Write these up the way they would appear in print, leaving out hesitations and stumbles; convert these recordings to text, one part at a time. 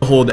hold.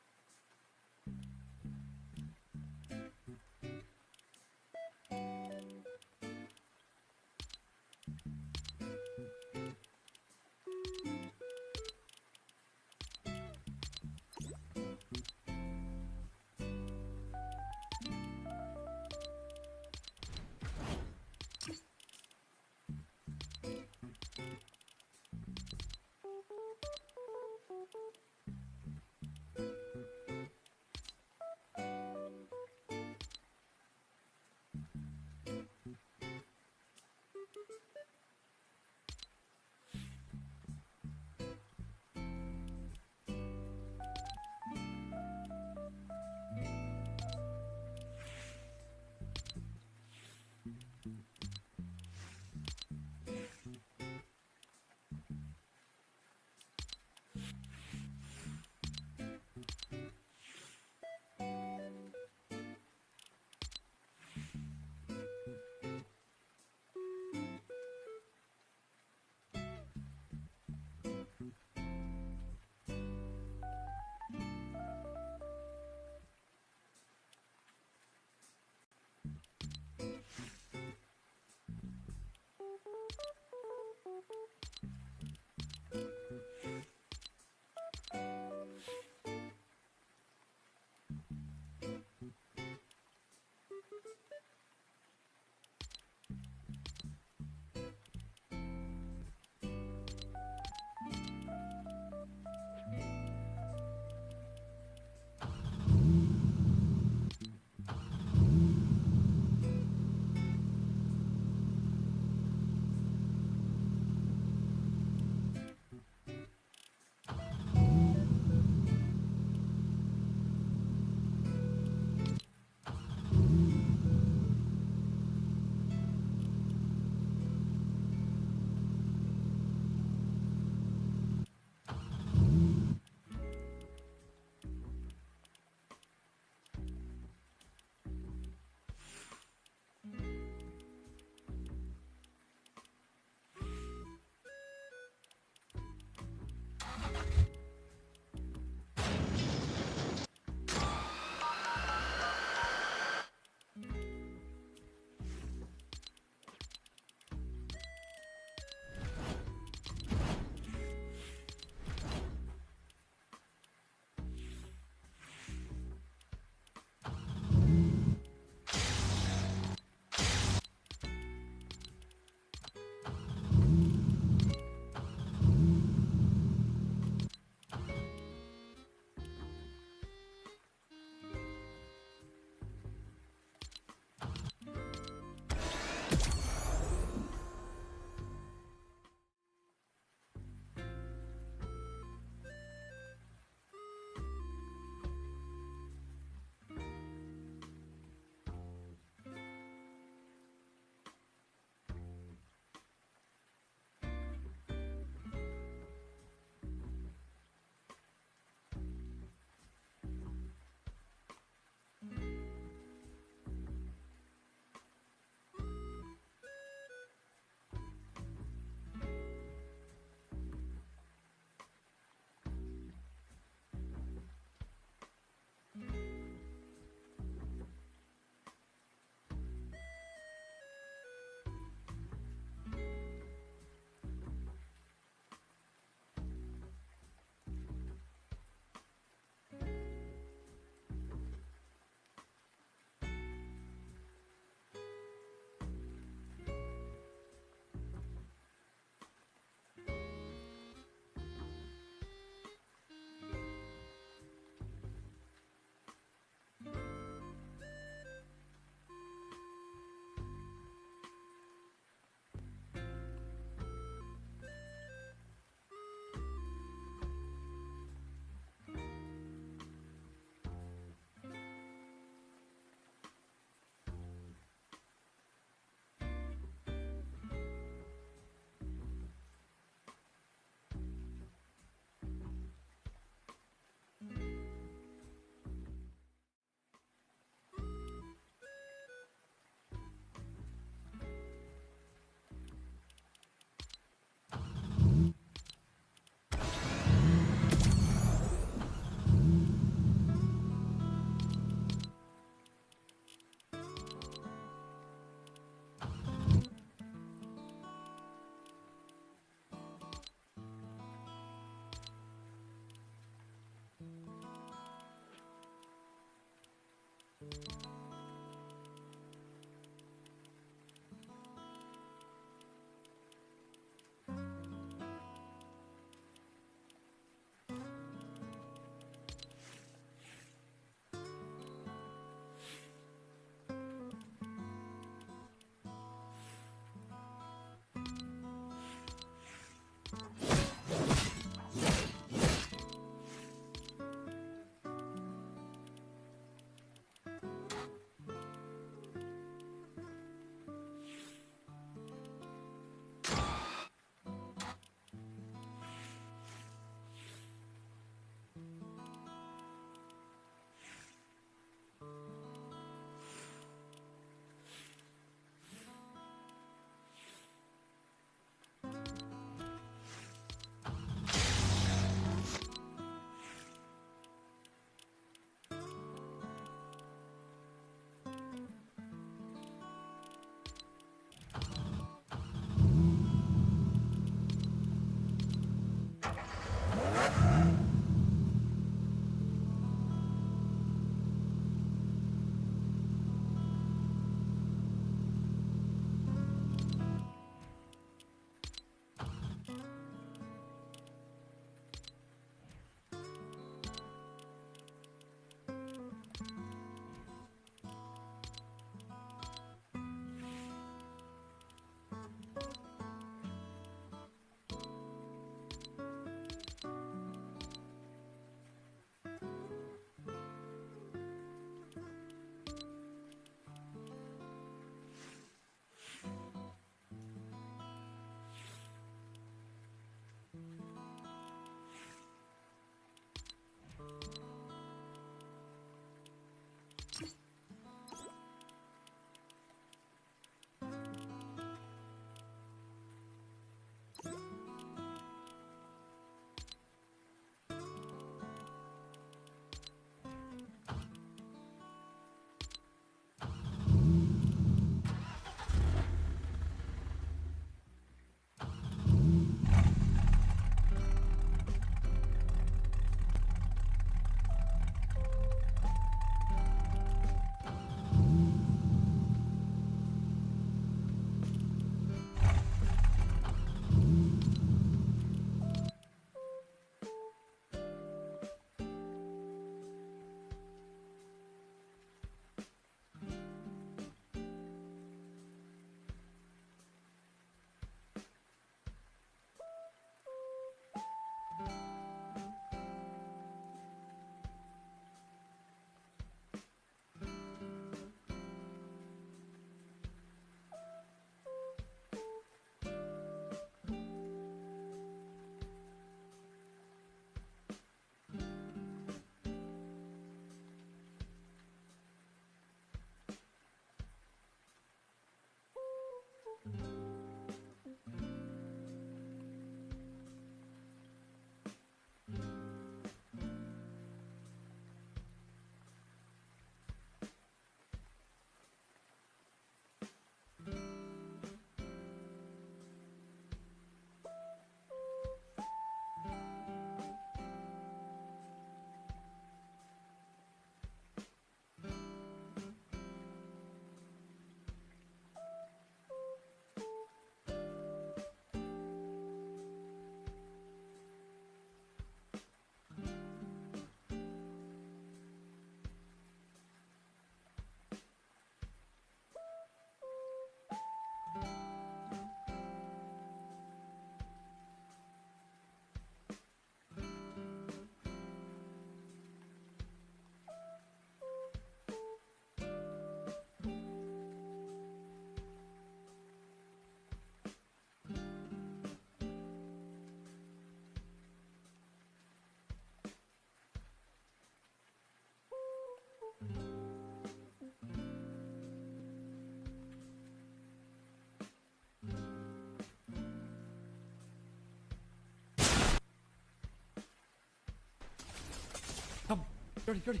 Dirty.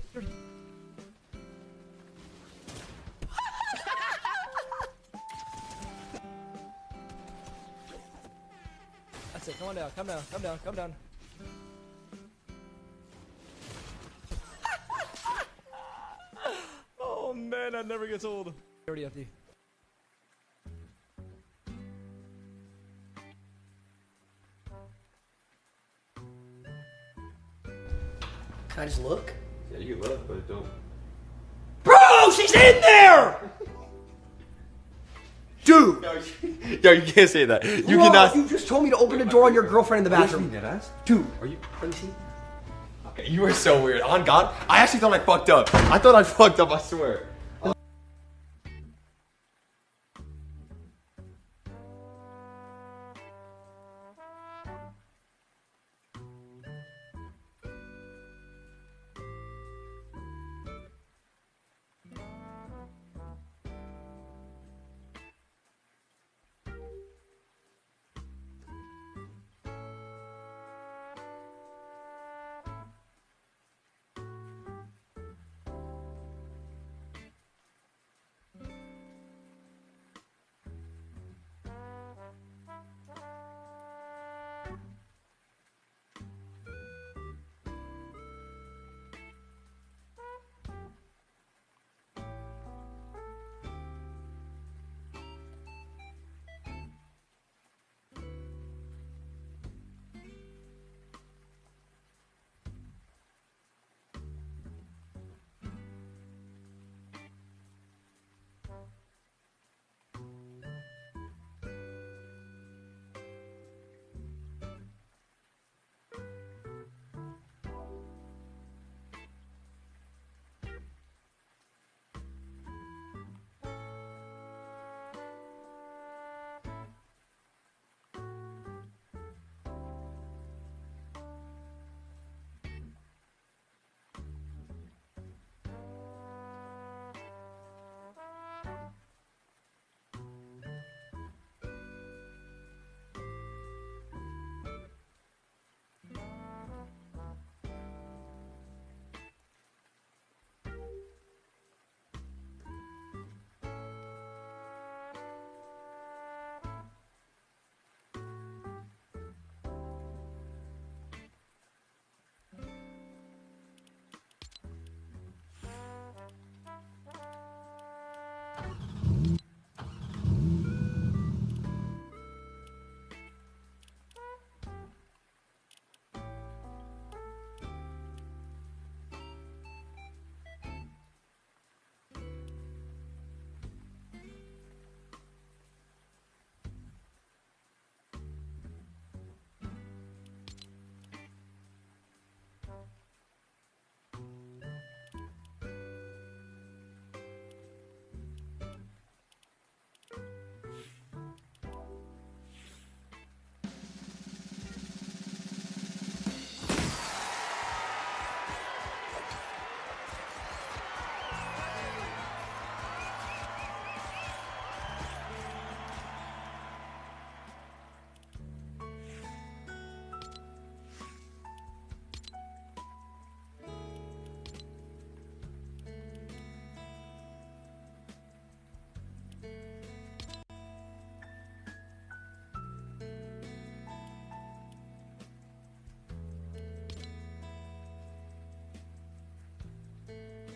That's it. Come on down. Come down. Oh man, that never gets old. Dirty empty. Can I just look? Yeah, you can look, but don't. Bro, she's in there! Dude! Yo, you can't say that. You Bro, cannot. you just told me to open the door on your girlfriend in the bathroom. Deadass? Dude, Are you? let me see. Okay, you were so weird. On God, I actually thought I fucked up. I swear.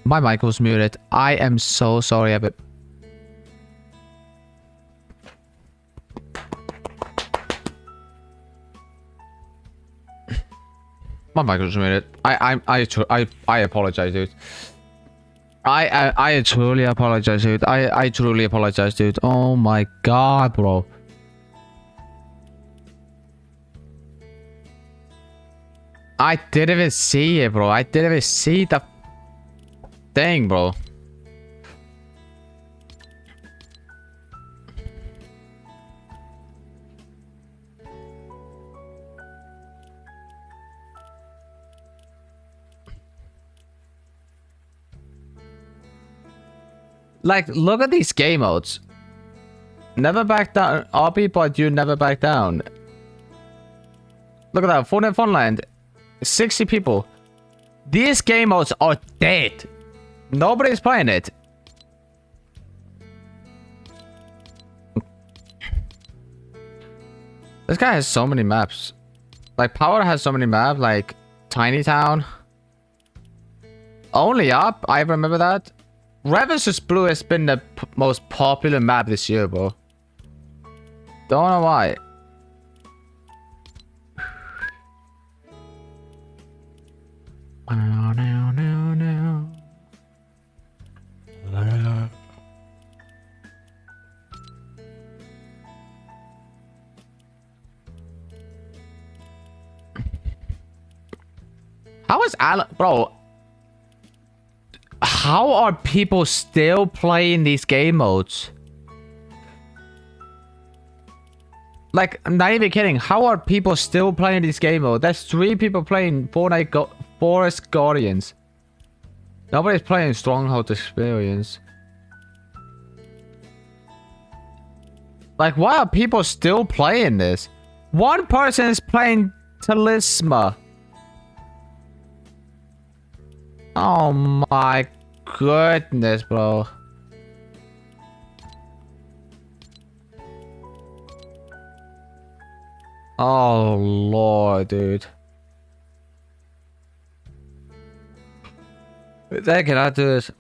My mic was muted. I am so sorry. My mic was muted. I apologize, dude. I truly apologize, dude. I truly apologize, dude. Oh my god, bro. I didn't even see it, bro. I didn't even see the thing, bro. Like, look at these game modes. Never back down. RP, but you never back down. Look at that. Fortnite Funland. 60 people. These game modes are dead. Nobody's playing it. This guy has so many maps. Like, Power has so many maps, like Tiny Town. Only Up, I remember that. Red vs. Blue has been the most popular map this year, bro. Don't know why. How is Alan, bro? How are people still playing these game modes? Like, I'm not even kidding. How are people still playing this game mode? There's 3 people playing Fortnite Forest Guardians. Nobody's playing Stronghold Experience. Like, why are people still playing this? One person is playing Talisma. Oh my goodness, bro. Oh lord, dude. They cannot do this.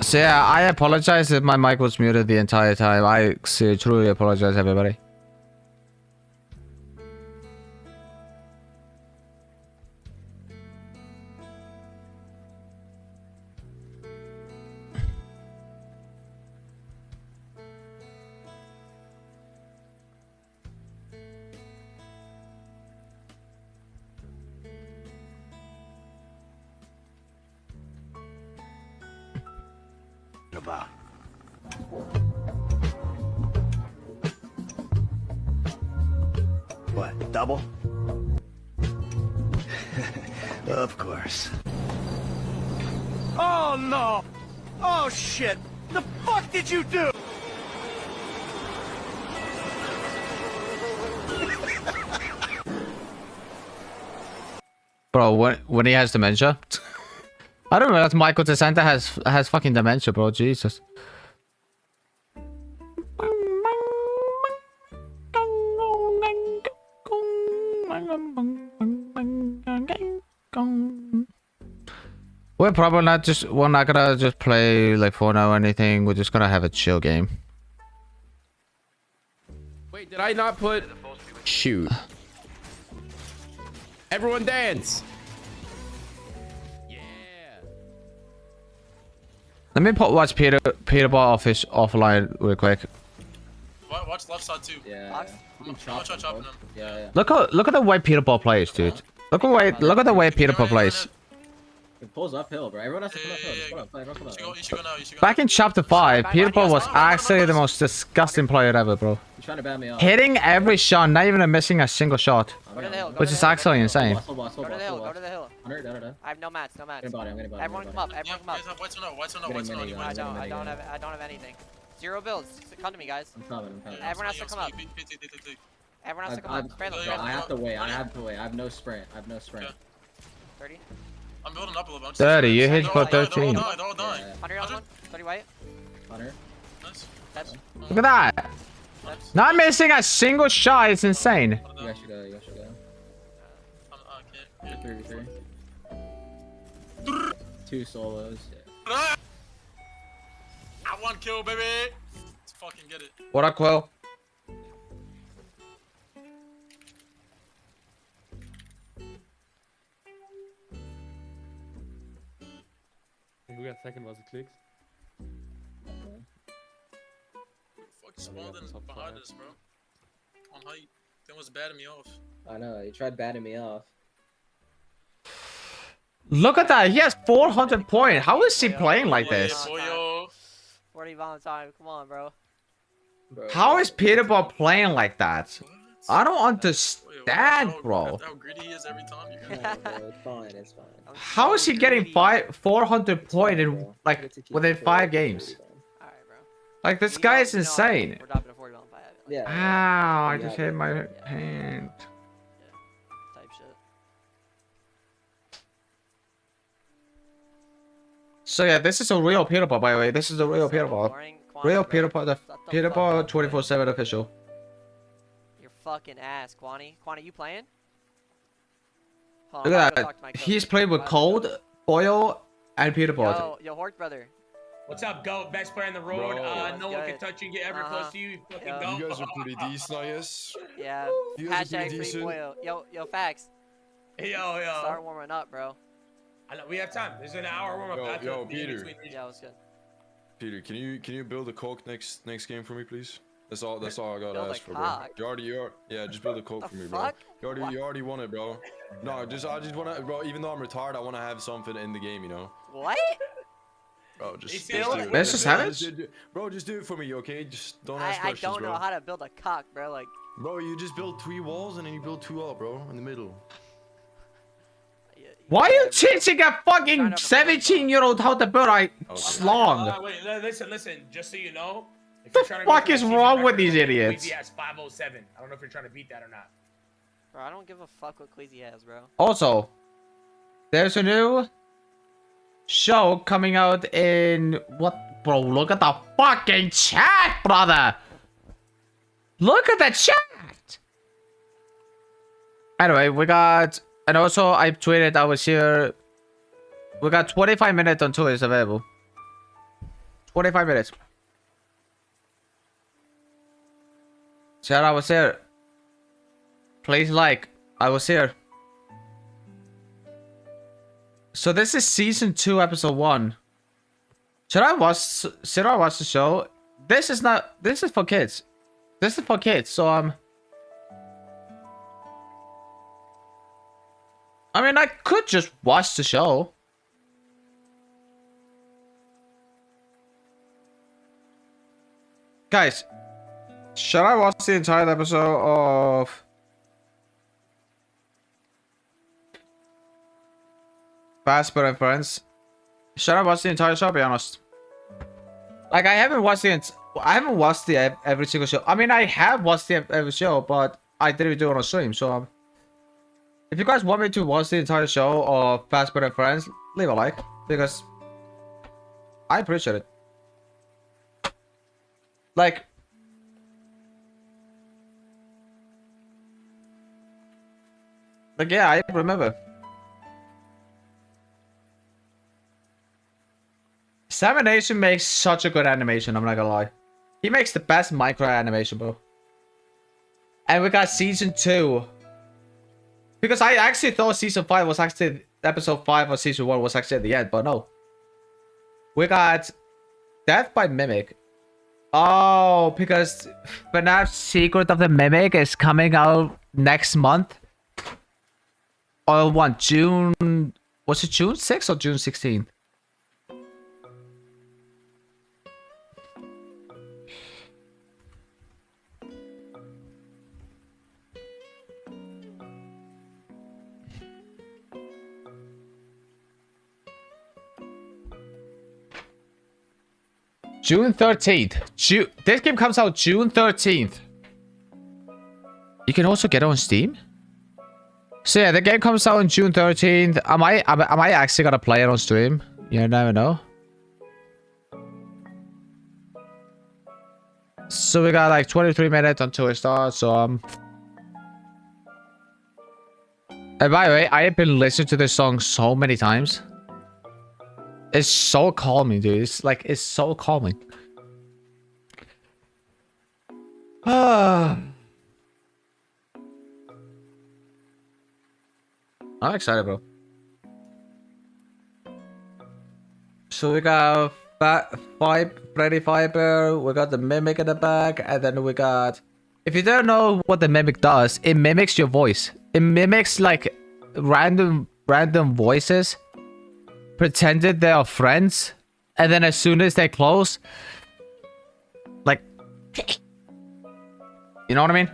So yeah, I apologize if my mic was muted the entire time. I truly apologize, everybody. About. What, double? Of course. Oh no! Oh shit! The fuck did you do? Bro, when he has dementia? I don't know that Michael DeSanta has fucking dementia, bro. Jesus. We're probably not just we're not gonna just play like Fortnite or anything. We're just gonna have a chill game. Wait, did I not put? Shoot. Everyone dance. Let me watch Peter Ball offline real quick. Watch left side too. Yeah. I'm chopping them. Yeah. Look at the way Peter Ball plays, dude. Look at the way Peter Ball plays. It pulls uphill, bro. Everyone has to come uphill. Everyone come up. You should go now. You should go. Back in chapter 5, Peter Ball was actually the most disgusting player ever, bro. He's trying to bat me off. Hitting every shot, not even missing a single shot. Go to the hill. Which is actually insane. Go to the hill. Go to the hill. I have no mats. No mats. I'm gonna body. Everyone come up. Everyone come up. Whites or no? I don't have anything. 0 builds. Come to me, guys. I'm coming. Everyone has to come up. Everyone has to come up. Spray them. I have to wait. I have no sprint. 30. I'm building up a little bit. 30, you hit for 13. They're all dying. 100 on one. 30 white. 100. Nice. That's Look at that. Not missing a single shot is insane. You guys should go. I can't. 3v3. 2 solos. I want kill, baby. Let's fucking get it. What up, Quill? We got second was it clicks. Fucking spawned in behind us, bro. On height. That was batting me off. I know. He tried batting me off. Look at that. He has 400 points. How is he playing like this? 40 Valentine. Come on, bro. How is Peter Ball playing like that? I don't understand, bro. How greedy he is every time. It's fine. It's fine. How is he getting 400 points in like within 5 games? Alright, bro. Like this guy is insane. We're dropping a 40 Valentine. Ow! I just hit my hand. So yeah, this is a real Peter Paul, by the way. This is a real Peter Paul. Boring, Real Kwani, Peter bro. Paul, the Shut the Peter fuck Paul up, bro. 24/7 official. Your fucking ass, Kwani. Kwani, you playing? Hold Look on, I'm at gonna that. talk to my coach. He's playing with What? Cold, Boyle, and Peter Paul. Yo, Hork brother. What's up, GOAT? Best player in the road. Bro. No one can Good. touch you, get ever close to you. You fucking GOAT. You guys are pretty decent, I guess. Yeah. You guys are Hashtag pretty free decent. Boyle. Yo, facts. Yo. Start warming up, bro. I know, we have time. There's an hour warm up. Yo, after yo, the beginning Peter. between- Yeah, what's good? Peter, can you build a coke next game for me, please? That's all I gotta Build a ask for, bro. cock? Yeah, just build a coke The for me, bro. fuck? You already won it, bro. No, I just wanna, bro. Even though I'm retired, I wanna have something in the game, you know. What? Bro, just He's do still- it. Let's just have it? Bro, just do it for me, okay? Just don't ask I questions, don't bro. know how to build a cock, bro. Like, Bro, you just build 3 walls and then you build 2 up, bro, in the middle. Why are you whatever, bro. teaching a fucking 17-year-old how to build a slong? Wait, listen. Just so you know. If The you're trying to go fuck for is that season wrong with record, these idiots? Queasy has 507. I don't know if you're trying to beat that or not. Bro, I don't give a fuck what Queasy has, bro. Also, there's a new show coming out in what, bro? Look at the fucking chat, brother. Look at the chat. Anyway, we got, and also I tweeted I was here. We got 25 minutes until it's available. 25 minutes. Chat, I was here. Please like. I was here. So this is season 2, episode 1. Should I watch the show? This is for kids. This is for kids, so I mean, I could just watch the show. Guys, should I watch the entire episode of Fazbear and Friends? Should I watch the entire show? Be honest. Like, I haven't watched every single show. I mean, I have watched every show, but I didn't do it on stream. So, if you guys want me to watch the entire show of Fazbear and Friends, leave a like, because I appreciate it. Like, yeah, I remember. Sam Nation makes such a good animation, I'm not gonna lie. He makes the best micro animation, bro. And we got season 2. Because I actually thought season 5 was actually, episode 5 of season 1 was actually at the end, but no. We got Death by Mimic. Oh, because FNAF Secret of the Mimic is coming out next month. Or what, June... Was it June 6th or June 16th? June 13th. This game comes out June 13th. You can also get it on Steam. So yeah, the game comes out on June 13th. Am I actually gonna play it on stream? You never know. So we got like 23 minutes until it starts. So And by the way, I have been listening to this song so many times. It's so calming, dude. It's so calming. I'm excited, bro. So we got Freddy Fiber, we got the Mimic in the back, and then we got... If you don't know what the Mimic does, it mimics your voice. It mimics like random voices, pretended they are friends, and then as soon as they close, like... You know what I mean?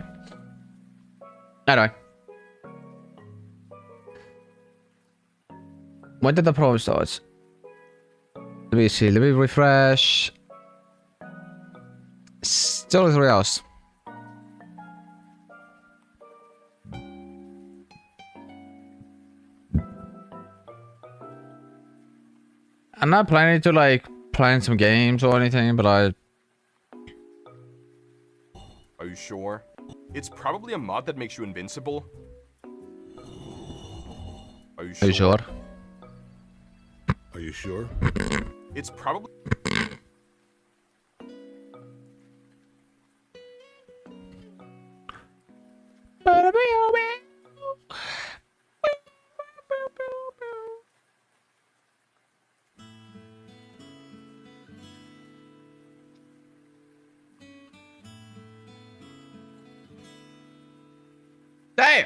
Anyway. When did the problem start? Let me see. Let me refresh. Still 3 hours. I'm not planning to like playing some games or anything, but I. Are you sure? It's probably a mod that makes you invincible. Are you sure? Are you sure? Are you sure? It's probably. Damn!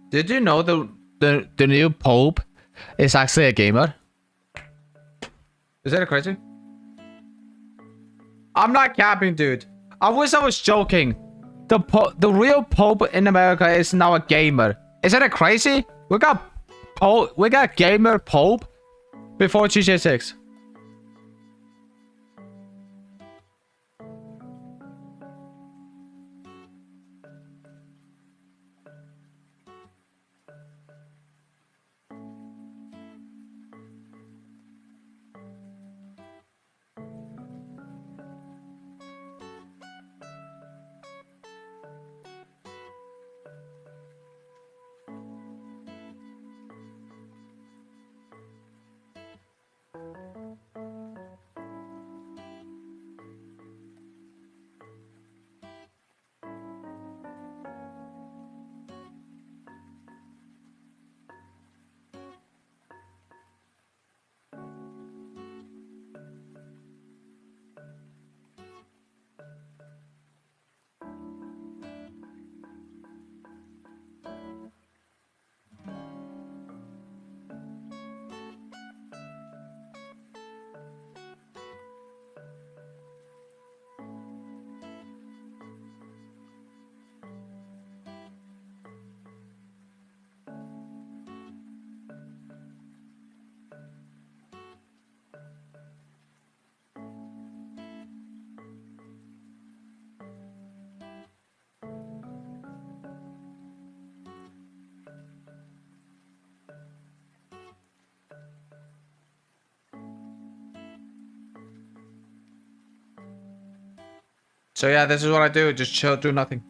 Did you know the new Pope is actually a gamer? Is that crazy? I'm not capping, dude. I wish I was joking. The real Pope in America is now a gamer. Is that crazy? We got gamer Pope before GTA 6. So yeah, this is what I do. Just chill, do nothing.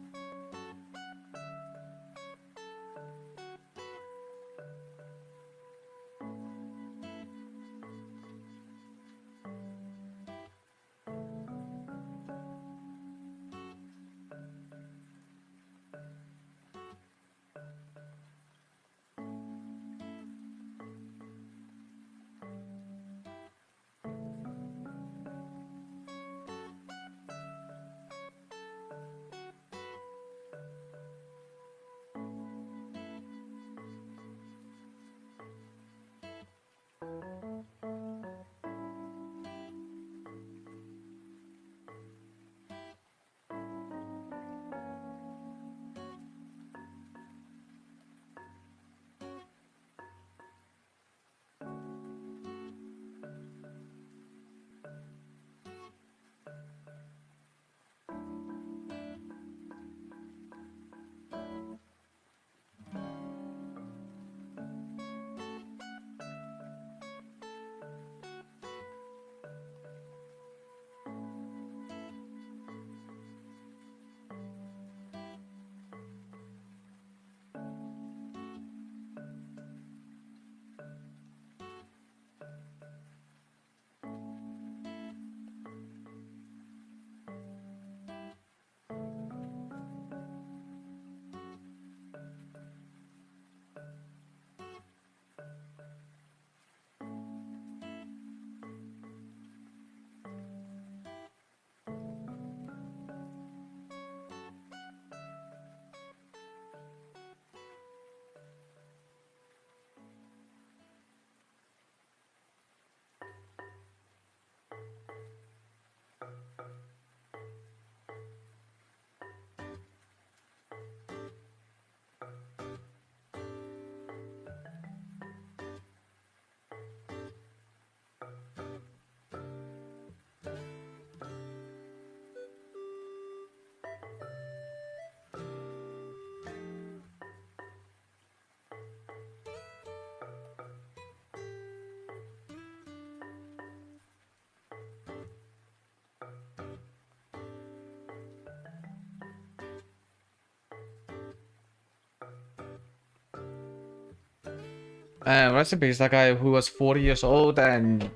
Rest in peace, that guy who was 40 years old and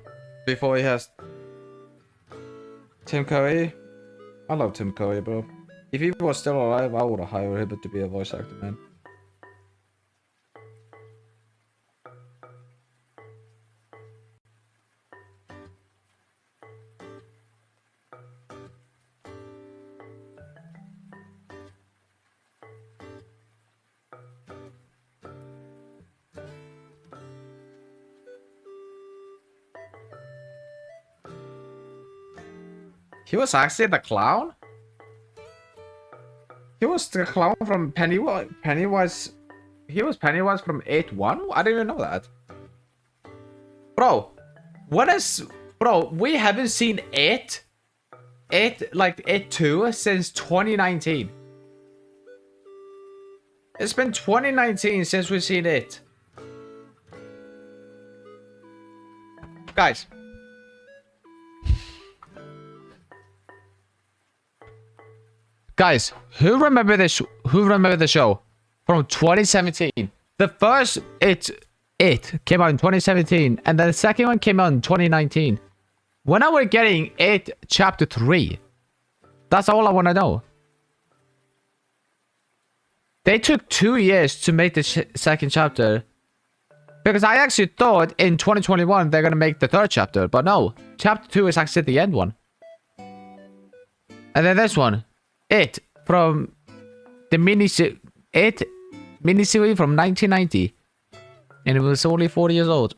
before he has Tim Curry. I love Tim Curry, bro. If he was still alive, I would have hired him to be a voice actor, man. He was actually the clown? He was the clown from Pennywise. He was Pennywise from 8-1? I didn't even know that. Bro, bro, we haven't seen it. Like 8-2 since 2019. It's been 2019 since we've seen it. Guys. Guys, who remember this? Who remember the show from 2017? The first it came out in 2017, and then the second one came out in 2019. When are we getting It Chapter 3? That's all I want to know. They took 2 years to make the second chapter, because I actually thought in 2021 they're gonna make the third chapter, but no, Chapter 2 is actually the end one. And then this one. It from the miniseries from 1990, and it was only 40 years old.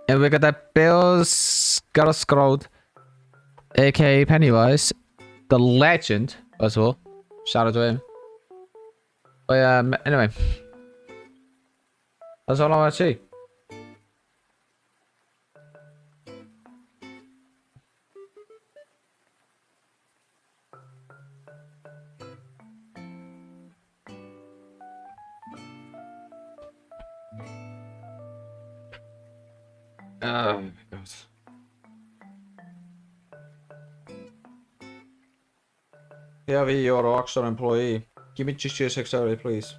And we got that Bill Skarsgård, aka Pennywise, the legend as well. Shout out to him. But anyway, that's all I want to see. Oh my god. Yeah, you're a Rockstar employee. Give me just your 630, please.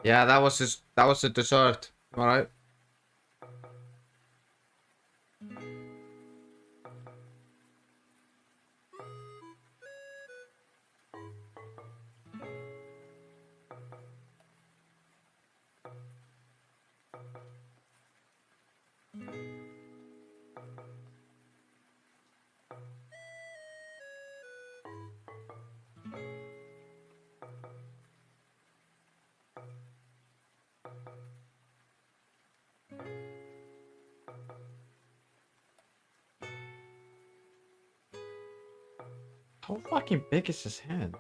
Yeah, that was the dessert. Alright. How fucking big is his hand?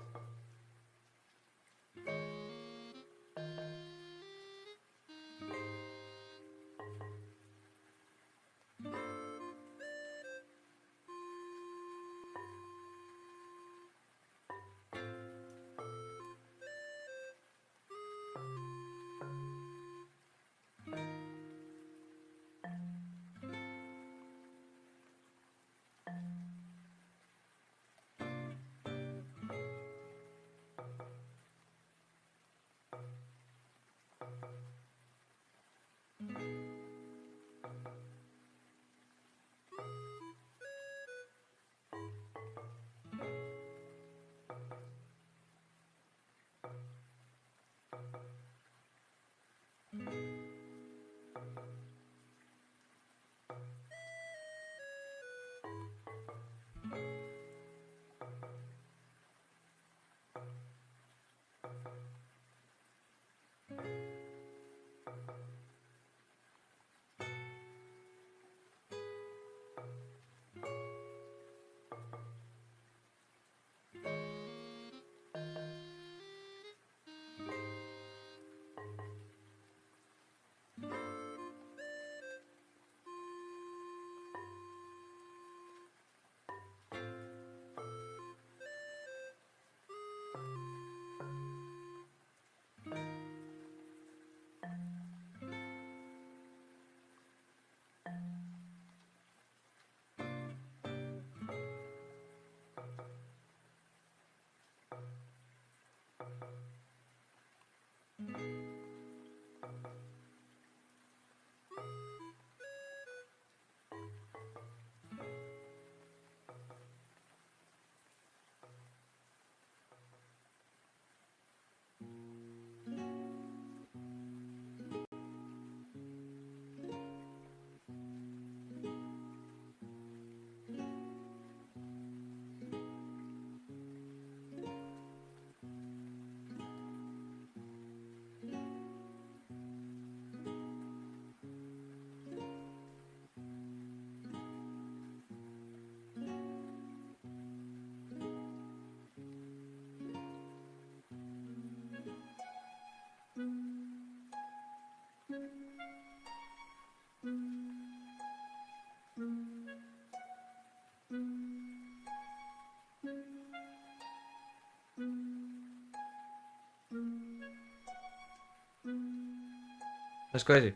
That's crazy.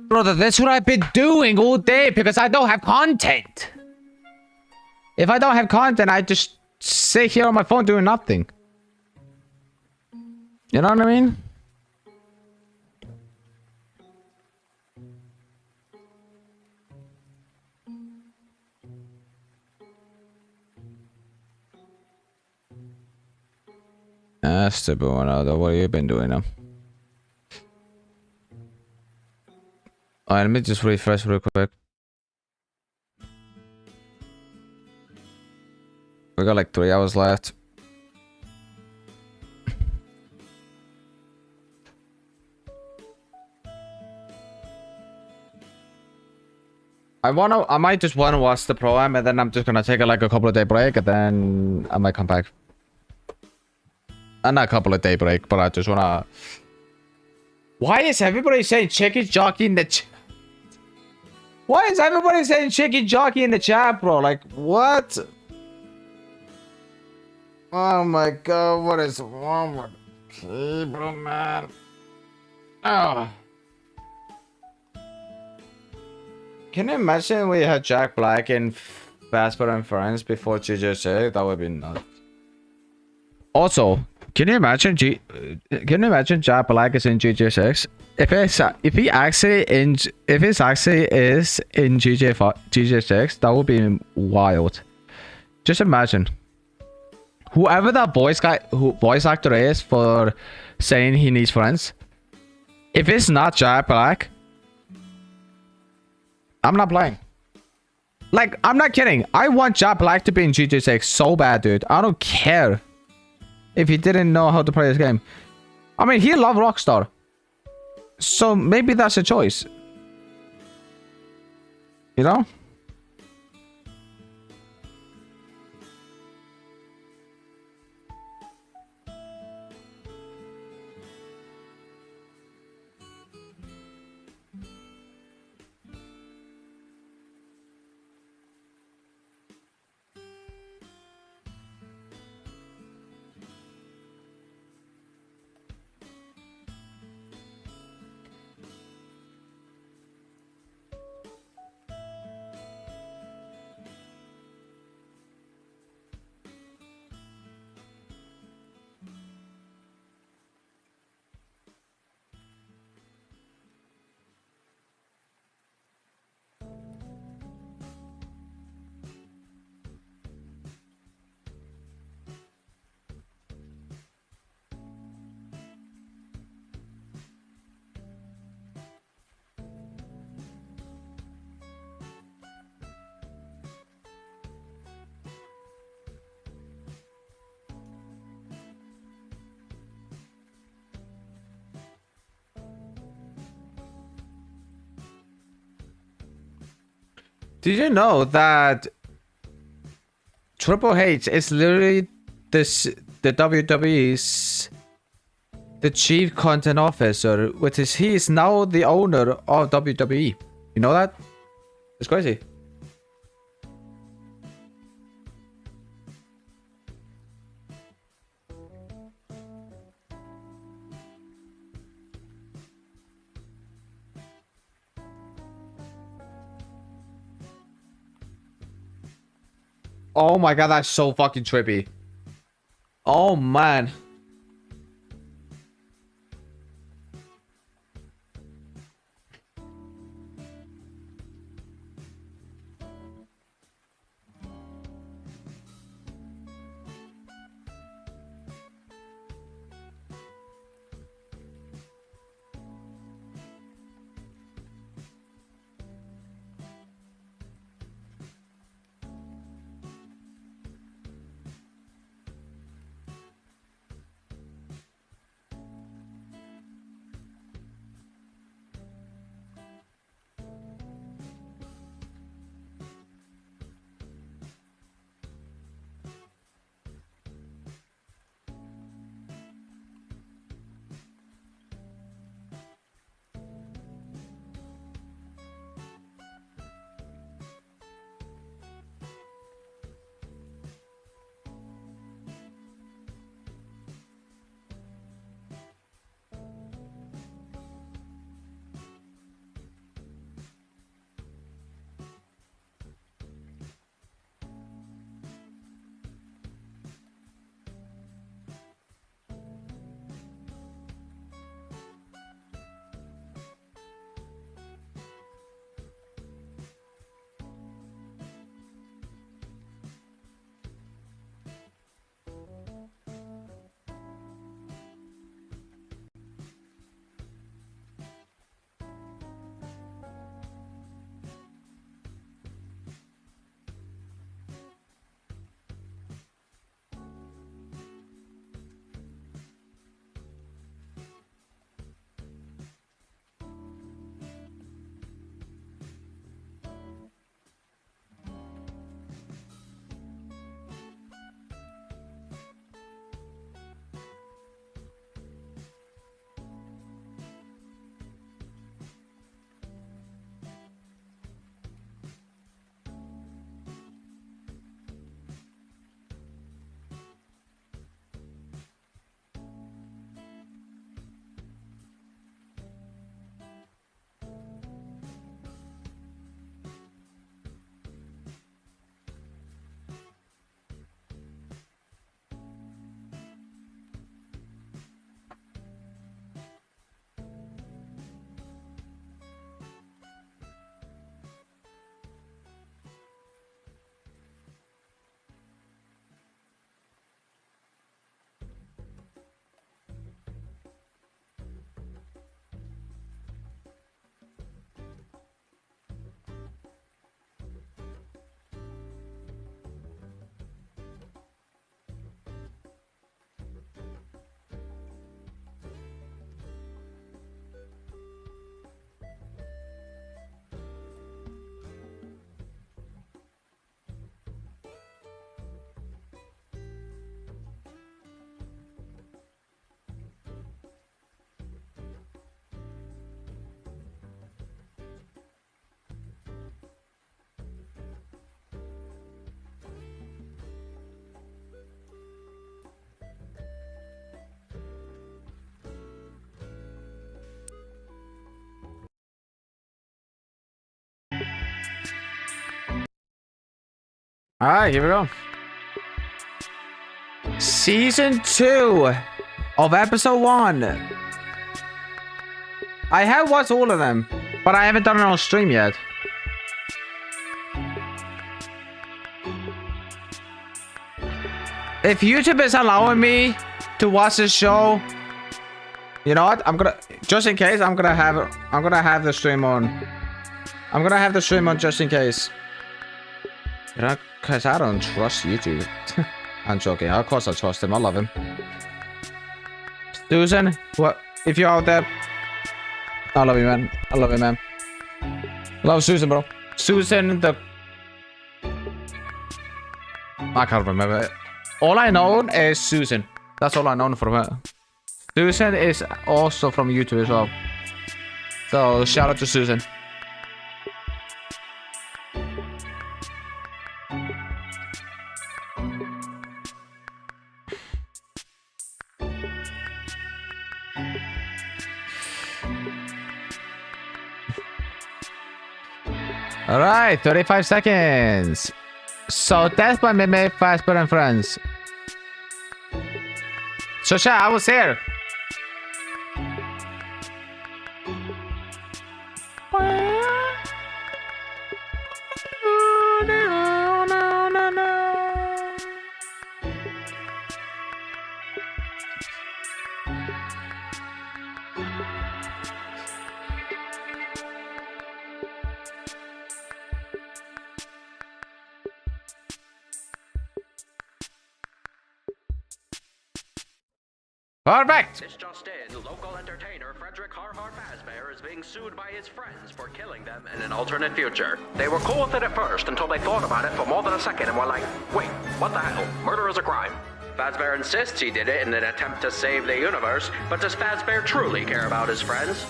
Brother, that's what I've been doing all day because I don't have content. If I don't have content, I just sit here on my phone doing nothing. You know what I mean? That's the one. What have you been doing now? Alright, let me just refresh real quick. We got like 3 hours left. I might just wanna watch the pro-am and then I'm just gonna take like a couple of day break and then I might come back. Not a couple of day break, but I just wanna... Why is everybody saying chicken jockey in the chat? Why is everybody saying chicken jockey in the chat, bro? Like, what? Oh my god, what is wrong with people, man? Oh. Can you imagine we had Jack Black and Vasper and Friends before GGSX? That would be nuts. Also, can you imagine Jack Black is in GGSX? If he actually is in GGSX, that would be wild. Just imagine. Whoever that voice actor is for saying he needs friends, if it's not Jack Black, I'm not playing. Like, I'm not kidding. I want Jack Black to be in GGSX so bad, dude. I don't care if he didn't know how to play this game. I mean, he loved Rockstar. So maybe that's a choice. You know? Did you know that Triple H is literally the WWE's the chief content officer, which is he is now the owner of WWE. You know that? It's crazy. Oh my god, that's so fucking trippy. Oh man. Alright, here we go. Season 2 of episode 1. I have watched all of them, but I haven't done it on stream yet. If YouTube is allowing me to watch this show, you know what? I'm gonna, just in case, I'm gonna have the stream on. I'm gonna have the stream on just in case. You know, cause I don't trust YouTube. I'm joking. Of course I trust him. I love him. Susan, what? If you're out there, I love you, man. I love you, man. Love Susan, bro. Susan, the I can't remember it. All I know is Susan. That's all I know from her. Susan is also from YouTube as well. So shout out to Susan. All right, 35 seconds. So that's by Meme, Fazbear, and friends. So chat, I was here. Perfect! This just in, local entertainer Frederick Harvar Fazbear is being sued by his friends for killing them in an alternate future. They were cool with it at first until they thought about it for more than a second and were like, wait, what the hell? Murder is a crime. Fazbear insists he did it in an attempt to save the universe, but does Fazbear truly care about his friends?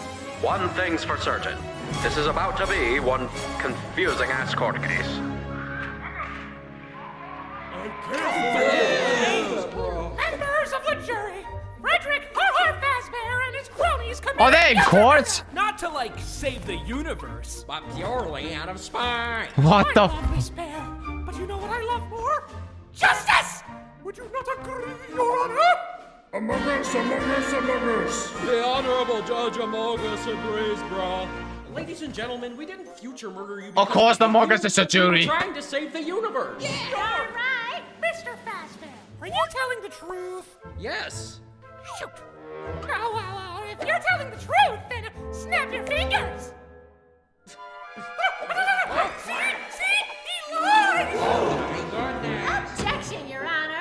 One thing's for certain. This is about to be one confusing-ass court case. Members of the jury, Frederick Harvar Fazbear and his cronies committed. Are they in court? Not to like save the universe, but purely out of spite. What the? I love this bear, but you know what I love more? Justice! Would you not agree, Your Honor? Among us, among us, among us. The Honorable Judge Among Us agrees, bro. Ladies and gentlemen, we didn't future murder you. Of course, the Among Us is a jury. Trying to save the universe. Yeah, all right, Mr. Fazbear. Are you telling the truth? Yes. Shoot. Oh, well, if you're telling the truth, then snap your fingers. See? He lied! Objection, Your Honor.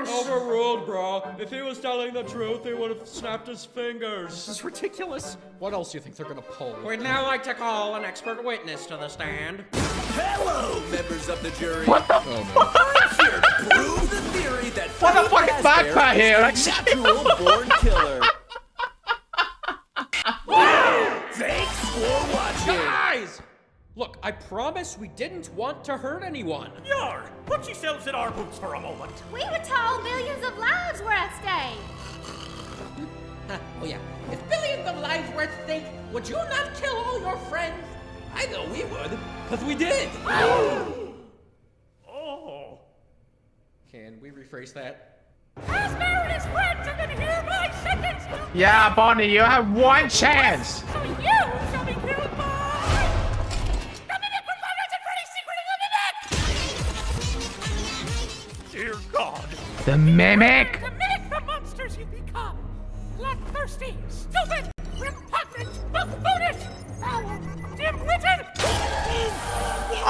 Overruled, bro. If he was telling the truth, he would have snapped his fingers. This is ridiculous. What else do you think they're gonna pull? We'd now like to call an expert witness to the stand. Hello, members of the jury. What the fuck? I'm here to prove the theory that What the fucking Fazbear backpack here? is a natural born killer. Thanks for watching. Guys! Look, I promise we didn't want to hurt anyone. Yar, put yourselves in our boots for a moment. We were told millions of lives were at stake. Oh yeah, if billions of lives were at stake, would you not kill all your friends? I know we would, because we did. Oh. Can we rephrase that? Fazbear and his friends are gonna hear my sentence. Yeah, Bonnie, you have one chance. So you shall be killed by the Mimic Performance and Freddy Secret of the Mimic! Dear God. The Mimic. To mimic the monsters you become. Bloodthirsty, stupid, repugnant, buffoonish, foul, dim-witted.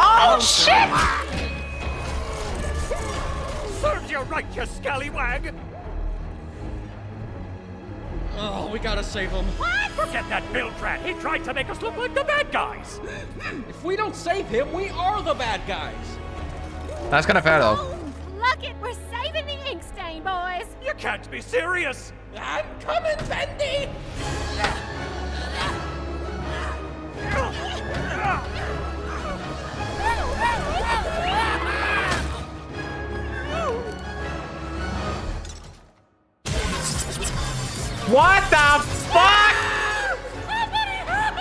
Oh shit! Serves you right, you scallywag. Oh, we gotta save him. What? Forget that Bill Drat. He tried to make us look like the bad guys. If we don't save him, we are the bad guys. That's kind of fair though. Oh, look it, we're saving the ink stain, boys. You can't be serious. I'm coming, Bendy! What the fuck? Somebody help!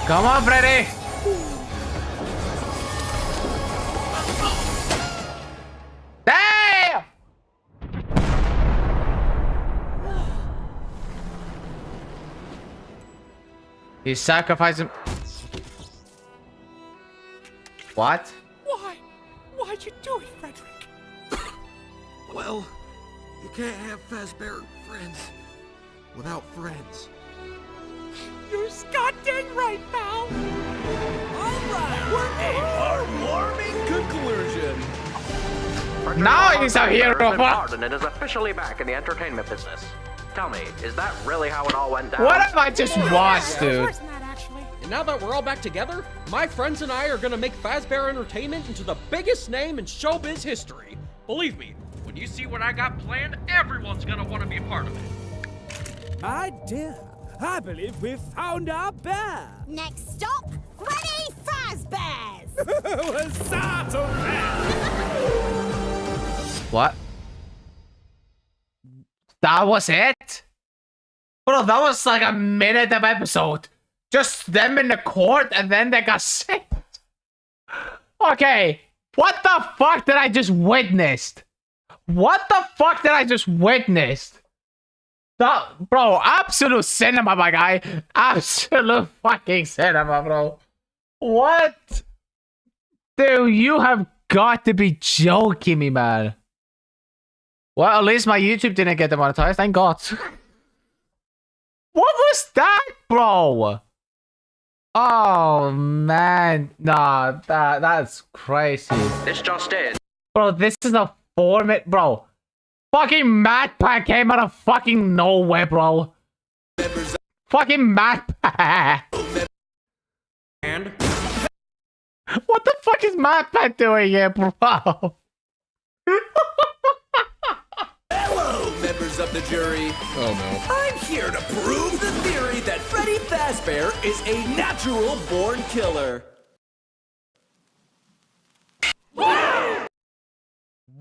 Come on, Freddy. Damn! He's sacrificing. What? Why? Why'd you do it, Frederick? Well, you can't have Fazbear friends without friends. You're goddamn right, pal. All right, we're a heartwarming conclusion. Frederick Now Harvard he's a Fazbear hero, has been what? pardoned and is officially back in the entertainment business. Tell me, is that really how it all went down? What have I just watched, dude? Worse than that, actually. And now that we're all back together, my friends and I are gonna make Fazbear Entertainment into the biggest name in showbiz history. Believe me, when you see what I got planned, everyone's gonna want to be a part of it. My dear, I believe we've found our bear. Next stop, Freddy Fazbear's. What? That was it? Bro, that was like a minute of episode. Just them in the court and then they got sick. Okay. What the fuck did I just witnessed? What the fuck did I just witnessed? That, bro, absolute cinema, my guy. Absolute fucking cinema, bro. What? Dude, you have got to be joking me, man. Well, at least my YouTube didn't get demonetized, thank God. What was that, bro? Oh, man. Nah, that's crazy. This just in. Bro, this is a format, bro. Fucking MatPat came out of fucking nowhere, bro. Fucking MatPat. And What the fuck is MatPat doing here, bro? Hello, members of the jury. Oh no. I'm here to prove the theory that Freddy Fazbear is a natural-born killer.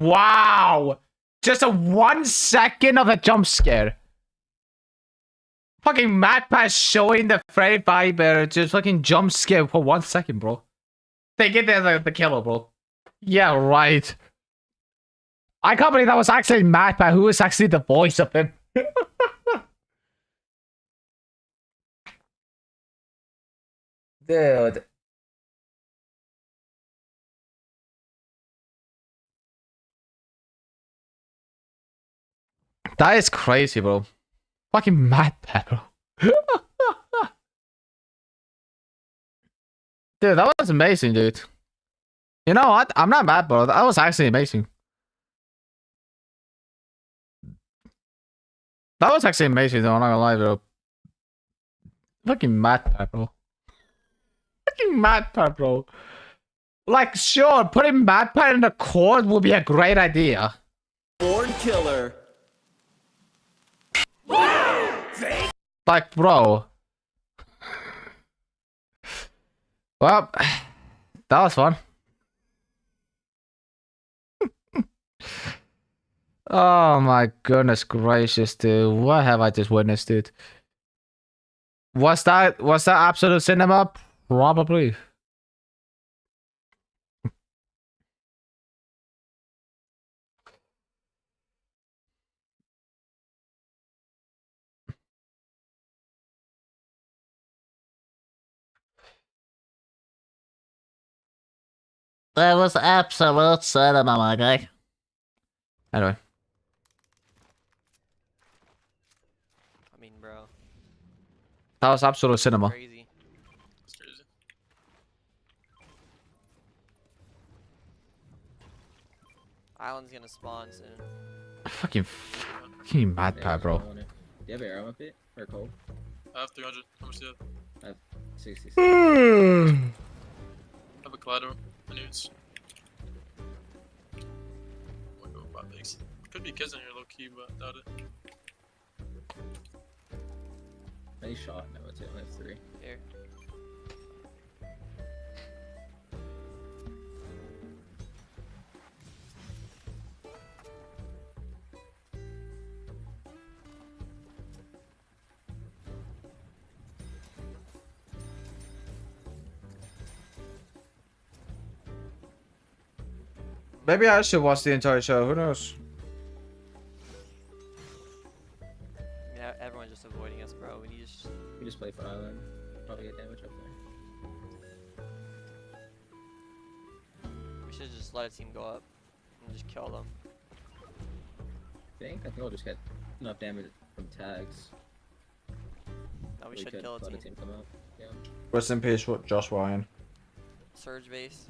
Wow! Just a 1 second of a jump scare. Fucking MatPat showing the Freddy Fazbear just fucking jump scare for 1 second, bro. They get there the killer, bro. Yeah, right. I can't believe that was actually MatPat who was actually the voice of him. Dude. That is crazy, bro. Fucking MatPat, bro. Dude, that was amazing, dude. You know what? I'm not mad, bro. That was actually amazing. That was actually amazing, though. I'm not gonna lie, bro. Fucking MatPat, bro. Fucking MatPat, bro. Like, sure, putting MatPat in the court would be a great idea. Born killer. Like, bro. Well, that was fun. Oh my goodness gracious, dude. What have I just witnessed, dude? Was that absolute cinema? Probably. That was absolute cinema, my guy. Anyway. I mean, bro. That was absolute cinema. Crazy. It's crazy. Island's gonna spawn soon. Fucking MatPat, bro. Do you have arrow up it? Or cold? I have 300. How much do you have? I have 66. I have a collider. I need it. I'm gonna go buy things. Could be kids in here low key, but I doubt it. Any shot? No, it's it. I have 3. Here. Maybe I should watch the entire show. Who knows? Yeah, everyone's just avoiding us, bro. We need to just... We just play for Island. Probably get damage up there. We should just let a team go up and just kill them. I think I'll just get enough damage from tags. No, we should kill a let team. come out. Yeah. Rest in peace, Josh Ryan. Surge base.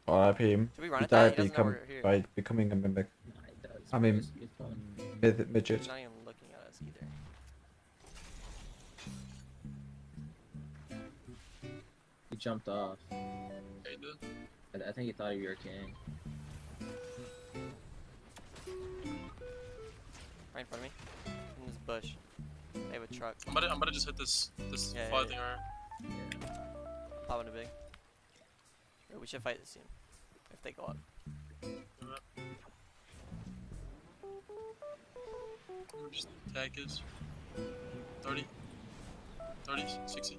RIP him. Should we run He at that? died He doesn't know we're here. by becoming a mimic. Nah, he does. I mean, He's going- midget. He's not even looking at us either. He jumped off. Yeah, he did. I think he thought you were a king. Right in front of me. In this bush. They have a truck. I'm about to just hit this Yeah, fly yeah, thing right. Pop in a big. Wait, we should fight this team. If they go up. Just attack is 30, 30, 60.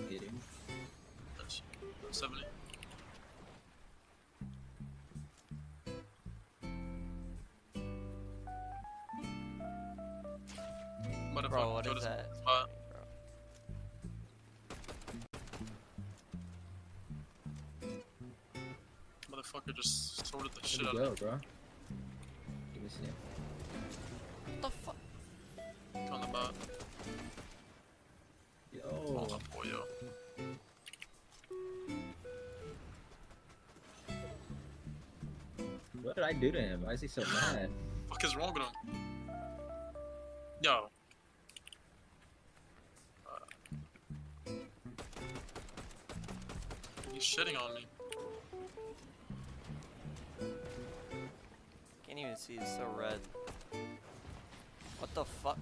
80. That's 70. Bro, what is that? Spot. Motherfucker just sorted the shit out Where'd of he me. go, bro? Let me see him. What the fuck? On the bot. Yo. Oh my boy, yo. What did I do to him? Why is he so mad? What is wrong with him? Yo. He's shitting on me. Can't even see, it's so red. What the fuck?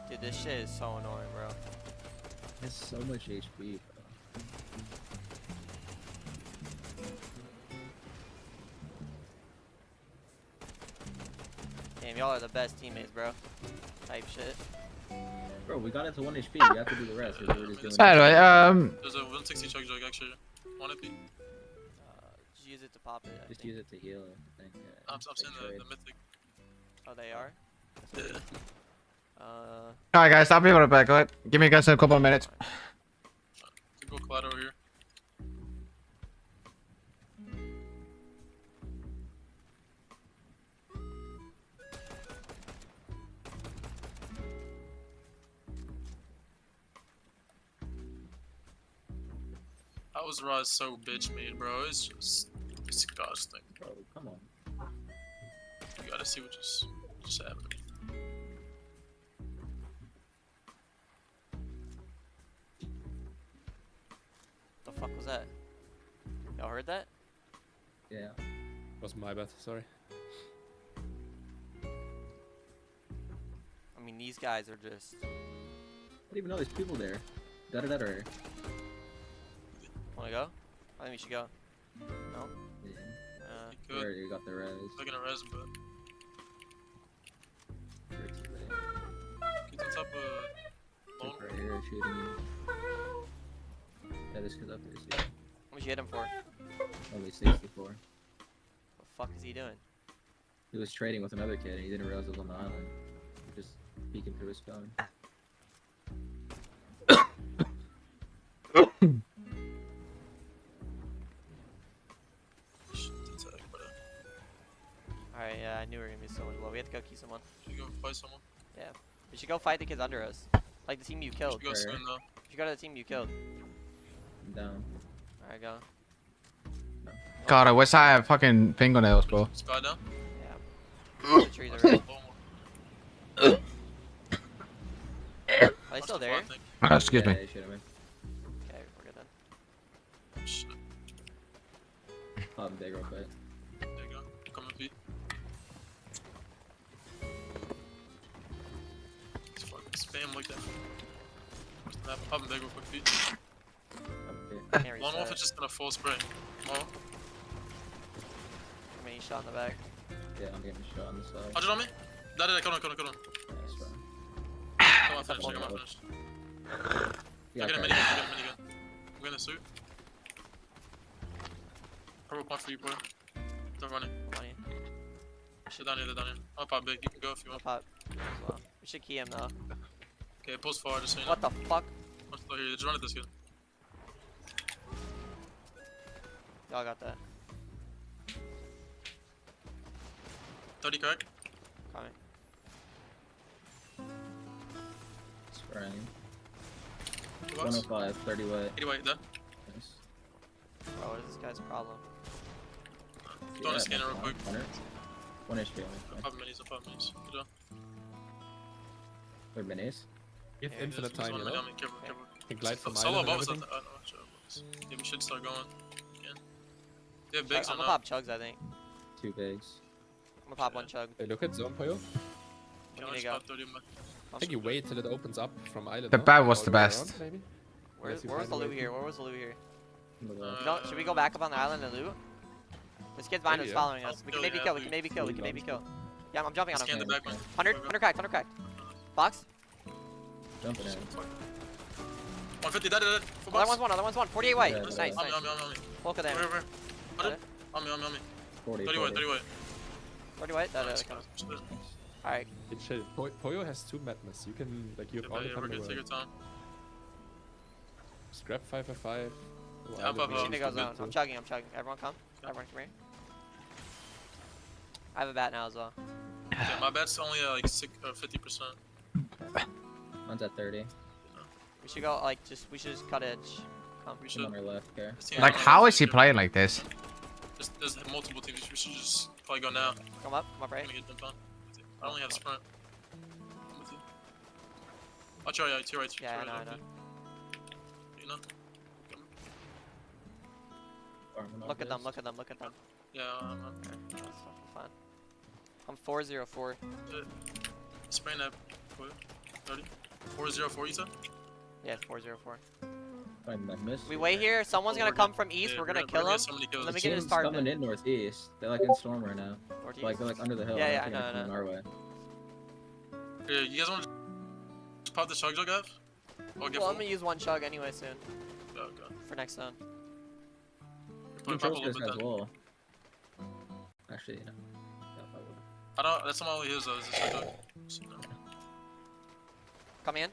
Dude, this shit is so annoying, bro. He has so much HP, bro. Damn, y'all are the best teammates, bro. Type shit. Bro, we got it to 1 HP. We have to do the rest. Because we're just doing Anyway, There's a 160 chug jug actually. Want it, Pete? Just use it to pop it. I Just think. use it to heal it. I think. I'm seeing the mythic. Oh, they are? Yeah. Alright guys, I'll be right back. Alright, give me guys a couple of minutes. Go collateral here. How was Roz so bitch made, bro? It's just disgusting. Bro, come on. You gotta see what just happened. The fuck was that? Y'all heard that? Yeah. Was my bad, sorry. I mean, these guys are just. I don't even know there's people there. Da-da-da-da. Wanna go? I think we should go. No? Yeah. Good. Where you got the res? They're gonna res, but Where's the res? get on top of Like lone. right here shooting you. Yeah, this kid's up there too. What would you hit him for? Only 64. What the fuck is he doing? He was trading with another kid and he didn't realize it was on the island. He just peeking through his phone. Alright, yeah, I knew we were gonna be so much low. We have to go kill someone. Should we go fight someone? Yeah. We should go fight the kids under us. Like the team you killed. Should we go soon though? We should go to the team you killed. I'm down. Alright, go. God, I wish I had fucking fingernails, bro. Sky down? Yeah. The trees are red. Are they still there? Excuse me. Yeah, shoot him in. Okay, we're good then. Shit. Pop him big real quick. There you go. Coming, Pete. It's fucking spam like that. Pop him big real quick, Pete. Up here. Can't Lone Wolf reset. is just gonna full spray. Oh, I mean, shot in the back. Yeah, I'm getting shot on the side. 100 on me? That, come on. Nice, bro. Come on, finish. Come on, finish. Yeah, I get a okay. minigun. I'm gonna suit. Purple point for you, bro. They're running. Money. They're down here. I'll pop big. You can go if you I'll want. pop as well. We should key him though. Okay, post forward just so you know. What the fuck? What's the here? Just run at this kid. Y'all got that. 30 crack. Coming. Spraying. Two box. 105, 30 white. 80 white, dead. Nice. Bro, what is this guy's problem? Throwing a scanner real quick. 100. 1 HP only. I'll pop minis, I'll pop minis. Good job. They're minis. You have Yeah, infinite there's time, one you know? on me. Careful, careful. You can glide from Solo island and above us. everything. No, sure. Yeah, we should start going. Again. They have I'm bigs or gonna not? pop chugs, I think. 2 bigs. I'm gonna pop one chug. Hey, look at zone, Poyo. Yeah, We I'll need just to go. pop 30 in my- I think you wait till it opens up from island. The no? bat was All the way best. around, maybe? Where Unless you was find the a way loot to- here? Where was the loot here? On the You left. know, should we go back up on the island and loot? This kid's behind us Maybe, yeah. following us. We can maybe kill, we can maybe kill, we can maybe kill. Yeah, I'm jumping on Scan the him. back one. 100 cracked. Box. Jumping in. 150, dead. Full Other box. one's one. 48 white. Yeah, Nice, yeah. nice. On me. Bulk of them. Where? Got it? On me. 40, 30 white, 30 white. 40 white. Nice, Come. Alright. It's chill. Poyo has 2 madness. You can, like, you have all the Yeah, time we're in the good. Take your world. time. Scrap 5 Oh, Yeah, island I'm is We need to go good zone. too. I'm chugging. Everyone come. Everyone come here. I have a bat now as well. Yeah, my bet's only like 50%. One's at 30. We should go we should just cut edge. Come. We Some on should. our left here. This team Like, is how on is he our playing like this? There's multiple teams. We should just probably go now. Come up right. I'm gonna get dumped on. I only have sprint. I'm with you. I'll try to your right. Yeah, I know. You know? Farming all Look at them. bigs. Yeah, That's fucking fine. I'm 404. spraying that. 30. 404, you said? Yeah, 404. Find Madness. We wait here. Someone's gonna come from east. Yeah, We're gonna we're kill gonna him. get so many kills. Let me The get his team's start. coming in northeast. They're like in storm right now. Northeast. Like they're like under the hill. Yeah, I yeah, don't think I they're know. coming our way. Yeah, you guys want to pop the chug jug up? Or get Well, I'm full? gonna use one chug anyway soon Go, go. for next zone. Put it Control pop a little space bit as then. well. Actually, no. I don't. That's not all he is though. Is the chug jug. So, no. Come in.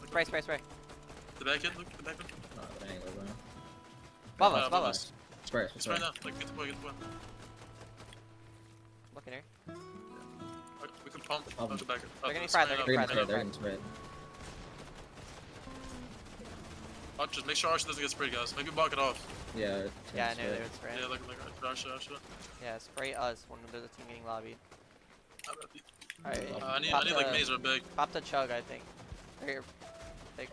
Spray. The back kid, look. The back one. No, that ain't over. Above us. Spray. Spray now. Like, get the boy. Look in here. We can pump. Pump. The back. They're getting fried, they're They're getting getting fried, sprayed. They're getting sprayed. Just make sure Archer doesn't get sprayed, guys. Maybe block it off. Yeah. it's Yeah, I getting knew they sprayed. would spray. Yeah, like Archer. Yeah, spray us when there's a team getting lobbied. Alright. I need pop like the- maze or big. Pop the chug, I think. Right here. Big.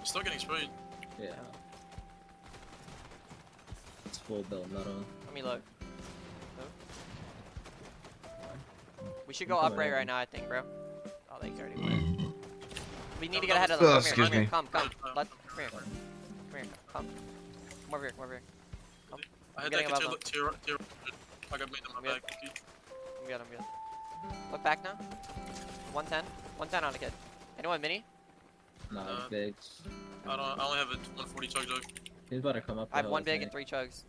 Still getting sprayed. Yeah. It's full build metal. Let me look. We should go up right now, I think, bro. Oh, they already went. We need to get ahead of them. Come Excuse here, me. come. Come here. Come here. Come over here. I had getting that above kid to your. I got made on my I'm back. I'm good. Look back now. 110. 110 on a kid. Anyone mini? Nah, Uh, bigs. I only have a 140 chug jug. He's about to come up. I have the one hill, big think. and 3 chugs.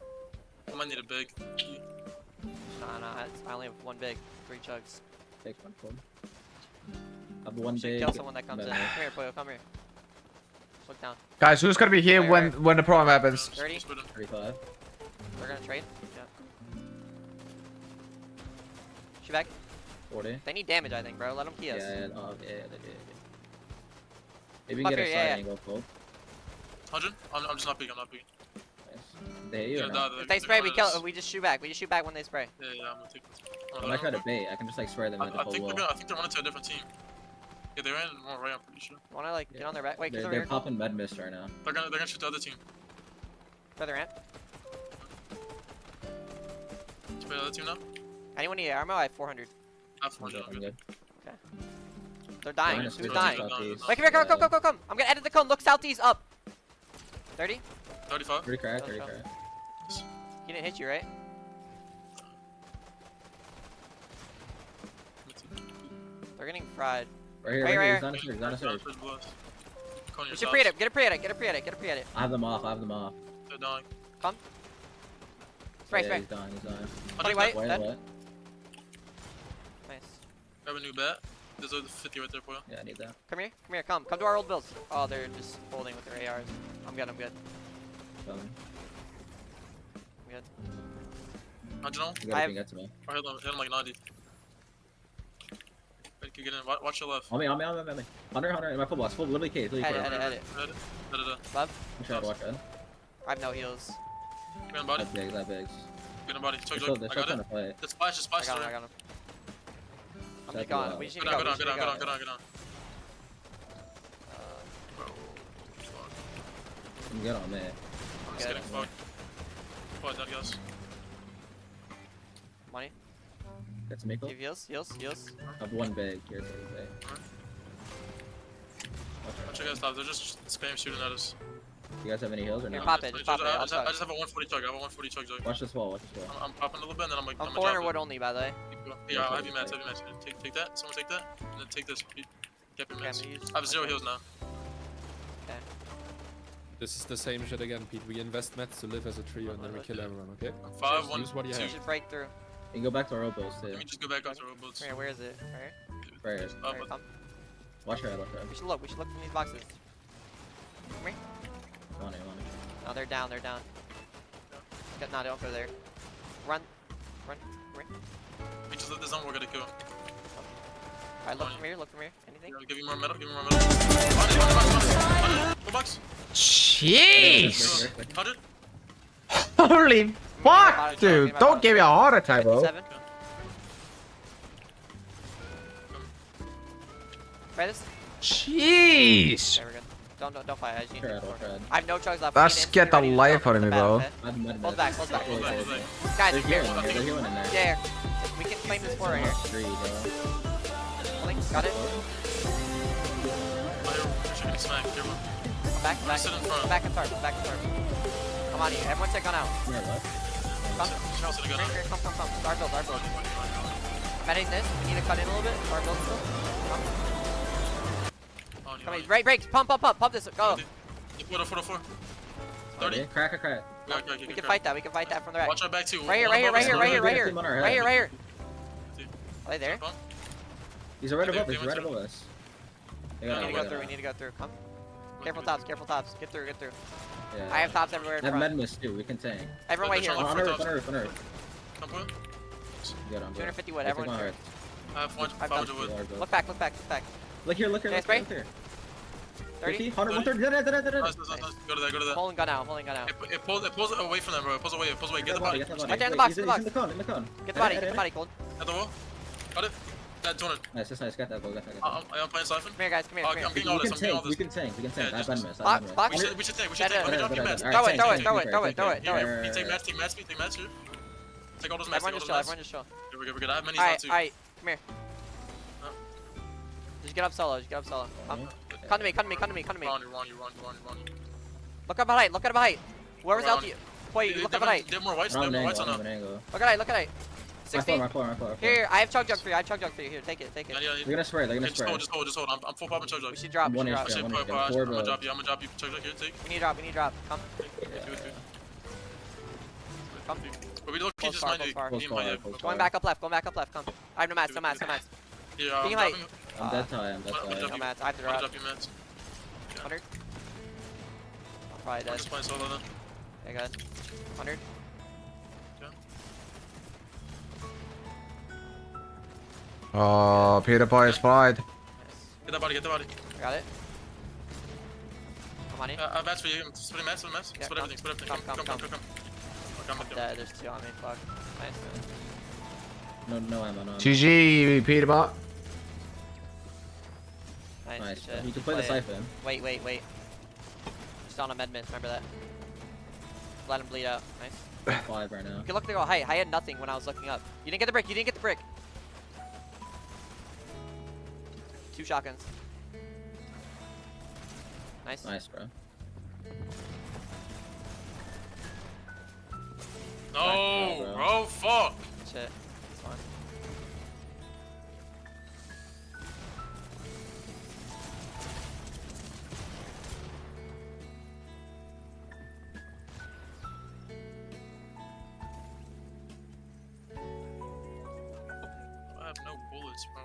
I might need a big. Nah, I only have one big, 3 chugs. Take one full. I have one Should big. kill someone that comes in. Madness. Come here, Poyo, come here. Look down. Guys, who's gonna be here Where? when the problem happens? 30. 35. We're gonna trade. Yeah. Shoot back. 40. They need damage, I think, bro. Let them key us. Yeah, they did. Maybe Up get a here, side yeah. angle full. 100? I'm just not big. Nice. They hit you Yeah, or not? If they spray, we kill. We just shoot back. We just shoot back when they spray. Yeah, I'm gonna take this. When I try to bait, I can just like spray them at the I whole think wall. I think they're running to a different team. Yeah, they ran more right. I'm pretty sure. Wanna like get on their back? Wait, They're, over they're here. popping med mist right now. They're gonna shoot the other team. Further ramp. Spray the other team now. Anyone need ammo? I have 400. I have I'm 400. good, I'm I'm good. good. They're dying. Minus Who's two, dying? southeast. Wait, come here, come. I'm gonna edit the cone. Look southeast up. 30? 35. 30 crack, Let's 30 go. crack. He didn't hit you, right? They're getting fried. Right here, Right right here. here. He's on a surge, he's on a surge. We should pre-edit. Get a pre-edit. I have them off, They're dying. Come. Spray. Yeah, he's dying. 20 white. Wait, Dead. what? Nice. Grab a new bat. There's a 50 right there for you. Yeah, I need that. Come here. Come to our old builds. Oh, they're just holding with their ARs. I'm good. Coming. How'd you know? You gotta get to me. I hit him like 90. Wait, can you get in? Watch your left. On me. Hunter, in my full boss. Full, literally cage. Edit. Love. I'm trying to watch that. I have no heals. Get in body. That big. Get in body. They're Chug. still I got trying it. to play. The splash. I got him. I'm just going. We just need to go. Get on. You can get on me. I'm just getting fucked. Fuck that, guys. Money. That's Miko. Give heals. I have one big. Here's the big. Watch you guys stop. They're just spam shooting at us. You guys have any heals or Here, not? pop it. I just have a 140 chug. I have a 140 chug. Watch this wall. I'm popping a little bit and then I'm like. I'm 400 wood only, by the way. Yeah, I have you mats. Take that. Someone take that. And then take this. Get your mats. I have 0 heals now. Okay. This is the same shit again, Pete. We invest mats to live as a trio and then we kill everyone, okay? 5, 1, use what you 2. have. Should break through. You can go back to our rowboats too. Let me just go back up to rowboats. Where is it? Right here. Come. Watch her. We should look. from these boxes. Come here. On it. No, they're down. No, don't go there. Run. We just let the zone. We're gonna kill. Alright, look from here. Anything? Give me more metal. Go box. Jeez! 100. Holy fuck, dude! Don't give me a heart attack, bro. 7. Try this. Jeez! Okay, we're good. Don't fight. I just need Try to it, I'll try it. I have no chugs left. Let's get the life out of me, bro. Hold back. Hold back. Guys, They're here. healing in there. Yeah. We can claim this floor right here. Three, bro. Got it. Shooting smack. Careful. Back and start. Come on, you. Everyone take gun out. Here, left. Come. Come. Start build. Mediting this. We need to cut in a little bit. Start build still. Come on, brakes. Pump this. Go. 4. 30. Crack. We can fight that from the right. Watch our back too. Right here. Are they there? He's right above us. We need to go through. Come. Careful tops. Get through. Yeah. I have tops everywhere in I have front. Medmus too. We can tank. Everyone wait here. On Earth. Come on. Good, I'm good. 250 wood. Everyone here. I have 500 wood. Look back. Look here. Okay, spray. 30, 100, 130. Nice. Go to that. Pulling gun out. It pulls away from them, bro. It pulls away. Get the body. Right there in the box. He's in the cone. Get the body, Cold. At the wall. Got it. That's 200. Nice. Got that. I'm playing Siphon. Come here, guys. I'm getting all this. We can tank. I have Medmus. Box. We should tank. Let me drop your mats. Throw it. Take mats. Here. Take all those mats. Everyone just chill. We're good. I have minis now too. Alright. Come here. Just get up solo. Come to me. Run. Look up at height. Whoever's out to you. Boy, look up at height. They have more whites on them. Look at height. 60. My floor. Here, I have chug jug for you. Here, take it. Yeah. They're gonna spray. Just hold. I'm full popping chug jug. We should drop. I'm gonna drop you chug jug here. Take. We need drop. Come. Come. But we look, just mind you. Going back up left. Come. I have no mats. Yeah, Being height. I'm dead tie. No mats. I have to drop. 100. I'm probably dead. Just playing solo then. Okay, good. 100. Oh, Peter Boy is fried. Get the body. I got it. Come on in. I have mats for you. Split mats. Yeah, Split everything. Come. Dead. There's 2 on me. Fuck. Nice. No ammo. GG, Peter Boy. Nice. Shit. You can play the Siphon. Wait. Just on a med miss. Remember that. Let him bleed out. Nice. 5 right now. You can look to go height. I had nothing when I was looking up. You didn't get the brick. 2 shotguns. Nice, bro. No, bro, fuck. Shit. It's fine. I have no bullets, bro.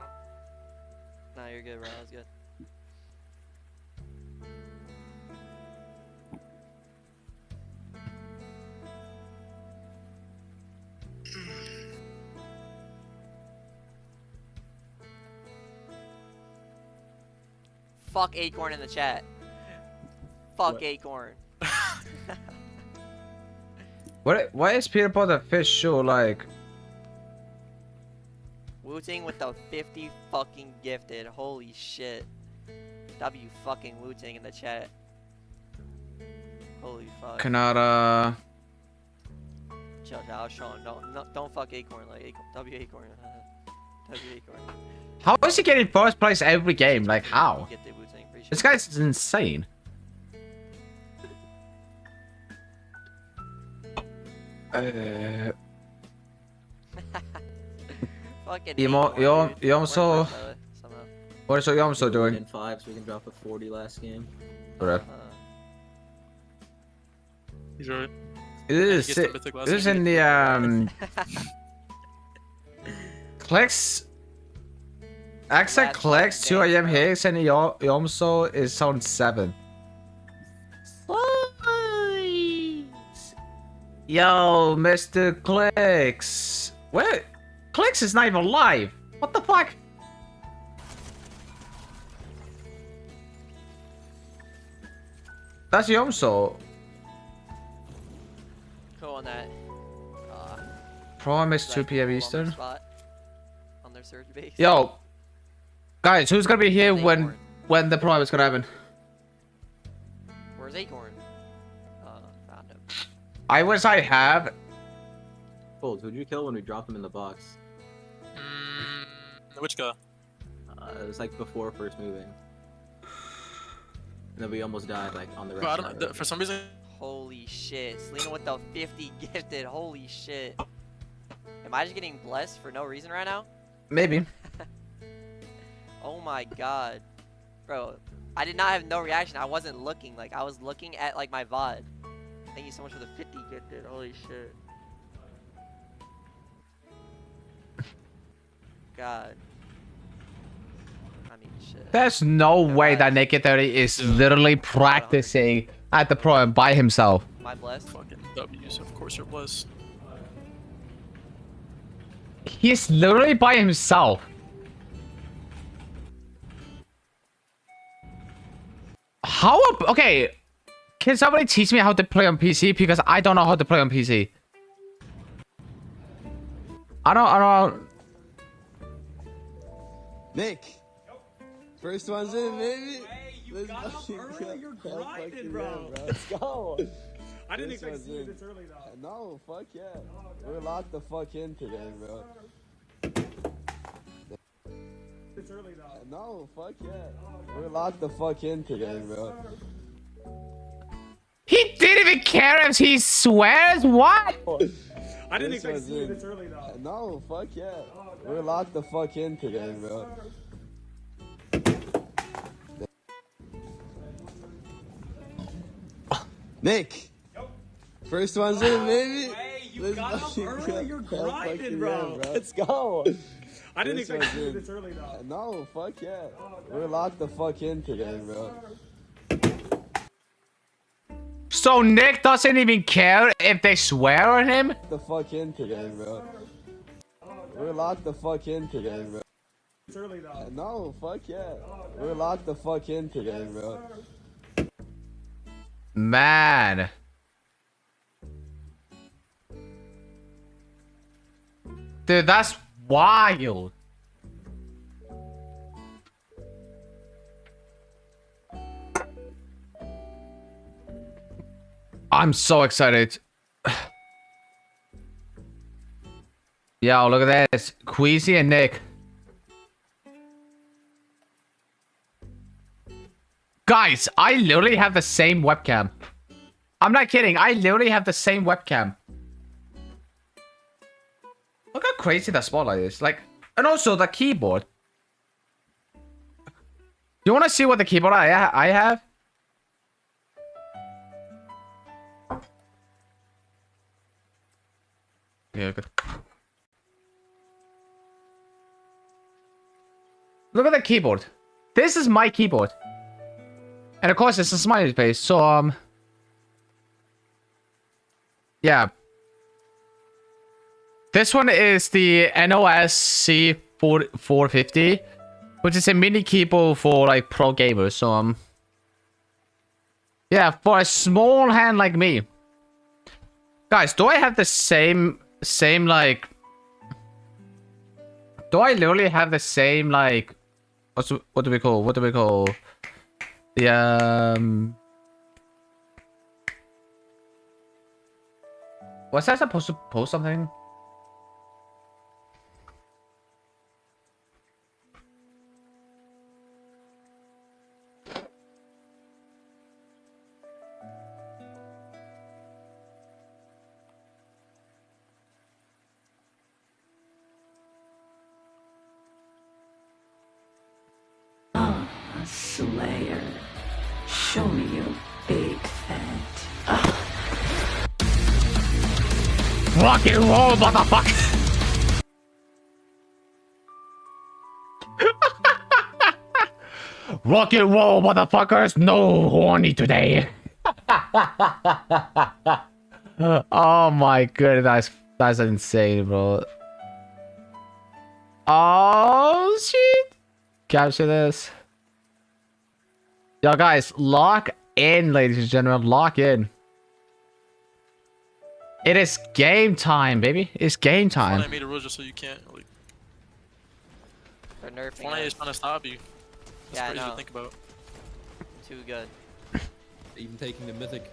Nah, you're good, bro. That was good. Fuck Acorn in the chat. Fuck Acorn. What is Peter Butter Fish show like? Wu-Tang with the 50 fucking gifted. Holy shit. W fucking Wu-Tang in the chat. Holy fuck. Canada. Chill out, Sean. Don't fuck Acorn like Acorn. W Acorn. W Acorn. How is he getting first place every game? Like how? Get the Wu-Tang, appreciate This guy's insane. Fucking Yomso. What is Yomso doing? In 5, so we can drop a 40 last game. Whatever. He's right. This is in the clicks. Axa clicks 2 AM Higgs and Yomso is on 7. Yo, Mr. Clicks. Where? Clicks is not even live. What the fuck? That's Yomso. Cool on that. Prime is 2 PM Eastern. On their surge base. Yo, guys, who's gonna be here when the Prime is gonna happen? Where's Acorn? Found him. I wish I have. Bold, who'd you kill when we dropped him in the box? Which guy? It was like before first moving. And then we almost died like on the Bro, I right don't, for some reason. Holy shit. Selena with the 50 gifted. Holy shit. Am I just getting blessed for no reason right now? Maybe. Oh my god. Bro, I did not have no reaction. I wasn't looking. Like, I was looking at, like, my VOD. Thank you so much for the 50 gifted. Holy shit. God. I mean, shit. There's no way that Naked 30 is literally practicing at the Prime by himself. My blessed? Fucking W's, of course you're blessed. He's literally by himself. How? Okay. Can somebody teach me how to play on PC? Because I don't know how to play on PC. I don't. Nick. First one's in, baby. You got up early, you're grinding, bro. Let's go. I didn't expect to see you this early, though. No, fuck yeah. We're locked the fuck in today, bro. This early, though. No, fuck yeah. We're locked the fuck in today, bro. He didn't even care if he swears. What? I didn't expect to see you this early, though. No, fuck yeah. We're locked the fuck in today, bro. Nick. First one's in, baby. Hey, you got up early, you're grinding, bro. Let's go. I didn't expect to see you this early, though. No, fuck yeah. We're locked the fuck in today, bro. So Nick doesn't even care if they swear on him? The fuck in today, bro. We're locked the fuck in today, bro. It's early, though. No, fuck yeah. We're locked the fuck in today, bro. Man. Dude, that's wild. I'm so excited. Yo, look at this. Queasy and Nick. Guys, I literally have the same webcam. I'm not kidding. I literally have the same webcam. Look how crazy that spotlight is. Like, and also the keyboard. You want to see what the keyboard I have? Yeah, good. Look at the keyboard. This is my keyboard. And of course, it's a smiley face. So, yeah. This one is the NOS C450. which is a mini keyboard for like pro gamers. So yeah, for a small hand like me. Guys, do I have the same like? Do I literally have the same like? What do we call the Was that supposed to post something? Slayer, show me your big fat. Rock and roll, motherfucker! Rock and roll, motherfuckers! No horny today. Oh my goodness, that's insane, bro. Oh shit! Capture this. Yo, guys, lock in, ladies and gentlemen. Lock in. It is game time, baby. It's game time. Fortnite made a rule just so you can't. Like, They're nerfing Fortnite us. is trying to stop you. It's Yeah, I crazy know. to think about. Too good. Even taking the mythic.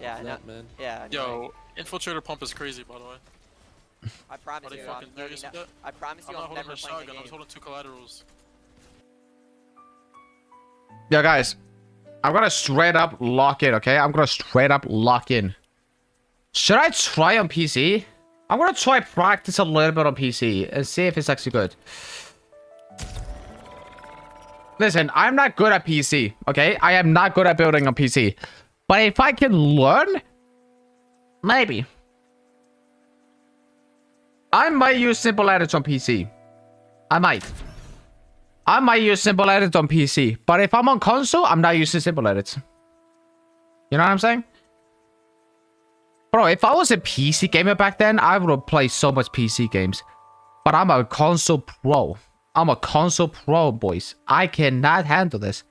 Yeah, I know. That, man. Yeah. Yo, infiltrator pump is crazy, by the way. I promise What you, you I'm fucking never, serious with that? I promise I'm you, not I'm holding never a playing the shotgun. I'm game. holding 2 collaterals. Yo, guys, I'm gonna straight up lock in, okay? I'm gonna straight up lock in. Should I try on PC? I'm gonna try practice a little bit on PC and see if it's actually good. Listen, I'm not good at PC, okay? I am not good at building on PC. But if I can learn, maybe. I might use simple edits on PC. I might use simple edits on PC. But if I'm on console, I'm not using simple edits. You know what I'm saying? Bro, if I was a PC gamer back then, I would have played so much PC games. But I'm a console pro. I'm a console pro, boys. I cannot handle this.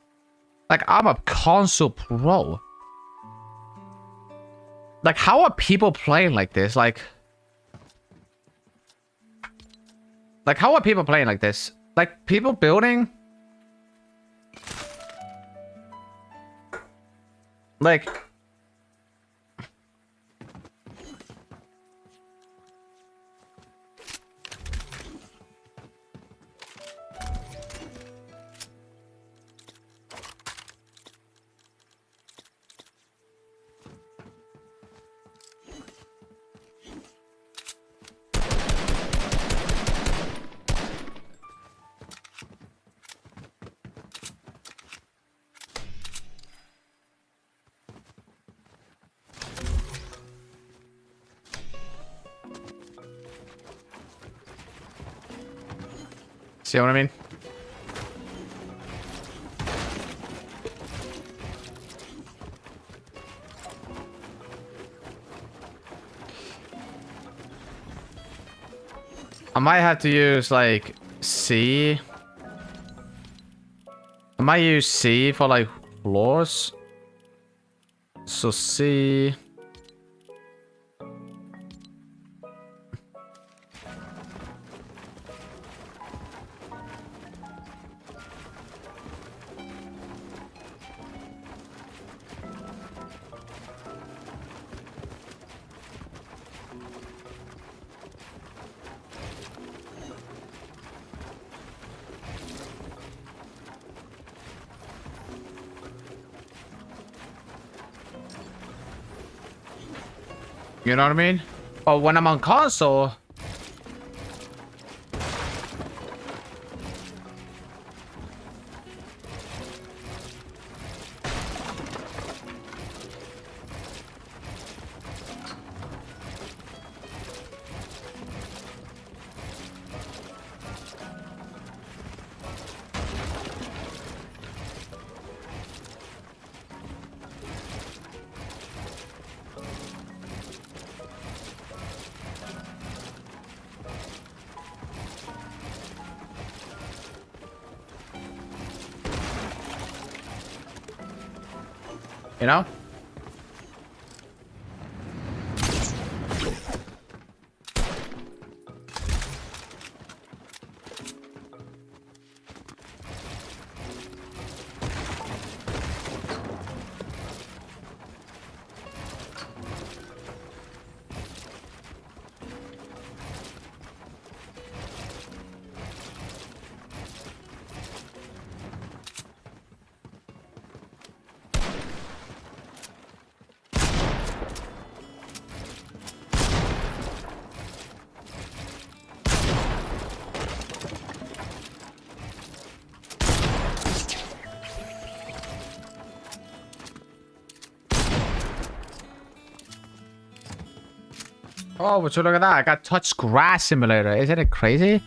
Like, I'm a console pro. Like, how are people playing like this? Like, how are people playing like this? Like, people building? Like... See what I mean? I might have to use like C. I might use C for like floors. So C. You know what I mean? But when I'm on console... You know? Oh, would you look at that? I got touch grass simulator. Isn't it crazy?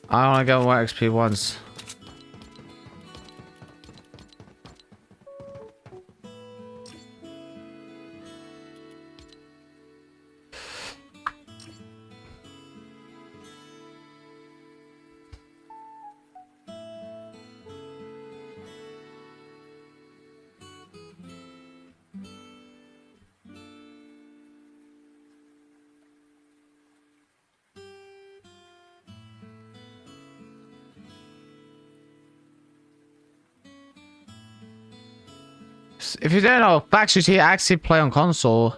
I only got 1 XP once. If you don't know, Facts actually play on console.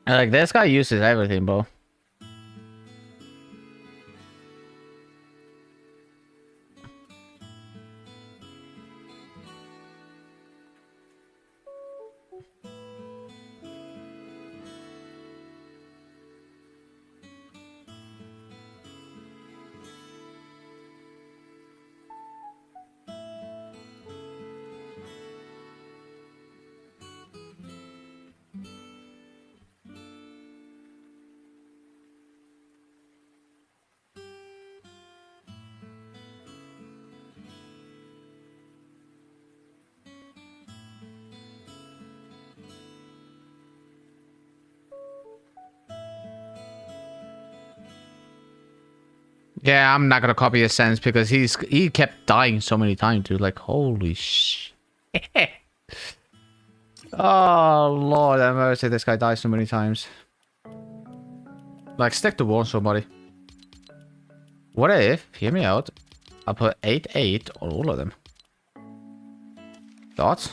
And like this guy uses everything, bro. Yeah, I'm not gonna copy his sense because he kept dying so many times, dude. Like, holy shit. Oh, Lord have mercy, this guy dies so many times. Like, stick to warn somebody. What if, hear me out, I put 8-8 on all of them? Thoughts?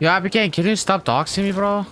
Yo, Abigail, can you stop doxing me, bro?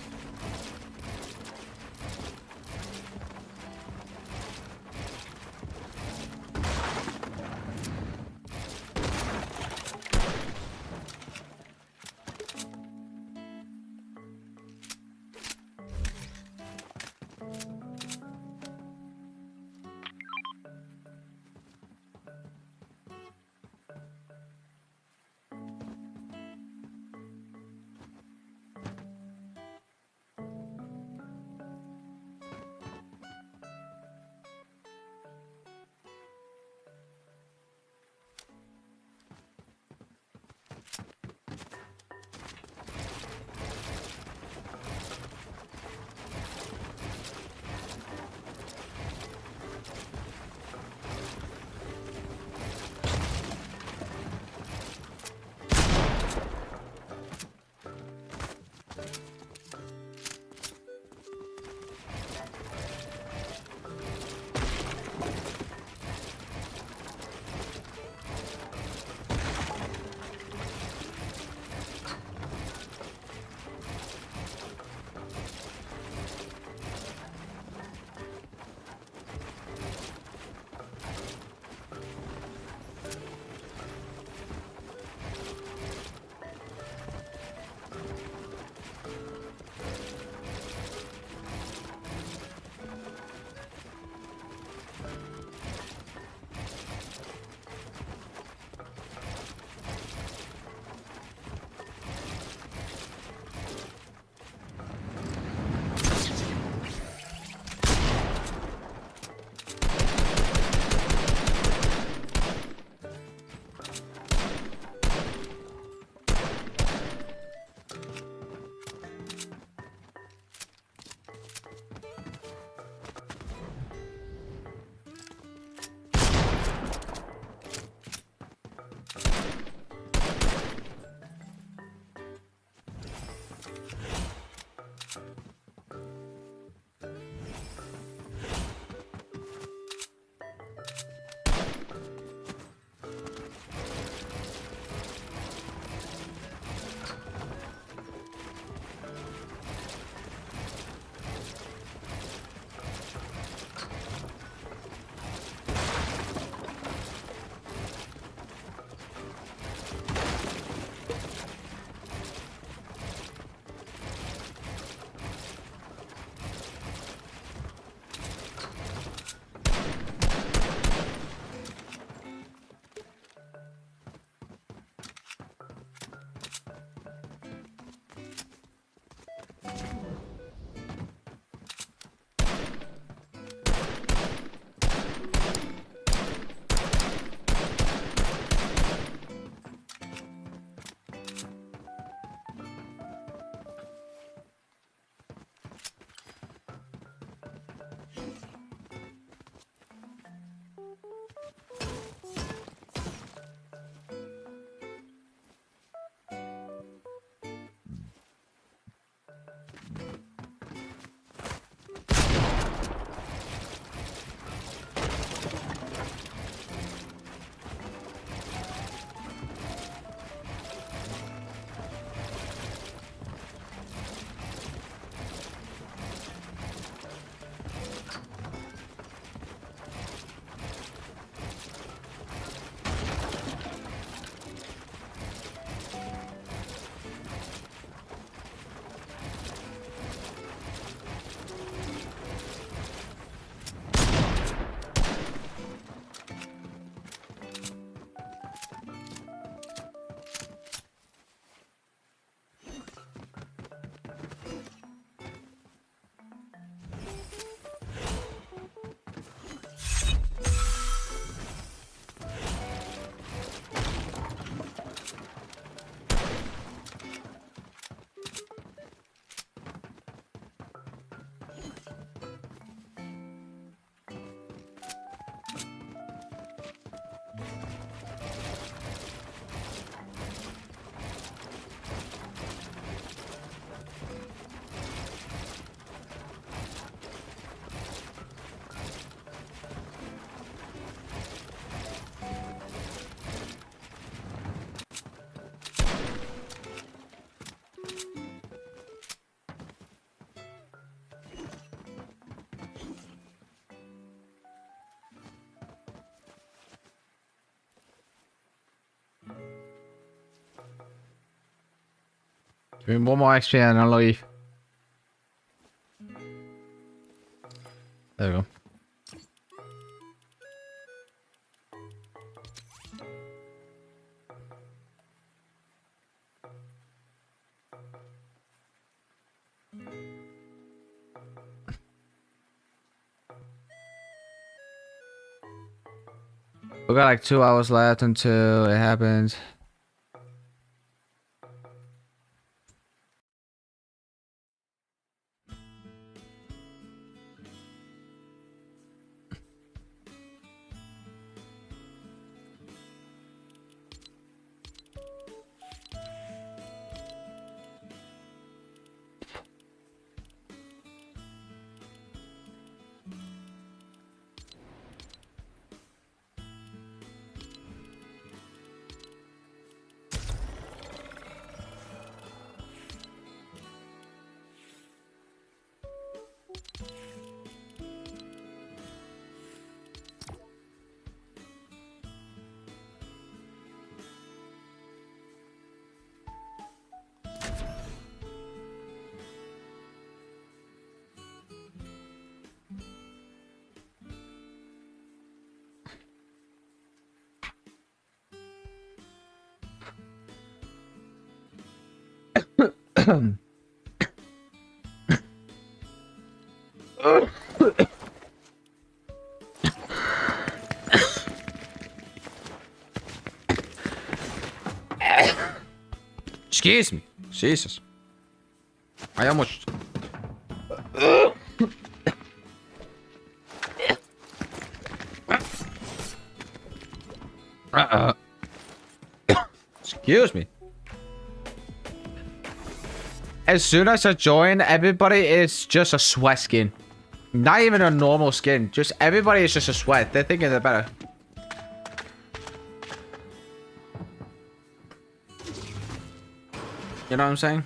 Give me one more XP and I'll leave. There we go. We got like 2 hours left until it happens. Excuse me. Jesus. I almost... Excuse me. As soon as I join, everybody is just a sweat skin. Not even a normal skin. Just everybody is just a sweat. They're thinking they're better. You know what I'm saying?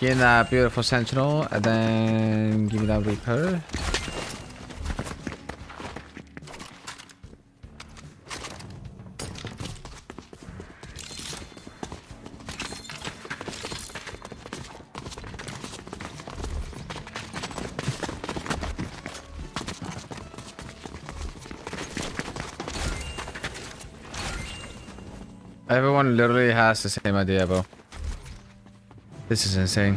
Get that beautiful sentinel and then give me that reaper. Everyone literally has the same idea, bro. This is insane.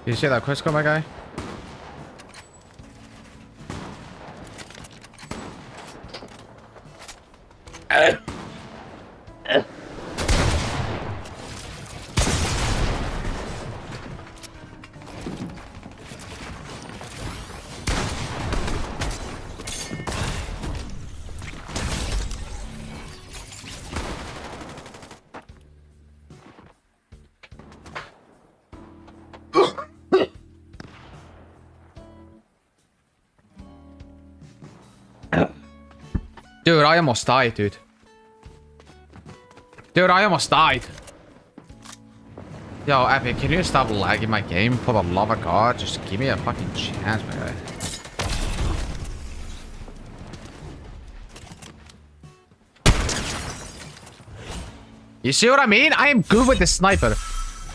You see that Quisco, my guy? Dude, I almost died, dude. Dude, I almost died. Yo, Epic, can you stop lagging my game? For the love of God, just give me a fucking chance, my guy. You see what I mean? I am good with the sniper.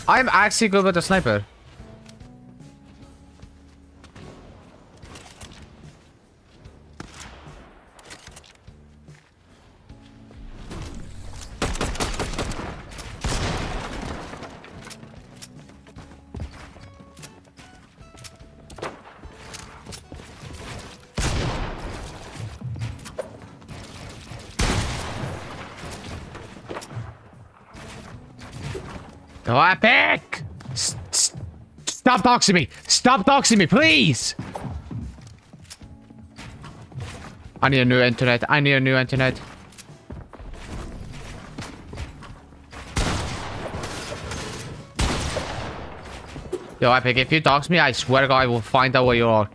I'm actually good with the sniper. Go Epic! Stop doxing me! Stop doxing me, please! I need a new internet. I need a new internet. Yo, Epic, if you dox me, I swear to God, I will find out where you are.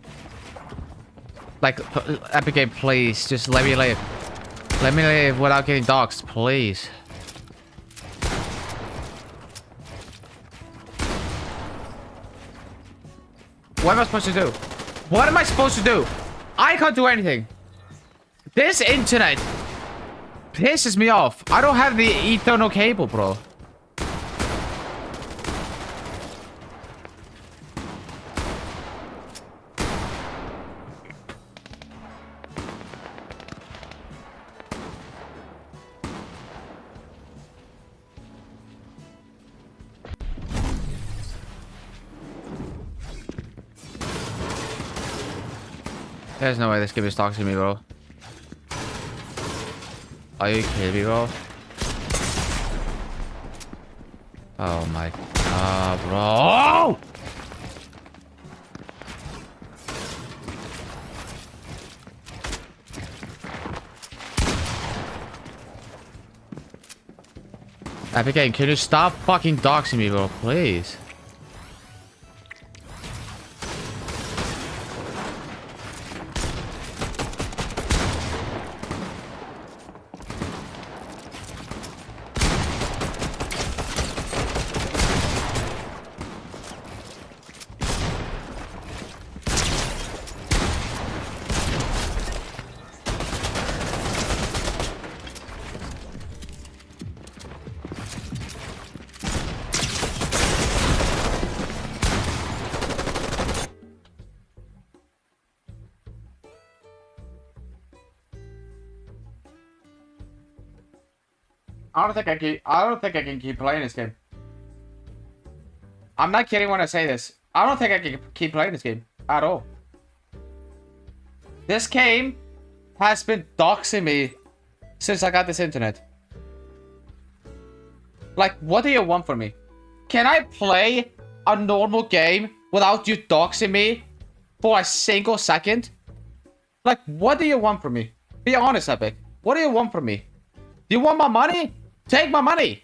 Like, Epic Game, please, just let me live. Let me live without getting doxed, please. What am I supposed to do? What am I supposed to do? I can't do anything. This internet pisses me off. I don't have the eternal cable, bro. There's no way this game is doxing me, bro. Are you kidding me, bro? Oh my god, bro! Epic Game, can you stop fucking doxing me, bro? Please. I don't think I can keep playing this game. I'm not kidding when I say this. I don't think I can keep playing this game at all. This game has been doxing me since I got this internet. Like, what do you want from me? Can I play a normal game without you doxing me for a single second? Like, what do you want from me? Be honest, Epic. What do you want from me? Do you want my money? Take my money.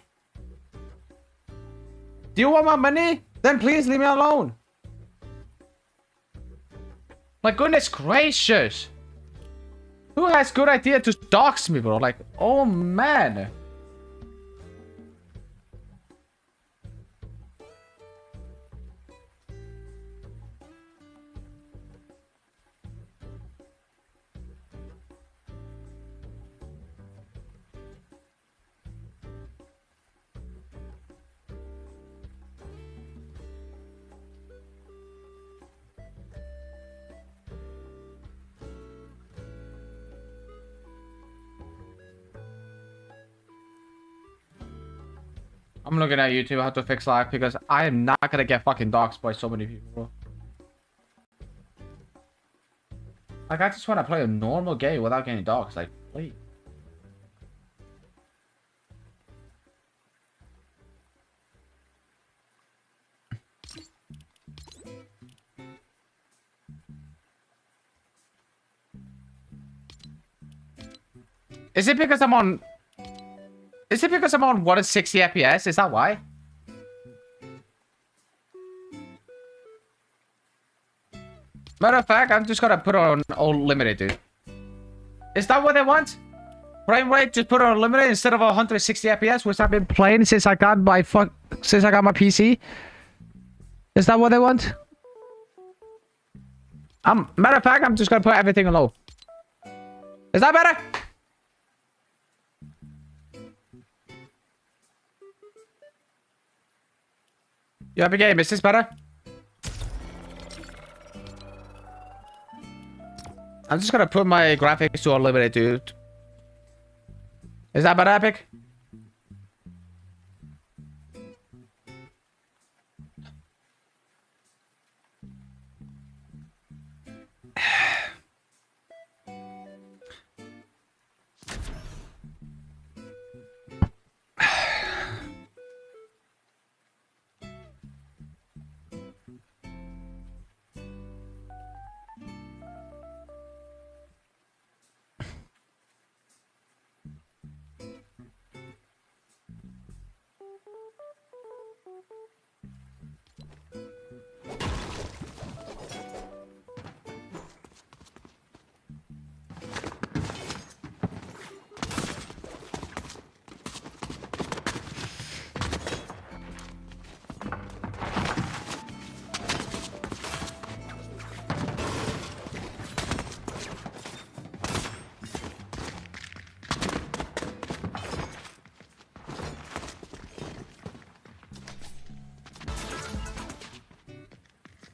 Do you want my money? Then please leave me alone. My goodness gracious. Who has good idea to dox me, bro? Like, oh man. I'm looking at YouTube how to fix lag because I am not gonna get fucking doxed by so many people, bro. Like, I just want to play a normal game without getting doxed. Like, please. Is it because I'm on 160 FPS? Is that why? Matter of fact, I'm just gonna put on unlimited, dude. Is that what they want? Frame rate, just put on unlimited instead of 160 FPS, which I've been playing since I got my PC. Is that what they want? Matter of fact, I'm just gonna put everything on low. Is that better? You have a game, is this better? I'm just gonna put my graphics to unlimited, dude. Is that better, Epic?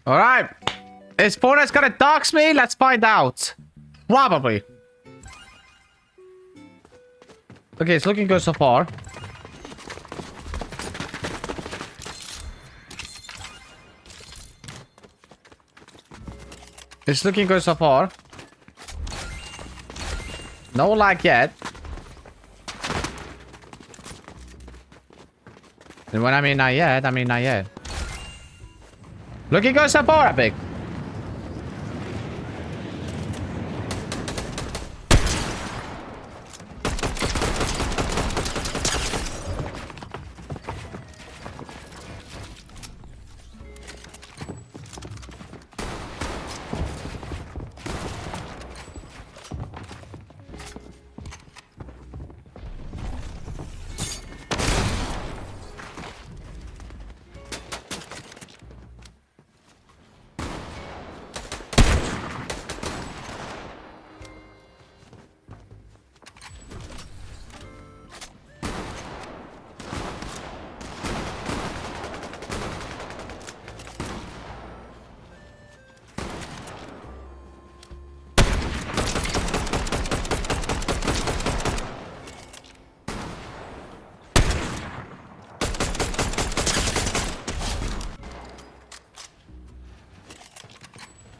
Alright. Is Fortnite gonna dox me? Let's find out. Probably. Okay, it's looking good so far. It's looking good so far. No lag yet. And when I mean not yet, I mean not yet. Looking good so far, Epic.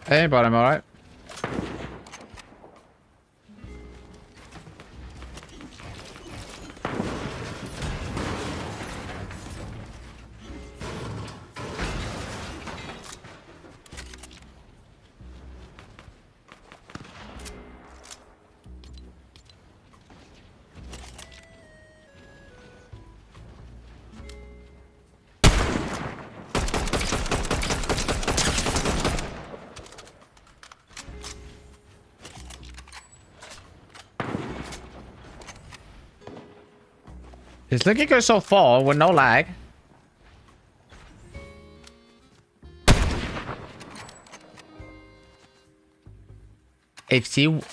Hey, but I'm alright. It's looking good so far with no lag. FC.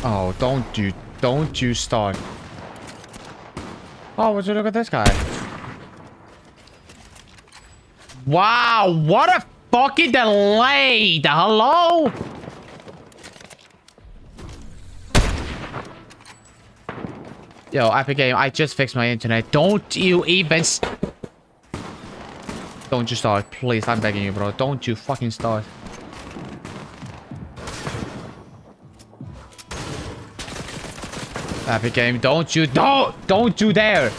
Oh, don't you start. Oh, would you look at this guy? Wow, what a fucking delay! Hello? Yo, Epic Game, I just fixed my internet. Don't you even... Don't you start, please. I'm begging you, bro. Don't you fucking start. Epic Game, don't you dare!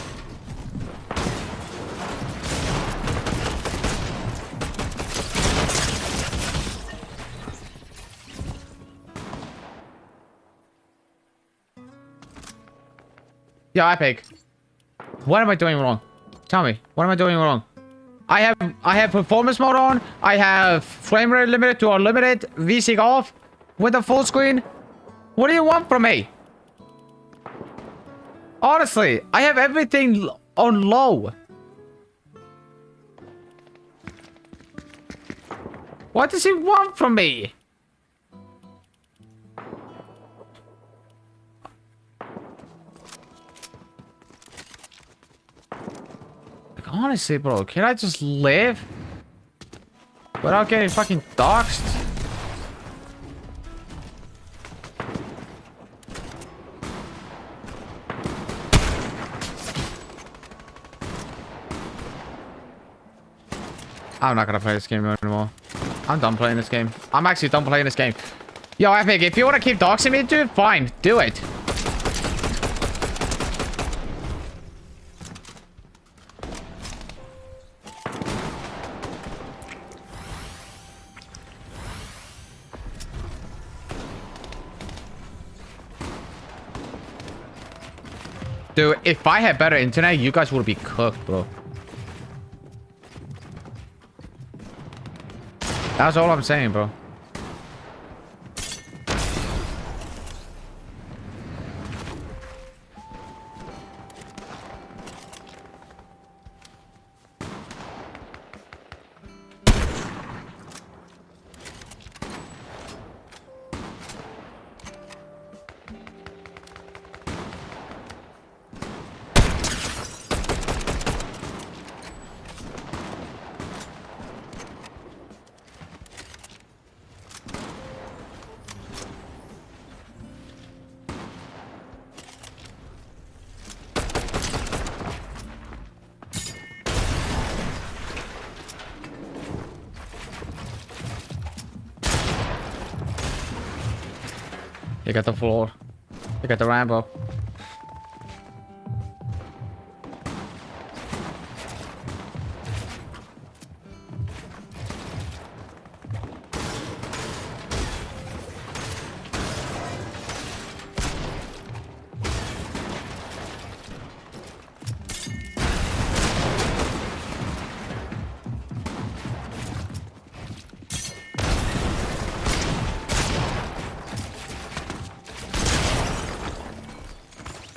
Yo, Epic. What am I doing wrong? Tell me, what am I doing wrong? I have performance mode on. I have frame rate limited to unlimited, VSync off, with a full screen. What do you want from me? Honestly, I have everything on low. What does he want from me? Like, honestly, bro, can I just live without getting fucking doxxed? I'm not gonna play this game anymore. I'm done playing this game. I'm actually done playing this game. Yo, Epic, if you want to keep doxing me, dude, fine. Do it. Dude, if I had better internet, you guys would be cooked, bro. That's all I'm saying, bro. You got the floor. You got the Rambo.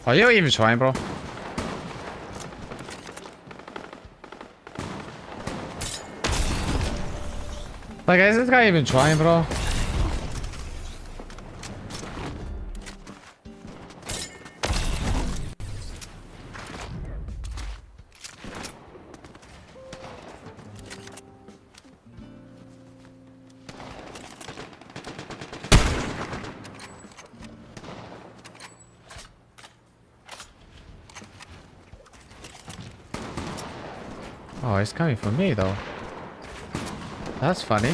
Are you even trying, bro? Like, is this guy even trying, bro? Oh, it's coming from me, though. That's funny.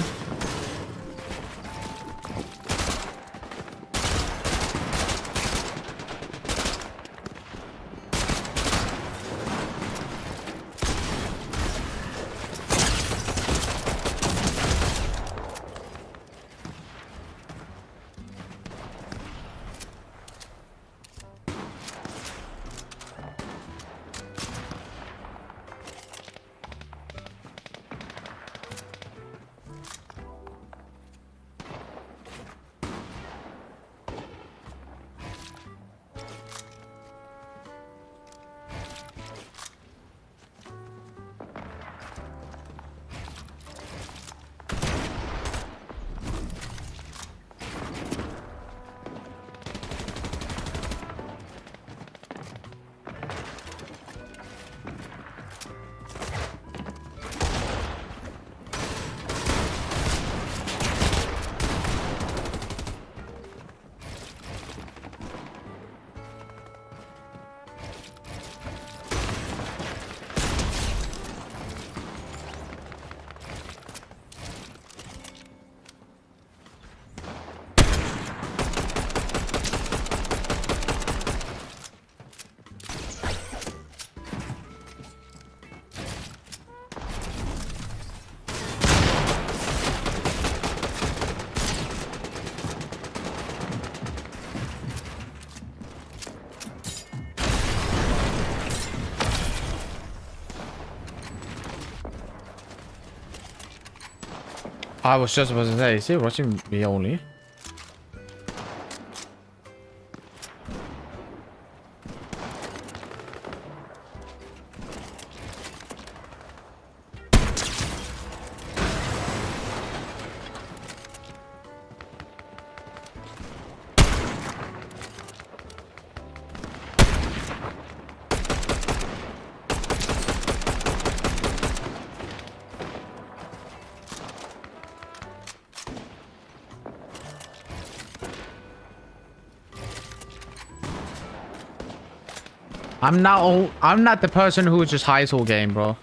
I was just about to say, is he watching me only? I'm not the person who just hides whole game, bro.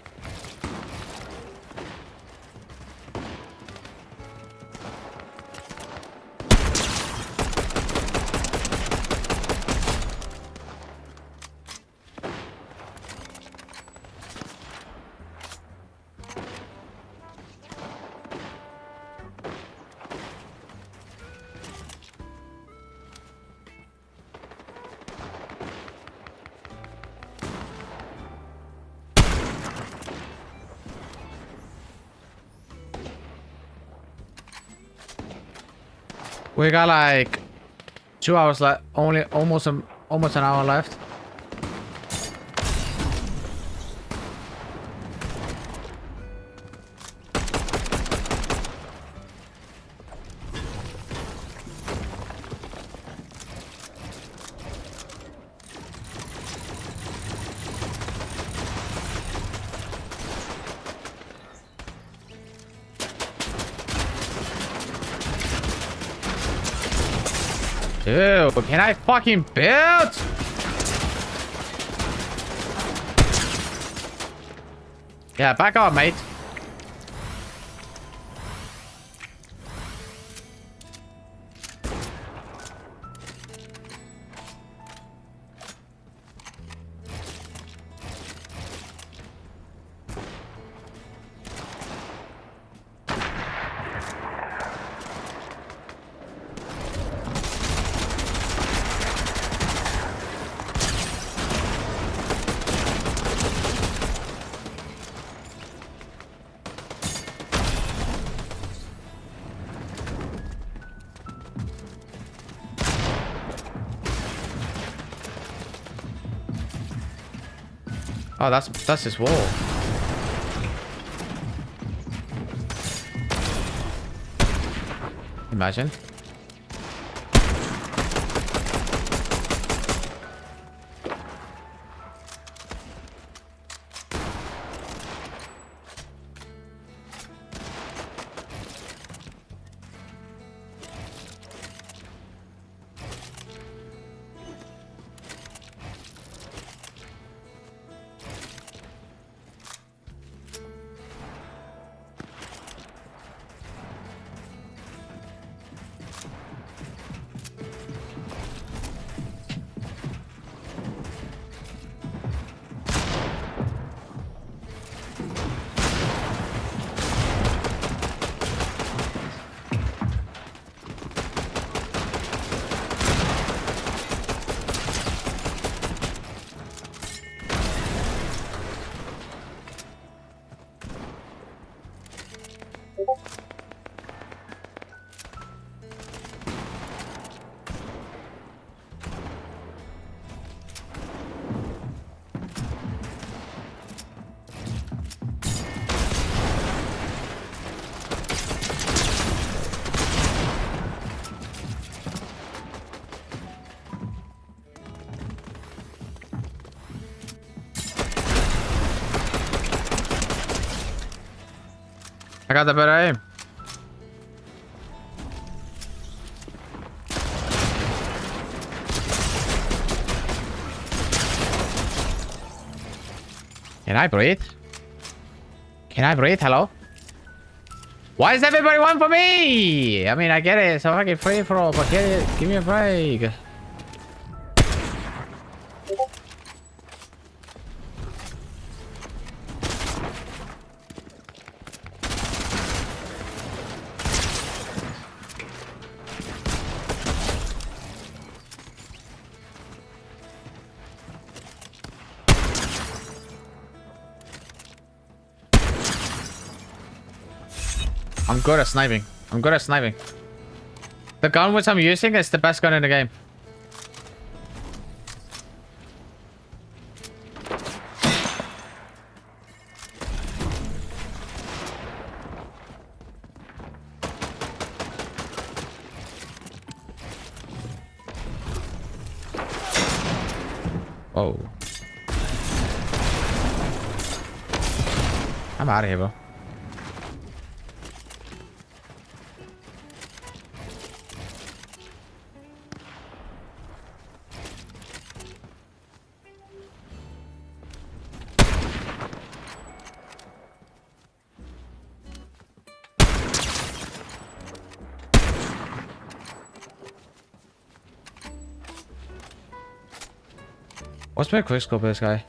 We got like 2 hours left. Almost an hour left. Dude, can I fucking build? Yeah, back up, mate. Oh, that's his wall. Imagine. I got the better aim. Can I breathe? Can I breathe? Hello? Why is everybody one for me? I mean, I get it. It's a fucking free for all, but give me a break. I'm good at sniping. I'm good at sniping. The gun which I'm using is the best gun in the game. Whoa. I'm out of here, bro. What's my quick scope this guy?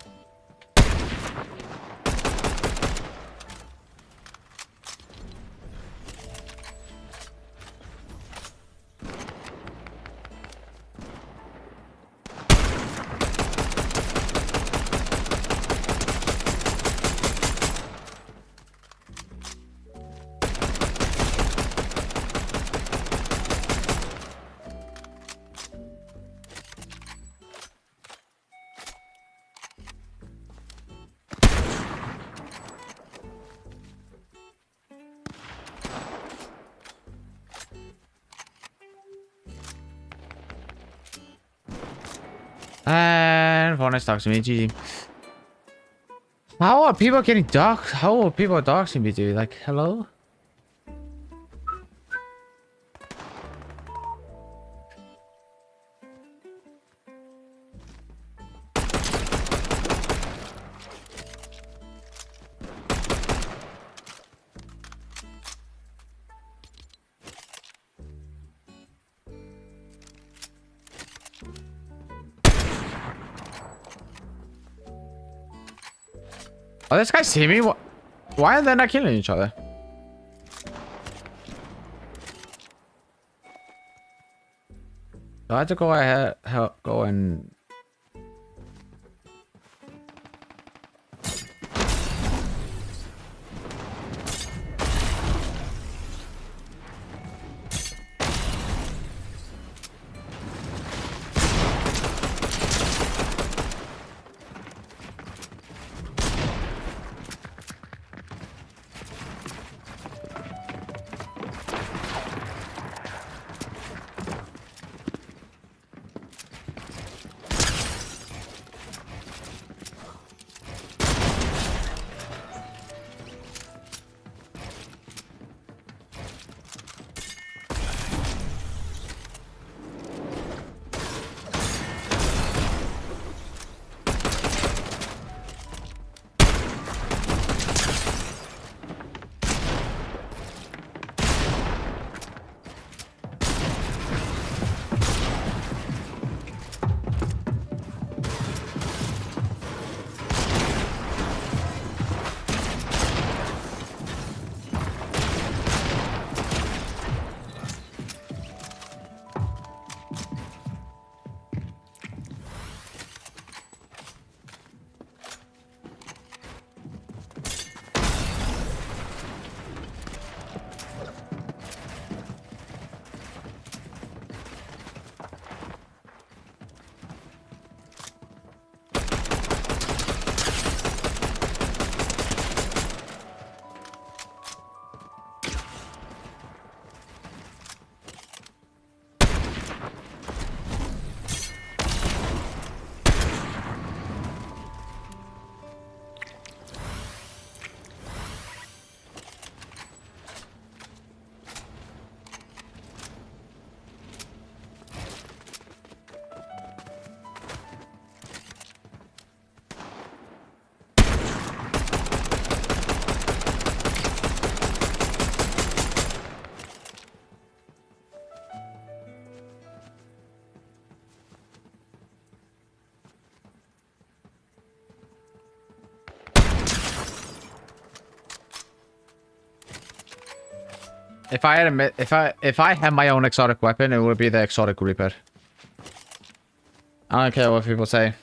And Fortnite talks to me, GG. How are people getting doxxed? How are people doxing me, dude? Like, hello? Oh, this guy see me? Why are they not killing each other? Do I have to go ahead, go and... If I had my own exotic weapon, it would be the exotic Reaper. I don't care what people say.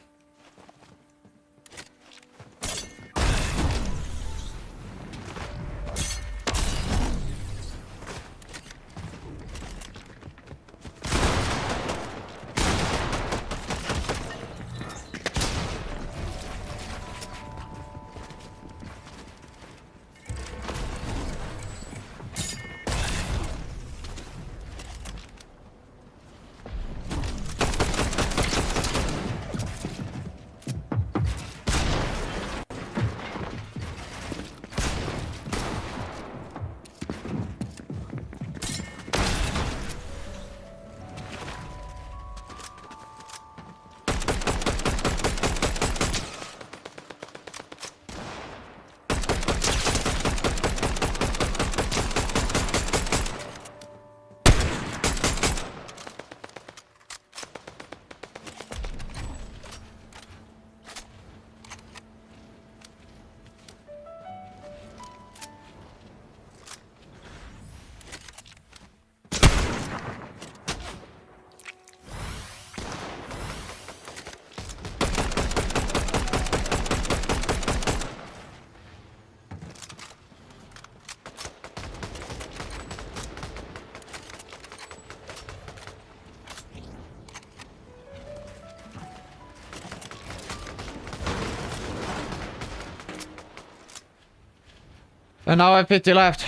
And now I have 50 left.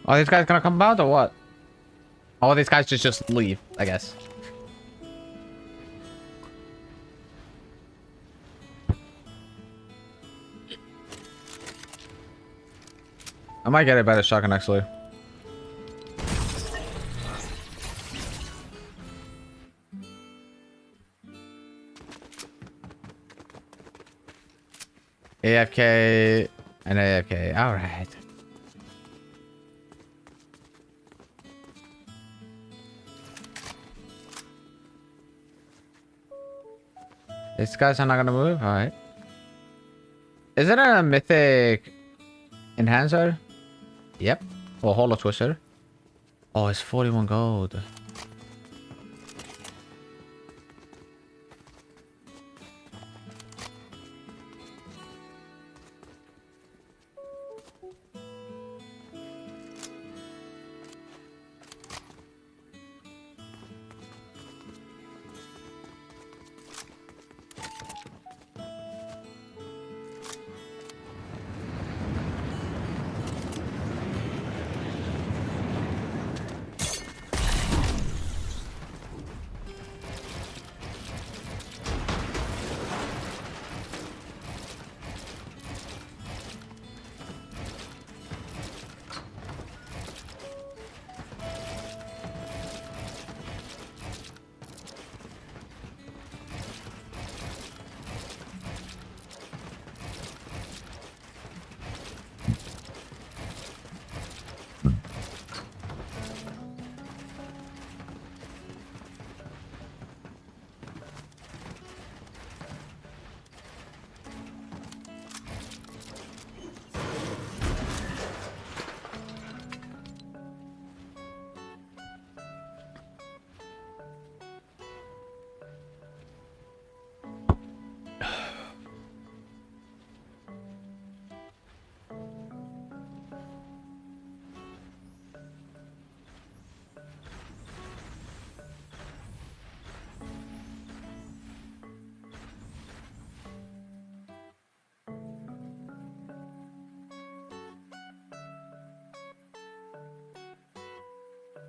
Are these guys gonna come out or what? Oh, these guys just leave, I guess. I might get a better shotgun actually. AFK and AFK. All right. These guys are not gonna move. All right. Is it a mythic enhancer? Yep. Or holo twister. Oh, it's 41 gold.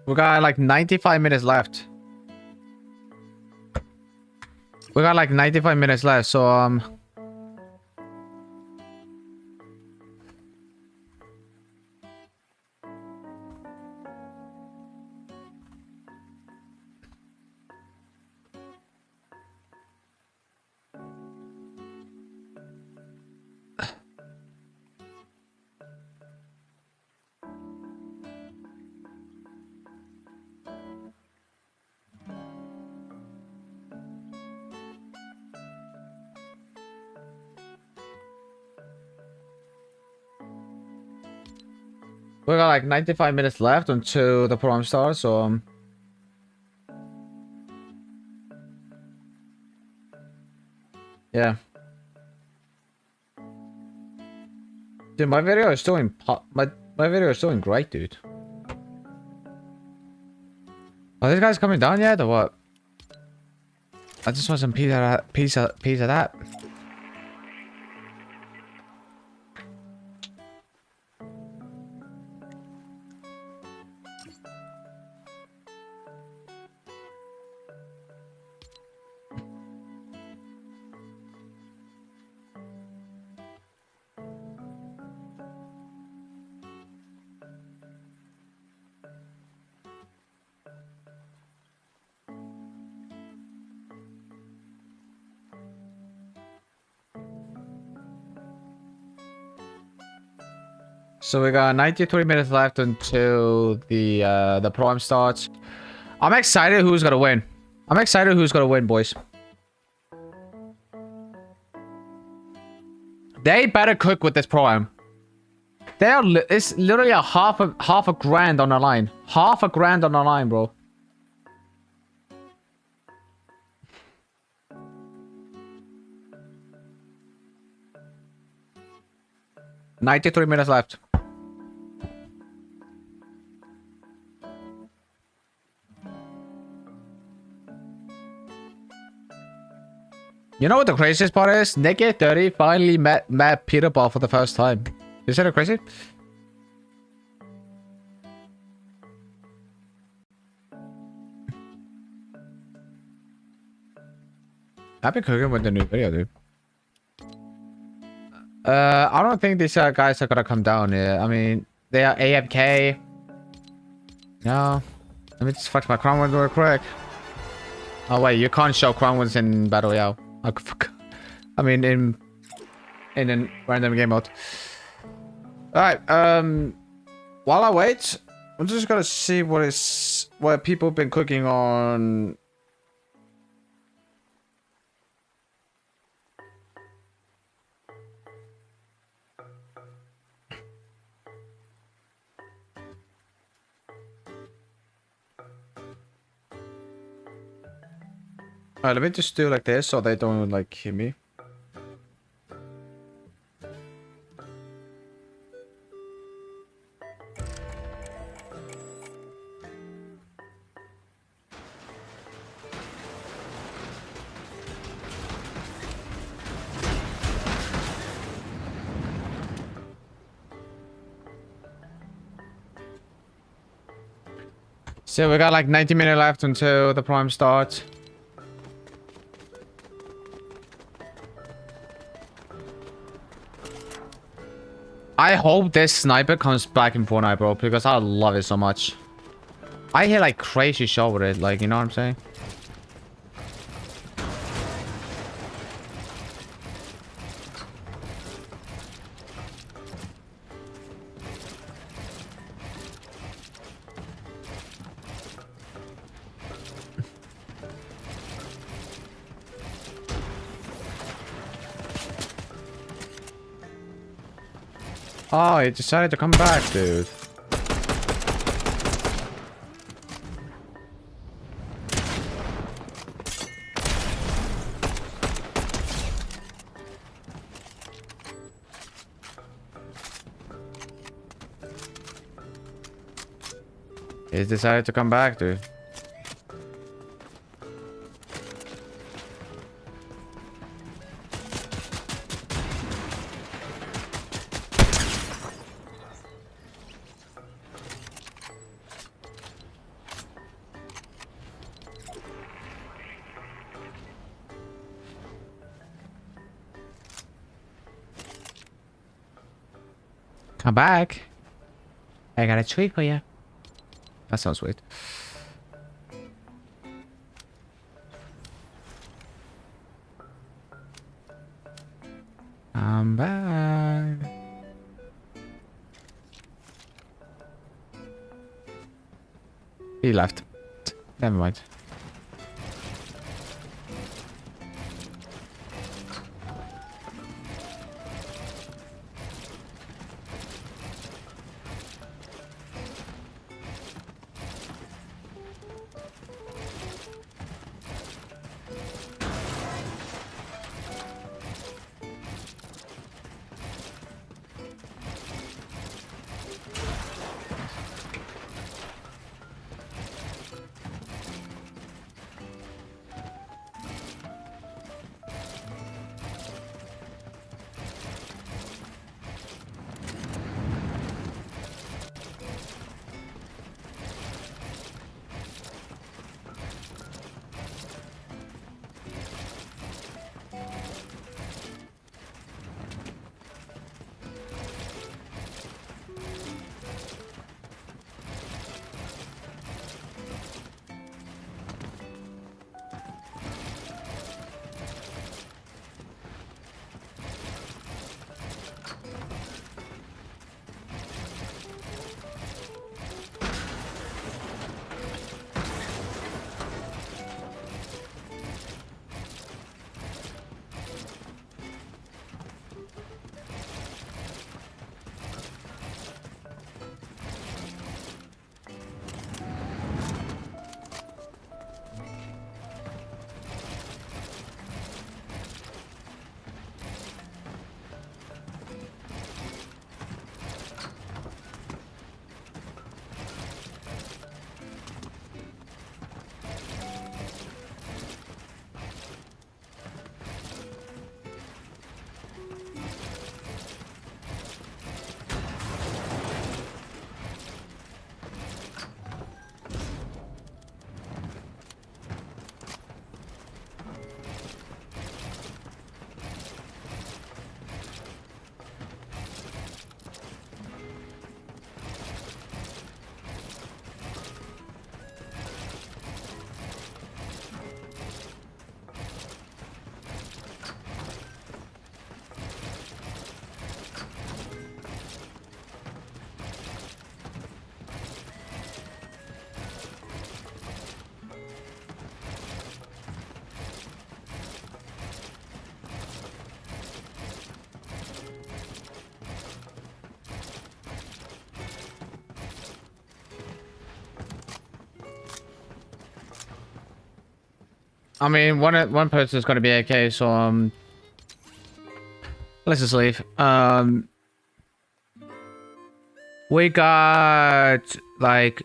We got like 95 minutes left. We got like 95 minutes left, so we got like 95 minutes left until the program starts, so yeah. Dude, my video is doing my video is doing great, dude. Are these guys coming down yet or what? I just want some piece of that. So we got 93 minutes left until the prime starts. I'm excited who's gonna win. I'm excited who's gonna win, boys. They better cook with this prime. It's literally a half a grand on the line. Half a grand on the line, bro. $93 minutes left. You know what the craziest part is? Naked 30 finally met Peter Ball for the first time. Is that crazy? I've been cooking with the new video, dude. I don't think these guys are gonna come down here. I mean, they are AFK. No. Let me just flex my crown winds real quick. Oh wait, you can't show crown winds in Battle Royale. I mean, in a random game mode. Alright, while I wait, I'm just gonna see what people have been cooking on. Alright, let me just do like this so they don't like hit me. So we got like 90 minutes left until the prime starts. I hope this sniper comes back in Fortnite, bro, because I love it so much. I hit like crazy shot with it, like, you know what I'm saying? Oh, he decided to come back, dude. He's decided to come back, dude. I'm back. I got a treat for you. That sounds weird. I'm back. He left. Never mind. I mean, one person's gonna be okay, so let's just leave. We got like,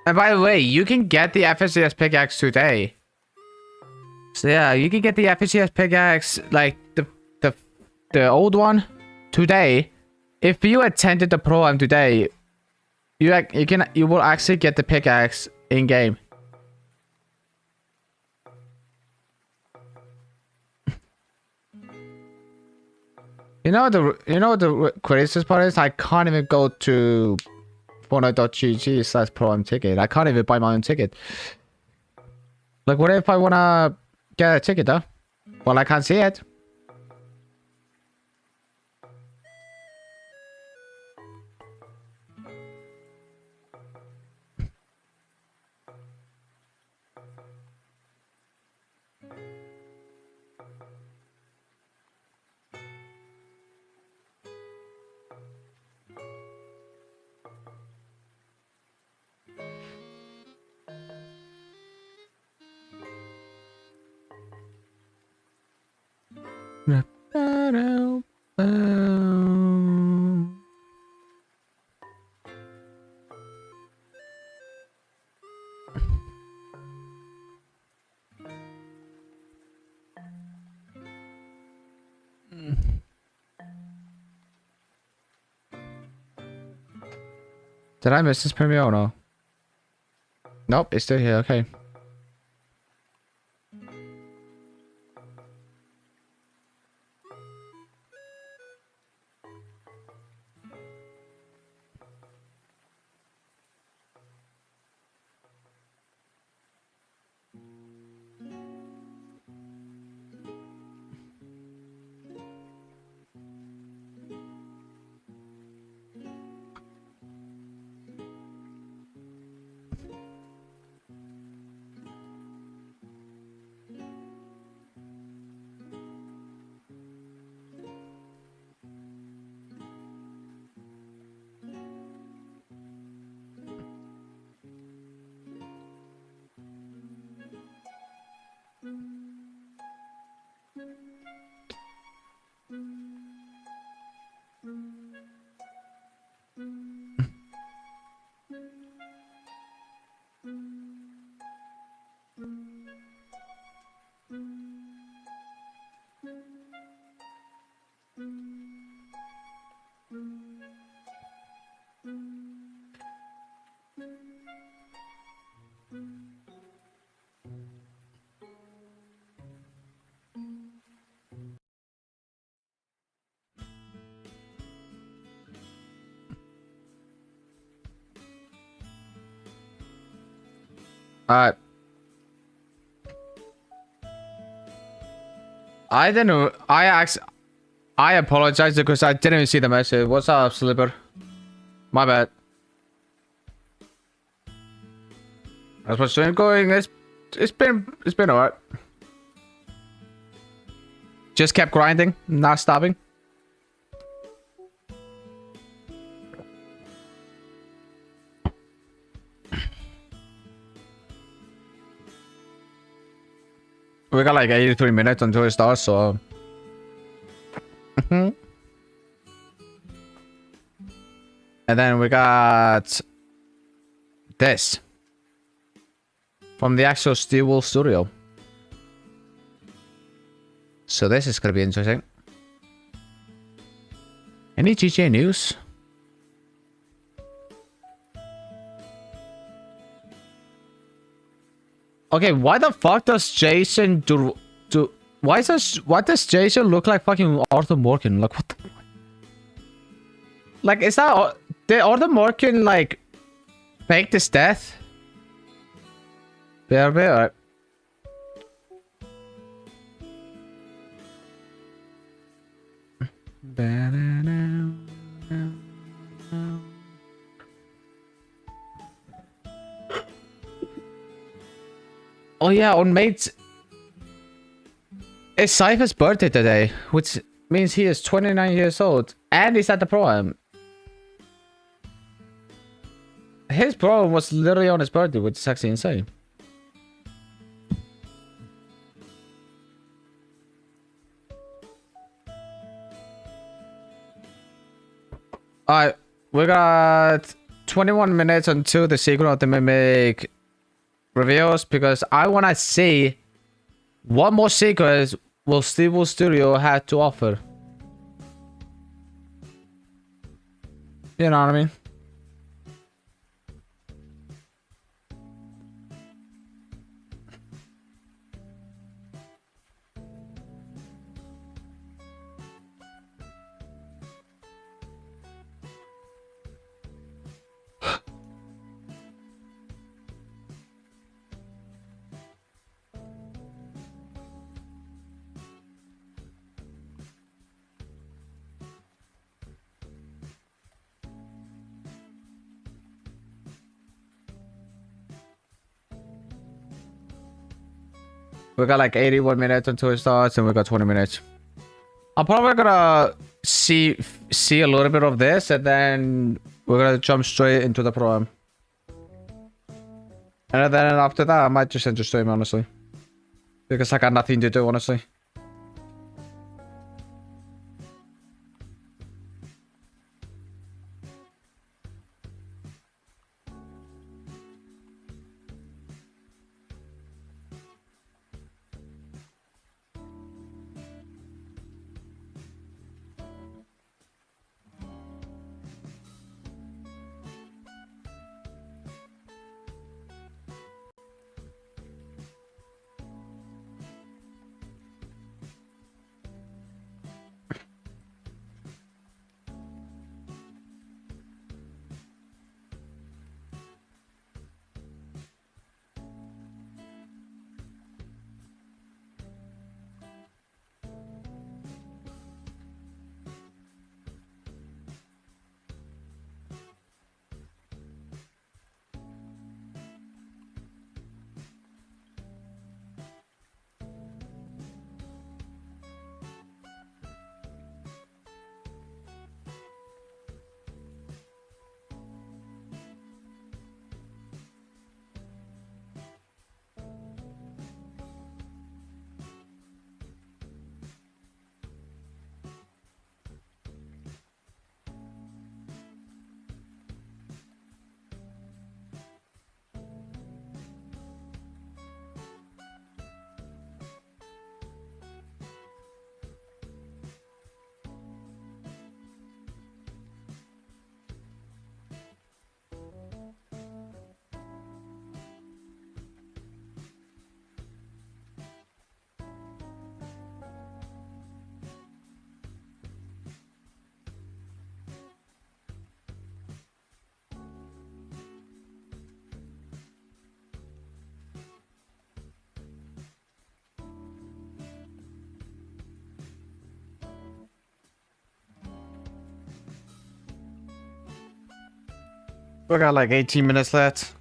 and by the way, you can get the FSCS pickaxe today. So yeah, you can get the FSCS pickaxe, like the old one, today. If you attended the pro today, you will actually get the pickaxe in game. You know the craziest part is I can't even go to Fortnite.gg/pro ticket. I can't even buy my own ticket. Like, what if I wanna get a ticket though? Well, I can't see it. Did I miss this premiere or no? Nope, it's still here. Okay. Alright. I don't know. I apologize because I didn't even see the message. What's up, Slipper? My bad. That's what's going. It's been alright. Just kept grinding, not stopping. We got like 83 minutes until it starts, so... And then we got... this. From the actual Steelwool studio. So this is gonna be interesting. Any GTA news? Okay, why the fuck does Jason why does Jason look like fucking Arthur Morgan? Like what the like is that did Arthur Morgan like fake his death? Alright. Oh yeah, on Mate's... It's Cypher's birthday today, which means he is 29 years old, and he's at the Pro-Am. His Pro-Am was literally on his birthday, which is actually insane. Alright, we got 21 minutes until the Secret of the Mimic reveals, because I want to see what more secrets will Steelwool Studio have to offer. You know what I mean? We got like 81 minutes until it starts, and we got 20 minutes. I'm probably gonna see a little bit of this, and then we're gonna jump straight into the Pro-Am. And then after that, I might just end the stream, honestly. Because I got nothing to do, honestly. We got like 18 minutes left.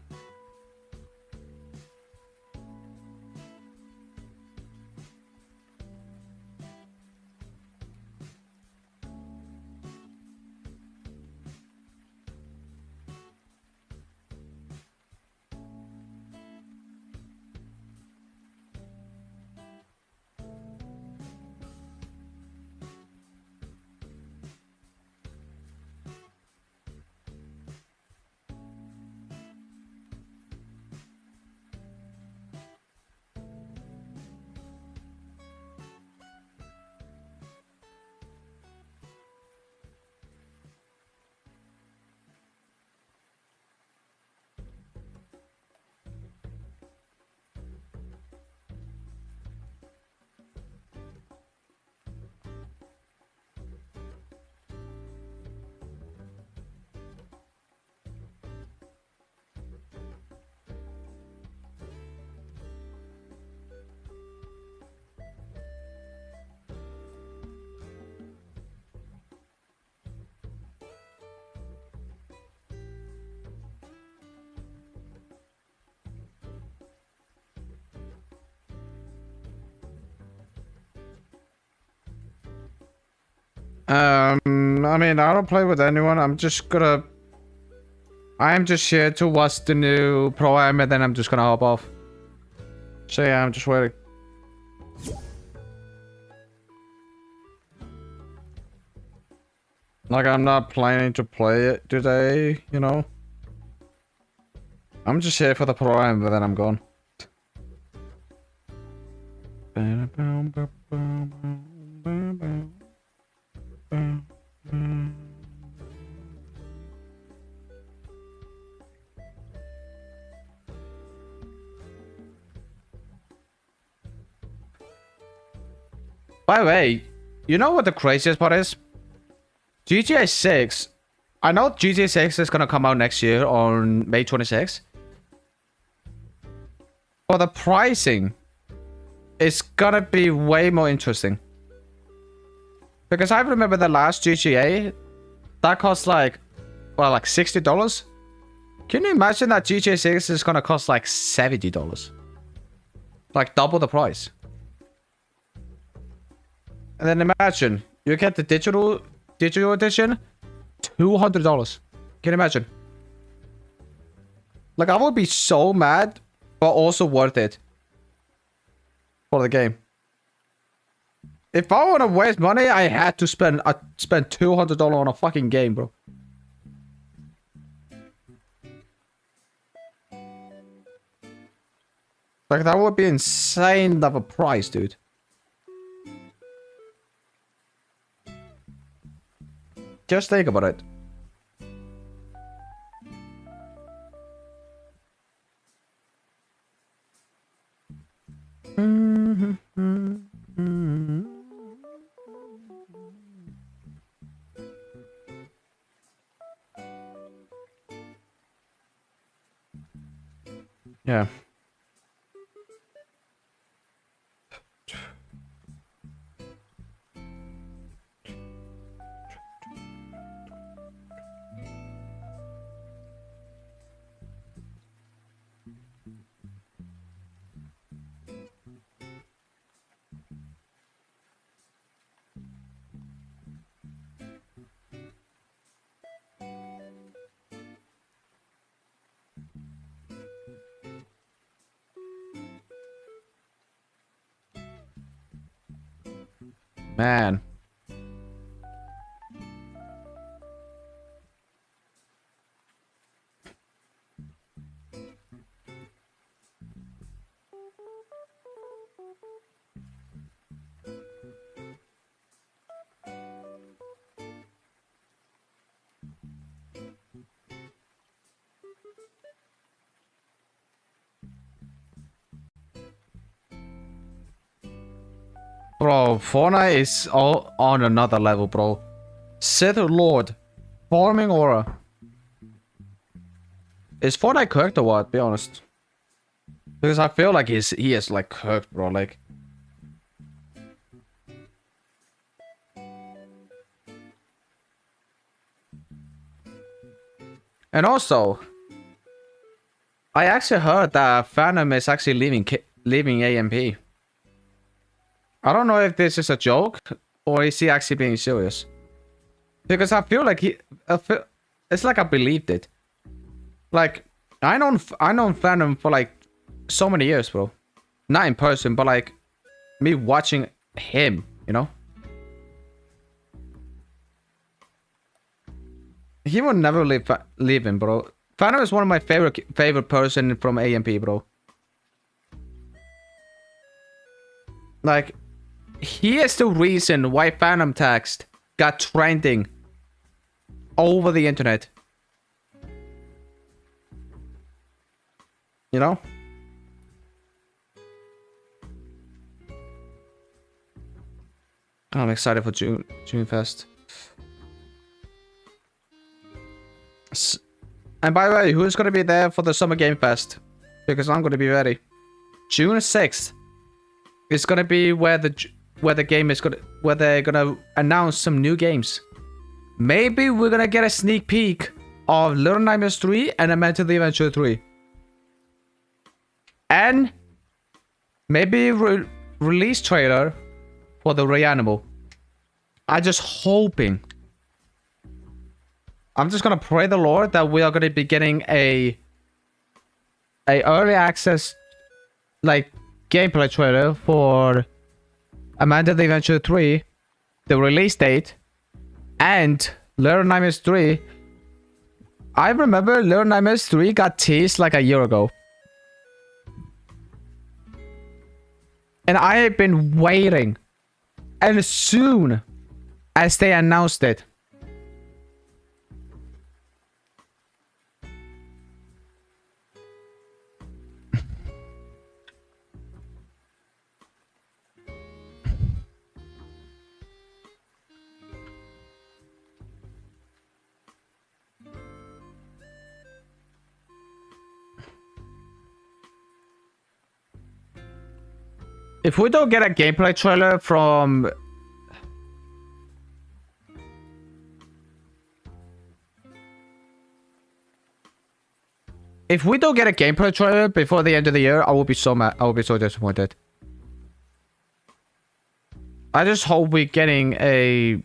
I mean, I don't play with anyone. I'm just here to watch the new Pro Am, and then I'm just gonna hop off. So yeah, I'm just waiting. Like, I'm not planning to play it today, you know? I'm just here for the Pro Am, but then I'm gone. By the way, you know what the craziest part is? GTA 6. I know GTA 6 is gonna come out next year on May 26th. But the pricing is gonna be way more interesting. Because I remember the last GTA, that cost like, well, like $60. Can you imagine that GTA 6 is gonna cost like $70? Like double the price. And then imagine, you get the digital edition, $200. Can you imagine? Like, I would be so mad, but also worth it for the game. If I want to waste money, I had to spend $200 on a fucking game, bro. Like, that would be insane of a price, dude. Just think about it. Yeah. Man. Bro, Fortnite is all on another level, bro. Sith Lord. Farming Aura. Is Fortnite cooked or what? Be honest. Because I feel like he is like cooked, bro. Like, And also, I actually heard that Phantom is actually leaving AMP. I don't know if this is a joke or is he actually being serious. Because I feel like it's like I believed it. Like I known Phantom for like so many years, bro. Not in person, but like me watching him, you know. He will never leave him, bro. Phantom is one of my favorite person from AMP, bro. Like, he is the reason why Phantom Text got trending over the internet. You know? I'm excited for June Fest. And by the way, who's gonna be there for the Summer Game Fest? Because I'm gonna be ready. June 6th is gonna be where the game is where they're gonna announce some new games. Maybe we're gonna get a sneak peek of Little Nightmares 3 and Amanda the Adventure 3. And maybe release trailer for the Reanimal. I'm just hoping. I'm just gonna pray the Lord that we are gonna be getting a early access like gameplay trailer for Amanda the Adventure 3, the release date, and Little Nightmares 3. I remember Little Nightmares 3 got teased like a year ago. And I have been waiting. And as soon as they announced it, if we don't get a gameplay trailer from... If we don't get a gameplay trailer before the end of the year, I will be so mad. I will be so disappointed. I just hope we're getting a...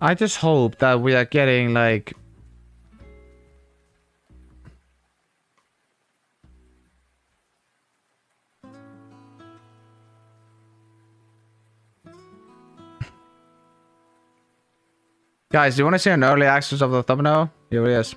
I just hope that we are getting like... Guys, do you want to see an early access of the thumbnail? Here it is.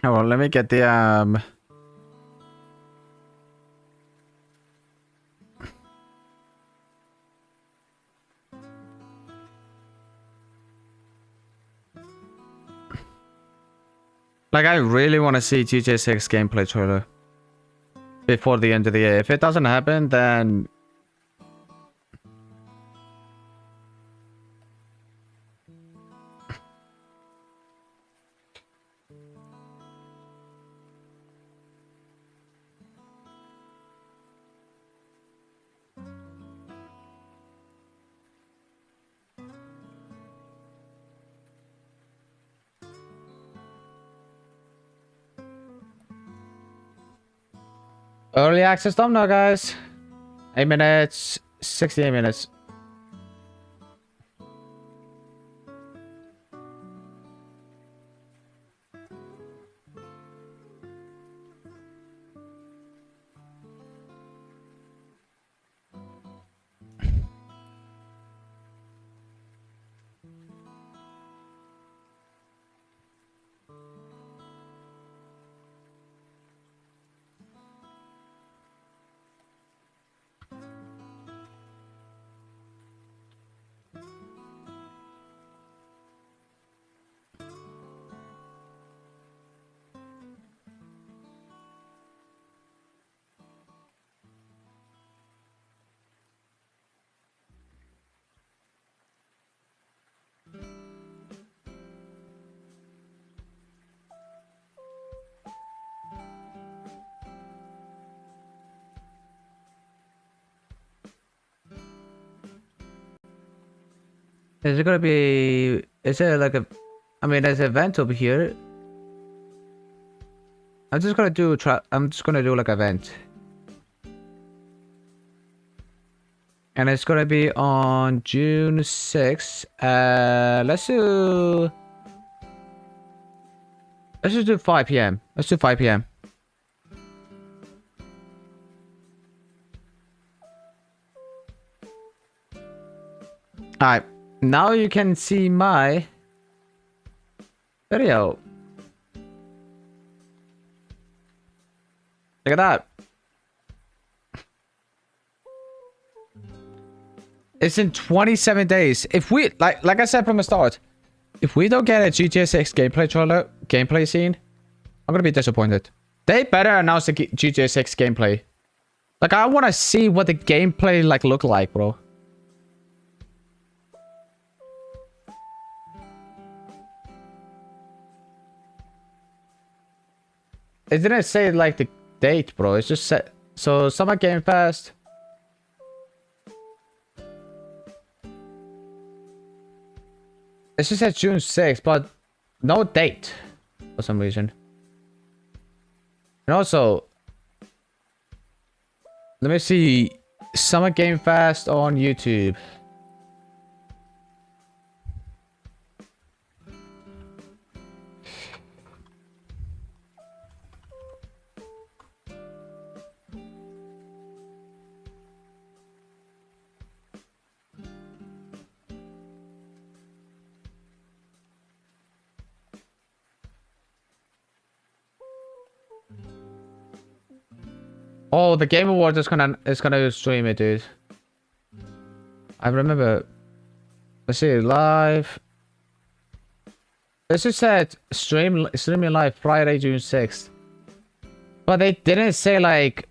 Oh, well, let me get the like, I really want to see GTA 6 gameplay trailer before the end of the year. If it doesn't happen, then... Early access thumbnail, guys. 8 minutes, 68 minutes. Is it gonna be? Is it like a? I mean, there's an event over here. I'm just gonna do I'm just gonna do like an event, and it's gonna be on June 6th. Let's just do 5 p.m. Let's do 5 p.m. Alright, now you can see my video. Look at that. It's in 27 days. If we like I said from the start, if we don't get a GTA 6 gameplay trailer, gameplay scene, I'm gonna be disappointed. They better announce the GTA 6 gameplay. Like, I want to see what the gameplay like look like, bro. It didn't say like the date, bro. It's just set. So Summer Game Fest. It's just said June 6th, but no date for some reason. And also, let me see Summer Game Fest on YouTube. Oh, the Game Awards is gonna stream it, dude. I remember. Let's see, live. This just said streaming live Friday, June 6th. But they didn't say like.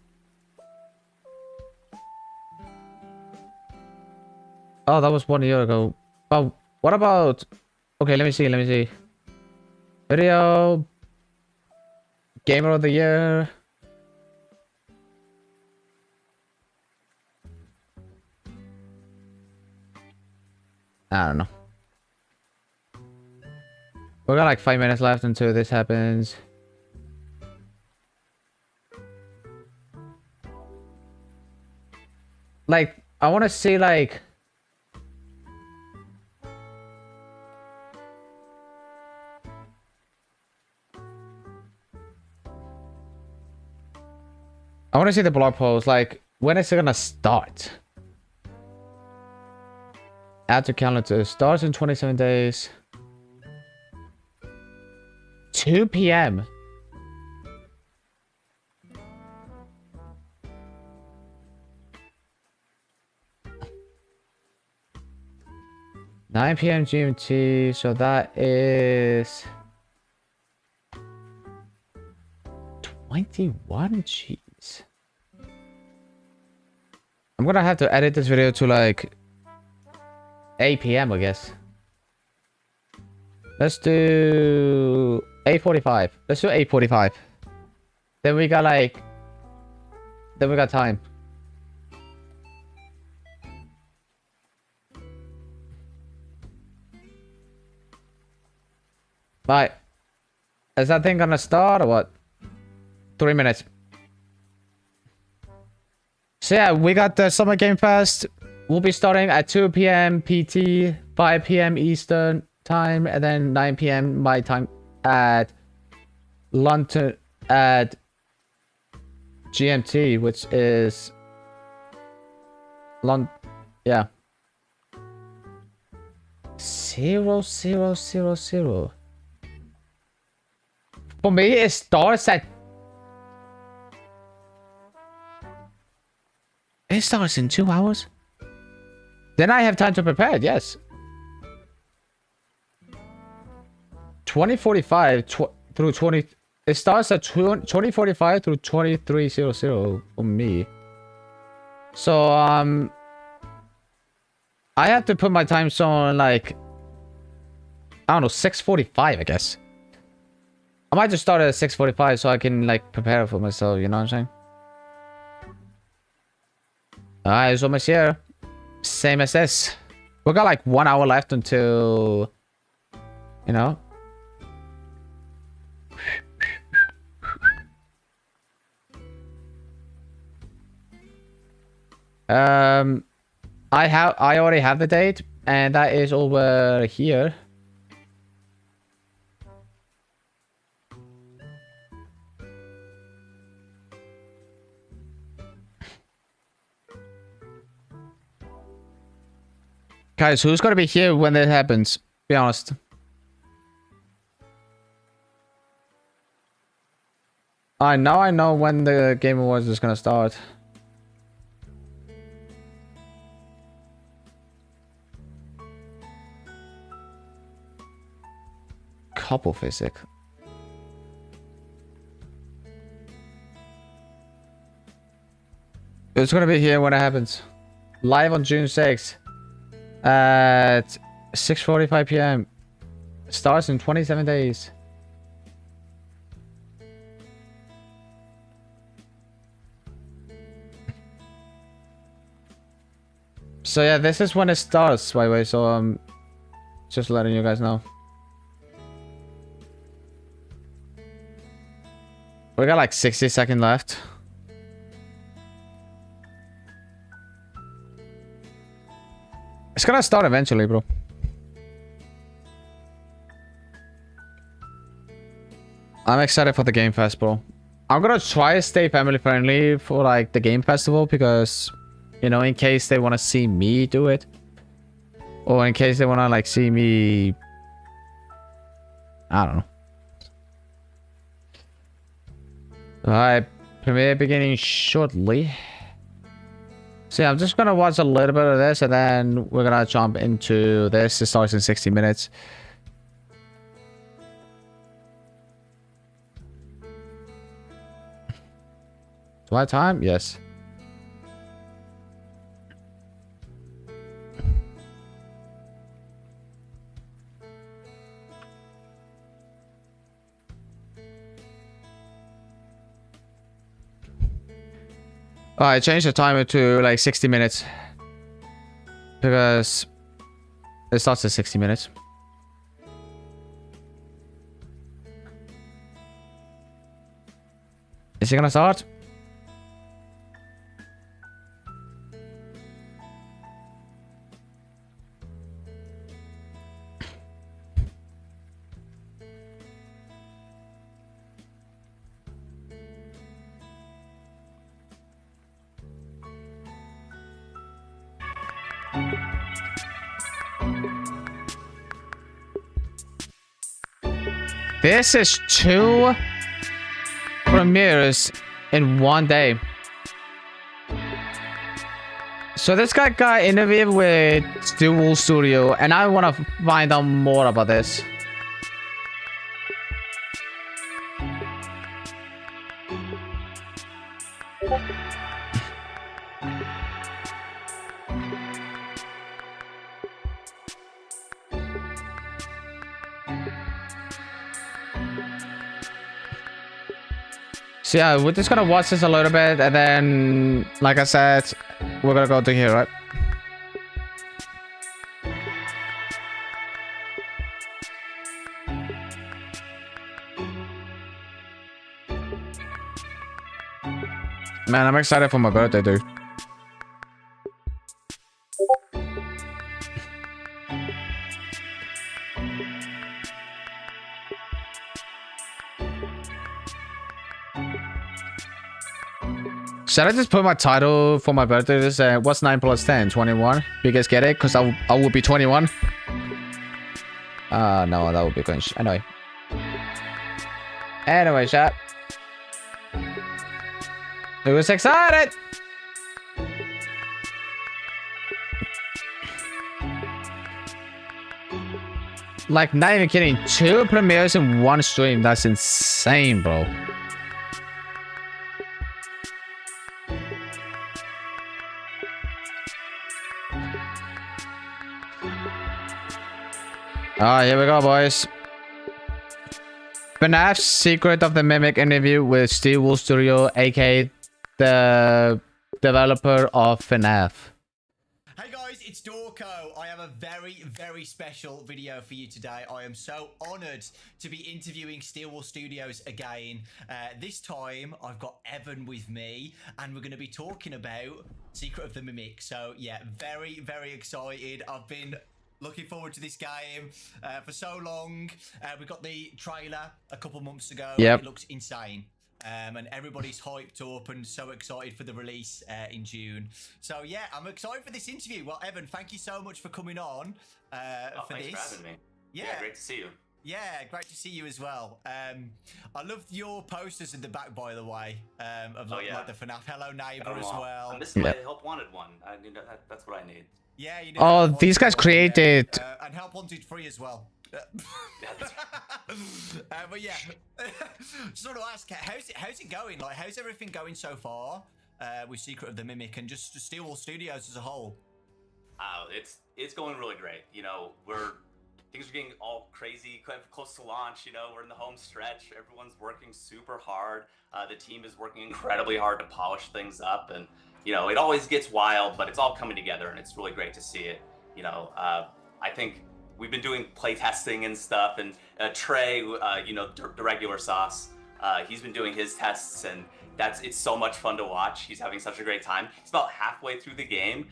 Oh, that was 1 year ago. Oh, what about? Okay, let me see. Video. Gamer of the Year. I don't know. We got like 5 minutes left until this happens. Like, I want to see like... I want to see the blog post, like, when is it gonna start? Add to calendar. Starts in 27 days. 2 p.m. (9 p.m. GMT). So that is 21. Jeez. I'm gonna have to edit this video to like 8 p.m. I guess. Let's do 8:45. Let's do 8:45. Then we got like... Then we got time. Right. Is that thing gonna start or what? 3 minutes. So yeah, we got the Summer Game Fest. We'll be starting at 2 p.m. PT, 5 p.m. Eastern time, and then 9 p.m. my time at London at GMT, which is London. Yeah. 0000. For me, it starts at... It starts in 2 hours? Then I have time to prepare, yes. 2045 through 20... It starts at 2045 through 2300 for me. So, I have to put my time zone like... I don't know, 6:45, I guess. I might just start at 6:45 so I can like prepare for myself, you know what I'm saying? Alright, it's almost here. Same as this. We got like 1 hour left until, you know. I already have the date, and that is over here. Guys, who's gonna be here when that happens? Be honest. I know when the Game Awards is gonna start. Couple physics. It's gonna be here when it happens. Live on June 6th. At 6:45 p.m. Starts in 27 days. So yeah, this is when it starts, by the way, so just letting you guys know. We got like 60 seconds left. It's gonna start eventually, bro. I'm excited for the Game Fest, bro. I'm gonna try to stay family friendly for like the Game Festival because, you know, in case they want to see me do it, or in case they want to like see me, I don't know. Alright, premiere beginning shortly. So yeah, I'm just gonna watch a little bit of this and then we're gonna jump into this. It starts in 60 minutes. Do I have time? Yes. I changed the timer to like 60 minutes because it starts at 60 minutes. Is it gonna start? This is 2 premieres in 1 day. So this guy got interviewed with Steel Wool Studio, and I want to find out more about this. So yeah, we're just gonna watch this a little bit, and then, like I said, we're gonna go to here, right? Man, I'm excited for my birthday, dude. Should I just put my title for my birthday? This what's 9 plus 10? 21. You guys get it? Because I will be 21. No, that would be cringe. Anyway, chat. Who's excited? Like, not even kidding. 2 premieres in 1 stream. That's insane, bro. Alright, here we go, boys. FNAF's Secret of the Mimic interview with Steel Wool Studio, aka the developer of FNAF. Hey guys, it's Storko, I have a very, very special video for you today. I am so honoured to be interviewing Steelwolf Studios again. This time, I've got Evan with me, and we're going to be talking about Secret of the Mimic. So, yeah, very, very excited. I've been looking forward to this game for so long. We got the trailer a couple months ago. Yep. It looks insane. And everybody's hyped up and so excited for the release in June. So yeah, I'm excited for this interview. Well, Evan, thank you so much for coming on for thanks this. for having me. Yeah, Great to see you. Yeah, great to see you as well. I loved your posters in the back, by the way, of like the FNAF Hello Neighbor as well. I'm missing my Help Wanted one. That's what I need. Yeah, you Oh, these guys created. and Help Wanted free as well. But yeah, just want to ask, how's it going? Like, how's everything going so far with Secret of the Mimic and just Steelwolf Studios as a whole? It's going really great. You know, things are getting all crazy, close to launch. You know, we're in the home stretch. Everyone's working super hard. The team is working incredibly hard to polish things up, and you know, it always gets wild, but it's all coming together, and it's really great to see it. You know, I think we've been doing play testing and stuff, and Trey, you know, the regular sauce, he's been doing his tests, and it's so much fun to watch. He's having such a great time. He's about halfway through the game,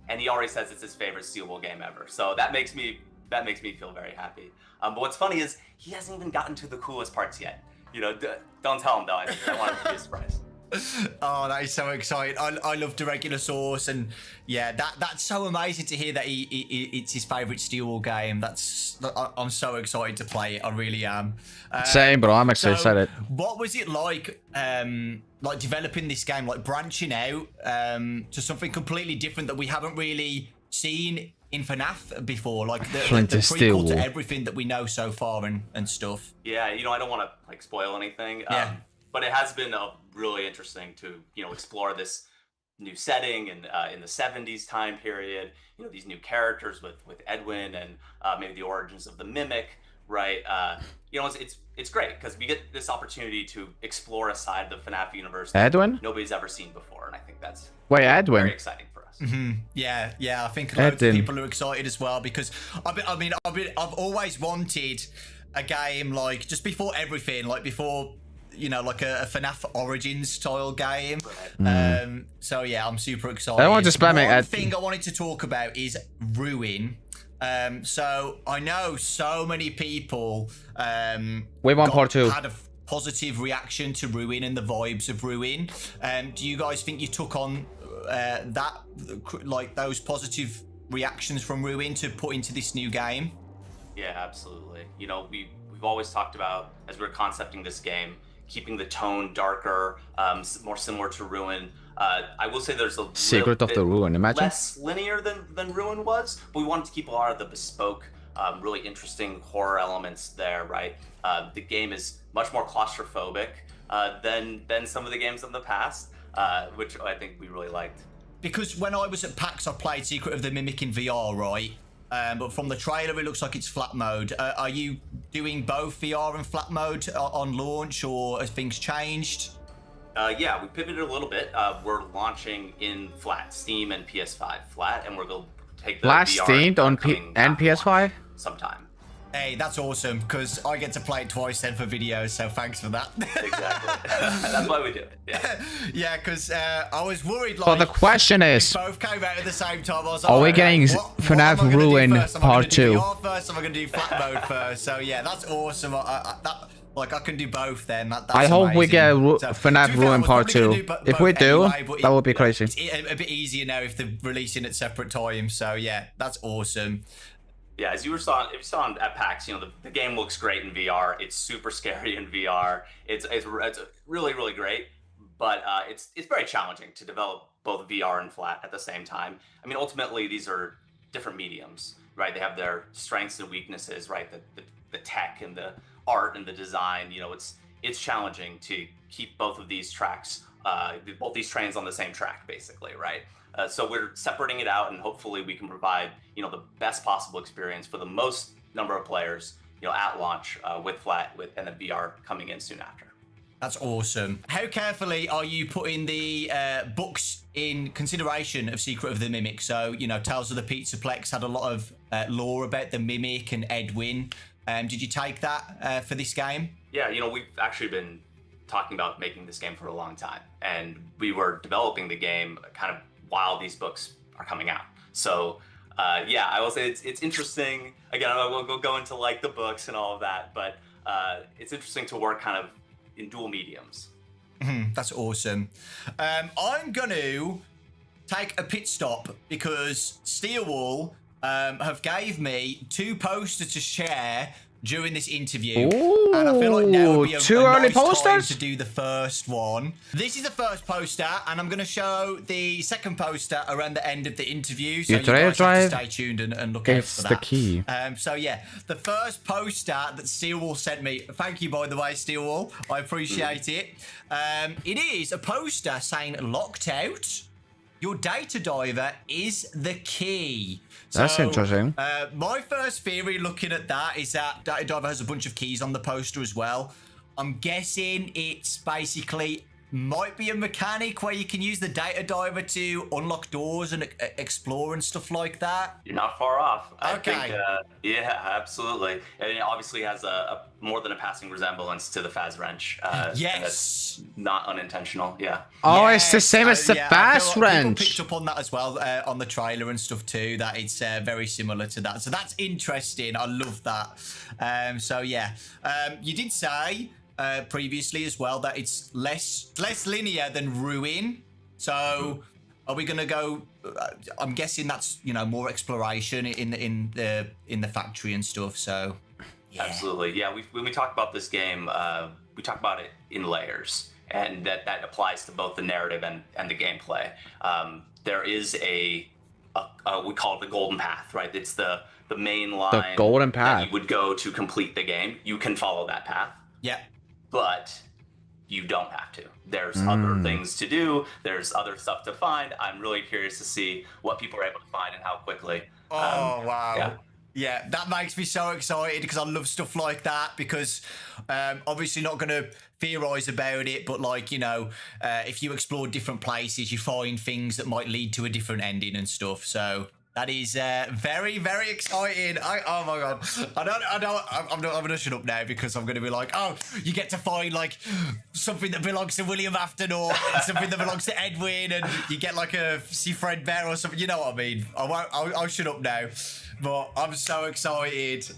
and he already says it's his favorite Steelwolf game ever. So that makes me feel very happy. But what's funny is he hasn't even gotten to the coolest parts yet. You know, don't tell him though. I want him to be a surprise. Oh, that is so exciting. I love the regular sauce, and yeah, that's so amazing to hear that it's his favorite Steelwolf game. I'm so excited to play it. I really am. Same, bro. I'm actually excited. What was it like developing this game, like branching out to something completely different that we haven't really seen in FNAF before, like the prequel to everything that we know so far and stuff? Yeah, you know, I don't want to like spoil anything. Yeah. But it has been really interesting to, you know, explore this new setting and in the 70s time period, you know, these new characters with Edwin and maybe the origins of the Mimic, right? You know, it's great because we get this opportunity to explore a side of the FNAF universe that nobody's ever seen before, and I think that's very exciting for us. Mm-hmm. Yeah, I think loads of people are excited as well because I've always wanted a game like just before everything, like before, you know, like a FNAF Origins style game. So yeah, I'm super excited. I want to spam it. One thing I wanted to talk about is Ruin. So I know so many people Wave 1 Part 2 had a positive reaction to Ruin and the vibes of Ruin. Do you guys think you took on those positive reactions from Ruin to put into this new game? Yeah, absolutely. You know, we've always talked about, as we were concepting this game, keeping the tone darker, more similar to Ruin. I will say there's a Secret of the Ruin, imagine. Less linear than Ruin was, but we wanted to keep a lot of the bespoke, really interesting horror elements there, right? The game is much more claustrophobic than some of the games in the past, which I think we really liked. Because when I was at PAX, I played Secret of the Mimic in VR, right? But from the trailer, it looks like it's flat mode. Are you doing both VR and flat mode on launch, or have things changed? Yeah, we pivoted a little bit. We're launching in flat, Steam and PS5 flat, and we're going to take the flat VR Steam on and PS5 sometime. Hey, that's awesome, because I get to play it twice then for videos, so thanks for that. Exactly. That's why we do it. Yeah. Yeah, because I was worried, like... But the question is... both came out at the same time. I was like, are we getting FNAF Ruin Part 2? Am I going to do VR first, or am I going to do flat mode first? So yeah, that's awesome. I can do both then. That's I hope amazing. we get FNAF Ruin Part 2. If we do, anyway, that would be crazy. It's a bit easier now if they're releasing at separate times. So yeah, that's awesome. Yeah, as you saw at PAX, you know, the game looks great in VR. It's super scary in VR. It's really, really great, but it's very challenging to develop both VR and flat at the same time. I mean, ultimately, these are different mediums, right? They have their strengths and weaknesses, right? The tech and the art and the design. You know, it's challenging to keep both of these tracks, both these trains on the same track, basically, right? So we're separating it out, and hopefully we can provide, you know, the best possible experience for the most number of players, you know, at launch with flat, and the VR coming in soon after. That's awesome. How carefully are you putting the books in consideration of Secret of the Mimic? So, you know, Tales of the Pizzaplex had a lot of lore about the Mimic and Edwin. Did you take that for this game? Yeah, you know, we've actually been talking about making this game for a long time, and we were developing the game kind of while these books are coming out. So, yeah, I will say it's interesting. Again, I won't go into like the books and all of that, but it's interesting to work kind of in dual mediums. That's awesome. I'm going to take a pit stop because Steelwall have gave me 2 posters to share during this interview. Ooh, and I feel like now would be a too early nice time posters? to do the first one. This is the first poster, and I'm going to show the second poster around the end of the interview. So you guys have to stay tuned and look out for that. It's the key. So yeah, the first poster that Steelwall sent me. Thank you, by the way, Steelwall. I appreciate it. It is a poster saying "Locked Out. Your data diver is the key." That's interesting. My first theory looking at that is that Data Diver has a bunch of keys on the poster as well. I'm guessing it's basically might be a mechanic where you can use the Data Diver to unlock doors and explore and stuff like that. You're not far off. I Okay. think, yeah, absolutely. And it obviously has a more than a passing resemblance to the Faz Wrench. Yes. And that's not unintentional, yeah. Oh, it's the same as the yeah, I Fast feel like Wrench. People picked up on that as well on the trailer and stuff too. That it's very similar to that. So that's interesting. I love that. So yeah, you did say previously as well that it's less linear than Ruin. So are we gonna go? I'm guessing that's, you know, more exploration in the factory and stuff. So yeah. Absolutely, yeah. When we talk about this game, we talk about it in layers, and that applies to both the narrative and the gameplay. There is a we call it the golden path, right? It's the main line. The golden path. That you would go to complete the game. You can follow that path. Yeah. But you don't have to. There's other things to do. There's other stuff to find. I'm really curious to see what people are able to find and how quickly. Oh, wow. Yeah. Yeah, that makes me so excited because I love stuff like that because obviously not going to theorize about it, but like, you know, if you explore different places, you find things that might lead to a different ending and stuff. So that is very, very exciting. Oh my God. I'm going to shut up now because I'm going to be like, oh, you get to find like something that belongs to William Afton or something that belongs to Edwin, and you get like a see Fred Bear or something. You know what I mean? I'll shut up now. But I'm so excited.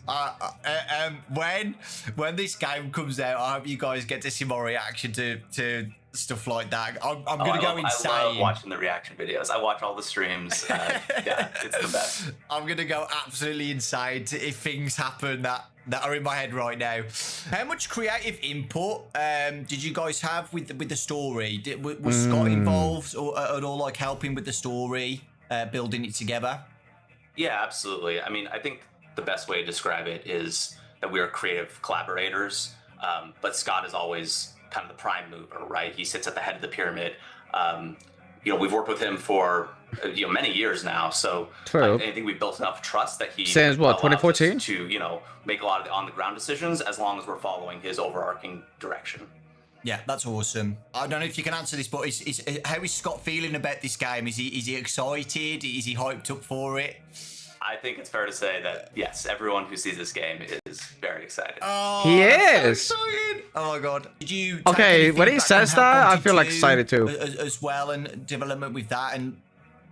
When this game comes out, I hope you guys get to see my reaction to stuff like that. I'm gonna go insane. I love watching the reaction videos. I watch all the streams. Yeah, it's the best. I'm gonna go absolutely insane if things happen that are in my head right now. How much creative input did you guys have with the story? Was Scott involved or at all, like helping with the story, building it together? Yeah, absolutely. I mean, I think the best way to describe it is that we are creative collaborators, but Scott is always kind of the prime mover, right? He sits at the head of the pyramid. You know, we've worked with him for many years now, so True. I think we've built enough trust that he Since what, allows us 2014? to make a lot of the on-the-ground decisions as long as we're following his overarching direction. Yeah, that's awesome. I don't know if you can answer this, but how is Scott feeling about this game? Is he excited? Is he hyped up for it? I think it's fair to say that, yes, everyone who sees this game is very excited. Oh, He I'm is. so excited. Oh my God. Did you take Okay, any when he feedback says on Help that, I Wanted feel like 2 excited too. As well, and development with that, and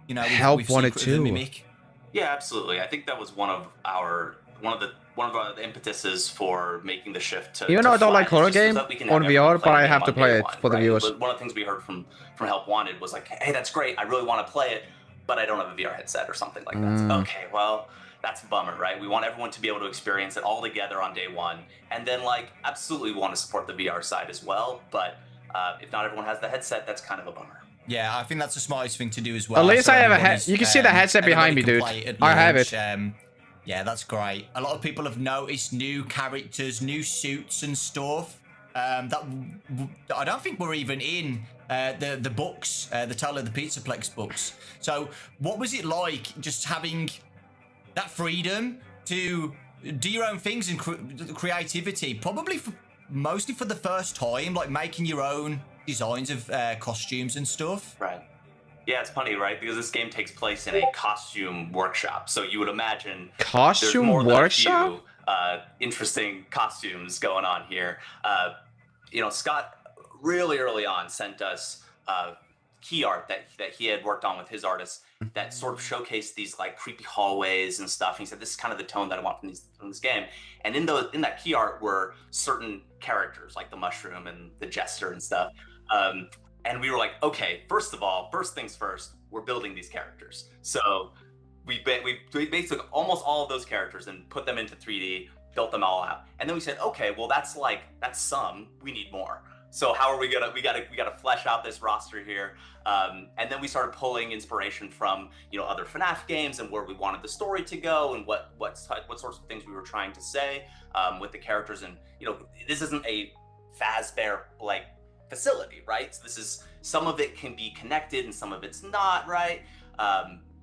you know, Help with Wanted Secret of the 2. Mimic. Yeah, absolutely. I think that was one of the impetuses for making the shift to. Even though I don't like horror game on VR, but I have to play it for the viewers. One of the things we heard from Help Wanted was like, "Hey, that's great. I really want to play it, but I don't have a VR headset or something like that." Okay, well, that's a bummer, right? We want everyone to be able to experience it all together on day one, and then absolutely want to support the VR side as well. But if not everyone has the headset, that's kind of a bummer. Yeah, I think that's the smartest thing to do as well. At least so I have a everybody's, head. You can see the headset behind me, dude. everybody can play at I have launch. it. Yeah, that's great. A lot of people have noticed new characters, new suits and stuff. That I don't think were even in the books, the Tale of the Pizzaplex books. So, what was it like just having that freedom to do your own things and creativity? Probably mostly for the first time, like making your own designs of costumes and stuff. Right. Yeah, it's funny, right? Because this game takes place in a costume workshop, so you would imagine Costume there's more than workshop? a few, interesting costumes going on here. You know, Scott really early on sent us key art that he had worked on with his artists that sort of showcased these like creepy hallways and stuff. And he said, this is kind of the tone that I want from this game. And in that key art were certain characters like the mushroom and the jester and stuff. And we were like, okay, first things first, we're building these characters. So we basically took almost all of those characters and put them into 3D, built them all out. And then we said, okay, well, that's some, we need more. So how are we we gotta flesh out this roster here. And then we started pulling inspiration from, you know, other FNAF games and where we wanted the story to go and what sorts of things we were trying to say with the characters. And, you know, this isn't a Fazbear like facility, right? So this is, some of it can be connected and some of it's not, right?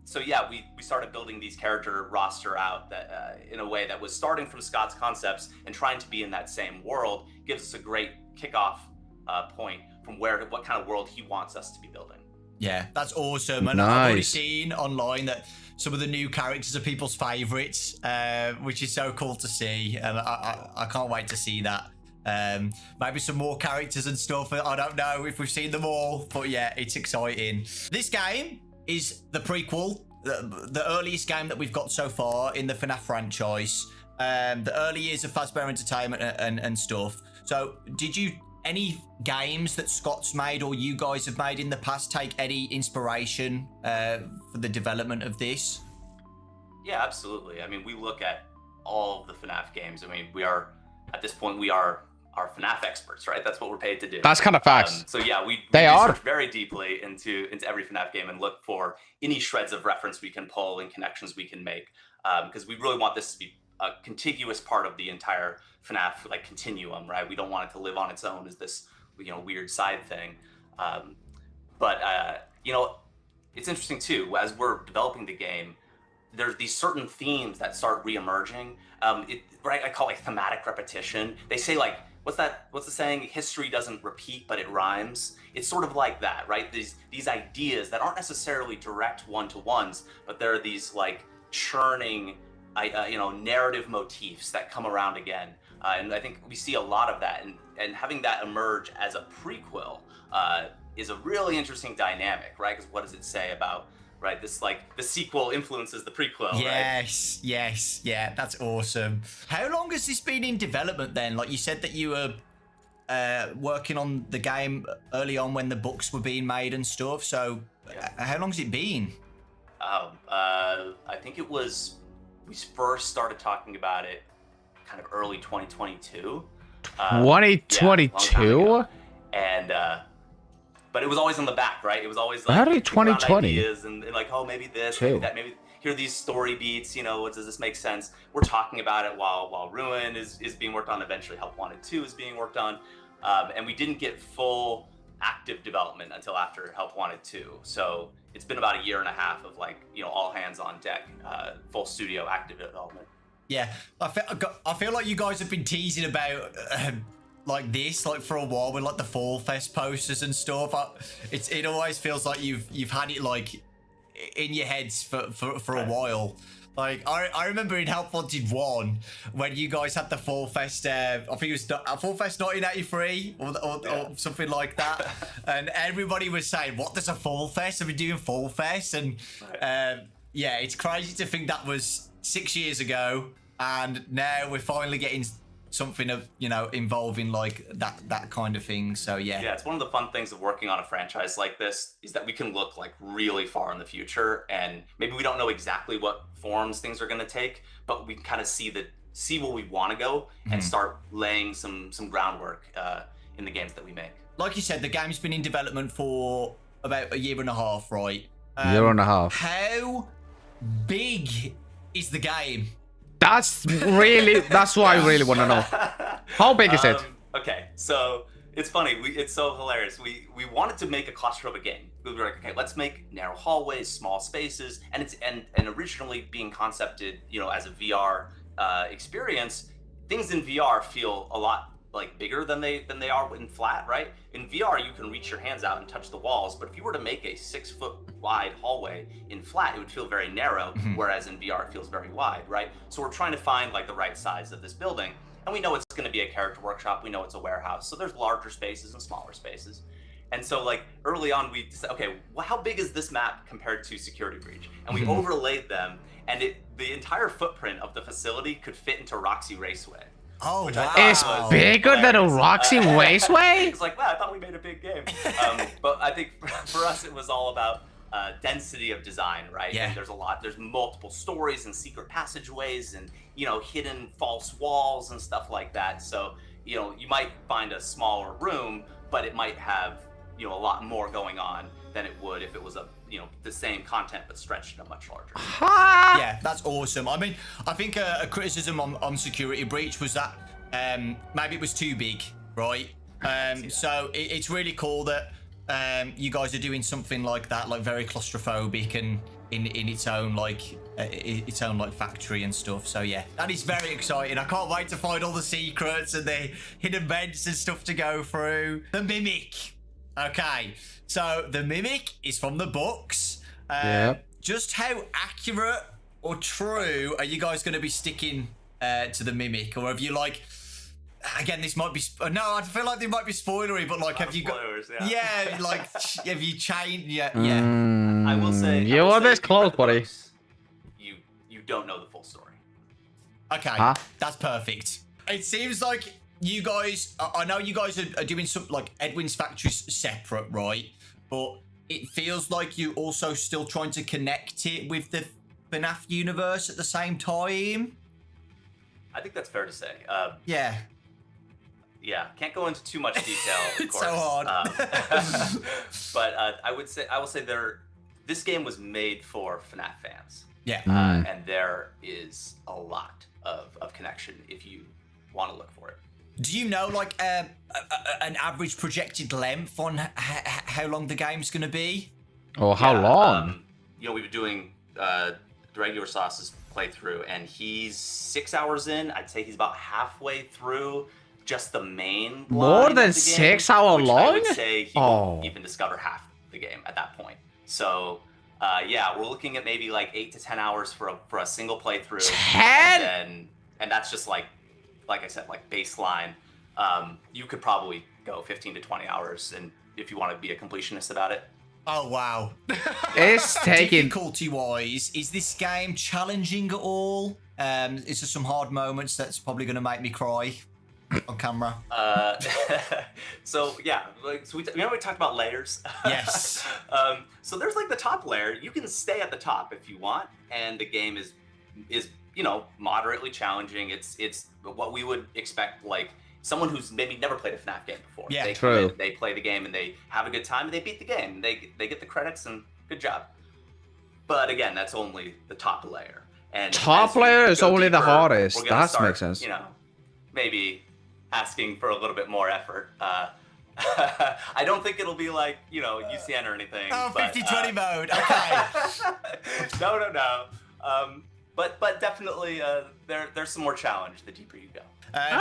So yeah, we started building these character roster out that in a way that was starting from Scott's concepts and trying to be in that same world. Gives us a great kickoff point from what kind of world he wants us to be building. Yeah, that's awesome. And I've already seen online that some of the new characters are people's favorites, which is so cool to see. And I can't wait to see that. Maybe some more characters and stuff. I don't know if we've seen them all, but yeah, it's exciting. This game is the prequel, the earliest game that we've got so far in the FNAF franchise. The early years of Fazbear Entertainment and stuff. So any games that Scott's made or you guys have made in the past take any inspiration for the development of this? Yeah, absolutely. I mean, we look at all of the FNAF games. I mean, at this point, we are FNAF experts, right? That's what we're paid to do. That's kind of facts. So yeah, we are research very deeply into every FNAF game and look for any shreds of reference we can pull and connections we can make, because we really want this to be a contiguous part of the entire FNAF like continuum, right? We don't want it to live on its own as this, you know, weird side thing. But you know, it's interesting too, as we're developing the game, there's these certain themes that start re-emerging. Right, I call it thematic repetition. They say like, what's the saying? History doesn't repeat, but it rhymes. It's sort of like that, right? These ideas that aren't necessarily direct one-to-ones, but there are these like churning, you know, narrative motifs that come around again. And I think we see a lot of that, and having that emerge as a prequel is a really interesting dynamic, right? Because what does it say about, right, this like the sequel influences the prequel, yes, right? Yes, yeah, that's awesome. How long has this been in development then? Like you said that you were working on the game early on when the books were being made and stuff. So how long has it been? I think it was, we first started talking about it kind of early 2022. 2022? Yeah, and but it was always on the back, right? It was always like early 2020 ideas and like, oh, maybe this, maybe that, maybe here are these story beats, you know, does this make sense? We're talking about it while Ruin is being worked on. Eventually Help Wanted 2 is being worked on, and we didn't get full active development until after Help Wanted 2. So it's been about 1.5 years of like, you know, all hands on deck, full studio active development. Yeah, I feel like you guys have been teasing about like this like for a while with like the Fall Fest posters and stuff. It always feels like you've had it like in your heads for a while. Like I remember in Help Wanted 1 when you guys had the Fall Fest. I think it was Fall Fest 1983 or something like that, and everybody was saying, "What does a Fall Fest? Are we doing Fall Fest?" And yeah, it's crazy to think that was 6 years ago, and now we're finally getting something of, you know, involving like that kind of thing. So yeah, it's one of the fun things of working on a franchise like this is that we can look like really far in the future, and maybe we don't know exactly what forms things are going to take, but we can kind of see where we want to go and start laying some groundwork in the games that we make. Like you said, the game's been in development for about 1.5 years, right? 1.5 years. How big is the game? That's what I really want to know. How big is it? Okay, so it's funny. It's so hilarious. We wanted to make a claustrophobic game. We were like, okay, let's make narrow hallways, small spaces, and originally being concepted, you know, as a VR experience. Things in VR feel a lot like bigger than they are in flat, right? In VR, you can reach your hands out and touch the walls, but if you were to make a 6-foot wide hallway in flat, it would feel very narrow, whereas in VR it feels very wide, right? So we're trying to find like the right size of this building, and we know it's going to be a character workshop. We know it's a warehouse, so there's larger spaces and smaller spaces. And so like early on, we said, okay, well, how big is this map compared to Security Breach? And we overlaid them, and the entire footprint of the facility could fit into Roxy Raceway. Oh, which wow. It's bigger than a Roxy Raceway? It's like, wow, I thought we made a big game. But I think for us, it was all about density of design, right? Yeah. And there's multiple stories and secret passageways and, you know, hidden false walls and stuff like that. So, you know, you might find a smaller room, but it might have, you know, a lot more going on than it would if it was the same content but stretched in a much larger. Yeah, that's awesome. I mean, I think a criticism on Security Breach was that maybe it was too big, right? So it's really cool that you guys are doing something like that, like very claustrophobic and in its own like factory and stuff. So yeah, that is very exciting. I can't wait to find all the secrets and the hidden vents and stuff to go through. The Mimic. Okay, so the Mimic is from the books. Yep. Just how accurate or true are you guys going to be sticking to the Mimic, or have you like? Again, this might be no. I feel like they might be spoilery, but like, have you got? Yeah, like, have you changed? Yeah. I will say You are this close, buddy. You don't know the full story. Okay, that's perfect. It seems like you guys, I know you guys are doing something like Edwin's Factory's separate, right? But it feels like you also still trying to connect it with the FNAF universe at the same time. I think that's fair to say. Yeah. Yeah, can't go into too much detail. Of It's course. so hard. But I will say this game was made for FNAF fans. Yeah. And there is a lot of connection if you want to look for it. Do you know like an average projected length on how long the game's going to be? Or how long? You know, we've been doing the Regular Sauce's playthrough, and he's 6 hours in. I'd say he's about halfway through just the main More line than of the game, 6 hour which long? I would say he won't even discover half the game at that point. So yeah, we're looking at maybe like 8 to 10 hours for a single playthrough. 10? And that's just like I said, like baseline. You could probably go 15 to 20 hours, and if you want to be a completionist about it. Oh wow. It's taking difficulty-wise. Is this game challenging at all? Is there some hard moments that's probably going to make me cry on camera? So yeah, we talked about layers. Yes. So there's like the top layer. You can stay at the top if you want, and the game is moderately challenging. It's what we would expect, like someone who's maybe never played a FNAF game before. Yeah, they true. come in, they play the game and they have a good time and they beat the game. They get the credits and good job. But again, that's only the top layer. And top as you layer is go only the deeper, hardest. we're gonna That start, makes sense. You know, maybe asking for a little bit more effort. I don't think it'll be like, you know, UCN or anything. Oh, but, 50-20 mode. Okay. No. But definitely there's some more challenge the deeper you go.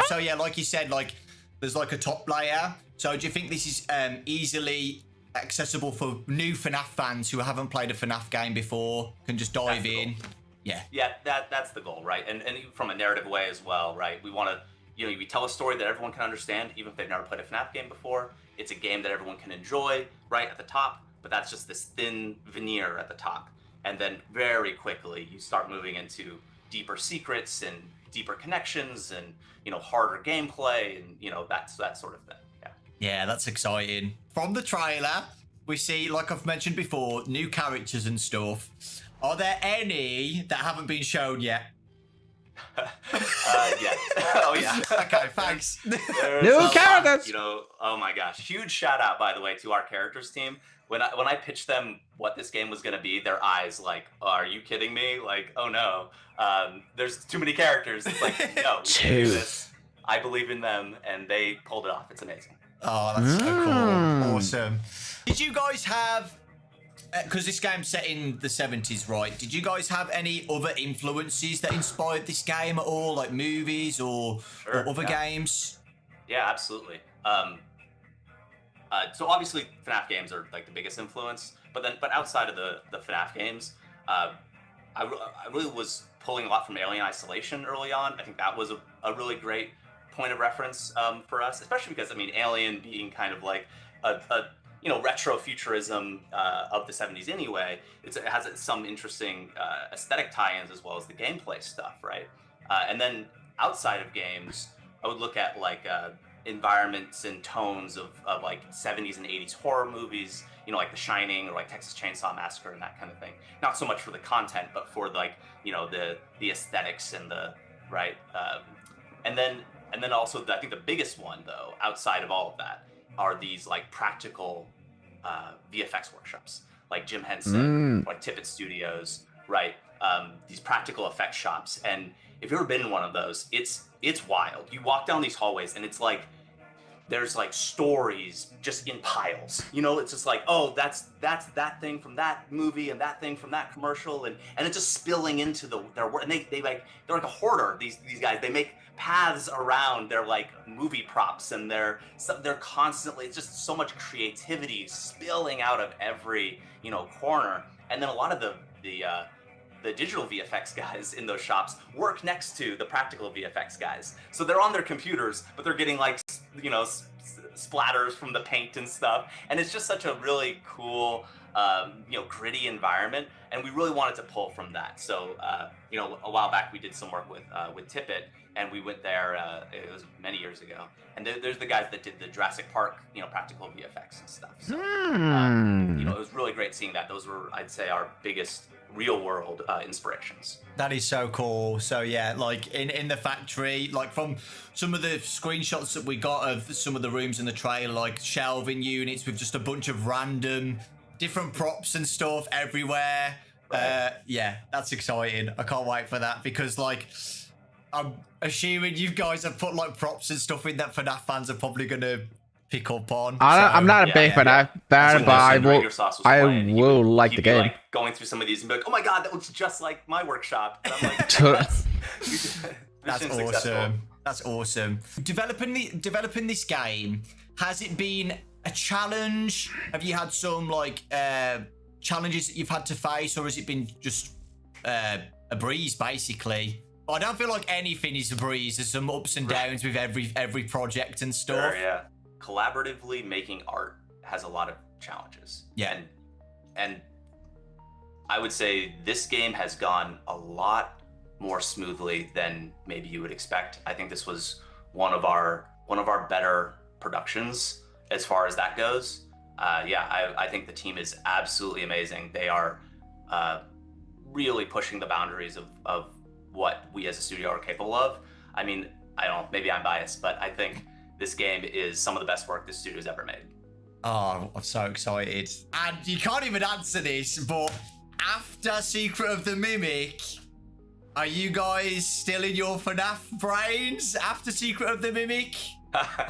So yeah, like you said, like there's like a top layer. So do you think this is easily accessible for new FNAF fans who haven't played a FNAF game before, can just dive in? Yeah. Yeah, that's the goal, right? And from a narrative way as well, right? We want to, you know, we tell a story that everyone can understand, even if they've never played a FNAF game before. It's a game that everyone can enjoy, right, at the top, but that's just this thin veneer at the top. And then very quickly, you start moving into deeper secrets and deeper connections and, you know, harder gameplay and, you know, that sort of thing. Yeah. Yeah, that's exciting. From the trailer, we see, like I've mentioned before, new characters and stuff. Are there any that haven't been shown yet? Yeah. Oh, yeah. Okay, thanks. New characters! You know, oh my gosh. Huge shout out, by the way, to our characters team. When I pitched them what this game was going to be, their eyes like, oh, are you kidding me? Like, oh no, there's too many characters. It's like, no, we can do this. I believe in them, and they pulled it off. It's amazing. Oh, that's so cool. Awesome. Did you guys have, because this game's set in the 70s, right? Did you guys have any other influences that inspired this game at all, like movies or other games? Yeah, absolutely. So obviously FNAF games are like the biggest influence, but outside of the FNAF games, I really was pulling a lot from Alien Isolation early on. I think that was a really great point of reference for us, especially because, I mean, Alien being kind of like a retro futurism of the 70s anyway, it has some interesting aesthetic tie-ins as well as the gameplay stuff, right? And then outside of games, I would look at like environments and tones of like 70s and 80s horror movies, like The Shining or like Texas Chainsaw Massacre and that kind of thing. Not so much for the content, but for like, the aesthetics and the, right? And then also, I think the biggest one though, outside of all of that, are these like practical VFX workshops, like Jim Henson, like Tippett Studios, right? These practical effects shops. And if you've ever been in one of those, it's wild. You walk down these hallways and it's like, there's like stories just in piles. It's just like, oh, that's that thing from that movie and that thing from that commercial, and it's just spilling into their work. And they're like a hoarder. These guys, they make paths around their like movie props, and they're constantly, it's just so much creativity spilling out of every corner. And then a lot of the digital VFX guys in those shops work next to the practical VFX guys. So they're on their computers, but they're getting like, splatters from the paint and stuff. And it's just such a really cool, gritty environment. And we really wanted to pull from that. So, a while back we did some work with Tippett, and we went there, it was many years ago. And there's the guys that did the Jurassic Park, practical VFX and stuff. So, it was really great seeing that. Those were, I'd say, our biggest real world inspirations. That is so cool. So yeah, like in the factory, like from some of the screenshots that we got of some of the rooms in the trailer, like shelving units with just a bunch of random different props and stuff everywhere. Right. Yeah, that's exciting. I can't wait for that, because like I'm assuming you guys have put like props and stuff in that FNAF fans are probably gonna pick up on. I'm not a big FNAF fan, but I will like the game. Like going through some of these and be like, oh my god, that looks just like my workshop. And I'm like, that's awesome. That's awesome. Developing this game, has it been a challenge? Have you had some like challenges that you've had to face, or has it been just a breeze basically? I don't feel like anything is a breeze. There's some ups and downs with every project and stuff. Sure, yeah. Collaboratively making art has a lot of challenges. Yeah. And I would say this game has gone a lot more smoothly than maybe you would expect. I think this was one of our better productions as far as that goes. I think the team is absolutely amazing. They are really pushing the boundaries of what we as a studio are capable of. I mean, I don't know, maybe I'm biased, but I think this game is some of the best work this studio's ever made. Oh, I'm so excited. And you can't even answer this, but after Secret of the Mimic, are you guys still in your FNAF brains after Secret of the Mimic?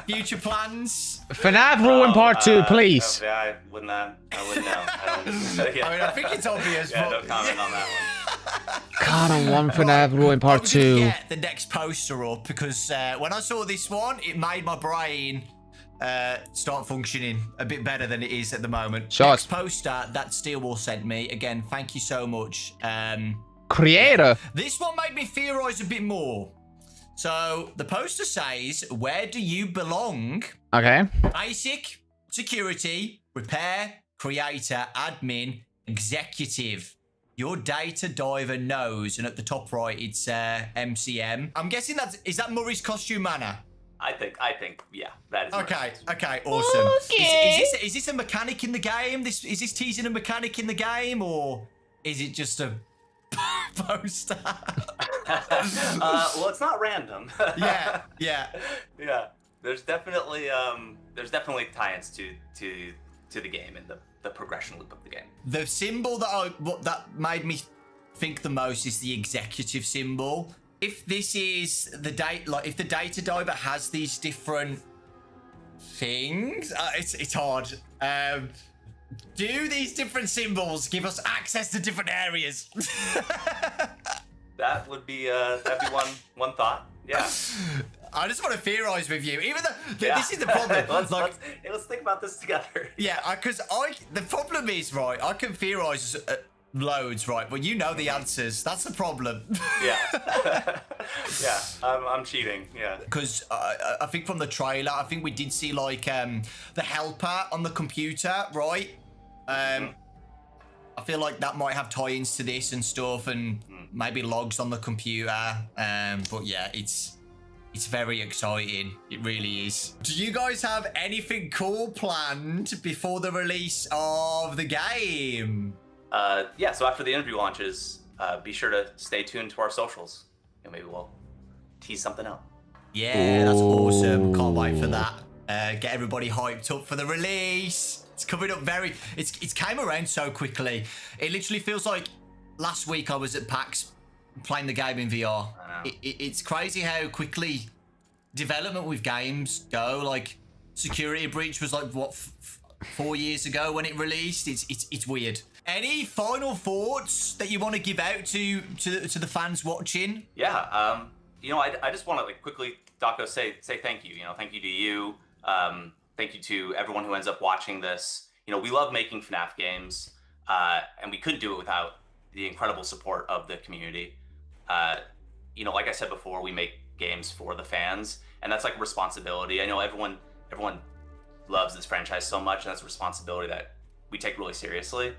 Future plans? FNAF Ruin Part 2, please. I wouldn't know. I mean, I think it's obvious. Yeah, no comment on that one. God, I want FNAF Ruin Part 2. Get the next poster up, because when I saw this one, it made my brain start functioning a bit better than it is at the moment. Sure. Next poster that Steelwolf sent me. Again, thank you so much. Creator. This one made me theorize a bit more. So the poster says, where do you belong? Okay. Basic, security, repair, creator, admin, executive. Your data diver knows, and at the top right, it's MCM. I'm guessing is that Murray's costume manor? I think, yeah, that is. Okay, awesome. Okay. Is this a mechanic in the game? Is this teasing a mechanic in the game, or is it just a poster? Well, it's not random. Yeah. Yeah. There's definitely tie-ins to the game and the progression loop of the game. The symbol that made me think the most is the executive symbol. If this is if the data diver has these different things, it's hard. Do these different symbols give us access to different areas? That would be that'd be one thought. Yeah. I just want to theorize with you. Even though this is the problem. let's think about this together. Yeah, because the problem is, right, I can theorize loads, right, but you know the answers. That's the problem. Yeah. Yeah, I'm cheating, yeah. Because I think from the trailer, I think we did see, like, the helper on the computer, right? I feel like that might have tie-ins to this and stuff, and maybe logs on the computer. But yeah, it's very exciting. It really is. Do you guys have anything cool planned before the release of the game? Yeah, so after the interview launches, be sure to stay tuned to our socials. And maybe we'll tease something out. Yeah, that's awesome. Can't wait for that. Get everybody hyped up for the release. It's coming up it's came around so quickly. It literally feels like last week I was at PAX playing the game in VR. It's crazy how quickly development with games go. Like, Security Breach was like, what, 4 years ago when it released? It's weird. Any final thoughts that you want to give out to the fans watching? Yeah, you know, I just want to, like, quickly, Daco, say thank you. You know, thank you to you. Thank you to everyone who ends up watching this. You know, we love making FNAF games, and we couldn't do it without the incredible support of the community. You know, like I said before, we make games for the fans, and that's like a responsibility. I know everyone loves this franchise so much, and that's a responsibility that we take really seriously.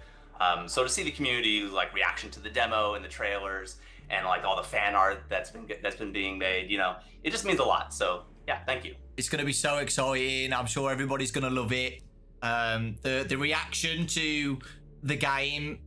So to see the community, like, reaction to the demo and the trailers, and like all the fan art that's been being made, you know, it just means a lot. So yeah, thank you. It's going to be so exciting. I'm sure everybody's going to love it. The reaction to the game,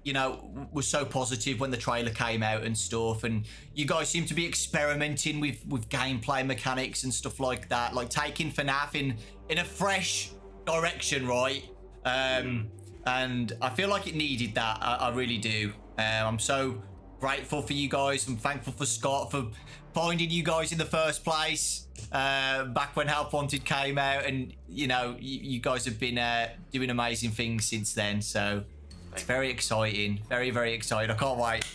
you know, was so positive when the trailer came out and stuff. And you guys seem to be experimenting with gameplay mechanics and stuff like that, like taking FNAF in a fresh direction, right? And I feel like it needed that. I really do. I'm so grateful for you guys. I'm thankful for Scott for finding you guys in the first place back when Help Wanted came out, and you know, you guys have been doing amazing things since then. So it's very exciting, very, very exciting. I can't wait.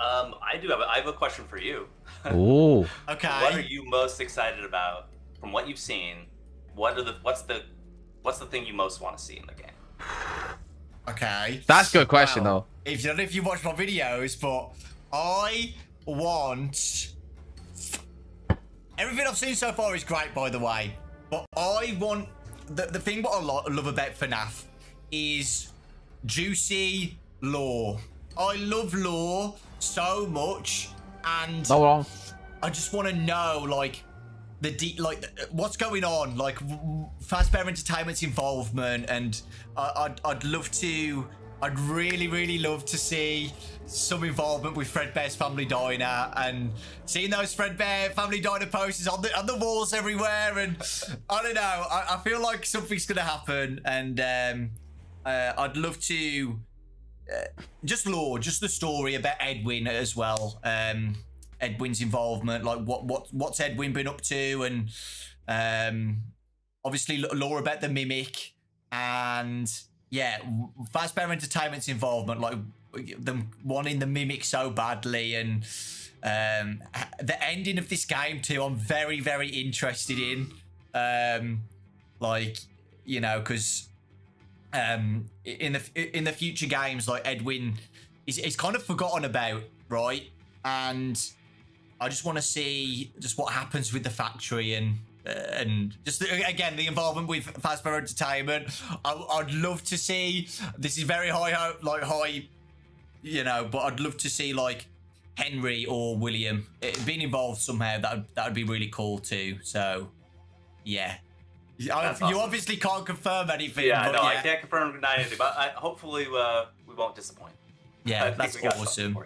I have a question for you. Ooh. Okay. What are you most excited about from what you've seen? What's the thing you most want to see in the game? Okay. That's a good question, though. I don't know if you watch my videos, but I want... Everything I've seen so far is great, by the way. But I want... The thing what I love about FNAF is juicy lore. I love lore so much, and no wrong. I just want to know, like, what's going on, like Fazbear Entertainment's involvement, and I'd really love to see some involvement with Fredbear's Family Diner, and seeing those Fredbear Family Diner posters on the walls everywhere. And I don't know, I feel like something's gonna happen, and I'd love to just the story about Edwin as well. Edwin's involvement, like what's Edwin been up to, and obviously lore about the Mimic, and yeah, Fazbear Entertainment's involvement, like them wanting the Mimic so badly, and the ending of this game too, I'm very interested in, like, you know, because in the future games, like, Edwin is kind of forgotten about, right? And I just want to see just what happens with the factory, and just again the involvement with Fazbear Entertainment. I'd love to see. This is very high, you know, but I'd love to see like Henry or William being involved somehow. That would be really cool too. So yeah, you obviously can't confirm anything. Yeah, but no, I can't confirm anything, but hopefully we won't disappoint. Yeah, that's awesome.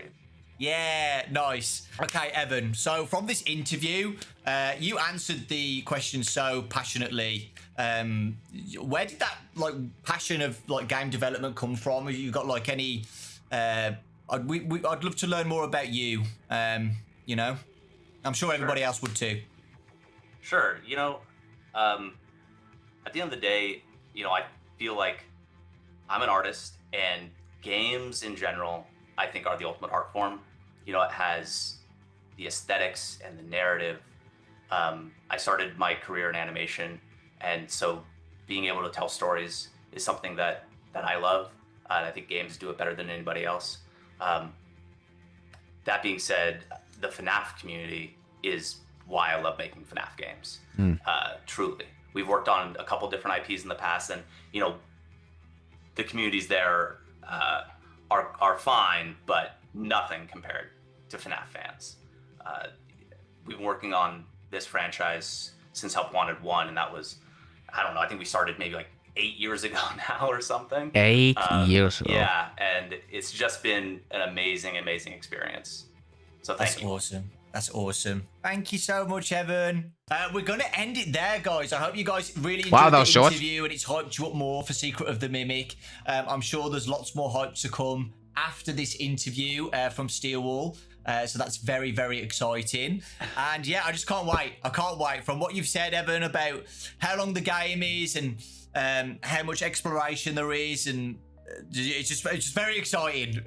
Yeah, nice. Okay, Evan, so from this interview, you answered the question so passionately. Where did that, like, passion of, like, game development come from? Have you got, like, any... I'd love to learn more about you, you know? I'm sure everybody else would too. Sure, you know, at the end of the day, you know, I feel like I'm an artist, and games in general, I think, are the ultimate art form. You know, it has the aesthetics and the narrative I started my career in animation, and so being able to tell stories is something that I love. And I think games do it better than anybody else. That being said, the FNAF community is why I love making FNAF games. Truly, we've worked on a couple different IPs in the past, and you know, the communities there are fine, but nothing compared to FNAF fans. We've been working on this franchise since Help Wanted 1, and that was, I don't know, I think we started maybe like 8 years ago now or something. 8 years ago. Yeah, and it's just been an amazing experience. So thank you. Awesome. That's awesome. Thank you so much, Evan. We're going to end it there, guys. I hope you guys really enjoyed the interview and it's hyped you up more for Secret of the Mimic. I'm sure there's lots more hype to come after this interview from Steelwall. So that's very, very exciting. And yeah, I just can't wait. I can't wait. From what you've said, Evan, about how long the game is and how much exploration there is. And it's just very exciting.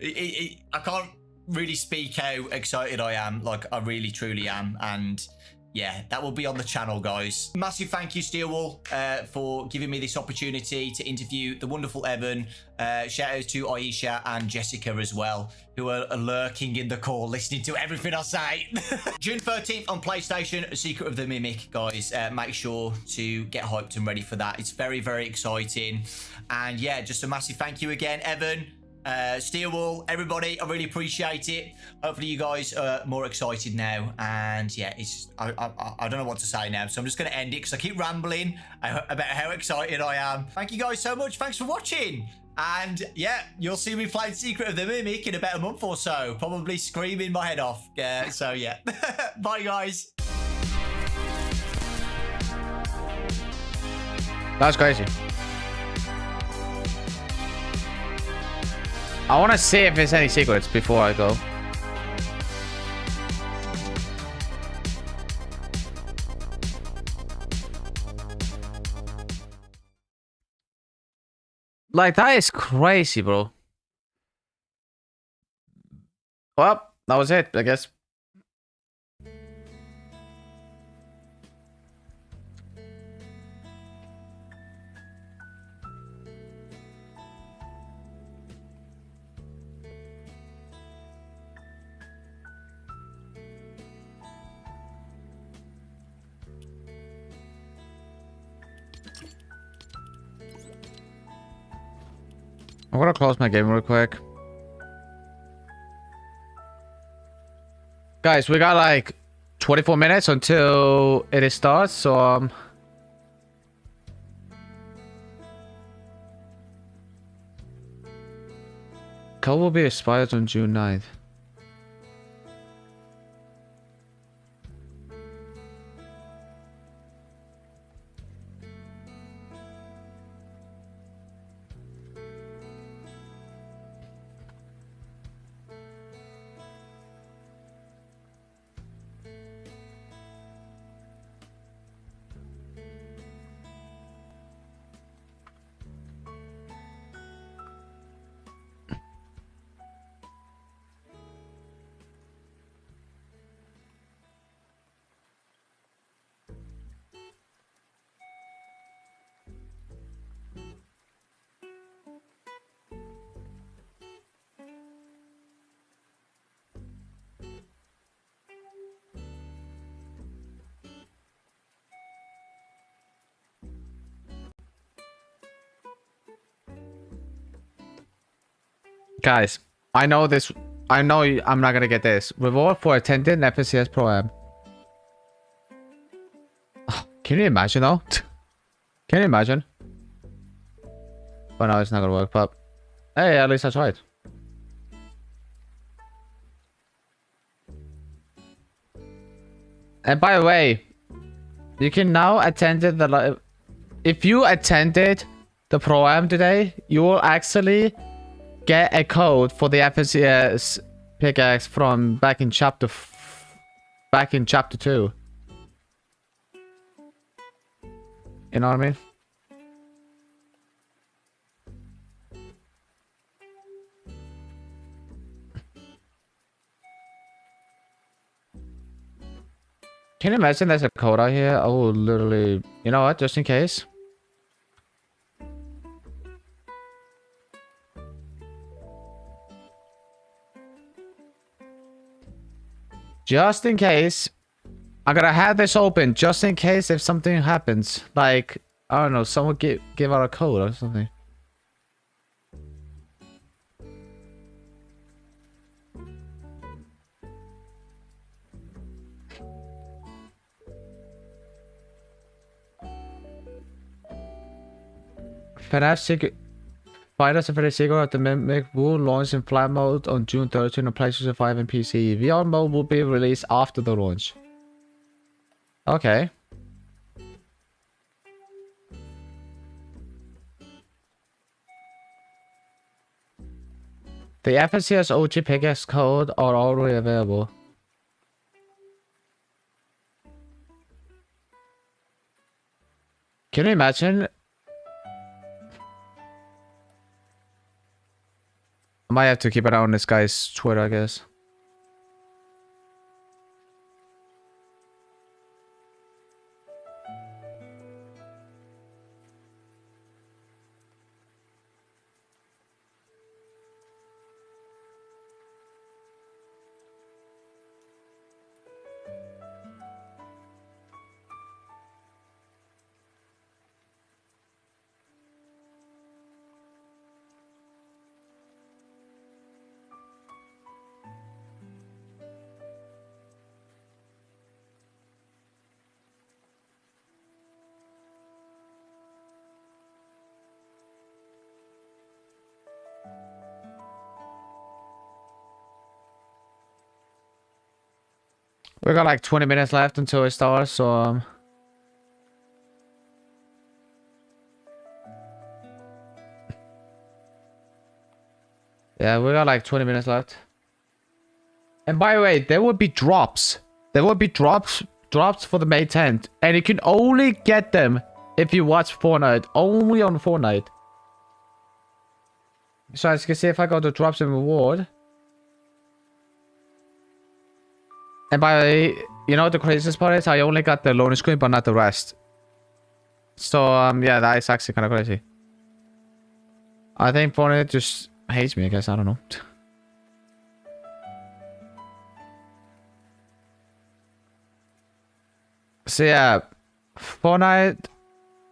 I can't really speak how excited I am. Like, I really, truly am. And yeah, that will be on the channel, guys. Massive thank you, Steelwall, for giving me this opportunity to interview the wonderful Evan. Shout out to Aisha and Jessica as well, who are lurking in the call, listening to everything I say. June 13th on PlayStation, Secret of the Mimic, guys. Make sure to get hyped and ready for that. It's very, very exciting. And yeah, just a massive thank you again, Evan. Steelwall, everybody, I really appreciate it. Hopefully you guys are more excited now. And yeah, it's I don't know what to say now, so I'm just going to end it because I keep rambling about how excited I am. Thank you guys so much. Thanks for watching. And yeah, you'll see me playing Secret of the Mimic in about a month or so. Probably screaming my head off. So yeah. Bye, guys. That's crazy. I want to see if there's any secrets before I go. Like, that is crazy, bro. Well, that was it, I guess. I'm gonna close my game real quick. Guys, we got like 24 minutes until it starts, so Code will be expired on June 9th. Guys, I know this. I know I'm not gonna get this. Reward for attending FNCS Pro Am. Can you imagine though? Can you imagine? But no, it's not gonna work. But hey, at least I tried. And by the way, you can now attend the live. If you attended the Pro Am today, you will actually get a code for the FNCS pickaxe from back in chapter 2. You know what I mean? Can you imagine there's a code out here? I will literally... You know what? Just in case. Just in case. I'm gonna have this open just in case if something happens. Like, I don't know, someone give out a code or something. FNAF Secret Fighters and Freddy Secret of the Mimic will launch in flight mode on June 13 on PlayStation 5 and PC. VR mode will be released after the launch. Okay. The FNCS OG Pickaxe code are already available. Can you imagine? I might have to keep an eye on this guy's Twitter, I guess. We got like 20 minutes left until it starts, so yeah, we got like 20 minutes left. And by the way, there will be drops. There will be drops for the May 10th, and you can only get them if you watch Fortnite. Only on Fortnite. So as you can see, if I go to drops and reward. And by the way, you know the craziest part is I only got the loading screen, but not the rest. So, yeah, that is actually kind of crazy. I think Fortnite just hates me, I guess. I don't know. So, yeah, Fortnite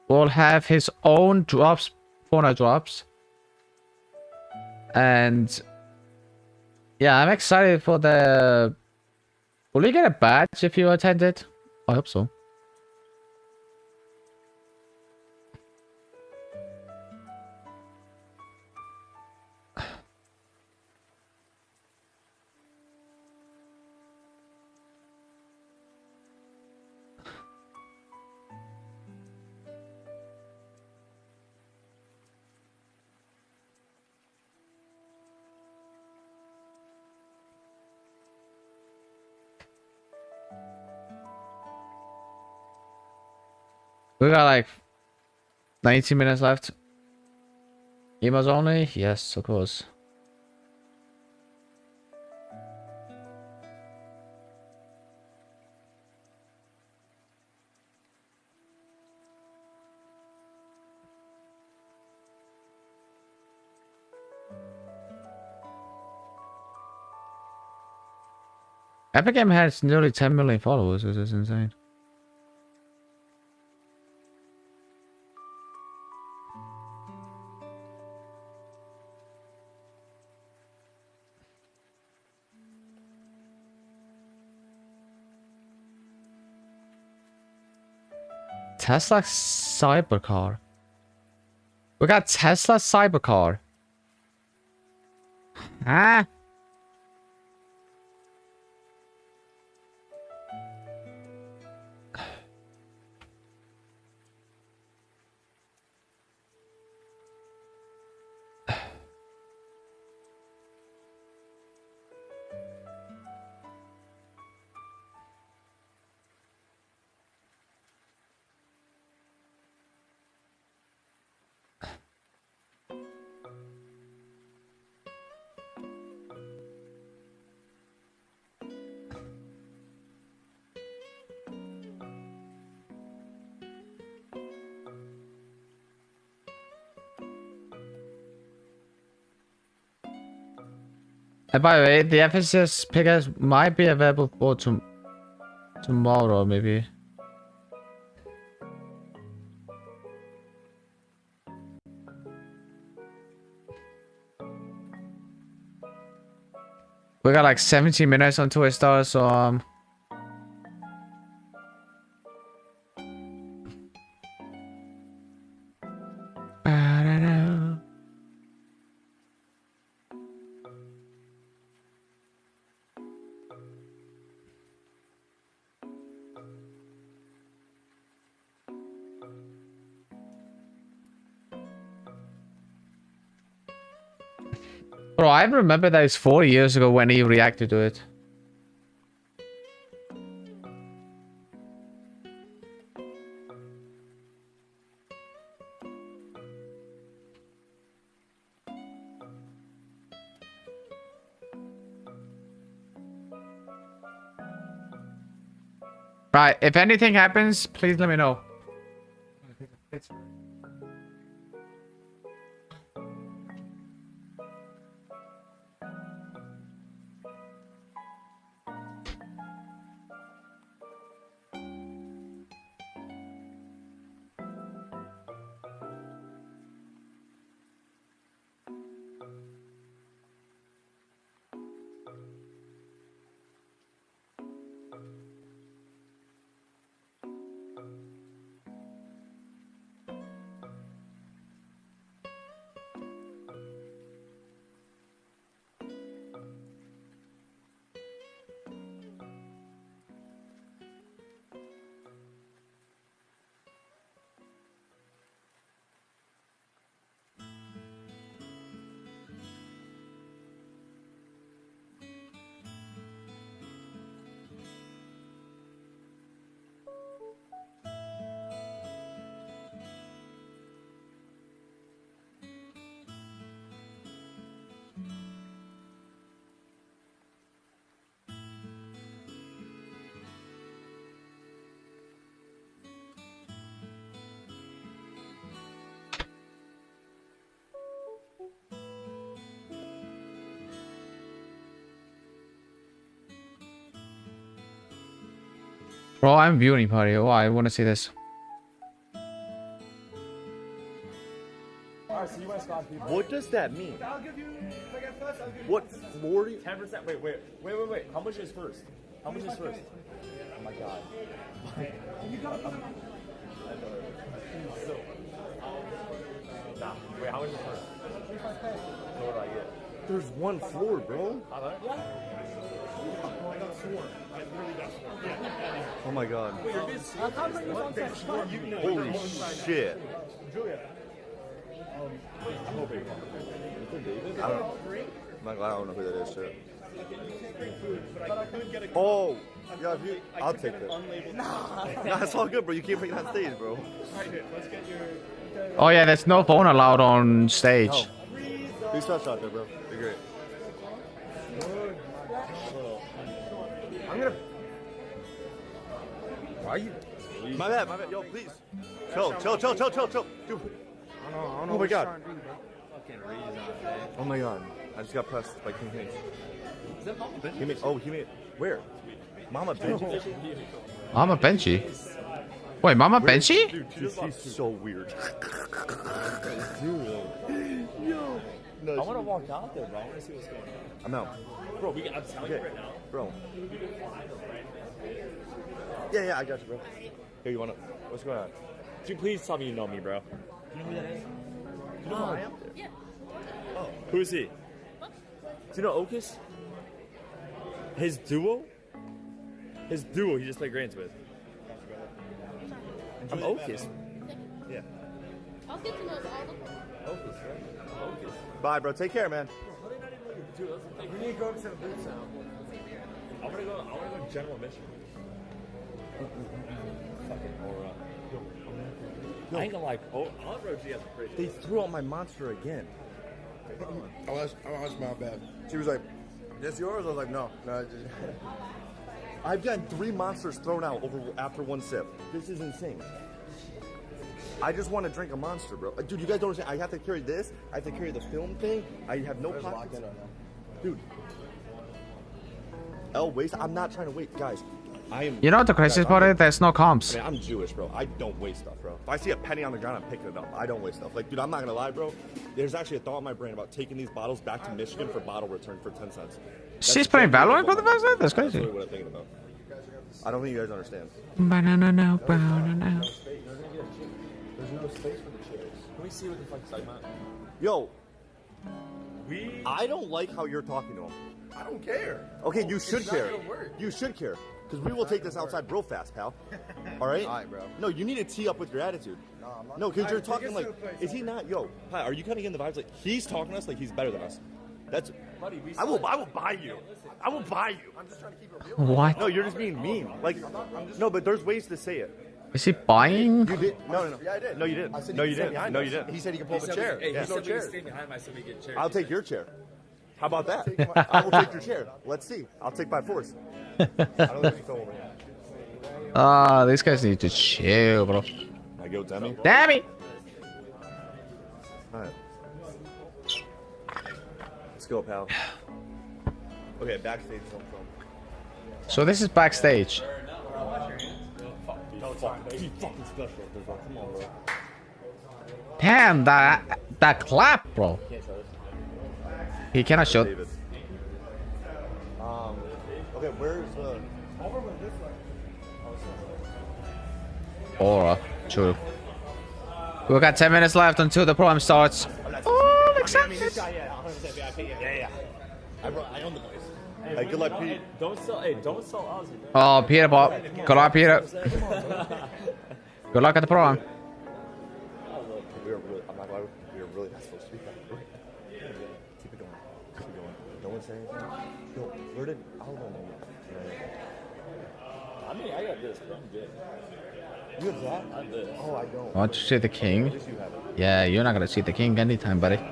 will have his own drops, Fortnite drops. And, yeah, I'm excited for the... Will you get a badge if you attend it? I hope so. We got like 19 minutes left. Emos only? Yes, of course. Epic Game has nearly 10 million followers. This is insane. Tesla Cybercar. We got Tesla Cybercar. Huh? And by the way, the FSS Pegasus might be available for tomorrow, maybe. We got like 17 minutes until it starts, so Bro, I remember that it's 4 years ago when he reacted to it. Right, if anything happens, please let me know. Bro, I'm viewing party. Oh, I want to see this. What does that mean? What? 40? 10%. Wait. How much is first? How much is first? Oh my god. Nah, wait, how much is first? So what do I get? There's one floor, bro. I got sworn. I literally got sworn. Oh my god. Wait, you're this. Holy shit. Julia. I'm hoping. I don't know. I don't know who that is, shit. Oh! Yeah, if you, I'll take that. Nah, it's all good, bro. You can't bring it on stage, bro. Let's get your... Oh yeah, there's no phone allowed on stage. No. Big shot out there, bro. You're great. I'm gonna... Why are you... My bad. Yo, please. Chill. Dude. I don't know Oh my god. Fucking reason. Oh my god. I just got pressed by King Hanks. Is that Mama Benchy? He made... Where? Mama Benchy? Mama Benchy? Wait, Mama Benchy? Dude, she's so weird. Yo. No, I want to walk out there, bro. I want to see what's going on. I'm out. Bro, I'm telling you right now. Bro. Yeah, I got you, bro. Here, you wanna... What's going on? Dude, please tell me you know me, bro. You know who that is? You know who I am? Yeah. Oh. Who is he? Do you know Okus? His duo? His duo he just played Grants with. I'm Okus. Yeah. I'll get to know all the Okus, right? Okus. Bye, bro. Take care, man. Dude, we need to go to the boots now. I wanna go general mission. Fucking Aura. I ain't gonna like. Oh, Aunt Rosie has a fridge. They threw out my monster again. Oh, that's my bad. She was like, "That's yours." I was like, "No." I've gotten 3 monsters thrown out after 1 sip. This is insane. I just want to drink a monster, bro. Dude, you guys don't understand. I have to carry this. I have to carry the film thing. I have no pockets. Dude, L waste. I'm not trying to waste, guys. I am. You know what the craziest part is? There's no comps. I mean, I'm Jewish, bro. I don't waste stuff, bro. If I see a penny on the ground, I'm picking it up. I don't waste stuff. Like, dude, I'm not gonna lie, bro. There's actually a thought in my brain about taking these bottles back to Michigan for bottle return for 10 cents. She's playing Valorant for the first time? That's crazy. That's really what I'm thinking about. I don't think you guys understand. Banana now, banana now. There's no space for the chairs. Can we see what the fuck's talking about? Yo, I don't like how you're talking to him. I don't care. Okay, you should It's care. not gonna work. You should care. Because we will take this outside real fast, pal. All right? All right, bro. No, you need to tee up with your attitude. No, I'm not. No, because you're Alright, talking take like, us to a place. is he not? Yo, hi, are you kind of getting the vibes like he's talking to us like he's better than us? That's. Buddy, we I will buy you. I will buy you. I'm just trying to keep it real. What? No, you're just being mean. Like, no, but there's ways to say it. Is he buying? You did. No. Yeah, I did. No, you didn't. I said No, you you can stay didn't. behind No, us. you didn't. He said he could pull up a chair. Hey, Yeah. he said we can stay behind my so we get chairs. I'll take your chair. How about that? I will take your chair. Let's see. I'll take by force. I don't think you fell over. Ah, these guys need to chill, bro. I go, Demi. Demi! Alright. Let's go, pal. Okay, backstage film. So this is backstage. He's fucking special. Come on, bro. Damn, that clap, bro. He cannot show. David. Okay, where's the... Aura. True. We've got 10 minutes left until the program starts. Oh, I'm excited. Yeah. I own the place. Hey, good luck, Pete. Don't sell Ozzy. Oh, Peter, Bob. Good luck, Peter. Good luck at the program. I'm not glad we were really not supposed to be that. Keep it going. No one say anything. Yo, where did Aldo know? I mean, I got this, but I'm good. You have that? I'm this. Oh, I don't. Want to see the king? At least you have it. Yeah, you're not gonna see the king anytime, buddy. How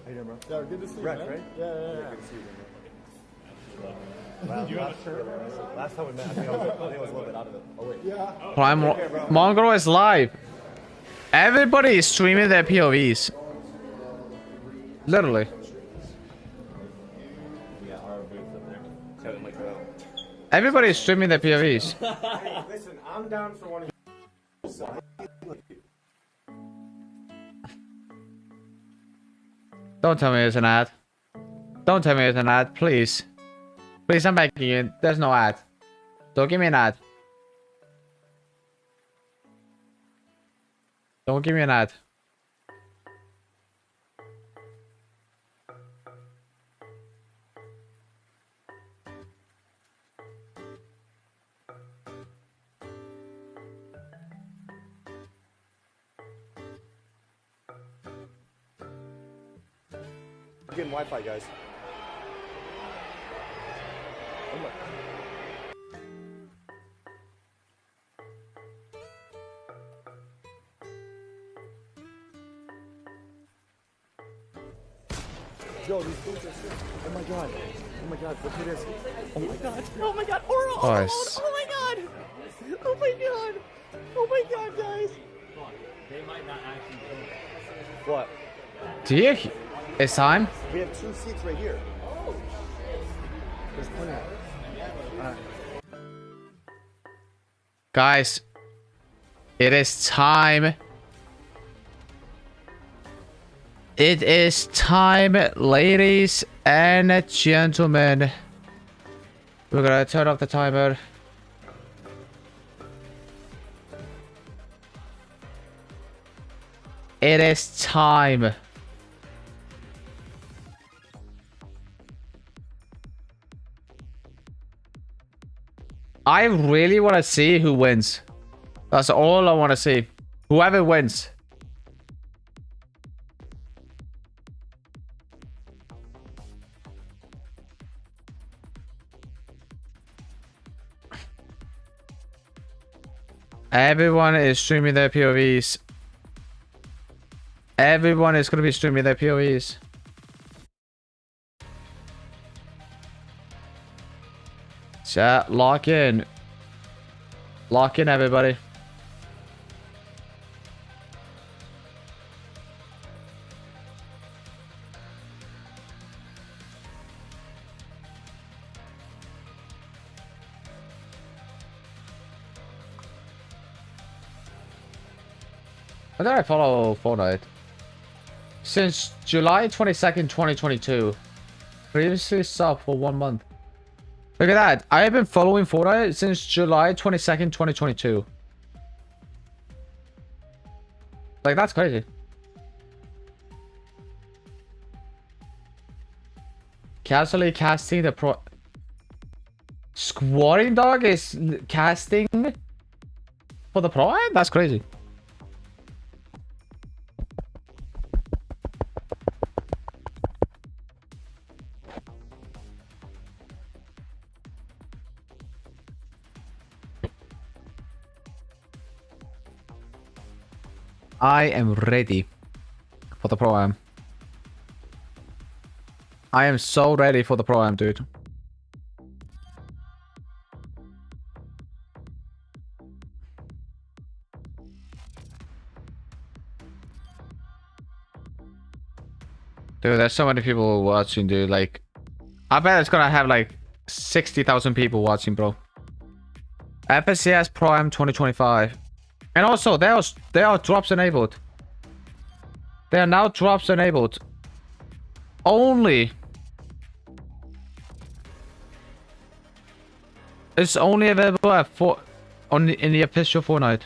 you doing, bro? Yeah, good to see you, Rex, man. right? Yeah. Good to see you, last time we met, I think I was a little bit out of it. Oh, wait. Yeah. Prime Mongrel is live. Everybody is streaming their POVs. Literally. Yeah, our booth up there. Kevin Mike Rowe. Everybody is streaming their POVs. Hey, listen, I'm down for one of Don't tell me it's an ad. Don't tell me it's an ad, please. Please, I'm begging you. There's no ad. Don't give me an ad. Don't give me an ad. I'm getting Wi-Fi, guys. Oh my. Yo, these foods are sick. Oh my god. Oh my god, look at this. Oh my god. Oh my god. Oral. Oh, it's- Oh my god. Oh my god. Oh my god, guys. They might not actually do it. What? Do you? It's time. We have 2 seats right here. There's plenty. Guys, it is time. It is time, ladies and gentlemen. We're gonna turn off the timer. It is time. I really want to see who wins. That's all I want to see. Whoever wins. Everyone is streaming their POVs. Everyone is going to be streaming their POVs. Chat, lock in. Lock in, everybody. I think I follow Fortnite. Since July 22nd, 2022. Previously sub for 1 month. Look at that. I have been following Fortnite since July 22nd, 2022. Like, that's crazy. Casually casting the pro... Squatting Dog is casting for the Prime? That's crazy. I am ready for the Pro-Am. I am so ready for the Pro-Am, dude. Dude, there's so many people watching, dude. Like, I bet it's gonna have like 60,000 people watching, bro. FSCS Pro-Am 2025. And also, there are drops enabled. There are now drops enabled. Only. It's only available at in the official Fortnite.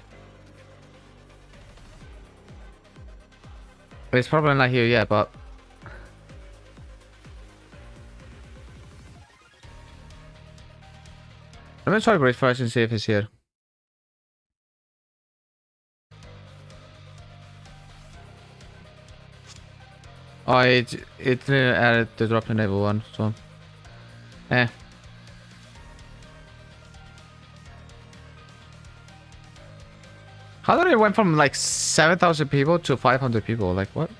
It's probably not here yet, but let me try Great first and see if it's here. Oh, it added the drop enable one, so eh. How did it went from like 7,000 people to 500 people? Like what?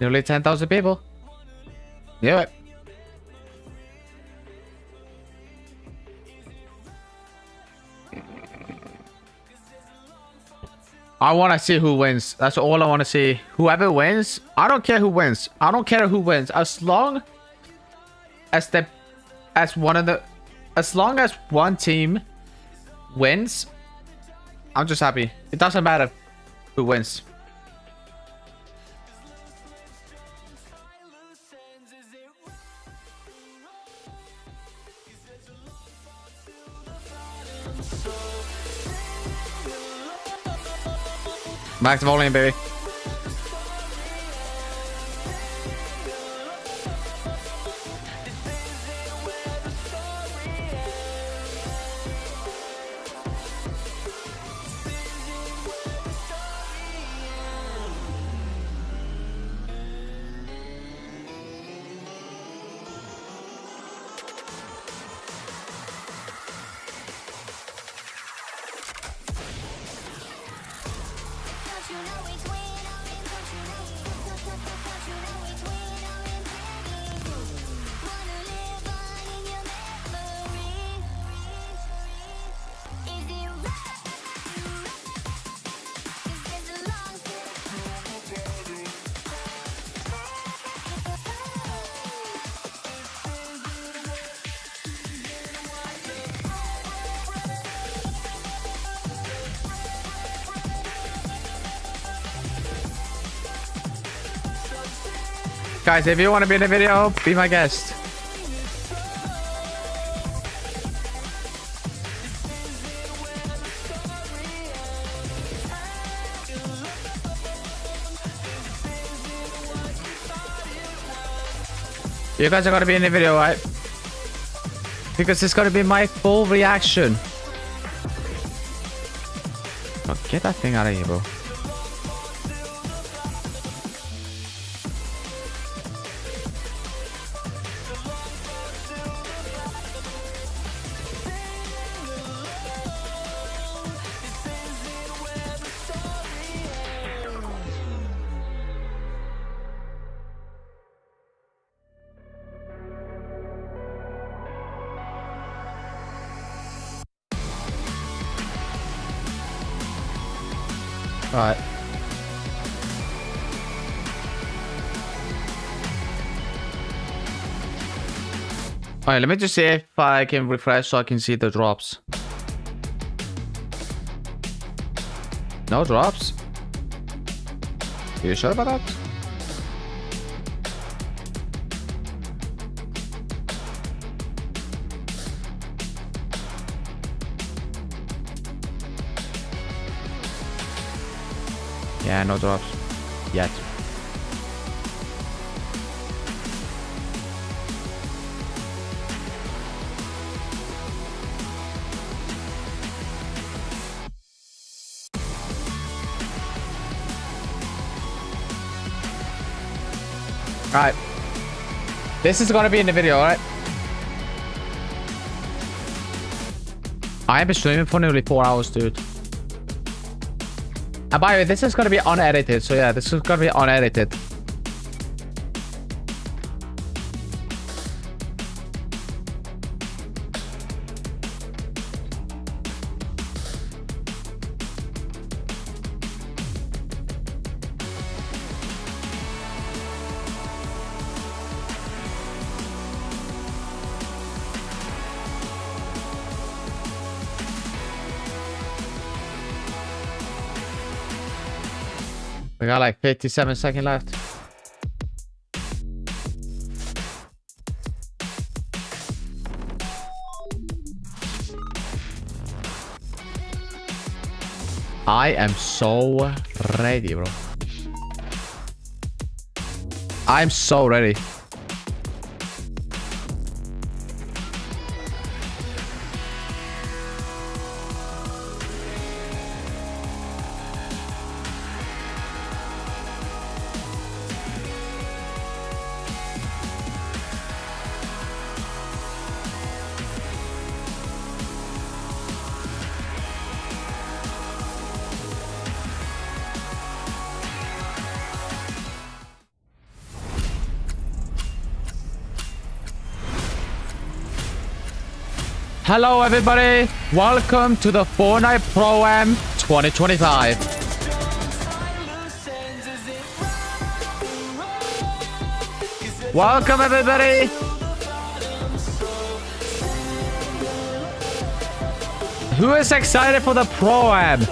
Nearly 10,000 people. Knew it. I want to see who wins. That's all I want to see. Whoever wins, I don't care who wins. I don't care who wins. As long as one team wins, I'm just happy. It doesn't matter who wins. Max volume, baby. Guys, if you want to be in the video, be my guest. You guys are gonna be in the video, right? Because it's gonna be my full reaction. Oh, get that thing out of here, bro. Alright. Alright, let me just see if I can refresh so I can see the drops. No drops? Are you sure about that? Yeah, no drops. Yet. Alright. This is gonna be in the video, alright? I have been streaming for nearly 4 hours, dude. And by the way, this is gonna be unedited, so yeah, this is gonna be unedited. We got like 57 seconds left. I am so ready, bro. I'm so ready. Hello everybody, welcome to the Fortnite Pro-Am 2025. Welcome everybody. Who is excited for the Pro-Am?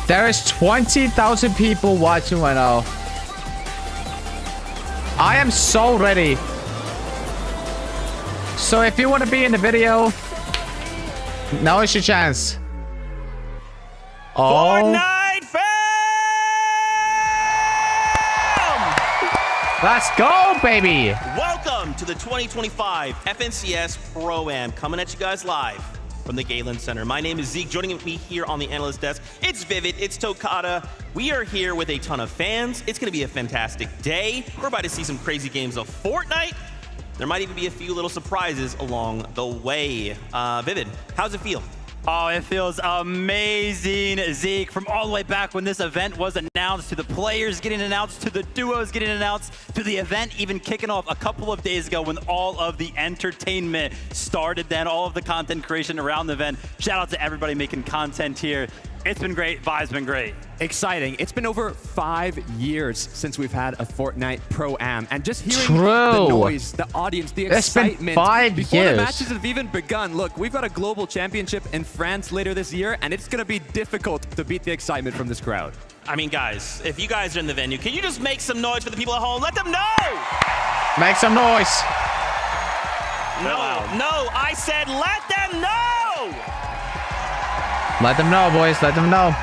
There is 20,000 people watching right now. I am so ready. So if you want to be in the video, now is your chance. Oh. Fortnite fam! Let's go, baby! Welcome to the 2025 FNCS Pro-Am, coming at you guys live from the Galen Center. My name is Zeke. Joining me here on the analyst desk, it's Vivid, it's Tokata. We are here with a ton of fans. It's going to be a fantastic day. We're about to see some crazy games of Fortnite. There might even be a few little surprises along the way. Vivid, how's it feel? Oh, it feels amazing, Zeke. From all the way back when this event was announced, to the players getting announced, to the duos getting announced, to the event even kicking off a couple of days ago when all of the entertainment started then, all of the content creation around the event. Shout out to everybody making content here. It's been great. Vibe's been great. Exciting. It's been over 5 years since we've had a Fortnite Pro-Am. And just hearing the noise, the audience, the excitement. It's been 5 before years. the matches have even begun. Look, we've got a global championship in France later this year, and it's going to be difficult to beat the excitement from this crowd. I mean, guys, if you guys are in the venue, can you just make some noise for the people at home? Let them know! Make some noise. No, I said let them know! Let them know, boys. Let them know.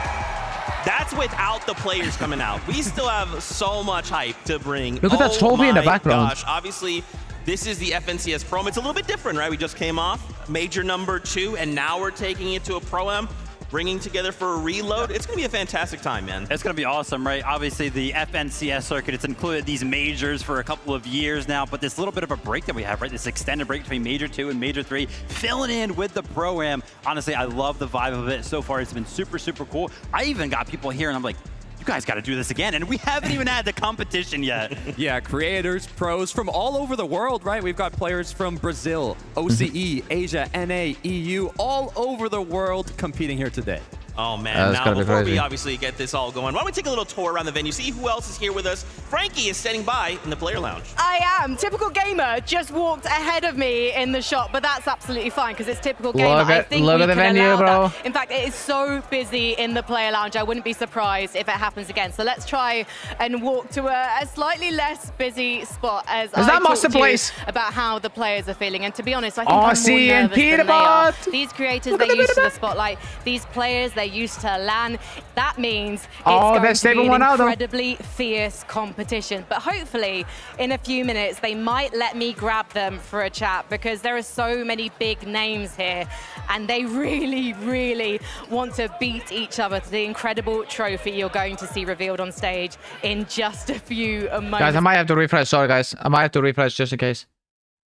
That's without the players coming out. We still have so much hype to bring. Look at that trophy in the background. Gosh, obviously, this is the FNCS Pro-Am. It's a little bit different, right? We just came off Major number 2, and now we're taking it to a Pro-Am, bringing together for a reload. It's going to be a fantastic time, man. It's going to be awesome, right? Obviously, the FNCS circuit, it's included these majors for a couple of years now, but this little bit of a break that we have, right? This extended break between Major 2 and Major 3, filling in with the Pro-Am. Honestly, I love the vibe of it. So far, it's been super, super cool. I even got people here, and I'm like, you guys got to do this again. And we haven't even had the competition yet. Yeah, creators, pros from all over the world, right? We've got players from Brazil, OCE, Asia, NA, EU, all over the world competing here today. Oh man, That's now gotta be before we crazy. obviously get this all going, why don't we take a little tour around the venue, see who else is here with us. Frankie is standing by in the player lounge. I am. Typical gamer just walked ahead of me in the shop, but that's absolutely fine because it's typical gamer. I think look we at the can venue, allow bro. that. In fact, it is so busy in the player lounge. I wouldn't be surprised if it happens again. So let's try and walk to a slightly less busy spot as I that talk Master to you Place? about how the players are feeling. And to be honest, I think RC I'm more and nervous Peter than they are. Bot. These creators, they're used to the spotlight. These players, they're used to LAN. That means it's Oh, going they're to be stable an one out, though. incredibly fierce competition. But hopefully, in a few minutes, they might let me grab them for a chat because there are so many big names here and they really, really want to beat each other to the incredible trophy you're going to see revealed on stage in just a few moments. Guys, I might have to refresh. Sorry, guys. I might have to refresh just in case.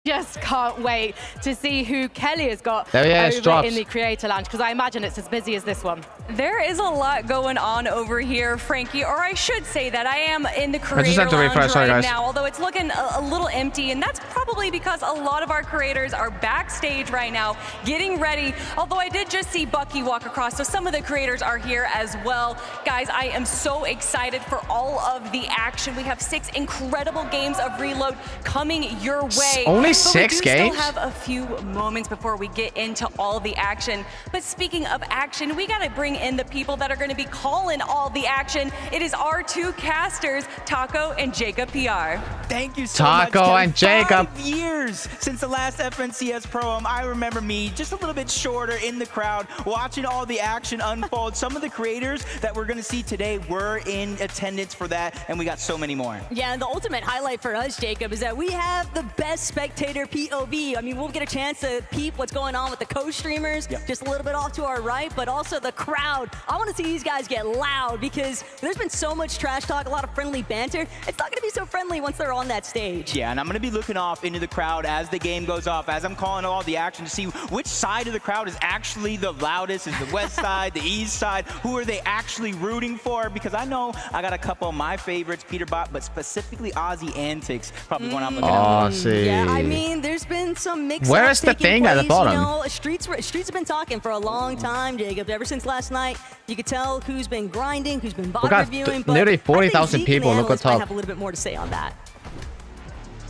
Just can't wait to see who Kelly has got There he is, over drops. in the creator lounge because I imagine it's as busy as this one. There is a lot going on over here, Frankie, or I should say that I am in the just creator have to lounge refresh, sorry, right guys. now, although it's looking a little empty, and that's probably because a lot of our creators are backstage right now getting ready, although I did just see Bucky walk across, so some of the creators are here as well. Guys, I am so excited for all of the action. We have 6 incredible games of Reload coming your way. Only But 6 we do games? Still have a few moments before we get into all the action. But speaking of action, we got to bring in the people that are going to be calling all the action. It is our 2 casters, Taco and Jacob PR. Thank you so much. Taco and Jacob. 5 years since the last FNCS Pro-Am. I remember me just a little bit shorter in the crowd, watching all the action unfold. Some of the creators that we're going to see today were in attendance for that, and we got so many more. Yeah, and the ultimate highlight for us, Jacob, is that we have the best spectator POV. I mean, we'll get a chance to peep what's going on with the co-streamers, just a little bit off to our right, but also the crowd. I want to see these guys get loud because there's been so much trash talk, a lot of friendly banter. It's not going to be so friendly once they're on that stage. Yeah, and I'm going to be looking off into the crowd as the game goes off, as I'm calling all the action to see which side of the crowd is actually the loudest. Is the west side, the east side? Who are they actually rooting for? Because I know I got a couple of my favorites, Peter Bot, but specifically Aussie Antics, probably one I'm looking at. Aussie. Yeah, I mean, there's been some mix-ups Where is the taking thing at the place, bottom? You know, streets have been talking for a long time, Jacob. Ever since last night, you could tell who's been grinding, who's been bot We got reviewing. But nearly I think 40,000 Zeke people. and the Look at analysts might top. have a little bit more to say on that.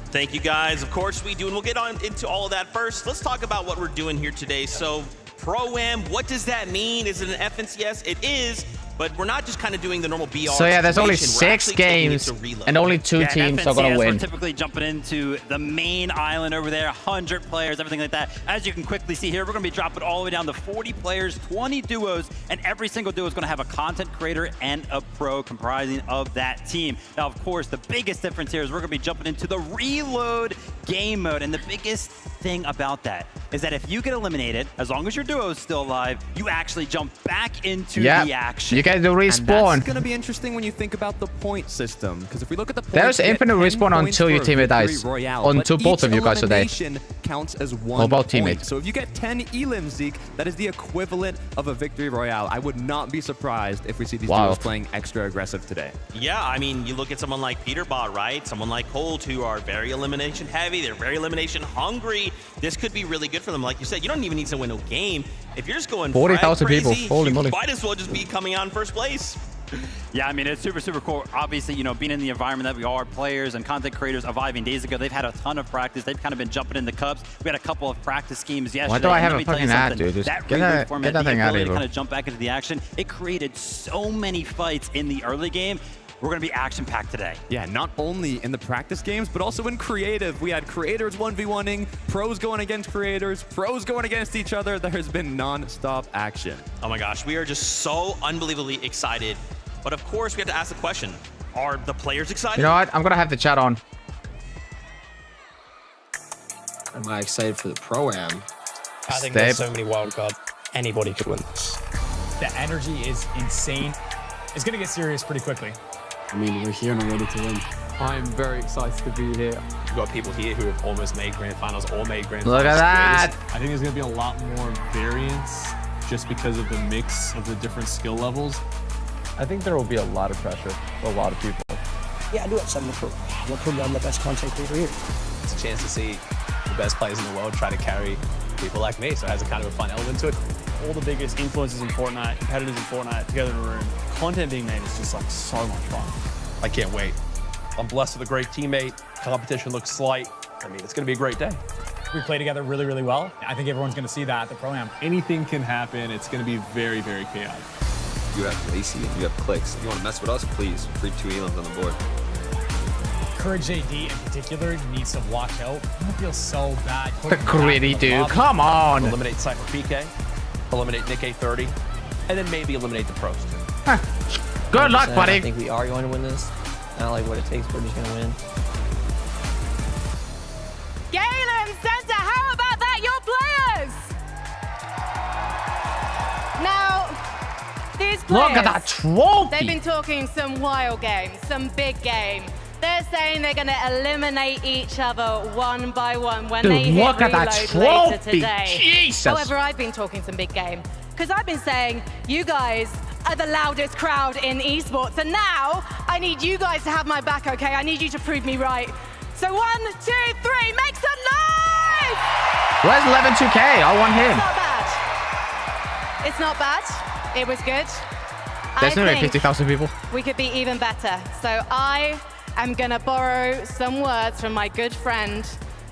Thank you guys. Of course we do, and we'll get on into all of that first. Let's talk about what we're doing here today. So, Pro-Am, what does that mean? Is it an FNCS? It is, but we're not just kind of doing the normal BR So yeah, there's only situation. We're 6 actually taking it games to Reload. and only 2 teams are gonna FNCS, win. We're typically jumping into the main island over there, 100 players, everything like that. As you can quickly see here, we're gonna be dropping all the way down to 40 players, 20 duos, and every single duo is gonna have a content creator and a pro comprising of that team. Now, of course, the biggest difference here is we're gonna be jumping into the Reload game mode, and the biggest thing about that is that if you get eliminated, as long as your duo is still alive, you actually jump back into the action. You guys do And respawn. that's going to be interesting when you think about the point system. Because if we look at the points, There's you get infinite 10 respawn points until your for a teammate victory dies. royale, Until but both of each you guys are dead. elimination counts as one What about point. teammates? So if you get 10 elims, Zeke, that is the equivalent of a victory royale. I would not be surprised if we see these duos playing extra aggressive today. Yeah, I mean, you look at someone like Peter Bot, right? Someone like Colt, who are very elimination heavy. They're very elimination hungry. This could be really good for them. Like you said, you don't even need to win a game. If you're just going 40,000 people. crazy, Holy you moly. might as well just be coming out in first place. Yeah, I mean, it's super, super cool. Obviously, you know, being in the environment that we are, players and content creators arriving days ago, they've had a ton of practice. They've kind of been jumping in the cups. We had a couple of practice schemes yesterday. Why do I and have let a me tell you fucking ad, something, dude? Just that get Reload that- format, get that the thing out of ability here, to bro. kind of jump back into the action, it created so many fights in the early game. We're going to be action-packed today. Yeah, not only in the practice games, but also in creative. We had creators 1v1ing, pros going against creators, pros going against each other. There has been non-stop action. Oh my gosh, we are just so unbelievably excited. But of course, we have to ask the question, are the players excited? You know what? I'm gonna have the chat on. Am I excited for the Pro-Am? I think there's so many wild cards. Anybody could win this. The energy is insane. It's going to get serious pretty quickly. I mean, we're here and we're ready to win. I'm very excited to be here. We've got people here who have almost made grand finals or made grand Look finals. at that! I think there's going to be a lot more variance just because of the mix of the different skill levels. I think there will be a lot of pressure for a lot of people. Yeah, I do have something to prove. I'm going to prove that I'm the best content creator here. It's a chance to see the best players in the world try to carry people like me, so it has a kind of a fun element to it. all the biggest influencers in Fortnite, competitors in Fortnite together in a room. Content being made is just like so much fun. I can't wait. I'm blessed with a great teammate. Competition looks slight. I mean, it's going to be a great day. We play together really, really well. I think everyone's going to see that at the Pro-Am. Anything can happen. It's going to be very, very chaotic. You have Lacey and you have Clicks. If you want to mess with us, please. Free 2 elims on the board. Courage AD in particular needs to watch out. I feel so bad. The gritty dude, come on. Eliminate Cypher PK, eliminate Nick A30, and then maybe eliminate the pros too. Good luck, buddy. I think we are going to win this. I don't like what it takes. We're just going to win. Galen Center, how about that? Your players! Now, these players, look at that trophy. They've been talking some wild games, some big game. They're saying they're going to eliminate each other one by one when they hit look at that reload later trophy. today. Jesus. However, I've been talking some big game because I've been saying you guys are the loudest crowd in esports, and now I need you guys to have my back, okay? I need you to prove me right. So 1, 2, 3, make some noise! Where's 11-2K? I want him. It's not bad. It was good. There's I only think 50,000 people. we could be even better. So I am gonna borrow some words from my good friend,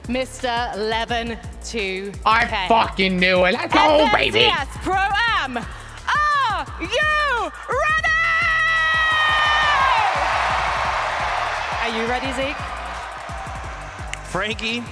Mr. 11-2K. I fucking knew it. Let's go, baby. FNCS Pro-Am, are you ready? Are you ready, Zeke? Frankie.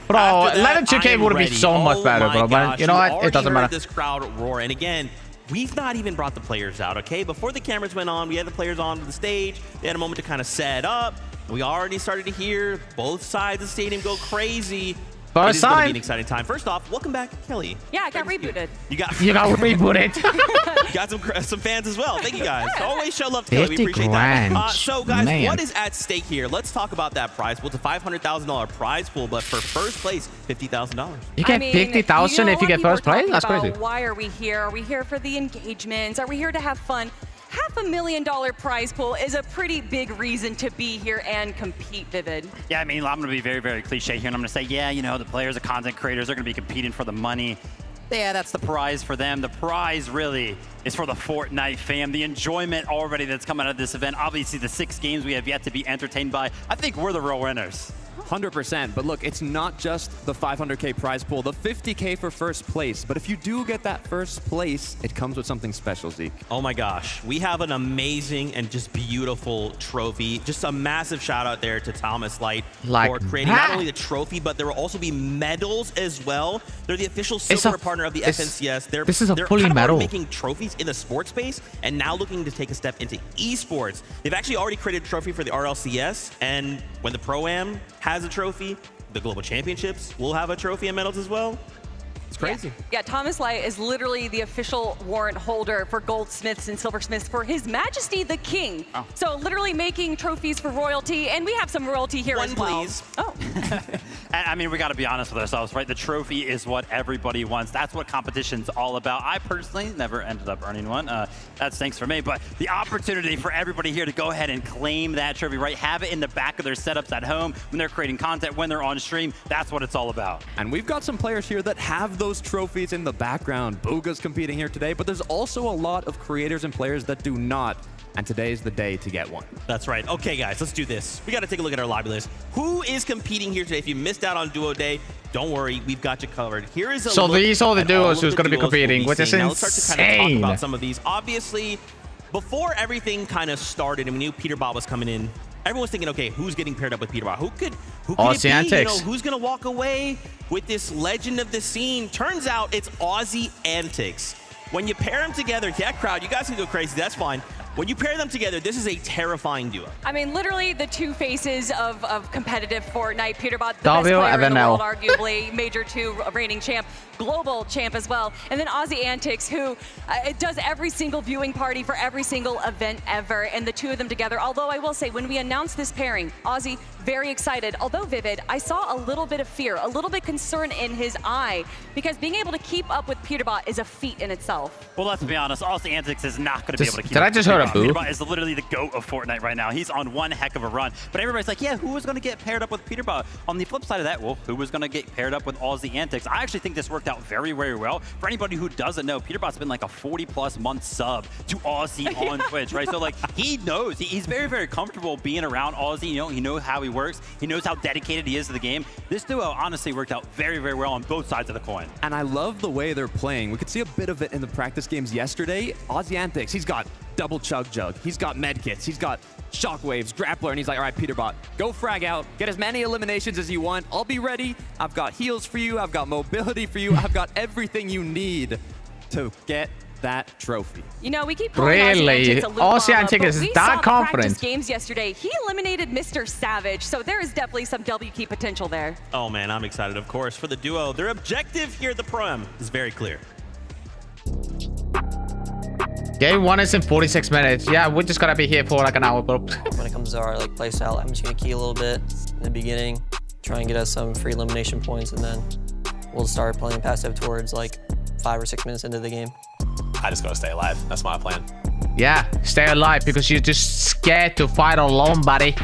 Bro, after that, 11-2K I am would have been ready. so much Oh better, my bro. But gosh, you know what? already It doesn't heard matter. This crowd roar. And again, we've not even brought the players out, okay? Before the cameras went on, we had the players on the stage. They had a moment to kind of set up. We already started to hear both sides of the stadium go crazy. Both It is going to be sides. an exciting time. First off, welcome back, Kelly. Yeah, I got rebooted. You got rebooted. You got some fans as well. Thank you guys. Always show love to Kelly. We 50 appreciate grand. that. So guys, Man. what is at stake here? Let's talk about that prize pool. It's a $500,000 prize pool, but for first place, $50,000. You get 50,000 if you get first place? That's crazy. Why are we here? Are we here for the engagements? Are we here to have fun? $500,000 prize pool is a pretty big reason to be here and compete, Vivid. Yeah, I mean, I'm going to be very, very cliche here, and I'm going to say, yeah, you know, the players, the content creators, they're going to be competing for the money. Yeah, that's the prize for them. The prize really is for the Fortnite fam. The enjoyment already that's come out of this event. Obviously, the 6 games we have yet to be entertained by. I think we're the real winners. 100%. But look, it's not just the 500K prize pool, the 50K for first place. But if you do get that first place, it comes with something special, Zeke. Oh my gosh, we have an amazing and just beautiful trophy. Just a massive shout out there to Thomas Light for creating not only the trophy, but there will also be medals as well. They're the official silver partner of the FNCS. This is a they're fully kind of medal. already making trophies in the sports space and now looking to take a step into esports. They've actually already created a trophy for the RLCS, and when the Pro-Am has a trophy, the Global Championships will have a trophy and medals as well. It's crazy. Yeah, Thomas Light is literally the official warrant holder for goldsmiths and silversmiths for His Majesty the King. Oh. So literally making trophies for royalty, and we have some royalty here as well. Please. Oh. And, I mean, we got to be honest with ourselves, right? The trophy is what everybody wants. That's what competition's all about. I personally never ended up earning one. That stinks for me. But the opportunity for everybody here to go ahead and claim that trophy, right? Have it in the back of their setups at home when they're creating content, when they're on stream. That's what it's all about. And we've got some players here that have those trophies in the background. Booga's competing here today, but there's also a lot of creators and players that do not. And today's the day to get one. That's right. Okay, guys, let's do this. We got to take a look at our lobby list. Who is competing here today? If you missed out on Duo Day, don't worry. We've got you covered. Here is a So look these are the at duos all who's of going to be duos we'll competing, which is seeing. Now, let's start to kind of insane. talk about some of these. Obviously, before everything kind of started and we knew Peter Bob was coming in, everyone was thinking, okay, who's getting paired up with Peter Bob? Who could it Aussie be? Antics. You know, who's going to walk away with this legend of the scene? Turns out it's Aussie Antics. When you pair them together, yeah, crowd, you guys can go crazy. That's fine. When you pair them together, this is a terrifying duo. I mean, literally the two faces of competitive Fortnite. Peterbot, the best W player in the FNL. world, arguably, Major 2 reigning champ, global champ as well. And then Aussie Antics, who does every single viewing party for every single event ever. And the two of them together, although I will say, when we announced this pairing, Aussie, very excited. Although Vivid, I saw a little bit of fear, a little bit concern in his eye, because being able to keep up with Peterbot is a feat in itself. Well, let's be honest, Aussie Antics is not going to be able to keep Did I up just with hear a Alright, Boo. Peterbot is literally the GOAT of Fortnite right now. He's on one heck of a run. But everybody's like, yeah, who was going to get paired up with Peterbot? On the flip side of that, well, who was going to get paired up with Aussie Antics? I actually think this worked out very, very well. For anybody who doesn't know, Peterbot's been like a 40+ month sub to Aussie on Twitch, right? So like he knows, he's very, very comfortable being around Aussie. You know, he knows how he works. He knows how dedicated he is to the game. This duo honestly worked out very, very well on both sides of the coin. And I love the way they're playing. We could see a bit of it in the practice games yesterday. Aussie Antics, he's got double chug jug. He's got medkits. He's got shockwaves, grappler, and he's like, all right, Peterbot, go frag out. Get as many eliminations as you want. I'll be ready. I've got heals for you. I've got mobility for you. I've got everything you need to get that trophy. You know, we keep calling Really? Aussie Antics is that confident? Practice games yesterday. He eliminated Mr. Savage, so there is definitely some WK potential there. Oh man, I'm excited, of course, for the duo. Their objective here at the Pro-Am is very clear. Game 1 is in 46 minutes. Yeah, we're just gonna be here for like an hour, bro. When it comes to our play style, I'm just gonna key a little bit in the beginning, try and get us some free elimination points, and then we'll start playing passive towards like 5 or 6 minutes into the game. I just gotta stay alive. That's my plan. Yeah, stay alive because you're just scared to fight alone, buddy.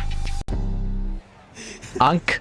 Unk.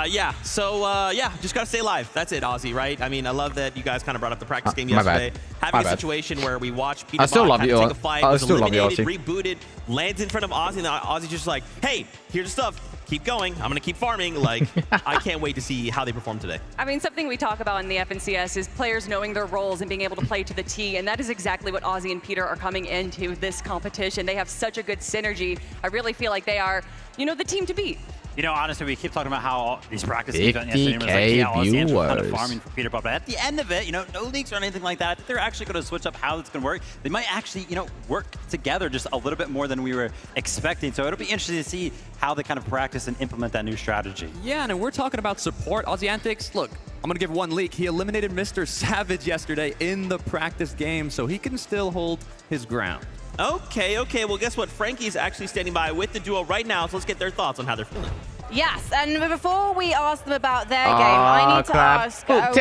Yeah, just gotta stay alive. That's it, Aussie, right? I mean, I love that you guys kind of brought up the practice game my bad. yesterday. Having a situation where we watched Peterbot take a fight, I was still love you, eliminated, Aussie. rebooted, lands in front of Aussie, and Aussie's just like, hey, here's the stuff. Keep going. I'm going to keep farming. Like, I can't wait to see how they perform today. I mean, something we talk about in the FNCS is players knowing their roles and being able to play to the T, and that is exactly what Aussie and Peter are coming into this competition. They have such a good synergy. I really feel like they are, you know, the team to beat. You know, honestly, we keep talking about how these practice events 50K was like, yeah, Aussie Antics were kind of viewers. farming for Peterbot, but at the end of it, you know, no leaks or anything like that. I think they're actually going to switch up how it's going to work. They might actually, you know, work together just a little bit more than we were expecting. So it'll be interesting to see how they kind of practice and implement that new strategy. Yeah, and we're talking about support. Aussie Antics, look, I'm going to give one leak. He eliminated Mr. Savage yesterday in the practice game, so he can still hold his ground. Okay. Well, guess what? Frankie's actually standing by with the duo right now, so let's get their thoughts on how they're feeling. Yes, and before we ask them about their game, I need to ask, why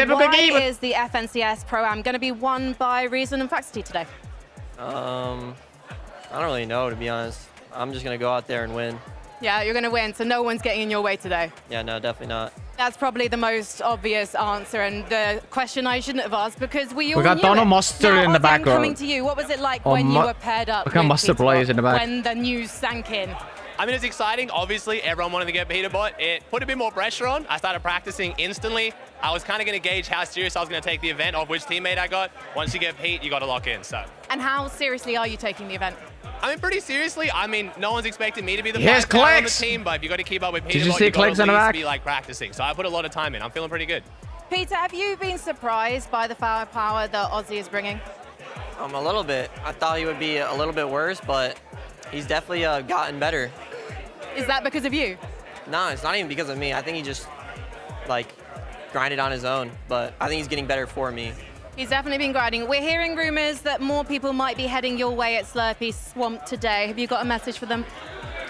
is the FNCS Pro-Am going to be won by Reason and Faxity today? I don't really know, to be honest. I'm just gonna go out there and win. Yeah, you're going to win, so no one's getting in your way today. Yeah, no, definitely not. That's probably the most obvious answer and the question I shouldn't have asked because we all got knew Donald it. Mustard Now, in the Ozzy, I'm background. coming to you. What was it like Oh, when you were paired up Look how with Mustard Peterbot plays in the back. when the news sank in? I mean, it's exciting. Obviously, everyone wanted to get Peterbot. It put a bit more pressure on. I started practicing instantly. I was kind of going to gauge how serious I was going to take the event, of which teammate I got. Once you get Pete, you got to lock in. So. And how seriously are you taking the event? I mean, pretty seriously. I mean, no one's expecting me to be the Here's best player on the Clicks. team, but if you got to keep up with Peterbot, Did you see you got Clicks to in at the least back? be like practicing. So I put a lot of time in. I'm feeling pretty good. Peter, have you been surprised by the firepower that Aussie is bringing? A little bit. I thought he would be a little bit worse, but he's definitely gotten better. Is that because of you? No, it's not even because of me. I think he just like grinded on his own, but I think he's getting better for me. He's definitely been grinding. We're hearing rumors that more people might be heading your way at Slurpee Swamp today. Have you got a message for them?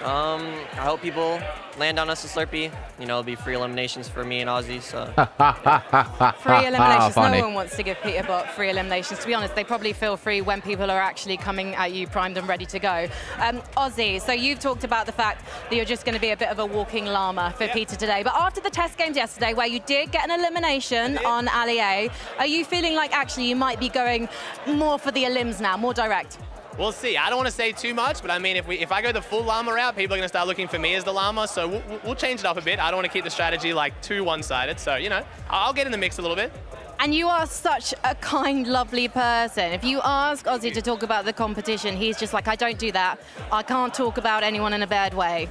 I hope people land on us at Slurpee. You know, it'll be free eliminations for me and Aussie, so. Free eliminations. Funny. No one wants to give Peterbot free eliminations. To be honest, they probably feel free when people are actually coming at you primed and ready to go. Aussie, so you've talked about the fact that you're just going to be a bit of a walking llama for Peter today. But after the test games yesterday, where you did get an elimination on Ali A, are you feeling like actually you might be going more for the elims now, more direct? We'll see. I don't want to say too much, but I mean, if I go the full llama route, people are going to start looking for me as the llama, so we'll change it up a bit. I don't want to keep the strategy like too one-sided, so, you know, I'll get in the mix a little bit. And you are such a kind, lovely person. If you ask Aussie to talk about the competition, he's just like, I don't do that. I can't talk about anyone in a bad way.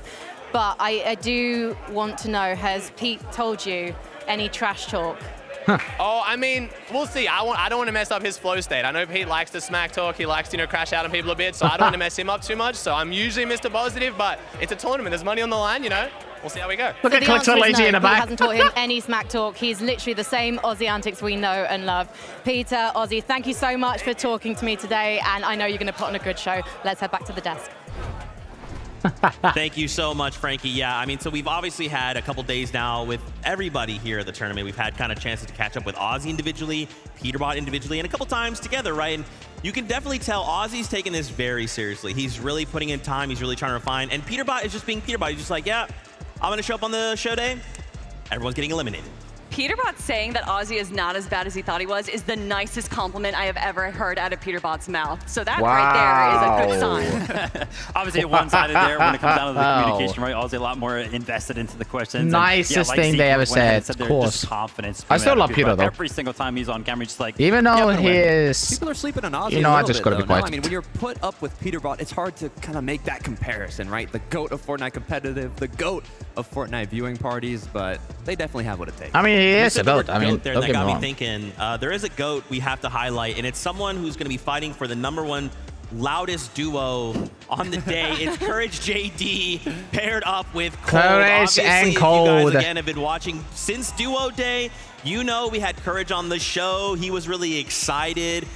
But I do want to know, has Pete told you any trash talk? Oh, I mean, we'll see. I don't want to mess up his flow state. I know Pete likes to smack talk. He likes to, you know, crash out on people a bit, so I don't want to mess him up too much. So I'm usually Mr. Positive, but it's a tournament. There's money on the line, you know. We'll see how we go. Look at Clicks Lazy in the He back. hasn't taught him any smack talk. He's literally the same Aussie antics we know and love. Peter, Aussie, thank you so much for talking to me today, and I know you're going to put on a good show. Let's head back to the desk. Thank you so much, Frankie. Yeah, I mean, so we've obviously had a couple days now with everybody here at the tournament. We've had kind of chances to catch up with Ozzy individually, Peterbot individually, and a couple times together, right? And you can definitely tell Ozzy's taking this very seriously. He's really putting in time. He's really trying to refine. And Peterbot is just being Peterbot. He's just like, yeah, I'm going to show up on the show day. Everyone's getting eliminated. Peterbot saying that Ozzy is not as bad as he thought he was is the nicest compliment I have ever heard out of Peterbot's mouth. So that right there is a good sign. Obviously, one-sided there when it comes down to the communication, right? Ozzy a lot more invested into the questions. Nicest thing they ever said, of course. Just confidence. I still love Peter, though. Every single time he's on camera, he's just like, even though he is, people are sleeping on Ozzy. You know, a I little just bit, gotta be though, quiet. no? I mean, when you're put up with Peterbot, it's hard to kind of make that comparison, right? The GOAT of Fortnite competitive, the GOAT of Fortnite viewing parties, but they definitely have what it takes. I mean, he is a GOAT. I mean, there, that got me thinking. There is a GOAT we have to highlight, and it's someone who's going to be fighting for the #1 loudest duo on the day. It's Courage JD paired up with Cold. Courage and Cold. If you guys, again, have been watching since Duo Day, you know we had Courage on the show. He was really excited.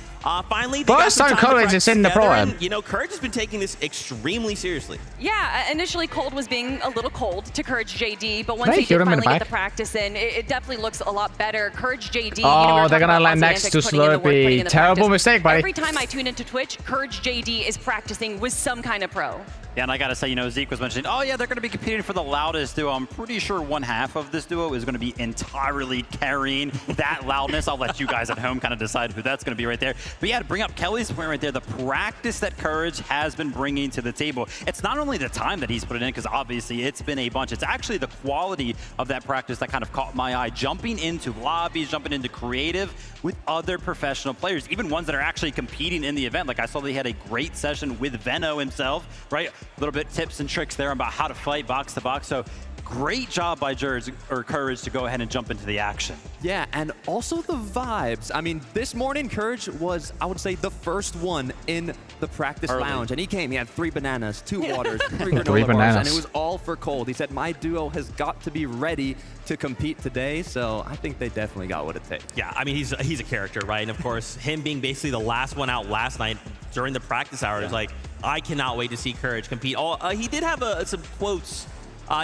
Finally, they got some time to Courage is in the together, Pro-Am. and, you know, Courage has been taking this extremely seriously. Yeah, initially Cold was being a little cold to Courage JD, but once Hey, they did hit him in finally the get back. the practice in, it definitely looks a lot better. Courage JD, Oh, they're gonna land next to Slurpee. Terrible mistake, buddy. Every time I tune into Twitch, Courage JD is practicing with some kind of pro. Yeah, and I gotta say, you know, Zeke was mentioning, oh yeah, they're gonna be competing for the loudest duo. I'm pretty sure one half of this duo is gonna be entirely carrying that loudness. I'll let you guys at home kind of decide who that's gonna be right there. But yeah, to bring up Kelly's point right there, the practice that Courage has been bringing to the table. It's not only the time that he's put it in, because obviously it's been a bunch. It's actually the quality of that practice that kind of caught my eye. Jumping into lobbies, jumping into creative with other professional players, even ones that are actually competing in the event. Like I saw they had a great session with Veno himself, right? A little bit tips and tricks there about how to fight box to box. So great job by Courage to go ahead and jump into the action. Yeah, and also the vibes. I mean, this morning, Courage was, I would say, the first one in the practice lounge. And he came, he had 3 bananas, 2 waters, 3 granola bars, and it was all for Cold. He said, my duo has got to be ready to compete today, so I think they definitely got what it takes. Yeah, I mean, he's a character, right? And of course, him being basically the last one out last night during the practice hours, like, I cannot wait to see Courage compete. He did have some quotes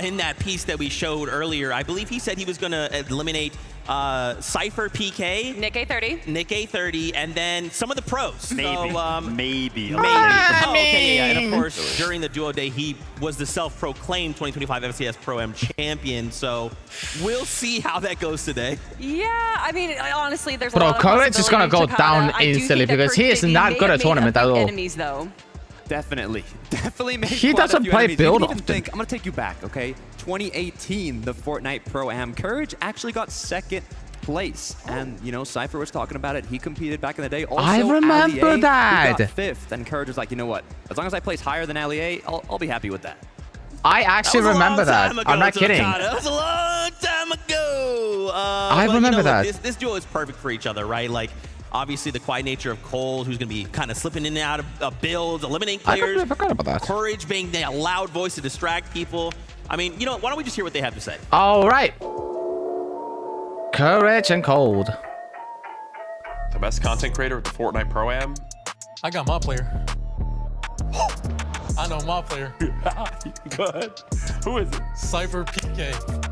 in that piece that we showed earlier. I believe he said he was going to eliminate Cypher PK, Nick A30, Nick A30, and then some of the pros. Maybe. So, maybe. Oh, okay, yeah. And of course, during the Duo Day, he was the self-proclaimed 2025 FCS Pro-Am champion. So we'll see how that goes today. Yeah, I mean, honestly, there's a Bro, lot of Courage is gonna go possibility in down Takata. I do instantly think that because he is Courage JD not may good have at tournament made a at few all. Enemies, though. Definitely made He quite a doesn't few play enemies. build You can even often. think, I'm gonna take you back, okay? 2018, the Fortnite Pro-Am. Courage actually got 2nd place, and you know, Cypher was talking about it. He competed back in the day. Also, I remember Ali A, that. He got 5th, and Courage was like, you know what? As long as I place higher than Ali A, I'll be happy with that. I actually remember that. I'm not kidding. That was a long time ago. I but, remember you know, that. Look, this duo is perfect for each other, right? Like, obviously, the quiet nature of Cold, who's going to be kind of slipping in and out of builds, eliminating I players. completely forgot about that. Courage being the loud voice to distract people. I mean, you know, why don't we just hear what they have to say? All right. Courage and Cold. The best content creator at the Fortnite Pro-Am. I got my player. I know my player. Go ahead. Who is it? Cypher PK.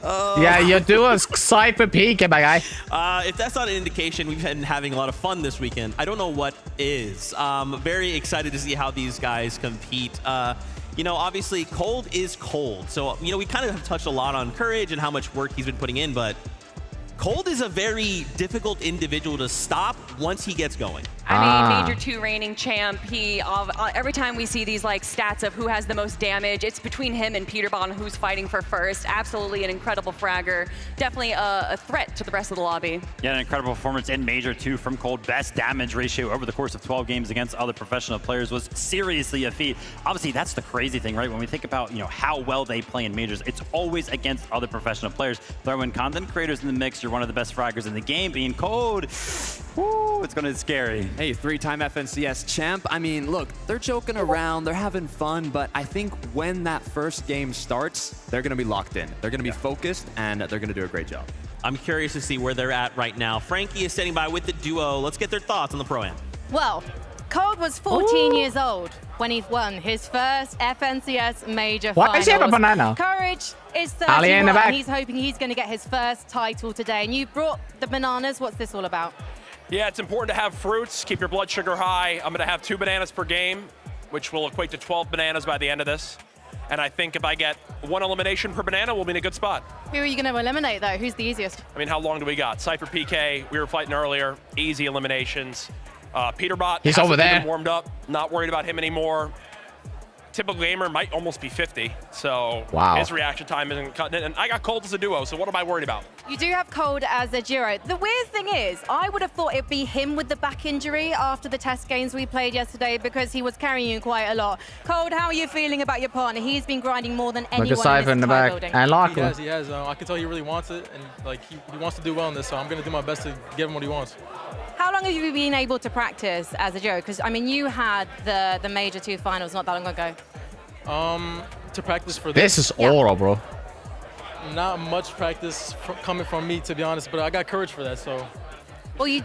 Yeah, your duo's Cypher PK, my guy. If that's not an indication we've been having a lot of fun this weekend, I don't know what is. Very excited to see how these guys compete. You know, obviously, Cold is Cold. So, you know, we kind of have touched a lot on Courage and how much work he's been putting in, but Cold is a very difficult individual to stop once he gets going. I mean, Major 2 reigning champ. He every time we see these like stats of who has the most damage, it's between him and Peterbot on who's fighting for first. Absolutely an incredible fragger. Definitely a threat to the rest of the lobby. Yeah, an incredible performance in Major 2 from Cold. Best damage ratio over the course of 12 games against other professional players was seriously a feat. Obviously, that's the crazy thing, right? When we think about, you know, how well they play in Majors, it's always against other professional players. Throw in content creators in the mix, you're one of the best fraggers in the game. Being Cold, woo, it's gonna be scary. Hey, 3-time FNCS champ. I mean, look, they're joking around, they're having fun, but I think when that first game starts, they're going to be locked in. They're going to be focused, and they're going to do a great job. I'm curious to see where they're at right now. Frankie is standing by with the duo. Let's get their thoughts on the Pro-Am. Well, Cold was 14 years old when he won his first FNCS major Why finals. does he have a banana? Courage is Ali in the 31, back. and he's hoping he's going to get his first title today. And you brought the bananas. What's this all about? Yeah, it's important to have fruits, keep your blood sugar high. I'm going to have 2 bananas per game, which will equate to 12 bananas by the end of this. And I think if I get 1 elimination per banana, we'll be in a good spot. Who are you going to eliminate, though? Who's the easiest? I mean, how long do we got? Cypher PK, we were fighting earlier, easy eliminations. Peterbot He's hasn't over there. even warmed up, not worried about him anymore. Typical gamer might almost be 50, so wow. His reaction time isn't cutting it. And I got Cold as a duo, so what am I worried about? You do have Cold as a duo. The weird thing is, I would have thought it'd be him with the back injury after the test games we played yesterday because he was carrying you quite a lot. Cold, how are you feeling about your partner? He's been grinding more than anyone Look at Cypher in the back. building. And Lachlan. He has. I can tell he really wants it, and like he wants to do well in this, so I'm going to do my best to give him what he wants. How long have you been able to practice as a duo? Because, I mean, you had the Major 2 finals not that long ago. To practice for This is aura, bro. Not much practice coming from me, to be honest, but I got courage for that, so. Well, you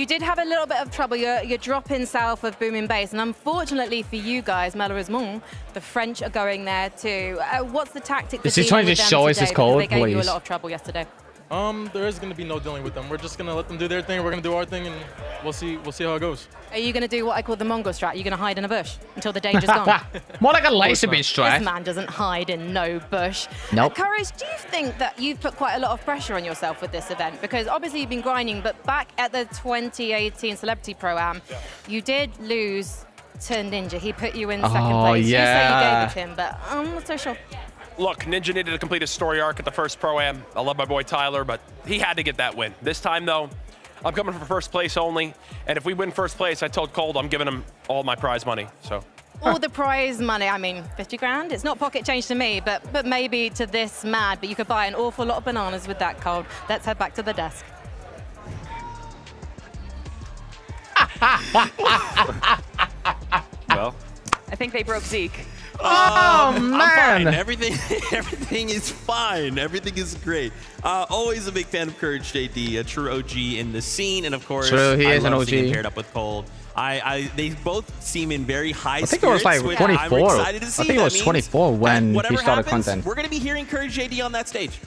did have a little bit of trouble. You're dropping south of Booming Base, and unfortunately for you guys, malheureusement, the French are going there too. What's the tactic? Is he trying to show us his code, They gave you a please? lot of trouble yesterday. There is going to be no dealing with them. We're just going to let them do their thing. We're going to do our thing, and we'll see how it goes. Are you going to do what I call the Mongol strat? Are you going to hide in a bush until the danger's gone? More like a laser beam strat. This man doesn't hide in no bush. Nope. Courage, do you think that you've put quite a lot of pressure on yourself with this event? Because obviously you've been grinding, but back at the 2018 Celebrity Pro-Am, you did lose to Ninja. He put you in second place. Yeah. You say you gave it to him, but I'm not so sure. Look, Ninja needed to complete his story arc at the first Pro-Am. I love my boy Tyler, but he had to get that win. This time, though, I'm coming for first place only. And if we win first place, I told Cold I'm giving him all my prize money. So. All the prize money, I mean, 50 grand? It's not pocket change to me, but maybe to this mad. But you could buy an awful lot of bananas with that, Cold. Let's head back to the desk. Well, I think they broke Zeke. Oh, man. I'm fine. Everything is fine. Everything is great. Always a big fan of Courage JD, a true OG in the scene, and of course, True, he is an OG. Paired up with Cold. They both seem in very high I think it was spirits, like which 24. I'm excited to see. I think it was 24 when he whatever started happens, content. We're going to be hearing Courage JD on that stage.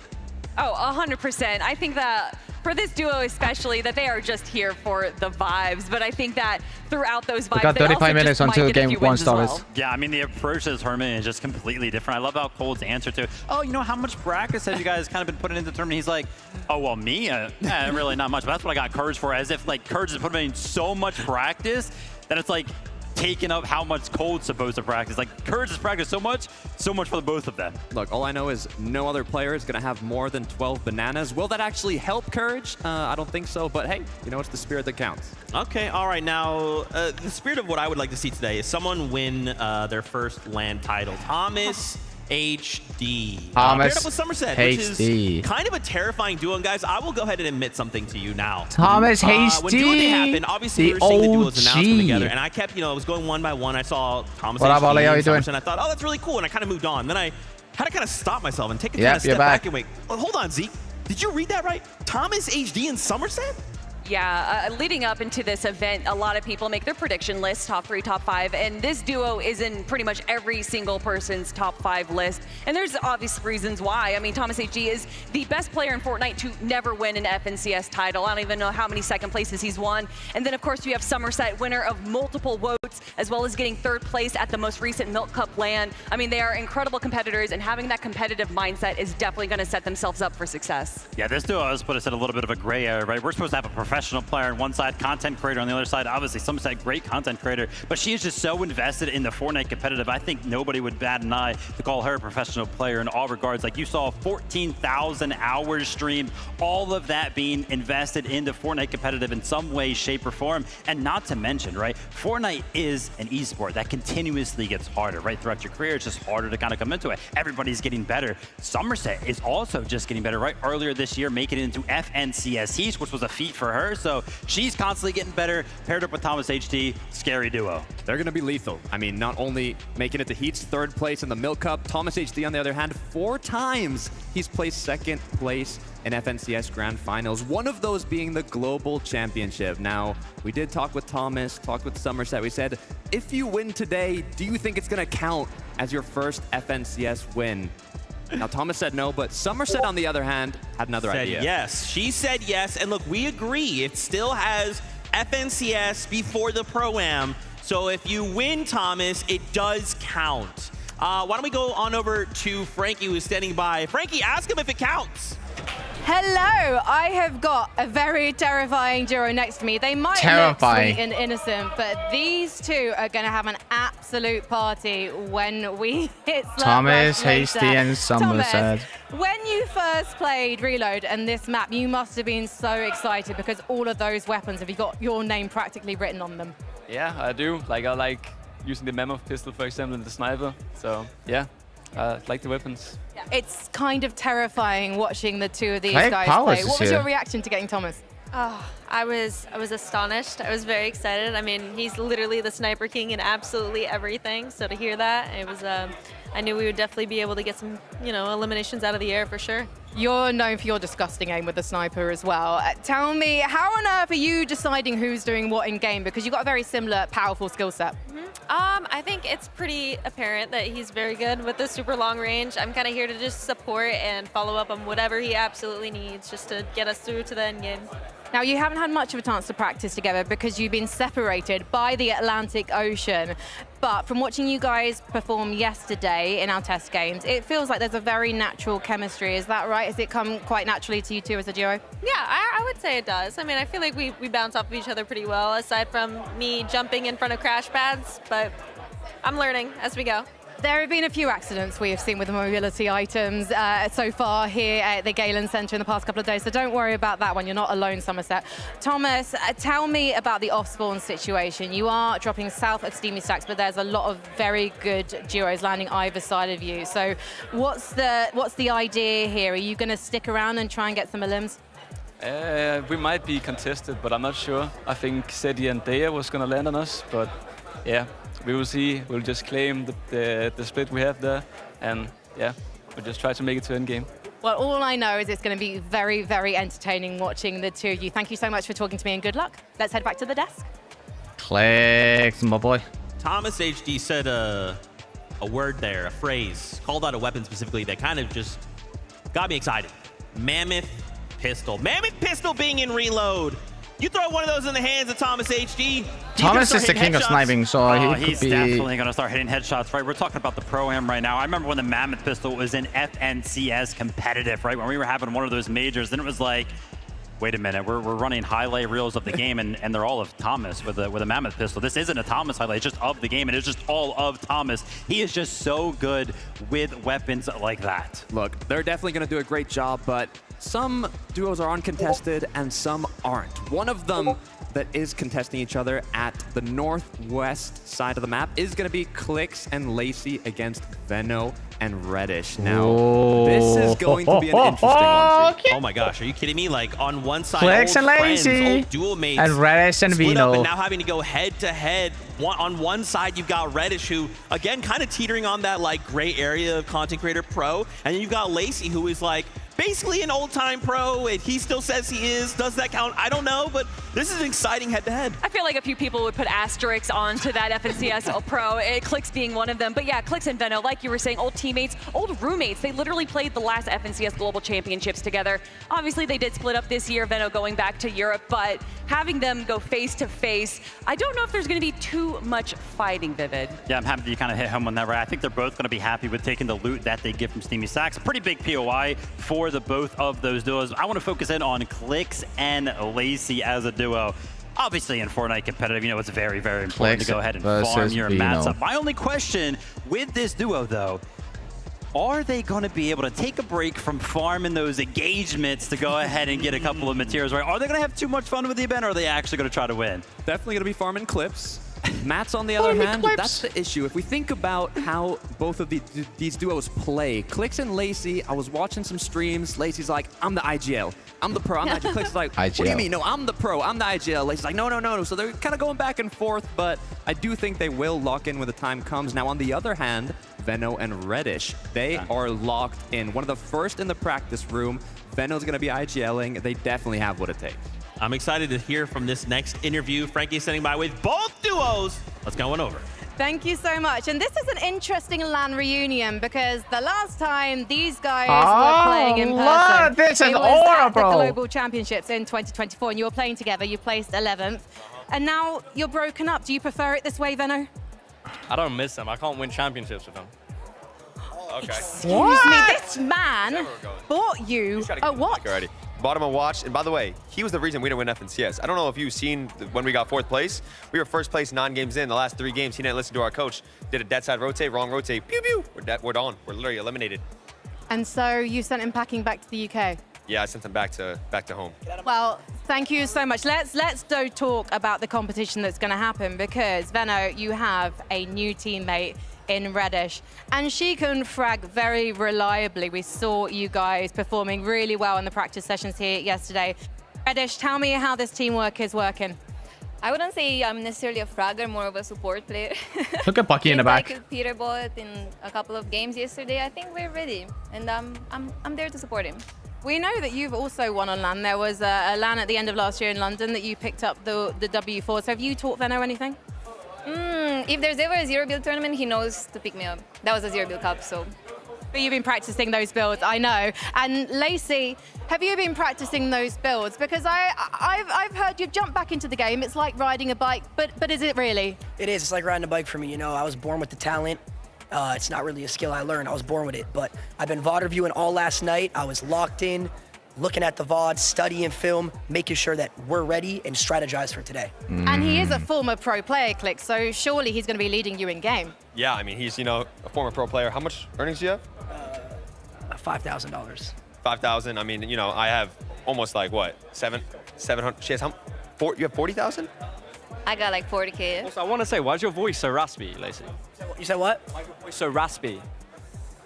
Oh, 100%. I think that for this duo especially, that they are just here for the vibes. But I think that throughout those vibes, We got 35 minutes until game 1 starts. Yeah, I mean, the approach to this tournament is just completely different. I love how Cold's answer to, oh, you know, how much practice have you guys kind of been putting into the tournament? He's like, oh, well, me? Really not much. But that's what I got Courage for, as if, like, Courage has put in so much practice that it's, like, taking up how much Cold's supposed to practice. Like, Courage has practiced so much for the both of them. Look, all I know is no other player is going to have more than 12 bananas. Will that actually help Courage? I don't think so, but hey, you know, it's the spirit that counts. Okay, all right. Now, the spirit of what I would like to see today is someone win their first LAN title. Thomas HD. Paired up with Somerset, which is kind of a terrifying duo. And guys, I will go ahead and admit something to you now. Thomas HD. When duo day happened, obviously we were seeing the duos announce them together, and I kept, I was going one by one. I saw Thomas What up, HD Ollie? How and you doing? Somerset, and I thought, oh, that's really cool, and I kind of moved on. Then I had to kind of stop myself and take a Yep, kind of you're step back. back and wait. Well, hold on, Zeke. Did you read that right? Thomas HD and Somerset? Yeah, leading up into this event, a lot of people make their prediction list, top 3, top 5, and this duo is in pretty much every single person's top 5 list. And there's obvious reasons why. I mean, Thomas HG is the best player in Fortnite to never win an FNCS title. I don't even know how many second places he's won. And then, of course, you have Somerset, winner of multiple votes, as well as getting 3rd place at the most recent Milk Cup LAN. I mean, they are incredible competitors, and having that competitive mindset is definitely going to set themselves up for success. Yeah, this duo has put us in a little bit of a gray area, right? We're supposed to have a professional player on one side, content creator on the other side. Obviously, Somerset, great content creator, but she is just so invested in the Fortnite competitive. I think nobody would bat an eye to call her a professional player in all regards. Like, you saw 14,000 hours streamed, all of that being invested into Fortnite competitive in some way, shape, or form. And not to mention, right, Fortnite is an esport that continuously gets harder, right? Throughout your career, it's just harder to kind of come into it. Everybody's getting better. Somerset is also just getting better, right? Earlier this year, making it into FNCS East, which was a feat for her. her. So she's constantly getting better, paired up with Thomas HD. Scary duo. They're going to be lethal. I mean, not only making it to Heat's 3rd place in the Milk Cup, Thomas HD, on the other hand, 4 times he's placed 2nd place in FNCS Grand Finals, one of those being the Global Championship. Now, we did talk with Thomas, talked with Somerset. We said, if you win today, do you think it's going to count as your first FNCS win? Now, Thomas said no, but Somerset, on the other hand, had another idea. Yes, she said yes, and look, we agree. It still has FNCS before the Pro-Am, so if you win, Thomas, it does count. Why don't we go on over to Frankie, who's standing by. Frankie, ask him if it counts. Hello, I have got a very terrifying duo next to me. They might look sweet and innocent, but these two are going to have an absolute party when we hit Slurp Thomas, Rush Hasty, later. and Somerset. When you first played Reload and this map, you must have been so excited because all of those weapons, have you got your name practically written on them? Yeah, I do. Like, I like using the Mammoth pistol, for example, and the sniper. So, yeah, I like the weapons. It's kind of terrifying watching the two of these Clay guys Powers play. What was is your here. reaction to getting Thomas? Oh, I was astonished. I was very excited. I mean, he's literally the Sniper King in absolutely everything. So to hear that, it was, I knew we would definitely be able to get some, you know, eliminations out of the air for sure. You're known for your disgusting aim with the sniper as well. Tell me, how on earth are you deciding who's doing what in game? Because you've got a very similar, powerful skill set. I think it's pretty apparent that he's very good with the super long range. I'm kind of here to just support and follow up on whatever he absolutely needs just to get us through to the end game. Now, you haven't had much of a chance to practice together because you've been separated by the Atlantic Ocean. But from watching you guys perform yesterday in our test games, it feels like there's a very natural chemistry. Is that right? Has it come quite naturally to you two as a duo? Yeah, I would say it does. I mean, I feel like we bounce off of each other pretty well, aside from me jumping in front of crash pads, but I'm learning as we go. There have been a few accidents we have seen with the mobility items so far here at the Galen Centre in the past couple of days, so don't worry about that one. You're not alone, Somerset. Thomas, tell me about the off-spawn situation. You are dropping south of Steamy Stacks, but there's a lot of very good duos landing either side of you. So what's the idea here? Are you going to stick around and try and get some elims? We might be contested, but I'm not sure. I think Seti and Dea was going to land on us, but yeah, we will see. We'll just claim the split we have there, and yeah, we'll just try to make it to endgame. Well, all I know is it's going to be very, very entertaining watching the two of you. Thank you so much for talking to me and good luck. Let's head back to the desk. Clicks, my boy. Thomas HD said a word there, a phrase, called out a weapon specifically that kind of just got me excited. Mammoth pistol. Mammoth pistol being in Reload. You throw one of those in the hands of Thomas HD. Thomas is the king of sniping, so he he's could be... definitely going to start hitting headshots, right? We're talking about the Pro-Am right now. I remember when the Mammoth pistol was in FNCS competitive, right? When we were having one of those majors, then it was like, wait a minute, we're running highlight reels of the game, and they're all of Thomas with a Mammoth pistol. This isn't a Thomas highlight, it's just of the game, and it's just all of Thomas. He is just so good with weapons like that. Look, they're definitely going to do a great job, but some duos are uncontested and some aren't. One of them that is contesting each other at the northwest side of the map is going to be Clix and Lacey against Veno and Reddish. Now, this is going to be an interesting one. Oh my gosh, are you kidding me? Like on one side, Clix old and friends, Lacey old dual mates, and Reddish and split up Veno. and now having to go head to head. On one side, you've got Reddish, who again kind of teetering on that like gray area of content creator pro, and then you've got Lacey, who is like basically an old-time pro, and he still says he is. Does that count? I don't know, but this is an exciting head-to-head. I feel like a few people would put asterisks onto that FNCS Pro, Clix being one of them. But yeah, Clix and Veno, like you were saying, old teammates, old roommates. They literally played the last FNCS Global Championships together. Obviously, they did split up this year, Veno going back to Europe, but having them go face-to-face, I don't know if there's going to be too much fighting, Vivid. Yeah, I'm happy that you kind of hit home on that, right? I think they're both going to be happy with taking the loot that they get from Steamy Stacks. A pretty big POI for the both of those duos. I want to focus in on Clix and Lacey as a duo. Obviously, in Fortnite competitive, you know, it's very, very important to go ahead and farm your mats up. My only question with this duo, though, are they going to be able to take a break from farming those engagements to go ahead and get a couple of materials, right? Are they going to have too much fun with the event, or are they actually going to try to win? Definitely going to be farming clips. Mats, on the other hand, that's the issue. If we think about how both of these duos play, Clix and Lacey, I was watching some streams. Lacey's like, I'm the IGL. I'm the pro. I'm the IGL. Clix is like, what do you mean? No, I'm the pro. I'm the IGL. Lacey's like, no. So they're kind of going back and forth, but I do think they will lock in when the time comes. Now, on the other hand, Veno and Reddish, they are locked in. One of the first in the practice room. Veno's going to be IGLing. They definitely have what it takes. I'm excited to hear from this next interview. Frankie's standing by with both duos. Let's go on over. Thank you so much. And this is an interesting LAN reunion because the last time these guys were playing in person, this is it was at the bro. Global Championships in 2024, and you were playing together. You placed 11th, and now you're broken up. Do you prefer it this way, Veno? I don't miss him. I can't win championships with him. Okay. Excuse me, this man bought you a watch. Already. Bought him a watch, and by the way, he was the reason we didn't win FNCS. I don't know if you've seen when we got 4th place. We were 1st place 9 games in. The last 3 games, he didn't listen to our coach. Did a dead side rotate, wrong rotate, pew pew. We're done. We're literally eliminated. And so you sent him packing back to the UK. Yeah, I sent him back to home. Well, thank you so much. Let's talk about the competition that's going to happen because Veno, you have a new teammate in Reddish, and she can frag very reliably. We saw you guys performing really well in the practice sessions here yesterday. Reddish, tell me how this teamwork is working. I wouldn't say I'm necessarily a fragger, more of a support player. Look at Bucky in the back. I could Peter bought in a couple of games yesterday. I think we're ready, and I'm there to support him. We know that you've also won on LAN. There was a LAN at the end of last year in London that you picked up the W4. So have you taught Veno anything? If there's ever a zero build tournament, he knows to pick me up. That was a zero build cup, so. But you've been practicing those builds, I know. And Lacey, have you been practicing those builds? Because I've heard you've jumped back into the game. It's like riding a bike, but is it really? It is. It's like riding a bike for me. You know, I was born with the talent. It's not really a skill I learned. I was born with it. But I've been VOD reviewing all last night. I was locked in, looking at the VOD, studying film, making sure that we're ready and strategize for today. And he is a former pro player, Click, so surely he's going to be leading you in game. Yeah, I mean, he's, a former pro player. How much earnings do you have? $5,000. 5,000. I mean, I have almost like what? 700. She has you have 40,000? I got like 40K. Also, I want to say, why's your voice so raspy, Lacey? You said what? Why's your voice so raspy?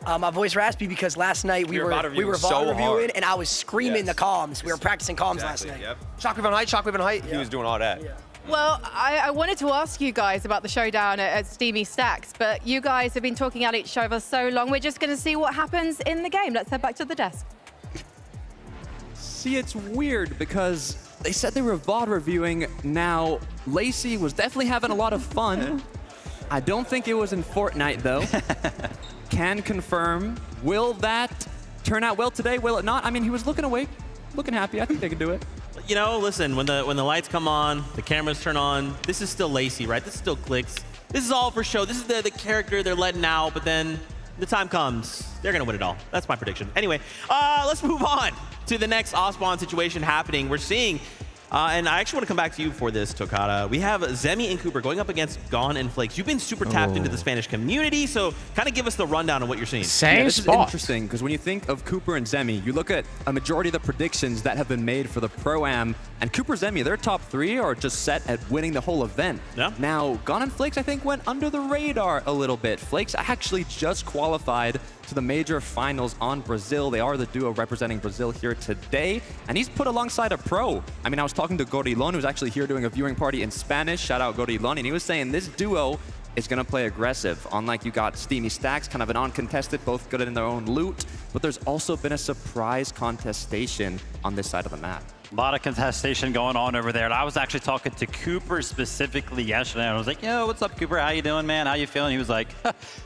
My voice raspy because last night we were VOD reviewing and I was screaming the comms. We were practicing comms last night. Yep. Shockwave on height. He was doing all that. Yeah. Well, I wanted to ask you guys about the showdown at Steamy Stacks, but you guys have been talking at each other so long, we're just going to see what happens in the game. Let's head back to the desk. See, it's weird because they said they were VOD reviewing. Now, Lacey was definitely having a lot of fun. I don't think it was in Fortnite, though. Can confirm. Will that turn out well today? Will it not? I mean, he was looking awake, looking happy. I think they can do it. Listen, when the lights come on, the cameras turn on, this is still Lacey, right? This is still Clix. This is all for show. This is the character they're letting out, but then the time comes, they're going to win it all. That's my prediction. Anyway, let's move on to the next Ospawn situation happening. We're seeing, and I actually want to come back to you for this, Tokata. We have Zemi and Cooper going up against Gone and Flakes. You've been super tapped into the Spanish community, so kind of give us the rundown of what you're seeing. This is interesting, because when you think of Cooper and Zemi, you look at a majority of the predictions that have been made for the Pro-Am, and Cooper, Zemi, their top 3 are just set at winning the whole event. Yeah. Now, Gone and Flakes, I think, went under the radar a little bit. Flakes actually just qualified to the major finals on Brazil. They are the duo representing Brazil here today, and he's put alongside a pro. I mean, I was talking to Gorilon, who's actually here doing a viewing party in Spanish. Shout out Gorilon, and he was saying this duo is going to play aggressive. Unlike you got Steamy Stacks, kind of an uncontested, both good in their own loot, but there's also been a surprise contestation on this side of the map. A lot of contestation going on over there. And I was actually talking to Cooper specifically yesterday. And I was like, yo, what's up, Cooper? How you doing, man? How you feeling? He was like,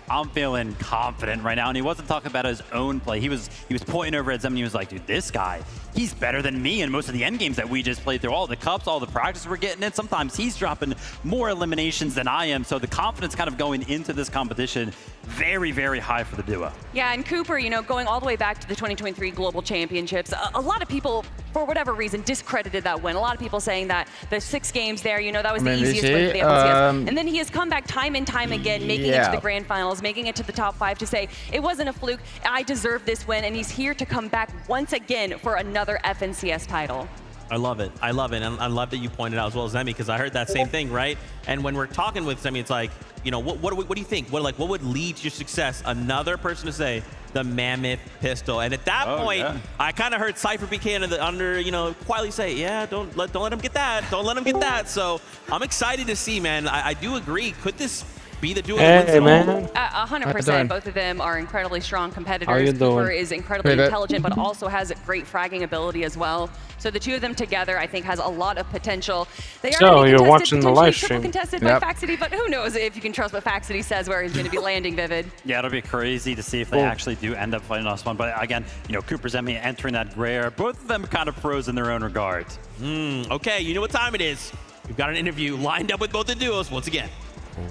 I'm feeling confident right now. And he wasn't talking about his own play. He was pointing over at Zem and he was like, dude, this guy, he's better than me in most of the end games that we just played through. All the cups, all the practice we're getting in. Sometimes he's dropping more eliminations than I am. So the confidence kind of going into this competition, very, very high for the duo. Yeah, and Cooper, going all the way back to the 2023 Global Championships, a lot of people, for whatever reason, discredited that win. A lot of people saying that the 6 games there, that was the easiest win for the FNCS. And then he has come back time and time again, making it to the grand finals, making it to the top 5 to say, it wasn't a fluke, I deserve this win, and he's here to come back once again for another FNCS title. I love it. I love it. And I love that you pointed out as well as Zemi, because I heard that same thing, right? And when we're talking with Zemi, it's like, you know, what do you think? What would lead to your success? Another person to say the Mammoth pistol. And at that point, I kind of heard Cypher PK you know, quietly say, yeah, don't let him get that. Don't let him get that. So I'm excited to see, man. I do agree. Could this be the duo that wins it all? 100%. Both of them are incredibly strong competitors. How you Cooper doing? is incredibly intelligent, but also has great fragging ability as well. So the two of them together, I think, has a lot of potential. They are So you're contested, watching the live triple stream. contested Yep. by Faxity, but who knows if you can trust what Faxity says where he's going to be landing, Vivid. Yeah, it'll be crazy to see if they actually do end up fighting us one. But again, you know, Cooper Zemi entering that gray area, both of them kind of pros in their own regards. Okay, you know what time it is. We've got an interview lined up with both the duos once again.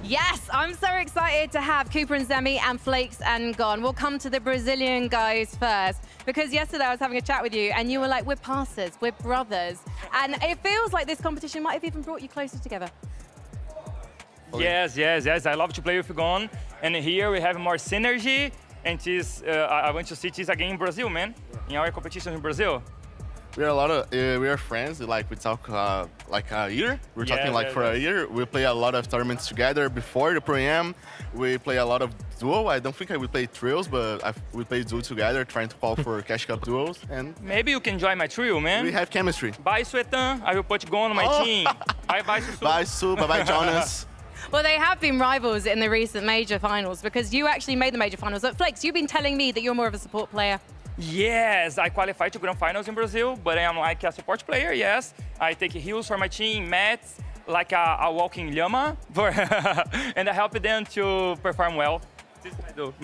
Yes, I'm so excited to have Cooper and Zemi and Flakes and Gon. We'll come to the Brazilian guys first, because yesterday I was having a chat with you and you were like, we're passers, we're brothers. And it feels like this competition might have even brought you closer together. Yes. I love to play with Gon. And here we have more synergy. And I want to see this again in Brazil, man. In our competition in Brazil. We are friends. Like we talk like a year. We're talking like for a year. We play a lot of tournaments together before the Pro-Am. We play a lot of duo. I don't think we play trios, but we play duo together, trying to call for Cash Cup duos. And Maybe you can join my trio, man. we have chemistry. Bye, Suetan. I will put Gon on my team. Bye, Susu. Bye, Su. Bye, Jonas. Well, they have been rivals in the recent major finals because you actually made the major finals. But Flakes, you've been telling me that you're more of a support player. Yes, I qualified to Grand Finals in Brazil, but I am like a support player, yes. I take heals for my team, mats, like a walking llama, and I help them to perform well. This is what I do.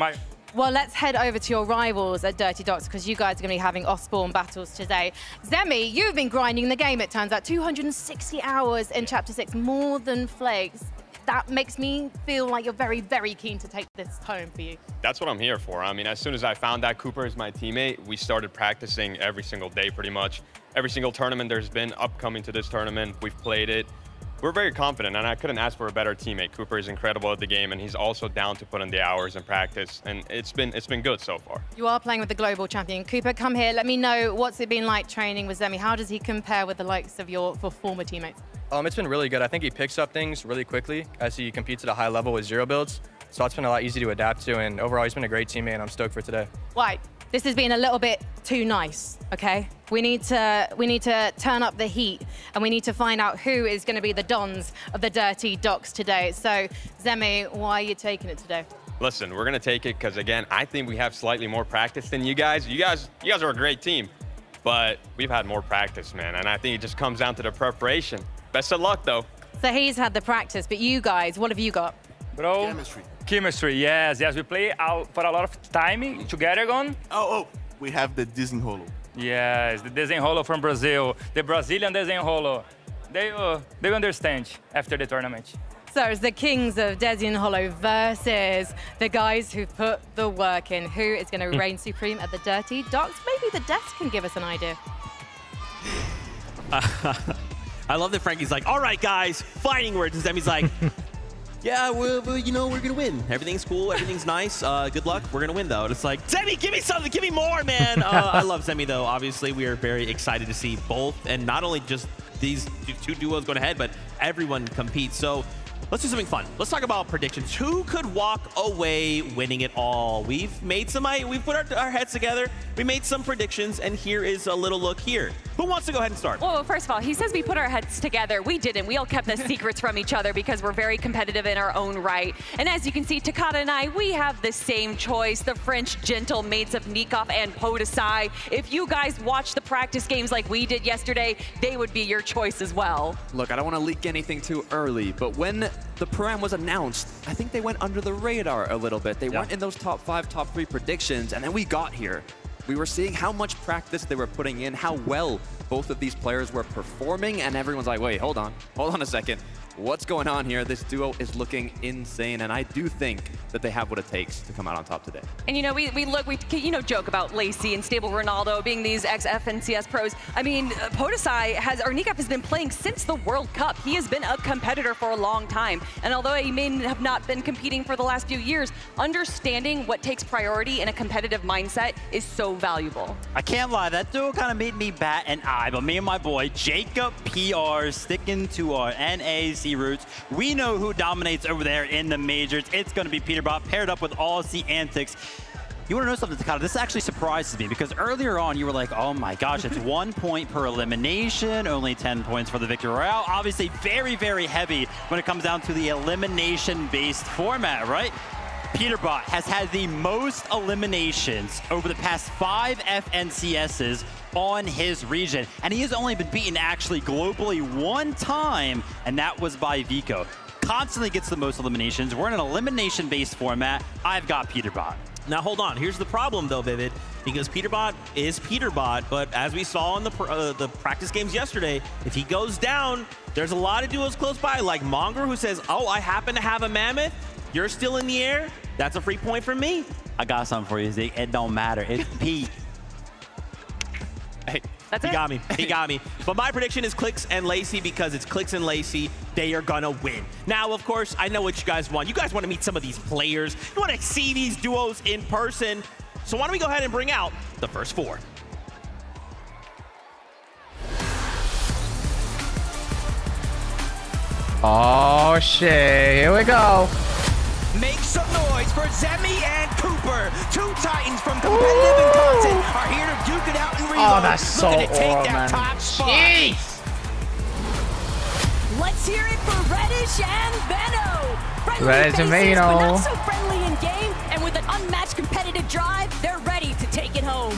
Well, let's head over to your rivals at Dirty Docks because you guys are going to be having Osborne battles today. Zemi, you've been grinding the game, it turns out. 260 hours in Chapter 6, more than Flakes. That makes me feel like you're very, very keen to take this home for you. That's what I'm here for. I mean, as soon as I found out Cooper is my teammate, we started practicing every single day pretty much. Every single tournament there's been upcoming to this tournament, we've played it. We're very confident, and I couldn't ask for a better teammate. Cooper is incredible at the game, and he's also down to put in the hours in practice, and it's been good so far. You are playing with the global champion. Cooper, come here. Let me know, what's it been like training with Zemi? How does he compare with the likes of your former teammates? It's been really good. I think he picks up things really quickly as he competes at a high level with zero builds. So it's been a lot easy to adapt to, and overall he's been a great teammate, and I'm stoked for today. White, this has been a little bit too nice, okay? We need to turn up the heat, and we need to find out who is going to be the dons of the Dirty Docks today. So, Zemi, why are you taking it today? Listen, we're gonna take it because again, I think we have slightly more practice than you guys. You guys are a great team, but we've had more practice, man, and I think it just comes down to the preparation. Best of luck, though. So he's had the practice, but you guys, what have you got? Bro, chemistry, yes. We play out for a lot of time together, Gon. We have the Desenrolo. Yes, the Desenrolo from Brazil, the Brazilian Desenrolo. They understand after the tournament. So it's the kings of Desenrolo versus the guys who put the work in. Who is going to reign supreme at the Dirty Docks? Maybe the Deaths can give us an idea. I love that Frankie's like, all right, guys, fighting words. And Zemi's like, yeah, you know, we're going to win. Everything's cool. Everything's nice. Good luck. We're going to win, though. And it's like, Zemi, give me something. Give me more, man. I love Zemi, though. Obviously, we are very excited to see both. And not only just these two duos going ahead, but everyone compete. So let's do something fun. Let's talk about predictions. Who could walk away winning it all? We've put our heads together. We made some predictions, and here is a little look here. Who wants to go ahead and start? Well, first of all, he says we put our heads together. We didn't. We all kept the secrets from each other because we're very competitive in our own right. And as you can see, Takada and I, we have the same choice, the French gentle mates of Nikov and Podesai. If you guys watch the practice games like we did yesterday, they would be your choice as well. Look, I don't want to leak anything too early, but when the Pro-Am was announced, I think they went under the radar a little bit. They weren't in those top 5, top 3 predictions, and then we got here. We were seeing how much practice they were putting in, how well both of these players were performing, and everyone's like, wait, hold on a second. what's going on here? This duo is looking insane, and I do think that they have what it takes to come out on top today. And you know, we joke about Lacey and Stable Ronaldo being these ex-FNCS pros. I mean, Podesai Nikaf has been playing since the World Cup. He has been a competitor for a long time. And although he may have not been competing for the last few years, understanding what takes priority in a competitive mindset is so valuable. I can't lie, that duo kind of made me bat an eye, but me and my boy Jacob PR sticking to our NAC roots. We know who dominates over there in the majors. It's going to be Peterbot paired up with Aussie Antics. You want to know something, Takata? This actually surprises me because earlier on you were like, oh my gosh, it's 1 point per elimination, only 10 points for the Victory Royale. Obviously very, very heavy when it comes down to the elimination-based format, right? Peterbot has had the most eliminations over the past 5 FNCSs on his region, and he has only been beaten actually globally 1 time, and that was by Vico. Constantly gets the most eliminations. We're in an elimination-based format. I've got Peterbot. Now hold on, here's the problem though, Vivid, because Peterbot is Peterbot, but as we saw in the practice games yesterday, if he goes down, there's a lot of duos close by, like Monger, who says, oh, I happen to have a Mammoth, you're still in the air, that's a free point from me. I got something for you, Zeke. It don't matter. It's Pete. Hey, he got me. He got me. But my prediction is Clix and Lacey because it's Clix and Lacey. They are gonna win. Now, of course, I know what you guys want. You guys want to meet some of these players. You want to see these duos in person. So why don't we go ahead and bring out the first 4. Oh shit, here we go. Make some noise for Zemi and Cooper. 2 Titans from competitive and content are here to duke it out and reload. Oh, that's so looking to take that man. top spot. Jeez. Let's hear it for Reddish and Veno. Friendly Reddish faces, and but Veno. not so friendly in game, and with an unmatched competitive drive, they're ready to take it home.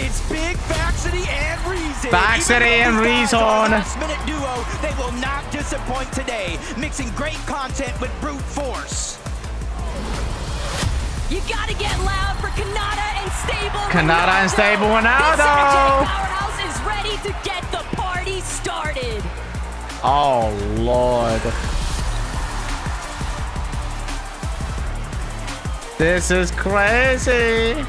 It's Big Vaxity and Reason. Vaxity and Reason. Last-minute duo, they will not disappoint today, mixing great content with brute force. You gotta get loud for Kanata and Stable. Kanata and Stable Ronaldo. This energetic powerhouse is ready to get the party started. Oh Lord. This is crazy.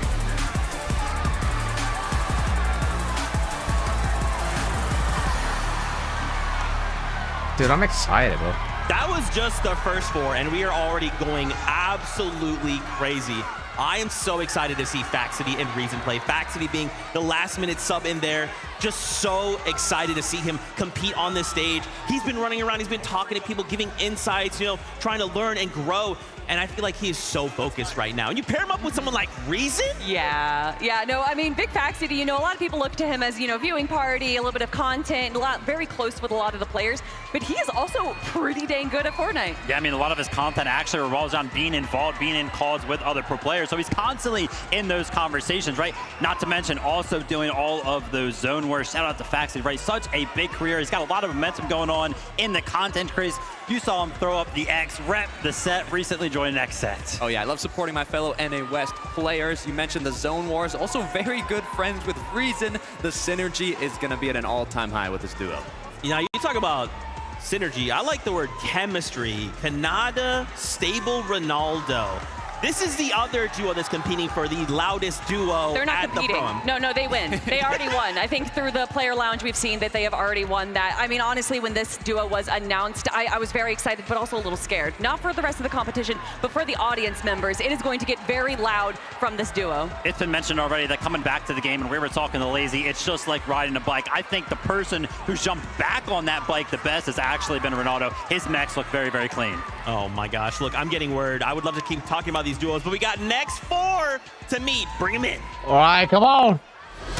Dude, I'm excited, bro. That was just the first 4, and we are already going absolutely crazy. I am so excited to see Faxity and Reason play. Faxity being the last-minute sub in there. Just so excited to see him compete on this stage. He's been running around. He's been talking to people, giving insights, you know, trying to learn and grow. And I feel like he is so focused right now. And you pair him up with someone like Reason? Yeah, no, I mean, Big Faxity, you know, a lot of people look to him as, you know, viewing party, a little bit of content, very close with a lot of the players, but he is also pretty dang good at Fortnite. Yeah, I mean, a lot of his content actually revolves on being involved, being in calls with other pro players. So he's constantly in those conversations, right? Not to mention also doing all of those zone wars. Shout out to Faxity, right? Such a big career. He's got a lot of momentum going on in the content craze. You saw him throw up the X, rep the set, recently joined X set. Oh yeah, I love supporting my fellow NA West players. You mentioned the Zone Wars, also very good friends with Reason. The synergy is gonna be at an all-time high with this duo. You know, you talk about synergy. I like the word chemistry. Kanata, Stable, Ronaldo. This is the other duo that's competing for the loudest duo They're not at competing. the Pro-Am. No, they win. They already won. I think through the player lounge, we've seen that they have already won that. I mean, honestly, when this duo was announced, I was very excited, but also a little scared. Not for the rest of the competition, but for the audience members. It is going to get very loud from this duo. It's been mentioned already that coming back to the game, and we were talking to Lazy, it's just like riding a bike. I think the person who's jumped back on that bike the best has actually been Ronaldo. His mechs look very, very clean. Oh my gosh, look, I'm getting word. I would love to keep talking about these duos, but we got next 4 to meet. Bring them in. All right, come on.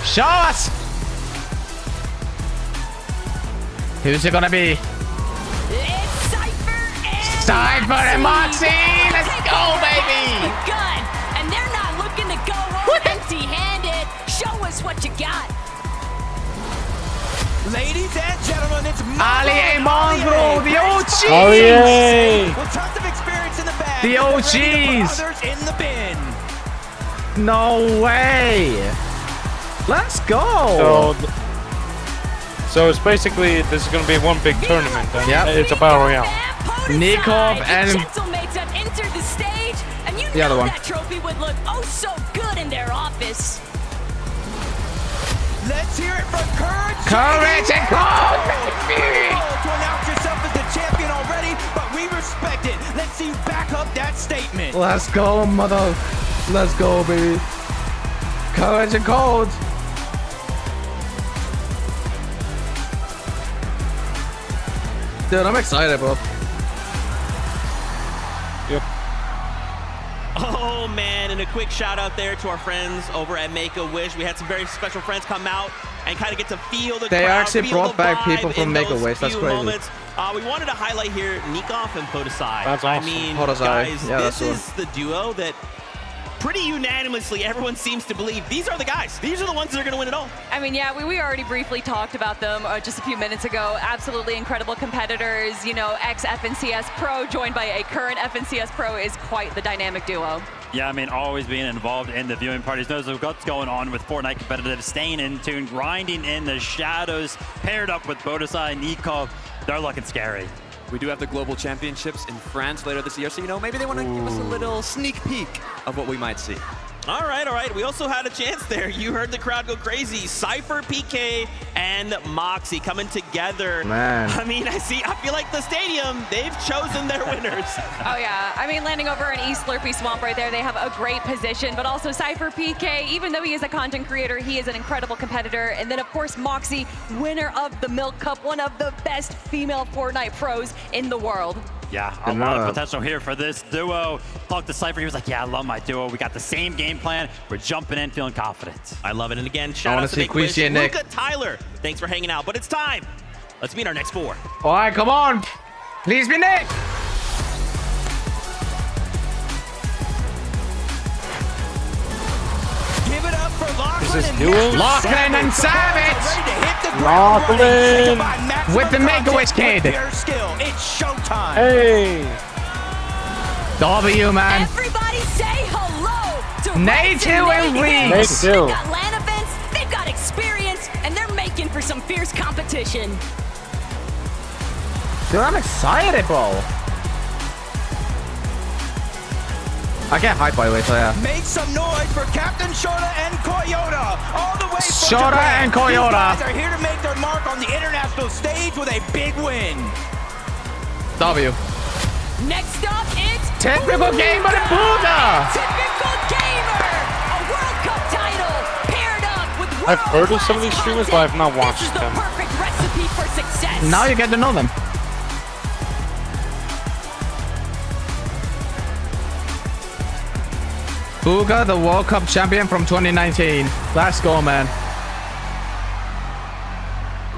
Show us. Who's it gonna be? It's Cypher and Moxie. Let's go, baby. Gun, and they're not looking to go home empty-handed. Show us what you got. Ladies and gentlemen, it's Ali Mongrel, the OGs. Oh, yeah. With tons of experience in the bag. The OGs. Others in the bin. No way! Let's go! So it's basically, this is going to be one big tournament. And Yep. It's a battle royale. Nikov and Gentlemates have entered the stage, and you The know other one. that trophy would look oh so good in their office. Let's hear it from Courage. Courage and Cold, baby! To announce yourself as the champion already, but we respect it. Let's see you back up that statement. Let's go, mother. Let's go, baby. Courage and Cold. Dude, I'm excited, bro. Yep. Oh man, and a quick shout out there to our friends over at Make-A-Wish. We had some very special friends come out and kind of get to feel the They crowd, actually feel brought the back vibe people from in Make-A-Wish. those That's few crazy. moments. We wanted to highlight here Nikov and Podesai. That's awesome. I mean, Podesai. guys, Yeah, this that's is the duo that pretty unanimously everyone seems to believe these are the guys. These are the ones that are going to win it all. I mean, yeah, we already briefly talked about them just a few minutes ago. Absolutely incredible competitors. You know, ex-FNCS Pro joined by a current FNCS Pro is quite the dynamic duo. Yeah, I mean, always being involved in the viewing parties, knows what's going on with Fortnite competitive, staying in tune, grinding in the shadows, paired up with Podesai and Nikov. They're looking scary. We do have the Global Championships in France later this year, so, you know, maybe they want to give us a little sneak peek of what we might see. All right, all right. We also had a chance there. You heard the crowd go crazy. Cypher, PK, and Moxie coming together. Man. I mean, I feel like the stadium, they've chosen their winners. Oh, yeah. I mean, landing over in East Slurpee Swamp right there, they have a great position, but also Cypher PK, even though he is a content creator, he is an incredible competitor. And then, of course, Moxie, winner of the Milk Cup, one of the best female Fortnite pros in the world. Yeah, a lot of potential here for this duo. Talked to Cypher, he was like, yeah, I love my duo. We got the same game plan. We're jumping in, feeling confident. I love it. And again, I shout wanna out to see Make-A-Wish, Queasy and Nick. Luca, Tyler. Thanks for hanging out, but it's time. Let's meet our next four. All right, come on. Please be Nick. Give it up for Lachlan This is and duo? Master Lachlan and Savage. Savage. Ready to hit the ground running. Lachlan. Combine maximum With the Make-A-Wish content kid. with pure skill. It's showtime. Hey. W, man. Everybody say hello to Nate Rise and Nate. Reed. Nate too. They've got LAN events, they've got experience, and they're making for some fierce competition. Dude, I'm excited, bro. I get hyped, by the way, so yeah. Make some noise for Captain Shota and Koyota. All the way from Shota Japan. and Koyota. These guys are here to make their mark on the international stage with a big win. W. Next up, it's Typical Gamer and Booga. Typical Gamer, a World Cup title paired up with I've heard of some of these streamers, but I've not watched This is the them. perfect recipe for success. Now you get to know them. Booga, the World Cup champion from 2019. Let's go, man.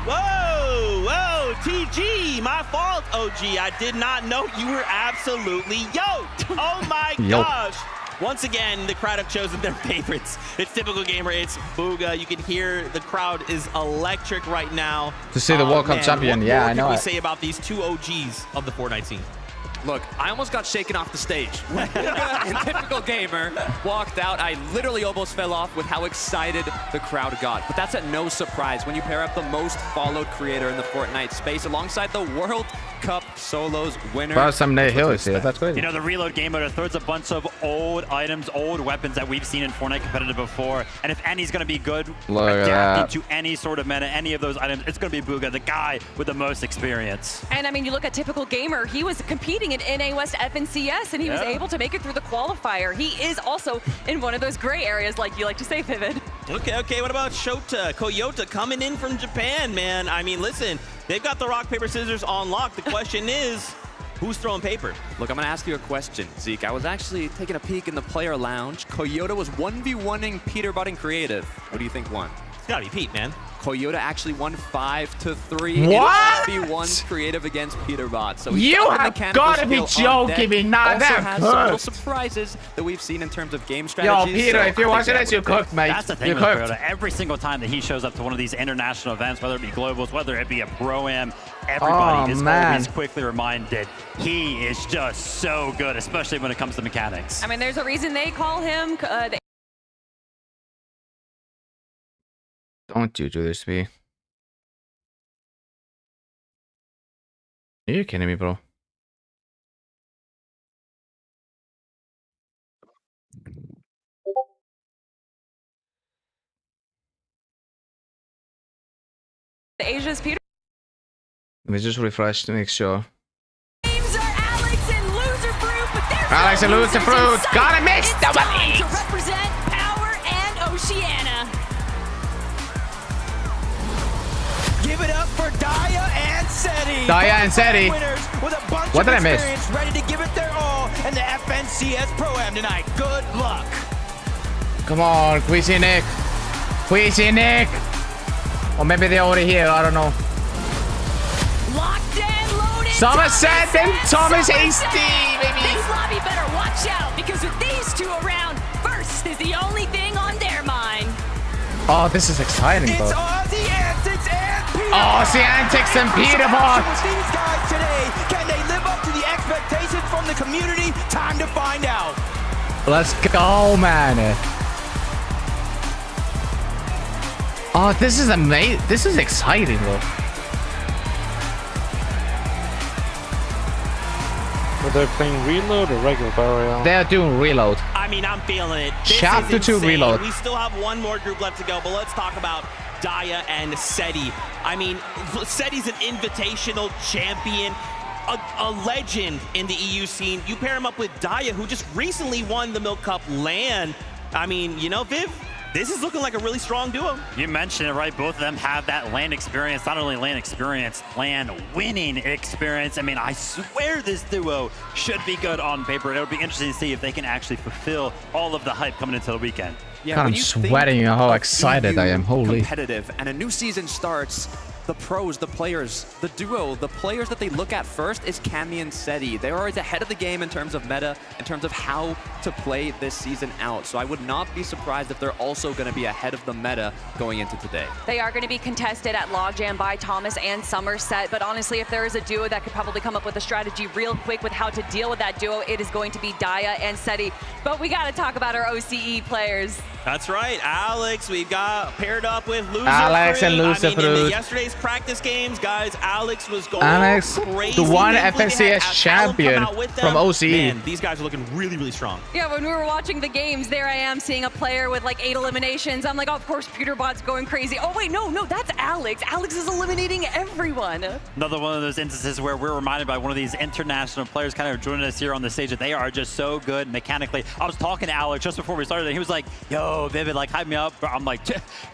Whoa, TG, my fault, OG. I did not know you were absolutely yoked. Oh my Yoked. gosh. Once again, the crowd have chosen their favorites. It's Typical Gamer, it's Booga. You can hear the crowd is electric right now. To see the World Cup Man, champion, what yeah, more I know can we it. say about these two OGs of the Fortnite scene? Look, I almost got shaken off the stage. When Booga and Typical Gamer walked out, I literally almost fell off with how excited the crowd got. But that's at no surprise when you pair up the most followed creator in the Fortnite space alongside the World Cup Solos winner. Well, some Nate Hill is here. That's crazy. You know, the Reload game mode throws a bunch of old items, old weapons that we've seen in Fortnite competitive before. And if any's going to be good Look at adapting that. to any sort of meta, any of those items, it's going to be Booga, the guy with the most experience. And I mean, you look at Typical Gamer, he was competing in NA West FNCS, and he was Yeah. able to make it through the qualifier. He is also in one of those gray areas, like you like to say, Vivid. Okay, what about Shota, Koyota coming in from Japan, man? I mean, listen, they've got the rock, paper, scissors on lock. The question is, who's throwing paper? Look, I'm going to ask you a question, Zeke. I was actually taking a peek in the player lounge. Koyota was 1v1ing Peterbot and Creative. What do you think won? It's gotta be Pete, man. Koyota actually won 5-3. What? In 1v1 Creative against Peterbot. So he's You got the have mechanical gotta be skill on joking deck. me. Nah, Also that has some little cooked. surprises that we've seen in terms of game Yo, strategies. Peter, so if you're I think watching that this, you would fit. cooked, mate. That's the thing You with cooked. Toyota. Every single time that he shows up to one of these international events, whether it be globals, whether it be a Pro-Am, everybody Oh, is man. always quickly reminded he is just so good, especially when it comes to mechanics. I mean, there's a reason they call him the Don't you do this to me. Are you kidding me, bro? Asia's Peter. Let me just refresh to make sure. Names are Alex and Loserfruit, but there's Alex and Loserfruit, gotta mix It's the time to represent Power and Oceania. Give it up for Daya and Seti. Daya and Seti. With a bunch What of did I miss? experience, ready to give it their all in the FNCS Pro-Am tonight. Good luck. Come on, Queasy Nick. Queasy Nick. Or maybe they're already here, I don't know. Locked and loaded. Somerset and Thomas Hasty, baby. This lobby better watch out because with these two around, first is the only thing on their mind. Oh, this is exciting, bro. It's Aussie Antics and Peter. Aussie Antics and Peterbot. With these guys today, can they live up to the expectations from the community? Time to find out. Let's go, man. Oh, this is amazing. This is exciting, bro. Are they playing reload or regular battle royale? They're doing reload. I mean, I'm feeling it. This Chapter is 2 insane. reload. We still have one more group left to go, but let's talk about Daya and Seti. I mean, Seti's an invitational champion, a legend in the EU scene. You pair him up with Daya, who just recently won the Milk Cup LAN. I mean, you know, Viv, this is looking like a really strong duo. You mentioned it, right? Both of them have that LAN experience, not only LAN experience, LAN winning experience. I mean, I swear this duo should be good on paper. It'll be interesting to see if they can actually fulfill all of the hype coming into the weekend. Yeah, God, when I'm you sweating think how of excited I EU am. Holy. competitive, and a new season starts. The pros, the players, the duo, the players that they look at first is Cammy and Seti. They're always ahead of the game in terms of meta, in terms of how to play this season out. So I would not be surprised if they're also going to be ahead of the meta going into today. They are going to be contested at Logjam by Thomas and Somerset, but honestly, if there is a duo that could probably come up with a strategy real quick with how to deal with that duo, it is going to be Daya and Seti. But we got to talk about our OCE players. That's right, Alex. We've got paired up with Loserfruit. Alex and I mean, in Loserfruit. yesterday's practice games, guys, Alex was going Alex, crazy. the one Then we had FNCS Asylum champion come out with from them. OCE. Man, these guys are looking really, really strong. Yeah, when we were watching the games, there I am seeing a player with like 8 eliminations. I'm like, oh, of course, Peterbot's going crazy. Oh, wait, no, that's Alex. Alex is eliminating everyone. Another one of those instances where we're reminded by one of these international players kind of joining us here on the stage that they are just so good mechanically. I was talking to Alex just before we started, and he was like, yo, Vivid, like, hype me up. I'm like,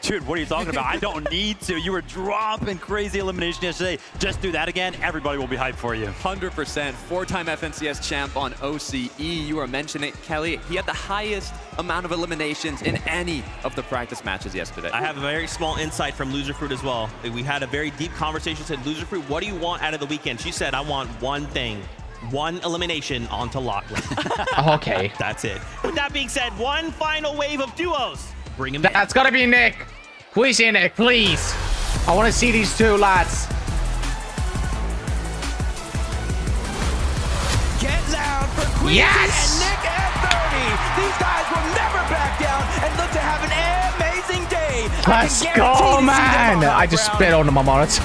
dude, what are you talking about? I don't need to. You were dropping crazy elimination yesterday. Just do that again. Everybody will be hyped for you. 100%. Four-time FNCS champ on OCE. You were mentioning it, Kelly. He had the highest amount of eliminations in any of the practice matches yesterday. I have a very small insight from Loserfruit as well. We had a very deep conversation. Said, Loserfruit, what do you want out of the weekend? She said, I want one thing. One elimination onto Lachlan. Okay. That's it. With that being said, one final wave of duos. Bring him in. That's gotta be Nick. Queasy Nick, please. I want to see these two lads. Get loud for Queasy Yes! and Nick at 30. These guys will never back down and look to have an amazing day. Let's go, man. I just spit on my monitor.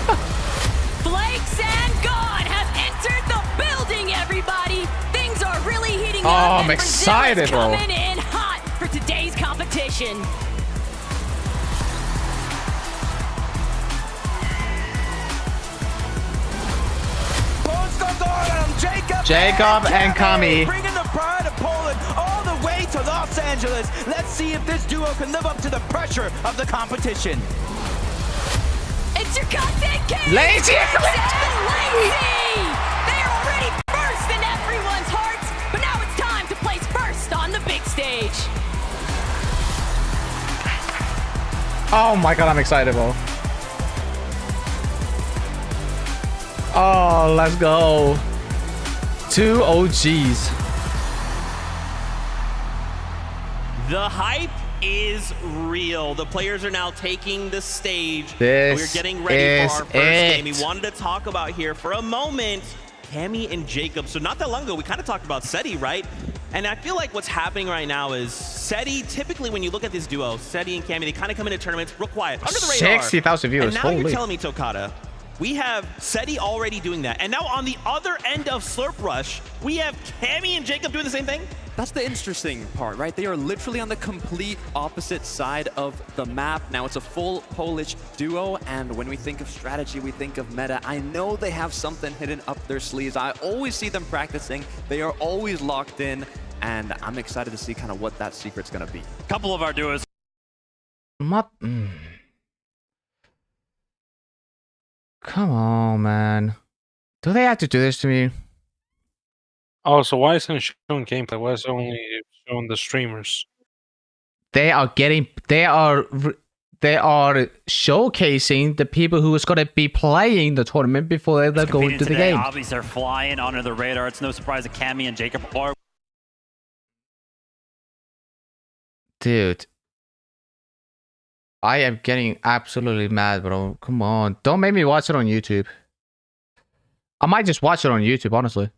Flakes and God have entered the building, everybody. Things are really heating Oh, up. I'm and Brazil excited, is bro. coming in hot for today's competition. Jacob and Kami. Bringing the pride of Poland all the way to Los Angeles. Let's see if this duo can live up to the pressure of the competition. It's your content king, Lazy! and Lazy! They are already first in everyone's hearts, but now it's time to place first on the big stage. Oh my god, I'm excited, bro. Oh, let's go. 2 OGs. The hype is real. The players are now taking the stage. This We're getting ready for our first is game. We wanted to talk about here for a moment Cammy and Jacob. So not that long ago, we kind of talked about Seti, right? And I feel like what's happening right now is Seti, typically when you look at this duo, Seti and Cammy, they kind of come into tournaments real quiet, under the radar. 60,000 viewers, And now holy. you're telling me, Tokata, we have Seti already doing that. And now on the other end of Slurp Rush, we have Cammy and Jacob doing the same thing? That's the interesting part, right? They are literally on the complete opposite side of the map. Now it's a full Polish duo, and when we think of strategy, we think of meta. I know they have something hidden up their sleeves. I always see them practicing. They are always locked in, and I'm excited to see kind of what that secret's gonna be. A couple of our duos. Come on, man. Do they have to do this to me? Also, why isn't it showing gameplay? Why is it only showing the streamers? They are showcasing the people who is going to be playing the tournament before they go into the game. Obviously, are flying under the radar. It's no surprise that Cammy and Jacob are. Dude. I am getting absolutely mad, bro. Come on. Don't make me watch it on YouTube. I might just watch it on YouTube, honestly.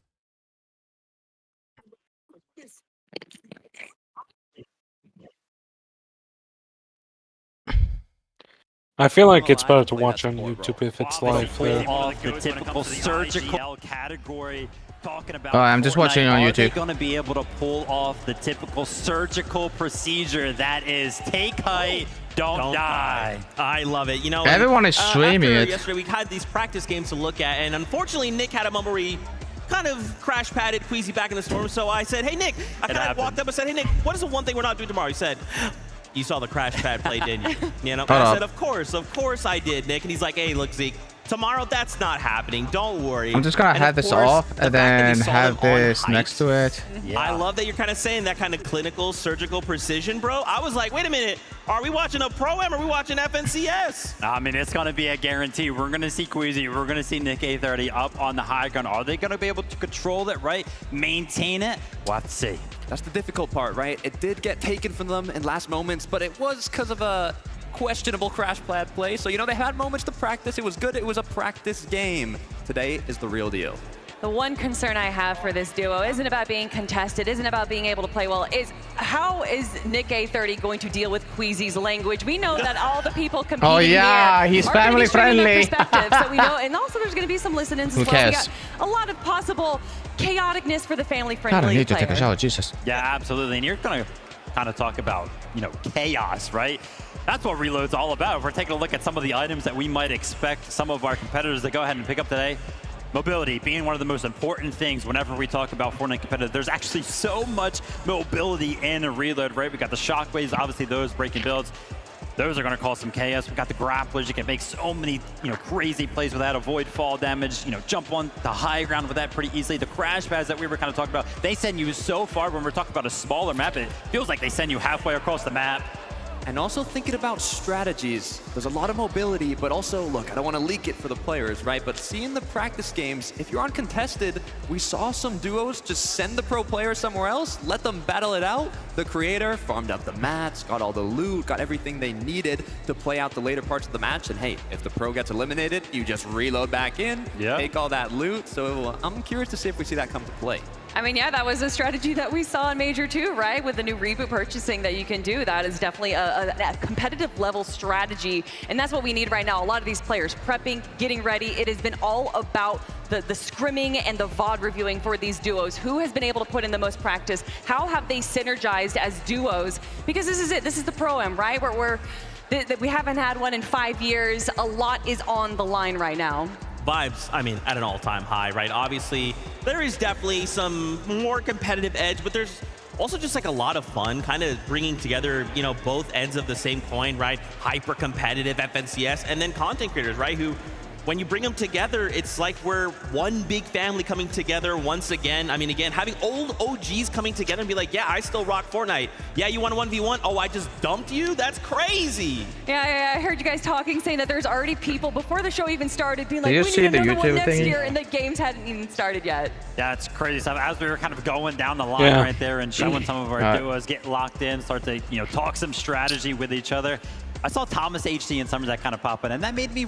I feel like it's better to watch on YouTube if it's live. Off the typical surgical category. Talking about I'm just watching it on Are YouTube. they going to be able to pull off the typical surgical procedure that is take height, don't die? I love it. You know, everyone is streaming it. Yesterday we had these practice games to look at, and unfortunately Nick had a moment where he kind of crash padded Queasy back in the storm. So I said, hey Nick, I kind of walked up and said, hey Nick, what is the one thing we're not doing tomorrow? He said, you saw the crash pad play, didn't you? You know, I said, of course I did, Nick. And he's like, hey, look, Zeke, tomorrow that's not happening. Don't worry. I'm just gonna have this off and then have this next to it. Yeah. I love that you're kind of saying that kind of clinical, surgical precision, bro. I was like, wait a minute. Are we watching a Pro-Am or are we watching FNCS? I mean, it's going to be a guarantee. We're going to see Queasy. We're going to see Nick A30 up on the high ground. Are they going to be able to control it, right? Maintain it? We'll have to see. That's the difficult part, right? It did get taken from them in last moments, but it was because of a questionable crash pad play. So, you know, they had moments to practice. It was good. It was a practice game. Today is the real deal. The one concern I have for this duo isn't about being contested, isn't about being able to play well, is how is Nick A30 going to deal with Queasy's language? We know that all the people competing here he's are family friendly. So we know, and also there's going to be some listen-ins as well. We got a lot of possible chaoticness for the family-friendly God, I need to players. take a shower, Jesus. Yeah, absolutely. And you're going to kind of talk about, you know, chaos, right? That's what Reload's all about. If we're taking a look at some of the items that we might expect some of our competitors to go ahead and pick up today, mobility being one of the most important things whenever we talk about Fortnite competitive. There's actually so much mobility in a Reload, right? We got the shockwaves, obviously those breaking builds. Those are going to cause some chaos. We got the grapplers. You can make so many, you know, crazy plays with that. Avoid fall damage. You know, jump on the high ground with that pretty easily. The crash pads that we were kind of talking about, they send you so far. When we're talking about a smaller map, it feels like they send you halfway across the map. And also thinking about strategies. There's a lot of mobility, but also, look, I don't want to leak it for the players, right? But seeing the practice games, if you're uncontested, we saw some duos just send the pro player somewhere else, let them battle it out. The creator farmed up the mats, got all the loot, got everything they needed to play out the later parts of the match. And hey, if the pro gets eliminated, you just reload back in, take all that loot. So I'm curious to see if we see that come to play. I mean, yeah, that was a strategy that we saw in Major 2, right? With the new reboot purchasing that you can do. That is definitely a competitive level strategy. And that's what we need right now. A lot of these players prepping, getting ready. It has been all about the scrimming and the VOD reviewing for these duos. Who has been able to put in the most practice? How have they synergized as duos? Because this is it. This is the Pro-Am, right? We haven't had one in 5 years. A lot is on the line right now. Vibes, I mean, at an all-time high, right? Obviously, there is definitely some more competitive edge, but there's also just like a lot of fun, kind of bringing together, you know, both ends of the same coin, right? Hyper-competitive FNCS, and then content creators, right? Who, when you bring them together, it's like we're one big family coming together once again. I mean, again, having old OGs coming together and be like, yeah, I still rock Fortnite. Yeah, you want a 1v1? Oh, I just dumped you? That's crazy. Yeah, I heard you guys talking, saying that there's already people before the show even started being like, Did you we see need the another one YouTube next thingy? year, and the games hadn't even started yet. Yeah, it's crazy stuff. As we were kind of going down the line right there and showing some of our duos get locked in, start to, you know, talk some strategy with each other. I saw Thomas HD and Somerset kind of pop in, and that made me,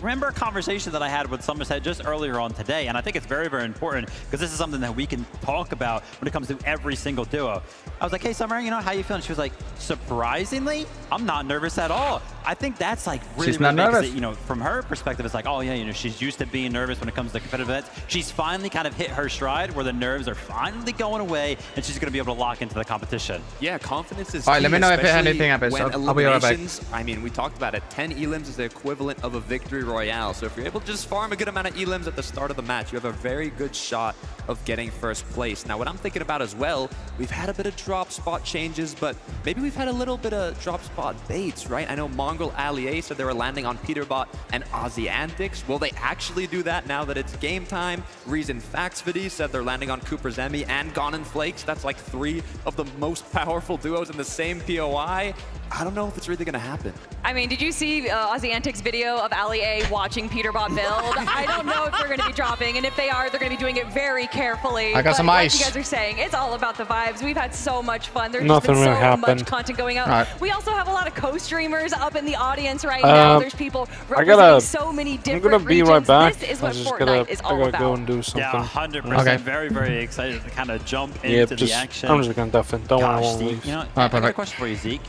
remember a conversation that I had with Somerset just earlier on today, and I think it's very, very important because this is something that we can talk about when it comes to every single duo. I was like, hey, Summer, how you feeling? She was like, surprisingly, I'm not nervous at all. I think that's like really, She's not nervous. From her perspective, it's like, oh yeah, she's used to being nervous when it comes to competitive events. She's finally kind of hit her stride where the nerves are finally going away, and she's going to be able to lock into the competition. Yeah, confidence is All right, key, let me know if anything happens. when I'll be right back. eliminations, I mean, we talked about it. 10 elims is the equivalent of a victory royale. So if you're able to just farm a good amount of elims at the start of the match, you have a very good shot of getting first place. Now, what I'm thinking about as well, we've had a bit of drop spot changes, but maybe we've had a little bit of drop spot baits, right? I know Mongrel Allier said they were landing on Peterbot and Aussie Antics. Will they actually do that now that it's game time? Reason Faxvidi said they're landing on Cooper's Emmy and Gone and Flakes. That's like 3 of the most powerful duos in the same POI. I don't know if it's really going to happen. I mean, did you see Aussie Antics video of Ali A watching Peterbot build? I don't know if they're going to be dropping, and if they are, they're going to be doing it very carefully. I got some ice. Like you guys are saying, it's all about the vibes. We've had so much fun. There's Nothing just been really so much happened. content going out. Right. We also have a lot of co-streamers up in the audience right now. There's people representing so many different I'm gonna be regions. right back. This is what I Fortnite is all gotta about. go and do something. Yeah, 100%. Okay. Very, very excited to kind of jump Yeah, into just the action. I'm just gonna definitely don't Gosh, want to Zeke, leave. I got a perfect. question for you, Zeke.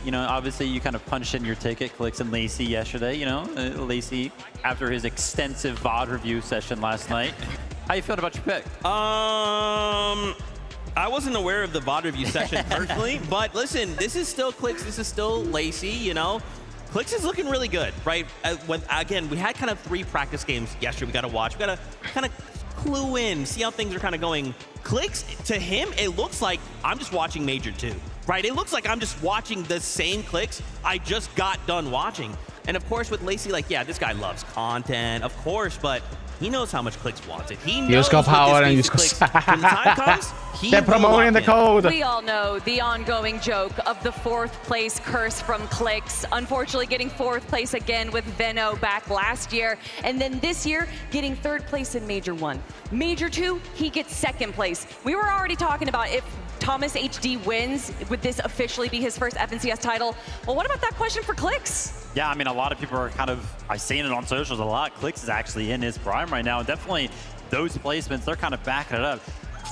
Obviously you kind of punched in your ticket, Clicks and Lacey yesterday. Lacey, after his extensive VOD review session last night, how you feeling about your pick? I wasn't aware of the VOD review session personally, but listen, this is still Clicks, this is still Lacey, Clicks is looking really good, right? Again, we had kind of 3 practice games yesterday we got to watch. We got to kind of clue in, see how things are kind of going. Clicks, to him, it looks like I'm just watching Major 2, right? It looks like I'm just watching the same Clicks I just got done watching. And of course with Lacey, like, yeah, this guy loves content, of course, but he knows how much Clicks wants it. He knows Use code power and use Clicks. When the time comes, he They're will promoting the lock in. code. We all know the ongoing joke of the 4th place curse from Clicks. Unfortunately, getting 4th place again with Veno back last year. And then this year, getting 3rd place in Major 1. Major 2, he gets 2nd place. We were already talking about if Thomas HD wins, would this officially be his first FNCS title? Well, what about that question for Clicks? Yeah, I mean, a lot of people are I've seen it on socials a lot. Clicks is actually in his prime right now, and definitely those placements, they're kind of backing it up.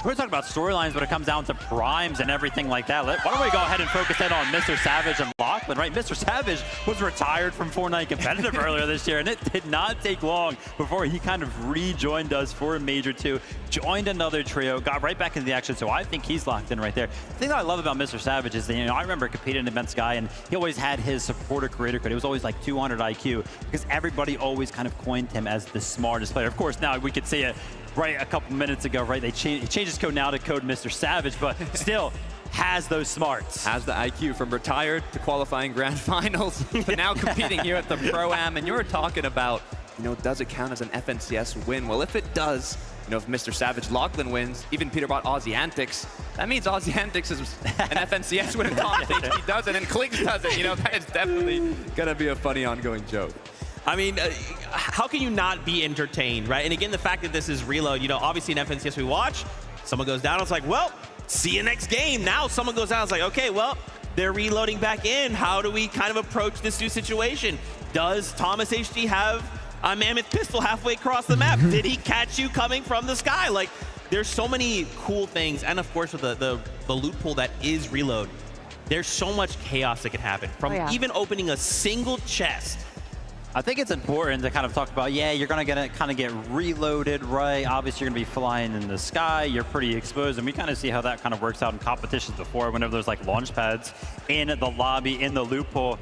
We're talking about storylines when it comes down to primes and everything like that. Why don't we go ahead and focus in on Mr. Savage and Lachlan, right? Mr. Savage was retired from Fortnite Competitive earlier this year, and it did not take long before he kind of rejoined us for Major 2, joined another trio, got right back into the action, so I think he's locked in right there. The thing that I love about Mr. Savage is that, I remember competing in Event Sky, and he always had his supporter creator code. It was always like 200 IQ, because everybody always kind of coined him as the smartest player. Of course, now we could see it right a couple minutes ago, right? He changed his code now to code Mr. Savage, but still has those smarts. Has the IQ from retired to qualifying grand finals, but now competing here at the Pro-Am. And you were talking about, does it count as an FNCS win? Well, if it does, if Mr. Savage Lachlan wins, even Peterbot Aussie Antics, that means Aussie Antics is an FNCS win if Thomas HD doesn't and Clicks doesn't. That is definitely going to be a funny ongoing joke. I mean, how can you not be entertained, right? And again, the fact that this is reload, obviously in FNCS we watch, someone goes down, it's like, well, see you next game. Now someone goes down, it's like, okay, well, they're reloading back in. How do we kind of approach this new situation? Does Thomas HD have a mammoth pistol halfway across the map? Did he catch you coming from the sky? Like, there's so many cool things. And of course, with the loot pool that is reload, there's so much chaos that can happen. From even opening a single chest. I think it's important to kind of talk about, you're going to kind of get reloaded, right? Obviously, you're going to be flying in the sky. You're pretty exposed, and we kind of see how that kind of works out in competitions before, whenever there's like launch pads in the lobby, in the loot pool.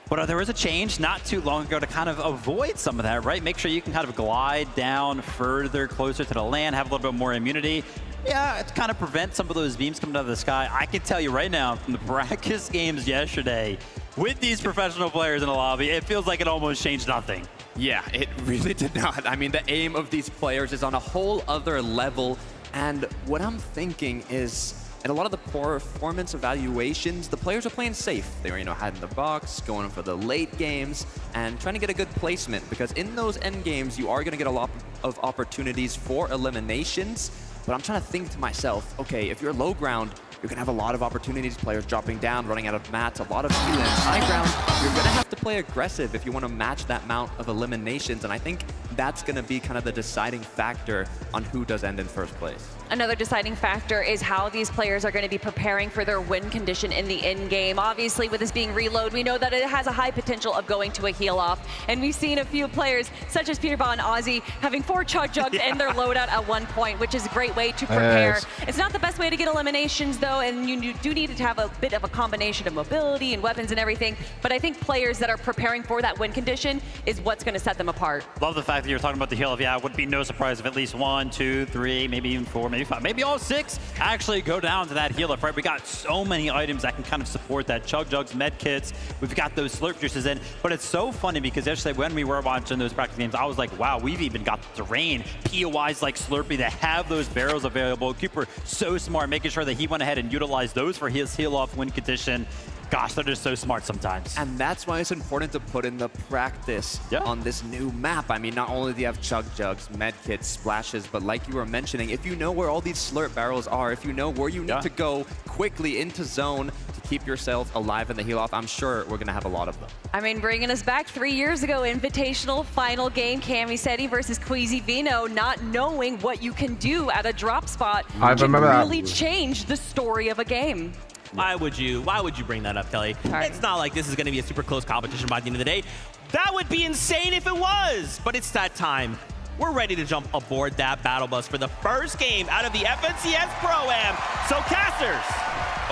But there was a change not too long ago to kind of avoid some of that, right? Make sure you can kind of glide down further, closer to the land, have a little bit more immunity. Yeah, to kind of prevent some of those beams coming out of the sky. I can tell you right now, from the practice games yesterday, with these professional players in the lobby, it feels like it almost changed nothing. Yeah, it really did not. I mean, the aim of these players is on a whole other level. And what I'm thinking is, in a lot of the performance evaluations, the players are playing safe. They were, hiding the box, going for the late games, and trying to get a good placement. Because in those end games, you are going to get a lot of opportunities for eliminations. But I'm trying to think to myself, okay, if you're low ground, you're going to have a lot of opportunities, players dropping down, running out of mats, a lot of healing. High ground, you're going to have to play aggressive if you want to match that amount of eliminations, and I think that's going to be kind of the deciding factor on who does end in first place. Another deciding factor is how these players are going to be preparing for their win condition in the end game. Obviously, with this being reload, we know that it has a high potential of going to a heal off. And we've seen a few players, such as Peterbot and Ozzy, having 4 Chug Jugs in their loadout at one point, which is a great way to prepare. It's not the best way to get eliminations, though, and you do need to have a bit of a combination of mobility and weapons and everything. But I think players that are preparing for that win condition is what's going to set them apart. Love the fact that you're talking about the heal off. Yeah, it would be no surprise if at least 1, 2, 3, maybe even 4, maybe 5, maybe all 6 actually go down to that heal off, right? We got so many items that can kind of support that. Chug Jugs, med kits, we've got those slurp juices in. But it's so funny because yesterday when we were watching those practice games, I was like, wow, we've even got the terrain, POIs like Slurpee that have those barrels available. Cooper, so smart, making sure that he went ahead and utilized those for his heal off win condition. Gosh, they're just so smart sometimes. And that's why it's important to put in the practice on this new map. I mean, not only do you have Chug Jugs, medkits, splashes, but like you were mentioning, if you know where all these slurp barrels are, if you know where you need to go quickly into zone to keep yourself alive in the heal off, I'm sure we're going to have a lot of them. I mean, bringing us back 3 years ago, Invitational final game, Camiseti versus Queasy Vino, not knowing what you can do at a drop spot can really change the story of a game. Why would you bring that up, Kelly? It's not like this is going to be a super close competition by the end of the day. That would be insane if it was, but it's that time. We're ready to jump aboard that battle bus for the first game out of the FNCS Pro-Am. So casters,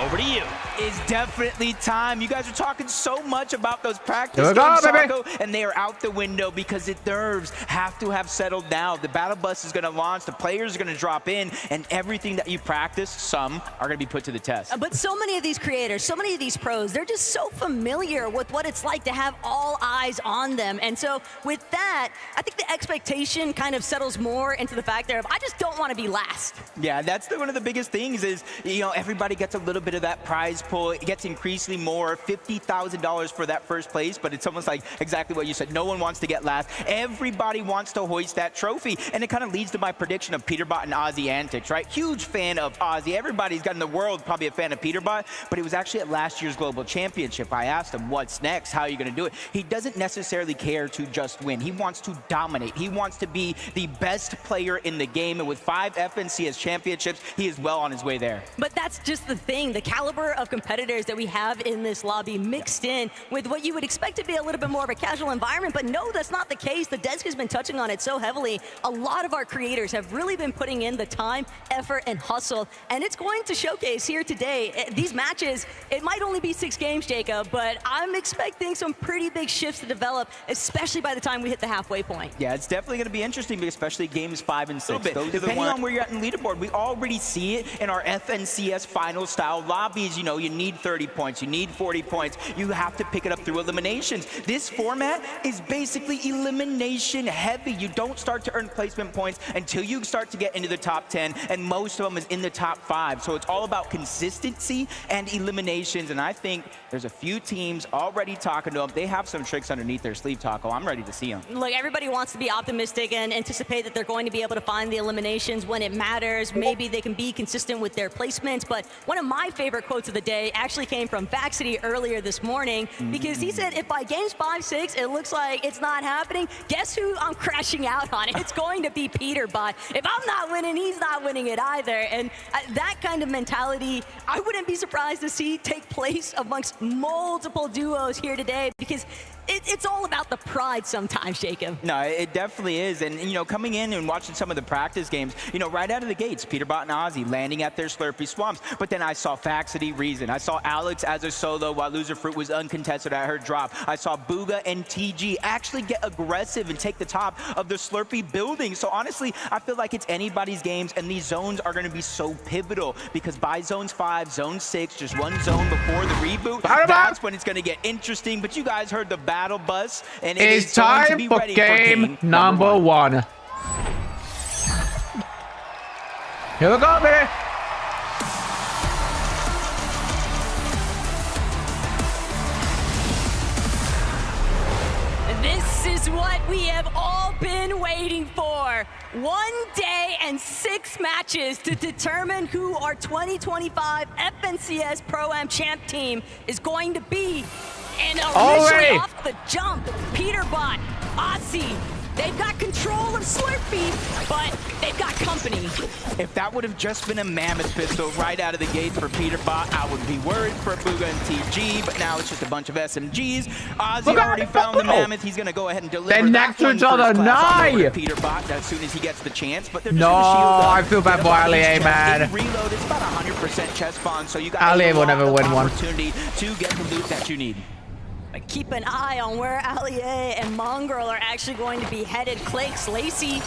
over to you. It's definitely time. You guys are talking so much about those practice games, Sako, and they are out the window because the nerves have to have settled now. The battle bus is going to launch, the players are going to drop in, and everything that you practice, some are going to be put to the test. But so many of these creators, so many of these pros, they're just so familiar with what it's like to have all eyes on them. And so with that, I think the expectation kind of settles more into the fact that I just don't want to be last. Yeah, that's one of the biggest things is, you know, everybody gets a little bit of that prize pool. It gets increasingly more, $50,000 for that first place, but it's almost like exactly what you said. No one wants to get last. Everybody wants to hoist that trophy, and it kind of leads to my prediction of Peterbot and Ozzy antics, right? Huge fan of Ozzy. Everybody's got in the world probably a fan of Peterbot, but it was actually at last year's Global Championship. I asked him, what's next? How are you going to do it? He doesn't necessarily care to just win. He wants to dominate. He wants to be the best player in the game, and with 5 FNCS championships, he is well on his way there. But that's just the thing. The caliber of competitors that we have in this lobby mixed in with what you would expect to be a little bit more of a casual environment, but no, that's not the case. The desk has been touching on it so heavily. A lot of our creators have really been putting in the time, effort, and hustle, and it's going to showcase here today. These matches, it might only be 6 games, Jacob, but I'm expecting some pretty big shifts to develop, especially by the time we hit the halfway point. Yeah, it's definitely going to be interesting, especially games 5 and 6. Depending on where you're at in leaderboard, we already see it in our FNCS final style lobbies. You know, you need 30 points, you need 40 points. You have to pick it up through eliminations. This format is basically elimination heavy. You don't start to earn placement points until you start to get into the top 10, and most of them is in the top 5. So it's all about consistency and eliminations, and I think there's a few teams already talking to them. They have some tricks underneath their sleeve, Taco. I'm ready to see them. Look, everybody wants to be optimistic and anticipate that they're going to be able to find the eliminations when it matters. Maybe they can be consistent with their placements, but one of my favorite quotes of the day actually came from Vaxity earlier this morning, because he said, if by games 5, 6, it looks like it's not happening, guess who I'm crashing out on? It's going to be Peterbot. If I'm not winning, he's not winning it either. And that kind of mentality, I wouldn't be surprised to see take place amongst multiple duos here today, because it's all about the pride sometimes, Jacob. No, it definitely is. And, you know, coming in and watching some of the practice games, you know, right out of the gates, Peterbot and Ozzy landing at their Slurpee Swamps. But then I saw Vaxity Reason. I saw Alex as a solo while Loser Fruit was uncontested at her drop. I saw Booga and TG actually get aggressive and take the top of the Slurpee building. So honestly, I feel like it's anybody's games, and these zones are going to be so pivotal, because by zones 5, zone 6, just one zone before the reboot, that's when it's going to get interesting. But you guys heard the battle bus, and it's time for game number 1. Here we go, baby. This is is what we have all been waiting for. 1 day and 6 matches to determine who our 2025 FNCS Pro-Am Champ team is going to be. And initially off the jump, Peterbot, Aussie, they've got control of Slurpee, but they've got company. If that would have just been a Mammoth pistol right out of the gate for Peterbot, I would be worried for Bugha and TG, but now it's just a bunch of SMGs. Ozzy already found the Mammoth. He's going to go ahead and deliver They're that next to one each other. first class on No! Peterbot as soon as he gets the chance, but they're just No, gonna shield up. I feel bad for Allier, man. Reload, it's about 100% chest spawn, so you got Allier will never win one. opportunity to get the loot that you need. But keep an eye on where Allier and Mongrel are actually going to be headed. Clake's Lacey.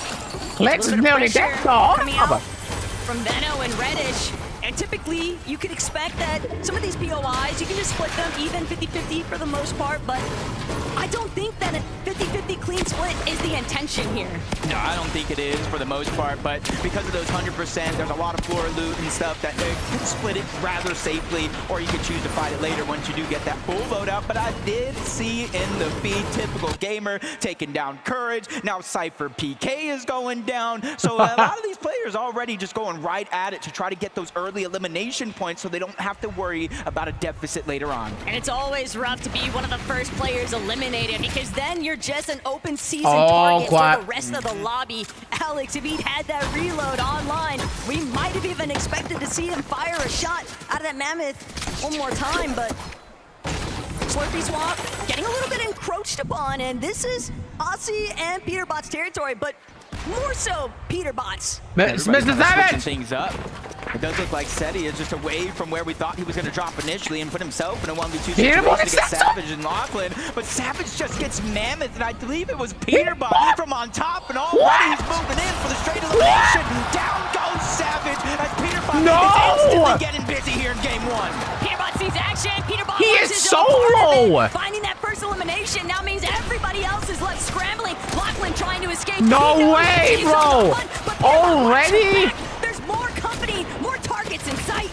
Clake's is nearly dead, though. Coming out from Veno and Reddish. And typically, you could expect that some of these POIs, you can just split them even 50-50 for the most part, but I don't think that a 50-50 clean split is the intention here. No, I don't think it is for the most part, but because of those 100%, there's a lot of floor loot and stuff that they can split it rather safely, or you can choose to fight it later once you do get that full loadout. But I did see in the feed, typical gamer taking down Courage. Now Cypher PK is going down. So a lot of these players already just going right at it to try to get those early elimination points so they don't have to worry about a deficit later on. And it's always rough to be one of the first players eliminated because then you're just an open season target for the rest of the lobby. Alex, if he'd had that reload online, we might have even expected to see him fire a shot out of that Mammoth one more time, but Slurpee Swamp getting a little bit encroached upon, and this is Aussie and Peterbot's territory, but more so Peterbot's. Mr. Savage! Things up. It does look like Seti is just away from where we thought he was going to drop initially and put himself in a 1v2 situation against Savage and Lachlan. But Savage just gets Mammoth, and I believe it was Peterbot from on top, and already he's moving in for the straight elimination. Down goes Savage as Peterbot is instantly getting busy here in game 1. Peterbot sees action. Peterbot he is so low. Finding that first elimination now means everybody else is left scrambling. Lachlan trying to escape. No way, bro. Already? There's more company, more targets in sight.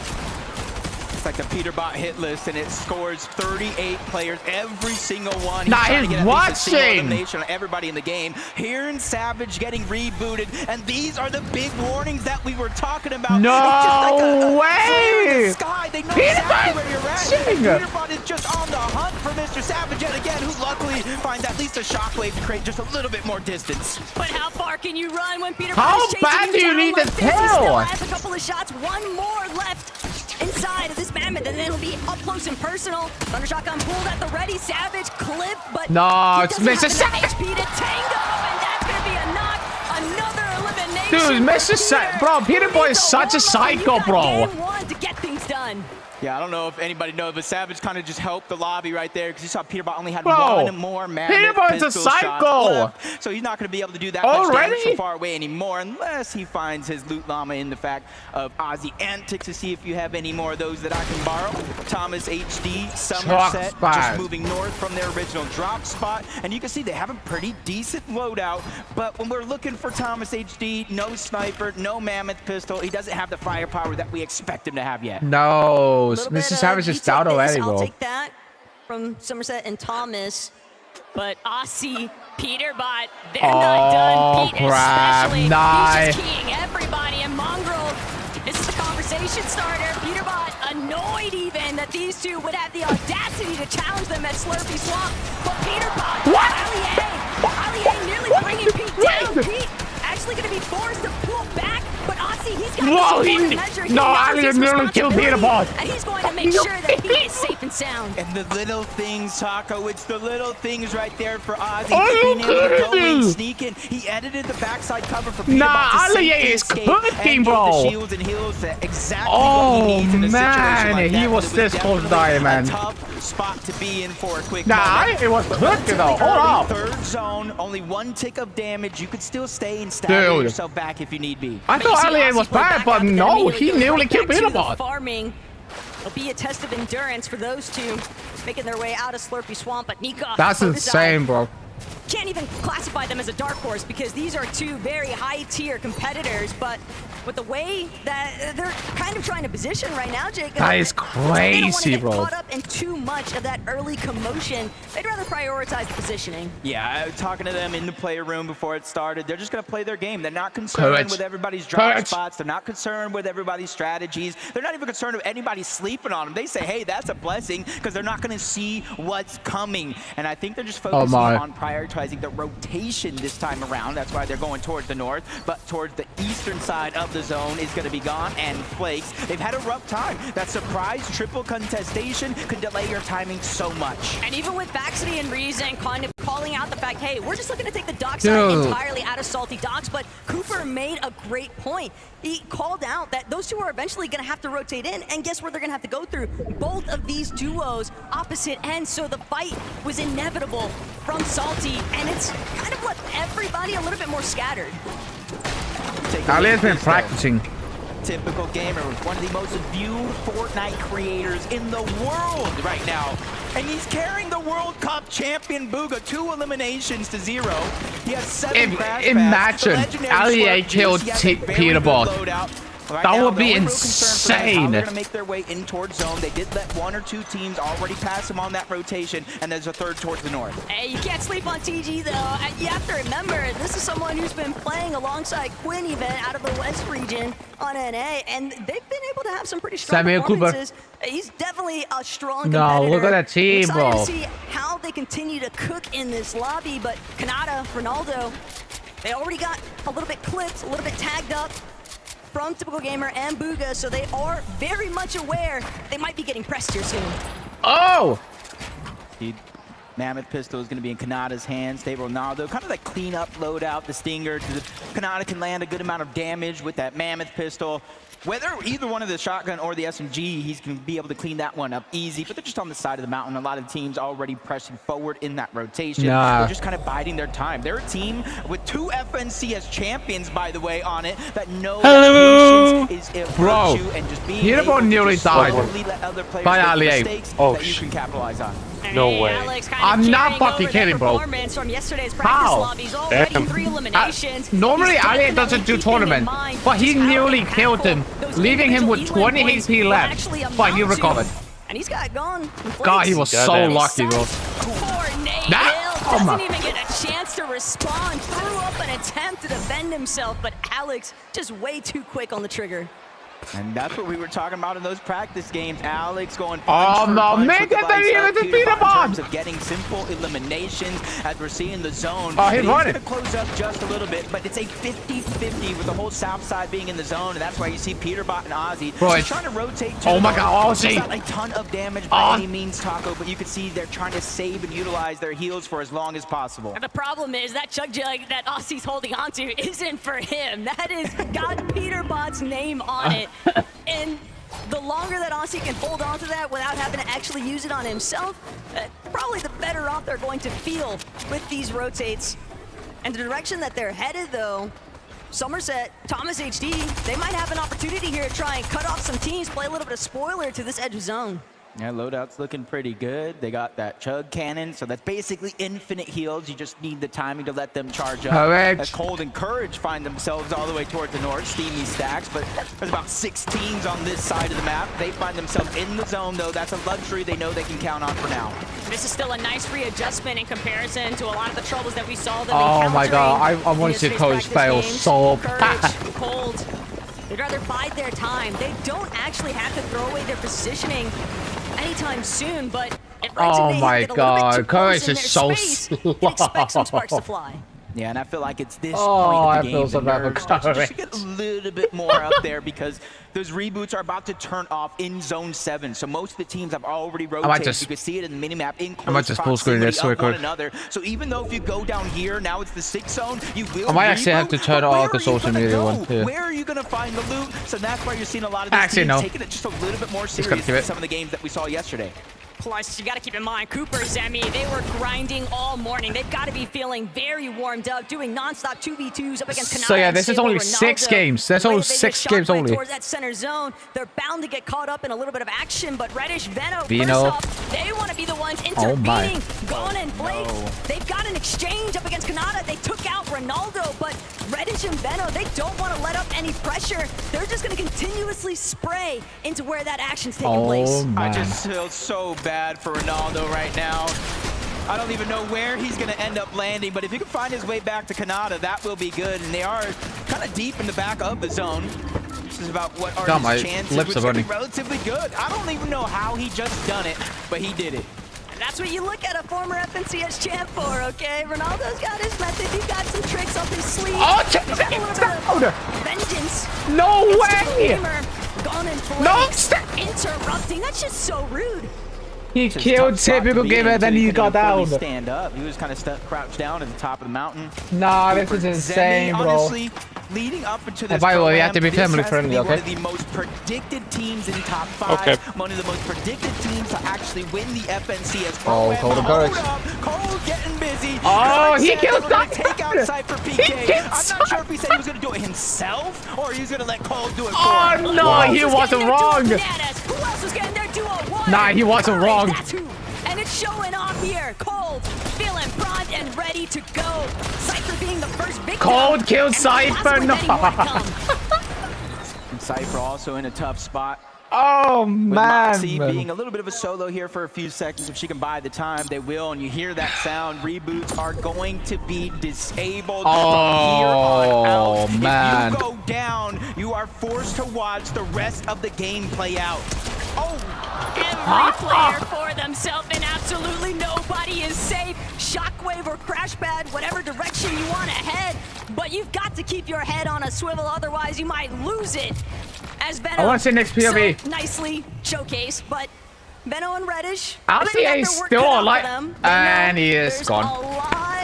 It's like the Peterbot hit list, and it scores 38 players, every single one. Nah, trying to he's get at least a single watching. elimination on everybody in the game. Here in Savage getting rebooted, and these are the big warnings that we were talking about. No it's just like a way! flare in the sky. They know exactly where you're at. Peterbot is just on the hunt for Mr. Savage yet again, who luckily finds at least a shockwave to create just a little bit more distance. But how far can you run when Peterbot How is chasing bad do you down need to like this? He still tell? has a couple of shots, one more left inside of this Mammoth, and then it'll be up close and personal. Thunder Shotgun pulled at the ready. Savage clip, but no, he it's doesn't Mr. have enough HP to tango, and that's gonna be a knock. Another elimination. Dude, Mr. Bro, Peterbot is such a psycho, bro. Game 1 to get things done. Yeah, I don't know if anybody knows, but Savage kind of just helped the lobby right there because you saw Peterbot only had Bro, one more Mammoth Peterbot's a pistol psycho. shot left, so he's not going to be able to do that much Already? damage from far away anymore unless he finds his loot llama in the fact of Aussie Antics to see if you have any more of those that I can borrow. Thomas HD, Somerset, just moving north from their original drop spot, and you can see they have a pretty decent loadout, but when we're looking for Thomas HD, no sniper, no Mammoth pistol, he doesn't have the firepower that we expect him to have yet. No, Mr. Savage is down already, I'll bro. take that from Somerset and Thomas, but Aussie, Peterbot, they're not done. Pete crap. especially, Nah. he's just keying everybody, and Mongrel, this is a conversation starter. Peterbot annoyed even that these two would have the audacity to challenge them at Slurpee Swamp, but Peterbot, Allier nearly bringing Pete down. Pete actually going to be forced to pull back, but Aussie, he's got Whoa, the he- support measure. He no, knows Allier his nearly killed responsibility, Peterbot. and he's going to make sure that Pete is safe and sound. And the little things, Taco, it's the little things right there for Ozzy. Are you being able to go kidding in, me? sneak in. He edited the backside cover for Peterbot Nah, to Allier safely is escape cooking, and bro. give the shields and heals that exactly what Oh, he needs in a situation man, like that. he But was it this close to dying, man. a tough spot to be in for a quick Nah, moment. it was But cooking, though. relatively Hold early, up. Third zone, only one tick of damage. You could still stay and stagger Dude. yourself back if you need be. I thought Allier was bad, but no, he nearly killed Peterbot. Farming. It'll be a test of endurance for those two making their way out of Slurpee Swamp, but Nika. That's Otisai, insane, bro. can't even classify them as a dark horse because these are two very high-tier competitors, but with the way that they're kind of trying to position right now, Jacob, that is crazy, bro. They don't want to get caught up in too much of that early commotion. They'd rather prioritize the positioning. Yeah, talking to them in the player room before it started, they're just going to play their game. They're not concerned with everybody's drop spots. They're not concerned with everybody's strategies. They're not even concerned with anybody sleeping on them. They say, hey, that's a blessing because they're not going to see what's coming. And I think they're just focusing on prioritizing the rotation this time around. That's why they're going towards the north, but towards the eastern side of the zone is going to be gone. And Flakes, they've had a rough time. That surprise triple contestation could delay your timing so much. And even with Baxity and Reason kind of calling out the fact, hey, we're just looking to take the dock side entirely out of Salty Docks, but Cooper made a great point. He called out that those two are eventually going to have to rotate in, and guess where they're going to have to go through? Both of these duos opposite ends, so the fight was inevitable from Salty, and it's kind of left everybody a little bit more scattered. Ali has been practicing. Typical gamer, one of the most viewed Fortnite creators in the world right now. And he's carrying the World Cup champion Bugha 2 eliminations to 0. He has 7 crash Imagine Ali killed Peterbot. That would be insane. They're going to make their way in towards zone. They did let 1 or 2 teams already pass him on that rotation, and there's a third towards the north. Hey, you can't sleep on TG, though. You have to remember, this is someone who's been playing alongside Quinn even out of the West region on NA, and they've been able to have some pretty strong performances. He's definitely a strong competitor. No, look at that team, bro. Excited to see how they continue to cook in this lobby, but Kanata, Ronaldo, they already got a little bit clipped, a little bit tagged up from Typical Gamer and Bugha, so they are very much aware they might be getting pressed here soon. Oh! Mammoth pistol is going to be in Kanata's hands. They Ronaldo, kind of like clean up loadout, the Stinger. Kanata can land a good amount of damage with that Mammoth pistol. Whether either one of the shotgun or the SMG, he's going to be able to clean that one up easy, but they're just on the side of the mountain. A lot of teams already pressing forward in that rotation. They're just kind of biding their time. They're a team with 2 FNCS champions, by the way, on it, that know that patience is a virtue and just being able to nearly died let other players by make Ali. mistakes that you can capitalize on. No way. I'm not fucking kidding, bro. From yesterday's practice lobbies, already 3 eliminations. Normally, Ali doesn't do tournament, but he nearly killed him, leaving him with 20 HP left, but he recovered. And he's got gone. God, he was so lucky, bro. Doesn't even get a chance to respond. Threw up an attempt to defend himself, but Alex just way too quick on the trigger. And that's what we were talking about in those practice games. Alex going punch for punch with the Peterbot in terms of getting simple eliminations as we're seeing the zone. Oh, he's going to close up just a little bit, but it's a 50-50 with the whole south side being in the zone, and that's why you see Peterbot and Ozzy trying to rotate to my God, Ozzy! Not a ton of damage by any means, Taco, but you can see they're trying to save and utilize their heals for as long as possible. And the problem is that Chug Jug that Ozzy's holding onto isn't for him. That is got Peterbot's name on it. And the longer that Aussie can hold on to that without having to actually use it on himself, probably the better off they're going to feel with these rotates. And the direction that they're headed, though, Somerset, Thomas HD, they might have an opportunity here to try and cut off some teams, play a little bit of spoiler to this edge of zone. Yeah, loadout's looking pretty good. They got that Chug Cannon, so that's basically infinite heals. You just need the timing to let them charge up. Correct. As Cold and Courage find themselves all the way towards the north, steamy stacks, but there's about 6 teams on this side of the map. They find themselves in the zone, though. That's a luxury they know they can count on for now. This is still a nice readjustment in comparison to a lot of the troubles that we saw them Oh my God, I want to see Coach fail so bad. Cold. They'd rather bide their time. They don't actually have to throw away their positioning anytime soon, but if my God, Courage is so slow. Expect some sparks to fly. Yeah, and I feel like it's this point of the game. So bad for Courage to get a little bit more up there because those reboots are about to turn off in Zone 7. So most of the teams have already rotated. You can see it in the minimap in close proximity of one another. So even though if you go down here, now it's the 6th zone, you will I might actually have to turn off the social media one. Yeah. Where are you going to find the loot? So that's why you're seeing a lot of these teams taking it just a little bit more serious than some of the games that we saw yesterday. Plus, you got to keep in mind, Cooper, Zemi, they were grinding all morning. They've got to be feeling very warmed up, doing nonstop 2v2s up against Kanata. So yeah, this is only 6 games. That's only 6 games only. Towards that center zone, they're bound to get caught up in a little bit of action, but Reddish, Veno, Vino. first off, they want to be the ones intervening. Gon and Blake, they've got an exchange up against Kanata. They took out Ronaldo, but Reddish and Veno, they don't want to let up any pressure. They're just going to continuously spray into where that action's taking place. I just feel so bad for Ronaldo right now. I don't even know where he's going to end up landing, but if he can find his way back to Kanata, that will be good. And they are kind of deep in the back of the zone. This is about what are his chances, which is going to be relatively good. I don't even know how he just done it, but he did it. And that's what you look at a former FNCS champ for, okay? Ronaldo's got his method. He's got some tricks up his sleeve. Oh, he's got a little bit of vengeance. No way! Gon and No, interrupting. That's just so rude. He killed Typical Gamer, then he got down. Stand up. He was kind of crouched down at the top of the mountain. Nah, this is insane, bro. Honestly, leading up into this by the way, you have to be program, family this has friendly, to be okay? One of the most predicted teams in top 5. Okay. One of the most predicted teams to actually win the FNCS Oh, program. Cole and Courage. Cole getting busy. Oh, he killed Cypher. Take out Cypher PK. I'm not Cypher. sure if he said he was going to do it himself or he was going to let Cole do it for Oh, him. no, he wasn't wrong. Who else was getting their duo one? Nah, he wasn't wrong. That's who. And it's showing off here. Cold, feeling primed and ready to go. Cypher being the first victim. Cold killed Cypher. No. And Cypher also in a tough spot. Oh, With man. Moxie being a little bit of a solo here for a few seconds. If she can buy the time, they will. And you hear that sound. Reboots are going to be disabled from here on out. Man. If you go down, you are forced to watch the rest of the game play out. Oh! Every player for themselves, and absolutely nobody is safe. Shockwave or crash pad, whatever direction you want to head. But you've got to keep your head on a swivel, otherwise you might lose it. As Veno I want to see next POV. so nicely showcased, but Veno and Reddish, Allia is still alive, and he is gone.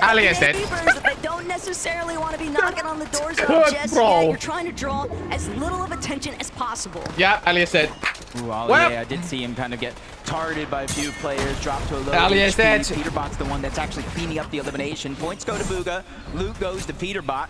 Allia is dead. that they don't necessarily want to be knocking on the doors of Good just bro. yet. You're trying to draw as little of attention as possible. Yeah, Allia is dead. Ooh, Well, yeah, I did see him kind of get targeted by a few players, drop to a low Allia is dead. HP. Peterbot's the one that's actually cleaning up the elimination. Points go to Bugha. Loot goes to Peterbot.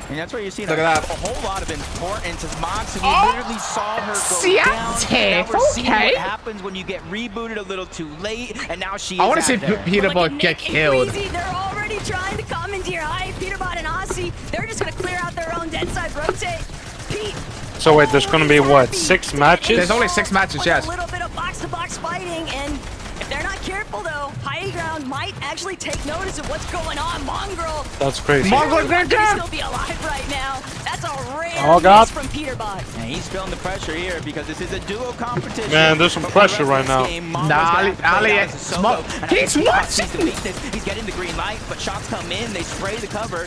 And that's where you see Look at that. a whole lot of importance as Moxie. We Oh, literally saw her go Siate, down. Now we're seeing okay. what happens when you get rebooted a little too late, and now she is I want to see out there. Peterbot get killed. Queasy, they're already trying to commandeer high. Peterbot and Aussie, they're just going to clear out their own dead side rotate. Pete, So wait, there's gonna be what, 6 matches? There's only 6 matches, with yes. a little bit of box-to-box fighting, and if they're not careful, though, High Ground might actually take notice of what's going on. Mongrel, That's crazy. Mongrel's gonna might jump. still be alive right now. That's a rare Oh, God. miss from Peterbot. And he's feeling the pressure here because this is a duo competition. Man, there's some But for the pressure rest right of this now. game, Mongrel's Nah, gonna have to play Ali it out is as a solo. smart. And I He's think what? sees the weakness. He's getting the green light, but shots come in. They spray the cover.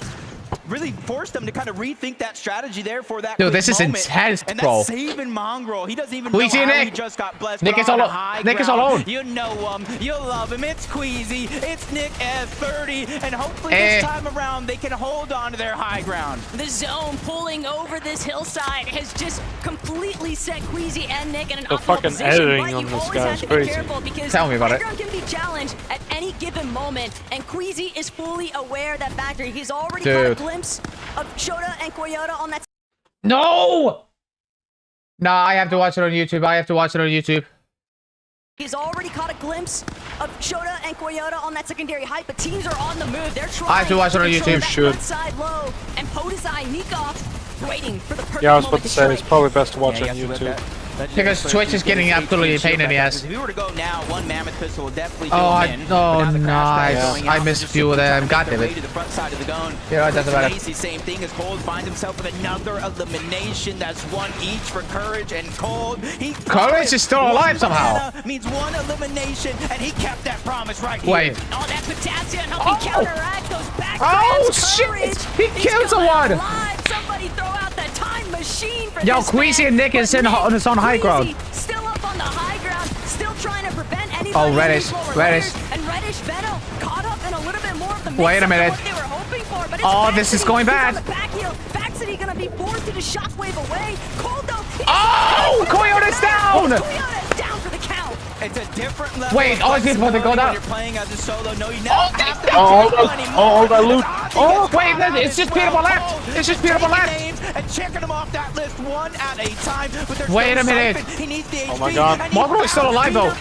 Really forced them to kind of rethink that strategy there for that Dude, quick this is moment. intense, and bro. that's saving Mongrel. He doesn't even know Queasy how he Nick. just got blessed. Nick but is on all- a high Nick is ground. alone. You know him. You love him. It's Queasy. It's Nick F30. And hopefully Eh. this time around they can hold on to their high ground. The zone pulling over this hillside has just completely set Queasy and Nick in an The optimal fucking position, editing but on you this always guy have is to crazy. be careful because Tell me about it. High Ground can be challenged at any given moment, and Queasy is fully aware of that factor. He's already got a Dude. glimpse of Shota and Koyota on that. No! Nah, I have to watch it on YouTube. I have to watch it on YouTube. He's already caught a glimpse of Shota and Koyota on that secondary height, but teams are on the move. They're trying I have to watch it on control YouTube. that Should. front side low, and Podesai Nikov waiting for the perfect Yeah, I was about moment to say, it's strike. probably best to watch Yeah, on you have to let YouTube. that Because Twitch is getting absolutely a pain in the ass. If we were to go now, one Mammoth Pistol will definitely do Oh, him in. oh, But now the crash pad nice. going I out, missed just few of simply them. trying to God make their damn way it. to the front side of the gun. Yeah, it doesn't matter. Macy, same thing as Cold finds himself with another elimination. That's one each for Courage and Cold. Courage is still alive One somehow. banana means one elimination, and he kept that promise right Wait. here. Oh, that potassium helping counteract those back Oh, grabs. shit. Courage. He He's killed coming someone. alive. Somebody throw out the time machine for Yo, this Queasy man. and Nick is But in on his own high ground. Queasy still up on the high ground, still trying to prevent anybody Oh, in Reddish, these lower Reddish. layers. And Reddish Veno caught up in a little bit more of the mix Wait a of minute. what they were hoping for, but it's Oh, this is Vaxity. going He's bad. on the back heel. Vaxity gonna be forced to the shockwave away. Cold though. Oh, Coyote's down. Coyote's down for the count. It's a different level. Wait, oh, is this what they got out? You're playing as a solo. No, you never have to all that loot. Oh, wait, it's just Peter left. It's just Peter left. And checking them off that list one at a time. But wait a minute. He needs the HP. Oh my god. Mogro is still alive though.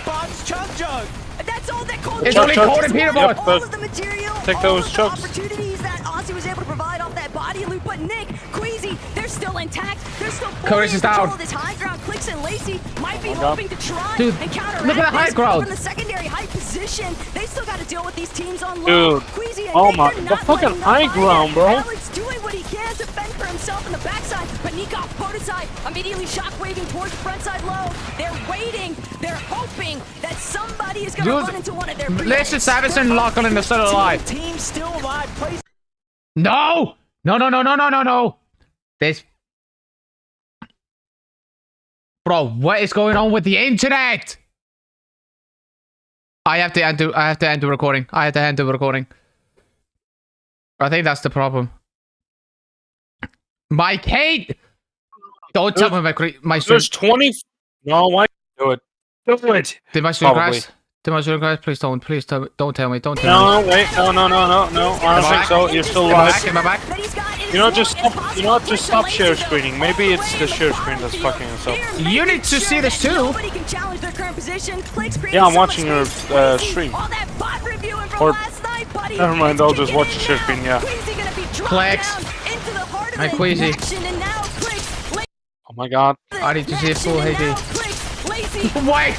That's all that Cold It's only Cold and Peter Bot. all of the material, take those chucks. opportunities that Ozzy was able to provide off that body loot, but Nick, Queasy, they're still intact. They're still fully in control of this high ground. Clicks and Lacey might be hoping to try and counteract look at the high ground. From the secondary high position, they still got to deal with these teams on Dude, low. Queasy and oh Nick, my, they're the not fucking letting high them ground, bro. Alex doing what he can to fend for himself in the backside, but Nikov, Prototype, immediately shockwaving towards the front side low. They're waiting, they're hoping that somebody is going to run into one of their Listen, Savison, Lachlan, and they're still alive. Team still alive. Place. No! No. This. Bro, what is going on with the internet? I have to end the recording. I think that's the problem. My Kate! Don't tell me my stream. There's 20. No, why do it? Do it. Did my stream crash? Please don't. Please don't tell me. Don't tell me. No, wait. No. I don't think so. You're still alive. Am I back? You know, just stop share screening. Maybe it's the share screen that's fucking us up. You need to see this too. Yeah, I'm watching your stream. Or never mind. I'll just watch the share screen. Yeah. Clicks. My Queasy. Oh my god. I need to see full HD. Wait!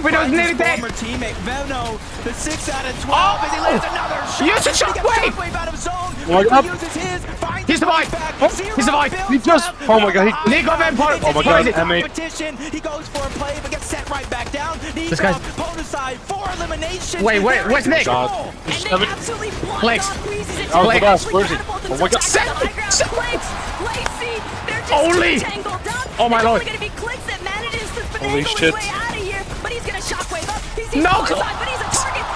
We don't need that! Former teammate Veno, the 6 out of 12 as he lands another shot. Use a shockwave! Out of zone. Oh my god. He's the vibe! He's the vibe! He just. Oh my god. Nico Van Port! Oh my god. M8. He goes for a play but gets set right back down. This guy's. Side for elimination. Wait, where's Nick? God. Clicks. Oh my god. Where's he? Oh my god. Only! Oh my lord. Holy shit. No!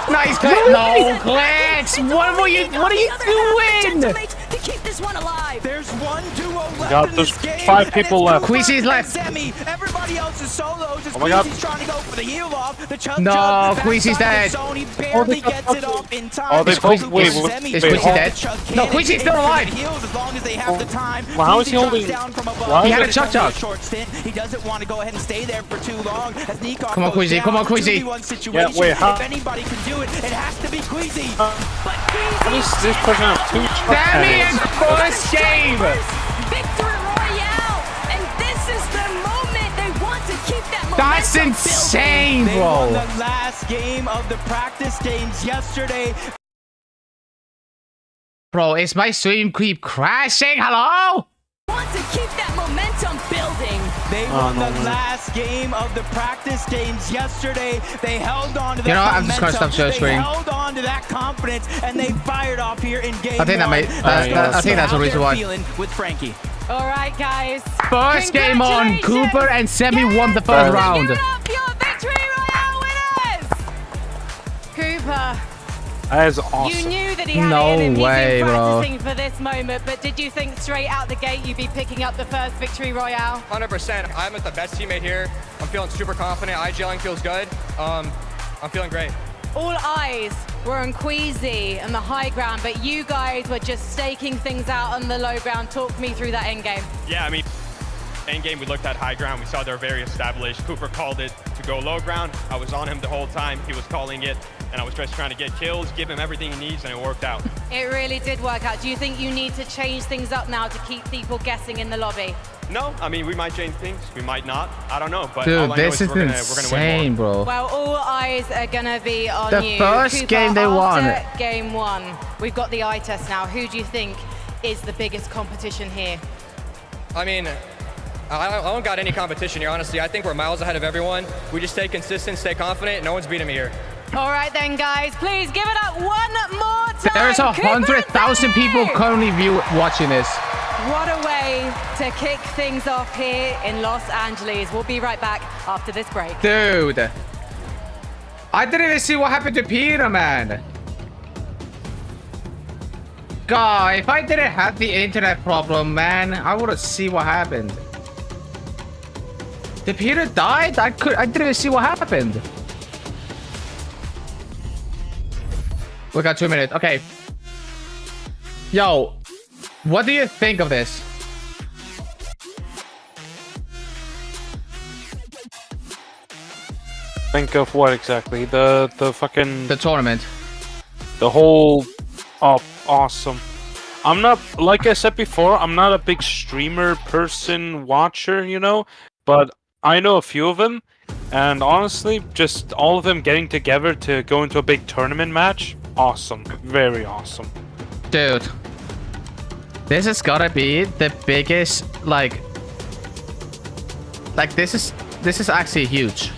Nice click! No, Clicks! What are you doing? To keep this one alive. There's one duo left. God, there's 5 people left. Queasy's left. Everybody else is solos. Oh my god. He's trying to go for the heel off. The No, Queasy's dead. He barely gets it off in time. Oh, they both. Wait, is Queasy dead? No, Queasy's still alive. As long as they have the time. Well, how is he holding? He had a chuck. Short stint. He doesn't want to go ahead and stay there for too long. As Nikov Come on, Queasy. Come on, Queasy. Yeah, wait, how? If anybody can do it, it has to be Queasy. How does this person have 2 chuck Damien, first game! Victory Royale! And this is the moment they want to keep that momentum. That's insane, They won bro! the last game of the practice games yesterday. Bro, is my stream keep crashing? Hello? Want to keep that momentum building. They won the last game of the practice games yesterday. They held on to that momentum. I'm just gonna stop share screen. They held on to that confidence and they fired off here in game I think that one. I think that's the reason why. Feeling with Frankie. All right, guys. First game on, Cooper and Semi won the first round. Give it up for your Victory Royale winners! Cooper, That is awesome. you knew that he had No it in him. He's way, been bro. practicing for this moment, but did you think straight out the gate you'd be picking up the first Victory Royale? 100%. I'm with the best teammate here. I'm feeling super confident. IGLing feels good. I'm feeling great. All eyes were on Queasy and the high ground, but you guys were just staking things out on the low ground. Talk me through that end game. Yeah, I mean, end game we looked at high ground. We saw they're very established. Cooper called it to go low ground. I was on him the whole time. He was calling it, and I was just trying to get kills, give him everything he needs, and it worked out. It really did work out. Do you think you need to change things up now to keep people guessing in the lobby? No, I mean, we might change things. We might not. I don't know. But all Dude, I know this is we're gonna win insane, more. bro. Well, all eyes are going to be on The you. first Cooper, game they won. after game 1, we've got the eye test now. Who do you think is the biggest competition here? I mean, I don't got any competition here, honestly. I think we're miles ahead of everyone. We just stay consistent, stay confident. No one's beating me here. All right then, guys. Please give it up one more time. There's Cooper 100,000 people currently watching this. What a way to kick things off here in Los Angeles. We'll be right back after this break. Dude. I didn't even see what happened to Peter, man. God, if I didn't have the internet problem, man, I wouldn't see what happened. Did Peter die? I didn't even see what happened. We got 2 minutes. Okay. Yo, what do you think of this? Think of what exactly? The fucking... The tournament. The whole... Oh, awesome. I'm not... Like I said before, I'm not a big streamer person watcher, you know? But I know a few of them. And honestly, just all of them getting together to go into a big tournament match. Awesome. Very awesome. Dude. This has gotta be the biggest, like... Like, this is actually huge.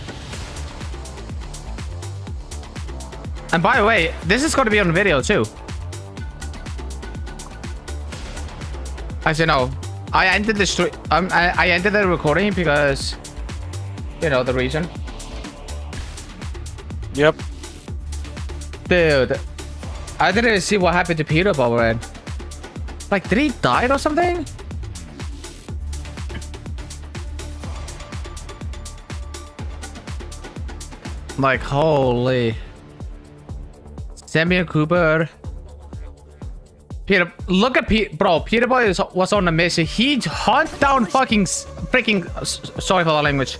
And by the way, this is going to be on video too. As you know, I ended the stream. I ended the recording because, you know, the reason. Yep. Dude, I didn't even see what happened to Peter Bowen. Like, did he die or something? Like, holy. Sammy and Cooper. Peter, look at Peter, bro. Peter Boy was on a mission. He hunt down freaking, sorry for the language.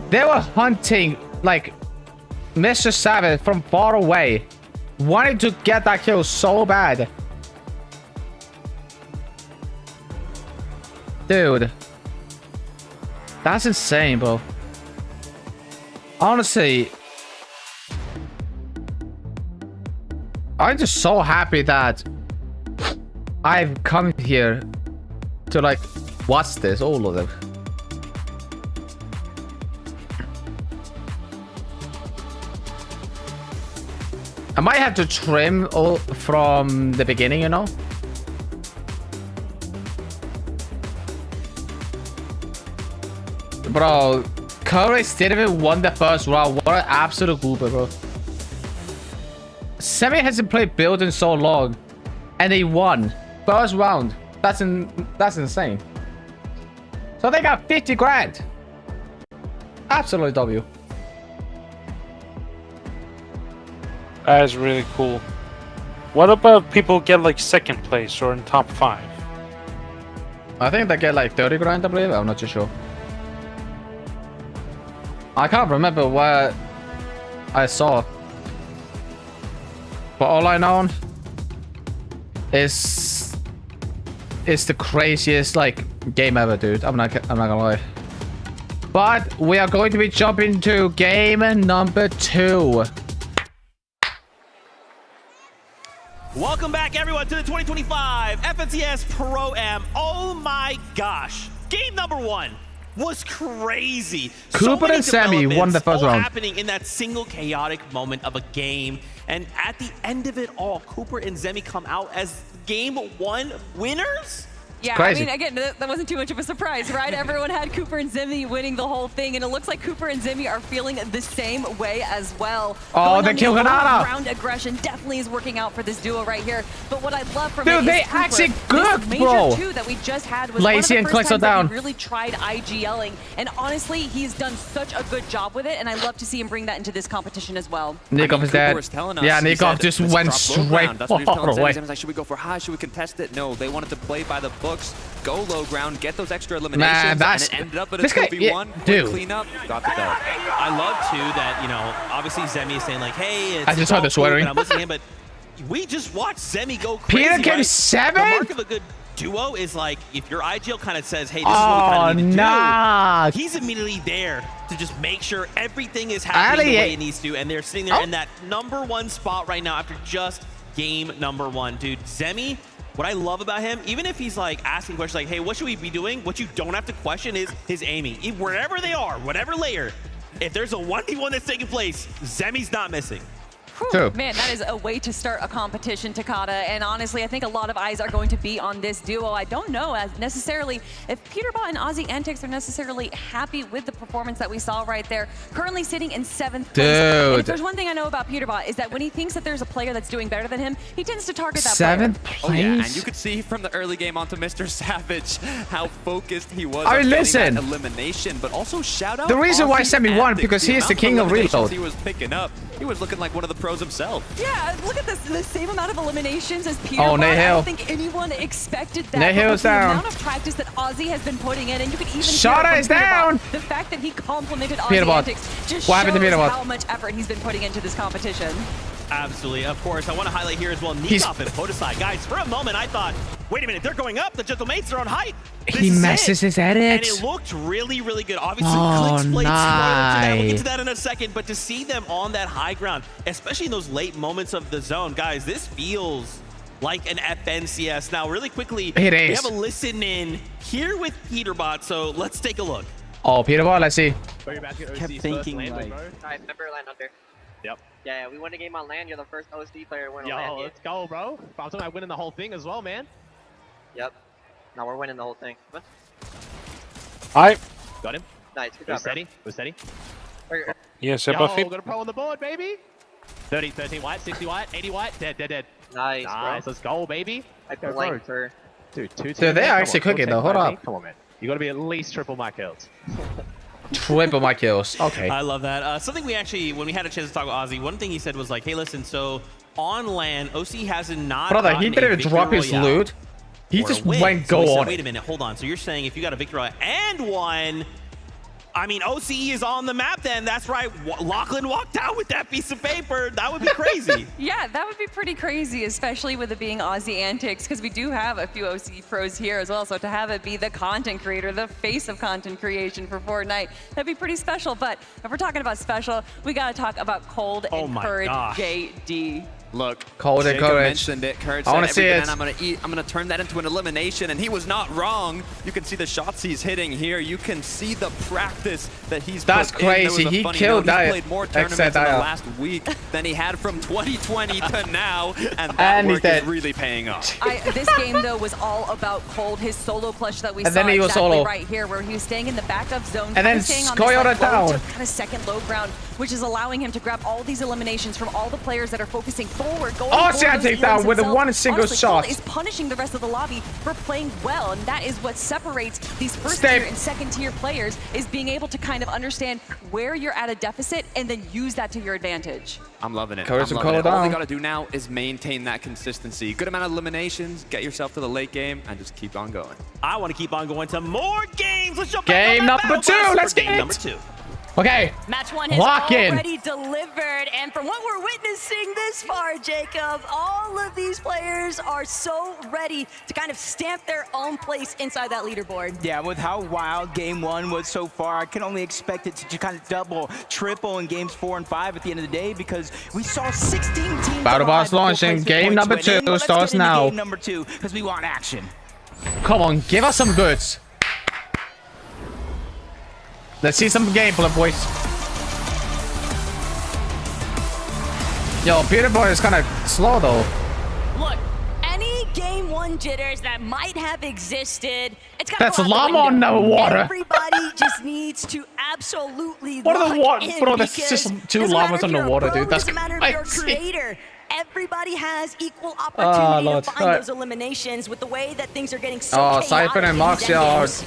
They were hunting like Mr. Savage from far away, wanting to get that kill so bad. Dude, that's insane, bro. Honestly, I'm just so happy that I've come here to like watch this, all of them. I might have to trim all from the beginning, you know? Bro, Curry didn't even won the first round. What an absolute goober, bro. Semi hasn't played build in so long, and they won first round. That's insane. So they got 50 grand. Absolutely W. That is really cool. What about people get like second place or in top 5? I think they get like 30 grand, I believe. I'm not too sure. I can't remember what I saw. But all I know is the craziest like game ever, dude. I'm not gonna lie. But we are going to be jumping to game number 2. Welcome back, everyone, to the 2025 FNCS Pro-Am. Oh my gosh. Game number 1 was crazy. Cooper and Sammy won the first round. Happening in that single chaotic moment of a game. And at the end of it all, Cooper and Zemi come out as game 1 winners? Yeah, crazy. I mean, again, that wasn't too much of a surprise, right? Everyone had Cooper and Zemi winning the whole thing, and it looks like Cooper and Zemi are feeling the same way as well. Oh, the kill Granada! Ground aggression definitely is working out for this duo right here. But what I love from dude, it they is Cooper, actually good, this major bro. 2 that we just had was Lazy one and of the first Clixo times that down. he really tried IGLing, and honestly, he's done such a good job with it, and I love to see him bring that into this competition as well. Nikov is dead. Yeah, Nikov just went straight far away. Like, should we go for high? Should we contest it? No, they wanted to play by the books, go low ground, get those extra eliminations, Man, that's, and it ended up at a this guy, 2v1, dude. clean up, got the dub. I love, too, that, you know, obviously Zemi is saying, like, hey, it's I just heard the swearing. I'm listening, but we just watched Zemi go crazy, Peter came right? 7? The mark of a good duo is, like, if your IGL kind of says, hey, this is what we kind of need to do, he's immediately there to just make sure everything is happening the way it needs to, and they're sitting there in that #1 spot right now after just game number 1. Dude, Zemi, what I love about him, even if he's like asking questions like, hey, what should we be doing? What you don't have to question is his aiming. Wherever they are, whatever layer, if there's a 1v1 that's taking place, Zemi's not missing. Whew, man, that is a way to start a competition, Takada. And honestly, I think a lot of eyes are going to be on this duo. I don't know necessarily if Peterbot and Aussie Antics are necessarily happy with the performance that we saw right there. Currently sitting in 7th place. And if there's one thing I know about Peterbot is that when he thinks that there's a player that's doing better than him, he tends to target that 7th player. place? Oh, yeah, and you could see from the early game onto Mr. Savage how focused he was I on listen. that elimination, but also shout out The reason why Aussie Sammy won Antics. because he is the king of eliminations reload. he was picking up. He was looking like one of the pros himself. Yeah, look at this, the same amount of eliminations as Peter. Oh, I Nahil. don't think anyone expected that. Nahil's But with down. The amount of practice that Ozzy has been putting in, and you can even Shada hear it is from Peterbot. down. The fact that he complimented Peterbot. Ozzy Antics just What happened to shows Peterbot? how much effort he's been putting into this competition. Absolutely, of course. I want to highlight here as well, He's- Nikop and Podesai. Guys, for a moment, I thought, wait a minute, they're going up. The Gentlemates are on height. He This is messes it. his And edits. it looked really, really good. Obviously, Oh, Clicks played spoiler to that. We'll get nice. to that in a second. But to see them on that high ground, especially in those late moments of the zone, guys, this feels like an FNCS. Now, really quickly, It we is. have a listen in here with Peterbot. So let's take a look. Oh, Peterbot, let's see. Kept thinking like, alright, remember land hunter. Yep. Yeah, we won a game on land. You're the first OC player to win Yo, on land. let's go, bro. I'm talking about winning the whole thing as well, man. Yep. Now we're winning the whole thing. Come I. Got him. Nice. Good We're job, bro. steady. We're steady. Yes, Yo, Buffy. got a pro on the board, baby. 30, 13 white, 60 white, 80 white, dead, dead, dead. Nice, Nice, bro. let's go, baby. I Go, blanked bro. her. Dude, 2 Dude, they're Come actually on, don't cooking take though. Hold my knee. up. Come on, man. You gotta be at least triple my kills. Triple my kills. Okay. I love that. Something we actually, when we had a chance to talk with Ozzy, one thing he said was like, hey, listen, so on land, OC hasn't not Brother, he gotten a didn't victory drop his royale loot. He or a just win. went So he go said, on wait it. a minute, hold on. So you're saying if you got a victory royale and won, I mean, OCE is on the map then. That's right. Lachlan walked out with that piece of paper. That would be crazy. Yeah, that would be pretty crazy, especially with it being Aussie Antics, because we do have a few OC pros here as well. So to have it be the content creator, the face of content creation for Fortnite, that'd be pretty special. But if we're talking about special, we got to talk about Cold and Courage JD. Look, Cold and Jacob Courage. mentioned it. Courage I wanna said, see every it. banana I'm gonna eat. I'm gonna turn that into an elimination, and he was not wrong. You can see the shots he's hitting here. You can see the practice that he's That's put in. There was crazy. a He funny killed note. He's Dia. played more Except tournaments in the Dia. last week than he had from 2020 to now, and that And he's work dead. is really paying off. This game, though, was all about Cold, his solo plush that we And saw then he was exactly solo. right here, where he was staying in the back of zone, And kinda then staying on Skoyota this, like, low down. to kind of second low ground, which is allowing him to grab all these eliminations from all the players that are focusing forward, going Oh, for see, I those take that elims with a himself. one single Honestly, shot. Cold is punishing the rest of the lobby for playing well, and that is what separates these first Stay. tier and second tier players, is being able to kind of understand where you're at a deficit and then use that to your advantage. I'm loving it. Courage I'm and loving it. cool All they down. got to do now is maintain that consistency. Good amount of eliminations, get yourself to the late game, and just keep on going. I want to keep on going to more games. Let's jump Game back on that number battle two, bus let's for get game it. number 2. Okay. Match 1 has Lock in. already delivered, and from what we're witnessing this far, Jacob, all of these players are so ready to kind of stamp their own place inside that leaderboard. Yeah, with how wild game 1 was so far, I can only expect it to kind of double, triple in games 4 and 5 at the end of the day, because we saw 16 teams. Battle Boss launching. Game number 2 starts now. Game number 2, because we want action. Come on, give us some goods. Let's see some gameplay, boys. Yo, Peterbot is kind of slow though. Look, any game 1 jitters that might have existed, it's got That's go out the llama on window. the water. Everybody just needs to absolutely What are the lock water? in, Bro, that's because just two doesn't llamas matter if on the you're a water, pro, dude. That's doesn't matter if you're a crazy. creator. Everybody has equal opportunity Lord. to find Alright. those eliminations with the way that things are getting so Oh, chaotic Cypher and in these Moxie end are games.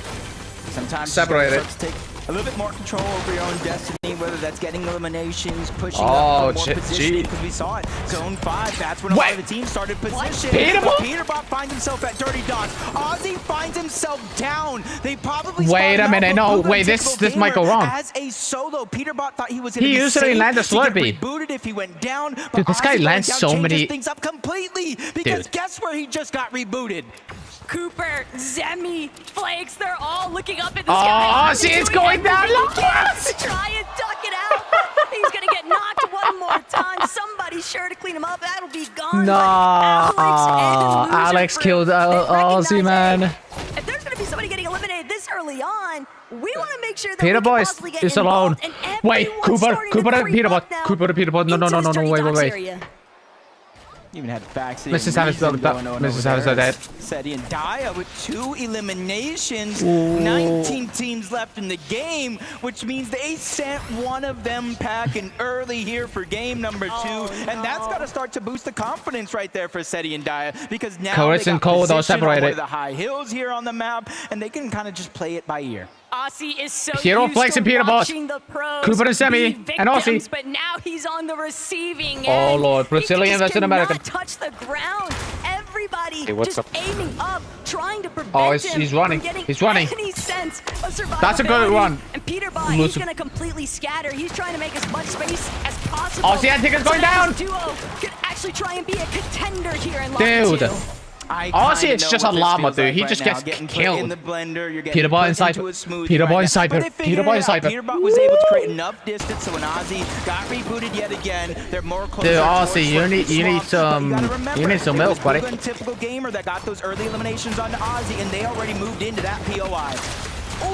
Sometimes separated. let's take a little bit more control over your own destiny, whether that's getting eliminations, pushing Oh, up for more positioning, because we saw it. Zone 5, that's when a lot of the teams started position. Peterbot? Peterbot finds himself at Dirty Dots. Ozzy finds himself down. They probably Wait a minute, no, wait, this might go wrong. As a solo, Peterbot thought he was going to He be usually safe lands a to get Slurpee. rebooted if he went down. But Dude, this guy Ozzy going lands down so changes many- things up completely, because Dude. guess where he just got rebooted? Cooper, Zemi, Flakes, they're all looking up at the Oh, sky. see, They're it's doing going down. everything he can Yes. to try and duck it out. He's gonna get knocked one more time. Somebody's sure to clean him up. That'll be gone. Nah, But Alex, and Alex Loser killed Fruit, they Aussie, recognize, man. hey, if there's gonna be somebody getting eliminated this early on, we want to make make sure that Peter we Boy can possibly get is alone. involved, and Wait, everyone's Cooper starting to and creep Peter Boy. up now Cooper and Peter Boy. No, into the Dirty wait. Dogs area. Even had Vaxity. Mrs. Savage dead. Seti and Daya with 2 eliminations. Ooh. 19 teams left in the game, which means they sent one of them packing early here for game number 2. And that's got to start to boost the confidence right there for Seti and Daya, because now Courage they and got Cold are position on one separated. of the high hills here on the map, and they can kind of just play it by ear. Aussie is so Hero used Flex to and Peter Boss. watching the pros Cooper and Semi be and Aussie. victims, but now he's on the receiving Oh, end. Lord. He Brazilian just versus American. cannot touch the ground. Everybody Hey, what's just up? aiming up, trying to prevent Oh, him he's running. from getting He's running. any sense of survivability. That's a good run. And Peter Boss, he's going to completely scatter. He's trying to make as much space as possible. Aussie Antic is going so that down. his duo could actually try and be a contender here in Line Dude. 2. Honestly, it's just a llama, dude. He just gets killed. Peter Boy and Cypher. Peter Boy and Cypher. Peter Boy and Cypher. Peter Boy was able to create enough distance so when Ozzy got rebooted yet again, they're more closer. Dude, towards Aussie, you need some milk, buddy. A typical gamer that got those early eliminations onto Ozzy, and they already moved into that POI.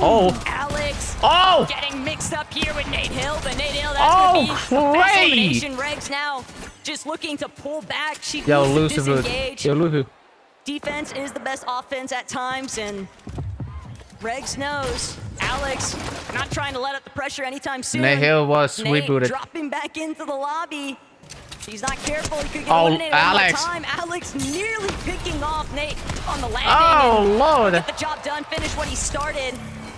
Oh. Alex. Oh. Getting mixed up here with Nate Hill, but Nate Hill, that's going to be the best elimination. Regs now just looking to pull back. She Yo, needs to Lucifer. disengage. Yo, Lufu. Defense is the best offense at times, and Regs knows. Alex not trying to let up the pressure anytime soon. Nate Hill was Nate rebooted. dropping back into the lobby. He's not careful. He could get Oh, eliminated Alex. one more time. Alex nearly picking off Nate on the landing. Oh, and Lord. Get the job done. Finish what he started.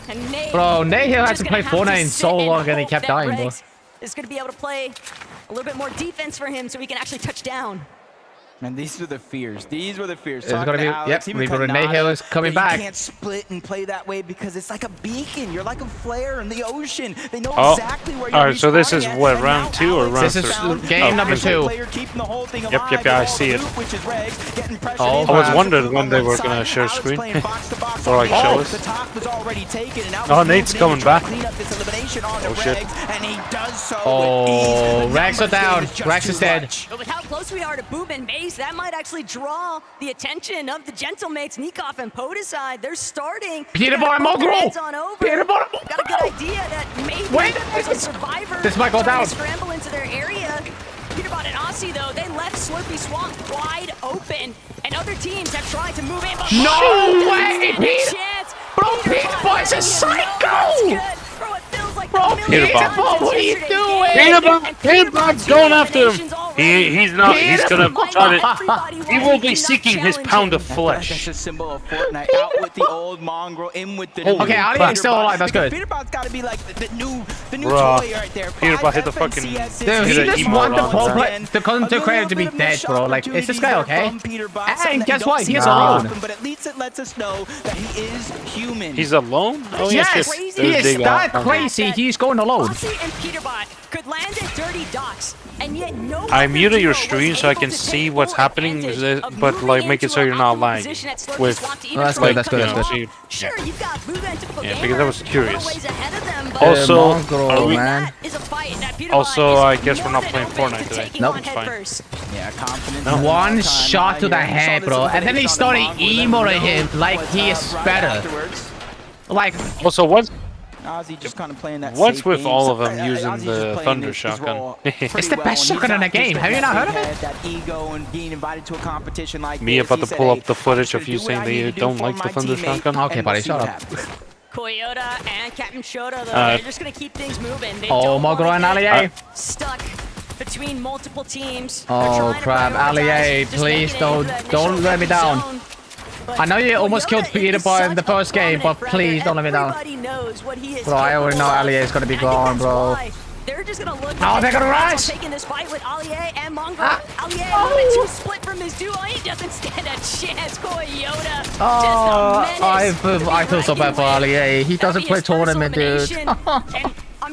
And Nate, Bro, Nate Hill just hasn't gonna played have to Fortnite in sit so and long and he hope kept that dying, bro. Regs is going to be able to play a little bit more defense for him so he can actually touch down. And these were the fears. These were the fears. It's Talking gonna to be- Alex, yep, even we go to Kanata, Nate Hill is coming that back. You can't split and play that way because it's like a beacon. You're like a flare in the ocean. They know Oh. exactly where you're Alright, so this respawning is at, what, and round now 2 or Alex round This is 3? game number 2. Player keeping the whole thing Yep, alive, yeah, I and all see the it. loot, which is Regs, getting pressured Oh, in. I was wow. wondering when they On were one gonna side, share Alex screen. playing box to box Or like on show the us. The top was already taken, and Alex Oh, moving Nate's in coming to try to back. clean up this elimination on Oh, the shit. Regs, and he does so Oh, with ease. The Regs are numbers down. game is just Regs too is dead. much. But with how close we are to Boom and Maze, that might actually draw the attention of the Gentlemates, Nikov and Podicide. They're starting. Peter They gotta Boy put their Mogul. heads on over. Peter Boy Got a good idea that maybe Wait. there's a survivor This might go trying down. to scramble into their area. Peterbot and Aussie, though, they left Slurpee Swamp wide open, and other teams have tried to move in. But No Mogo way, doesn't stand a Peter. chance. Bro, Peterbot Peter Boy's a letting him know psycho. what's good. Bro, it feels like Bro, the millionth Peterbot. time since What are you yesterday's doing? game. And Peterbot's going after him. eliminations already. He's not. He's gonna try to. Everybody He will be cannot seeking his challenge pound him. of That's flesh. a symbol of Fortnite. Out with the old mongrel, in with the Holy new. Okay, Ali crap. is still alive. That's good. Peterbot's got to be like the new Bruh. toy right there. Peterbot hit the fucking- FNCSs. Dude, he Hit an just emote want the on pro him. play, the content creator to be dead, bro. Like, is this guy okay? And guess what? He's alone. But at least it lets us know that he is human. He's alone? Oh, Yes, yes. he There's is Big that Al. crazy. He's going alone. Aussie and Peterbot could land at Dirty Docks, and yet no I other muted your duo was stream so I able can to see take what's full happening, advantage of but moving like make it into so an you're not optimal lying position at Slurpee with. Swamp to even Oh, that's try good, to that's cut good, it that's off. good. Sure, you've got Booga and Typical Yeah, Gamer because I was a curious. ways ahead of them, but Also, Mongrel, are we- man. that is a fight that Peterbot Also, is I guess we're more not than playing open Fortnite to today. taking Nope. on It's fine. headfirst. Yeah, confidence. No. One shot to the head, bro. And then he started emoting him like he is better. Like, Also, what's Ozzy just kind of playing that what's safe with game. all of So, them using Ozzy's the just playing Thunder his shotgun? role It's pretty the well, best and shotgun he's in the not just game. been Have you not heard of that it? big head, That ego and being invited to a competition like Me this. about He to said, pull "Hey, up the footage I'm of just you gonna do what saying I that need you to do don't for like my the Thunder teammate, shotgun. Okay, and buddy, we'll see shut what up. happens." Coyota and Captain Shota, though, Uh, they're just going to keep things moving. They Oh, don't Mogul wanna and get Ali A. stuck between multiple teams. Oh, crap. Ali A, please don't let me down. I know you almost killed Peter Boy in the first game, but please don't let me down. Bro, I already know Ali is gonna be gone, bro. They're just gonna look. Oh, they're gonna rush! Taking this fight with Allier and Mongrel. Allier a little bit too split from his duo. He doesn't stand a chance. Coyota. Oh, I feel so bad for Ali. He doesn't play tournament, dude. And I'm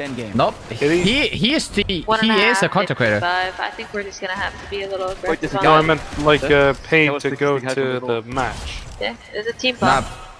Endgame. Nope. He is a content creator. I think we're just gonna have to be a little aggressive. No, I meant like paid to go to the match. Yeah, there's a team Nah, buff.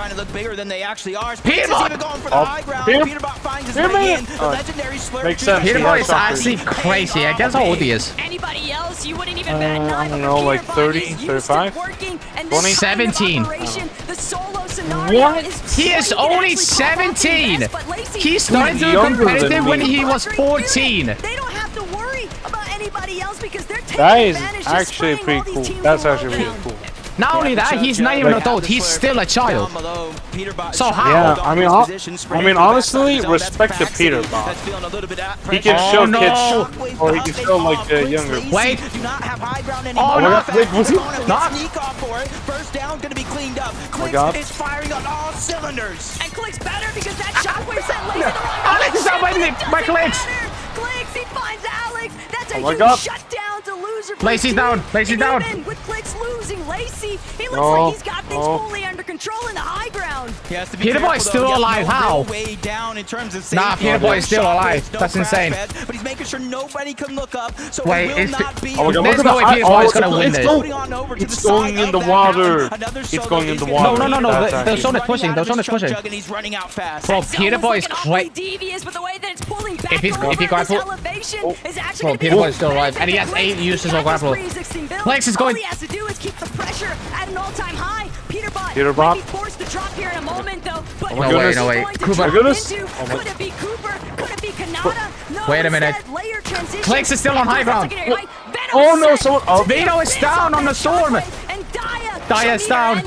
trying to look bigger than they actually are. Peterbot! Spinx is even going for the high ground. Peterbot finds his way in. The legendary slurp. Makes sense. Peterbot is actually crazy. I guess how old he is. Anybody else, you wouldn't even bat an eye. I don't know, like 30, 35? 20? 17. What? He is only 17. He started He's doing younger competitive than when me. he was 14. They don't have to worry about anybody else because they're taking That is advantage, just actually spraying pretty all these cool. teams That's all actually really around. cool. Not only that, he's not even an adult. He's still a child. So how? Yeah, I mean, honestly, respect to Peterbot. He can show kids, or he can show like the younger. Wait. Oh no! Wait, was he not? Sneak off for it. First down, gonna be cleaned up. Clicks is firing on all cylinders. And Clicks better because that shockwave sent Lazy the wrong Alex is not waiting. My Clicks. Clicks, he finds Alex. That's a Oh my huge God. shutdown to loser. Lacy's down. Lacy's down. Even with Clicks losing Lacy, he looks No. like he's got things fully under control in the high ground. He has to be Peter careful, Boy's though. still He has alive. no How? real way down in terms of Nah, safety. Peter Boy is still Shockwaves, alive. no That's crash insane. pads, but he's making sure nobody can look up, so Wait, it will is not be. Oh my God, There's look no at way the Peter Boy's gonna it's win this. It's going in the water. It's going in the water. No. That's The zone is pushing. The zone is pushing. And he's running out fast. Bro, Peter Boy is great. Devious, but the way that it's pulling back If he over grapple, this elevation is actually bro, gonna be Peter Boy is still alive, and he has 8 uses of grapple. Flex is going. All he has to do is keep the pressure at an all-time high. Peterbot Peterbot. might be forced to drop here in a moment, though. But Oh my goodness. No way. going to Cooper. drop Oh my goodness. into- Oh my- Could it be Cooper? Could it be Kanata? No, Wait a minute. instead, layer transition. Clicks is still on high ground. Venom Oh no! set Someone. Oh, Vito is down on the storm. and Daya. Daya's down.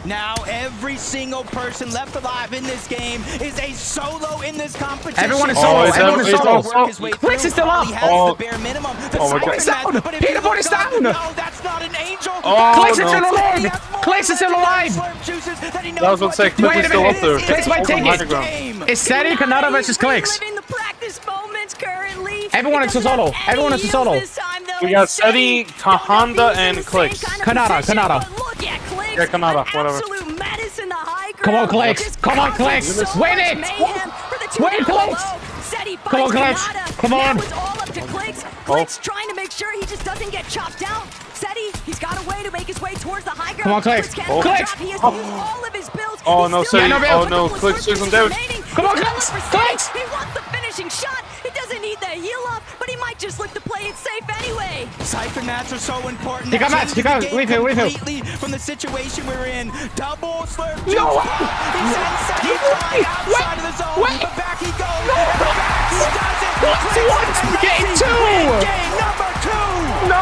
Now every single person left alive in this game is a solo in this competition. Everyone is Oh, solo. it's Everyone is it's solo. also- Clicks is still up. He has Oh. the bare minimum. The Oh my God. He's down. but if Peter you Boy look is up, down. No, that's not an angel. Oh, Clicks is no. still alive. Clicks is still alive. That was gonna say, Click Wait is a still up minute. there. Clicks might take Over it. the ground. It's Seti, Kanata versus Clicks. Reliving the practice moments currently. Everyone He is a doesn't solo. have Everyone any is a solo. heals this time, though. We got It's Seti. Seti, Kahanda, and Clicks. Kanata. But look at Clicks. Yeah, Kanata, An whatever. absolute menace in the high ground. Come on, Clicks. Just Come on, causing Clicks. so Win much it. mayhem for the two Win, down Clicks. below. Seti Come on, finds Clicks. Kanata. Come on. Now it's all up to Clicks. Clicks trying to make sure he just doesn't get chopped out. Seti, he's got a way to make his way towards the high ground. Come on, Clicks. can't Oh. drop. Clicks. He has to use all of his builds. Oh He's no! still Seti. got Oh a no! couple of Clicks switches isn't there. remaining. Come on, He's Clicks. going for Clicks. Seti. He wants the finishing shot. He doesn't need the heal up, but he might just look to play it safe anyway. Cypher mats are so important. He got That mats. He changes got the game refill. completely from the situation we're in. Double slurp. No juice way. pop. He sends Seti flying outside of the zone. Wait. But back he goes. And back he does it. Clicks and Game Lacy 2. in game number 2. No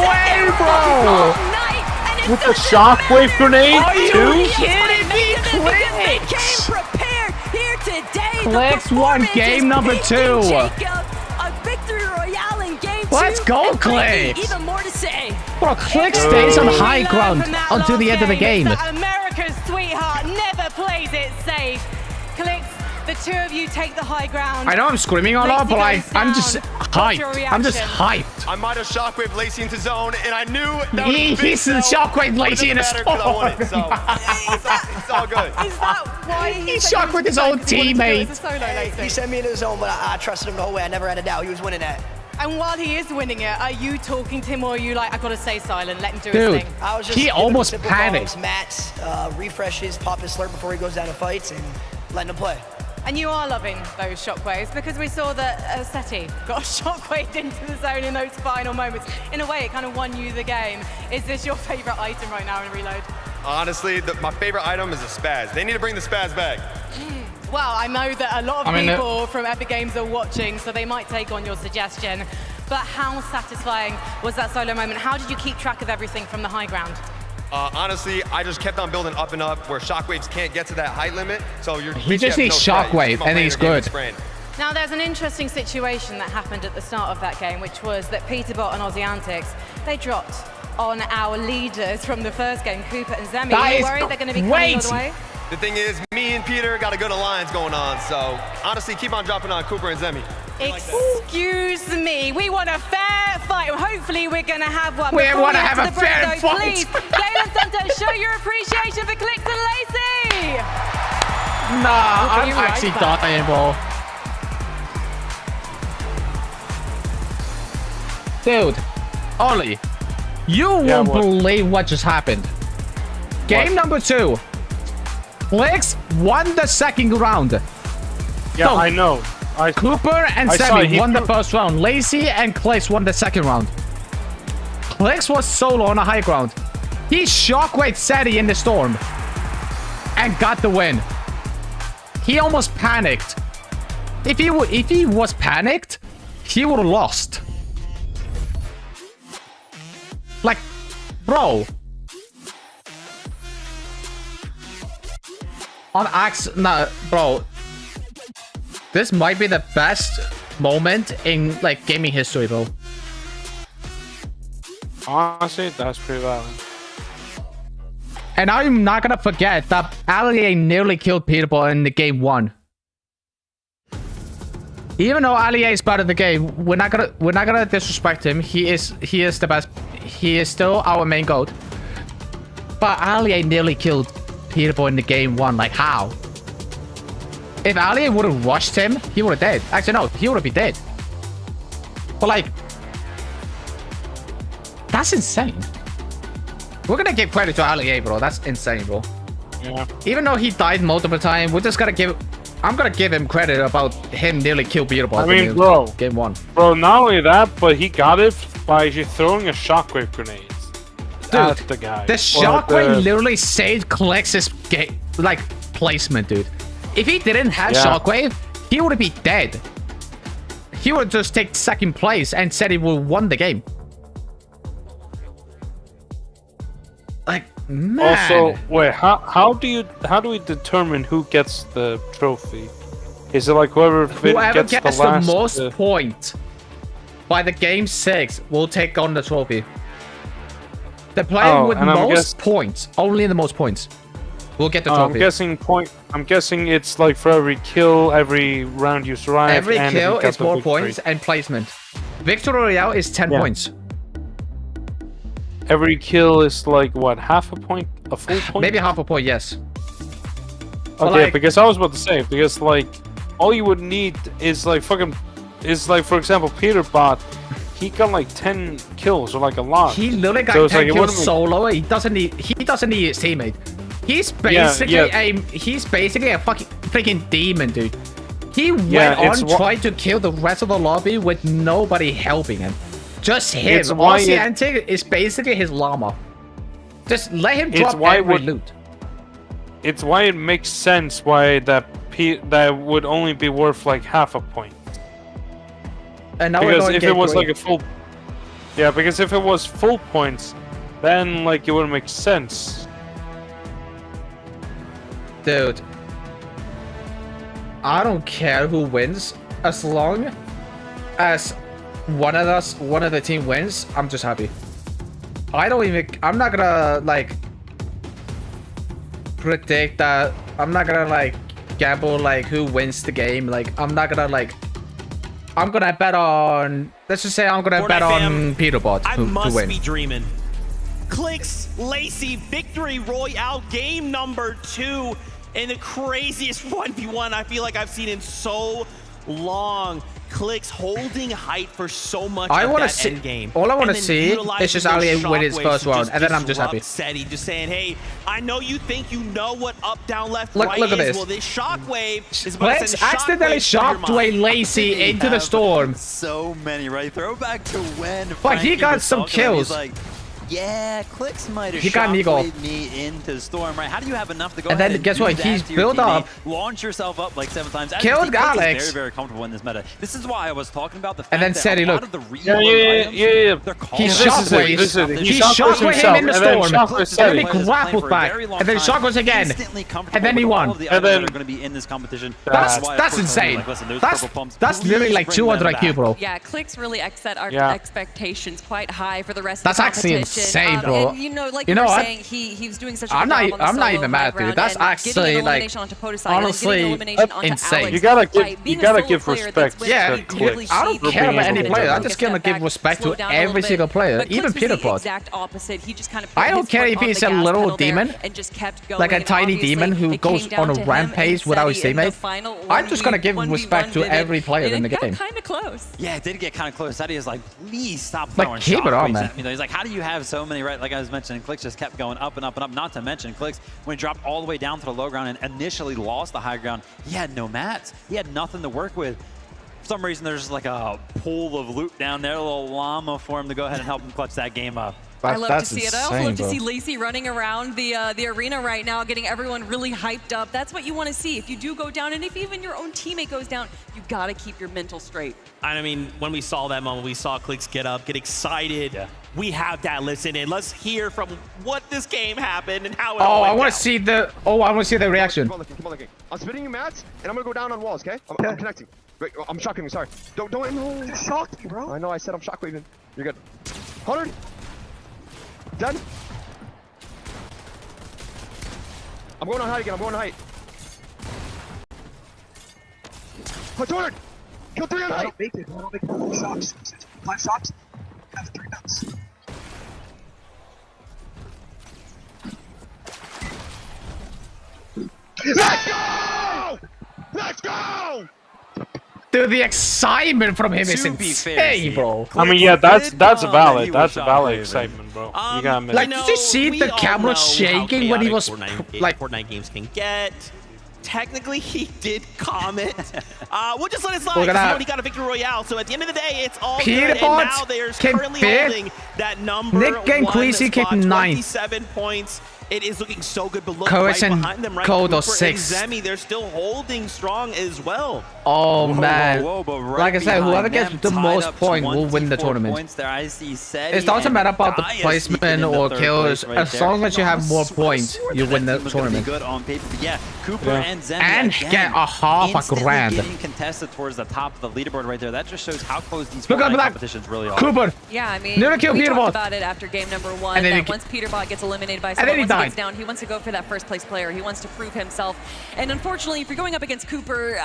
way, bro. With the shockwave grenade Are you too? kidding me, They Clicks? came prepared here today. The Clicks won performance game is number peaking 2. Jacob. A victory royale in game 2. Let's go, and Clicks. Clicks. Even more to say. Bro, Clicks stays on high ground until the end of the game. That America's sweetheart never plays it safe. Clicks, the two of you take the high ground. I know I'm screaming a lot, but I'm just What's your hyped. I'm just reaction? hyped. I might have shockwave Lacy into zone, and I knew that He's in shockwave Lacy in a storm. I won it, so it's all good. Is that why He's shocked with his own teammate. He sent me in his zone, but I trusted him the whole way. I never had a doubt. He was winning that. And while he is winning it, are you talking to him or are you like, I gotta stay silent, let him do Dude, his thing? I was just he giving him almost simple panicked. bombs, mats, refreshes, pop his slurp before he goes down and fights, and letting him play. And you are loving those shockwaves because we saw that Seti got shockwaved into the zone in those final moments. In a way, it kind of won you the game. Is this your favorite item right now in Reload? Honestly, my favorite item is the spaz. They need to bring the spaz back. Well, I know that a lot of I mean, people from Epic Games are watching, so they might take on your suggestion. But how satisfying was that solo moment? How did you keep track of everything from the high ground? Honestly, I just kept on building up and up where shockwaves can't get to that height limit. So We just need shockwave, and he's good. Now, there's an interesting situation that happened at the start of that game, which was that Peterbot and Aussie Antics, they dropped on our leaders from the first game, Cooper and Zemi. That Are you is worried they're going to be coming all the way? The thing is, me and Peter got a good alliance going on. So honestly, keep on dropping on Cooper and Zemi. Excuse me, we want a fair fight. Hopefully we're going to have one. We Before wanna head have to a the break, fair though, fight. Please, Galen Santos, show your appreciation for Clicks and Lacy. Nah, I'll I'm be right actually back. dying, bro. Dude, Ollie, you won't what? believe what just happened. Game number 2. Clicks won the second round. Yeah, So, I know. Cooper and I saw Semi he won the threw- first round. Lacy and Clicks won the second round. Clicks was solo on the high ground. He shockwaved Seti in the storm and got the win. He almost panicked. If he was panicked, he would have lost. Like, bro, On Axe, no, bro. This might be the best moment in like gaming history, bro. Honestly, that's pretty valid. And I'm not gonna forget that Allier nearly killed Peterbot in the game 1. Even though Allier is bad at the game, we're not gonna disrespect him. He is the best. He is still our main goat. But Allier nearly killed Peterbot in the game 1. Like how? If Allier would have rushed him, he would have dead. Actually, no, he would have been dead. But like, that's insane. We're gonna give credit to Allier, bro. That's insane, bro. Yeah. Even though he died multiple times, we're just gonna give. I'm gonna give him credit about him nearly kill Peterbot. I mean, bro. Game 1. Bro, not only that, but he got it by just throwing a shockwave grenade at the guy. The shockwave literally saved Clix's like placement, dude. If he didn't have shockwave, he would have been dead. He would just take second place and said he would have won the game. Like, man. Also, wait, how do we determine who gets the trophy? Is it like whoever gets the most points by the game 6 will take on the trophy? The player with most points, only the most points, will get the trophy. I'm guessing it's like for every kill, every round you survive. Every and kill is more points and placement. Victory Royale is 10 points. Every kill is like what, half a point, a full point? Maybe half a point, yes. Okay, like, because I was about to say, because like all you would need is like for example Peterbot, he got like 10 kills or like a lot. He literally got 10 kills solo. He doesn't need his teammate. He's basically a freaking demon, dude. He went on trying to kill the rest of the lobby with nobody helping him. Just him. Oceanic is basically his llama. Just let him drop every loot. It's why it makes sense why that would only be worth like half a point. And now because if it was like a full, because if it was full points, then like it would make sense. Dude, I don't care who wins as long as one of the team wins. I'm just happy. I'm not gonna like predict that. I'm not gonna like gamble like who wins the game. Like I'm gonna bet on, let's just say I'm gonna bet on Peterbot to win. I must be dreaming. Clix Lacey Victory Royale game number 2 in the craziest 1v1 I feel like I've seen in so long. Clix holding height for so much of that end game. All I want to see is just Allier win his first round, and then I'm just happy. Seti just saying, hey, I know you think you know what up, down, left, look right at is. this. Well, this shockwave is about to send accidentally shockwave Lacey into the storm. So many, right? Throwback to when. But he got some kills. Like, yeah, Clix might have shocked me into the storm, right? How do you have enough to go and ahead then guess what? He's built up. Launch yourself up like 7 times. Killed Alex. Very, very comfortable in this meta. This is why I was talking about the fact and then Seti, look. He shockwave. He shockwave him in the storm. And then he grappled back. And then shockwaves again. And then he won. And then are going to be in this competition. That's insane. That's literally like 200 IQ, bro. Yeah, Clix really set our expectations quite high for the rest of the competition. That's actually insane, bro. And, like you were saying, he was doing such a good job on the I'm not even mad, dude. That's actually like honestly insane. You gotta give respect. Yeah, I don't care about any player. I'm just gonna give respect to every single player, even Peterbot. I don't care if he's a little demon, like a tiny demon who goes on a rampage without his teammate. I'm just gonna give respect to every player in the game. Kind of close. Yeah, it did get kind of close. Seti is like, please stop like, throwing keep it on, man. He's like, how do you have so many, right? Like I was mentioning, Clix just kept going up and up and up. Not to mention, Clix, when he dropped all the way down to the low ground and initially lost the high ground, he had no mats. He had nothing to work with. For some reason, there's like a pool of loot down there, a little llama for him to go ahead and help him clutch that game up. I love to see it. I also love to see Lacey running around the arena right now, getting everyone really hyped up. That's what you want to see. If you do go down, and if even your own teammate goes down, you got to keep your mental straight. I mean, when we saw that moment, we saw Clix get up, get excited, we have that listening. Let's hear from what this game happened and how it Oh, all went I want down. to see the. Oh, I want to see the reaction. Come on, looking. I'm spinning you mats, and I'm gonna go down on walls, okay? I'm connecting. Wait, I'm shockwaving, sorry. Don't, no. You shocked me, bro. I know, I said I'm shockwaving. You're good. 100. Done. I'm going on height again, I'm going on height. 200. Kill 3 on height. I don't make it, I don't make 4 shocks. 5 shocks. I have 3 nuts. Let's go! Let's go! Dude, the excitement from him is To be fair, insane, bro. I mean, yeah, that's valid. he That's was valid shockwaving. excitement, bro. You gotta admit. Like, did you see we the all camera know shaking how when he chaotic was like? Fortnite games can get. Technically, he did comment. We'll just let it slide. We're gonna He have- already got a victory royale. So at the end of the day, it's all Peter good. And Bot now there's can currently fit. holding that number Nick and 1 Queasy spot, kicked 9th. 27 points. It is looking so good, but look Coach right and behind them, right? Kodo Cooper 6th. and Zemi, they're still holding strong as well. Oh Whoa, man! whoa, but right Like I said, whoever behind gets them, the tied most up to point will win the 24 tournament. points there. I see Seti It doesn't and matter about the Daya placement sneaking in the or third kills. place right As there. long as you And have I more swear points, you that win the team was gonna be tournament. good on paper. But yeah, Cooper Yeah. and Zemi And again, get a half a instantly grand. getting contested towards the top of the leaderboard right there. That just shows how close these Look at Fortnite that. competitions really are. Cooper. Yeah, I mean, Nearly killed we Peterbot. talked about it after game number 1, And then that he- once Peterbot gets eliminated by then someone, he once he died. gets down, he wants to go for that first place player. He wants to prove himself. And unfortunately, if you're going up against Cooper,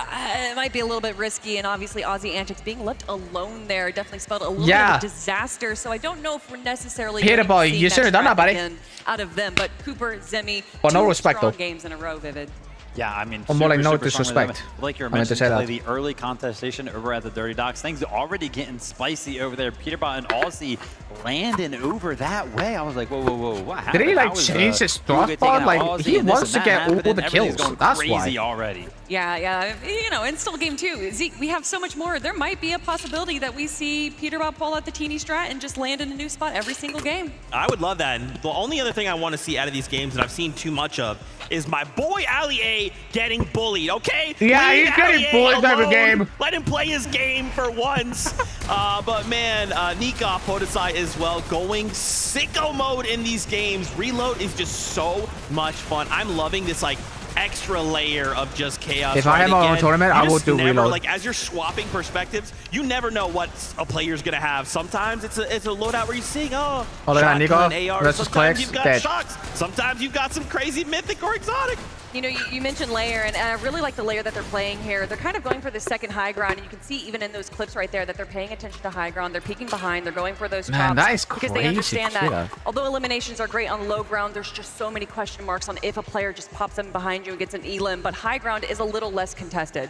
it might be a little bit risky. And obviously, Aussie Antics being left alone there definitely spelled a little bit Yeah. of a disaster. So I don't know if we're necessarily Peterbot, going to see you that should have done that, buddy. again out of them. But Cooper, Zemi, Well, no 2 respect, strong though. games in a row, Vivid. Yeah, I mean, Or more like no super strong with them. disrespect. Like you I meant to mentioned, say play that. the early contestation over at the Dirty Docks. Things are already getting spicy over there. Peterbot and Aussie landing over that way. I was like, whoa, what happened? Did he like How is, change his Cougar draft taking pod? out Like Aussie he and this wants and to that get all happening? the Everything's kills. going That's crazy why. already. Yeah, you know, and still game 2. Zeke, we have so much more. There might be a possibility that we see Peterbot pull out the teeny strat and just land in a new spot every single game. I would love that. And the only other thing I want to see out of these games that I've seen too much of is my boy Ali A getting bullied, okay? Yeah, Leave he's getting Ali A bullied every alone. game. Let him play his game for once. But man, Nika Podesai as well, going sicko mode in these games. Reload is just so much fun. I'm loving this like extra layer of just chaos. If I had my own tournament, I would do reload. Like as you're swapping perspectives, you never know what a player's gonna have. Sometimes it's a loadout where you're seeing, oh look at that, Nico. shotgun, AR. Versus Sometimes clicks, you've got dead. shocks. Sometimes you've got some crazy mythic or exotic. You know, you mentioned layer, and I really like the layer that they're playing here. They're kind of going for the second high ground, and you can see even in those clips right there that they're paying attention to high ground. They're peeking behind. They're going for those Man, chops that is because they crazy understand killer. that although eliminations are great on low ground, there's just so many question marks on if a player just pops them behind you and gets an elim. But high ground is a little less contested.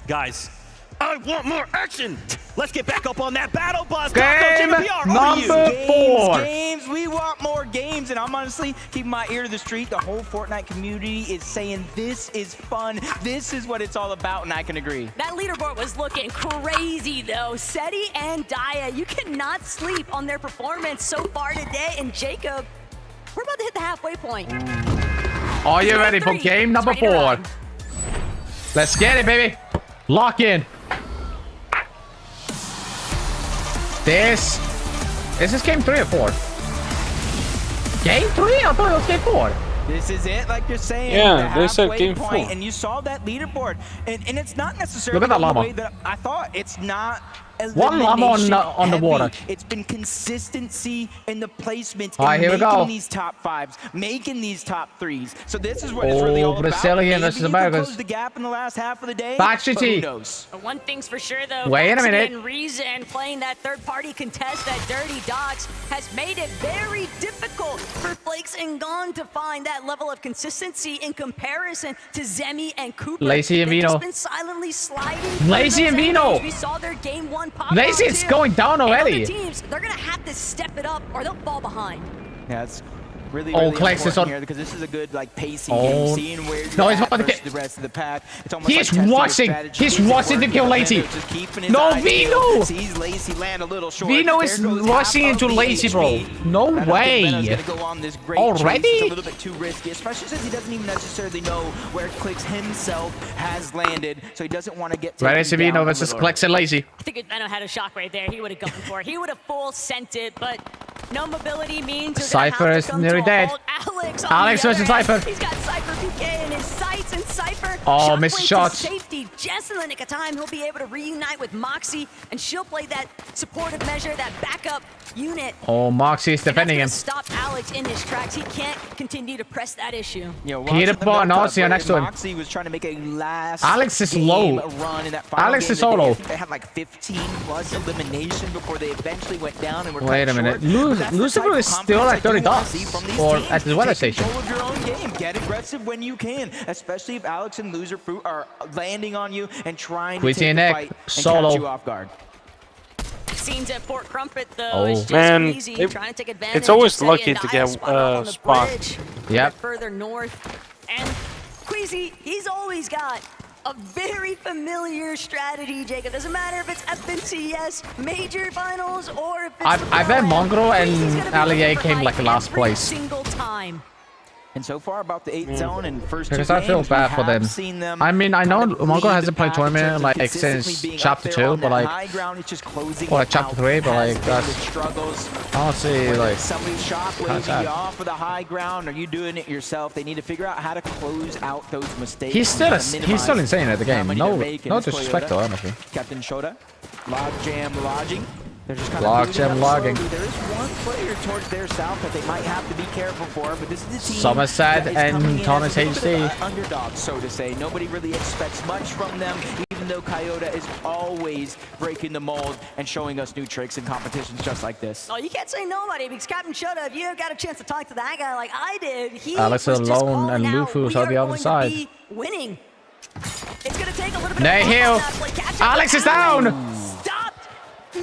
Guys, I want more action. Let's get back up on that battle bus. Game number 4. Games. We want more games, and I'm honestly keeping my ear to the street. The whole Fortnite community is saying this is fun. This is what it's all about, and I can agree. That leaderboard was looking crazy, though. Seti and Daya, you cannot sleep on their performance so far today. And Jacob, we're about to hit the halfway point. Are you ready for game number 4? Let's get it, baby. Lock in. This is game 3 or 4? Game 3? I thought it was game 4. This is it, like you're saying. Yeah, the they said halfway game point, 4. and you saw that leaderboard, and it's not necessarily Look at that the llama. way that I thought. It's not. One llama on the heavy. water. It's been consistency in the placements, All right, in here we making go. these top 5s, making these top 3s. So this is what it's really all Brazilian about. versus Maybe you can Americans. close the gap in the last half of the day. Batch but GT. who knows? One thing's for sure, though. Wait a Vaxi minute. And Reason playing that third-party contest at Dirty Docks has made it very difficult for Flakes and Gone to find that level of consistency in comparison to Zemi and Cooper. Lazy and They've Vino. just been silently sliding. Lazy through and those Vino. enemies. We saw their game 1 pop Lazy out, is too. going down And already. other teams, they're gonna have to step it up or they'll fall behind. Yeah, it's really, Oh, really Clex is important on- here because this is a good like pacing Oh. game, seeing where you're No, he's at about to versus get- the rest of the pack. It's almost He's like testing your watching. strategy. He's Is it watching to working? kill The Lazy. Lando just keeping his No, eyes Vino! peeled. Sees Lazy land a little short. Vino There is goes rushing half into of the Lazy, bro. HP. No I don't think way. Venom's gonna go on this great Already? chase. It's a little bit too risky, especially since he doesn't even necessarily know where Clicks himself has landed, so he doesn't want to get Ready taken to Vino down versus a little Clex and Lazy. I think if Venom had a shock right there, he would have gone for it. He would have full sent it, but No mobility means you're Cypher gonna have is to come nearly to a dead. halt. Alex, on Alex the versus other hand, Cypher. He's got Cypher PK in his sights, and Cypher. Oh, Shockwave missed to shots. Safety just in the nick of time. He'll be able to reunite with Moxie, and she'll play that supportive measure, that backup unit. Oh, Moxie is defending him. Stop Alex in his tracks. He can't continue to press that issue. Peter Bot and Ozzy are next to him. Moxie was trying to make a last Alex is game low. run in that final Alex game is of the day. solo. I think they had like 15 plus elimination before they eventually went down and were Wait cut a minute. short. That's the Lucifer type is of still like 30 confidence I do wanna see dots. from these Or teams. at the weather Take station. control of your own game. Get aggressive when you can, especially if Alex and Loser Fruit are landing on you and trying to Quizzy take and the Nick, fight and solo. catch you off guard. Scenes at Fort Crumpet, though, Oh. is just Man, easy, trying to take advantage. it's always of Teddy lucky and to Dial get spot up on the spot. bridge. Yep. Further north, and Queasy, he's always got a very familiar strategy, Jacob. Doesn't matter if it's FNCS major finals or if it's I bet Mongrel and Allier for came like height last every place. single time. And so far about the 8th zone and first two Because I feel games, bad we for have them. seen them I mean, I know kind of Mongrel lead hasn't the played pack in terms tournament of like consistently since being up chapter there 2, on but that like, high ground. It's just closing or like it chapter out. 3, but Has like been that's with struggles. honestly Whether like it's somebody kinda sad. shockwaving you off of the high ground, or you doing it yourself. They need to figure out how to close out those mistakes. He's still and how to he's still minimize insane at the how game. many No they're making. no It's disrespect Toyota, though, honestly. Captain Shota, log jam lodging. They're just kind Log of jam logging. There is one player towards their south that they might have to be careful for, but this is a team Somerset that is and coming in Thomas as a little bit of HD. an underdog, so to say. Nobody really expects much from them, even though Coyote is always breaking the mold and showing us new tricks in competitions just like this. Oh, you can't say nobody because Captain Shota, if you got a chance to talk to that guy like I did, he Alex was just alone calling and out, Lufu's we on the are other going to side. be winning. It's going to take a little bit Nate of Hill. Alex is down. Stopped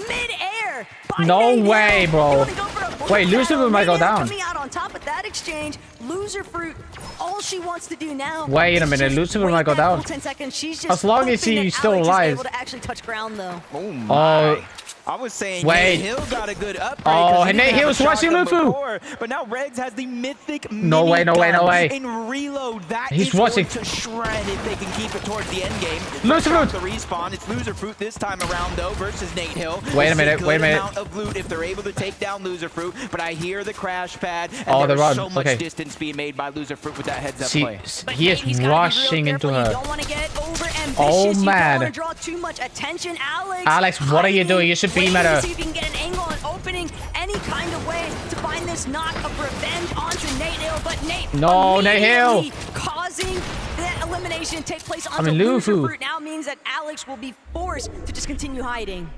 mid-air. by No Nate way, Hill. bro. They wanna go for a bullet Wait, Lucifer battle. might go Nate Hill down. Coming out on top of that exchange, Loser Fruit, all she wants to do now. Wait a is minute, just Lucifer wait might go that full down. 10 seconds. She's just As long as hoping he's that still Alex alive. Is able to actually touch ground though. Oh Oh. my. I was saying Wait. Nate Hill got a good upgrade. Oh, 'cause he Nate didn't have Hill's a rushing shotgun Lufu. before, but now Regs has the mythic No way, no way, no minigun way. in reload. That He's is rushing. going to shred if they can keep it towards the end game. Loser Right off Fruit. the respawn. It's Loser Fruit this time around though versus Nate Hill. Wait a We'll see minute, good wait a minute. amount of loot if they're able to take down Loser Fruit, but I hear the crash pad and Oh, the there's run. so much Okay. distance being made by Loser Fruit with that heads up See, play. he is rushing into her. Don't want to get over ambitious. Oh, You don't man. want to draw too much attention, Alex. Alex, what are you doing? You should beam at her. See if you can get an angle on opening any kind of way to find this knock of revenge onto Nate Hill, but Nate No, Nate Hill. immediately causing that elimination to take place onto mean, Loser Lufu. Fruit now means that Alex will be forced to just continue hiding.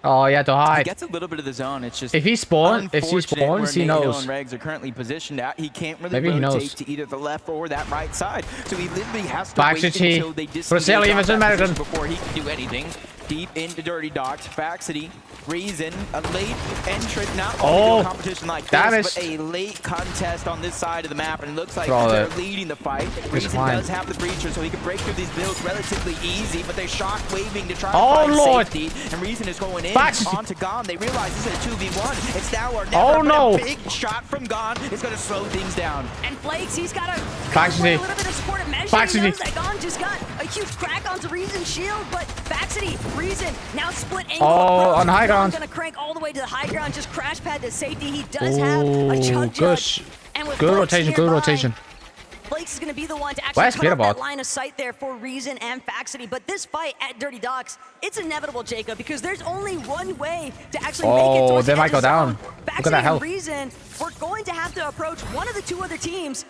Oh, he had to He hide. gets a little bit of the zone. It's just If he spawns, if she unfortunate spawns, where he Nate Hill knows. and Regs are currently positioned at. He can't really Maybe he rotate knows. to either the left or that right side. So he literally has to Back wait to T. until they disengage Brazilian off versus that American. position before he can do anything. Deep into Dirty Dogs, Faxity, Reason, a late entrant, not only to Oh, a competition like damage. this, but a late contest on this side of the map, and it looks like Throw they're it. leading the fight. It's Reason fine. does have the breacher, so he can break through these builds relatively easy, but they're shock waving to try Oh, to find Lord. safety, and Reason is going in Back- onto Gon. They realize this is a 2v1. It's now or never. Oh, but no. A big shot from Gon is going to slow things down. And Flakes, he's got to Faxity. a little bit of supportive measure. Faxity. He knows that Gon just got a huge crack onto Reason's shield, but Faxity, Reason, now split angle Oh, approach. on high ground. Going to crank all the way to the high ground, just crash pad to safety. He does have a chug gosh. jug. And with Good Flakes rotation, good nearby, rotation. Flakes is going to be the one to actually Where's cut off Peterbot? that line of sight there for Reason and Faxity. But this fight at Dirty Docks, it's inevitable, Jacob, because there's only one way to actually make it Oh, towards they the might end go of the down. zone. Look at Faxity that health. and Reason, we're going to have to approach one of the two other teams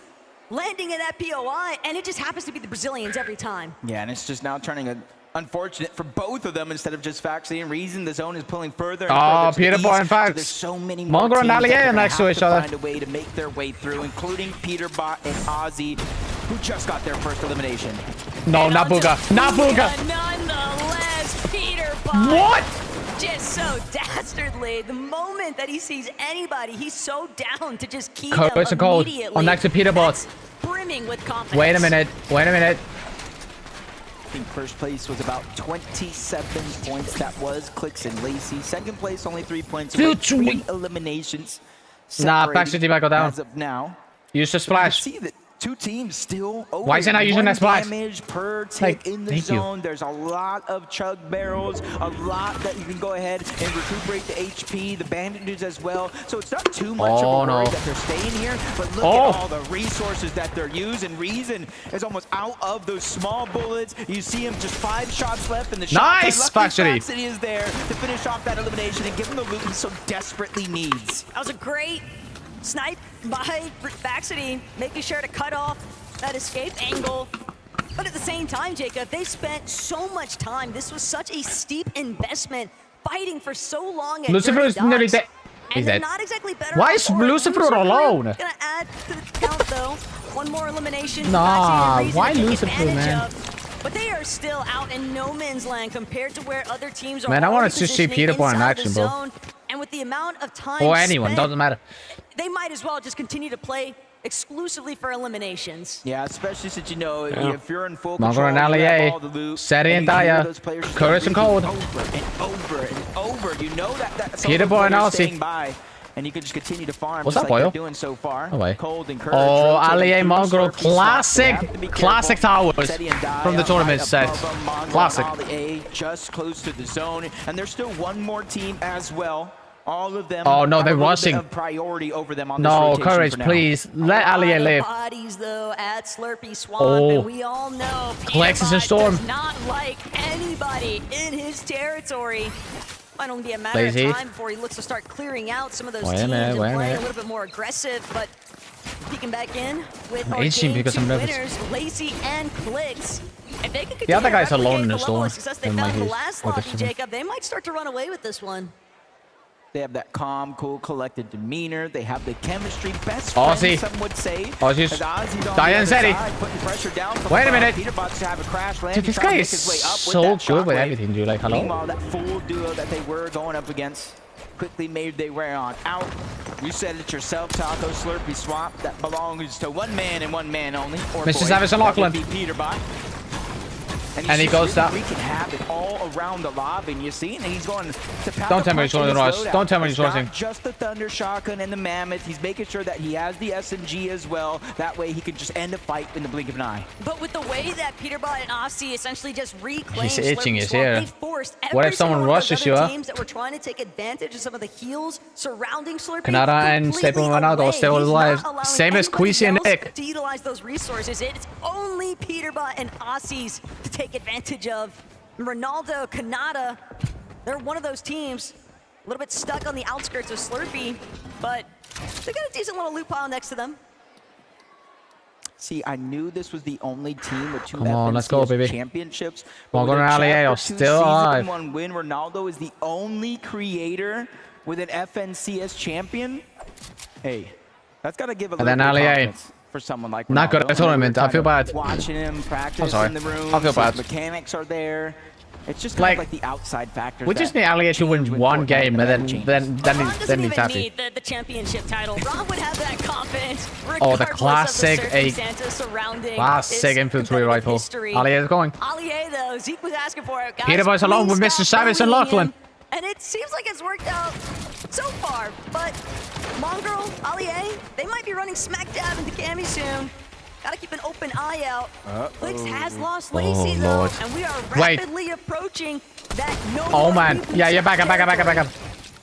landing at that POI, and it just happens to be the Brazilians every time. Yeah, and it's just now turning unfortunate for both of them instead of just Faxity and Reason. The zone is pulling further and Oh, further to the Peterbot east, and so Fax. there's so many more Mongrel and teams that Allier they're gonna next to have each other. find a way to make their way through, including Peterbot and Ozzy, who just got their first elimination. No, not Booga. Not Booga. Nonetheless, Peter Bot. What? Just so dastardly. The moment that he sees anybody, he's so down to just key Code them to code. immediately. On next to Peterbot. That's brimming with confidence. Wait a minute. Wait a minute. I think first place was about 27 points. That was Clicks and Lacey. Second place, only 3 points. Dude, away. 3 eliminations. Nah, separating Faxity might go down. as of now. Use the You splash. see that Two teams still over. Why is he not using that spot? Damage per tick in the zone. There's a lot of chug barrels, a lot that you can go ahead and recuperate the HP, the bandages as well. So it's not too much of a worry that they're staying here, but look at all the resources that they're using. Reason is almost out of those small bullets. You see him just 5 shots left in the shot. Nice, Factory. Factory is there to finish off that elimination and give him the loot he so desperately needs. That was a great snipe by Baxity, making sure to cut off that escape angle. But at the same time, Jacob, they spent so much time. This was such a steep investment, fighting for so long. Lucifer is nearly dead. He's dead. Not exactly better. Why is Lucifer alone? Gonna add to the count though. One more elimination. Nah, why Lucifer, man? But they are still out in no man's land compared to where other teams are. Man, I want to just see Peter Boy in action, bro. And with the amount of time Or anyone, spent, doesn't matter. they might as well just continue to play exclusively for eliminations. Yeah, especially since, you know, if you're in full control, Mongo and Allie, Seri and Daya, Courage and Cold. Over and over and over. You know that Peter Boy and staying Aussie. by, and you can just continue to farm. What's just up, like Boyle? they're doing so far. Away. Cold and Courage. Oh, rotating Allie, through Mongo, Slurpee classic towers Seti and Daya from the tournament right set. above them. Mongo Classic. and Allie, just close to the zone, and there's still one more team as well. All of them. Oh, no, have they're a little rushing. bit of priority over them on this No, rotation Courage, for now. please. Let Allie live. Bodies though at Slurpee Swamp, Oh. and we all know Plexus and Storm. does not like anybody in his territory. Might only be a matter Lazy. of time before he looks to start clearing out some of those Wait a teams minute, and wait a playing a minute. little bit more aggressive, but peeking back in with I'm our itching game because two I'm nervous. winners, Lacey and Clicks. If they can The other continue to guy's alone replicate in the level storm. of success they in found my in the case. last Or the lobby, seven. Jacob, they might start to run away with this one. They have that calm, cool, collected demeanor. They have the chemistry. Best Aussie. friends, some would say. Aussie's. As Ozzy's on Diane the other Zeddy. side, putting pressure down from Wait a above. minute. Peter about to have a crash land. Dude, this He's trying guy to is make his way up with so that good with shockwave. everything, dude. Like, hello? Meanwhile, that full duo that they were going up against quickly made their way on out. You said it yourself, Taco. Slurpee Swamp that belongs to one man and one man only. Or Mr. boy. Savage and That would Lachlan. be Peterbot. And he goes down. We can have it all around the lobby, and you see, and he's going to pack Don't a tell me he's punch in going to the rush. slowdown. Don't tell me he's It's not rushing. just the Thunder Shotgun and the Mammoth. He's making sure that he has the SMG as well. That way he can just end a fight in the blink of an eye. But with the way that Peterbot and Aussie essentially just reclaimed He's itching Slurpee his Swamp, ear. they forced What every if someone single one of those rushes you, other huh? teams that were trying to take advantage of some of the heals surrounding Slurpee Canada and completely Stephen Ronaldo away. still He's alive. not allowing Same as anybody Queasy and else Nick. to utilize those resources. It's only Peterbot and Aussies to take advantage of. Ronaldo, Canada, they're one of those teams a little bit stuck on the outskirts of Slurpee, but they got a decent little loot pile next to them. See, I knew this was the only team with 2 Come on, let's go, FNCS baby. championships. Come on, But with go to a Allie, Chapter I'm 2 still alive. Season 1 win, Ronaldo is the only creator with an FNCS champion. Hey, that's got to give a And little then bit of Allie, confidence for someone like not good Ronaldo. at the tournament. I feel bad. Watching him practice sorry. in the room. I feel bad. His mechanics are there. It's just kind of Like, like the outside factors. We just that need Allie to win change when one Fortnite game, and event changes. Ron then doesn't he's even happy. need the championship title. Ron would have that confidence Oh, the regardless classic of the circumstances surrounding Classic his infantry competitive rifle. history. Allie is going. Allie, though, Zeke was asking for it. Guys, Peter Boy's along please with Mr. stop Savage and bullying Lachlan. him. And it seems like it's worked out so far, but Mongrel, Allie, they might be running smack dab into Cammy soon. Gotta keep an open eye out. Blix has lost Lacey, though, Lord. and we are Wait. rapidly approaching that no Oh more man, people yeah, back up. territory.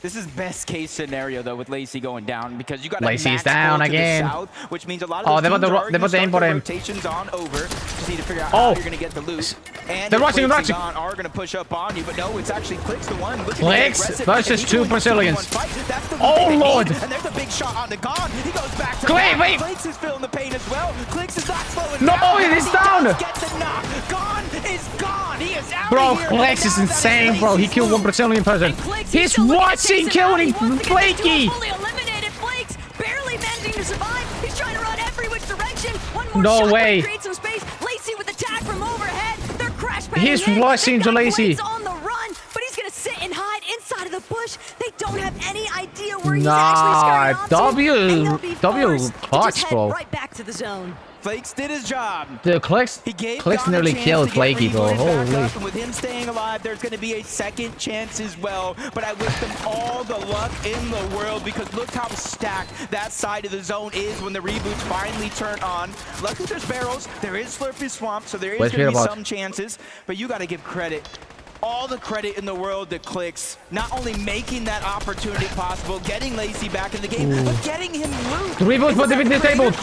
This is best case scenario though with Lacey going down because you got a Lacey's max down pull to the again. south, which means a lot of Oh, those they put teams the- are they put the gonna aim start for their him. rotations on over. Just need to figure out Oh. how you're gonna get the loot. And They're the rushing, Clicks rushing. are gonna push up on you, but no, it's actually Clicks the one. looking to get Clicks aggressive, versus and he's two doing a Brazilians. 2-on-1 fight. That's the Oh, loot they need, Lord. And there's a big shot on the Gon. He goes back to Click, back. wait. Clicks is feeling the pain as well. Clicks is not slowing No, down. it is He down. does get the knock. Gon is gone. He is out Bro, of here. Clicks And is now that insane, bro. He Lacey's killed one Brazilian person. He's watching killing Blakey. Fully eliminated. Flakes barely managing to survive. He's trying to run every which direction. One more No shot way. to create some space. Lacey with attack from overhead. They're crash He's padding in. rushing They've to got Lacey. Blades on the run, but he's gonna sit and hide inside of the bush. They don't have any idea where he's actually Nah, scurrying off to, and they'll be W forced to clutch, just head bro. right back to the zone. Flakes did his job. Dude, Clicks nearly killed Flaky, bro. Holy. And with him staying alive, there's going to be a second chance as well. But I wish them all the luck in the world because look how stacked that side of the zone is when the reboots finally turn on. Luckily, there's barrels. There is Slurpy Swamp, so there is going to be some chances. But you got to give credit. All the credit in the world to Clicks, not only making that opportunity possible, getting Lacey back in the game, but getting him loot. The reboot was disabled.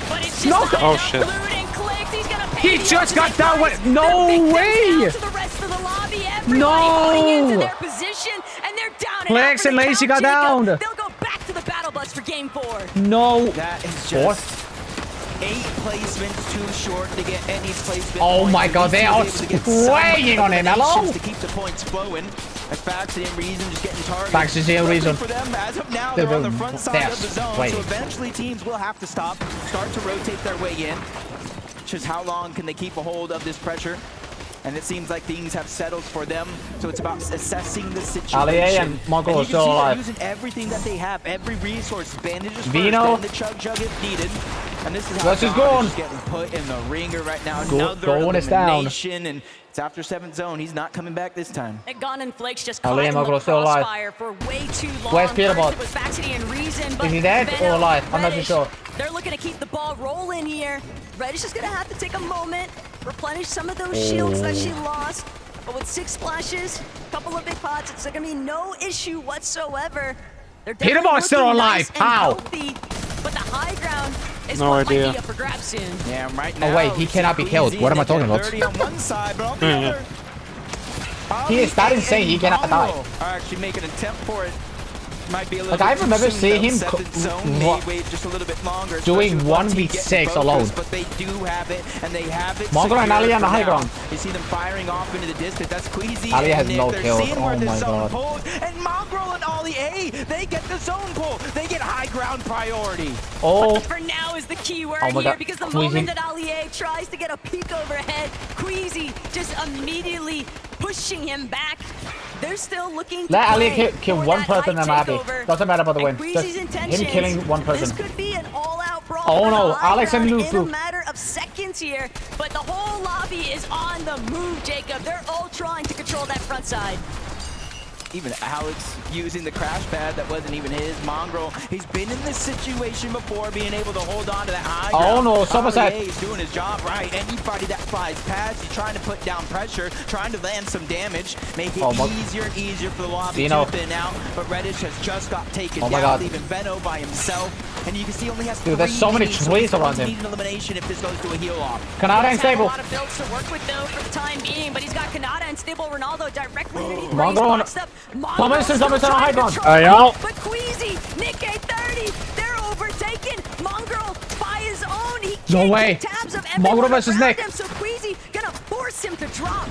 But it's just No. not Oh, enough shit. loot and Clicks. He's gonna pay He the just got ultimate that price. one. No way. To the rest of the lobby, everybody going into their position, and they're down. Clicks and Lacey got down. They'll go back to the battle bus for game 4. No. That is just 8 placements too short to get any placement. Oh points. my At God, least they he are was able to get some swaying on him. Hello? eliminations to keep the points flowing. As Faxi and Reason just getting targeted. Faxi and Reason. For them, as of now, They're they're on the front side of the zone, swaying. so eventually teams will have to start to rotate their way in. Just how long can they keep a hold of this pressure? And it seems like things have settled for them, so it's about assessing the situation. Ali and Mongo are still alive. Using everything that they have, every resource, bandages Vino. first, then the chug if needed. And this is how Let's just Don go on. is getting put in the ringer right now. Go- Another going us down. elimination, and it's after 7th zone. He's not coming back this time. And Gon and Flakes just Ali caught and in the Mongo still alive. crossfire for way too long. Where's Peterbot? First it was Faxity and Reason, but Is he dead Venom, or alive? I'm not too Reddish, sure. They're looking to keep the ball rolling here. Reddish is going to have to take a moment, replenish some of those shields that she lost. But with 6 splashes, a couple of big pots, it's going to be no issue whatsoever. They're definitely Peterbot's still looking alive. nice and How? healthy, but the high ground is No what idea. might be up for grabs soon. Yeah, right Oh, now. wait, he cannot be killed. What am I talking about? 30 on one side, but on the other. He is that insane, he cannot die. Are actually making an attempt for it. Might be a little Like, I bit too remember soon, seeing though. him 7th zone may wait just a little bit longer, doing especially once he 1v6 gets alone. focused, but they do have it, and they have it Mongo and secured Ali on the for high now. ground. You see them firing off into the distance. That's Queasy Ali and has Nick. no They're kills. seeing where Oh the my zone God. pulls, and Mongrel and Ollie A, they get the zone pull. They get high ground priority. Oh. For now is the key word Oh my here God. because the Queasy. moment that Allier tries to get a peek overhead, Queasy just immediately pushing him back. They're still looking to Let Ali play kill for one that person high and I'm happy. takeover. Doesn't matter about the win. And Just Queasy's him intentions, killing one person. This could be an all-out brawl Oh for no, the high Alex and ground in a Lufu. matter of seconds here. But the whole lobby is on the move, Jacob. They're all trying to control that front side. Even Alex using the crash pad that wasn't even his. Mongrel, he's been in this situation before, being able to hold on to that high Oh ground. no, Somerset. He's doing his job right. Anybody that flies past, he's trying to put down pressure, trying to land some damage, make it Oh my- easier and easier for the lobby Vino. to thin out. But Reddish has just got taken Oh my down, God. leaving Veno by himself. And you can see he only has Dude, there's 3 so many heals, trees so around he's him. need an elimination if this goes to a heal off. Kanata and He does have Stable. a lot of builds to work with though for the time being, but he's got Kanata and Stable Ronaldo directly underneath where he's Mongo on- boxed up. Thomas is on high ground. Hey, out. But Queasy, Nick A30, they're overtaken. Mongrel by his own. He No can't way. keep tabs of Mongrel everyone versus around Nick. him, so Queasy gonna force him to drop.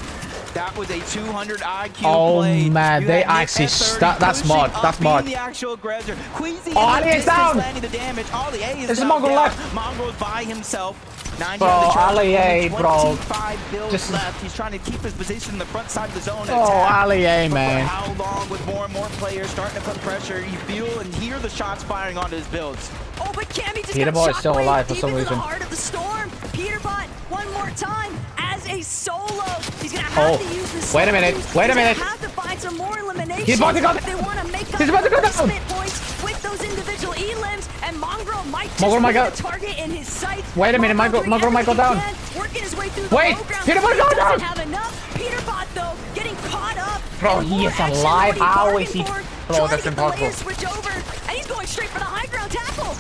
That was a 200 IQ Oh play. man, You they had Nick actually F30 that's smart. pushing That's up, being smart. the actual aggressor. Queasy Oh, in Ali the is distance, down. landing the damage. Ollie A is This is knocked Mongrel down. left. Mongrel's by himself. 90 Bro, on the charge, Ali A, only bro. 25 builds Just- left. He's trying to keep his position in the front side of the zone. and Oh, attack. Ali A, But man. For how long with more and more players starting to put pressure, you feel and hear the shots firing onto his builds. Oh, but Cammy just Peterbot got is still shockwave alive for deep some into reason. the heart of the storm. Peterbot, one more time, as a solo. He's gonna have to use this. Wait a minute, wait a minute. He's gonna have to find some more eliminations. He's about to go if they want to make up He's about to go down. placement points with those individual E-limbs, and Mongrel might just Mongrel might be go- the target in his sights. Wait a minute, Mongrel Mongrel might go doing down. everything he can, working his way through the Wait, low ground. Peterbot He go doesn't down. have enough. Peterbot though, getting caught up. Bro, and he more is action than alive. what How bargained is he- for. Bro, Trying that's to get the layer impossible. switch over, and he's going straight for the high ground tackle.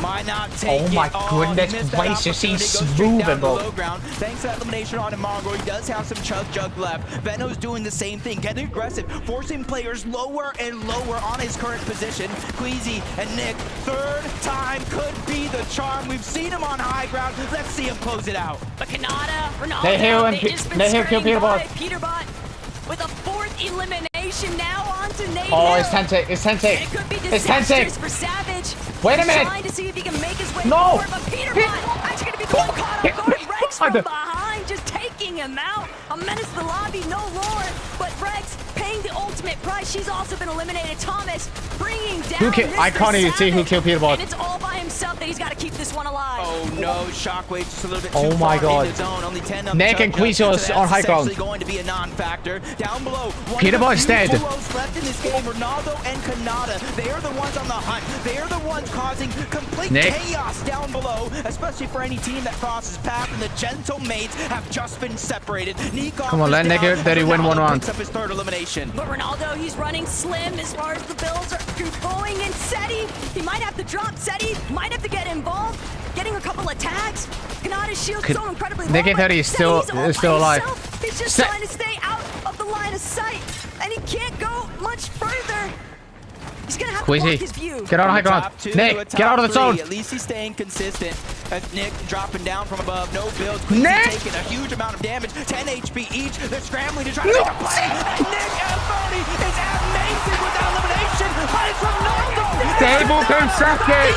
Might not take Oh my it all. goodness He missed that gracious, opportunity. he's Goes straight moving, down bro. the low ground. Thanks to that elimination on Mongrel, he does have some chug jug left. Veno's doing the same thing, getting aggressive, forcing players lower and lower on his current position. Queasy and Nick, third time could be the charm. We've seen him on high ground. Let's see him close it out. But Kanata, Ronaldo, They heal him. they've just been They heal kill skirting by Peterbot. Peterbot with a 4th elimination now on to Nate Oh, Hill. it's 10-6. It's 10-6. It could be It's 10-6. disastrous for Savage. Wait a He's minute. trying to see if he can make his way No. forward, but Peterbot actually going to be caught off guard. Rex from behind, just taking him out. A menace to the lobby, no lore. But Rex paying the ultimate price. She's also been eliminated. Thomas bringing down I can't even see who Savage. killed Peterbot. And it's all by himself. himself that he's got to keep this one alive. Oh no, Shockwave just a little bit too Oh my far God. in the zone. Only 10 of Nick and Quizos on high ground. That's going to be a non-factor. Down below, Peterboy's dead. duos left in this game, Ronaldo and Kanata. They are the ones on the hunt. They are the ones causing complete Nick. chaos down below, especially for any team that crosses path. And the Gentle Mates have just been separated. Nikov Come on, let Nick win one round. picks up his third elimination. But Ronaldo, he's running slim as far as the builds are going. And Seti, he might have to drop. Seti might have to get involved. Getting a couple of tags. Kanata's shield so incredibly low. Nick and 30 is still alive. He's just trying to stay out of the line of sight. And he can't go much further. He's gonna have to block his view. Get out of high ground. Nick, get out of the zone. At least he's staying consistent. Nick dropping down from above. No builds. Nick! Taking a huge amount of damage. 10 HP each. They're scrambling to try to make a play. And Nick Alfoni is amazing with that elimination. But it's Ronaldo. Stable can second.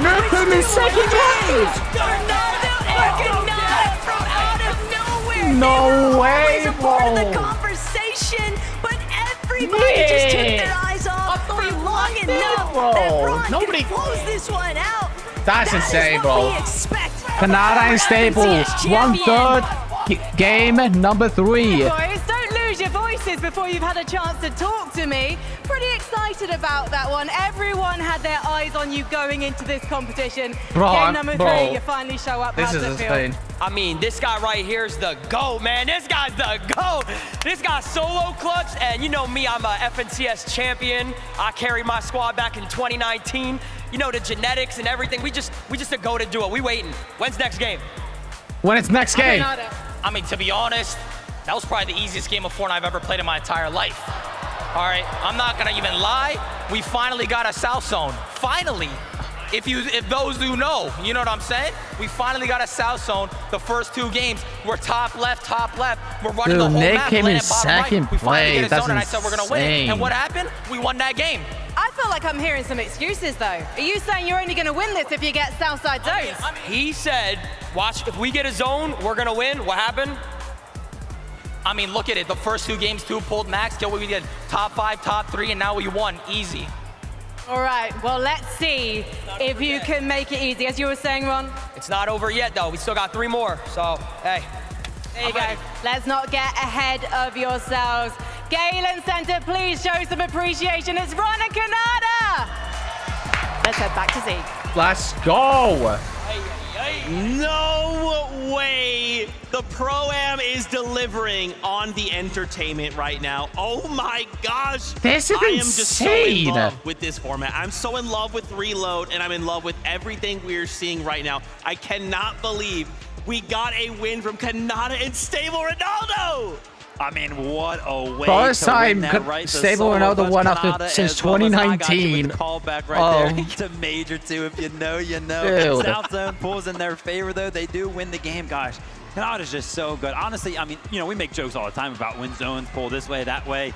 Nick in second place. Ronaldo and Kanata from out of nowhere. No way, Part of the bro. conversation, but everybody just took their eyes off for long enough that Ron Nobody- can close this one out. That's That is insane, what bro. we expect from Kanata and Stable. FNCS 1/3 game number 3. Boys, don't lose your voices before you've had a chance to talk to me. Pretty excited about that one. Everyone had their eyes on you going into this competition. Bro, Game number bro. 3, you finally show up. This How's is it feel? insane. I mean, this guy right here is the GOAT, man. This guy's the GOAT. This guy's solo clutch, and you know me, I'm a FNCS champion. I carried my squad back in 2019. You know, the genetics and everything. We just a GOAT duo. We waiting. When's next game? When it's next game. I mean, to be honest, that was probably the easiest game of Fortnite I've ever played in my entire life. All right, I'm not gonna even lie. We finally got a South Zone. Finally. If those who know, you know what I'm saying? We finally got a South Zone. The first 2 games, we're top left. We're running the whole Nick map. came in landing bottom right. second We finally place. get a That's zone, and I said we're gonna win it. insane. And what happened? We won that game. I feel like I'm hearing some excuses though. Are you saying you're only going to win this if you get Southside zones? He said, watch, if we get a zone, we're gonna win. What happened? I mean, look at it. The first 2 games, 2 pulled max. Till we get top 5, top 3, and now we won. Easy. All right, well, let's see if you can make it easy. As you were saying, Ron. It's not over yet, though. We still got 3 more. So, hey. There you go. Let's not get ahead of yourselves. Galen Center, please show some appreciation. It's Ron and Kanata. Let's head back to Zeke. Let's go. No way! The Pro-Am is delivering on the entertainment right now. Oh my gosh! This is I am just so in insane. love with this format. I'm so in love with Reload, and I'm in love with everything we're seeing right now. I cannot believe we got a win from Kanata and Stable Ronaldo! I mean, what a way First to time win that, right? The Stable solo Ronaldo clutch won after Kanata since as well as I got you 2019. with the callback right there. Oh. He's a major too. If you know, you know. Dude. South Zone pulls in their favor though. They do win the game, guys. Kanata's just so good. Honestly, I mean, you know, we make jokes all the time about when zones pull this way, that way.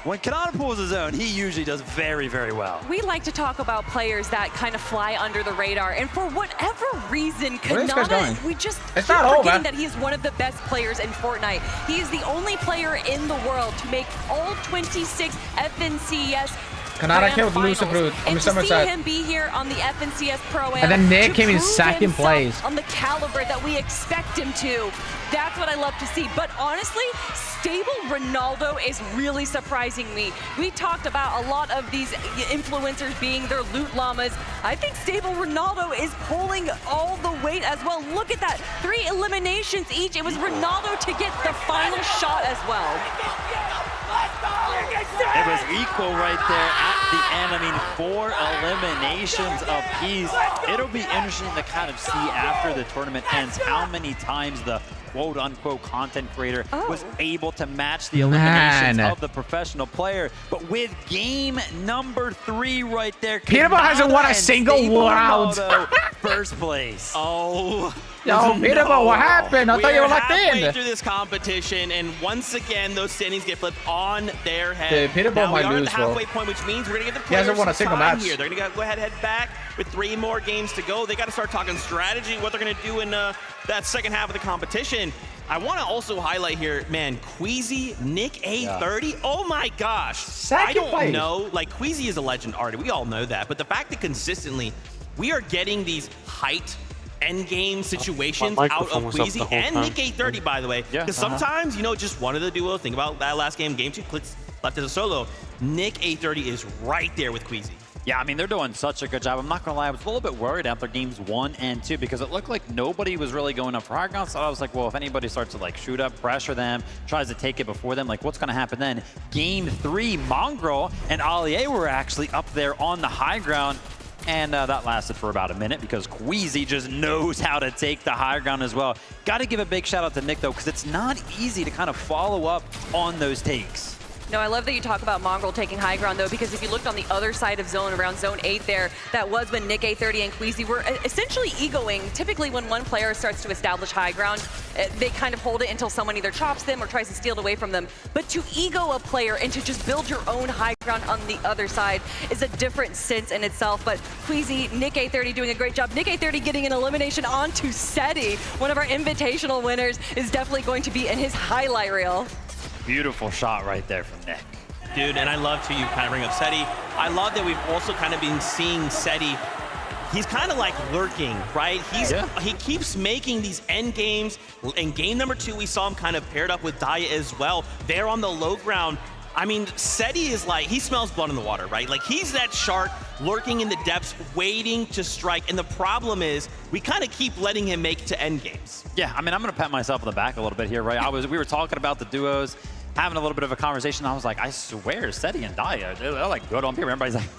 When Kanata pulls a zone, he usually does very, very well. We like to talk about players that kind of fly under the radar, and for whatever reason, Where are these guys Kanata, going? we just It's keep not over. forgetting that he is one of the best players in Fortnite. He is the only player in the world to make all 26 FNCS Kanata Grand killed Finals. Lucifer on And the to summer see side. him be here on the FNCS Pro-Am, And then Nick to came in prove second himself place. on the caliber that we expect him to. That's what I love to see. But honestly, Stable Ronaldo is really surprising me. We talked about a lot of these influencers being their loot llamas. I think Stable Ronaldo is pulling all the weight as well. Look at that, 3 eliminations each. It was Ronaldo to get the final shot as well. It was equal right there at the end. I mean, 4 eliminations apiece. It'll be interesting to kind of see after the tournament ends how many times the quote-unquote content creator was able to match the eliminations Man. of the professional player. But with game number 3 right there, Peterborough hasn't won a Kanata and single Stable round. Ronaldo, first place. Oh. Yo, Peterborough, what happened? I thought you were locked halfway in. through this competition, and once again, those standings get flipped on their head. Dude, Peterborough now, we might are at lose, the bro. halfway point, which means we're going to get the He hasn't players won a some single time match. here. They're going to go ahead and head back with 3 more games to go. They got to start talking strategy, what they're going to do in that second half of the competition. I want to also highlight here, man, Queasy, Nick A30. Oh my gosh. I don't know. Like, Queasy is a legend already. We all know that. But the fact that consistently we are getting these height endgame situations My out of microphone was up Queasy the whole and time. Nick 830, by the way. Yeah, Because sometimes, you know, just one of the duos, think about that last game, game 2 clicks left as a solo. Nick 830 is right there with Queasy. Yeah, I mean, they're doing such a good job. I'm not going to lie, I was a little bit worried after games 1 and 2 because it looked like nobody was really going up for high ground. So I was like, well, if anybody starts to like shoot up, pressure them, tries to take it before them, like what's going to happen then? Game 3, Mongrel and Allier were actually up there on the high ground. And that lasted for about a minute because Queasy just knows how to take the high ground as well. Got to give a big shout out to Nick, though, because it's not easy to kind of follow up on those takes. No, I love that you talk about Mongrel taking high ground, though, because if you looked on the other side of zone, around zone 8 there, that was when Nick 830 and Queasy were essentially egoing. Typically, when one player starts to establish high ground, they kind of hold it until someone either chops them or tries to steal it away from them. But to ego a player and to just build your own high ground on the other side is a different sense in itself. But Queasy, Nick 830 doing a great job. Nick 830 getting an elimination onto Seti. One of our invitational winners is definitely going to be in his highlight reel. Beautiful shot right there from Nick. Dude, and I love to you kind of bring up Seti. I love that we've also kind of been seeing Seti. He's kind of like lurking, right? He keeps making these end games. In game number 2, we saw him kind of paired up with Daya as well. They're on the low ground. I mean, Seti is like, he smells blood in the water, right? Like he's that shark lurking in the depths, waiting to strike. And the problem is we kind of keep letting him make to end games. Yeah, I mean, I'm going to pat myself on the back a little bit here, right? We were talking about the duos, having a little bit of a conversation. I was like, I swear, Seti and Daya, they're like good on paper. Everybody's like,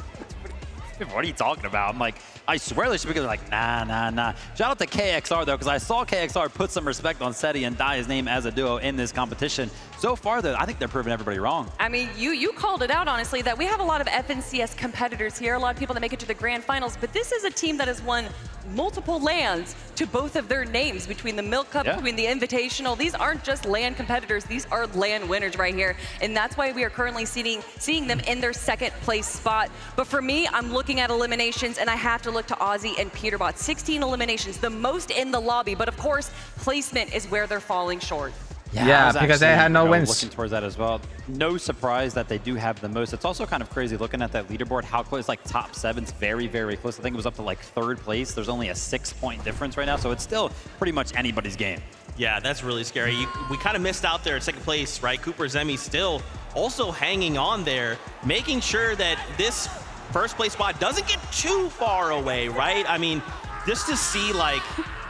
what are you talking about? I'm like, I swear they should be good. They're like, nah. Shout out to KXR, though, because I saw KXR put some respect on Seti and Daya's name as a duo in this competition. So far, though, I think they're proving everybody wrong. I mean, you called it out, honestly, that we have a lot of FNCS competitors here, a lot of people that make it to the grand finals, but this is a team that has won multiple lands to both of their names, between the Milk Cup, between the Invitational. These aren't just land competitors, these are land winners right here, and that's why we are currently seeing them in their second place spot. But for me, I'm looking at eliminations, and I have to look to Ozzy and Peterbot. 16 eliminations, the most in the lobby, but of course, placement is where they're falling short. Yeah, because they had no wins. Looking towards that as well. No surprise that they do have the most. It's also kind of crazy looking at that leaderboard, how close, like top 7's very, very close. I think it was up to like 3rd place. There's only a 6-point difference right now, so it's still pretty much anybody's game. Yeah, that's really scary. We kind of missed out there at second place, right? Cooper Zemi still also hanging on there, making sure that this first place spot doesn't get too far away, right? I mean, just to see like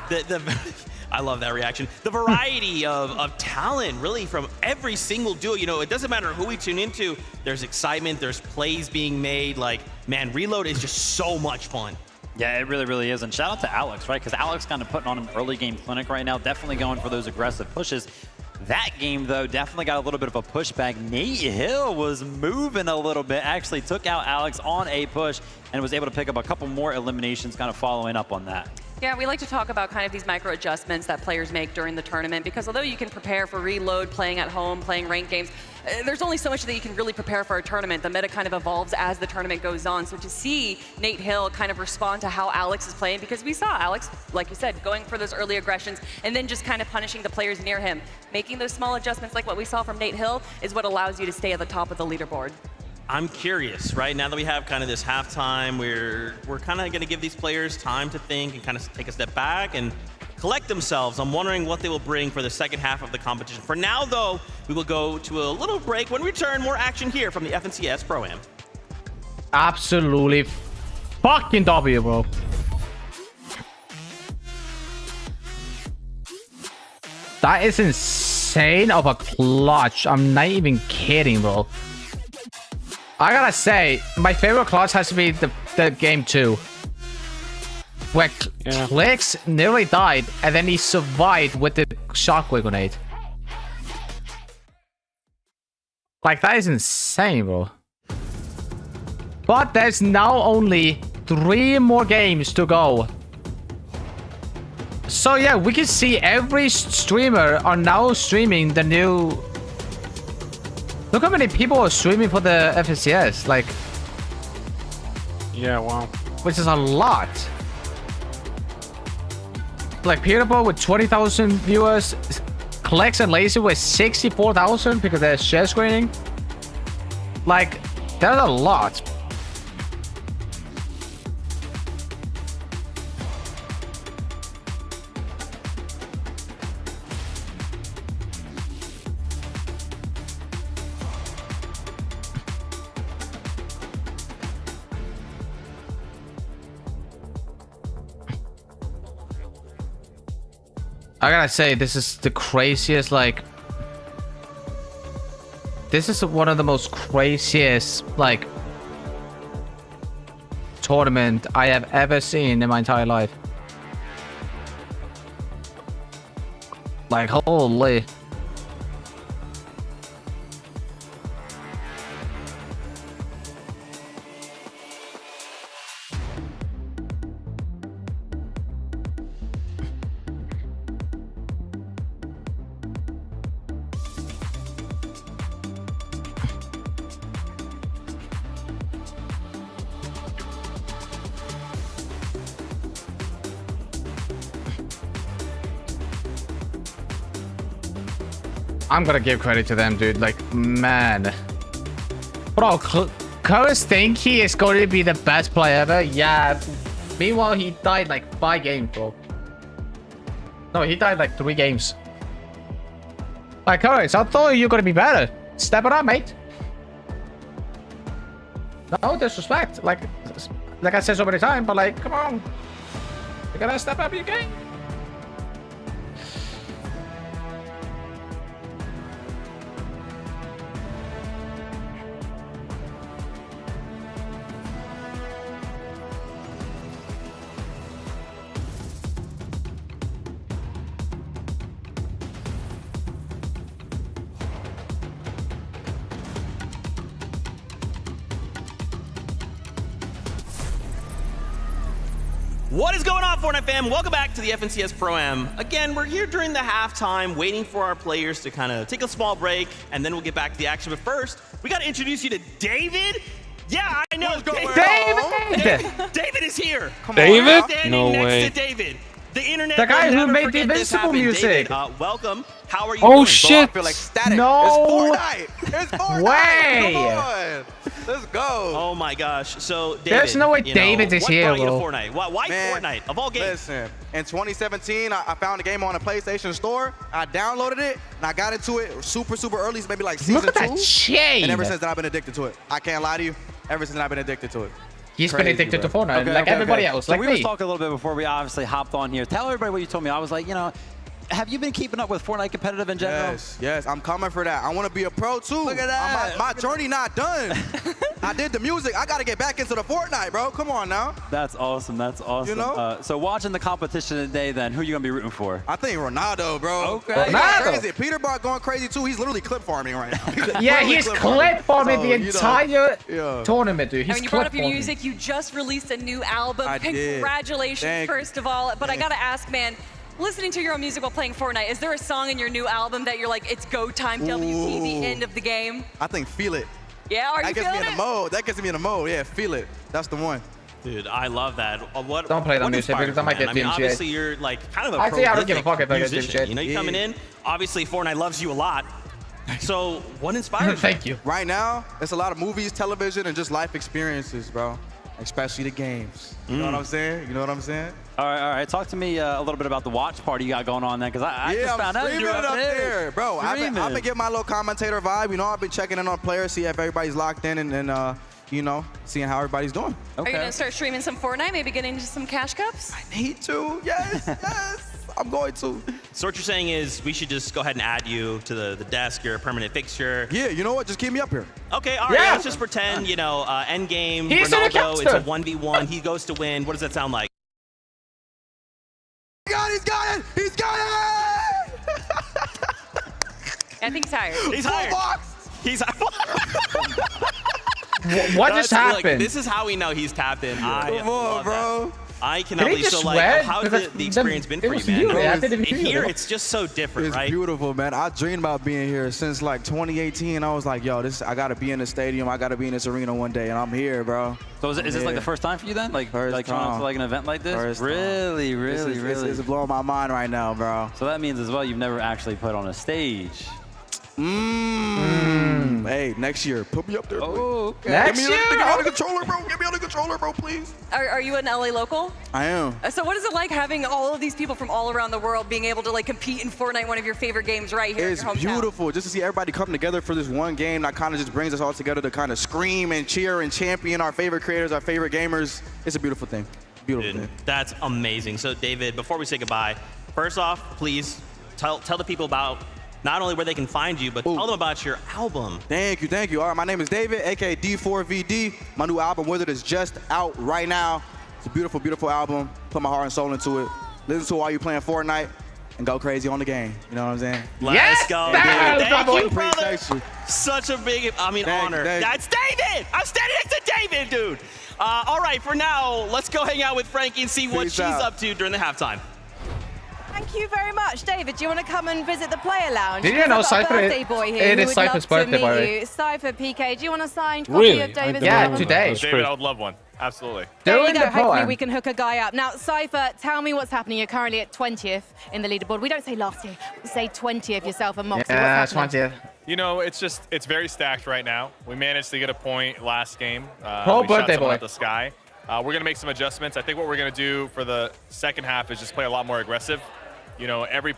the I love that reaction. The variety of talent, really, from every single duo. You know, it doesn't matter who we tune into. There's excitement. There's plays being made. Like, man, Reload is just so much fun. Yeah, it really, really is. And shout out to Alex, right? Because Alex kind of putting on an early game clinic right now, definitely going for those aggressive pushes. That game, though, definitely got a little bit of a pushback. Nate Hill was moving a little bit, actually took out Alex on a push and was able to pick up a couple more eliminations kind of following up on that. Yeah, we like to talk about kind of these micro adjustments that players make during the tournament, because although you can prepare for Reload, playing at home, playing ranked games, there's only so much that you can really prepare for a tournament. The meta kind of evolves as the tournament goes on. So to see Nate Hill kind of respond to how Alex is playing, because we saw Alex, like you said, going for those early aggressions and then just kind of punishing the players near him. Making those small adjustments like what we saw from Nate Hill is what allows you to stay at the top of the leaderboard. I'm curious, right? Now that we have kind of this halftime, we're kind of going to give these players time to think and kind of take a step back and collect themselves. I'm wondering what they will bring for the second half of the competition. For now, though, we will go to a little break. When we return, more action here from the FNCS Pro-Am. Absolutely fucking W, bro. That is insane of a clutch. I'm not even kidding, bro. I gotta say, my favorite clutch has to be the game 2. Where Clicks nearly died, and then he survived with the shockwave grenade. Like, that is insane, bro. But there's now only 3 more games to go. So yeah, we can see every streamer are now streaming the new... Look how many people are streaming for the FNCS, like... Yeah, wow. Which is a lot. Like, Peterbot with 20,000 viewers, Klex and Lazy with 64,000 because they're share screening. Like, there's a lot. I gotta say, this is the craziest, like... This is one of the most craziest, like... tournament I have ever seen in my entire life. Like, holy... I'm gonna give credit to them, dude. Like, man. Bro, Curse think he is going to be the best player ever? Yeah. Meanwhile, he died like 5 games, bro. No, he died like 3 games. Like, Curse, I thought you were gonna be better. Step it up, mate. No disrespect. Like I said so many times, but like, come on. You gotta step up your game. What is going on, Fortnite fam? Welcome back to the FNCS Pro-Am. Again, we're here during the halftime, waiting for our players to kind of take a small break, and then we'll get back to the action. But first, we got to introduce you to David. Yeah, I know. David is here. Come David? on, standing No next way. to David. The internet. The guy will who never made the forget this Invincible happened. music. David, welcome. How are you Oh doing? shit! I feel like static. No. It's Fortnite. It's Fortnite. Way. Come on. Let's go. Oh my gosh. So David, There's no way you know, David is what here, brought you to bro. Fortnite? Why Man, Fortnite of all games? Listen, in 2017, I found a game on a PlayStation Store. I downloaded it, and I got into it super early, so maybe like season Look at 2. that chain. And ever since then, I've been addicted to it. I can't lie to you. Ever since then, I've been addicted to it. He's been Crazy, addicted to bro. Fortnite, like everybody else, So like we me. were talking a little bit before we obviously hopped on here. Tell everybody what you told me. I was like, you know, have you been keeping up with Fortnite competitive in general? Yes, I'm coming for that. I want to be a pro too. Look at that. My journey not done. I did the music. I got to get back into the Fortnite, bro. Come on now. That's awesome. That's awesome. You know? So watching the competition today, then, who are you going to be rooting for? I think Ronaldo, bro. Okay. He's going Ronaldo. crazy. Peter Bot going crazy too. He's literally clip farming right now. Yeah, literally he's clip farming So, the you know, entire yeah. tournament, dude. He's I mean, you brought up your clip-farming. music. You just released a new album. I did. Congratulations, Thank you. first of all. But I gotta ask, man, listening to your own music while playing Fortnite, is there a song in your new album that you're like, it's go time, WP, the end of the game? I think Feel It. Yeah, are That you gets me feeling in it? the mode. That gets me in the mode. Yeah, Feel It. That's the one. Dude, I love that. What, Don't play that what music inspired because I might you, get man? I mean, DMCA. obviously you're like kind of a Actually, I don't give a prolific fuck if I get musician. DMCA. You know, you're coming in. Obviously, Fortnite loves you a lot. So, what inspired you? Thank you. Right now, it's a lot of movies, television, and just life experiences, bro. Especially the games. You know what I'm saying? You know what I'm saying? All right. Talk to me a little bit about the watch party you got going on then, because I Yeah, just I'm found out streaming you're it up there, bro. I've been Streaming. getting my little commentator vibe. You know, I've been checking in on players, see if everybody's locked in, and you know, seeing how everybody's doing. Are you gonna start streaming some Fortnite? Maybe get into some cash cups? I need to. Yes, yes. I'm going to. So what you're saying is we should just go ahead and add you to the desk. You're a permanent fixture. Yeah, you know what? Just keep me up here. Okay, all right. Yeah. Let's just pretend, you know, end game. He's in a Ronaldo, it's a capster. 1v1. He goes to win. What does that sound like? He's got it! He's got it! I think he's tired. He's Full hired. box! He's What just That's- like, happened? this is how we know he's tapped in. I Come on, love bro. that. I Can cannot he believe just so. sweat? Like, how's Because the experience been it for was you, man? you. I didn't even Here, feel it. it's just so different, It's right? beautiful, man. I dreamed about being here since like 2018. I was like, yo, I gotta be in the stadium. I gotta be in this arena one day, and I'm here, bro. So is this like Yeah. the first time for you then? Like First trying time. to like an event like this? First time. Really? It's blowing my mind right now, bro. So that means as well you've never actually put on a stage. Hey, next year, put me up there. Please. okay. Next Get me year? on the controller, bro. Get me on the controller, bro, please. Are you an LA local? I am. So what is it like having all of these people from all around the world being able to like compete in Fortnite, one of your favorite games right here It's in your hometown? beautiful just to see everybody come together for this one game that kind of just brings us all together to kind of scream and cheer and champion our favorite creators, our favorite gamers. It's a beautiful thing. Beautiful Dude, thing. that's amazing. So, David, before we say goodbye, first off, please tell the people about not only where they can find you, but tell them about your album. Thank you. All right, my name is David, aka D4VD. My new album, Wizard, is just out right now. It's a beautiful, beautiful album. Put my heart and soul into it. Listen to it while you're playing Fortnite and go crazy on the game. You know what I'm saying? Let's go, dude. Thank you, brother. Appreciate you. Such a big, honor. Thank you. That's David. I'm standing next to David, dude. All right, for now, let's go hang out with Frankie and see what Peace she's out. up to during the halftime. Thank you very much, David. Do you want to come and visit the player lounge? Did you know I've got a Cypher? birthday boy here It who is would Cypher's love to birthday, by the meet way. you. Cypher PK, do you want a signed copy Really? of David's Yeah, album? today. David, I would love one. Absolutely. There you During go. the Hopefully poem. we can hook a guy up. Now, Cypher, tell me what's happening. You're currently at 20th in the leaderboard. We don't say last year. We say 20th yourself and Moxie. Yeah, What's happening? 20th. You know, it's very stacked right now. We managed to get a point last game. Pro we birthday shot someone boy. at the sky. We're going to make some adjustments. I think what we're going to do for the second half is just play a lot more aggressive. You know, every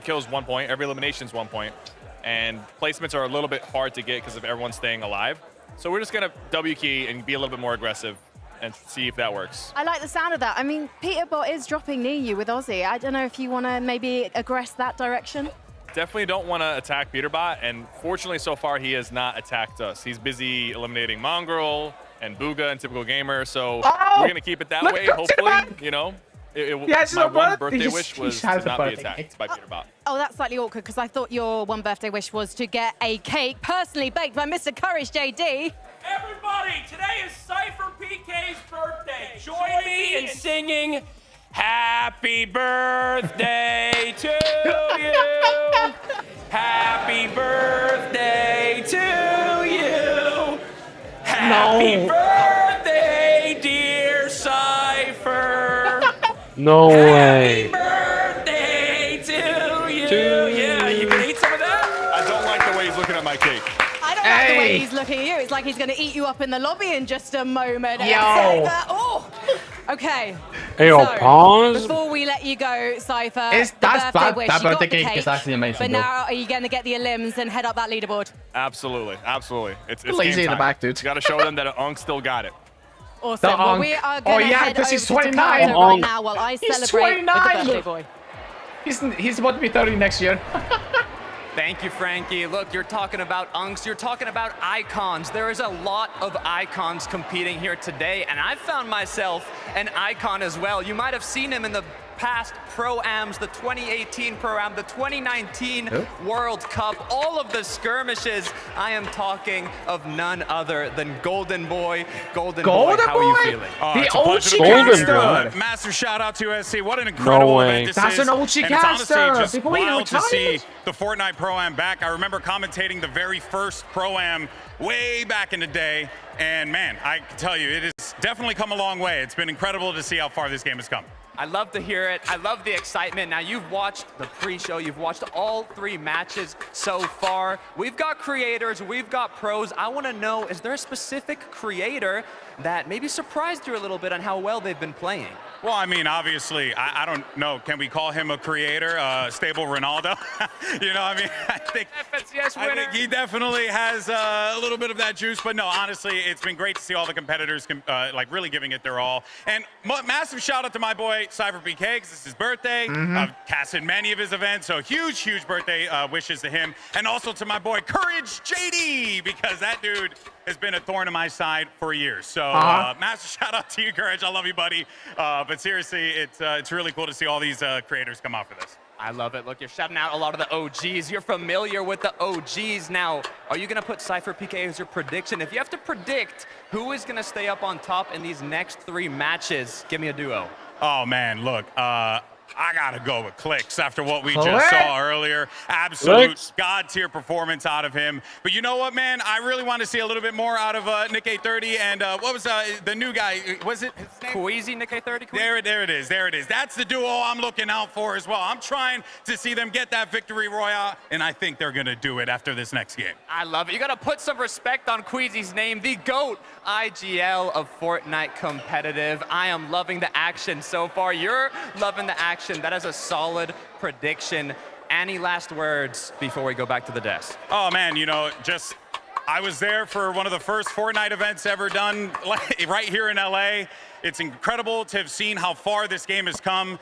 kill is 1 point, every elimination is 1 point. And placements are a little bit hard to get because of everyone staying alive. So we're just going to W key and be a little bit more aggressive and see if that works. I like the sound of that. I mean, Peterbot is dropping near you with Aussie. I don't know if you want to maybe aggress that direction. Definitely don't want to attack Peterbot, and fortunately so far he has not attacked us. He's busy eliminating Mongrel and Booga and Typical Gamer, so we're going to keep it that way, hopefully, you know. My one birthday wish was to not be attacked by Peterbot. Oh, that's slightly awkward because I thought your one birthday wish was to get a cake personally baked by Mr. Courage JD. Everybody, today is Cypher PK's birthday. Join me in singing Happy Birthday to you. Happy birthday to you. Happy birthday, dear Cypher. No way. Birthday to you. Yeah, you can eat some of that. I don't like the way he's looking at my cake. I don't like the way he's looking at you. It's like he's going to eat you up in the lobby in just a moment. Yo. Oh. Okay. Hey, yo, So, pause. Before we let you go, Cypher, It's- the that's birthday bad- wish, that you got birthday the cake is actually amazing, But bro. now are you going to get the elims and head up that leaderboard? Absolutely. It's Lazy game in the time. back, dude. You got to show them that Unk still got it. Awesome. The Well, Unk. we are Oh, going to yeah, head because over he's to 29. Takata right now while I He's celebrate with the 29. birthday boy. He's about to be 30 next year. Thank you, Frankie. Look, you're talking about Unks, you're talking about icons. There is a lot of icons competing here today, and I found myself an icon as well. You might have seen him in the past Pro-Ams, the 2018 Pro-Am, the 2019 World Cup, all of the skirmishes. I am talking of none other than Golden Boy. Golden Boy, how are you feeling? The it's a OG pleasure to be here. caster. Massive shout out to USC. What an incredible way. event this That's is. an OG And it's caster. honestly just Before he wild to retired. see the Fortnite Pro-Am back. I remember commentating the very first Pro-Am way back in the day. And man, I can tell you, it has definitely come a long way. It's been incredible to see how far this game has come. I love to hear it. I love the excitement. Now, you've watched the pre-show. You've watched all 3 matches so far. We've got creators. We've got pros. I want to know, is there a specific creator that maybe surprised you a little bit on how well they've been playing? Well, I mean, obviously, I don't know. Can we call him a creator? Stable Ronaldo? You know, I mean, I think he definitely has a little bit of that juice. But no, honestly, it's been great to see all the competitors like really giving it their all. And massive shout out to my boy Cypher PK, because it's his birthday. I've casted many of his events, so huge birthday wishes to him. And also to my boy Courage JD, because that dude has been a thorn in my side for years. So massive shout out to you, Courage. I love you, buddy. But seriously, it's really cool to see all these creators come out for this. I love it. Look, you're shouting out a lot of the OGs. You're familiar with the OGs. Now, are you going to put Cypher PK as your prediction? If you have to predict who is going to stay up on top in these next 3 matches, give me a duo. Oh, man, look. I got to go with Clicks after what we just saw earlier. Absolute God-tier performance out of him. But you know what, man? I really want to see a little bit more out of Nick A30 and what was the new guy? Was it his name? Queasy, Nick A30? There it is. That's the duo I'm looking out for as well. I'm trying to see them get that victory royale, and I think they're going to do it after this next game. I love it. You got to put some respect on Queasy's name, the GOAT IGL of Fortnite competitive. I am loving the action so far. You're loving the action. That is a solid prediction. Any last words before we go back to the desk? Oh, man, you know, I was there for one of the first Fortnite events ever done right here in LA. It's incredible to have seen how far this game has come.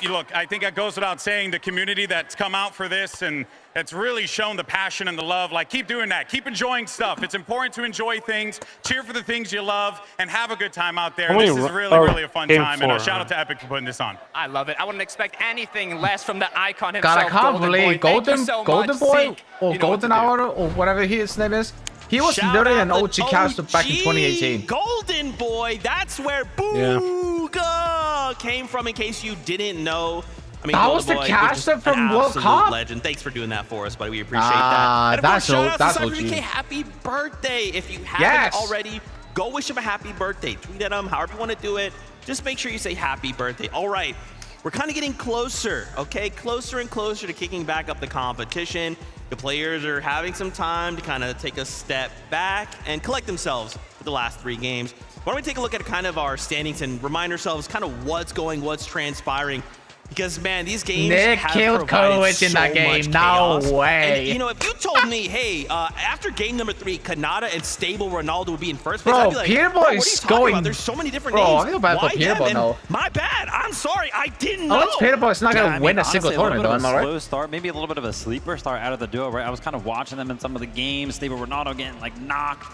Look, I think that goes without saying, the community that's come out for this and it's really shown the passion and the love. Like, keep doing that. Keep enjoying stuff. It's important to enjoy things, cheer for the things you love, and have a good time out there. This is really a fun time, and a shout out to Epic for putting this on. I love it. I wouldn't expect anything less from the icon himself. God, I can't believe Golden Boy Zeke, or Golden Hour or whatever his name is. He was literally an OG caster back in 2018. Golden Boy, that's where Booga came from, in case you didn't know. I mean, that was the caster from World Cup. Legend. Thanks for doing that for us, buddy. We appreciate that. And of course, shout out to CyberVK. Happy birthday. If you haven't already, go wish him a happy birthday. Tweet at him, however you want to do it. Just make sure you say happy birthday. All right. We're kind of getting closer, okay? Closer and closer to kicking back up the competition. The players are having some time to kind of take a step back and collect themselves for the last 3 games. Why don't we take a look at kind of our standings and remind ourselves kind of what's transpiring. Because, man, these games Nick have killed Coach in that game. No way. And, you know, if you told me, hey, after game number 3, Kanata and Stable Ronaldo would be in first place, I'd be like, Peterboy is going. About? There's so many different names. names. I feel bad for Peterboy now. My bad. I'm sorry. I didn't know. Alex Peterboy's not going to win a single tournament, though, am I right? Slow start, maybe a little bit of a sleeper start out of the duo, right? I was kind of watching them in some of the games. Stable Ronaldo getting, like, knocked.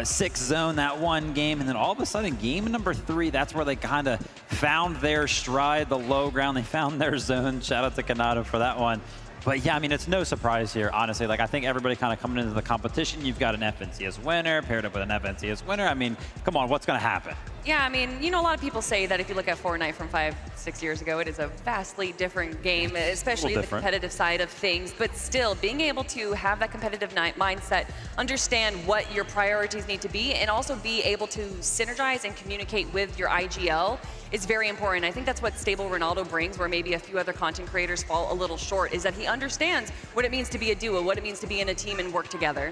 6 zone that one game, and then all of a sudden game number 3, that's where they kind of found their stride, the low ground. They found their zone. Shout out to Kanata for that one. But yeah, I mean, it's no surprise here, honestly. Like, I think everybody kind of coming into the competition, you've got an FNCS winner paired up with an FNCS winner. I mean, come on, what's going to happen? Yeah, I mean, you know, a lot of people say that if you look at Fortnite from 5-6 years ago, it is a vastly different game, especially the competitive side of things. But still, being able to have that competitive mindset, understand what your priorities need to be, and also be able to synergize and communicate with your IGL is very important. I think that's what Stable Ronaldo brings, where maybe a few other content creators fall a little short, is that he understands what it means to be a duo, what it means to be in a team and work together.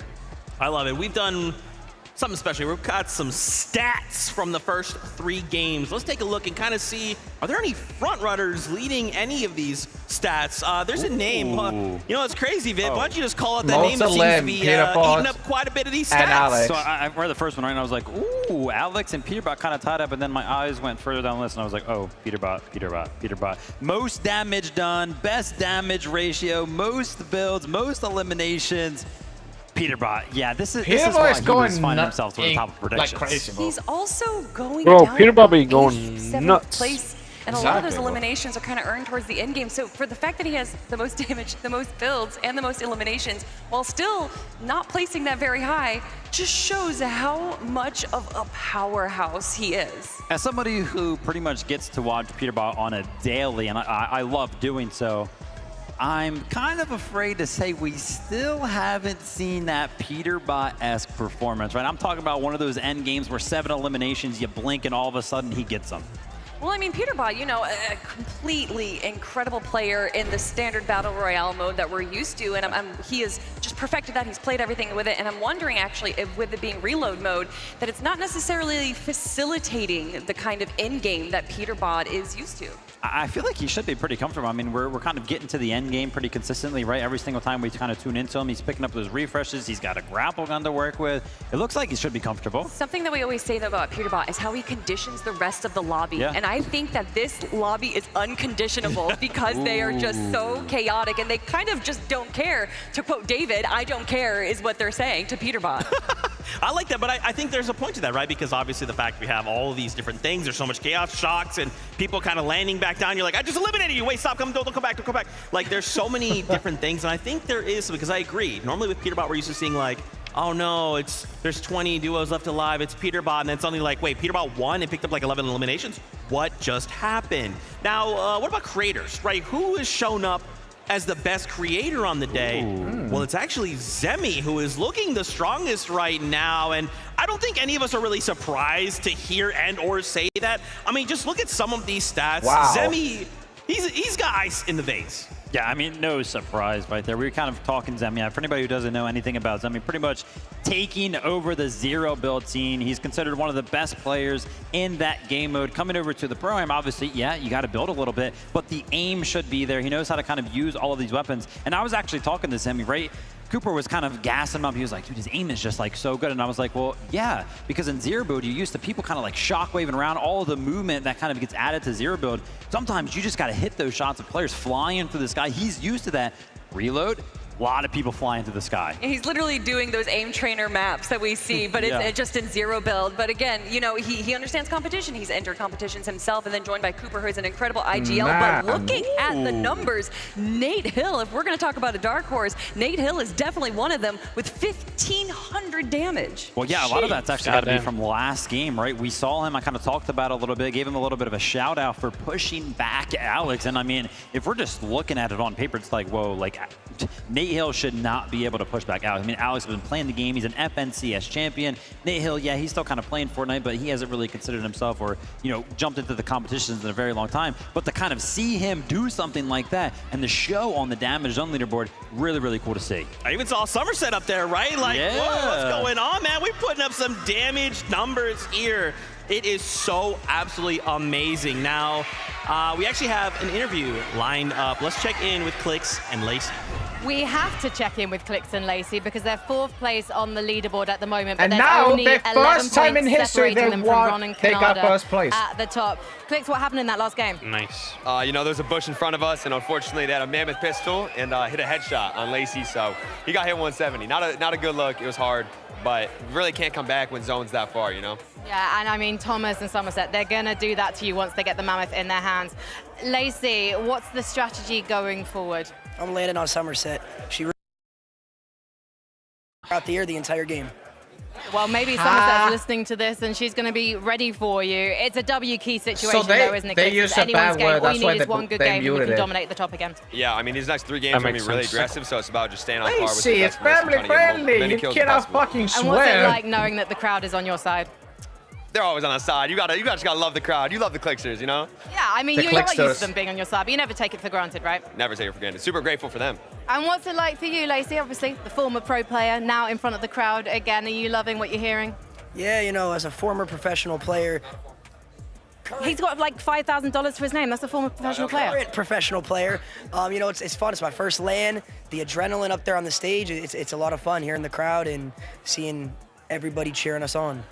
I love it. We've done something special. We've got some stats from the first 3 games. Let's take a look and kind of see, are there any front runners leading any of these stats? There's a name. You know, it's crazy, Viv. Why don't you just call out that name that seems to be eating up quite a bit of these stats? And Alex. So I read the first one, right, and I was like, ooh, Alex and Peterbot kind of tied up, and then my eyes went further down the list, and I was like, oh, Peterbot. Most damage done, best damage ratio, most builds, most eliminations. Peterbot, yeah, this is why he was finding himself to the top of predictions. Like crazy, he's also going Bro, down Peterbot be going 7th nuts. place, and a lot of those eliminations are kind of earned towards the end game. So for the fact that he has the most damage, the most builds, and the most eliminations, while still not placing that very high, just shows how much of a powerhouse he is. As somebody who pretty much gets to watch Peterbot on a daily, and I love doing so, I'm kind of afraid to say we still haven't seen that Peterbot-esque performance, right? I'm talking about one of those end games where 7 eliminations, you blink and all of a sudden he gets them. Well, I mean, Peterbot, you know, a completely incredible player in the standard Battle Royale mode that we're used to, and he has just perfected that. He's played everything with it, and I'm wondering, actually, if with it being reload mode, that it's not necessarily facilitating the kind of end game that Peterbot is used to. I feel like he should be pretty comfortable. I mean, we're kind of getting to the end game pretty consistently, right? Every single time we kind of tune into him, he's picking up those refreshes. He's got a grapple gun to work with. It looks like he should be comfortable. Something that we always say, though, about Peterbot is how he conditions the rest of the lobby. Yeah. And I think that this lobby is unconditionable because they are just so chaotic and they kind of just don't care. To quote David, I don't care is what they're saying to Peterbot. I like that, but I think there's a point to that, right? Because obviously the fact we have all of these different things, there's so much chaos, shocks, and people kind of landing back down. You're like, I just eliminated you. Wait, stop, don't come back, don't come back. Like, there's so many different things, and I think there is, because I agree. Normally with Peterbot, we're used to seeing like, oh no, there's 20 duos left alive, it's Peterbot, and then suddenly like, wait, Peterbot won and picked up like 11 eliminations? What just happened? Now, what about creators, right? Who has shown up as the best creator on the day? Well, it's actually Zemi, who is looking the strongest right now, and I don't think any of us are really surprised to hear and or say that. I mean, just look at some of these stats. Wow. Zemi, he's got ice in the veins. Yeah, I mean, no surprise right there. We were kind of talking Zemi. For anybody who doesn't know anything about Zemi, pretty much taking over the zero build scene. He's considered one of the best players in that game mode. Coming over to the Pro-Am, obviously, yeah, you got to build a little bit, but the aim should be there. He knows how to kind of use all of these weapons. And I was actually talking to Zemi, right? Cooper was kind of gassing him up. He was like, dude, his aim is just like so good. And I was like, well, yeah, because in zero build, you're used to people kind of like shockwaving around, all of the movement that kind of gets added to zero build. Sometimes you just got to hit those shots of players flying through the sky. He's used to that. Reload, a lot of people flying through the sky. He's literally doing those aim trainer maps that we see, but it's just in zero build. But again, you know, he understands competition. He's entered competitions himself and then joined by Cooper, who's an incredible IGL. But looking at the numbers, Nate Hill, if we're going to talk about a dark horse, Nate Hill is definitely one of them with 1,500 damage. Well, yeah, a lot of that's actually got to be from last game, right? We saw him, I kind of talked about it a little bit, gave him a little bit of a shout out for pushing back Alex. And I mean, if we're just looking at it on paper, it's like, whoa, like Nate Hill should not be able to push back Alex. I mean, Alex has been playing the game. He's an FNCS champion. Nate Hill, yeah, he's still kind of playing Fortnite, but he hasn't really considered himself or, you know, jumped into the competitions in a very long time. But to kind of see him do something like that and the show on the damage zone leaderboard, really, really cool to see. I even saw Somerset up there, right? Like, whoa, what's going on, man? We're putting up some damage numbers here. It is so absolutely amazing. Now, we actually have an interview lined up. Let's check in with Clix and Lacey. We have to check in with Clix and Lacey because they're 4th place on the leaderboard at the moment. But And there's now, only the 11 first time in points history separating they them from Ron and take up Kanada first place. at the top. Clix, what happened in that last game? Nice. You know, there's a bush in front of us, and unfortunately, they had a mammoth pistol and hit a headshot on Lacey, so he got hit 170. Not a good look. It was hard, but really can't come back when zone's that far, you know? Yeah, and I mean, Thomas and Somerset, they're going to do that to you once they get the mammoth in their hands. Lacey, what's the strategy going forward? I'm landing on Somerset. She out the air the entire game. Well, maybe Somerset's listening to this and she's going to be ready for you. It's a W key situation, though, isn't it? They Clix? use It's a anyone's bad game. word. All That's you why need is one good game and you can dominate the top again. Yeah, I mean, these next 3 games are going to be really aggressive, so it's about just staying on par with Lacey, the it's best person, family trying to get friendly. many You kills as cannot possible. fucking And what's it swear. like knowing that the crowd is on your side? They're always on our side. You guys gotta love the crowd. You love the Clixers, you know? Yeah, I mean, you're not used to them being on your side, but you never take it for granted, right? Never take it for granted. Super grateful for them. And what's it like for you, Lacey? Obviously, the former pro player, now in front of the crowd again. Are you loving what you're hearing? Yeah, you know, as a former professional player. He's got like $5,000 for his name. That's a former professional player. Current professional player. You know, it's fun. It's my first LAN. The adrenaline up there on the stage, it's a lot of fun hearing the crowd and seeing everybody cheering us on.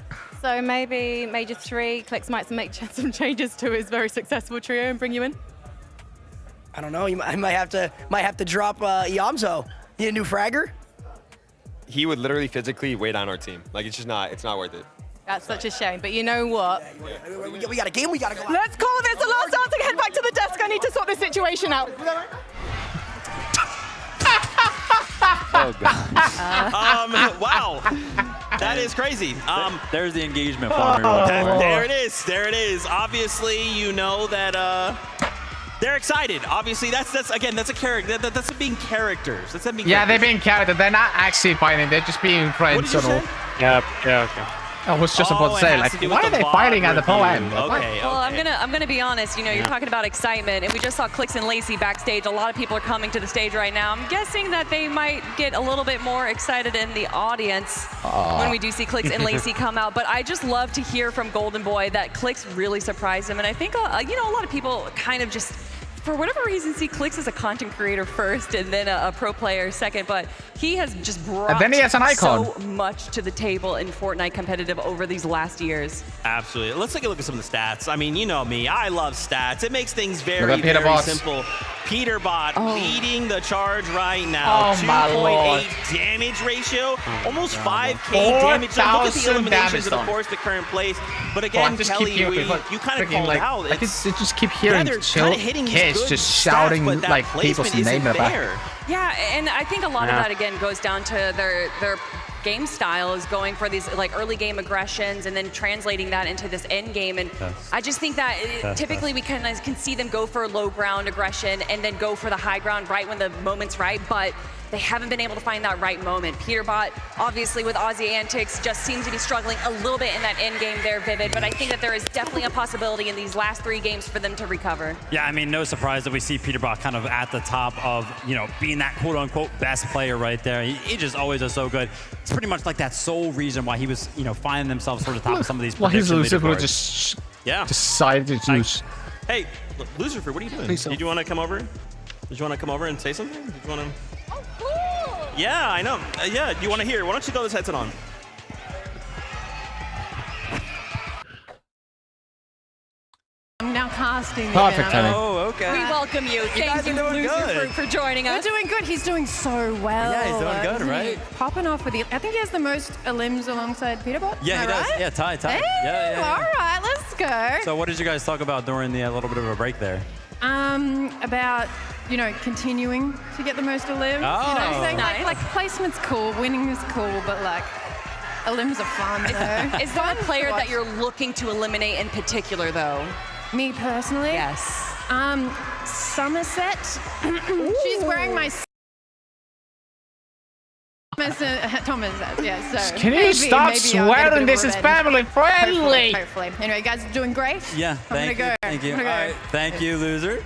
So maybe Major 3, Clix might make some changes to his very successful trio and bring you in? I don't know. I might have to drop Yamzo. You a new fragger? He would literally physically weigh down our team. Like, it's not worth it. That's such a shame. But you know what? We got a game. We got to go out. Let's call this the last chance to head back to the desk. I need to sort this situation out. Oh, God. Wow. That is crazy. There's the engagement farm, everyone. There it is. There it is. Obviously, you know that they're excited. Obviously, that's again, that's a character. That's being characters. That's them being Yeah, they're characters. being characters. They're not actually fighting. They're just being friends. What did you and all. say? Yeah, okay. I was just about to it say, has like, to do why with are they VOD fighting at the pro review. end? Okay. Well, I'm gonna be honest. You know, you're talking about excitement, and we just saw Clix and Lacey backstage. A lot of people are coming to the stage right now. I'm guessing that they might get a little bit more excited in the audience when we do see Clix and Lacey come out. But I just love to hear from Golden Boy that Clix really surprised him, and I think you know, a lot of people kind of just, for whatever reason, see Clix as a content creator first and then a pro player second, but he has just brought And then he has an icon. so much to the table in Fortnite competitive over these last years. Absolutely. Let's take a look at some of the stats. I mean, you know me. I love stats. It makes things very, Look at Peter very Bot. simple. Peterbot leading the charge right now. Oh, my Lord. 2.8 damage ratio. Almost 5K 4,000 damage. Look at the eliminations damage and, of done. course, the current place. But Oh, again, I just Kelly, keep hearing, you kind of freaking, called like, it out. I just keep hearing they're chill kinda hitting these kids good just stats, shouting but that like placement people's name in the isn't back. there. Yeah, and I think a lot Yeah. of that again goes down to their game style is going for these like early game aggressions and then translating that into this end game. And I just think that typically we kind of can see them go for low ground aggression and then go for the high ground right when the moment's right, but they haven't been able to find that right moment. Peterbot, obviously with Aussie Antics, just seems to be struggling a little bit in that end game there, Vivid, but I think that there is definitely a possibility in these last 3 games for them to recover. Yeah, I mean, no surprise that we see Peterbot kind of at the top of, you know, being that quote-unquote best player right there. He just always is so good. It's pretty much like that sole reason why he was, you know, finding themselves toward the top of some of these Well, he's prediction Lucifer leaderboards. just decided to use. Hey, Lucifer, what are you doing? Did you want to come over? Did you want to come over and say something? Did you want to? Yeah, I know. Yeah, you want to hear? Why don't you throw this headset on? I'm now casting. Perfect timing. Oh, okay. We welcome you. Thank guys you, are doing Loser good. Fruit, for joining us. We're doing good. He's doing so well. Yeah, he's doing good, Isn't he? right? Popping off with the. I think he has the most elims alongside Peterbot. Yeah, he Am I does. right? Yeah, tie. Hey, Yeah. all right, let's go. So what did you guys talk about during the little bit of a break there? About continuing to get the most elims. Oh. Saying Nice. like placement's cool, winning is cool, but like elims are fun. though. Is there a Fun to player that watch. you're looking to eliminate in particular, though? Me personally? Yes. Somerset. She's wearing my Thomas, yeah. So Can you maybe stop I'll get a swearing? bit of This is revenge. family friendly. Hopefully. Anyway, guys are doing great. Yeah, I'm thank gonna you. go. Thank you. I'm All gonna go. right, thank you, loser.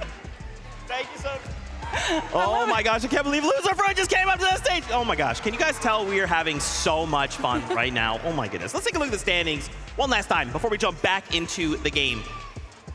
Thank you so much. Oh my gosh, I can't believe Loser Fruit just came up to the stage. Oh my gosh, can you guys tell we are having so much fun right now? Oh my goodness. Let's take a look at the standings one last time before we jump back into the game.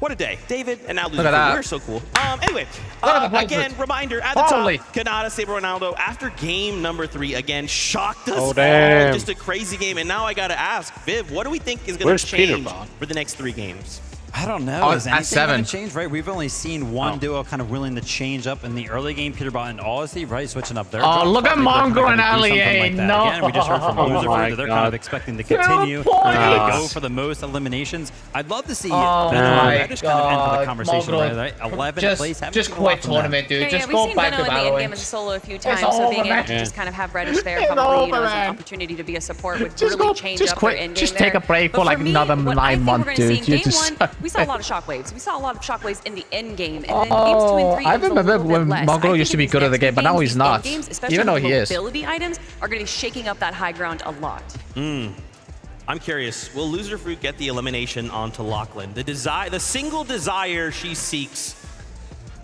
What a day. David and now Loser Look at Fruit. that. We're so cool. Anyway, Look at the again, placement. reminder at the Holy. top, Kanata Saber Ronaldo, after game number 3, again, shocked us Oh, all. damn. Just a crazy game. And now I got to ask, Viv, what do we think is going Where's to change Peterbot? for the next 3 games? I don't know. Oh, Is at anything going 7. to change, right? We've only seen one duo kind of willing to change up in the early game, Peterbot and Odyssey, right? Switching up their Oh, drop. look at Probably looking Mongo to and do something Allier. like that. No. Again, we just heard from Oh Loser my Fruit that they're kind God. of expecting to continue Good point. go for the most eliminations. I'd love to see Oh Venom and my Reddish kind of enter the God. conversation, Mongo, right? 11th just place. Haven't just seen a lot quit from them. tournament, dude. Yeah, Just we've go seen back Venom to in the Valorant. in-game as a solo a few times, It's so over, being able man. to just kind of have Reddish there It's probably over, as an man. opportunity to be a support would Just really go- change just up quit. their in-game Just there. take a break But for like me, another what I 9 think months, we're gonna see dude. in You game just one, we saw a lot of shockwaves. We saw a lot of shockwaves in the end game, and then games 2 and 3 I it was a remember little when bit less. Mongo I think used to be in good at the these game, but now next he's few not. games, especially Even though the he is. mobility items are going to be shaking up that high ground a lot. I'm curious, will Loser Fruit get the elimination onto Lachlan? The single desire she seeks,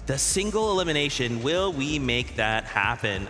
the single elimination, will we make that happen?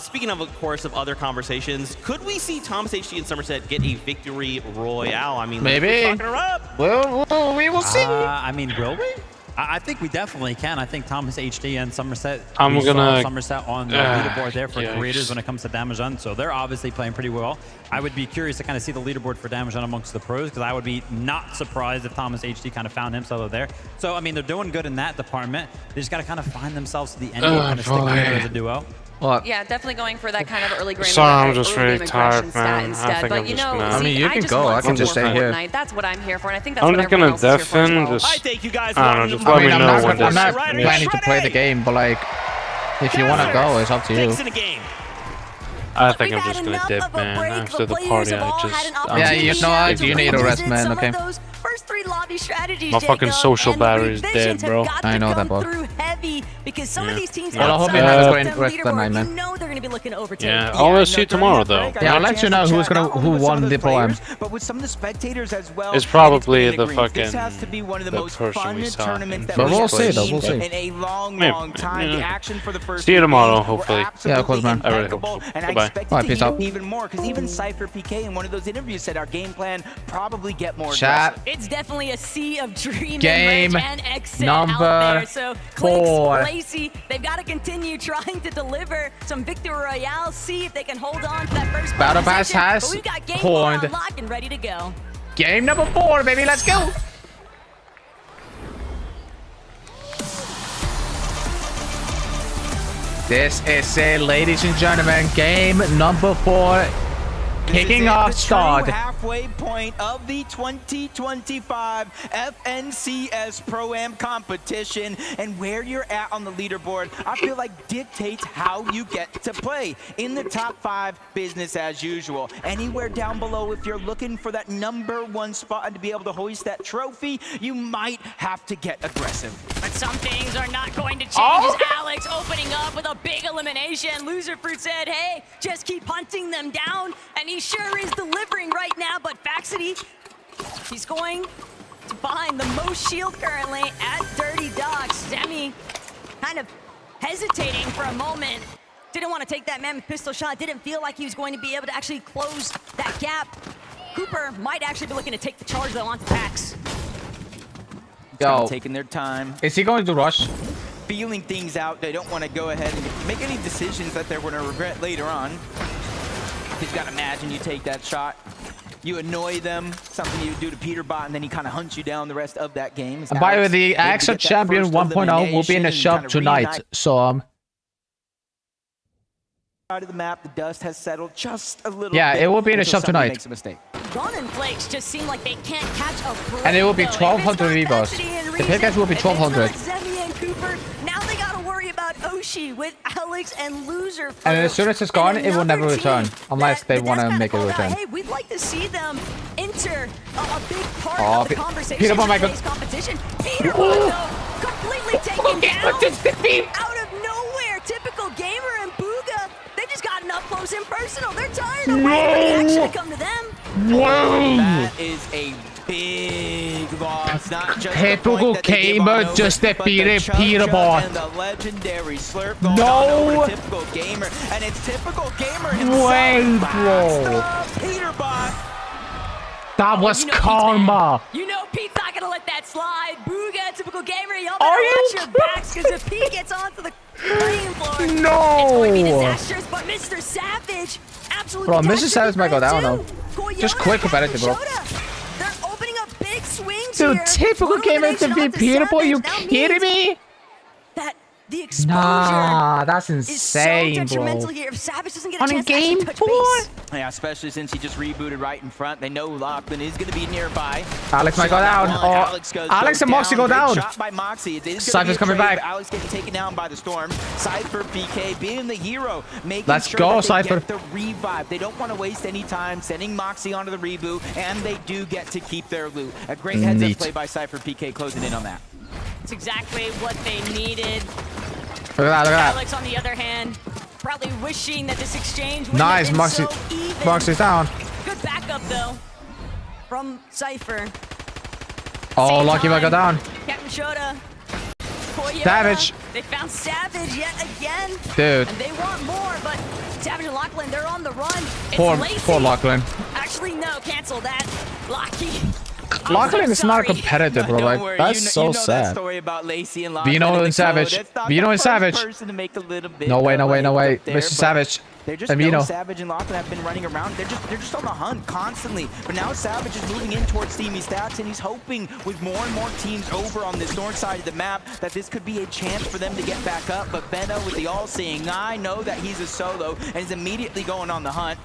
Speaking of course, of other conversations, could we see Thomas HT and Somerset get a victory royale? I mean, Maybe. Loser Fruit fucking her up. Well, we will see. I mean, will we? I think we definitely can. I think Thomas HD and Somerset. I'm we saw gonna- Somerset on the leaderboard there for yikes. creators when it comes to damage done. So they're obviously playing pretty well. I would be curious to kind of see the leaderboard for damage done amongst the pros because I would be not surprised if Thomas HD kind of found himself there. So I mean, they're doing good in that department. They just got to kind of find themselves to the end game, kind of stick boy. together as a duo. What? Yeah, definitely going for that kind of early game. Sorry, I'm just early really game tired, aggression stat man. I instead. think But I'm you just know, gonna- I mean, you Zeke, can just go. want I can some just more stay here. Fortnite. That's what I'm here for, and I think that's I'm what just everyone gonna else is here for as defend well. this. I think you guys I don't know, won just the let I me mean, I'm know not, when I'm this. not Right, planning to play the game, but like, if you want to go, it's up to you. Takes in a game. I think We've I'm had just gonna enough dip, of a man. break. After the players party, have all I had an just. Yeah, opportunity you know what? to You need a revisit rest, man, some of okay? those first 3 lobby strategies, My fucking Jacob, social and the battery is revisions dead, bro. have got I to know that, come bro. through heavy because some of Yeah. these teams Well, I hope outside you of have a the great top rest 10 tonight, leaderboard, man. you know they're going to be looking to overtake. Yeah, I'll let you tomorrow, though. Yeah, I'll let you know who's gonna who won the poem. But with some of the spectators as well. It's probably and the been agreeing. This fucking- has to be one of the the most person fun we saw tournaments in that But we we'll have see, though, seen we'll see. in a long, Maybe, long time. yeah. The action for the first See you three tomorrow, games were hopefully. absolutely Yeah, of course, man. I really hope impeccable, so. and I Goodbye. expect Alright, it to peace heat out. up even more because even Cypher PK in one of those interviews said our game plan probably get more Chat. aggressive. It's definitely a sea of dream Game and exit number out there. So 4. Clicks, Lacey, they've got to continue trying to deliver some victory royale. See if they can hold on to that first Battle Pass position. has But we've got game horned. one unlocked and ready to go. Game number 4, baby. Let's go. This is it, ladies and gentlemen. Game number 4. Kicking off the start. true halfway point of the 2025 FNCS Pro-Am competition, and where you're at on the leaderboard, I feel like dictates how you get to play. In the top 5, business as usual. Anywhere down below, if you're looking for that #1 spot and to be able to hoist that trophy, you might have to get aggressive. But some things are not going to change Oh. as Alex opening up with a big elimination. Loser Fruit said, hey, just keep hunting them down. And he sure is delivering right now. But Faxity, he's going to find the most shield currently at Dirty Dogs. Semi kind of hesitating for a moment. Didn't want to take that mammoth pistol shot. Didn't feel like he was going to be able to actually close that gap. Cooper might actually be looking to take the charge though onto Pax. Yo, Taking their time. is he going to rush? feeling things out. They don't want to go ahead and make any decisions that they're going to regret later on. You've got to imagine you take that shot, you annoy them, something you do to Peterbot, and then he kind of hunts you down the rest of that game. And by the way, the Exo Champion 1.0 will be in the shop tonight, so out of the map, the dust has settled just a little yeah, bit it will be in the until shop somebody tonight. makes a mistake. Ron and Flakes just seem like they can't catch a break. And it will be though. 1200 V-Bucks. The pickaxe will be 1200. Zemi and Cooper, now they gotta worry about Oshi with Alex and Loser. And as soon as it's gone, it will never return. Unless they want to make it return. Hey, we'd like to see them enter a big part Oh, of the conversation Peter Bot, in today's competition. Peter Bot, though, completely taken down out of nowhere. Typical Gamer and Booga, they just got up close and personal. They're tired of waiting for the action to come to them. That is a big loss. Not just Typical Gamer just defeated Peter Bot. And the legendary slurp going on over to Typical Gamer, and it's Typical Gamer himself. Wait, bro. Peter Bot. That was karma. You know Pete's not gonna let that slide. Booga, Typical Gamer, y'all better watch your backs, because if Pete gets onto the playing floor, No. it's going to be disastrous. But Mr. Savage, absolutely. Bro, Mr. Savage might go down though. Just quick competitive, bro. They're opening up big swings Dude, here. Typical Gamer to be Peter Boy, you kidding me? That the exposure Nah, that's is so insane, detrimental bro. here. If Savage doesn't get a On a chance to actually game touch boy? base. Yeah, especially since he just rebooted right in front. They know Lachlan is going to be nearby. Alex might go down. Or Alex and Moxie go down. Shot by Moxie. It is Cypher's coming back. Alex getting taken down by the storm. Cypher, PK being the hero, making Let's sure go, that they Cypher. get the revive. They don't want to waste any time sending Moxie onto the reboot, and they do get to keep their loot. A great heads-up Neat. play by Cypher, PK closing in on that. It's exactly what they needed. Look at that, look at that. Alex, on the other hand, probably wishing that this exchange would Nice, have been Moxie. so even. Moxie's down. Good backup, though, from Cypher. Oh, Lucky might go down. Captain Shota. Koyota, Savage. They found Savage yet again. Dude. And they want more, but Savage and Lachlan, they're on the run. It's Poor Lacey. Lachlan. Actually, no, cancel that. Locky. Lachlan is not a competitor, bro. Like, that's so That sad. story about Lacey and Lachlan Vino in the and Savage. code. It's not Vino the and first Savage. person to make a little bit No way, of no a way, no way. hiccup there, Mr. but Savage. They're just And know Vino. Savage and Lachlan have been running around. They're just on the hunt constantly. But now Savage is moving in towards Steamy Stats, and he's hoping with more and more teams over on this north side of the map that this could be a chance for them to get back up. But Benno with the all-seeing eye know that he's a solo and is immediately going on the hunt.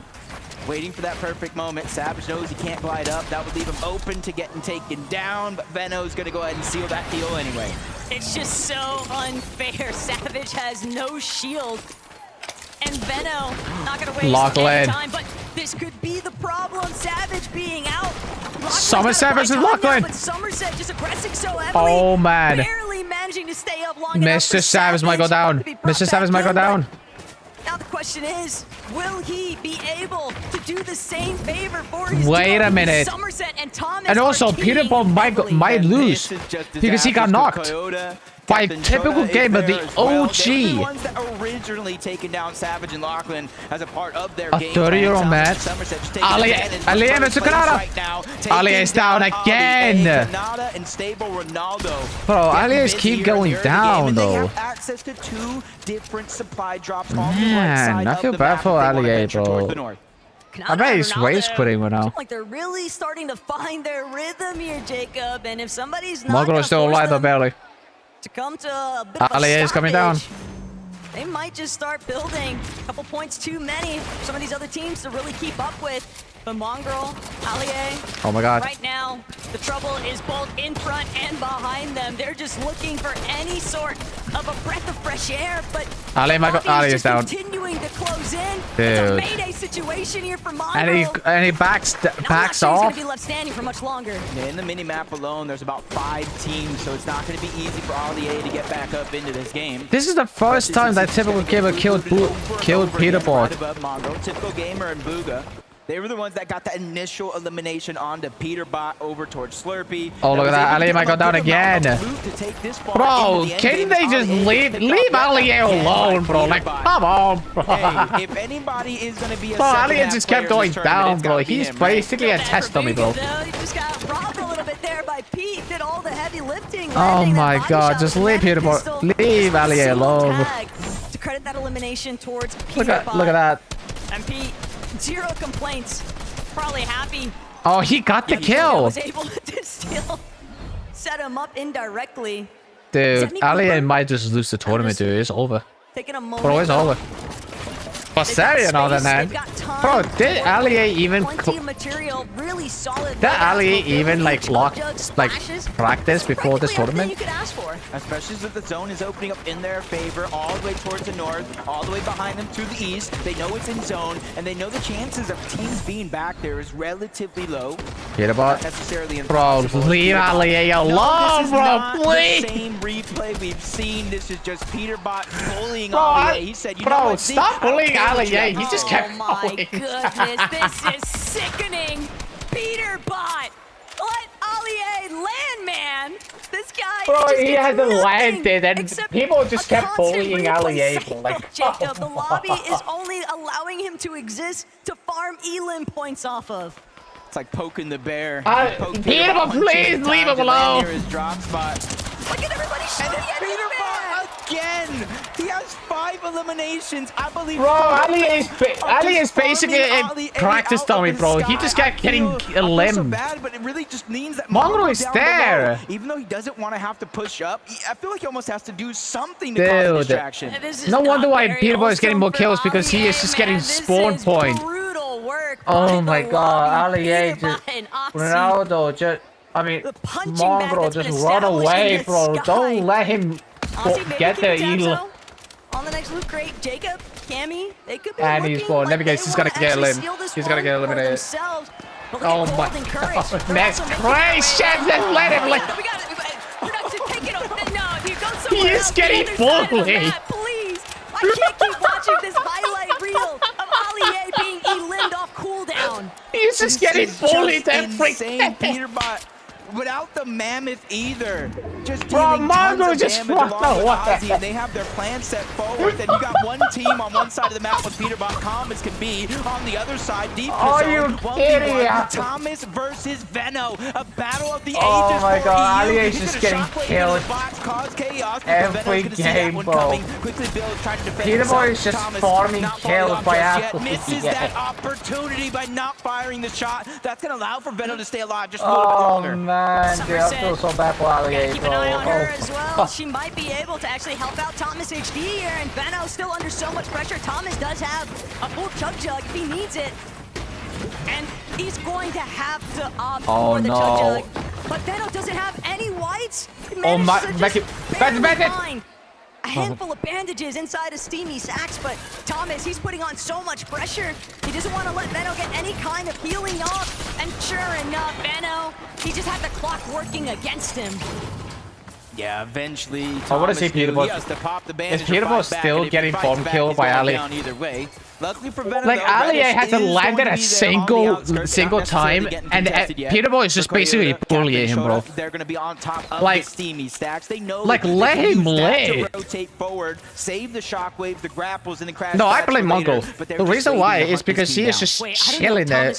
Waiting for that perfect moment. Savage knows he can't glide up. That would leave him open to getting taken down, but Benno's gonna go ahead and seal that deal anyway. It's just so unfair. Savage has no shield. And Benno not gonna waste Lachlan. any time, but this could be the problem. Savage being out. Summer Savage and Lachlan. But Somerset just aggressing so heavily. Oh, man. Barely managing to stay up long enough for Mr. Savage might go down. to be brought Mr. Savage might back go in, down. but now the question is, will he be able to do the same favor for his Wait duo? a minute. Somerset and Thomas And also, are Peter key. Ball might lose because he got knocked by Typical Gamer, the They're the OG. ones that originally taken down Savage and Lachlan as a part of their A game. 30-year-old plan. man. Somerset just taking Ali advantage of Ali first Evans to place Canada. right now, Ali taking is down Ali, again. Canada and Stable Ronaldo. Bro, Ali is Getting keep busier going in the early down, game, and they though. have access to 2 different supply drops on the right Man, side I of feel the bad map for if they wanna Ali, venture towards bro. the north. I bet he's race quitting right now. Seem like they're really starting to find their rhythm here, Jacob. And if somebody's not Mogul gonna is still force alive, though, them barely. to come to a bit of Ali a is coming down. stoppage, they might just start building a couple points too many for some of these other teams to really keep up with. But Mongrel, Allier, Oh my God. right now, the trouble is both in front and behind them. They're just looking for any sort of a breath of fresh air, but Ali might go- Bobby Ali is just down. continuing to close in. Dude. It's a mayday situation here for Mongrel. And he backs Not sure off. he's gonna be left standing for much longer. In the mini-map alone, there's about 5 teams, so it's not going to be easy for Ollie to get back up into this game. This is the first time that Typical Gamer killed Peter Bot. Right above Mongrel, Typical Gamer and Booga. They were the ones that got that initial elimination onto Peterbot over towards Slurpee. Oh, look at that. Ali might go down again. Bro, can they just leave Ali alone, bro? Like, come on, bro. Hey, if anybody is going to be a bro, Ali just kept going down, bro. He's basically a test dummy, bro. He just got robbed a little bit there by Pete. Did all the heavy lifting. Oh my god, just leave Peterbot. Leave Ali alone. To credit that elimination towards Look at that. And Pete, 0 complaints. Probably happy. Oh, he got the kill. Was able to still set him up indirectly. Dude, Ali might just lose the tournament, dude. It's over. Taking a moment. Bro, it's over. For Sari and all that, man. Bro, did Ali even... Really solid. Did Ali even, like, practice before this tournament? Especially if the zone is opening up in their favor, all the way towards the north, all the way behind them to the east. They know it's in zone, and they know the chances of teams being back there is relatively low. Peterbot. Necessarily bro, leave Ali alone, bro, please. The same replay we've seen. This is just Peterbot bullying bro, Ali. He said, bro, stop bullying Ali. He just kept going. Oh my goodness, this is sickening. Peterbot, let Ali land, man. This guy. Bro, he hasn't landed, and people just kept bullying Ali. Like, Jacob, the lobby is only allowing him to exist to farm Elim points off of. It's like poking the bear. Peterbot, please leave him alone. His drop spot. Look at everybody shooting at Peterbot again. He has 5 eliminations. I believe. Bro, Ali is basically a practice dummy, bro. He just got getting a limb. So bad, but it really just means that Mongo is there. Below, even though he doesn't want to have to push up, I feel like he almost has to do something to cause a distraction. No wonder why Peterbot is getting more kills, because he is just getting spawn point. Oh my god, Ali just Ronaldo just. I mean, Mongo, just run away, bro. Don't let him get the Elim. On the next loot crate, Jacob, Cammy, they could be and he's born. Let me guess, he's gonna get eliminated. He's gonna get eliminated. Oh my god. Next crate, Chef, just let him live. He is getting bullied. Please, I can't keep watching this highlight reel of Ali being elimed off cooldown. He's just getting bullied every insane Peterbot. Without the mammoth either. Just bro, Mongo just run away. And they have their plan set forward. Then you got one team on one side of the map with Peterbot calm as can be. On the other side, deep in the zone, idiot. Thomas versus Veno. A battle of the ages. Oh my god, Ali is He's just gonna getting killed cause chaos, every game, bro. Peterbot is just farming kills by Ali. Misses that opportunity by not firing the shot. That's going to allow for Veno to stay alive just a little bit longer. Man, dude, I feel so bad for Ali, keep an eye on her as well. She might be able to actually help out Thomas HD here, and Veno still under so much pressure. Thomas does have a full chug jug if he needs it, and he's going to have to opt for the chug jug. But Veno doesn't have any whites. Oh my, back it. A handful of bandages inside of Steamy Sacks, but Thomas, he's putting on so much pressure. He doesn't want to let Veno get any kind of healing off. And sure enough, Veno, he just had the clock working against him. Yeah, eventually. I want to see Peterbot. Is Peterbot still getting bomb killed by Ali? Either way. Luckily for Veno, like Ali hasn't landed a single time, and Peterbot is just basically bullying him, bro. They're going to be on top of like, the Steamy Stacks. They know. Like, let him live. Rotate forward, save the shockwaves, the grapples, and the crash. No, I blame Mongo. The reason why is because he is just chilling there.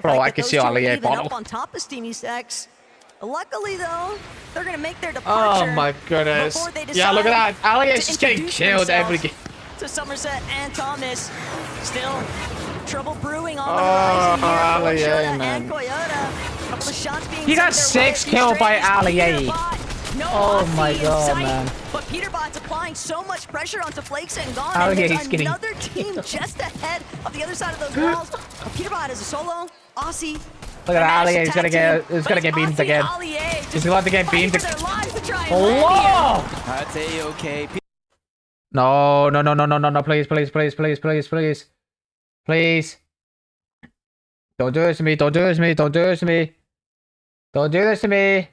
Bro, I can see Ali bottle. On top of Steamy Stacks. Luckily, though, they're going to make their departure. Oh my goodness. Yeah, look at that. Ali is just getting killed every game. To Somerset and Thomas. Still trouble brewing on the horizon here. And Coyote. Couple of shots being he got 6 kills by Ali. Oh my god, man. But Peterbot's applying so much pressure onto Flakes and Gone. Oh, and yeah, there's another team just ahead of the other side of those walls. Peterbot is a solo. Aussie. Look at Ali, he's gonna get beamed again. He's going to get beamed again. Oh! That's A-okay. No, please. Please. Don't do this to me, don't do this to me, don't do this to me. Don't do this to me.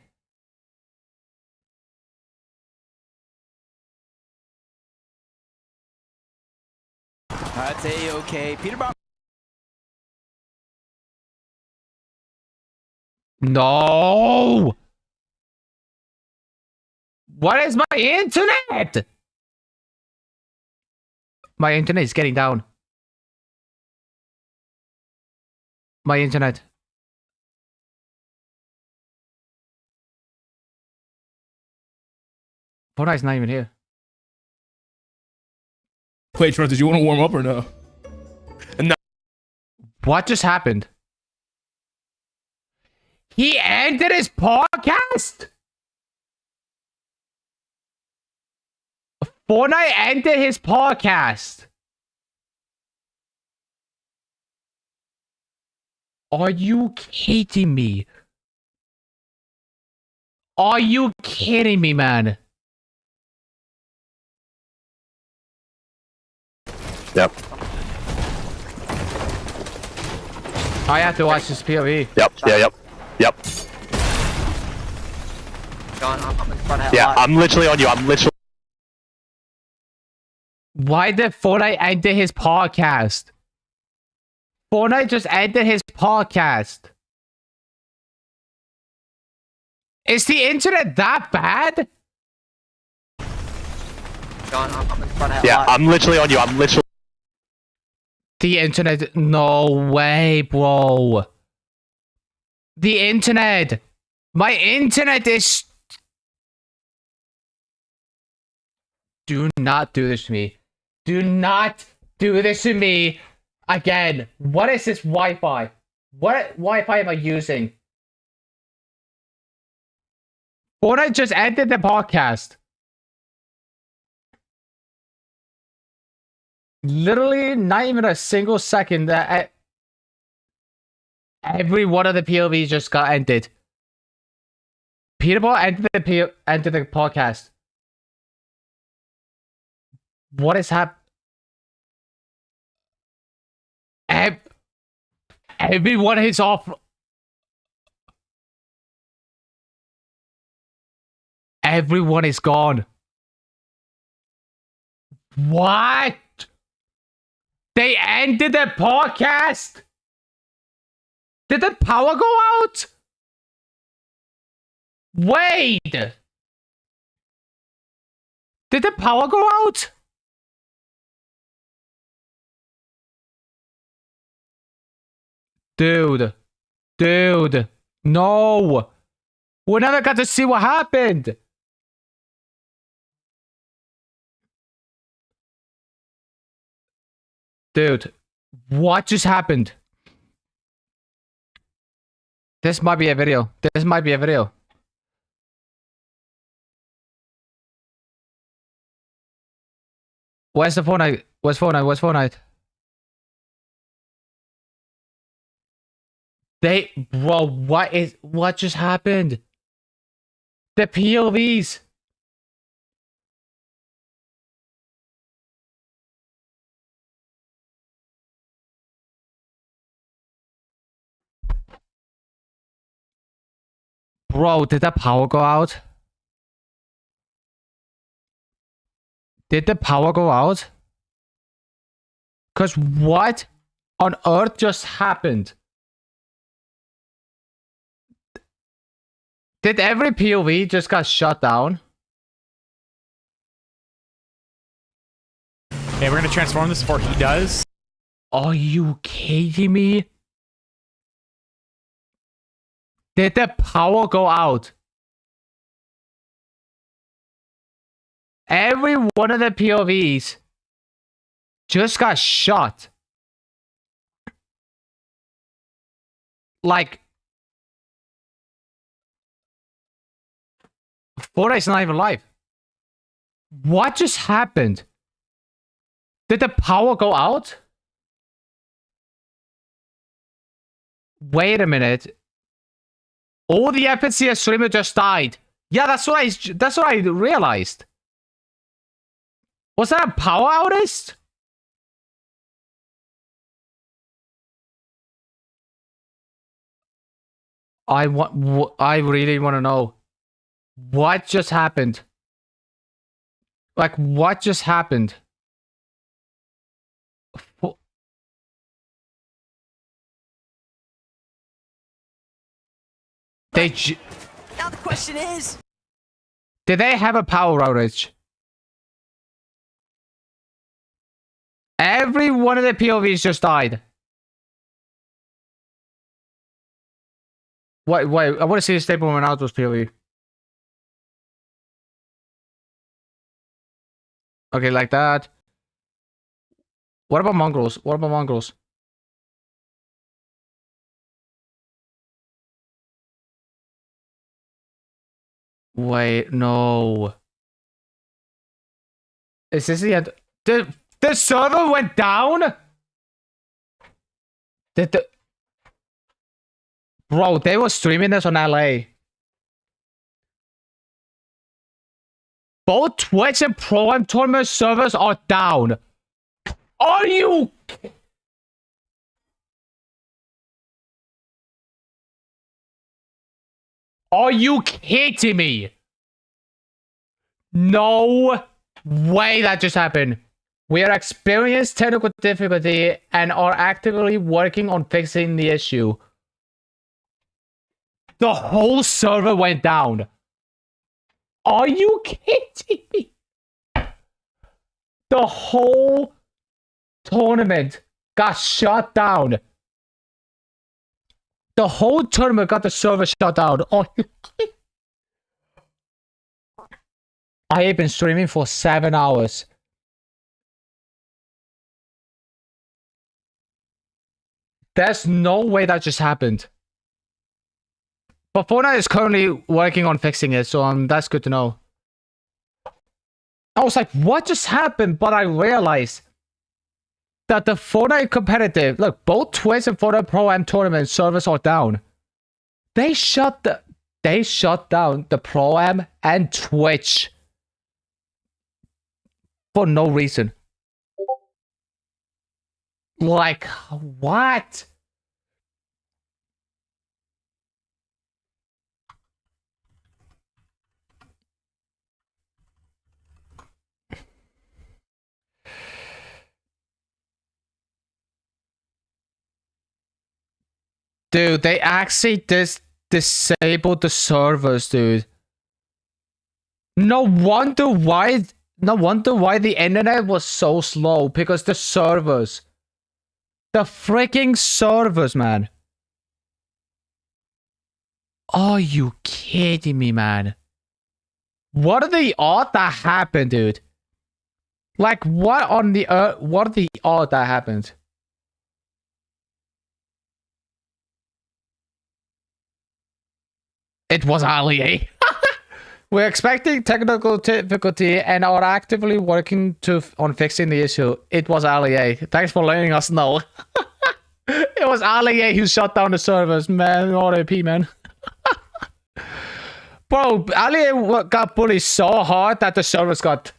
That's A-okay. Peterbot No! What is my internet? My internet is getting down. My internet. Fortnite's not even here. Wait, Trent, did you want to warm up or no? No. What just happened? He ended his podcast? Fortnite ended his podcast. Are you kidding me? Are you kidding me, man? Yep. I have to watch this POV. Yep. Yep. John, I'm in front of Yeah, I'm literally on you. Why did Fortnite ended his podcast? Fortnite just ended his podcast. Is the internet that bad? John, I'm in front of Yeah, I'm literally on you. The internet. No way, bro. The internet. My internet is. Do not do this to me. Do not do this to me again. What is this Wi-Fi? What Wi-Fi am I using? Fortnite just ended the podcast. Literally not even a single second that every one of the POVs just got ended. Peterball ended the podcast. What is happening? Everyone is off. Everyone is gone. What? They ended the podcast? Did the power go out? Wait. Did the power go out? Dude. No. We never got to see what happened. Dude, what just happened? This might be a video. Where's the Fortnite? Where's Fortnite? Bro, what just happened? The POVs. Bro, did the power go out? Did the power go out? Cause what on earth just happened? Did every POV just got shut down? Okay, we're gonna transform this before he does. Are you kidding me? Did the power go out? Every one of the POVs just got shot. Like, Fortnite's not even live. What just happened? Did the power go out? Wait a minute. All the FNCS streamers just died. Yeah, that's what I realized. Was that a power outage? I really want to know. What just happened? Like, what just happened? Now the question is, did they have a power outage? Every one of the POVs just died. Wait, I want to see the Stable Ronaldo's POV. Okay, like that. What about mongrels? What about mongrels? Wait, no. Is this the end? The server went down? Bro, they were streaming this on LA. Both Twitch and Pro-Am tournament servers are down. Are you... Are you kidding me? No way that just happened. We are experiencing technical difficulty and are actively working on fixing the issue. The whole server went down. Are you kidding me? The whole tournament got shut down. The whole tournament got the server shut down. Oh, I have been streaming for 7 hours. There's no way that just happened. But Fortnite is currently working on fixing it, so that's good to know. I was like, what just happened? But I realized that the Fortnite competitive, look, both Twitch and Fortnite Pro-Am tournament servers are down. They shut down the Pro-Am and Twitch for no reason. Like, what? Dude, they actually disabled the servers, dude. No wonder why the internet was so slow, because the servers. The freaking servers, man. Are you kidding me, man? What are the odds that happened, dude? Like, what on the earth? What are the odds that happened? It was Ali. We're expecting technical difficulty and are actively working on fixing the issue. It was Ali. Thanks for letting us know. It was Ali who shut down the servers, man. RIP, man. Bro, Ali got bullied so hard that the servers got...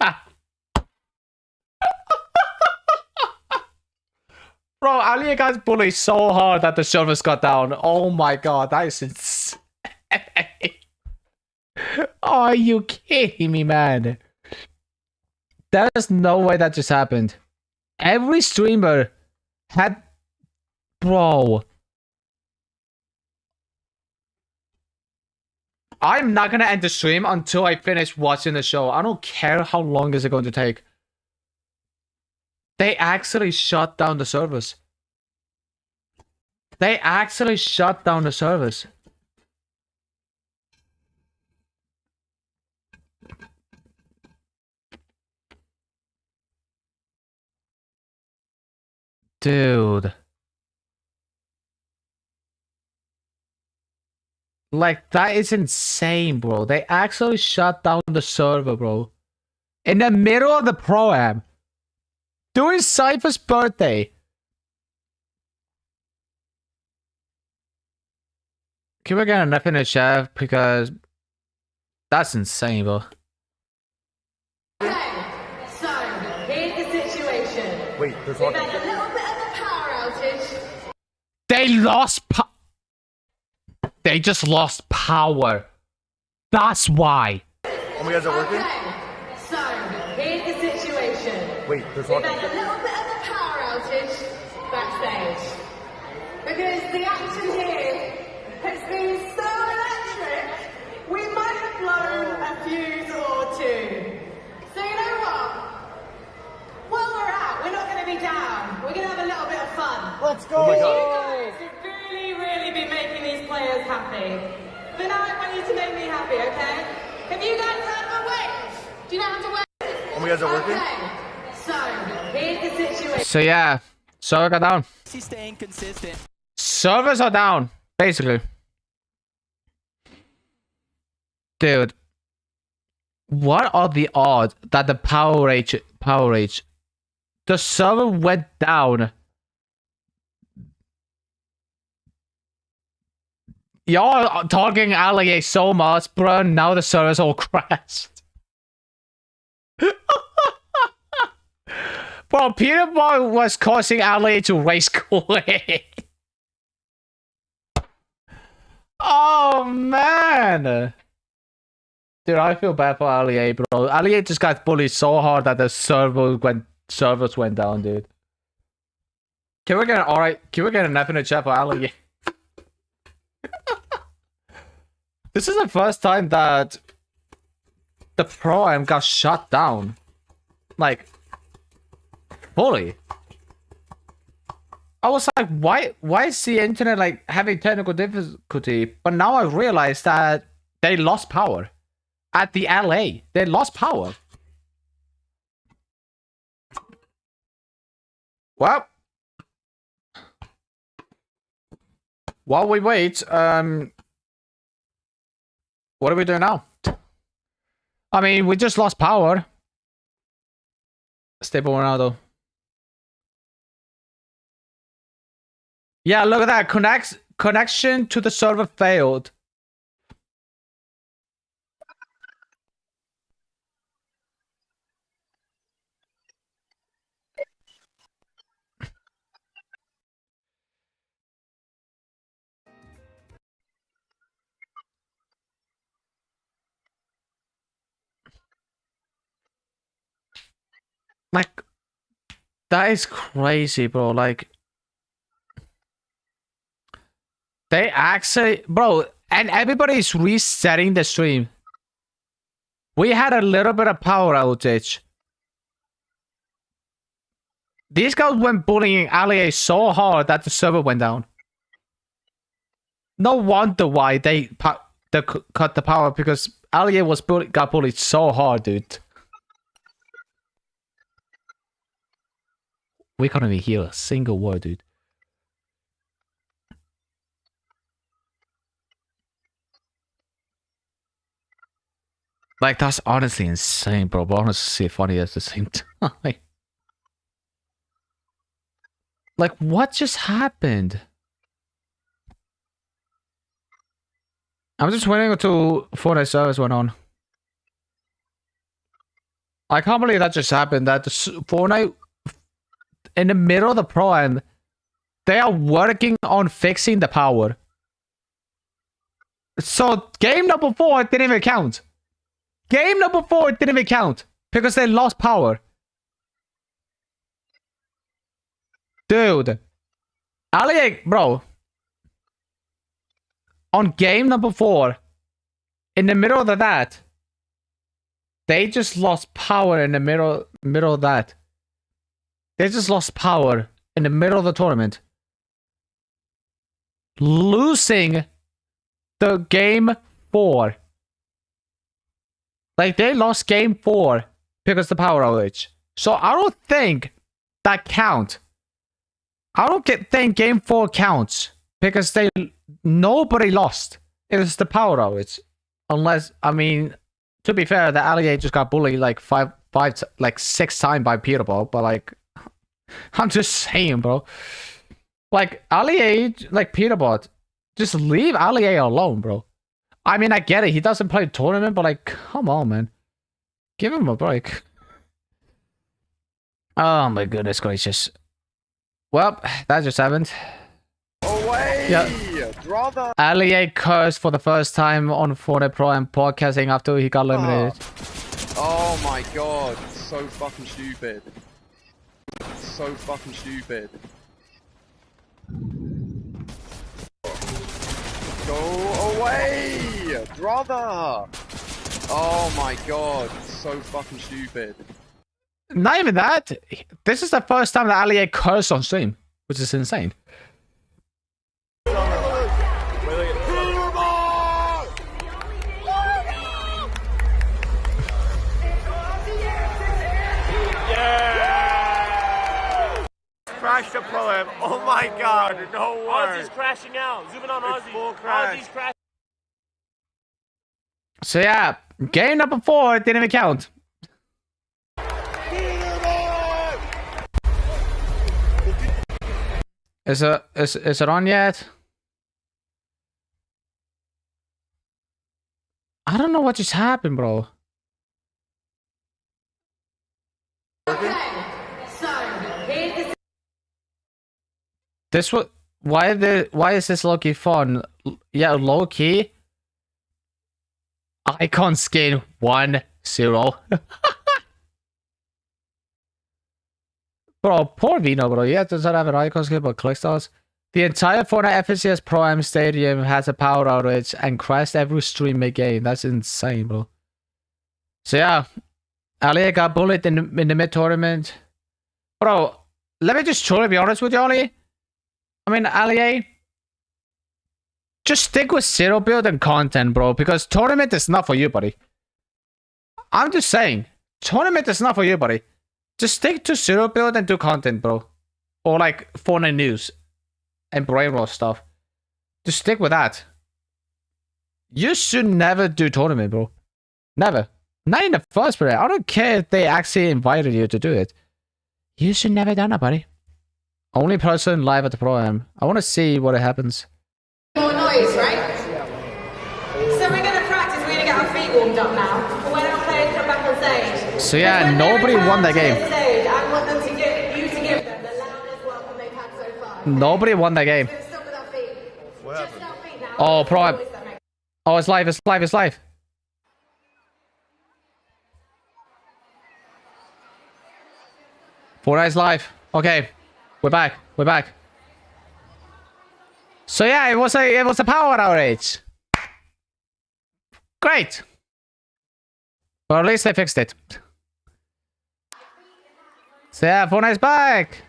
Bro, Ali got bullied so hard that the servers got down. Oh my god, that is insane. Are you kidding me, man? There's no way that just happened. Every streamer had... Bro. I'm not gonna end the stream until I finish watching the show. I don't care how long is it going to take. They actually shut down the servers. They actually shut down the servers. Dude. Like, that is insane, bro. They actually shut down the server, bro. In the middle of the Pro-Am. During Cypher's birthday. Can we get enough in the chat? Because that's insane, bro. Okay, so here's the situation. Wait, there's We've had a little bit of a power outage. They lost They just lost power. That's why. Oh my god, is it working? Okay, so here's the situation. Wait, there's We've had a little bit of a power outage backstage. Because the action here has been so electric. Let's go! You guys have really, really been making these players happy. But now I want you to make me happy, okay? Have you guys heard of a wave? Do you know how to wave? Oh, you guys are working? Okay. So, here's the situation. So yeah, server got down. He's staying consistent. Servers are down, basically. Dude, what are the odds that the Power Rage, the server went down? Y'all are talking Alligator so much, bro. Now the servers all crashed. Bro, Peter Boy was causing Alligator to race quit. Oh man. Dude, I feel bad for Alligator, bro. Alligator just got bullied so hard that the servers went down, dude. Can we get an F in the chat for Alligator? This is the first time that the Pro-Am got shut down. Like, fully. I was like, why is the internet like having technical difficulty? But now I realize that they lost power. At the LA, they lost power. Well, while we wait, what are we doing now? I mean, we just lost power. Stable Ronaldo. Yeah, look at that. Connection to the server failed. Like, that is crazy, bro. Like, they actually, bro, and everybody's resetting the stream. We had a little bit of power outage. These guys went bullying Alligator so hard that the server went down. No wonder why they cut the power, because Alligator got bullied so hard, dude. We can't even hear a single word, dude. Like, that's honestly insane, bro. But honestly funny at the same time. Like, what just happened? I'm just waiting until Fortnite service went on. I can't believe that just happened. That the Fortnite, in the middle of the Pro-Am, they are working on fixing the power. So game number 4 didn't even count. Game number 4 didn't even count because they lost power. Dude, Alligator, bro. On game number 4, in the middle of that, they just lost power in the middle of that. They just lost power in the middle of the tournament. Losing the game 4. Like, they lost game 4 because of the power outage. So I don't think that counts. I don't think game 4 counts because nobody lost. It was the power outage. Unless, I mean, to be fair, the Alligator just got bullied like 6 times by Peterball, but like, I'm just saying, bro. Like, Alligator, like Peterball, just leave Alligator alone, bro. I mean, I get it. He doesn't play tournament, but like, come on, man. Give him a break. Oh my goodness gracious. Well, that just happened. Away! Yeah. Brother! Alligator cursed for the first time on Fortnite Pro and podcasting after he got eliminated. Oh my god. So fucking stupid. So fucking stupid. Go away! Brother! Oh my god. So fucking stupid. Not even that. This is the first time that Alligator cursed on stream. which is insane. Crash the Pro-Am. Oh my god, no word. Aussie's crashing out. Zooming on It's Aussie. full crash. Aussie's crashing. So yeah, game number 4 didn't even count. Is it on yet? I don't know what just happened, bro. This was why is this low key fun? Yeah, low key. Icon skin 1-0. Bro, poor Vino, bro. Yeah, does not have an icon skin but click stars. The entire Fortnite FNCS Pro-Am Stadium has a power outage and crashed every stream mid-game. That's insane, bro. So yeah, Ali got bullied in the mid-tournament. Bro, let me just truly be honest with you, Ali. I mean, Ali, just stick with zero build and content, bro, because tournament is not for you, buddy. I'm just saying, tournament is not for you, buddy. Just stick to zero build and do content, bro. Or like Fortnite news and brainwash stuff. Just stick with that. You should never do tournament, bro. Never. Not in the first place. I don't care if they actually invited you to do it. You should never done it, buddy. Only person live at the Pro-Am. I want to see what happens. More noise, right? So we're going to practice, we're going to get our feet warmed up now. For when our players come back on stage. So yeah, nobody won that game. Stage, I want them to give you to give them the loudest welcome they've had so far. Nobody won that game. Stop with our feet. Just with our feet now. Oh, Pro-Am. Oh, it's live, it's live, it's live. Fortnite's live. Okay. We're back. We're back. So yeah, it was a power outage. Great. But at least they fixed it. So yeah, Fortnite's back.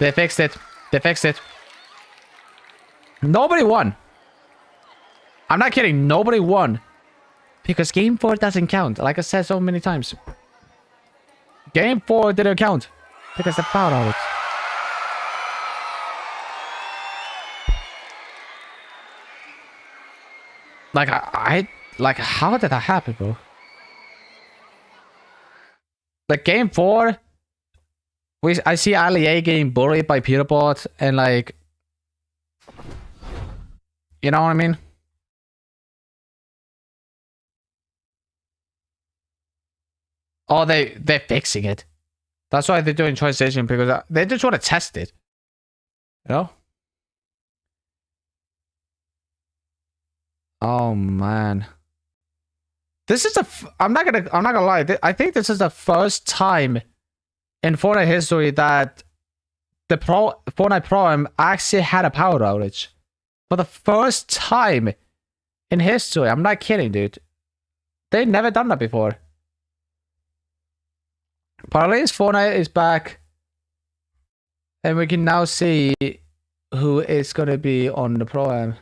They fixed it. They fixed it. Nobody won. I'm not kidding. Nobody won. Because game 4 doesn't count. Like I said so many times. Game 4 didn't count. Because the power outage. Like, like, how did that happen, bro? Like, game 4, I see Ali A getting bullied by Peterbot, and like, you know what I mean? Oh, they're fixing it. That's why they're doing transition, because they just want to test it. You know? Oh man, this is I'm not gonna lie. I think this is the first time in Fortnite history that the Fortnite Pro-Am actually had a power outage. For the first time in history. I'm not kidding, dude. They've never done that before. But at least Fortnite is back, and we can now see who is gonna be on the Pro-Am.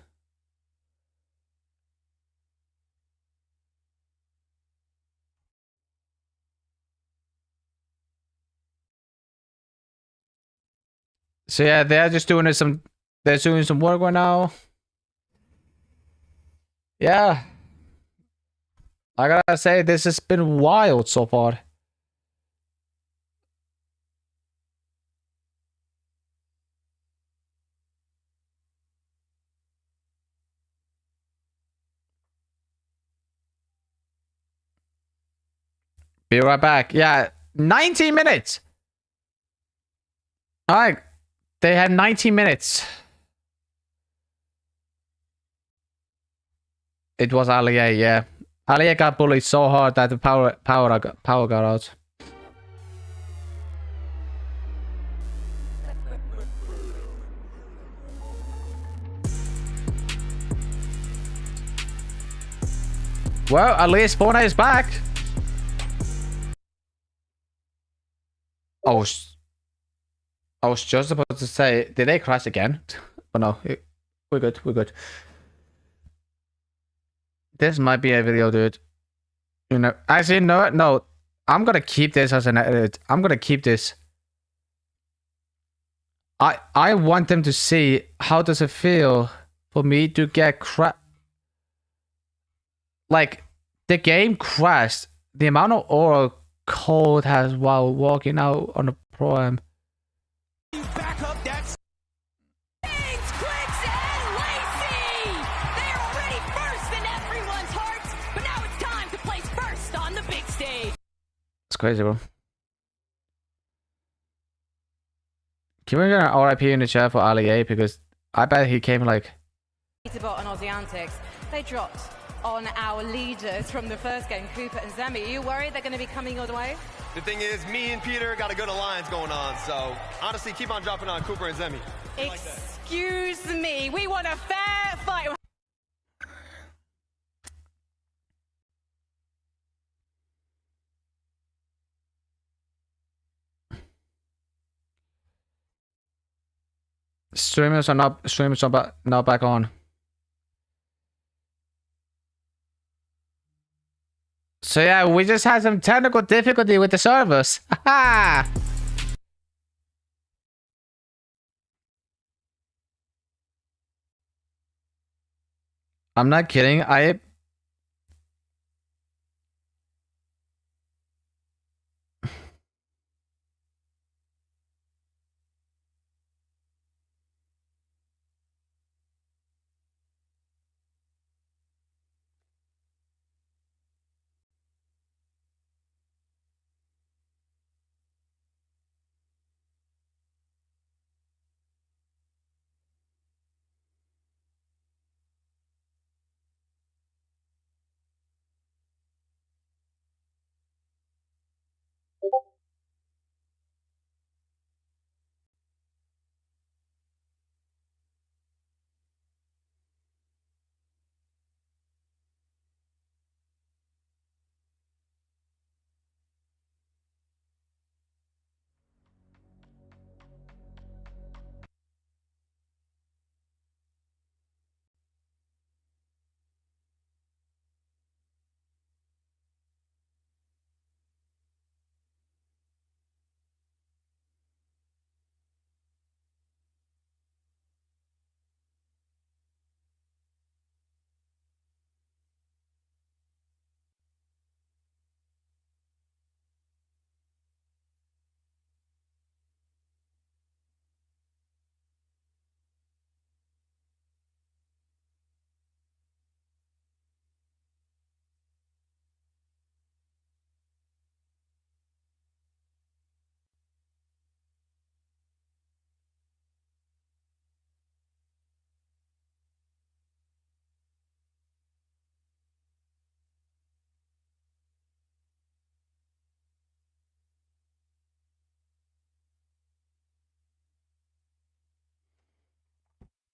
So yeah, they're doing some work right now. Yeah. I gotta say, this has been wild so far. Be right back. Yeah, 19 minutes. All right. They had 19 minutes. It was Alia, yeah. Alia got bullied so hard that the power got out. Well, at least Fortnite is back. I was just supposed to say, did they crash again? But no, we're good. We're good. This might be a video, dude. You know, actually, no. I'm gonna keep this as an edit. I'm gonna keep this. I want them to see how does it feel for me to get like the game crashed. The amount of oral Cold has while walking out on the Pro-Am. It's crazy, bro. Can we get an RIP in the chat for Ali A? Because I bet he came like... Bot and Aussie Antics, they dropped on our leaders from the first game, Cooper and Zemi. Are you worried they're going to be coming your way? The thing is, me and Peter got a good alliance going on, so honestly, keep on dropping on Cooper and Zemi. Excuse me, we want a fair fight. Streamers are not back on. So yeah, we just had some technical difficulty with the servers. Haha. I'm not kidding.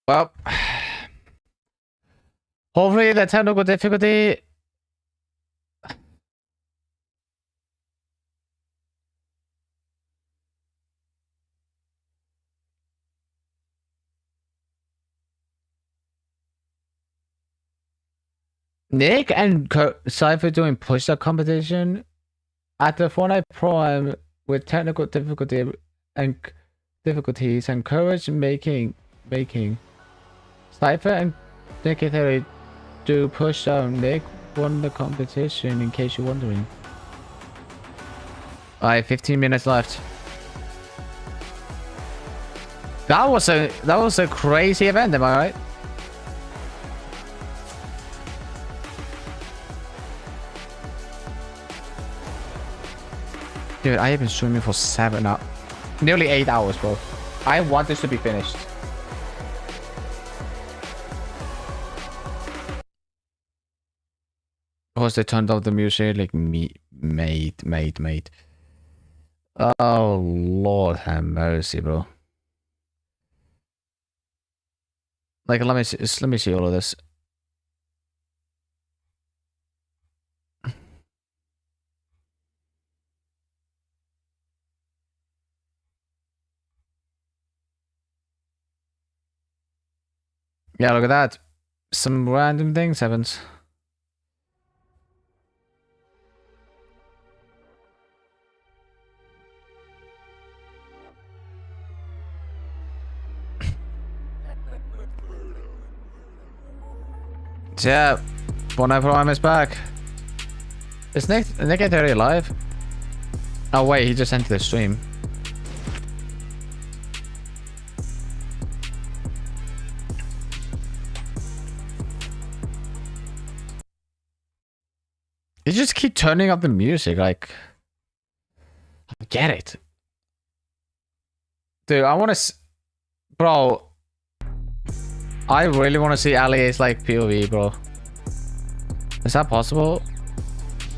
Well, hopefully the technical difficulty. Nick and Cypher doing push-up competition at the Fortnite Pro with technical difficulties and Courage making. Cypher and Nick Theory do push-up. Nick won the competition, in case you're wondering. Alright, 15 minutes left. That was a crazy event, am I right? Dude, I have been streaming for nearly 8 hours, bro. I want this to be finished. Of course, they turned off the music, like mate. Oh, Lord have mercy, bro. Like, let me see all of this. Yeah, look at that. Some random things happens. Yeah, Bonai Prime is back. Is Nick already alive? Oh wait, he just entered the stream. You just keep turning up the music, like... I get it. Dude, I want to... Bro... I really want to see Allier's like POV, bro. Is that possible?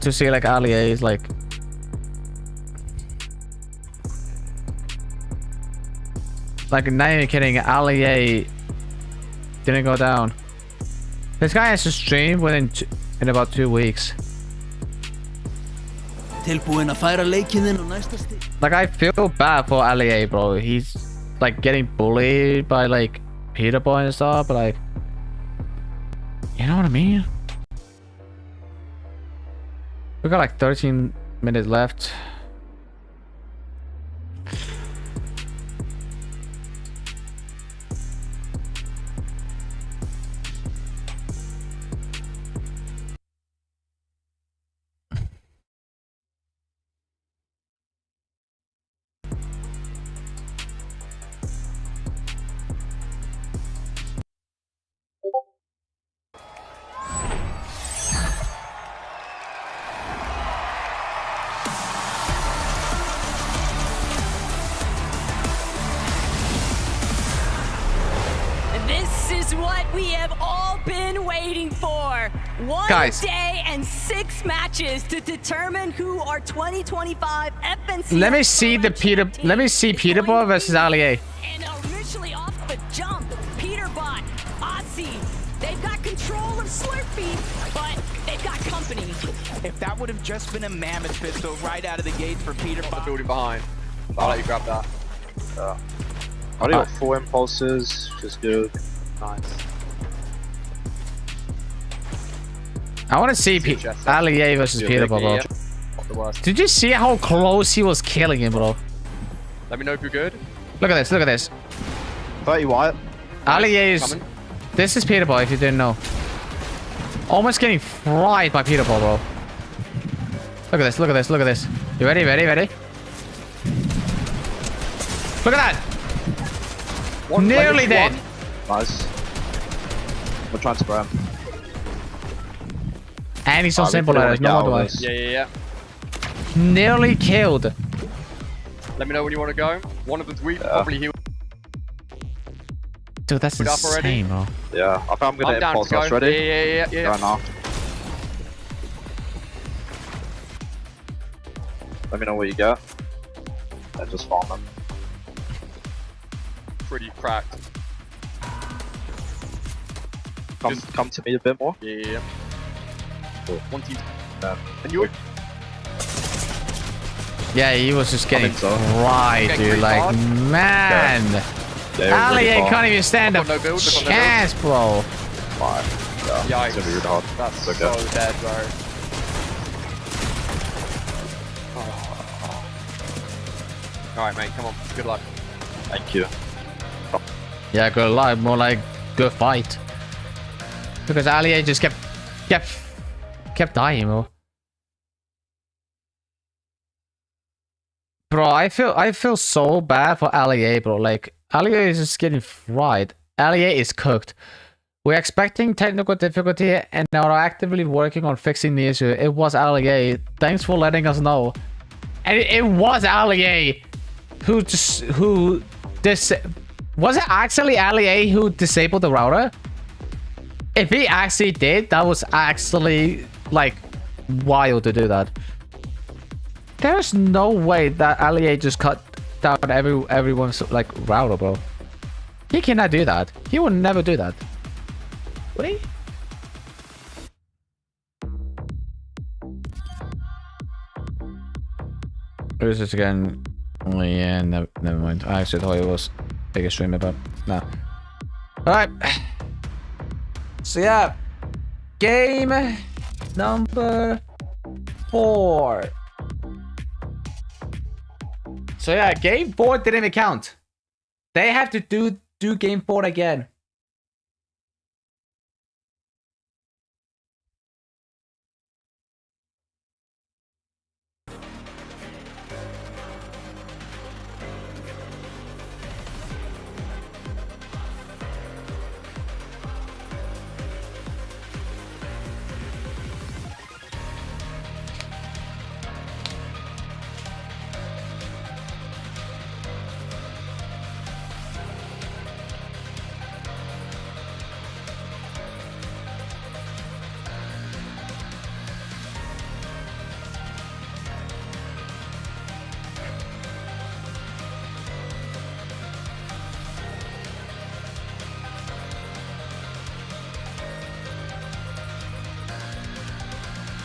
To see like Allier's like... Like, not even kidding, Allier didn't go down. This guy has to stream in about 2 weeks. Like, I feel bad for Allier, bro. He's like getting bullied by like Peter Boy and stuff, but like, you know what I mean? We got like 13 minutes left. Guys, day and 6 matches to determine who our 2025 FNC. Let me see the Peter. Let me see Peter Boy versus Allier. And initially off the jump, Peterbot, Aussie, they've got control of Slurpee, but they've got company. If that would have just been a Mammoth pistol right out of the gate for Peterbot. Building behind. I'll let you grab that. I do got 4 impulses, which is good. Nice. I want to see Allier versus Peter Boy, bro. Did you see how close he was killing him, bro? Let me know if you're good. Look at this, look at this. 30 Wyatt. Allier is... This is Peter Boy, if you didn't know. Almost getting fried by Peter Boy, bro. Look at this, look at this, look at this. You ready, ready, ready? Look at that! Nearly dead! Nice. We're trying to spray him. And he's so simple, there's no otherwise. Yeah. Nearly killed. Let me know when you want to go. One of them's weak, probably heal. Dude, that's insane, bro. Yeah, I think I'm gonna impulse us. Ready? Yeah. Right now. Let me know what you get. And just farm them. Pretty cracked. Come to me a bit more. Yeah. Cool. One team. And you? Yeah, he was just getting fried, dude. Like, man. Yeah, Allier can't even stand a chance, bro. Yikes. That's okay. So dead, bro. Alright, mate, come on. Good luck. Thank you. Yeah, good luck. More like good fight. Because Allier just kept dying, bro. Bro, I feel so bad for Allier, bro. Like, Allier is just getting fried. Allier is cooked. We're expecting technical difficulty and are actively working on fixing the issue. It was Allier. Thanks for letting us know. And it was Allier was it actually Allier who disabled the router? If he actually did, that was actually like wild to do that. There's no way that Allier just cut down everyone's like router, bro. He cannot do that. He would never do that. Would he? Who is this again? Oh yeah, never mind. I actually thought it was bigger streamer, but no. Alright. So yeah, game number 4. So yeah, game 4 didn't even count. They have to do game 4 again.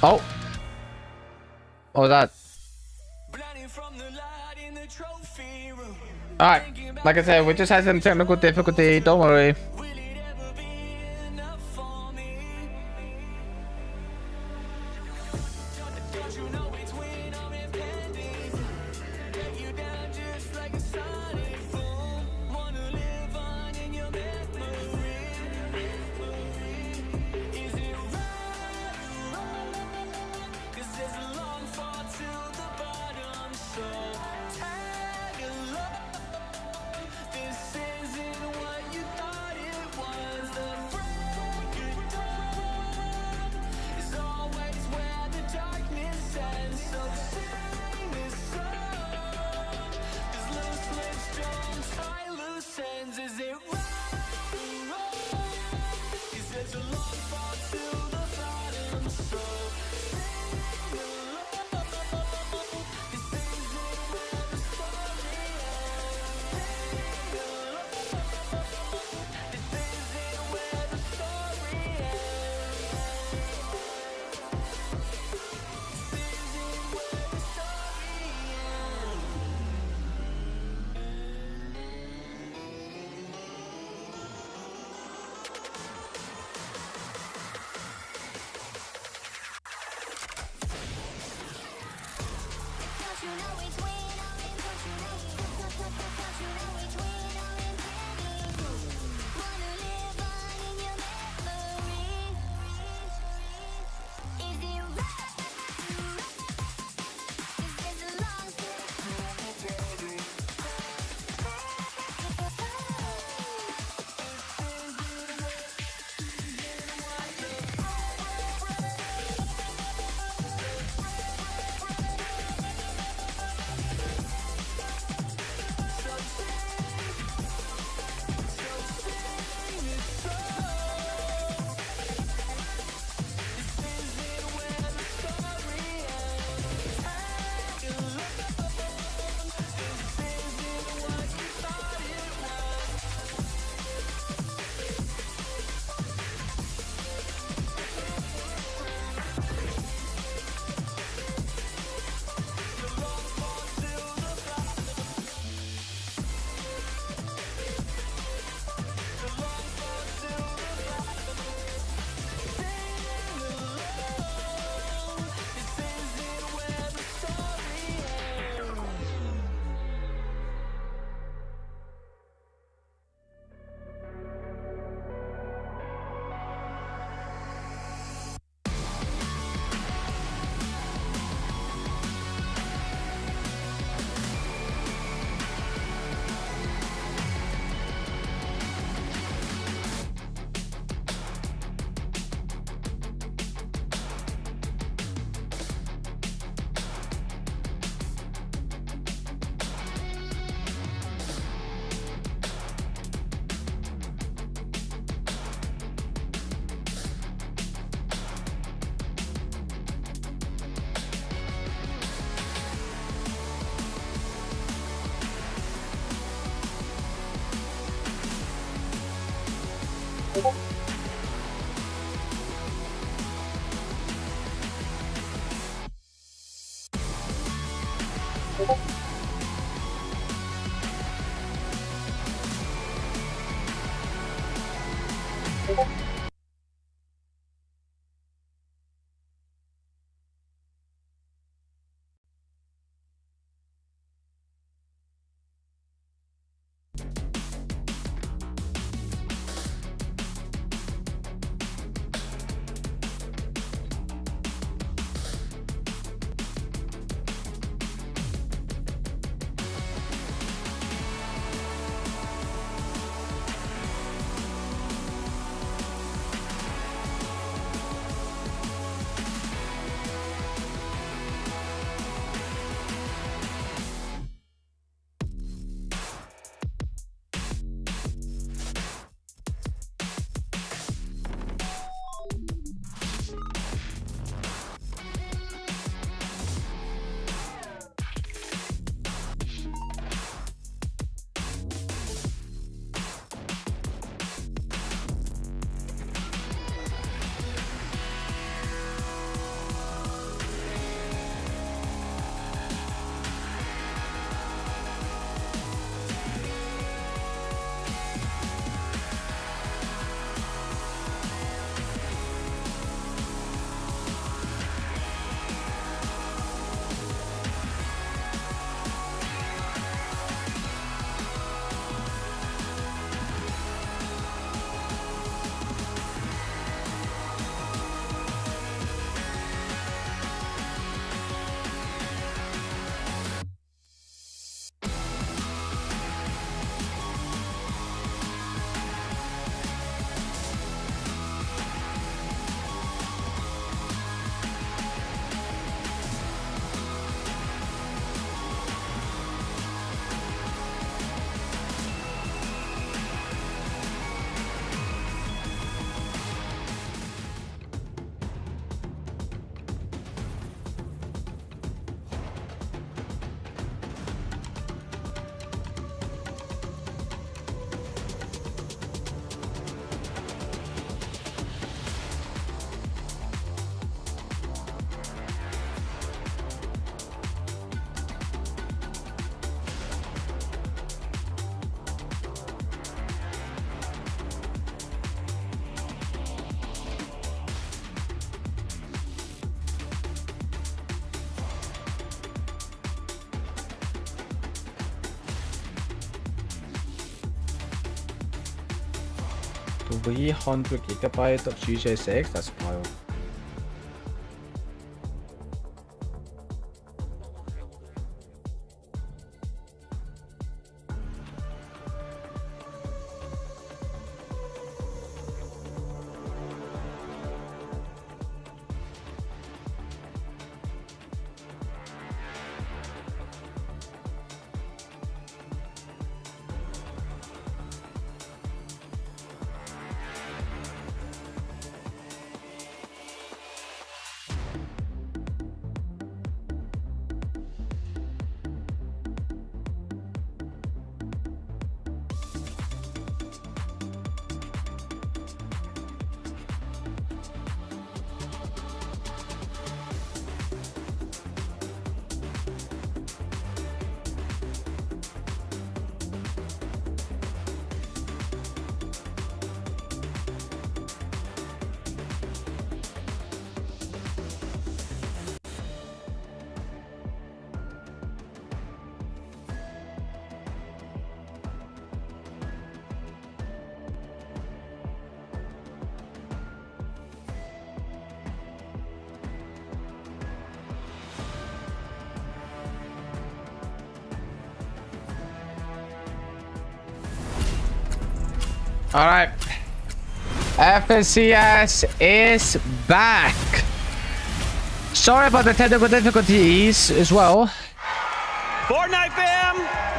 Oh. Oh, that. Alright, like I said, we just had some technical difficulty, don't worry. 300 gigabyte of GTA 6. That's wild. All right, FNCS is back. Sorry about the technical difficulties as well. Fortnite fam,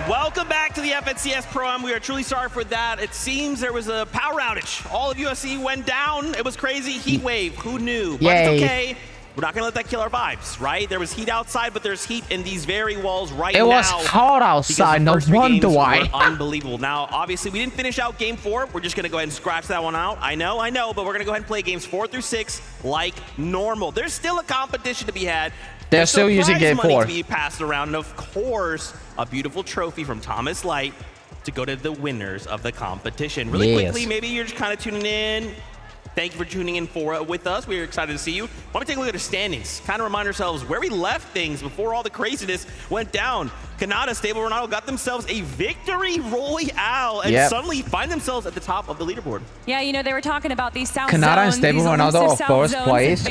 welcome back to the FNCS Pro-Am. We are truly sorry for that. It seems there was a power outage. All of USC went down. It was crazy. Heat wave. Who knew? But it's okay. We're not gonna let that kill our vibes, right? There was heat outside, but there's heat in these very walls right now. It was hot outside, no wonder why. Unbelievable. Now, obviously, we didn't finish out Game 4. We're just gonna go ahead and scratch that one out. I know, but we're gonna go ahead and play Games 4 through 6 like normal. There's still a competition to be had. They're still using Game 4 to be passed around, and of course, a beautiful trophy from Thomas Light to go to the winners of the competition. Really quickly, maybe you're just kind of tuning in. Thank you for tuning in with us. We're excited to see you. Why don't we take a look at the standings? Kind of remind ourselves where we left things before all the craziness went down. Canada, Stable Ronaldo got themselves a victory royale and suddenly find themselves at the top of the leaderboard. Yeah, you know, they were talking about these South Canada zones, and Stable Ronaldo are first place.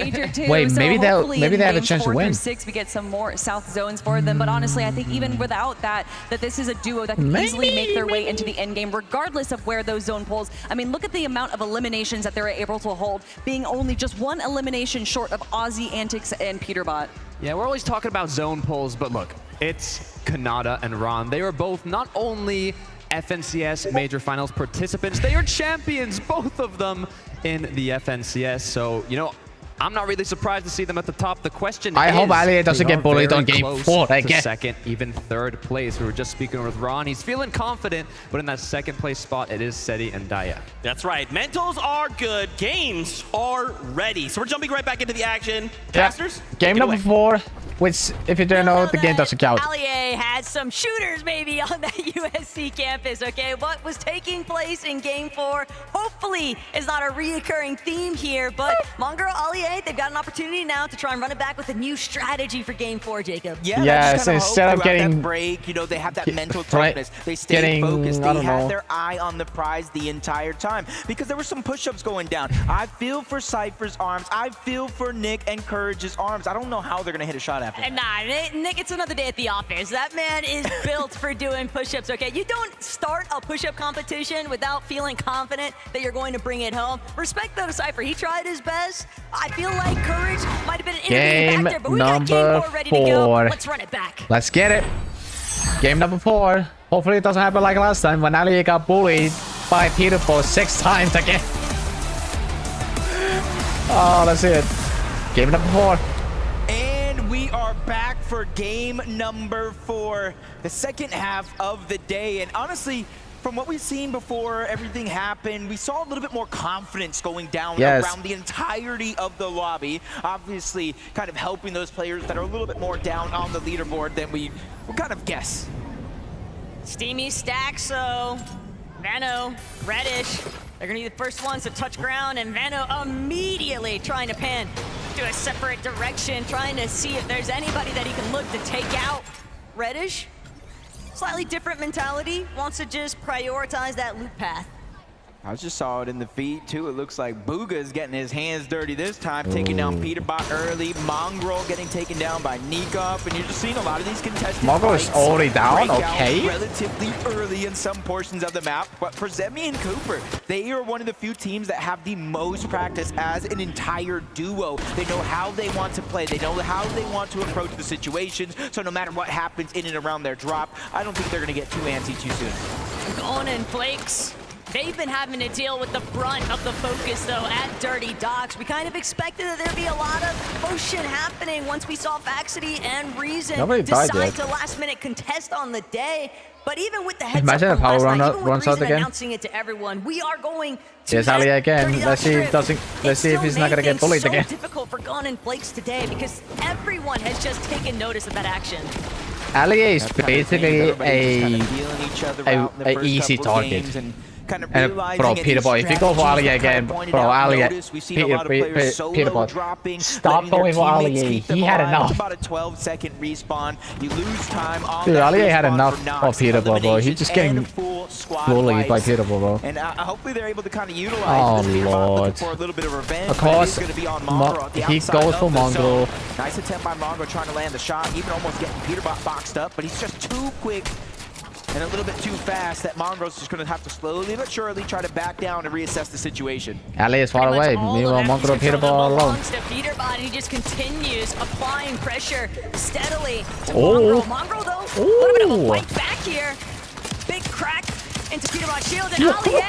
Wait, so maybe they have a chance to win. 6 we get some more South zones for them, but honestly, I think even without that this is a duo that can easily make their way into the end game, regardless of where those zone pulls. I mean, look at the amount of eliminations that they're able to hold, being only just one elimination short of Aussie Antics and Peterbot. Yeah, we're always talking about zone pulls, but look, it's Kanata and Ron. They are both not only FNCS Major Finals participants, they are champions, both of them, in the FNCS. So, you know, I'm not really surprised to see them at the top. The question I is, hope Ali doesn't get bullied on Game 4 again. Second, even third place. We were just speaking with Ron. He's feeling confident, but in that second place spot, it is Seti and Daya. That's right. Mentals are good. Games are ready. So we're jumping right back into the action. Casters, game number 4. Which, if you don't know, the game doesn't count. Allier had some shooters maybe on that USC campus, okay? What was taking place in Game 4 hopefully is not a reoccurring theme here, but Mongrel Allier, they've got an opportunity now to try and run it back with a new strategy for Game 4, Jacob. Yeah, so instead of getting that break, you know, they have that mental toughness. They stay focused. They had their eye on the prize the entire time because there were some push-ups going down. I feel for Cypher's arms. I feel for Nick and Courage's arms. I don't know how they're going to hit a shot after. And nah, Nick, it's another day at the office. That man is built for doing push-ups, okay? You don't start a push-up competition without feeling confident that you're going to bring it home. Respect though to Cypher. He tried his best. I feel like Courage might have been an intervening factor, but we got Game 4 ready to go. Let's run it back. Let's get it. Game number 4. Hopefully it doesn't happen like last time when Ali got bullied by Peter for 6 times again. Oh, that's it. Game number 4. We are back for game number 4, the second half of the day. And honestly, from what we've seen before everything happened, we saw a little bit more confidence going down around the entirety of the lobby. Obviously, kind of helping those players that are a little bit more down on the leaderboard than we would kind of guess. Steamy stack, so Vano, Reddish, they're gonna be the first ones to touch ground, and Vano immediately trying to pan to a separate direction, trying to see if there's anybody that he can look to take out. Reddish, slightly different mentality, wants to just prioritize that loop path. I just saw it in the feed too. It looks like Booga is getting his hands dirty this time, taking down Peterbot early. Mongrel getting taken down by Nikov, and you're just seeing a lot of these contested Mongrel is fights already down, break out okay. relatively early in some portions of the map. But for Zemi and Cooper, they are one of the few teams that have the most practice as an entire duo. They know how they want to play. They know how they want to approach the situations. So no matter what happens in and around their drop, I don't think they're going to get too antsy too soon. Gone and Flakes. They've been having to deal with the brunt of the focus, though, at Dirty Docks. We kind of expected that there'd be a lot of motion happening once we saw Vaxity and Reason decide to last-minute contest on the day. But even with the heads Imagine up if from Power last night, runs even with out Reason again. announcing it to everyone, we are going to Here's Ali again. Dirty Let's see if Docks doesn't. Let's see if he's not gonna get bullied again. It's so difficult for Gon and Flakes today because everyone has just taken notice of that action. Ali is basically a easy target. Kind of And bro, Peterbot, if you go for Ali again, bro, Ali, Peterbot, stop going for Ali. He had enough. About a 12-second respawn. You lose time on Dude, that Ali had respawn enough for Nox. of Peterbot, bro. He's just getting bullied by Peterbot, bro. And hopefully they're able to kind of utilize Oh this. Peterbot looking lord. for a little bit of revenge. Of course, But it is gonna be on Mongrel at the he outside goes of for the Mongrel. zone. Nice attempt by Mongrel trying to land the shot, even almost getting Peterbot boxed up, but he's just too quick and a little bit too fast that Mongrel's just going to have to slowly but surely try to back down and reassess the situation. Ali is far away. Meanwhile, Mongrel, Peterbot alone. To Peterbot, he just continues applying pressure steadily to Oh. Mongrel, though, a little bit of a fight back here. Big crack into Peterbot's shield, and Ali,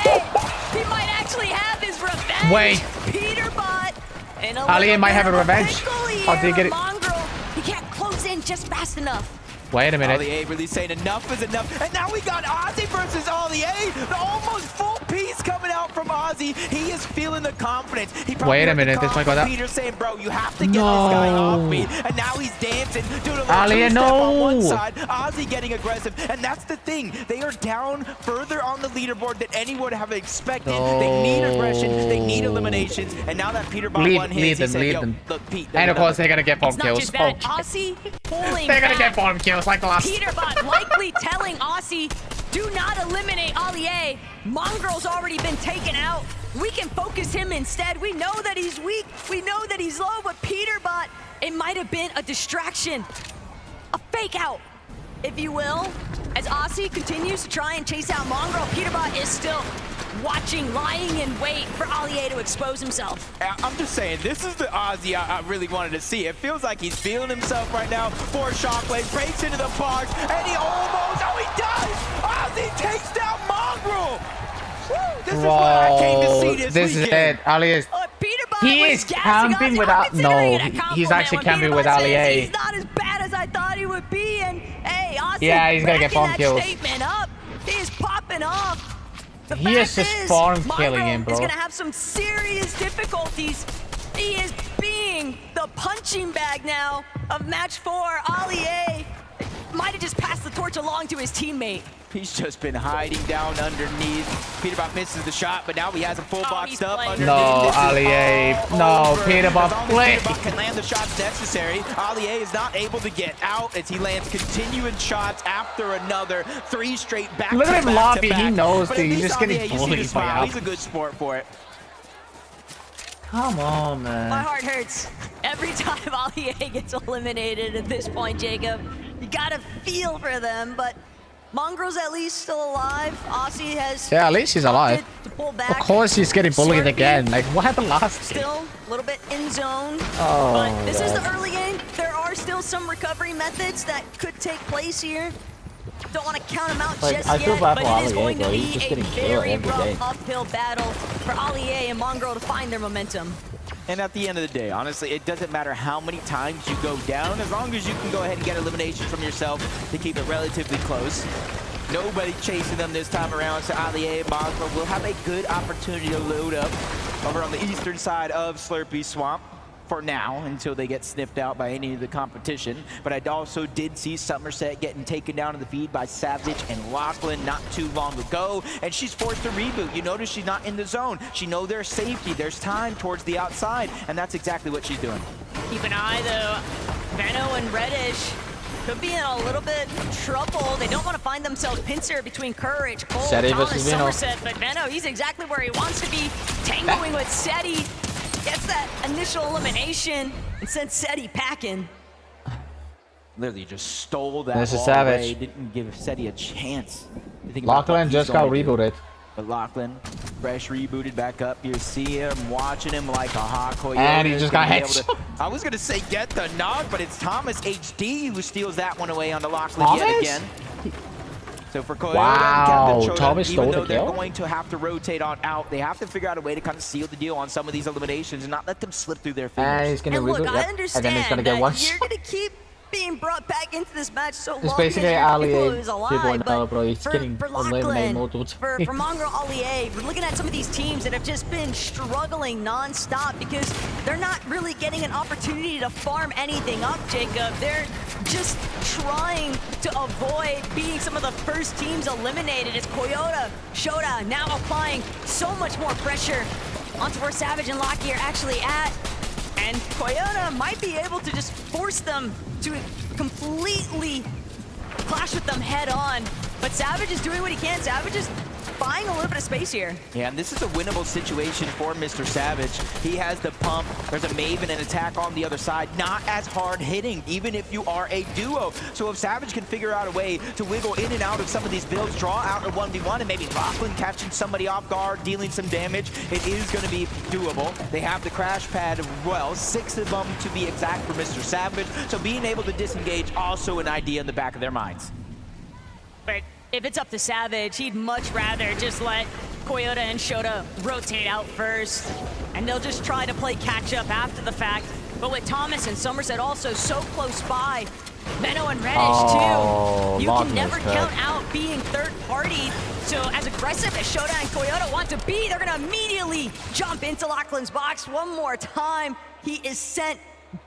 he might actually have his revenge. Wait. Peterbot, and Ali might have a revenge. How did he get it? Mongrel, he can't close in just fast enough. Wait a minute. Ali really saying enough is enough. And now we got Ozzy versus Ali. The almost full piece coming out from Ozzy. He is feeling the confidence. He probably Wait a heard the minute, this call might go from down. Peter saying, bro, you have to get this guy off me. And now he's dancing, doing a little Ali, two-step on one no. side. Ozzy getting aggressive. And that's the thing. They are down further on the leaderboard than anyone would have expected. They need aggression. They need eliminations. And now that Peterbot won his, lead he them, said, lead yo, them. look, Pete. And of course, they're gonna get bomb It's not kills. just that. Oh, Aussie pulling they're gonna back. get bomb kills like the last. Peterbot likely telling Aussie, do not eliminate Ali. Mongrel's already been taken out. We can focus him instead. We know that he's weak. We know that he's low, but Peterbot, it might have been a distraction. A fake out, if you will. As Aussie continues to try and chase out Mongrel, Peterbot is still watching, lying in wait for Ali to expose himself. I'm just saying, this is the Ozzy I really wanted to see. It feels like he's feeling himself right now. Four shockwaves, breaks into the box, and he almost, oh, he does! Ozzy takes down Mongrel! Woo, this is what I came to see this is weekend. it. Ali is. He is camping without. No, he's actually camping with Ali. He's not as bad as I thought he would be, and hey, Aussie, Yeah, he's gonna get backing bomb that kills. statement up. He is popping off. The He is fact just farm killing Mongrel him, bro. is gonna have some serious difficulties. He is being the punching bag now of match 4. Ali might have just passed the torch along to his teammate. He's just been hiding down underneath. Peterbot misses the shot, but now he has him full boxed up underneath. No, This is Ali. No, Peterbot. As long as Peterbot can land the shots necessary, Ali is not able to get out as he lands continuing shots after another. 3 straight back. Look at him lobby. back. He knows, But at dude. He's least just getting Ali, you see the bullied by smile. Ali. He's a good sport for it. Come on, My man. heart hurts every time Ali gets eliminated at this point, Jacob. You gotta feel for them, but Mongrel's at least still alive. Aussie has Yeah, at least he's alive. opted to pull Of back. course, he's getting bullied Slurpee again. Like, what happened last game? Still a little bit in zone. Oh, but this is God. the early game. There are still some recovery methods that could take place here. Don't want to count him out Like, just I feel yet, bad but for it is Ali, going bro. to He's be just a getting killed very every rough day. uphill battle for Ali and Mongrel to find their momentum. And at the end of the day, honestly, it doesn't matter how many times you go down, as long as you can go ahead and get elimination from yourself to keep it relatively close. Nobody chasing them this time around, so Ali and Mongrel will have a good opportunity to load up over on the eastern side of Slurpee Swamp for now, until they get sniffed out by any of the competition. But I also did see Somerset getting taken down in the feed by Savage and Lachlan not too long ago, and she's forced to reboot. You notice she's not in the zone. She knows there's safety, there's time towards the outside, and that's exactly what she's doing. Keep an eye, though. Vano and Reddish could be in a little bit of trouble. They don't want to find themselves pincer between Courage, Cole, Seti Thomas, versus Vino. Somerset, but Veno, he's exactly where he wants to be, tangoing with Seti. Gets that initial elimination and sends Seti packing. Literally just stole that This is ball savage. away, didn't give Seti a chance to think about Lachlan what just he's got gonna do. rebooted. But Lachlan, fresh rebooted back up. You see him watching him like a hawk. And he just got hit. I was gonna say get the knock, but it's Thomas HD who steals that one away onto Lachlan yet Thomas? again. So for Koyoda Wow, and Captain Choda, Thomas even stole though the they're kill? going to have to rotate on out, they have to figure out a way to kind of seal the deal on some of these eliminations and not let them slip through their fingers. And he's gonna And reboot. look, I Yep. understand And then he's gonna get that one. you're gonna keep being brought back into this match so It's long basically because Ali your A people is alive, 2.0, bro. He's for getting eliminated Lachlan, multiple for times. Mongrel Ali, we're looking at some of these teams that have just been struggling non-stop because they're not really getting an opportunity to farm anything up, Jacob. They're just trying to avoid being some of the first teams eliminated. It's Koyoda, Shoda now applying so much more pressure onto where Savage and Lockie are actually at. And Koyoda might be able to just force them to completely clash with them head on. But Savage is doing what he can. Savage is buying a little bit of space here. Yeah, and this is a winnable situation for Mr. Savage. He has the pump. There's a Maven and attack on the other side. Not as hard hitting, even if you are a duo. So if Savage can figure out a way to wiggle in and out of some of these builds, draw out a 1v1, and maybe Lachlan catching somebody off guard, dealing some damage, it is going to be doable. They have the crash pad as well, 6 of them to be exact for Mr. Savage. So being able to disengage, also an idea in the back of their minds. But if it's up to Savage, he'd much rather just let Koyoda and Shoda rotate out first, and they'll just try to play catch up after the fact. But with Thomas and Somerset also so close by, Veno and Reddish too, you can never count out being third party. So as aggressive as Shoda and Koyoda want to be, they're gonna immediately jump into Lachlan's box one more time. He is sent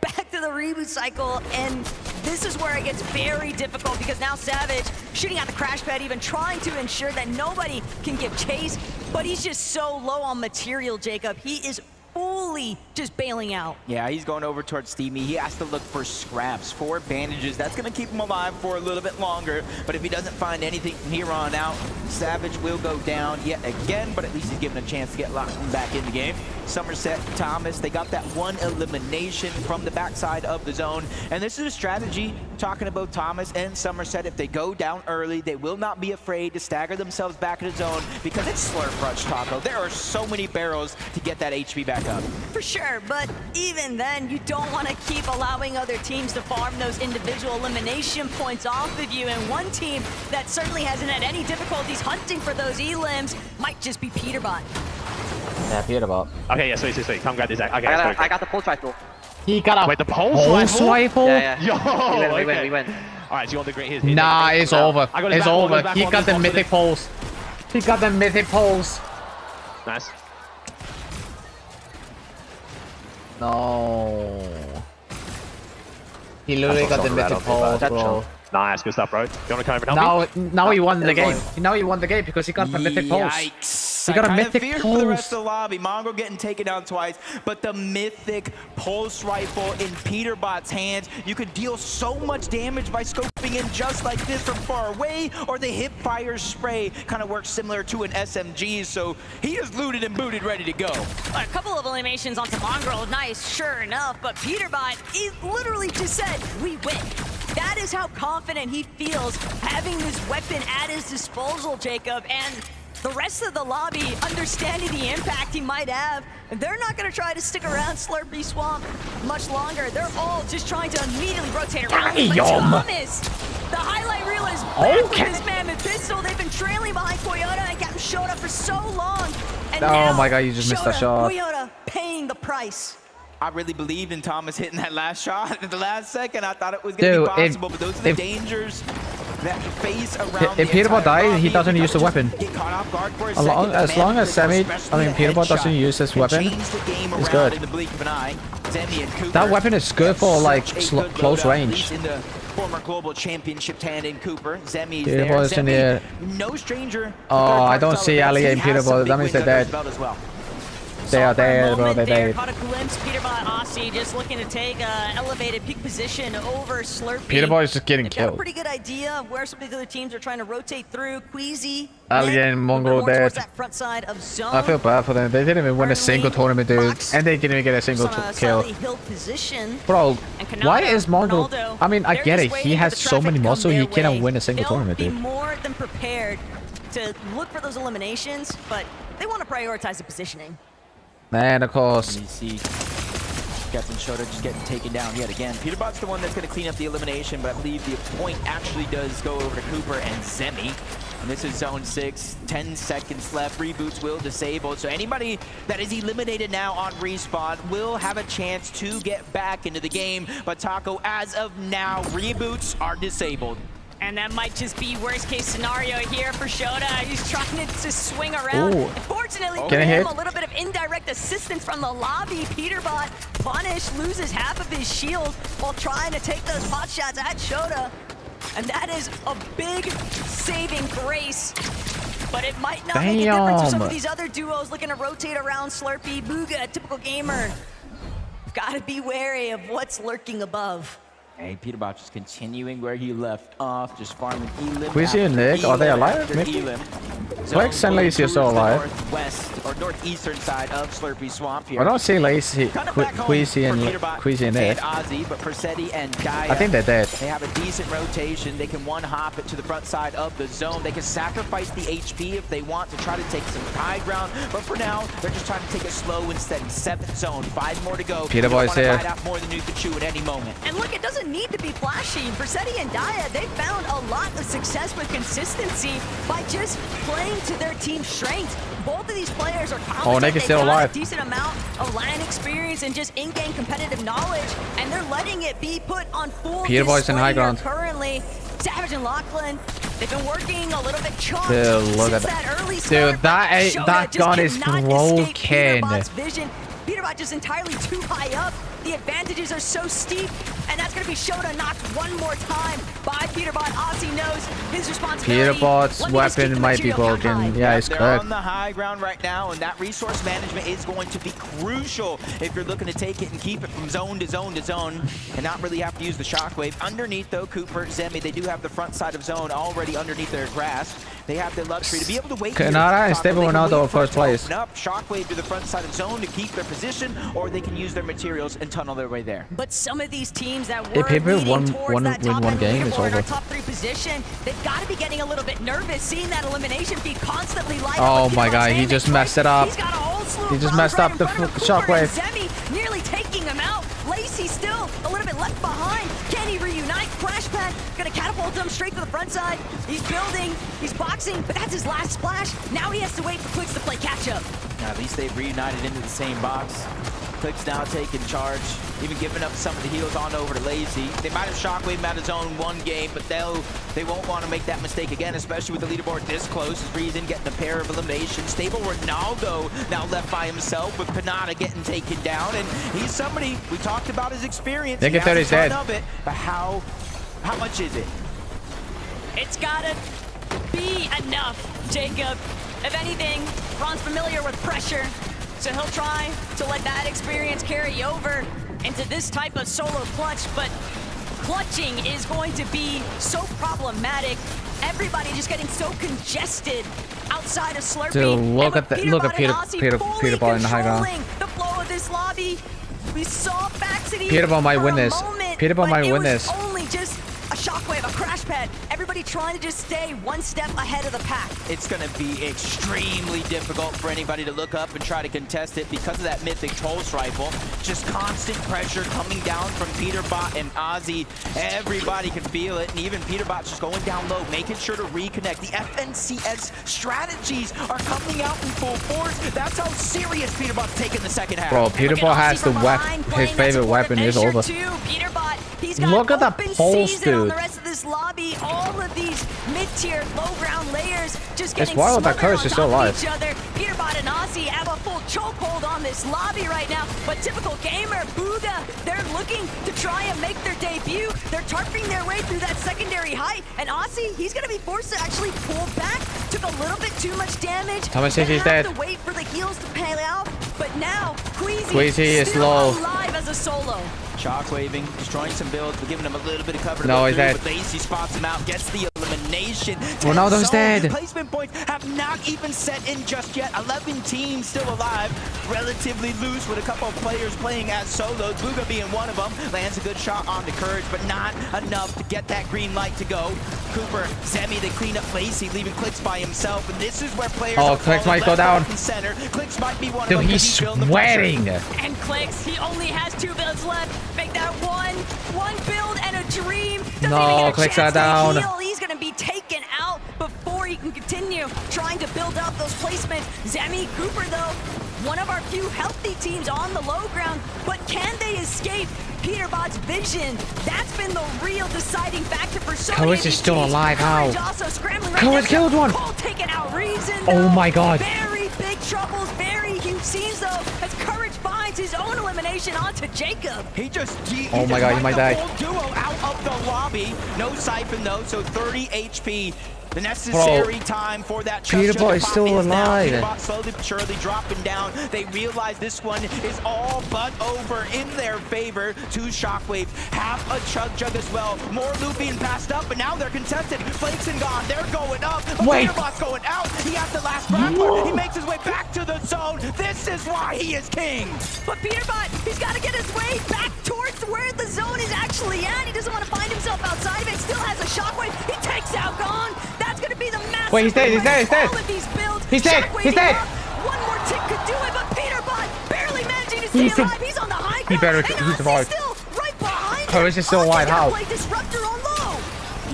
back to the reboot cycle, and this is where it gets very difficult because now Savage shooting at the crash pad, even trying to ensure that nobody can give chase, but he's just so low on material, Jacob. He is fully just bailing out. Yeah, he's going over towards Steamy. He has to look for scraps, for bandages. That's going to keep him alive for a little bit longer. But if he doesn't find anything from here on out, Savage will go down yet again, but at least he's given a chance to get Lachlan back in the game. Somerset, Thomas, they got that one elimination from the backside of the zone. And this is a strategy, talking about Thomas and Somerset. If they go down early, they will not be afraid to stagger themselves back in the zone because it's Slurp Rush, Taco. There are so many barrels to get that HP back up. For sure, but even then, you don't want to keep allowing other teams to farm those individual elimination points off of you. And one team that certainly hasn't had any difficulties hunting for those elims might just be Peterbot. Yeah, Peterbot. Okay, yeah, sweet. Come grab this. Okay, I got the pulse rifle. He got a Wait, the pulse rifle? Yeah. Yo, We win. All right, so you want the great? Here's Nah, it's over. I got his It's back, over. back, He one, got the one, mythic pulse. He got the mythic pulse. Nice. No. He literally got the mythic pulse, bro. Nice, good stuff, bro. You want to come over and help me? Now he won the game. Now he won the game because he got the mythic pulse. Yikes. He got a I kinda mythic feared for the rest pulse. of the lobby. Mongrel getting taken down twice, but the mythic pulse rifle in Peterbot's hands, you could deal so much damage by scoping in just like this from far away, or the hip fire spray kind of works similar to an SMG, so he is looted and booted, ready to go. A couple of eliminations onto Mongrel, nice, sure enough, but Peterbot, he literally just said, we win. That is how confident he feels having this weapon at his disposal, Jacob, and the rest of the lobby, understanding the impact he might have, they're not going to try to stick around Slurpy Swamp much longer. They're all just trying to immediately rotate around. But Thomas, the highlight reel is back with his Mammoth Pistol. They've been trailing behind Koyoda and Captain Shoda for so long. And now, my god, you just missed that shot. Koyoda paying the price. I really believed in Thomas hitting that last shot at the last second. I thought it was going to be possible, but those are the dangers that face around if Peterbot dies, he doesn't use the weapon. Get caught off guard for a As second. long as Peterbot doesn't use his weapon, it's good. In the blink of an eye. Zemi and Cooper, That weapon is good for like close range. in the former global championship hand in Cooper. Zemi is there. Peterbot is in the no stranger. Oh, I don't see Ali and Peterbot. That means they're dead. Well. They are dead, bro. They're there, dead. caught a glimpse. Peterbot Aussie just looking to take elevated peak position over Slurpee. Peterbot is just getting They've got a killed. pretty good idea of where some of the other teams are trying to rotate through. Queasy, Alien, Mongrel more towards dead. that front side of zone. I feel bad for them. They didn't even win a single tournament, dude. And they didn't even get a single Some, kill. slightly hill position. Bro, And Canaldo- why is Mongrel... Ronaldo, I mean, I they're get just it. waiting He for has the so traffic many to come muscle, he their cannot way. win a single They'll tournament, be dude. more than prepared to look for those eliminations, but they want to prioritize the positioning. Man, of course. You see Captain Shota just getting taken down yet again. Peterbot's the one that's going to clean up the elimination, but I believe the point actually does go over to Cooper and Zemi. And this is zone 6, 10 seconds left. Reboots will disable. So anybody that is eliminated now on respawn will have a chance to get back into the game. But Taco, as of now, reboots are disabled. And that might just be worst case scenario here for Shota. He's trying to swing around. Ooh. Fortunately, Can I hit? a little bit of indirect assistance from the lobby. Peterbot, Punish, loses half of his shield while trying to take those pot shots at Shota. And that is a big saving grace. But it might not make a difference for some of Damn. these other duos looking to rotate around Slurpee. Booga, typical gamer. Gotta be wary of what's lurking above. Hey, Peterbot just continuing where he left off, just farming Elim. Queasy and after Nick, are they Elim alive? after Maybe? Elim. Flex and Lacy are still Towards the alive. Northwest or northeastern side of Slurpee Swamp here. I don't see Lacy, Kind of back home Queasy for and Peterbot Queasy and Nick. Ozzy, but Persetti and Gaia, I think they're dead. They have a decent rotation. They can one-hop it to the front side of the zone. They can sacrifice the HP if they want to try to take some high ground. But for now, they're just trying to take it slow and steady. 7th zone, 5 more to go. Peter You don't Boy's wanna here. bite out more than you can chew at any moment. And look, it doesn't need to be flashy. Versetti and Daya, they found a lot of success with consistency by just playing to their team's strengths. Both of these players are competent. Nick is still They've got alive. a decent amount of LAN experience and just in-game competitive knowledge, and they're letting it be put on full Peter Boy's in display high here ground. currently. Savage and Lachlan, they've been working a little bit chalk Dude, look since at that early Dude, start, that but ain't- Shota that just gun is cannot escape broken. Peterbot's vision. Peterbot just entirely too high up. The advantages are so steep, and that's going to be Shota knocked one more time by Peterbot. Ozzy knows his responsibility. Peterbot's Let me just keep weapon the might be material count high. broken. Yeah, it's They're correct. on the high ground right now, and that resource management is going to be crucial if you're looking to take it and keep it from zone to zone to zone and not really have to use the shockwave. Underneath, though, Cooper, Zemi, they do have the front side of zone already underneath their grasp. They have the luxury to be able to wait. here. Canada and Taco, Stable they can Ronaldo wait are for it first to place. open up, shockwave to the front side of zone to keep their position, or they can use their materials and tunnel their way there. But some of these teams that If were people leading win towards one- that win top one end game, it's leaderboard, over. our top 3 position, they've got to be getting a little bit nervous, seeing that elimination feed constantly light up. Oh with my Peterbot's god, he aiming just right. messed it up. He's got a whole slew of He just rounds messed right up in the front of Cooper shockwave. and Zemi nearly taking him out. Lacey still a little bit left behind. Can he reunite? Crash Pad gonna catapult him straight to the front side. He's building, he's boxing, but that's his last splash. Now he has to wait for Clicks to play catch up. Now, at least they've reunited into the same box. Clicks now taking charge, even giving up some of the heals on over to Lazy. They might have shockwave out of zone one game, but they won't want to make that mistake again, especially with the leaderboard this close. As Reason getting a pair of eliminations. Stable Ronaldo now left by himself with Panada getting taken down, and he's somebody we talked about his experience. Nick He and 30 has a ton dead. of it, but how much is it? It's gotta be enough, Jacob. If anything, Ron's familiar with pressure, so he'll try to let that experience carry over into this type of solo clutch, but clutching is going to be so problematic. Everybody just getting so congested outside of Slurpee. Dude, look And at with that! Look at Peterbot and Ozzy fully Peterbot in the high ground. controlling the flow of this lobby. We saw Baxity Peterbot might for win a this. moment, Peterbot but might it win was this. only just a shockwave, a crash pad. Everybody trying to just stay one step ahead of the pack. It's going to be extremely difficult for anybody to look up and try to contest it because of that mythic Pulse Rifle. Just constant pressure coming down from Peterbot and Ozzy. Everybody can feel it, and even Peterbot's just going down low, making sure to reconnect. The FNCS strategies are coming out in full force. That's how serious Peterbot's taking the second half. Bro, Peterbot has the weapon. His favorite weapon is over. Peterbot, he's got Look at the open pulse, season on dude. the rest of this lobby. All of these mid-tier, low-ground layers just It's getting wild that smothered Curse on is still top of alive. each other. Peterbot and Ozzy have a full chokehold on this lobby right now, but typical gamer, Booga, they're looking to try and make their debut. They're targeting their way through that secondary height, and Ozzy, he's gonna be forced to actually pull back. Took a little bit too much damage. Thomas says Gonna he's have dead. to wait for the heals to pay out, but but now Queasy is still low. alive as a solo. Shockwaving, destroying some builds, but giving him a little bit of cover to No, go he's through, dead. but Lacy spots him out, gets the elimination. Ronaldo's 10 zone. dead. Placement points have not even set in just yet. 11 teams still alive, relatively loose with a couple of players playing as solos. Bugha being one of them, lands a good shot onto Courage, but not enough to get that green light to go. Cooper, Zemi, they clean up Lacy, leaving Clicks by himself, and this is where players Oh, are Clicks falling might go left, down. right, and center. Clicks might be one of Dude, them. 'cause he's feeling the pressure. sweating. And Clicks, he only has 2 builds left. Make that one build and a dream. Doesn't No, even get a Clicks chance are down. to heal. He's gonna be taken out before he can continue trying to build up those placements. Zemi, Cooper though, one of our few healthy teams on the low ground, but can they escape Peterbot's vision? That's been the real deciding factor for so many Courage of is these still teams. alive, how? Courage also scrambling right Courage next to killed one. Cole taking out Reason. Oh though. my God. Very big troubles, very huge scenes though, as Courage finds his own elimination onto Jacob. He just Oh my God, he might die. The whole duo out of the lobby. No Siphon though, so 30 HP. The necessary time for that Peterbot is still alive. Peterbot slowly but surely dropping down. They realize this one is all but over in their favor. 2 Shockwaves have a Chug Jug as well. More loot being passed up, but now they're contested. Flakes and gone. They're going up. But Wait. Peterbot's going out. He has the last grappler. He makes his way back to the zone. This is why he is king. But Peterbot, he's got to get his way back towards where the zone is actually at. He doesn't want to find himself outside of it. Still has a Shockwave. He takes out Gone. That's going to be the massive. Wait, he's dead, he's dead, he's dead. All of these builds, He's dead, he's Shockwaving dead. up. One more tick could do it, but Peterbot barely managing to stay He's alive. He's on the high ground. He better- and he Ozzy's survived. still right behind Courage him. is still Ozzy alive, gotta how? play Disruptor on low.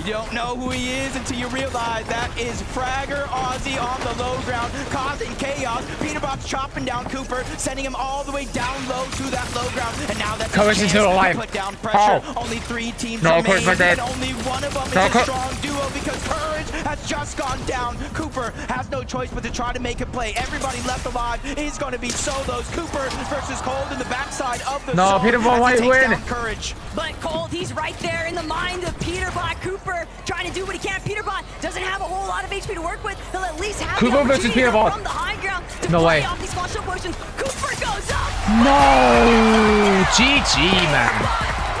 You don't know who he is until you realize that is Fragger Ozzy on the low ground, causing chaos. Peterbot's chopping down Cooper, sending him all the way down low to that low ground. And now that's Courage is still alive. Put down pressure. Oh. Only 3 teams No, remain, Courage is dead. and only one of them No, is a Cour- strong duo because Courage has just gone down. Cooper has no choice but to try to make a play. Everybody left alive is going to be solos. Cooper versus Cold in the backside of the No, zone Peterbot as he might takes win. down Courage. But Cold, he's right there in the mind of Peterbot. Cooper trying to do what he can. Peterbot doesn't have a whole lot of HP to work with. He'll at least have Cooper the versus opportunity Peterbot. from the high ground to No play way. off these flash up potions. Cooper goes up. No! GG, man.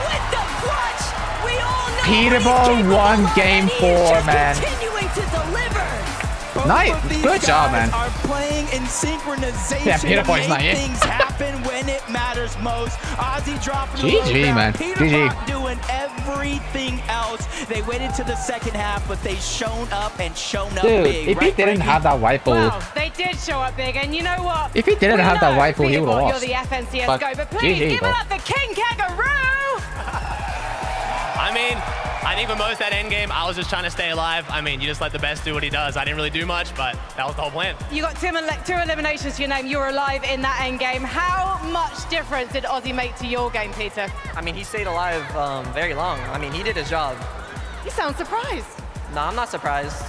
With the clutch. We all know Peterbot won game 4, man. continuing to deliver. Nice. Both of these Good job, guys man. Are playing in synchronization. Yeah, Peterbot is to not make it. things happen when it matters most. Ozzy dropping the GG, low ground. man. Peterbot GG. doing everything else. They waited to the second half, but they shown up and shown up Dude, big. if he right, didn't Frankie? have that rifle, Well, they did show up big, and you know what? If he didn't We have that know, rifle, he would've Peterbot, lost. You're the FNCS But go, but please GG, give bro. it up for King Kangaroo! I mean, I think for most that end game, I was just trying to stay alive. I mean, you just let the best do what he does. I didn't really do much, but that was the whole plan. You got 2 eliminations to your name. You were alive in that end game. How much difference did Ozzy make to your game, Peter? I mean, he stayed alive very long. I mean, he did his job. You sound surprised. No, I'm not surprised.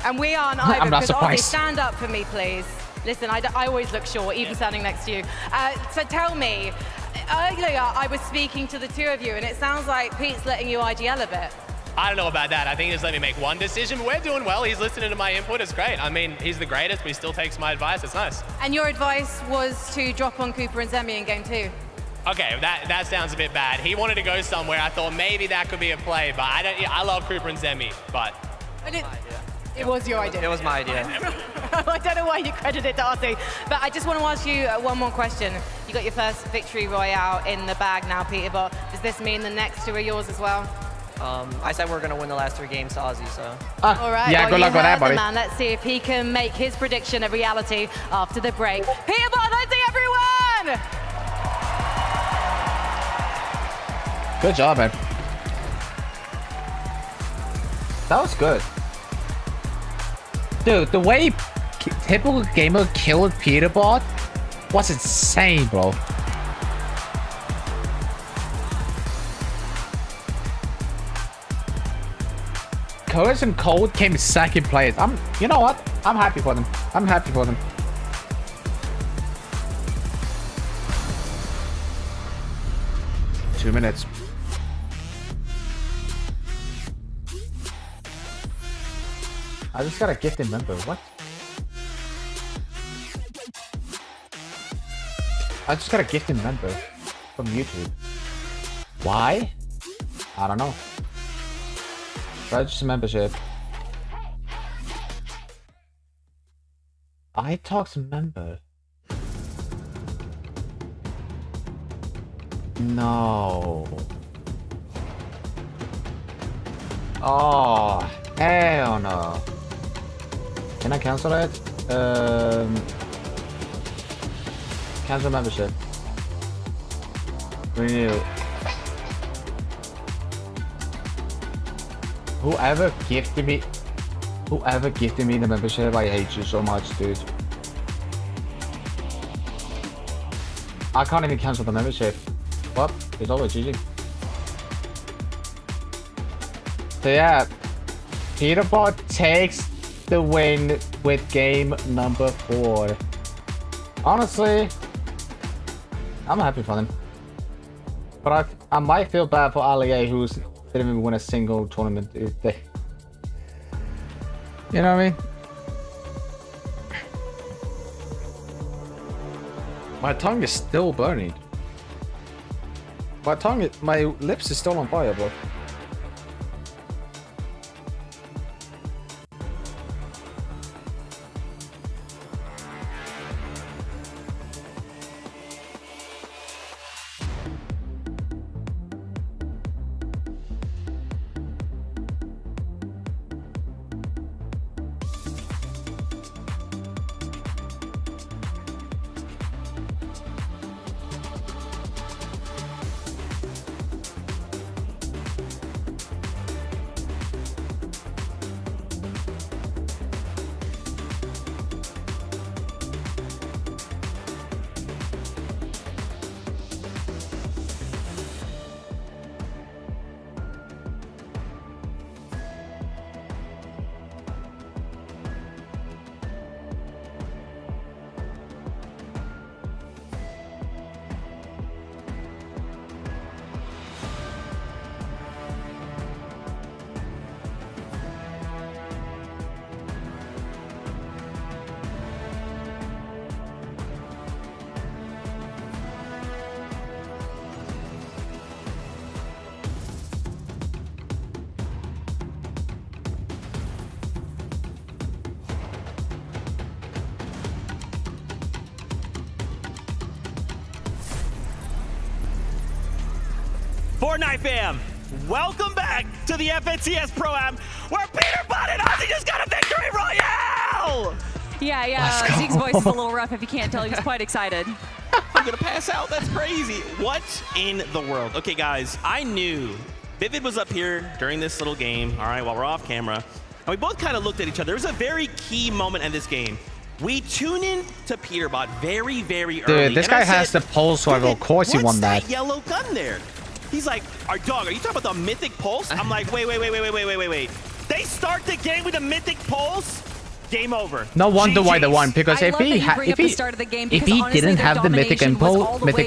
And we aren't either. I'm not because Ozzy, surprised. stand up for me, please. Listen, I always look short, even standing next to you. So tell me, earlier I was speaking to the 2 of you, and it sounds like Pete's letting you IGL a bit. I don't know about that. I think he just let me make one decision, but we're doing well. He's listening to my input. It's great. I mean, he's the greatest, but he still takes my advice. It's nice. And your advice was to drop on Cooper and Zemi in game 2. Okay, that sounds a bit bad. He wanted to go somewhere. I thought maybe that could be a play, but I love Cooper and Zemi, but It was your idea. It was my idea. I don't know why you credit it to Ozzy, but I just want to ask you one more question. You got your first victory royale in the bag now, Peter, but does this mean the next 2 are yours as well? I said we're gonna win the last 3 games to Ozzy, so. All right, yeah, well, good luck you with that, heard the buddy. man. Let's see if he can make his prediction a reality after the break. Peter Bot, let's see everyone! Good job, man. That was good. Dude, the way Typical Gamer killed Peterbot was insane, bro. Courage and Cold came second place. You know what? I'm happy for them. I'm happy for them. Two minutes. I just got a gifted member. What? I just got a gifted member from YouTube. Why? I don't know. Register membership. iTalks member. No. Oh, hell no. Can I cancel it? Cancel membership. Renew. Whoever gifted me the membership, I hate you so much, dude. I can't even cancel the membership. Well, it's over, GG. So yeah, Peterbot takes the win with game number 4. Honestly, I'm happy for them. But I might feel bad for Ali, who didn't even win a single tournament. You know what I mean? My tongue is still burning. My lips is still on fire, bro. Fortnite fam, welcome back to the FNCS Pro-Am, where Peterbot and Ozzy just got a victory royale! Yeah, Zeke's voice is a little rough if you can't tell. He's quite excited. I'm gonna pass out, that's crazy. What in the world? Okay guys, I knew Vivid was up here during this little game, all right, while we're off camera, and we both kind of looked at each other. There was a very key moment in this game. We tune in to Peterbot very, very early. Dude, this guy has the pulse rifle. Of course he won that. What's that yellow gun there? He's like, our dog, are you talking about the Mythic Pulse? I'm like, wait. They start the game with a Mythic Pulse? Game over. No wonder why they won, because if he didn't have the Mythic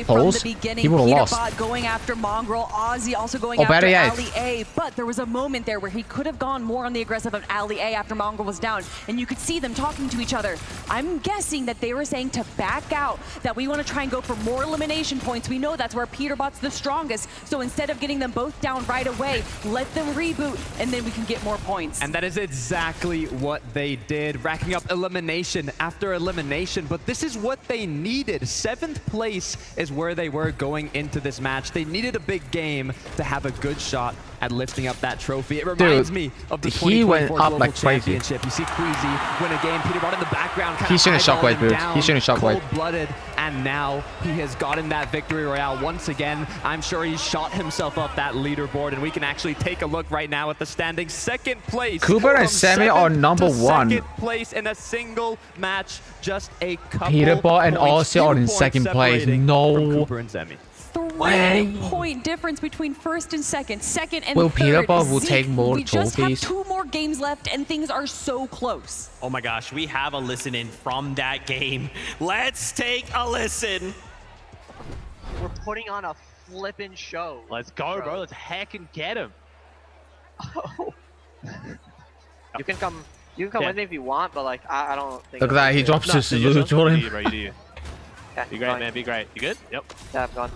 Pulse, he would have lost. Going after Mongraal, Ozzy also going after Ali A. But there was a moment there where he could have gone more on the aggressive of Ali A after Mongraal was down, and you could see them talking to each other. I'm guessing that they were saying to back out, that we want to try and go for more elimination points. We know that's where Peterbot's the strongest, so instead of getting them both down right away, let them reboot, and then we can get more points. And that is exactly what they did. Racking up elimination after elimination, but this is what they needed. 7th place is where they were going into this match. They needed a big game to have a good shot at lifting up that trophy. It reminds me of the 2024 Global Championship. You see Queasy win a game, Peterbot in the background. He's shooting shockwave, dude. He's shooting shockwave. Cold-blooded, and now he has gotten that victory royale once again. I'm sure he shot himself up that leaderboard, and we can actually take a look right now at the standings. 2nd place. Cooper and Sammy are number 1. 2nd place in a single match. Just a couple Peterbot and Ozzy are in 2nd place. No Cooper and Sammy. 3-point difference between 1st and 2nd. 2nd and 3rd. Will Peterbot will take more we trophies? We just have 2 more games left, and things are so close. Oh my gosh, we have a listen in from that game. Let's take a listen. We're putting on a flippin' show. Let's go, bro. Let's heck and get him. Oh. You can come with me if you want, but like I don't think. Look at that, he drops his salute, Jordan. Be great, man. Be great. You good? Yep. Yeah, I'm gone.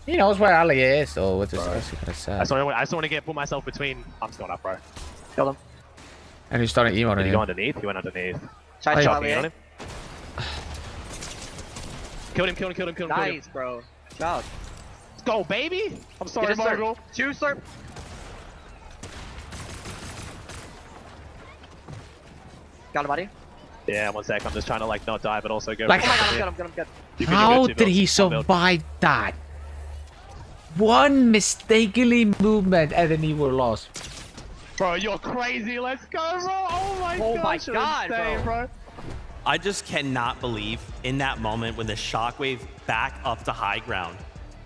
He knows where Ali is, so what's he gonna say? I just want to put myself between. I'm still up, bro. Kill him. And he's starting emoting. Did he him. go underneath? He went underneath. Try Chopping Charlie. on him. Killed him. Nice, bro. Good job. Let's go, baby. I'm sorry, Marvel. 2 slurp. Got him, buddy. Yeah, 1 sec. I'm just trying to like not die, but also go. Like, Oh my god, I'm good. how did he survive that? One mistakenly movement and then he were lost. Bro, you're crazy. Let's go, bro. Oh my gosh, you're god, insane, bro. I just cannot believe in that moment when the Shockwave back up to high ground.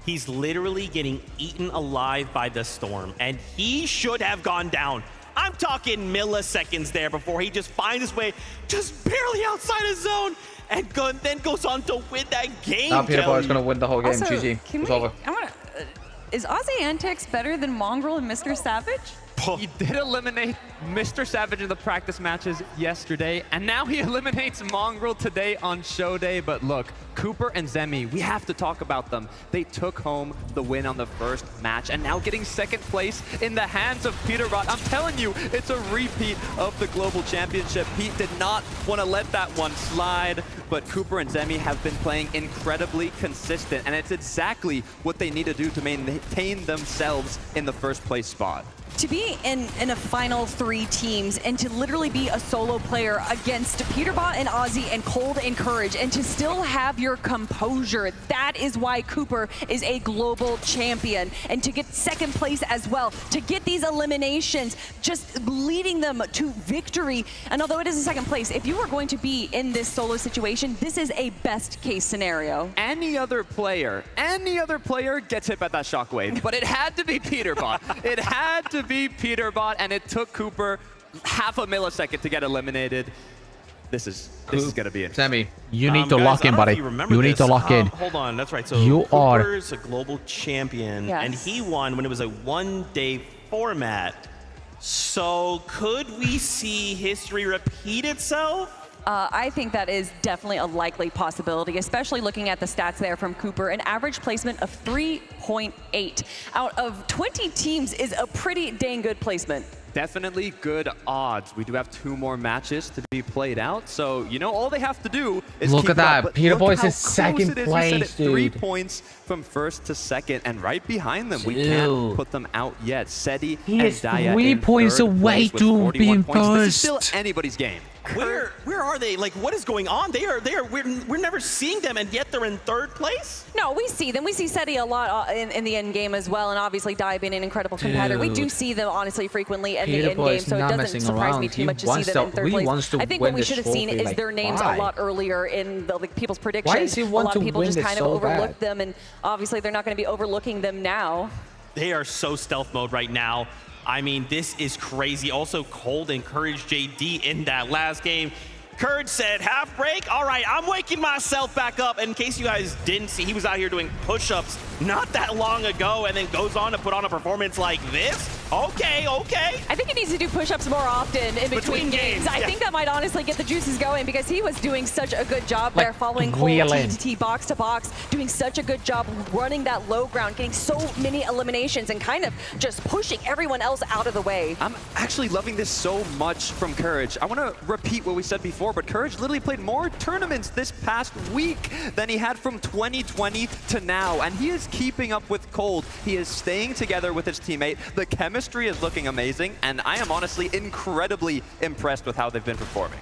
He's literally getting eaten alive by the storm, and he should have gone down. I'm talking milliseconds there before he just finds his way just barely outside his zone and then goes on to win that game. Now Peter Boy is going to win the whole game. Also, GG. It's over. Is Ozzy Antics better than Mongrel and Mr. Savage? He did eliminate Mr. Savage in the practice matches yesterday, and now he eliminates Mongrel today on show day. But look, Cooper and Zemi, we have to talk about them. They took home the win on the first match, and now getting second place in the hands of Peterbot. I'm telling you, it's a repeat of the Global Championship. Pete did not want to let that one slide, but Cooper and Zemi have been playing incredibly consistent, and it's exactly what they need to do to maintain themselves in the first place spot. To be in a final 3 teams and to literally be a solo player against Peterbot and Ozzy and Cold and Courage and to still have your composure, that is why Cooper is a global champion. And to get second place as well, to get these eliminations, just leading them to victory. And although it is a second place, if you are going to be in this solo situation, this is a best case scenario. Any other player gets hit by that shockwave, but it had to be Peterbot. It had to be Peterbot, and it took Cooper half a millisecond to get eliminated. This is gonna be it. Sammy, you need to guys, lock in, buddy. You need to lock in. Hold on, that's right. So you Cooper's a global champion, Yes. and he won when it was a one-day format. So could we see history repeat itself? I think that is definitely a likely possibility, especially looking at the stats there from Cooper. An average placement of 3.8 out of 20 teams is a pretty dang good placement. Definitely good odds. We do have 2 more matches to be played out, so you know all they have to do is look keep at that. Up. Peter Look Boy's how in close second it is. place, We said it, 3 dude. points from first to second, and right behind them, we Dude. can't put them out yet. Seti He and is Daya 3 in points third away place with to 41 being points. This is first. still anybody's game. Where are they? Like, what is going on? We're never seeing them, and yet they're in third place? No, we see them. We see Seti a lot in the end game as well, and obviously Dai being an incredible competitor. We do Dude. see them honestly frequently in Peter the end Boy game, is so it not doesn't messing surprise me around. too He much to see wants them in to- third he place. wants to I think win what we this should have seen trophy, is like, their names why? a lot earlier in the people's predictions. Why does he a want lot to of people win just this kind of so overlooked bad? them, and obviously they're not going to be overlooking them now. They are so stealth mode right now. I mean, this is crazy. Also, Cold and Courage JD in that last game. Courage said, half break? All right, I'm waking myself back up. And in case you guys didn't see, he was out here doing push-ups not that long ago and then goes on to put on a performance like this? Okay. I think he needs to do push-ups more often in between games. I think that might honestly get the juices going because he was doing such a good job there, following Cold wheeling. TTT box to box, doing such a good job running that low ground, getting so many eliminations and kind of just pushing everyone else out of the way. I'm actually loving this so much from Courage. I want to repeat what we said before, but Courage literally played more tournaments this past week than he had from 2020 to now, and he is keeping up with Cold. He is staying together with his teammate. The chemistry is looking amazing, and I am honestly incredibly impressed with how they've been performing.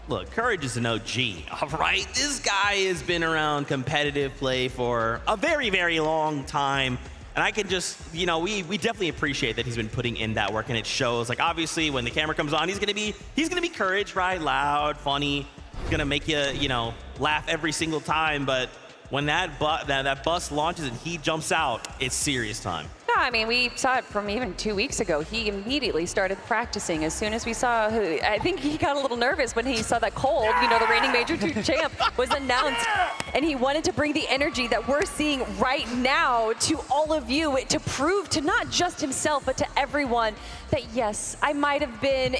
Look, Courage is an OG, all right? This guy has been around competitive play for a very, very long time. And I can just, you know, we definitely appreciate that he's been putting in that work, and it shows. Like, obviously, when the camera comes on, he's gonna be Courage, right? Loud, funny, gonna make you, you know, laugh every single time. But when that bus launches and he jumps out, it's serious time. No, I mean, we saw it from even 2 weeks ago. He immediately started practicing as soon as we saw I think he got a little nervous when he saw that Cold, you know, the reigning Major 2 champ, was announced. And he wanted to bring the energy that we're seeing right now to all of you to prove to not just himself, but to everyone that, yes, I might have been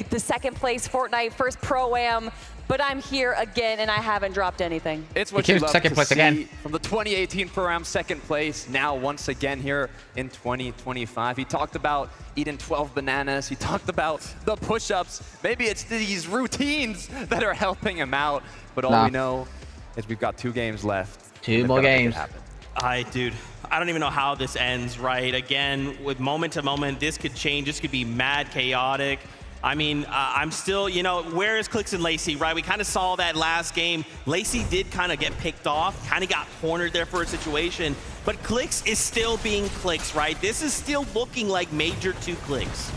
the second place Fortnite first Pro-Am but I'm here again and I haven't dropped anything. It's what He you came love second to place see again. from the 2018 Pro-Am second place, now once again here in 2025. He talked about eating 12 bananas. He talked about the push-ups. Maybe it's these routines that are helping him out. But all we know is we've got 2 games left. Two more games. Dude, I don't even know how this ends, right? Again, with moment to moment, this could change. This could be mad chaotic. I mean, I'm still, you know, where is Clix and Lacey, right? We kind of saw that last game. Lacey did kind of get picked off, kind of got cornered there for a situation, but Clix is still being Clix, right? This is still looking like Major 2 Clix.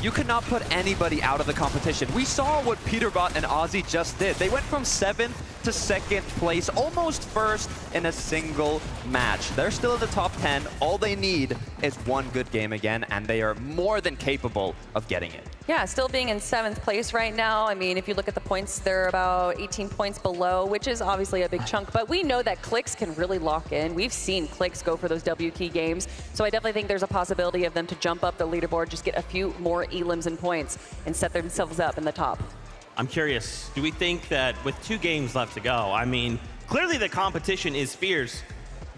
You cannot put anybody out of the competition. We saw what Peterbot and Ozzy just did. They went from 7th to 2nd place, almost first in a single match. They're still in the top 10. All they need is one good game again, and they are more than capable of getting it. Yeah, still being in 7th place right now. I mean, if you look at the points, they're about 18 points below, which is obviously a big chunk, but we know that Clix can really lock in. We've seen Clix go for those W key games, so I definitely think there's a possibility of them to jump up the leaderboard, just get a few more elims and points, and set themselves up in the top. I'm curious, do we think that with 2 games left to go, I mean, clearly the competition is fierce.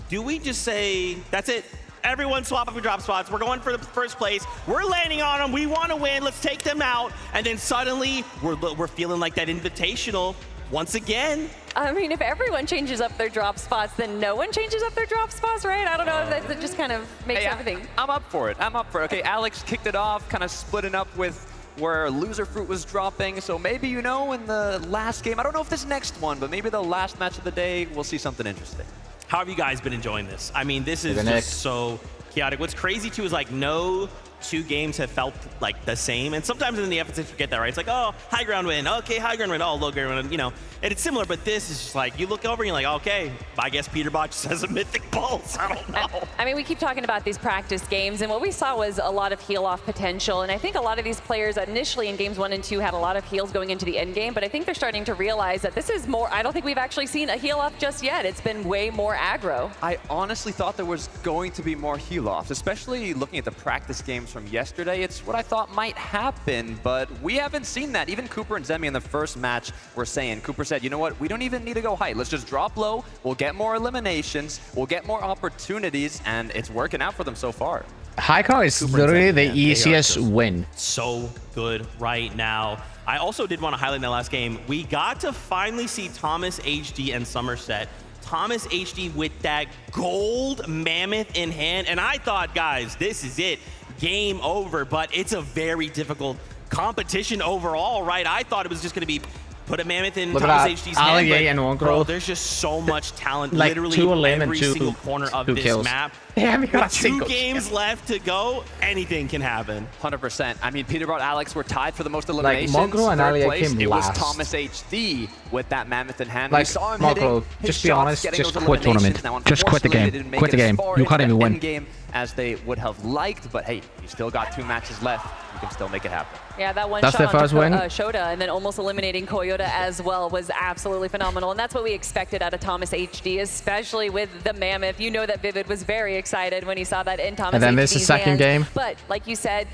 Do we just say, that's it? Everyone swap up your drop spots. We're going for the first place. We're landing on them. We want to win. Let's take them out. And then suddenly we're feeling like that invitational once again. I mean, if everyone changes up their drop spots, then no one changes up their drop spots, right? I don't know if that just kind of makes everything. I'm up for it. I'm up for it. Okay, Alex kicked it off, kind of splitting up with where Loser Fruit was dropping. So maybe, you know, in the last game, I don't know if this next one, but maybe the last match of the day, we'll see something interesting. How have you guys been enjoying this? I mean, this is just so chaotic. What's crazy too is like no 2 games have felt like the same. And sometimes in the FNCS you forget that, right? It's like, oh, high ground win. Okay, high ground win. Oh, low ground win. You know, and it's similar, but this is just like, you look over and you're like, okay, I guess Peterbot just has a mythic pulse. I don't know. I mean, we keep talking about these practice games, and what we saw was a lot of heal-off potential. And I think a lot of these players initially in games 1 and 2 had a lot of heals going into the end game, but I think they're starting to realize that this is more, I don't think we've actually seen a heal-off just yet. It's been way more aggro. I honestly thought there was going to be more heal-offs, especially looking at the practice games from yesterday. It's what I thought might happen, but we haven't seen that. Even Cooper and Zemi in the first match were saying, Cooper said, you know what, we don't even need to go high. Let's just drop low. We'll get more eliminations. We'll get more opportunities, and it's working out for them so far. High ground is literally the easiest win. So good right now. I also did want to highlight in that last game, we got to finally see Thomas HD and Somerset. Thomas HD with that gold mammoth in hand, and I thought, guys, this is it. Game over, but it's a very difficult competition overall, right? I thought it was just going to be put a mammoth in Thomas HD's hand, but and bro, there's just so much talent like literally 2 in every and single corner of this kills. map. Yeah, we got With 2 games left to go, anything can happen. 100%. I mean, Peterbot, Alex were tied for the most eliminations. Like, Mogro and Alia place, came it last. was Thomas HD with that mammoth in hand. Like, we saw him Mogro, hitting his just be shots, honest, getting just those quit eliminations. tournament. Now, Just quit the unfortunately, game. they didn't make Quit the it as game. far You into can't even that win. end game as they would have liked, but hey, you still got 2 matches left. You can still make it happen. Yeah, that one That's shot their first on win. Shota and then almost eliminating Koyota as well was absolutely phenomenal. And that's what we expected out of Thomas HD, especially with the Mammoth. You know that Vivid was very excited when he saw that in Thomas And then HD's this is second hand. game. But like you said,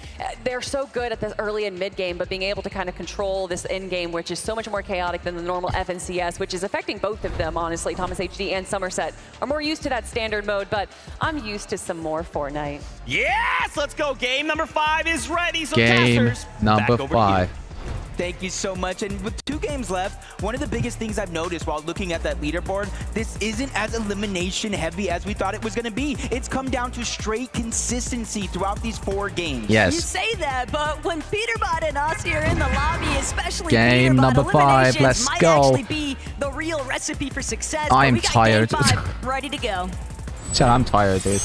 they're so good at the early and mid game, but being able to kind of control this end game, which is so much more chaotic than the normal FNCS, which is affecting both of them, honestly. Thomas HD and Somerset are more used to that standard mode, but I'm used to some more Fortnite. Yes, let's go. Game number 5 is ready. So Game Casters, number back over to you. 5. Thank you so much. And with 2 games left, one of the biggest things I've noticed while looking at that leaderboard, this isn't as elimination heavy as we thought it was going to be. It's come down to straight consistency throughout these 4 games. Yes. You say that, but when Peterbot and Ozzy are in the lobby, especially Game Peterbot, number 5, eliminations let's might go. actually be the real recipe for success. I'm but we got tired. Game 5 ready to go. Chat, I'm tired, dude.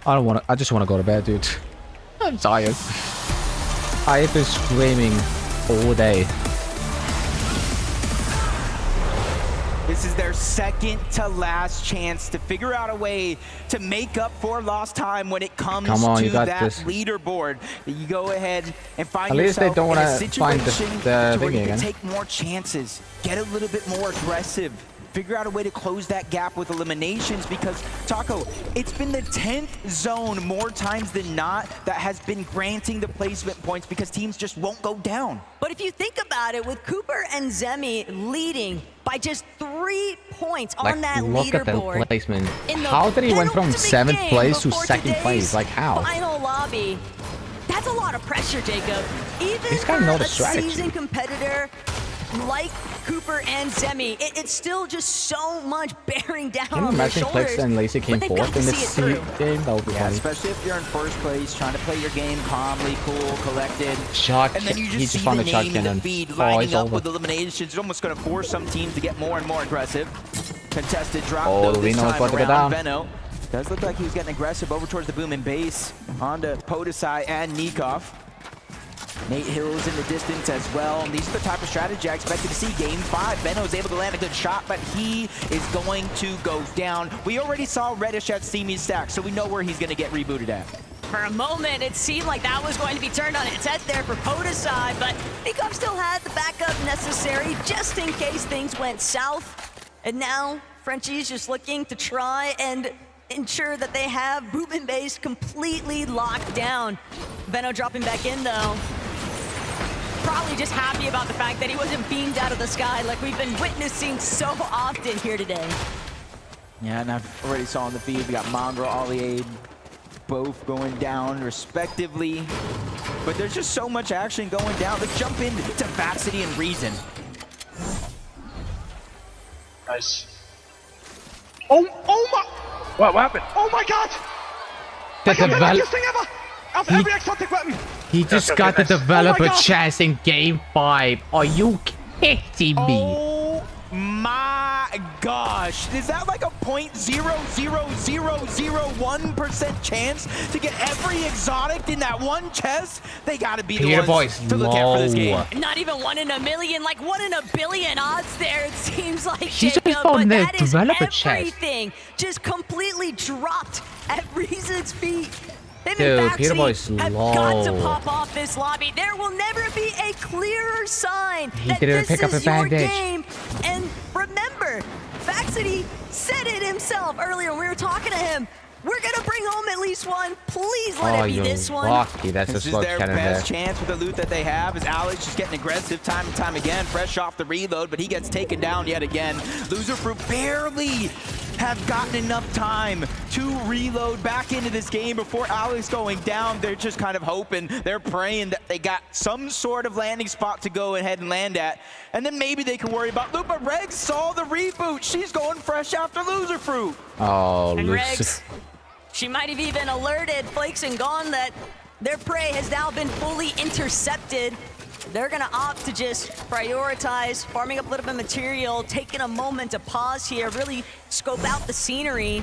I just want to go to bed, dude. I'm tired. I've been screaming all day. This is their second to last chance to figure out a way to make up for lost time when it comes Come on, to you got that this. leaderboard. You go ahead and find At least they yourself don't in a wanna find situation the to where thing you can again. take more chances, get a little bit more aggressive, figure out a way to close that gap with eliminations, because Taco, it's been the 10th zone more times than not that has been granting the placement points because teams just won't go down. But if you think about it, with Cooper and Zemi leading by just 3 points on that look at the leaderboard. placement. in the How did he went from penultimate 7th game place to before 2nd place? today's Like how? Final lobby. That's a lot of pressure, Jacob. Even He's for gotta know a the strategy. seasoned competitor like Cooper and Zemi, it's still just so much bearing down Can you on their imagine shoulders. Flex and Lazy came but they've got 4th to in see this it through. game? That would be Yeah, funny. especially if you're in first place, trying to play your game calmly, cool, collected. Shock. And then you He just just see found the a name in the shotgun feed and lining it's up over. with eliminations. It's almost going to force some teams to get more and more aggressive. Contested drop, Oh, though, this Vino is time about to go around. down. Veno does look like he was getting aggressive over towards the booming base onto Podesai and Nikov. Nate Hill's in the distance as well. And these are the type of strategy I expected to see. Game 5, Veno is able to land a good shot, but he is going to go down. We already saw Reddish at Steamy's stack, so we know where he's going to get rebooted at. For a moment, it seemed like that was going to be turned on its head there for Podesai, but Nikov still had the backup necessary just in case things went south. And now, Frenchie's just looking to try and ensure that they have Boom Base completely locked down. Veno dropping back in, though. Probably just happy about the fact that he wasn't beamed out of the sky like we've been witnessing so often here today. Yeah, and I've already saw on the feed, we got Mongrel, Olliade, both going down respectively. But there's just so much action going down. Let's jump into Vaxity and Reason. Nice. Oh my! What happened? Oh my God! The I got the develop- luckiest thing ever! Of every exotic weapon! He just okay, got the nice. developer Oh my God. chance in game 5. Are you kidding me? Oh my gosh. Is that like a 0.00001% chance to get every exotic in that one chest? They gotta be the Peter ones Boy's to look at for this low. game. Not even 1 in a million, like 1 in a billion odds there, it seems like, He's Jacob, just on but the that is developer chest. everything just completely dropped at Reason's feet. Him Dude, and Peter Vaxi Boy's have got to low. pop off this lobby. There will never be a clearer sign He that didn't this pick up is the your bandage. game. And remember, Vaxity said it himself earlier when we were talking to him. We're gonna bring home at least one. Please let Oh, it be you're this one. lucky. That's a This is slow their cannon there. best chance with the loot that they have, as Alex just getting aggressive time and time again, fresh off the reload, but he gets taken down yet again. Loser Fruit barely have gotten enough time to reload back into this game before Alex going down. They're just kind of hoping, they're praying that they got some sort of landing spot to go ahead and land at, and then maybe they can worry about loot. But Regs saw the reboot. She's going fresh after Loser Fruit. Oh, And Lucy. Regs, she might have even alerted Flakes and Gone that their prey has now been fully intercepted. They're gonna opt to just prioritize farming up a little bit of material, taking a moment to pause here, really scope out the scenery.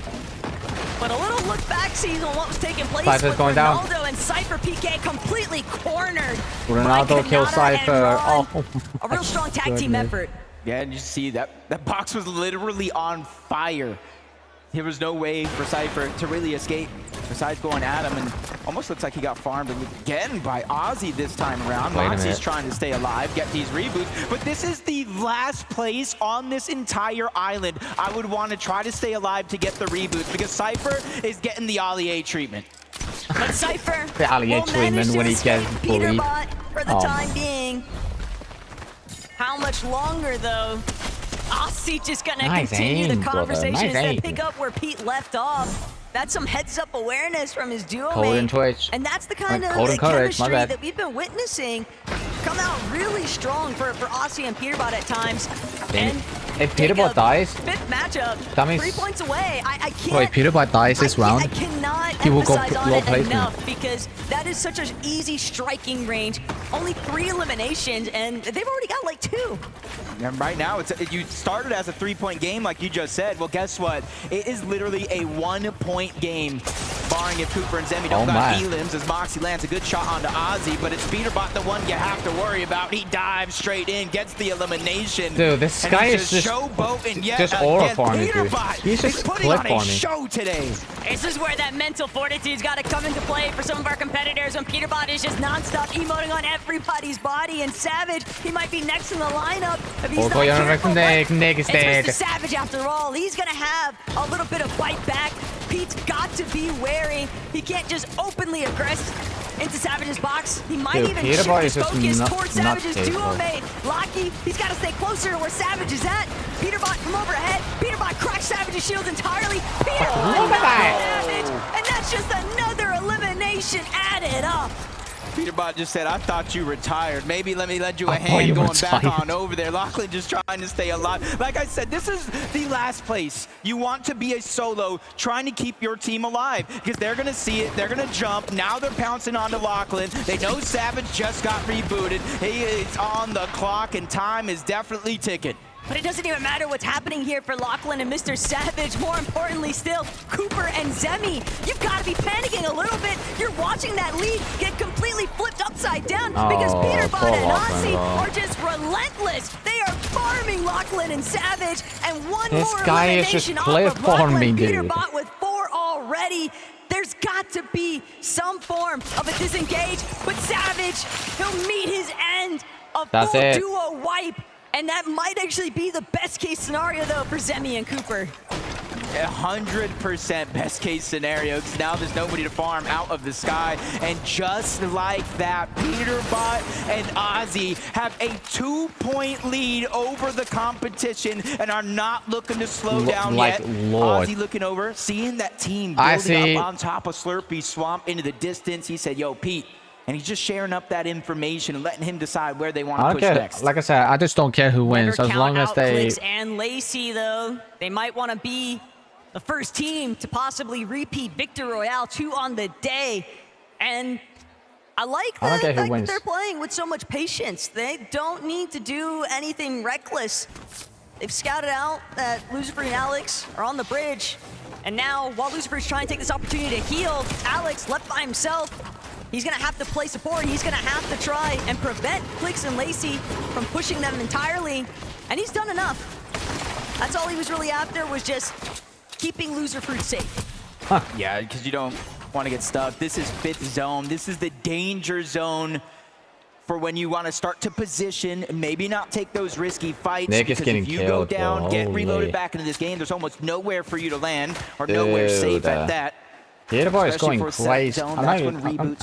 But a little look back sees on what was taking place Cypher's with going down. Ronaldo and Cypher PK completely cornered. Ronaldo by kills Kanata and Cypher. Ron. Oh, A real strong tag team goodness. effort. Yeah, and you see that box was literally on fire. There was no way for Cypher to really escape besides going at him, and almost looks like he got farmed again by Ozzy this time around. Wait a Moxie's minute. trying to stay alive, get these reboots, but this is the last place on this entire island I would want to try to stay alive to get the reboots, because Cypher is getting the Olliade treatment. But Cypher The Olliade will treatment manage to when he escape gets bullied. Peterbot for the Oh. time being. How much longer, though? Aussie just gonna Nice continue aim, the brother. conversation Nice and aim. pick up where Pete left off. That's some heads-up awareness from his duo Cold mate. and Twitch. And that's the kind of Cold and Courage, my chemistry bad. that we've been witnessing come out really strong for Aussie and Peterbot at times. And And if Peterbot Jacob, dies, fifth matchup, that means- 3 points away. I can't. wait, Peterbot dies this I round. cannot He will go emphasize on low it placement. enough because that is such an easy striking range. Only 3 eliminations, and they've already got like 2. And right now, you started as a 3-point game, like you just said. Well, guess what? It is literally a 1-point game barring if Cooper and Zemi don't got elims, as Moxie lands a good shot onto Ozzy, but it's Peterbot the one you have to worry about. He dives straight in, gets the elimination. Dude, this guy is just aura farming, dude. He's just putting on clip a farming. show today. This is where that mental fortitude's got to come into play for some of our competitors when Peterbot is just non-stop emoting on everybody's body. And Savage, he might be next in the lineup if he's not careful. It's Mr. Savage after all. He's going to have a little bit of bite back. Pete's got to be wary. He can't just openly aggress into Savage's box. He might even shift his focus towards Savage's duo mate. Locky, he's got to stay closer to where Savage is at. Peterbot from overhead. Peterbot cracks Savage's shield entirely. Peterbot Savage, and that's just another elimination added up. Peterbot just said, I thought you retired. Maybe let me lend you a hand going back on over there. Lachlan just trying to stay alive. Like I said, this is the last place. You want to be a solo trying to keep your team alive because they're going to see it. They're going to jump. Now they're pouncing onto Lachlan. They know Savage just got rebooted. He is on the clock and time is definitely ticking. But it doesn't even matter what's happening here for Lachlan and Mr. Savage. More importantly still, Cooper and Zemi. You've got to be panicking a little bit. You're watching that lead get completely flipped upside down because Peterbot and Ozzy are just relentless. They are farming Lachlan and Savage. And one more elimination off of Lachlan. Peterbot with 4 already. There's got to be some form of a disengage. But Savage, he'll meet his end. A full duo wipe. And that might actually be the best case scenario, though, for Zemi and Cooper. 100% best case scenario, because now there's nobody to farm out of the sky. And just like that, Peterbot and Ozzy have a 2-point lead over the competition and are not looking to slow down yet. Ozzy looking over, seeing that team building up on top of Slurpee Swamp into the distance. He said, yo, Pete. And he's just sharing up that information and letting him decide where they want to push next. Like I said, I just don't care who wins as long as they. Clicks and Lacey, though, they might want to be the first team to possibly repeat Victor Royale 2 on the day. And I like that they're playing with so much patience. They don't need to do anything reckless. They've scouted out that Lucifer and Alex are on the bridge. And now, while Lucifer is trying to take this opportunity to heal, Alex left by himself. He's going to have to play support. He's going to have to try and prevent Clicks and Lacey from pushing them entirely. And he's done enough. That's all he was really after, was just keeping Loserfruit safe. Yeah, because you don't want to get stuck. This is 5th zone. This is the danger zone for when you want to start to position, maybe not take those risky fights. Nick is getting if you killed, go down, get reloaded Holy. Back into this game, there's almost nowhere for you to land or nowhere safe at that. Peterbot is going crazy. I'm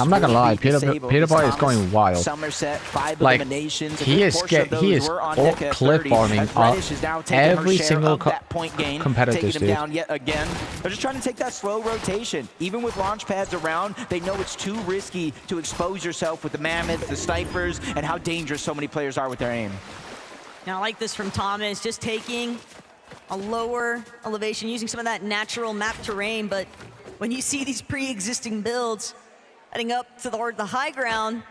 not gonna lie, Peterbot is going wild. Somerset, 5 like, eliminations. he is clip farming every single competitor, dude. Down yet again. They're just trying to take that slow rotation. Even with launch pads around, they know it's too risky to expose yourself with the mammoths, the snipers, and how dangerous so many players are with their aim. Now, I like this from Thomas, just taking a lower elevation, using some of that natural map terrain, but when you see these pre-existing builds heading up to the high ground,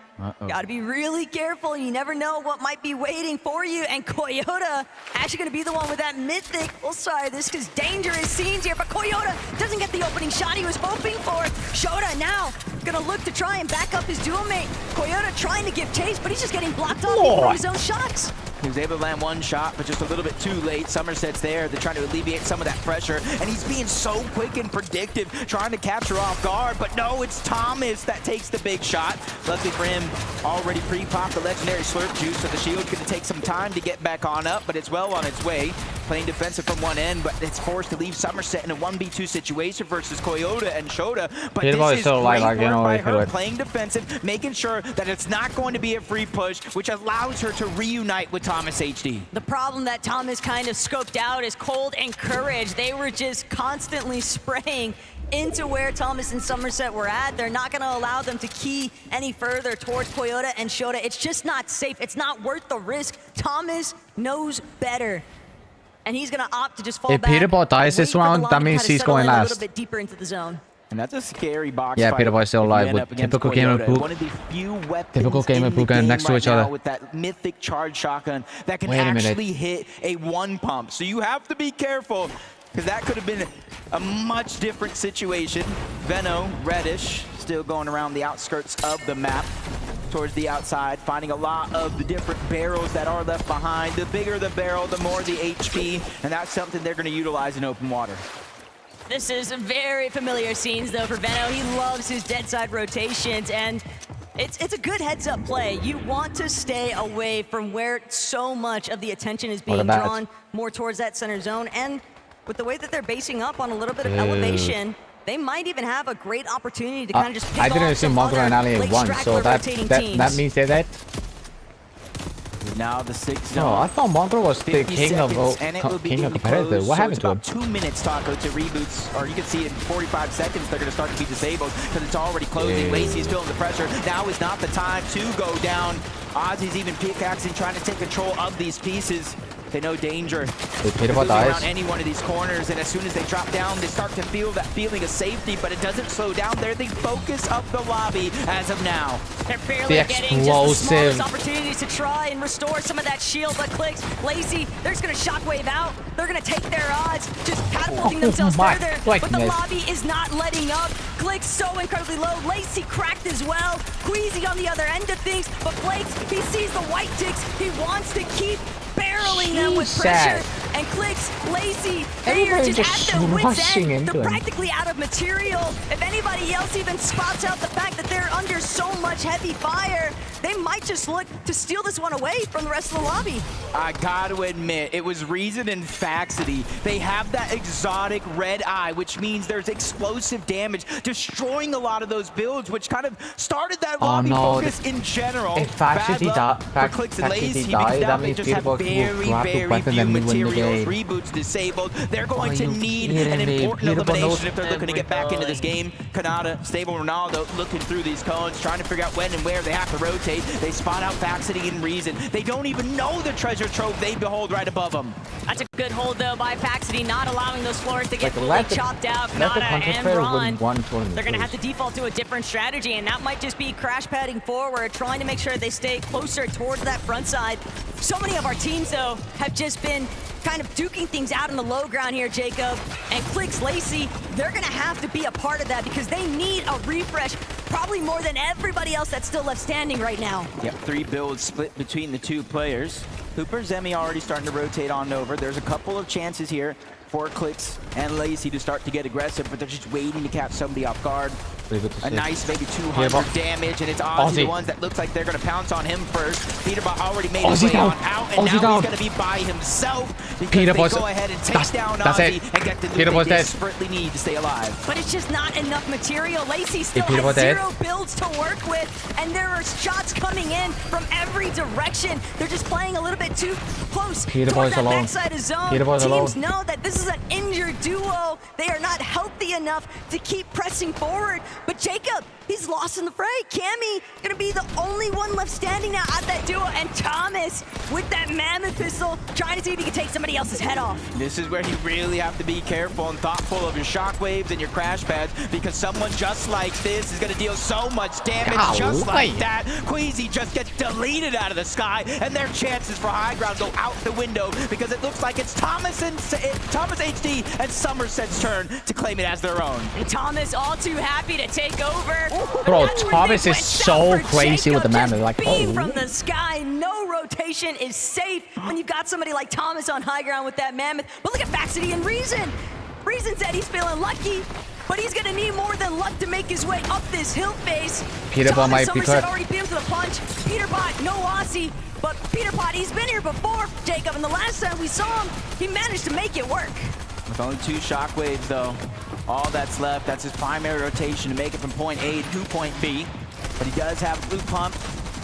gotta be really careful. You never know what might be waiting for you. And Coyota actually gonna be the one with that mythic. We'll try this because dangerous scenes here, but Coyota doesn't get the opening shot he was hoping for. Shota now gonna look to try and back up his duo mate. Coyota trying to give chase, but he's just getting blocked off before his own shots. He was able to land 1 shot, but just a little bit too late. Somerset's there. They're trying to alleviate some of that pressure, and he's being so quick and predictive, trying to capture off guard. But no, it's Thomas that takes the big shot. Luckily for him, already pre-popped the legendary Slurp Juice, so the shield's going to take some time to get back on up, but it's well on its way. Playing defensive from one end, but it's forced to leave Somerset in a 1v2 situation versus Coyota and Shota. But this is great work by her, playing defensive, making sure that it's not going to be a free push, which allows her to reunite with Thomas HD. The problem that Thomas kind of scoped out is Cold and Courage. They were just constantly spraying into where Thomas and Somerset were at. They're not going to allow them to key any further towards Coyota and Shota. It's just not safe. It's not worth the risk. Thomas knows better. And he's going to opt to just fall back. If Peterbot dies this round, that means he's going last. A little bit deeper into the zone. And that's a scary box. Yeah, Peterbot is still alive with typical gamer Book. One of the few weapons typical gamer Book next to each other. With that mythic charge shotgun that can actually hit a 1 pump. So you have to be careful. because that could have been a much different situation. Veno, Reddish, still going around the outskirts of the map, towards the outside, finding a lot of the different barrels that are left behind. The bigger the barrel, the more the HP, and that's something they're going to utilize in open water. This is very familiar scenes, though, for Veno. He loves his dead side rotations, and it's a good heads-up play. You want to stay away from where so much of the attention is being drawn more towards that center zone, and with the way that they're basing up on a little bit of elevation, they might even have a great opportunity to kind of just pick I didn't off see some Mongo and Ali other in one, so that means they're dead. Now the 6 No, zone. I thought Mongo was the king of competitor. What happened to him? About 2 minutes, Taco, to reboots, or you can see in 45 seconds they're going to start to be disabled because it's already closing. Yeah. Lacey's feeling the pressure. Now is not the time to go down. Ozzy's even pickaxing, trying to take control of these pieces. They know danger. Peter Bot around dies. any one of these corners, and as soon as they drop down, they start to feel that feeling of safety, but it doesn't slow down. They're the focus of the lobby as of now. They're barely getting just the smallest opportunities to try and restore some of that shield, but Clix, Lazy, they're just going to shockwave out. They're going to take their odds, just catapulting themselves further, but the lobby is not letting up. Clix so incredibly low. Lacy cracked as well. Queasy on the other end of things, but Flakes, he sees the white ticks. He wants to keep barreling them with pressure, and Clix, Lacy, they are just at their wit's end. They're practically out of material. If anybody else even spots out the fact that they're under so much heavy fire, they might just look to steal this one away from the rest of the lobby. I gotta admit, it was Reason and Faxity. They have that exotic red eye, which means there's explosive damage, destroying a lot of those builds, which kind of started that lobby focus in general. If Faxity dies, that means Peter very few materials. Reboots disabled. They're going to need an important elimination if they're looking to get back into this game. Kanata, Stable Ronaldo looking through these cones, trying to figure out when and where they have to rotate. They spot out Faxity and Reason. They don't even know the treasure trove they behold right above them. That's a good hold, though, by Faxity, not allowing those floors to get fully chopped out. Kanata and Ron, they're going to have to default to a different strategy, and that might just be crash padding forward, trying to make sure they stay closer towards that front side. So many of our teams, though, have just been kind of duking things out in the low ground here, Jacob. And Clix, Lacy, they're going to have to be a part of that because they need a refresh, probably more than everybody else that's still left standing right now. Yep, 3 builds split between the 2 players. Hooper, Zemi already starting to rotate on over. There's a couple of chances here for Clix and Lacy to start to get aggressive, but they're just waiting to catch somebody off guard. A nice maybe 200 damage, and it's Ozzy the ones that looks like they're going to pounce on him first. Peterbot already made his way on out, and now he's going to be by himself because they go ahead and take down Ozzy and get the loot they desperately need to stay alive. But it's just not enough material. Lacy still has 0 builds to work with, and there are shots coming in from every direction. They're just playing a little bit too close toward that backside of zone. Teams know that this is an injured duo. They are not healthy enough to keep pressing forward. But Jacob, he's lost in the fray. Cammy gonna be the only one left standing now at that duo, and Thomas with that mammoth pistol trying to see if he can take somebody else's head off. This is where you really have to be careful and thoughtful of your shockwaves and your crash pads, because someone just like this is gonna deal so much damage just like that. Queasy just gets deleted out of the sky, and their chances for high ground go out the window because it looks like it's Thomas HD and Somerset's turn to claim it as their own. And Thomas all too happy to take over. Bro, Thomas is so crazy with the mammoth. Like, beam from the sky, no rotation is safe when you've got somebody like Thomas on high ground with that mammoth. But look at Faxity and Reason. Reason said he's feeling lucky, but he's gonna need more than luck to make his way up this hill face. Peterbot might be cut. Already beamed to the punch. Peterbot, no Aussie, but Peterbot, he's been here before, Jacob, and the last time we saw him, he managed to make it work. With only 2 shockwaves, though, all that's left, that's his primary rotation to make it from point A to point B. But he does have a blue pump.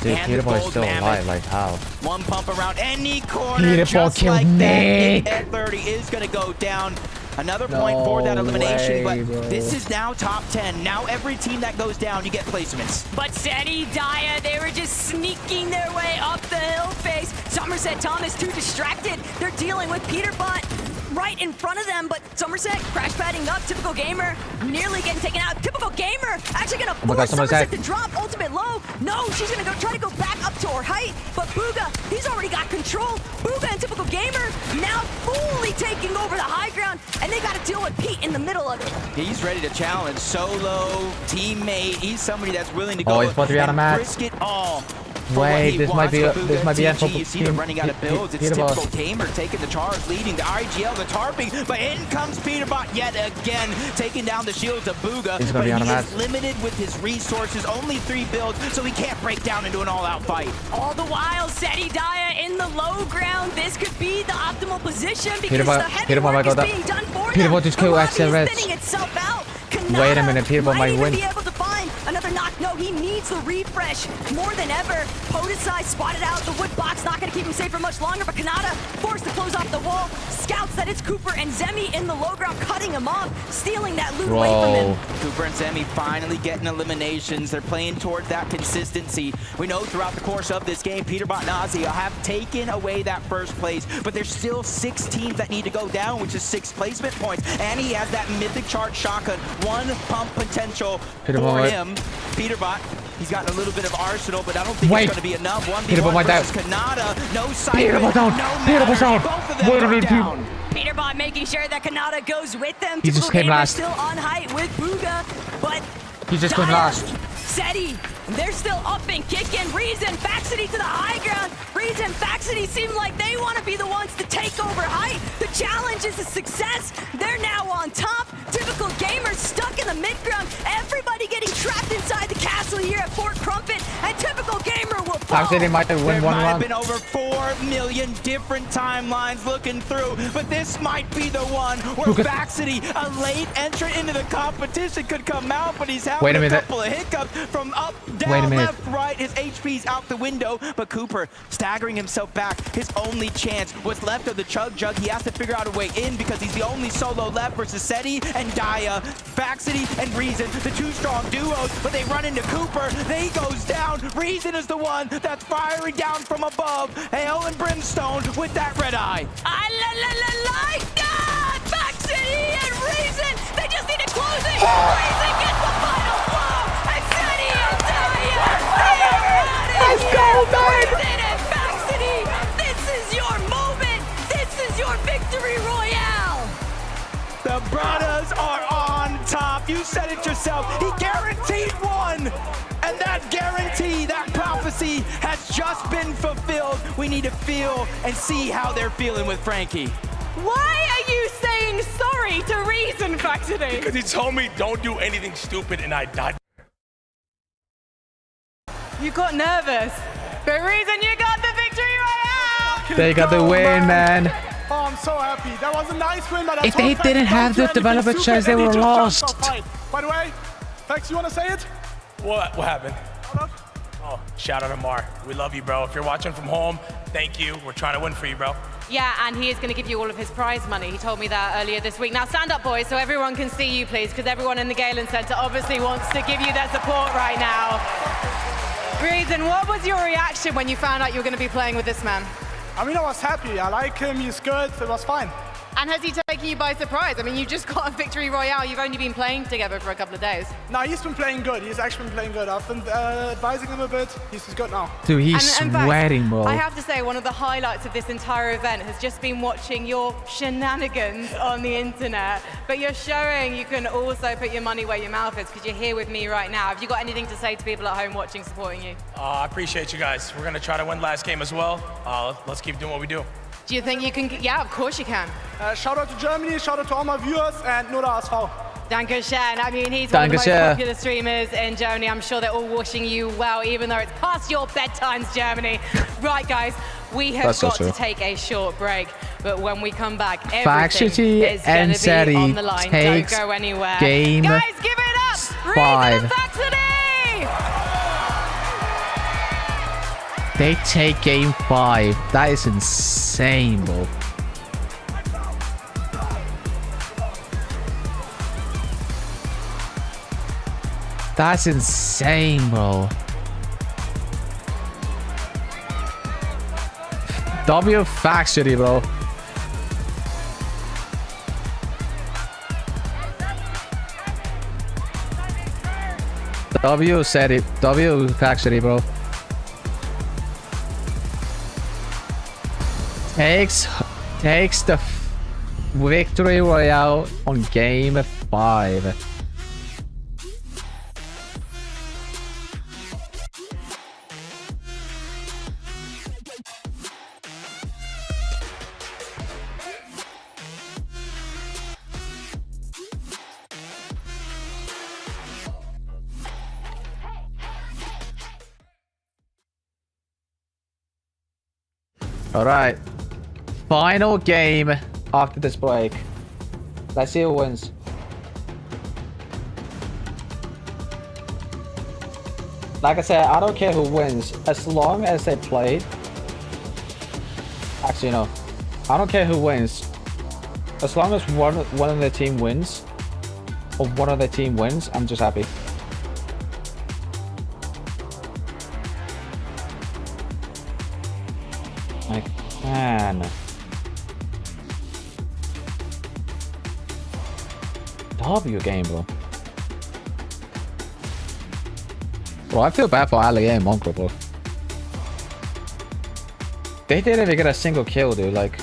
Dude, Peterbot is still alive, like how? 1 pump around any corner, just like that. Ed 30 is going to go down. Another point for that elimination, but this is now top 10. Now every team that goes down, you get placements. But Seti, Daya, they were just sneaking their way up the hill face. Somerset, Thomas, too distracted. They're dealing with Peterbot right in front of them, but Somerset crash padding up. Typical Gamer nearly getting taken out. Typical Gamer actually gonna force Somerset to drop ultimate low. No, she's gonna try to go back up to her height, but Booga, he's already got control. Booga and Typical Gamer now fully taking over the high ground, and they got to deal with Pete in the middle of it. He's ready to challenge solo, teammate. He's somebody that's willing to Oh, go he's about to be on a and match. risk it all. Wait, this might be end for You see them running out of builds. It's Peterbot. typical Gamer taking the charge, leading the IGL, the tarping, but in comes Peterbot yet again, taking down the shields of Bugha. He's But gonna be on a he match. is limited with his resources, only 3 builds, so he can't break down into an all-out fight. All the while, Seti Daya in the low ground. This could be the optimal position because Peterbot- the heavy Peterbot work might is go being done for Peterbot them. just The killed lobby Axiom is Reds. spinning itself out. Wait a minute, Peterbot might even win. be able to find another knock. No, he needs the refresh more than ever. Podesai spotted out. The wood box not going to keep him safe for much longer, but Kanata forced to close off the wall. Scouts that it's Cooper and Zemi in the low ground, cutting him off, stealing that loot away from him. Cooper and Zemi finally getting eliminations. They're playing towards that consistency. We know throughout the course of this game, Peterbot and Ozzy have taken away that first place, but there's still 6 teams that need to go down, which is 6 placement points. And he has that mythic charge shotgun, 1 pump potential Peterbot. for him. Peterbot, he's got a little bit of arsenal, but I don't think it's going to be enough. 1v1 Peterbot might versus die. Kanata. No side. Peterbot down. No Peterbot's matter. down. Both of them Wait a are minute, down. Peterbot making sure that Kanata goes with them. He just Typical came Gamer last. Still on height with Bugha, but He just came Daya, last. Seti, they're still up and kicking. Reason, Faxity to the high ground. Reason, Faxity seem like they want to be the ones to take over height. The challenge is a success. They're now on top. Typical Gamers stuck in the mid ground. Everybody getting trapped inside the castle here at Fort Crumpet. And Typical Gamer will fall. Faxity might win There one might have round. been over 4 million different timelines looking through, but this might be the one where Faxity, a late entrant into the competition, could come out, but he's having Wait a a minute. couple of hiccups from up, Wait a down, minute. left, right. His HP's out the window, but Cooper staggering himself back. His only chance was left of the Chug Jug. He has to figure out a way in because he's the only solo left versus Seti and Daya. Faxity and Reason, the 2 strong duos, but they run into Cooper. He goes down. Reason is the one that's firing down from above. Hail and Brimstone with that red eye. Like that! Faxity and Reason, they just need to close it. Reason gets the final blow. And Seti and Daya, they are out of Let's here. go, man! Reason and Faxity, this is your moment. This is your victory royale. The brothers are on top. You said it yourself. He guaranteed one. And that guarantee, that prophecy has just been fulfilled. We need to feel and see how they're feeling with Frankie. Why are you saying sorry to Reason, Faxity? Because he told me don't do anything stupid and I died. You got nervous. But Reason, you got the victory royale! They got the win, man. Oh, I'm so happy. That was a nice win, but I If told they Fax, didn't don't have do the anything developer stupid, chance, they and he would've just jumped lost. off height. By the way, Fax, you want to say it? What happened? Oh, shout out to Mar. We love you, bro. If you're watching from home, thank you. We're trying to win for you, bro. Yeah, and he is going to give you all of his prize money. He told me that earlier this week. Now stand up, boys, so everyone can see you, please, because everyone in the Galen Center obviously wants to give you their support right now. Reason, what was your reaction when you found out you were going to be playing with this man? I mean, I was happy. I like him. He's good. It was fine. And has he taken you by surprise? I mean, you just got a victory royale. You've only been playing together for a couple of days. No, he's been playing good. He's actually been playing good. I've been advising him a bit. He's good now. Dude, he's And in fact, sweating, bro. I have to say, one of the highlights of this entire event has just been watching your shenanigans on the internet. But you're showing you can also put your money where your mouth is because you're here with me right now. Have you got anything to say to people at home watching, supporting you? I appreciate you guys. We're going to try to win last game as well. Let's keep doing what we do. Do you think you can? Yeah, of course you can. Shout out to Germany. Shout out to all my viewers and nur der ASV. Danke schön. I mean, he's one of the most Danke schön. popular streamers in Germany. I'm sure they're all wishing you well, even though it's past your bedtimes, Germany. Right, guys, we have That's so got true. to take a short break. But when we come back, Faxity everything is going and to be Seti on the line. Don't takes go anywhere. game Guys, give it up. 5. Reason and Faxity! They take game 5. That is insane, bro. That's insane, bro. W Faxity, bro. W said it. W Faxity, bro. Takes the Victory Royale on game 5. Alright. Final game after this break. Let's see who wins. Like I said, I don't care who wins as long as they played. Actually, no. I don't care who wins. As long as one of the team wins, or one of the team wins, I'm just happy. Like, man. W game, bro. Bro, I feel bad for Ali and Monk, bro. They didn't even get a single kill, dude. Like,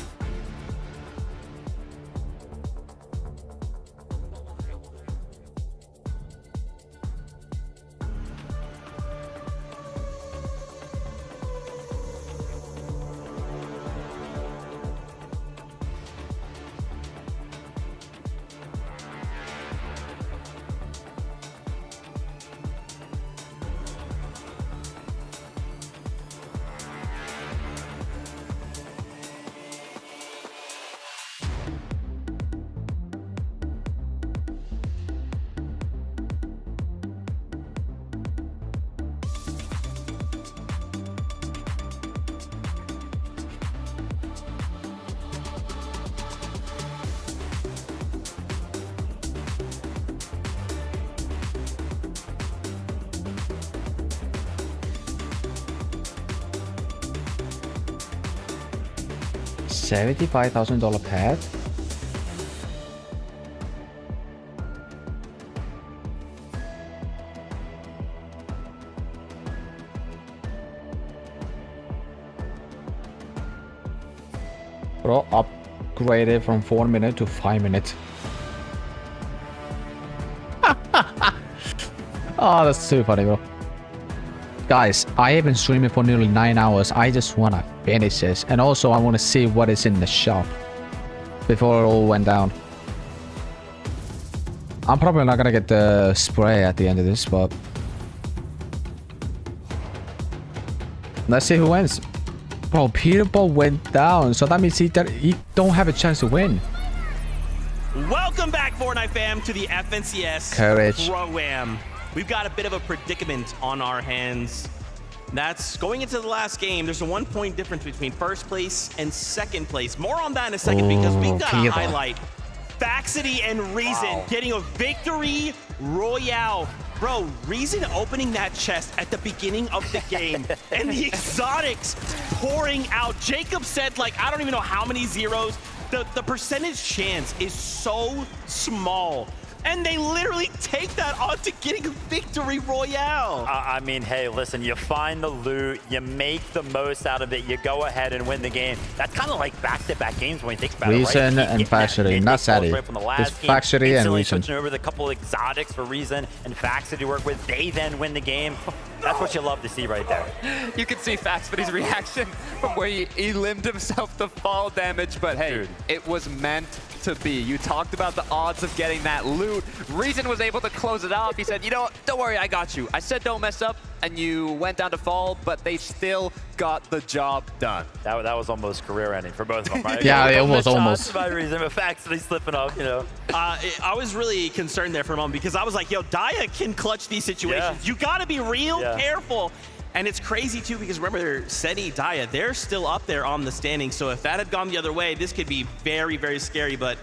$75,000 pad. Bro, upgraded from 4 minutes to 5 minutes. Oh, that's too funny, bro. Guys, I have been streaming for nearly 9 hours. I just want to finish this. And also, I want to see what is in the shop before it all went down. I'm probably not going to get the spray at the end of this, but let's see who wins. Bro, Peterball went down, so that means he don't have a chance to win. Welcome back, Fortnite fam, to the FNCS Courage. Pro-Am. We've got a bit of a predicament on our hands. That's going into the last game. There's a 1 point difference between first place and second place. More on that in a second because we've got to highlight Faxity and Reason getting a victory royale. Bro, Reason opening that chest at the beginning of the game and the exotics pouring out. Jacob said, like, I don't even know how many zeros. The percentage chance is so small. And they literally take that on to getting a victory royale. I mean, hey, listen, you find the loot, you make the most out of it, you go ahead and win the game. That's kind of like back-to-back games when you think about Reason it, right? and Faxity, not Sadie. Right from the last It's game, Faxity and Reason. Switching over the couple of exotics for Reason and Faxity to work with. They then win the game. That's what you love to see right there. You can see Faxity's reaction from where he limbed himself to fall damage, but hey, dude, it was meant to be. You talked about the odds of getting that loot. Reason was able to close it off. He said, you know, don't worry, I got you. I said don't mess up, and you went down to fall, but they still got the job done. That was almost career ending for both of them, right? Yeah, it was almost. By Reason, but Faxity slipping up, you know. I was really concerned there for a moment because I was like, yo, Dia can clutch these situations. Yeah. You gotta be real careful. And it's crazy too because remember, Seti, Dia, they're still up there on the standings. So if that had gone the other way, this could be very, very scary. But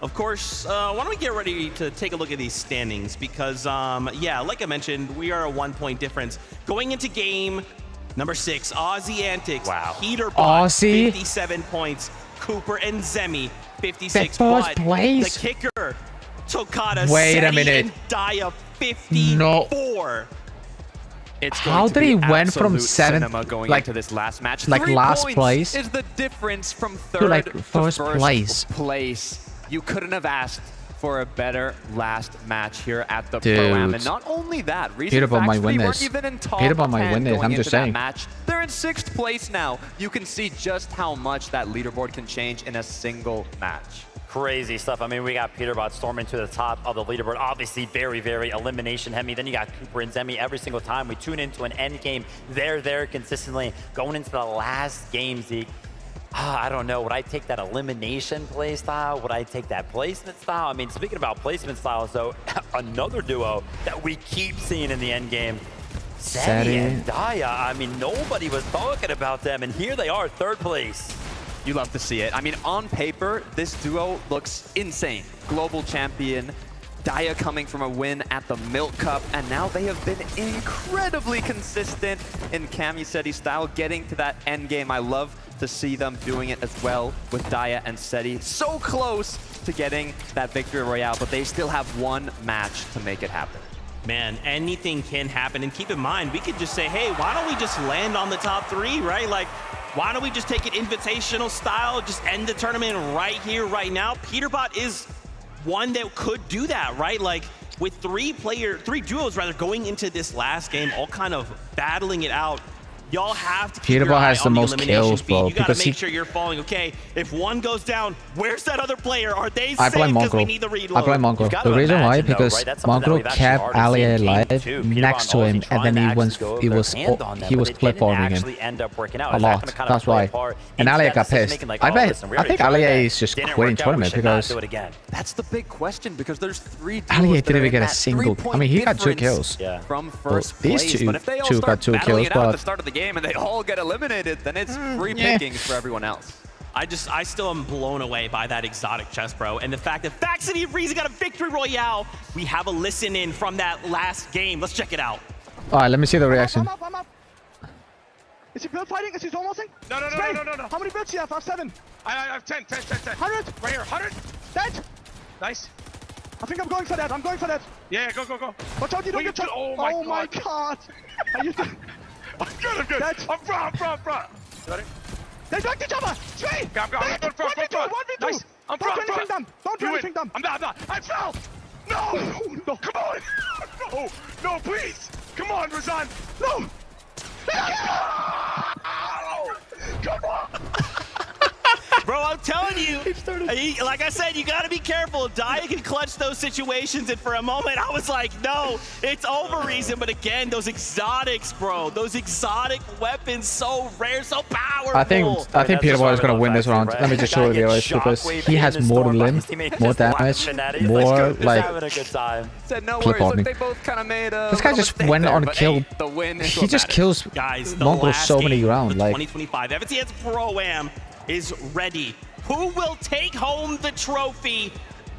of course, why don't we get ready to take a look at these standings? Because, yeah, like I mentioned, we are a 1 point difference. Going into game number 6, Aussie Antics, Heaterbot, 57 points, Cooper and Zemi, 56. First place? The kicker, Tokata, Wait a Seti, minute. and Dia, 54. No. It's How did he went from 7 going like into this last match? like 3 last points place is the difference from third to like to first place? you couldn't have asked for a better last match here at the Dude. Pro-Am. And not only that, Peterbot might win weren't this. even in top Peterbot might 10 win this, going I'm into just that saying. match. They're in 6th place now. You can see just how much that leaderboard can change in a single match. Crazy stuff. I mean, we got Peterbot storming to the top of the leaderboard. Obviously, very, very elimination heavy. Then you got Cooper and Zemi every single time we tune into an end game. They're there consistently. Going into the last game, Zeke, I don't know. Would I take that elimination play style? Would I take that placement style? I mean, speaking about placement styles, though, another duo that we keep seeing in the end game, Zemi and Daya. I mean, nobody was talking about them, and here they are, 3rd place. You love to see it. I mean, on paper, this duo looks insane. Global champion, Daya coming from a win at the Milk Cup, and now they have been incredibly consistent in Camiseti style, getting to that end game. I love to see them doing it as well with Daya and Seti. So close to getting that victory royale, but they still have one match to make it happen. Man, anything can happen. And keep in mind, we could just say, hey, why don't we just land on the top 3, right? Like, why don't we just take it invitational style, just end the tournament right here, right now? Peterbot is one that could do that, right? Like, with 3 duos rather going into this last game, all kind of battling it out. Y'all have to keep your Peterbot eye has the on most elimination kills, feed. bro. You gotta Because make sure you're following. Okay, if one goes down, where's that other player? Are they I safe? blame Because we Mongrel. need the reload. I blame Mongrel. The reason why, because Mongrel kept Allier alive next to him, and then he was clip farming him a lot. That's why. And Allier got pissed. I think Allier is just quitting tournament because That's the big question, because there's 3 duos Allier that didn't are even in get a that single. 3-point I mean, he got 2 difference kills. from Well, first these place. two But if they all got start 2 battling kills, it out at but the start of the game and they all get eliminated, then it's free yeah. pickings for everyone else. I still am blown away by that exotic chess, bro. And the fact that Vaccity and Breezy got a victory royale. We have a listen in from that last game. Let's check it out. Alright, let me see the reaction. I'm up. Is he build fighting? Is he almost? No. How many builds do you have? I have 7. I have 10. 100. Right here, 100. Dead. Nice. I think I'm going for that. Yeah, go. Watch out, you don't get shot. Oh my god. Are you done? I'm good. Dead. I'm front. Ready? They backed each other. Straight. I'm front. 1v2. Nice. I'm Don't front. do anything dumb. Don't do anything dumb. I'm not. I fell. No. Come on. No, please. Come on, Razan. No. Come on. Bro, I'm telling you, like I said, you gotta be careful. Daya can clutch those situations, and for a moment, I was like, no, it's over, Reason. But again, those exotics, bro, those exotic weapons, so rare, so powerful. I think Peterbot is gonna win this round. Let me just show you guys, because he has more limb, more damage, more like Said no clip worries. Look, farming. they both kind of made a This guy little just mistake went there, on but kill. hey, the win is He what just matters. kills Guys, the Mongrel last so many game rounds. of Like 2025 FNCS Pro-Am is ready. Who will take home the trophy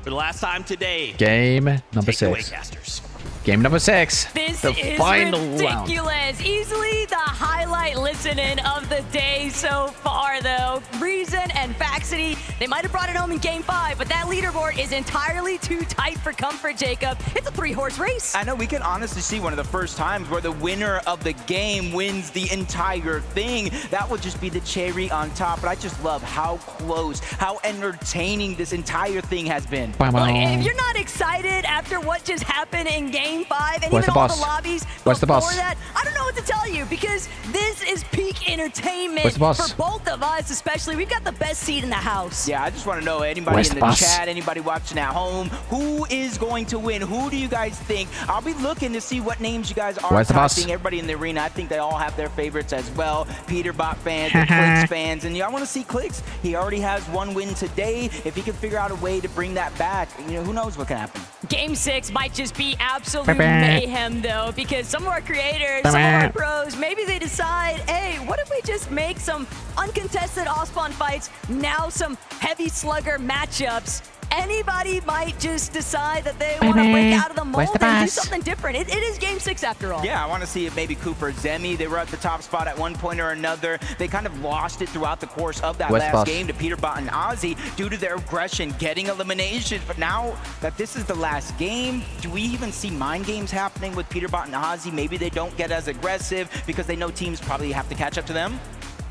for the last time today? game number Take it away, 6. casters. Game number 6. This the is final round. ridiculous. Easily the highlight listening of the day so far, though. Reason and Vaccity, they might have brought it home in Game 5, but that leaderboard is entirely too tight for comfort, Jacob. It's a 3-horse race. I know we can honestly see one of the first times where the winner of the game wins the entire thing. That would just be the cherry on top. But I just love how close, how entertaining this entire thing has been. Look, if you're not excited after what just happened in Game 5 and Where's even the all boss? the lobbies Where's the before boss? that, I don't know what to tell you, because this is peak entertainment Where's the boss? for both of us, especially. We've got the best seat in the house. Yeah, I just want to know, anybody Where's in the the boss? chat, anybody watching at home, who is going to win? Who do you guys think? I'll be looking to see what names you guys are Where's the boss? typing. Everybody in the arena, I think they all have their favorites as well. Peterbot fans, the Clicks fans, and I want to see Clicks. He already has one win today. If he can figure out a way to bring that back, who knows what can happen. Game 6 might just be absolute mayhem, though, because some of our creators, some of our pros, maybe they decide, hey, what if we just make some uncontested off-spawn fights, now some heavy slugger matchups? Anybody might just decide that they want to break out of the mold and do something different. It is Game 6 after all. Yeah, I want to see if maybe Cooper, Zemi, they were at the top spot at one point or another. They kind of lost it throughout the course of that last game to Peterbot and Ozzy due to their aggression, getting eliminations. But now that this is the last game, do we even see mind games happening with Peterbot and Ozzy? Maybe they don't get as aggressive because they know teams probably have to catch up to them.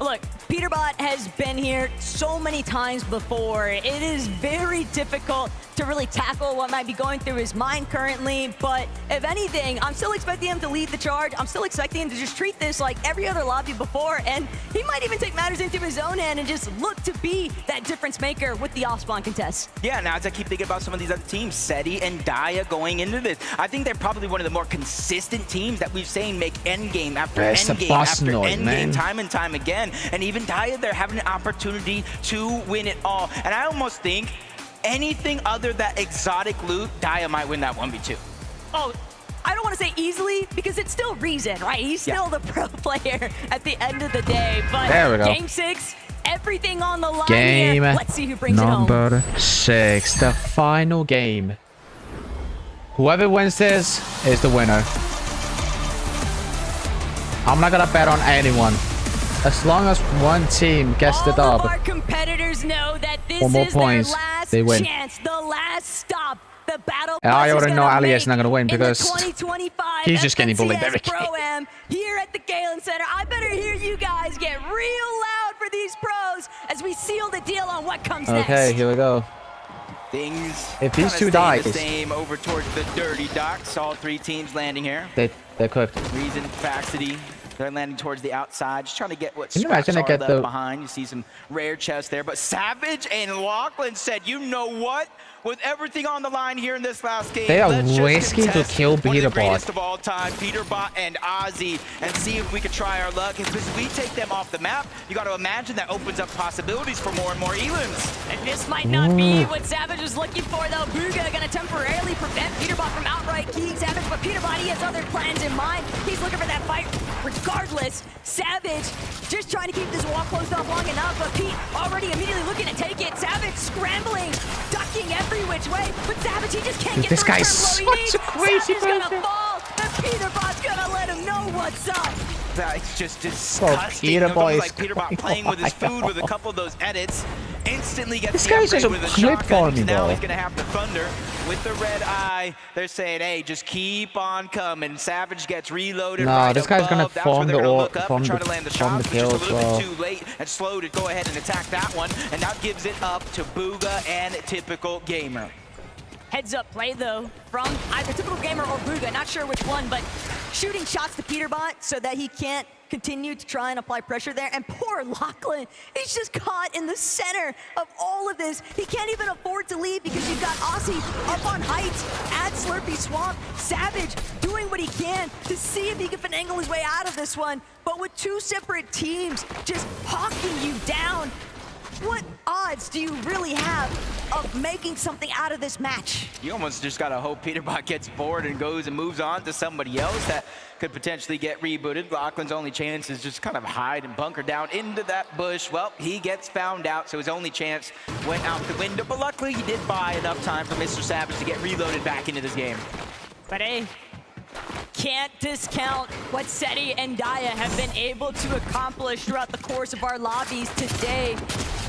Look, Peterbot has been here so many times before. It is very difficult to really tackle what might be going through his mind currently, but if anything, I'm still expecting him to lead the charge. I'm still expecting him to just treat this like every other lobby before, and he might even take matters into his own hand and just look to be that difference maker with the off-spawn contest. Yeah, now as I keep thinking about some of these other teams, Seti and Daya going into this, I think they're probably one of the more consistent teams that we've seen make endgame after endgame after endgame, time and time again. And even Daya, they're having an opportunity to win it all. And I almost think anything other than exotic loot, Daya might win that 1v2. Oh, I don't want to say easily because it's still Reason, right? He's still the pro player at the end of the day. But there we go. Game 6, everything on the line Game here. Let's see who brings it home. number 6, the final game. Whoever wins this is the winner. I'm not gonna bet on anyone. As long as one team gets the dub, All of our competitors know that this or more is points, their last they win. chance, the last stop. The battle And I bus is already know gonna Ali make is not gonna win in the because 2025 he's just getting bullied FNCS every game. Pro-Am here at the Galen Center. I better hear you guys get real loud for these pros as we seal the deal on what comes next. Okay, here we go. Things If these kinda two stay die, the same over towards the dirty docks. All three teams landing here. they're cooked. Reason, Faxity, they're landing towards the outside, just trying to get what Can you scraps imagine are they get left the- behind. You see some rare chests there, but Savage and Lachlan said, you know what? With everything on the line here in this last game, They are let's just risky to contest kill one of the Peterbot. greatest of all time, Peterbot and Ozzy, and see if we can try our luck. If we take them off the map, you got to imagine that opens up possibilities for more and more Elims. And this might not be what Savage was looking for, though. Bugha gonna temporarily prevent Peterbot from outright keying Savage, but Peterbot, he has other plans in mind. He's looking for that fight regardless. Savage just trying to keep this wall closed off long enough, but Pete already immediately looking to take it. Savage scrambling, ducking every which way, but Savage, he just can't Dude, get this the guy's return blow he such needs. a crazy Savage person. gonna fall, and Peterbot's gonna let him know what's up. That's just disgusting. It Peterbot looks is like Peterbot playing with his food with a couple of those edits. Instantly gets This the guy's just upgrade a with a clip shotgun. for me, Now bro. he's gonna have the Thunder with the red eye. They're saying, hey, just keep on coming. Savage gets reloaded. No, right this guy's gonna above. That's where form they're the gonna or- look up form and try the- to land the form the shots, but just a kill little as bit too late and slow to go ahead and attack that one. And that gives it up to Bugha and Typical Gamer. Heads up play though from either Typical Gamer or Bugha, not sure which one, but shooting shots to Peterbot so that he can't continue to try and apply pressure there. And poor Lachlan, he's just caught in the center of all of this. He can't even afford to leave because you've got Aussie up on heights at Slurpy Swamp. Savage doing what he can to see if he can finagle his way out of this one. But with two separate teams just hawking you down, what odds do you really have of making something out of this match? You almost just gotta hope Peterbot gets bored and goes and moves on to somebody else that could potentially get rebooted. Lachlan's only chance is just kind of hide and bunker down into that bush. Well, he gets found out, so his only chance went out the window. But luckily, he did buy enough time for Mr. Savage to get reloaded back into this game. But hey, can't discount what Seti and Daya have been able to accomplish throughout the course of our lobbies today.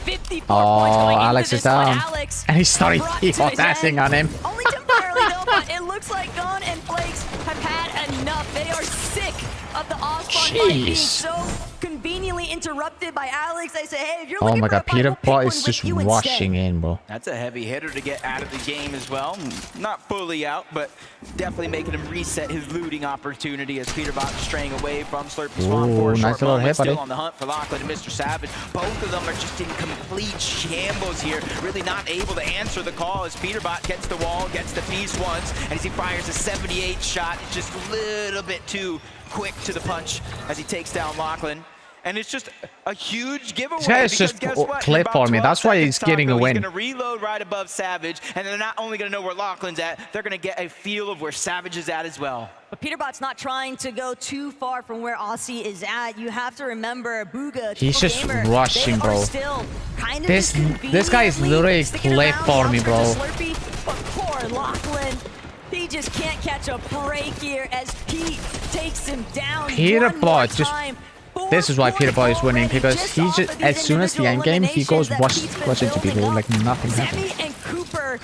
54 points going into Alex this is down. one. Alex And he started brought to his dashing on him. Only temporarily though, but it looks like Gon and Flakes have had enough. They are sick of the off-spawn fight being Jeez. so conveniently interrupted by Alex. They say, hey, if you're Oh looking my for a god, fight, we'll pick Peterbot one is with just you instead. rushing in, bro. That's a heavy hitter to get out of the game as well. Not fully out, but definitely making him reset his looting opportunity as Peterbot straying away from Slurpy Swamp for a Ooh, short nice little moment. hit, buddy. Still on the hunt for Lachlan and Mr. Savage. Both of them are just in complete shambles here, really not able to answer the call as Peterbot gets the wall, gets the piece once, and as he fires a 78 shot, it's just a little bit too quick to the punch as he takes down Lachlan. And it's just a huge giveaway. This guy is because just guess what? In clip about for me. 12 That's why he's seconds, getting a Taco, win. He's going to reload right above Savage, and they're not only going to know where Lachlan's at, they're going to get a feel of where Savage is at as well. But Peterbot's not trying to go too far from where Aussie is at. You have to remember, Bugha, He's Typical just Gamer, rushing, they are bro. still kind of This guy is conveniently literally sticking clip around for the me, bro. outskirts of Slurpee, but poor Lachlan, he just can't catch a break here as Pete takes him down. Peterbot just... This is why Peterbot is winning, because he just, as soon as the end game, he goes rushing to people like nothing happened. Semi and Cooper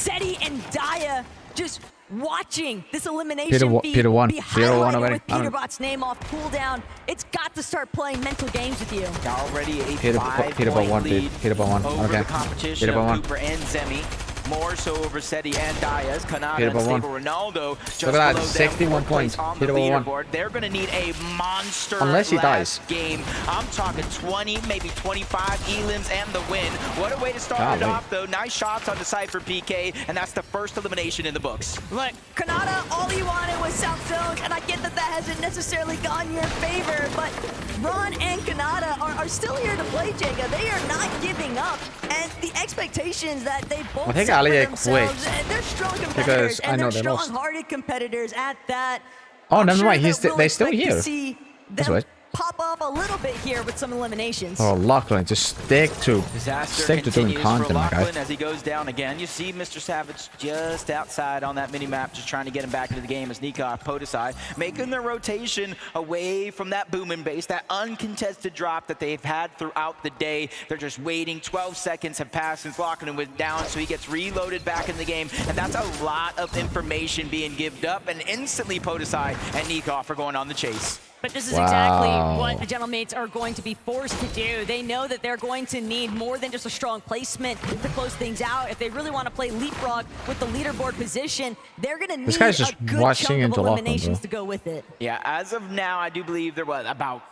Seti and Daya just watching this elimination Peter won. be 0-1 highlighted already. with Peterbot's name off cooldown. It's got to start playing mental games with you. Already a Peterbot 5-point won, lead Peterbot won. over Okay. the competition Peterbot of won. Cooper and Zemi. More so over Seti and Diaz. Kanata Peterbot and won. Stable Ronaldo just Look at that, below them, 61 fourth place points. on the Peterbot won. leaderboard. They're going to need a monster Unless he last dies. game. I'm talking 20, maybe 25 elims and the win. What a way to start it Golly. off, though. Nice shots on the Cypher PK, and that's the first elimination in the books. Look, Kanata, all he wanted was South Zone, and I get that that hasn't necessarily gone your favor, but Ron and Kanata are still here to play, Jacob. They are not giving up, and the expectations that they both I think set for Ali themselves, quit and they're strong competitors, because I and know they're they lost. strong-hearted competitors at that. Oh, I'm never sure mind. that They're we'll still expect to here. see That's them right. pop off a little bit here with some eliminations. Oh, Lachlan, just stick to doing Continues content, for my guy. Lachlan as he goes down again. You see Mr. Savage just outside on that mini-map, just trying to get him back into the game as Nikov, Podesai, making their rotation away from that booming base, that uncontested drop that they've had throughout the day. They're just waiting. 12 seconds have passed since Lachlan was down, so he gets reloaded back in the game, and that's a lot of information being given up, and instantly Podesai and Nikov are going on the chase. But this is Wow. exactly what the Gentlemates are going to be forced to do. They know that they're going to need more than just a strong placement to close things out. If they really want to play leapfrog with the leaderboard position, they're going to need This guy's just a good rushing chunk of into Lachlan, eliminations bro. to go with it. Yeah, as of now, I do believe they're about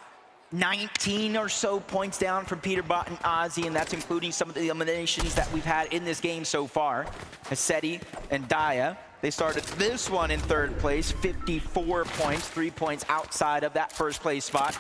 19 or so points down from Peterbot and Ozzy, and that's including some of the eliminations that we've had in this game so far. Seti and Daya, they started this one in third place, 54 points, 3 points outside of that first place spot.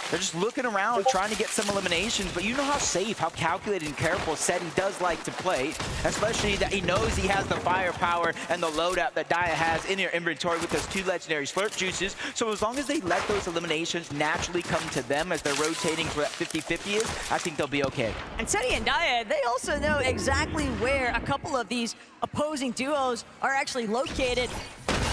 They're just looking around, trying to get some eliminations, but you know how safe, how calculated and careful Seti does like to play, especially that he knows he has the firepower and the loadout that Daya has in your inventory with those 2 legendary slurp juices. So as long as they let those eliminations naturally come to them as they're rotating for that 50-50 is, I think they'll be okay. And Seti and Daya, they also know exactly where a couple of these opposing duos are actually located.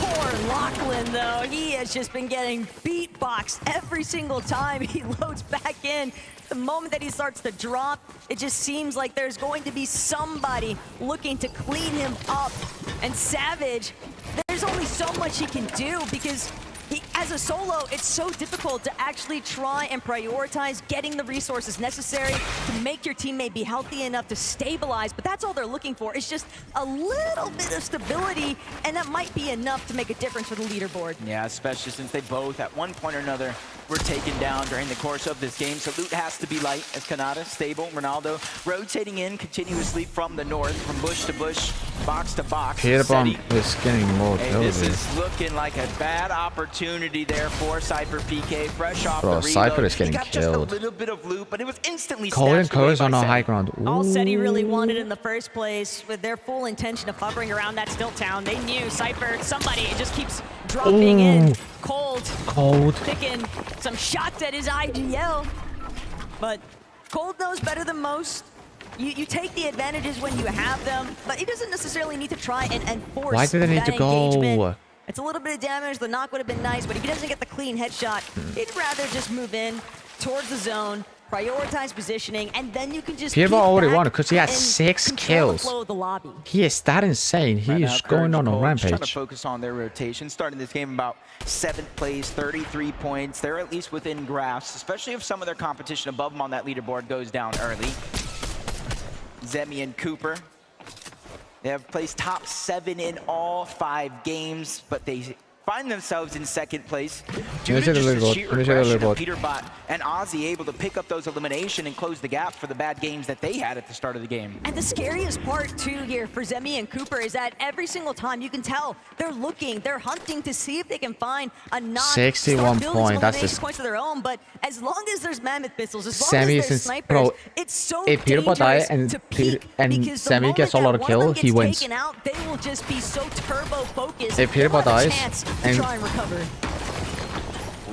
Poor Lachlan, though. He has just been getting beatboxed every single time he loads back in. The moment that he starts to drop, it just seems like there's going to be somebody looking to clean him up. And Savage, there's only so much he can do because as a solo, it's so difficult to actually try and prioritize getting the resources necessary to make your teammate be healthy enough to stabilize, but that's all they're looking for. It's just a little bit of stability, and that might be enough to make a difference for the leaderboard. Yeah, especially since they both, at one point or another, were taken down during the course of this game. So loot has to be light as Kanata, Stable, Ronaldo rotating in continuously from the north, from bush to bush, box to box. Peterbomb Seti, is getting more hey, kills. this is looking like a bad opportunity there for Cypher PK, fresh off Bro, the reload. Cypher is getting he got killed. just a little bit of loot, but it was instantly Cole and snatched away Curse by on the Seti. high ground. All Seti really Ooh. wanted in the first place, with their full intention of hovering around that still town, they knew Cypher, somebody just keeps dropping in. Ooh. Cold. Picking some shots at his IGL. But Cold knows better than most. You take the advantages when you have them, but he doesn't necessarily need to try and force Why did they need that to go? engagement. It's a little bit of damage. The knock would have been nice, but if he doesn't get the clean headshot, he'd rather just move in towards the zone, prioritize positioning, and then you can just Peterbot keep already back won because he has and 6 control the kills. flow of the lobby. He is that insane. He Right is now, going Courage on a Cole just trying to rampage. focus on their rotation, starting this game about 7th place, 33 points. They're at least within grasp, especially if some of their competition above them on that leaderboard goes down early. Zemi and Cooper, they have placed top 7 in all 5 games, but they find themselves in 2nd place due Let to me see the just the leaderboard. sheer Let me see the regression of leaderboard. Peterbot and Ozzy able to pick up those elimination and close the gap for the bad games that they had at the start of the game. And the scariest part, too, here for Zemi and Cooper is that every single time you can tell they're looking, they're hunting to see if they can find a knock. 61 start building some point, that's elimination just- points of their own, but as long as there's mammoth pistols, as long Semi as there's is snipers, bro. it's so If Peterbot die dangerous to and peek, because the Semi gets a lot moment of that one kill, them he gets wins. taken out, they will just be so turbo focused. If Peterbot they'll have a dies chance to and- try and recover.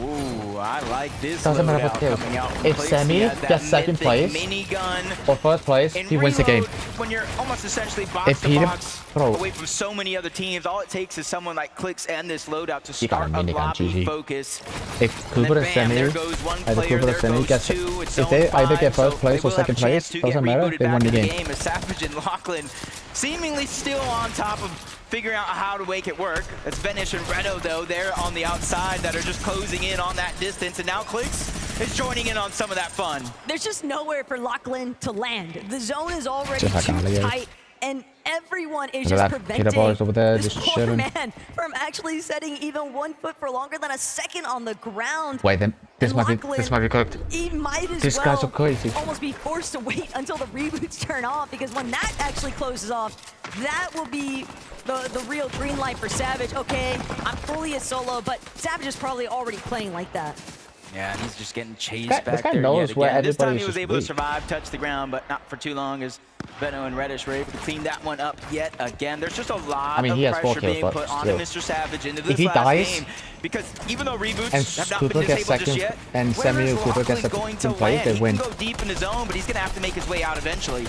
Ooh, I like this. Doesn't matter loadout what kills. coming out from If Clix. Semi He has that gets second mythic place minigun. or first place, In he wins the game. Reload, when you're almost essentially box If to Peter, box bro, away from so many other teams, all it takes is someone like Clix and this loadout to he got a start a minigun, lobby GG. focus. If And Cooper then and bam, Semi, there goes one either player, Cooper or there Semi goes gets, two. It's if they zone either get five, first so place they or will have second a chance place, to doesn't get matter, rebooted they won back the in game. As Savage and Lachlan seemingly still on top of figuring out how to make it work. It's Venish and Redo, though, they're on the outside that are just closing in on that distance. And now Clix is joining in on some of that fun. There's just nowhere for Lachlan to land. The zone is already Just like too Alligator. tight, and everyone is Look at just that. preventing Peter Boy's over there this just poor chilling. man from actually setting even 1 foot for longer than a second on the ground. Wait, then this And might Lachlan, be cooked. He might as This well guy's so crazy. almost be forced to wait until the reboots turn off, because when that actually closes off, that will be the real green light for Savage. Okay, I'm fully a solo, but Savage is probably already playing like that. Yeah, and he's just getting chased This back guy there knows yet where again. This time everybody he was should able to be. survive, touch the ground, but not for too long as Veno and Reddish were able to clean that one up yet again. There's just a lot I mean, of he has 4 pressure kills, being but put onto still. Mr. Savage into If this he last dies, game. Because even though reboots and have not Cooper been gets disabled just second, yet, and where Semi is or Cooper gets Lachlan going to second place, land? they He win. can go deep in the zone, but he's going to have to make his way out eventually.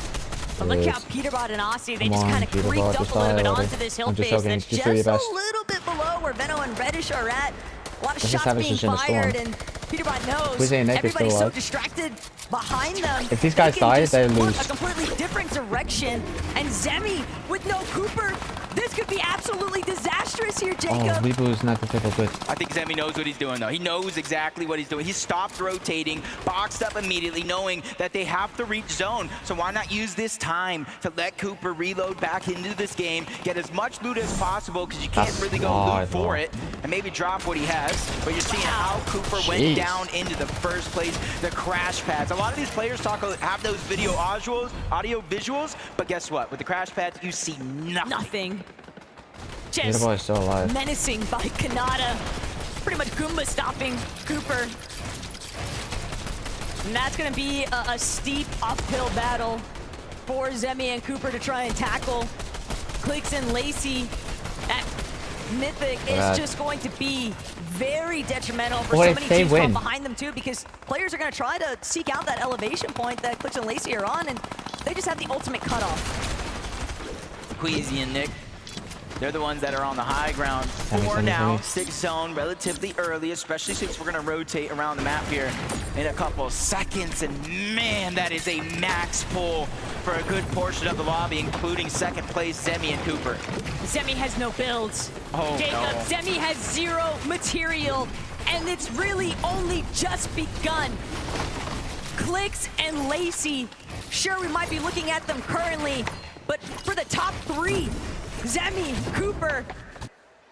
But look Yes. how Peterbot and Aussie, they Come just on, kind of Peterbot, creeped up just a little die bit already. onto this hill I'm just face joking, that's just just do your a best. little bit below where Veno and Reddish are at. A lot of This is shots Savage being is in the storm. fired, and Peterbot knows Who's in Nick is everybody's still so alive. distracted behind them. If these guys they can die, just they look lose. a completely different direction. And Zemi with no Cooper, this could be absolutely disastrous here, Oh, Jacob. Rebu's not the type of good. I think Zemi knows what he's doing, though. He knows exactly what he's doing. He stopped rotating, boxed up immediately, knowing that they have to reach zone. So why not use this time to let Cooper reload back into this game, get as much loot as possible, because you can't That's really go smart, loot for bro. it, and maybe drop what he has. But you're seeing how Cooper went Jeez. down into the first place, the crash pads. A lot of these players have those audio visuals, but guess what? With the crash pads, you see nothing. Peter Just Boy is still alive. menacing by Kanata. Pretty much Goomba stopping Cooper. And that's going to be a steep uphill battle for Zemi and Cooper to try and tackle. Clix and Lacey at Mythic Yeah. is just going to be very detrimental for What so if many they teams win? from behind them too, because players are going to try to seek out that elevation point that Clix and Lacey are on, and they just have the ultimate cutoff. Queasy and Nick, they're the ones that are on the high ground. Semi, 4 semi, now, semi. 6 zone, relatively early, especially since we're going to rotate around the map here in a couple seconds. And man, that is a max pull for a good portion of the lobby, including second place Zemi and Cooper. Zemi has no builds. Oh, Jacob, no. Zemi has 0 material, and it's really only just begun. Clix and Lacey, sure, we might be looking at them currently, but for the top 3, Zemi, Cooper,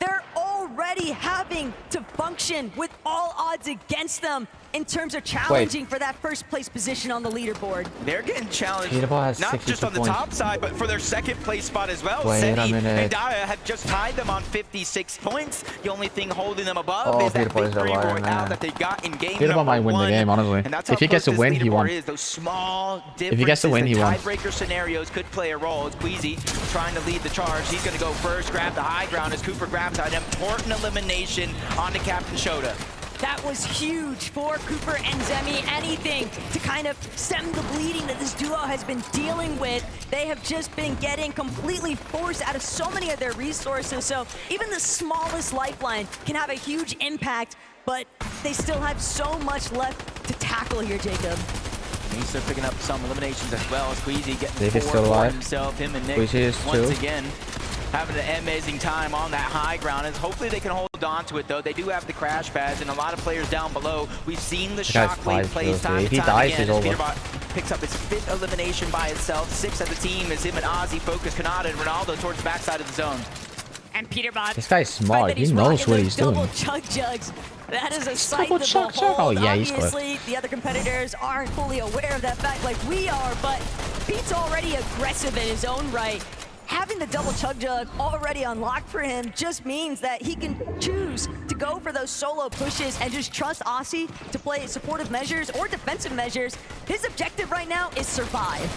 they're already having to function with all odds against them in terms of challenging for that first place position on the leaderboard. They're getting challenged, Peter Boy has not 62 just on the points. top side, but for their second place spot as well. Wait a Semi minute. and Daya have just tied them on 56 points. The only thing holding them above Oh, is that Peter Boy's victory alive, royale man. that they got in game Peter Boy number might win the 1. game, honestly. And that's If he how gets close a win, this he won. leaderboard is. Those small differences, If he gets a win, he the won. tiebreaker scenarios could play a role. As Queasy trying to lead the charge. He's going to go first, grab the high ground as Cooper grabs an important elimination onto Captain Shota. That was huge for Cooper and Zemi. Anything to kind of stem the bleeding that this duo has been dealing with. They have just been getting completely forced out of so many of their resources. So even the smallest lifeline can have a huge impact, but they still have so much left to tackle here, Jacob. He's still picking up some eliminations as well as Queasy getting David's 4 still for alive. himself. Him and Nick Queasy is once 2. again having an amazing time on that high ground. And hopefully they can hold on to it, though. They do have the crash pads and a lot of players down below. We've seen the The guy's shockwave 5 plays kills, time dude. and If he time dies, again he's as over. Peterbot picks up his 5th elimination by itself. 6 as a team as him and Ozzy focus Kanata and Ronaldo towards the backside of the zone. And Peterbot. This guy's smart. that He he's knows rocking what those he's doing. double chug jugs. That is a sight Double to chug jug. behold. Oh, yeah, he's good. Obviously, the other competitors aren't fully aware of that fact like we are, but Pete's already aggressive in his own right. Having the double chug jug already unlocked for him just means that he can choose to go for those solo pushes and just trust Aussie to play supportive measures or defensive measures. His objective right now is survive.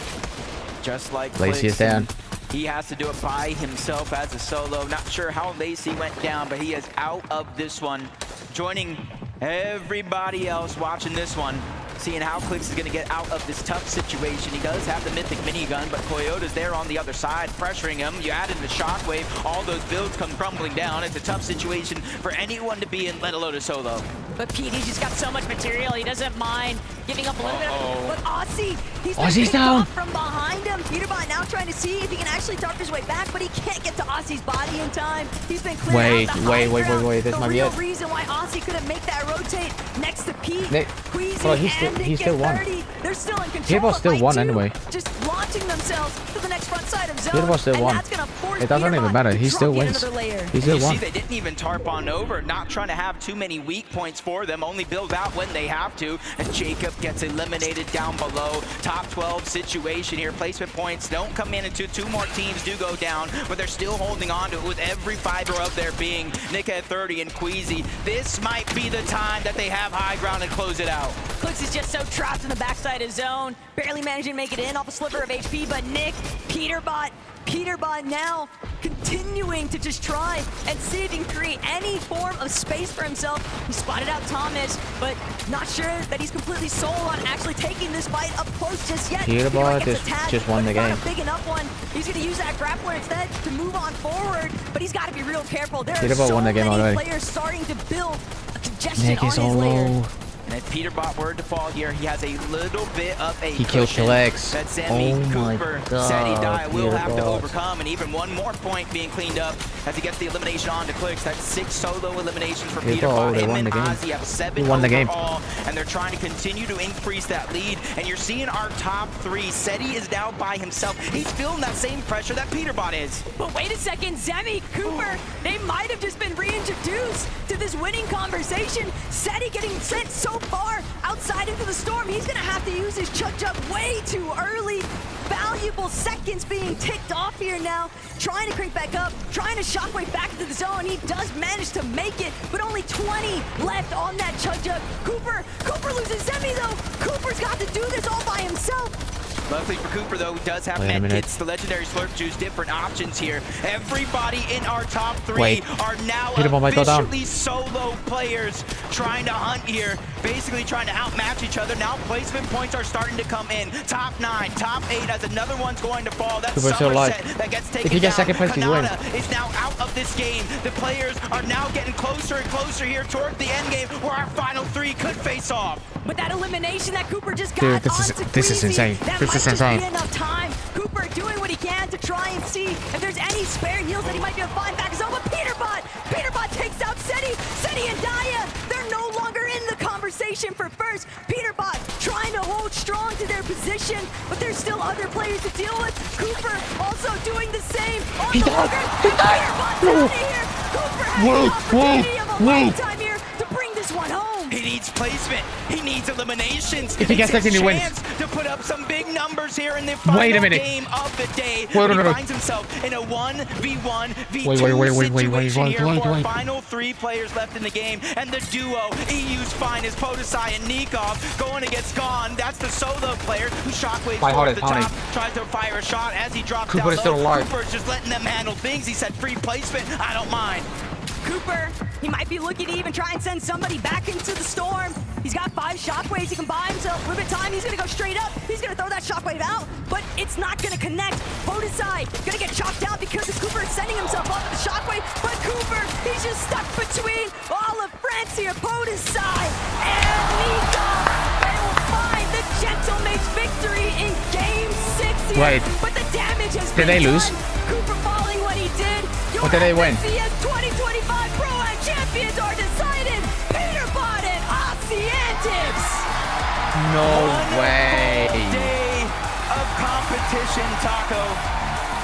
Just like Lacey is Clix, and down. He has to do it by himself as a solo. Not sure how Lacey went down, but he is out of this one. Joining Everybody else watching this one, seeing how Clix is going to get out of this tough situation. He does have the Mythic minigun, but Toyota's there on the other side, pressuring him. You add in the Shockwave, all those builds come crumbling down. It's a tough situation for anyone to be in, let alone a solo. But PD's just got so much material, he doesn't mind giving up a little bit. But Aussie, he's been Aussie's picked down. off from behind him. Peterbot now trying to see if he can actually dart his way back, but he can't get to Aussie's body in time. He's been cleared out the high ground. This might be The real it. reason why Aussie couldn't make that rotate next to Pete, Nick, Queasy, bro, and he still won. They're still in control. Peterbot still by won 2, anyway. Just launching themselves to the next front side of zone. Peterbot still and won. that's gonna force It doesn't even Peterbot matter. to He still drop yet wins. another layer. He still You won. see, they didn't even tarp on over, not trying to have too many weak points for them, only build out when they have to. And Jacob gets eliminated down below. Top 12 situation here. Placement points don't come in until 2 more teams do go down, but they're still holding on to it with every fiber of their being. Nick at 30 and Queasy. This might be the time that they have high ground and close it out. Clix is just so trapped in the backside of zone, barely managing to make it in off a sliver of HP, but Nick, Peterbot now continuing to just try and see if he can create any form of space for himself. He spotted out Thomas, but not sure that he's completely sold on actually taking this fight up close just yet. Peterbot just won the game. A big enough one. He's going to use that grappler instead to move on forward, but he's got to be real careful. There are Peterbot so won the game many already. players starting to build a congestion Nick on is his all layer. low. And if Peterbot were to fall here, he has a little bit of a He killed cushion Flex. that Sammy Oh my Cooper God, said he died will have to Peterbot. overcome. And even one more point being cleaned up as he gets the elimination on to Clix. That's 6 solo eliminations for Peterbot, Peterbot. they Him won and the game. Ozzy have 7 Who won the game? overall, and they're trying to continue to increase that lead. And you're seeing our top 3. Seti is now by himself. He's feeling that same pressure that Peterbot is. But wait a second, Zemi, Cooper, they might have just been reintroduced to this winning conversation. Seti getting sent so far outside into the storm, he's gonna have to use his Chug Jug way too early. Valuable seconds being ticked off here now. Trying to crank back up, trying to shockwave back into the zone. He does manage to make it, but only 20 left on that Chug Jug. Cooper loses Zemi though. Cooper's got to do this all by himself. Luckily for Cooper, though, he does have Wait a minute. medkits, the legendary Slurp Juice, different options here. Everybody in our top 3 Wait. are now Peterbot might go down. officially solo players trying to hunt here, basically trying to outmatch each other. Now placement points are starting to come in. Top 9, top 8, as another one's going to fall. That's Cooper's still alive. Somerset that gets taken If he gets down. second place, he's winning. Kanata is now out of this game. The players are now getting closer and closer here toward the end game where our final 3 could face off. But that elimination that Cooper just got Dude, this onto is Queasy, insane. that This might is just insane. be enough time. Cooper doing what he can to try and see if there's any spare heals that he might be able to find back. But Peterbot takes out Seti and Daya. They're no longer in the conversation for first. Peterbot trying to hold strong to their position, but there's still other players to deal with. Cooper also doing the same. He died. He died. Peterbot's No. out of here. Cooper has the opportunity of a lifetime here to bring this one home. He needs placement. He needs eliminations. If he gets It's his second, he wins. chance to put up some big numbers here in the final Wait a minute. game of the day. Wait, he no. finds himself in a 1v1, V2 Wait, situation here for wait. final 3 players left in the game. And the duo, EU's finest, Podesai and Nikov, going against Gone. That's the solo player who shockwaves My heart towards is the top, pounding. tries to fire a shot as he drops Cooper down is still low. alive. Cooper's just letting them handle things. He said free placement, I don't mind. Cooper, he might be looking to even try and send somebody back into the storm. He's got 5 shockwaves. He can buy himself a little bit of time. He's going to go straight up. He's going to throw that shockwave out, but it's not going to connect. Podesai going to get chopped out because of Cooper sending himself up with the shockwave, but Cooper, he's just stuck between all of France here. Podesai and Nico, they will find the Gentleman's victory in Game 6 here. Wait. But the damage has Did been they lose? done. Cooper falling what he did. Or did they win? FNCS 2025 Pro-Am champions are decided. Peterbot and Oxyantics. No way. Day of competition, Taco.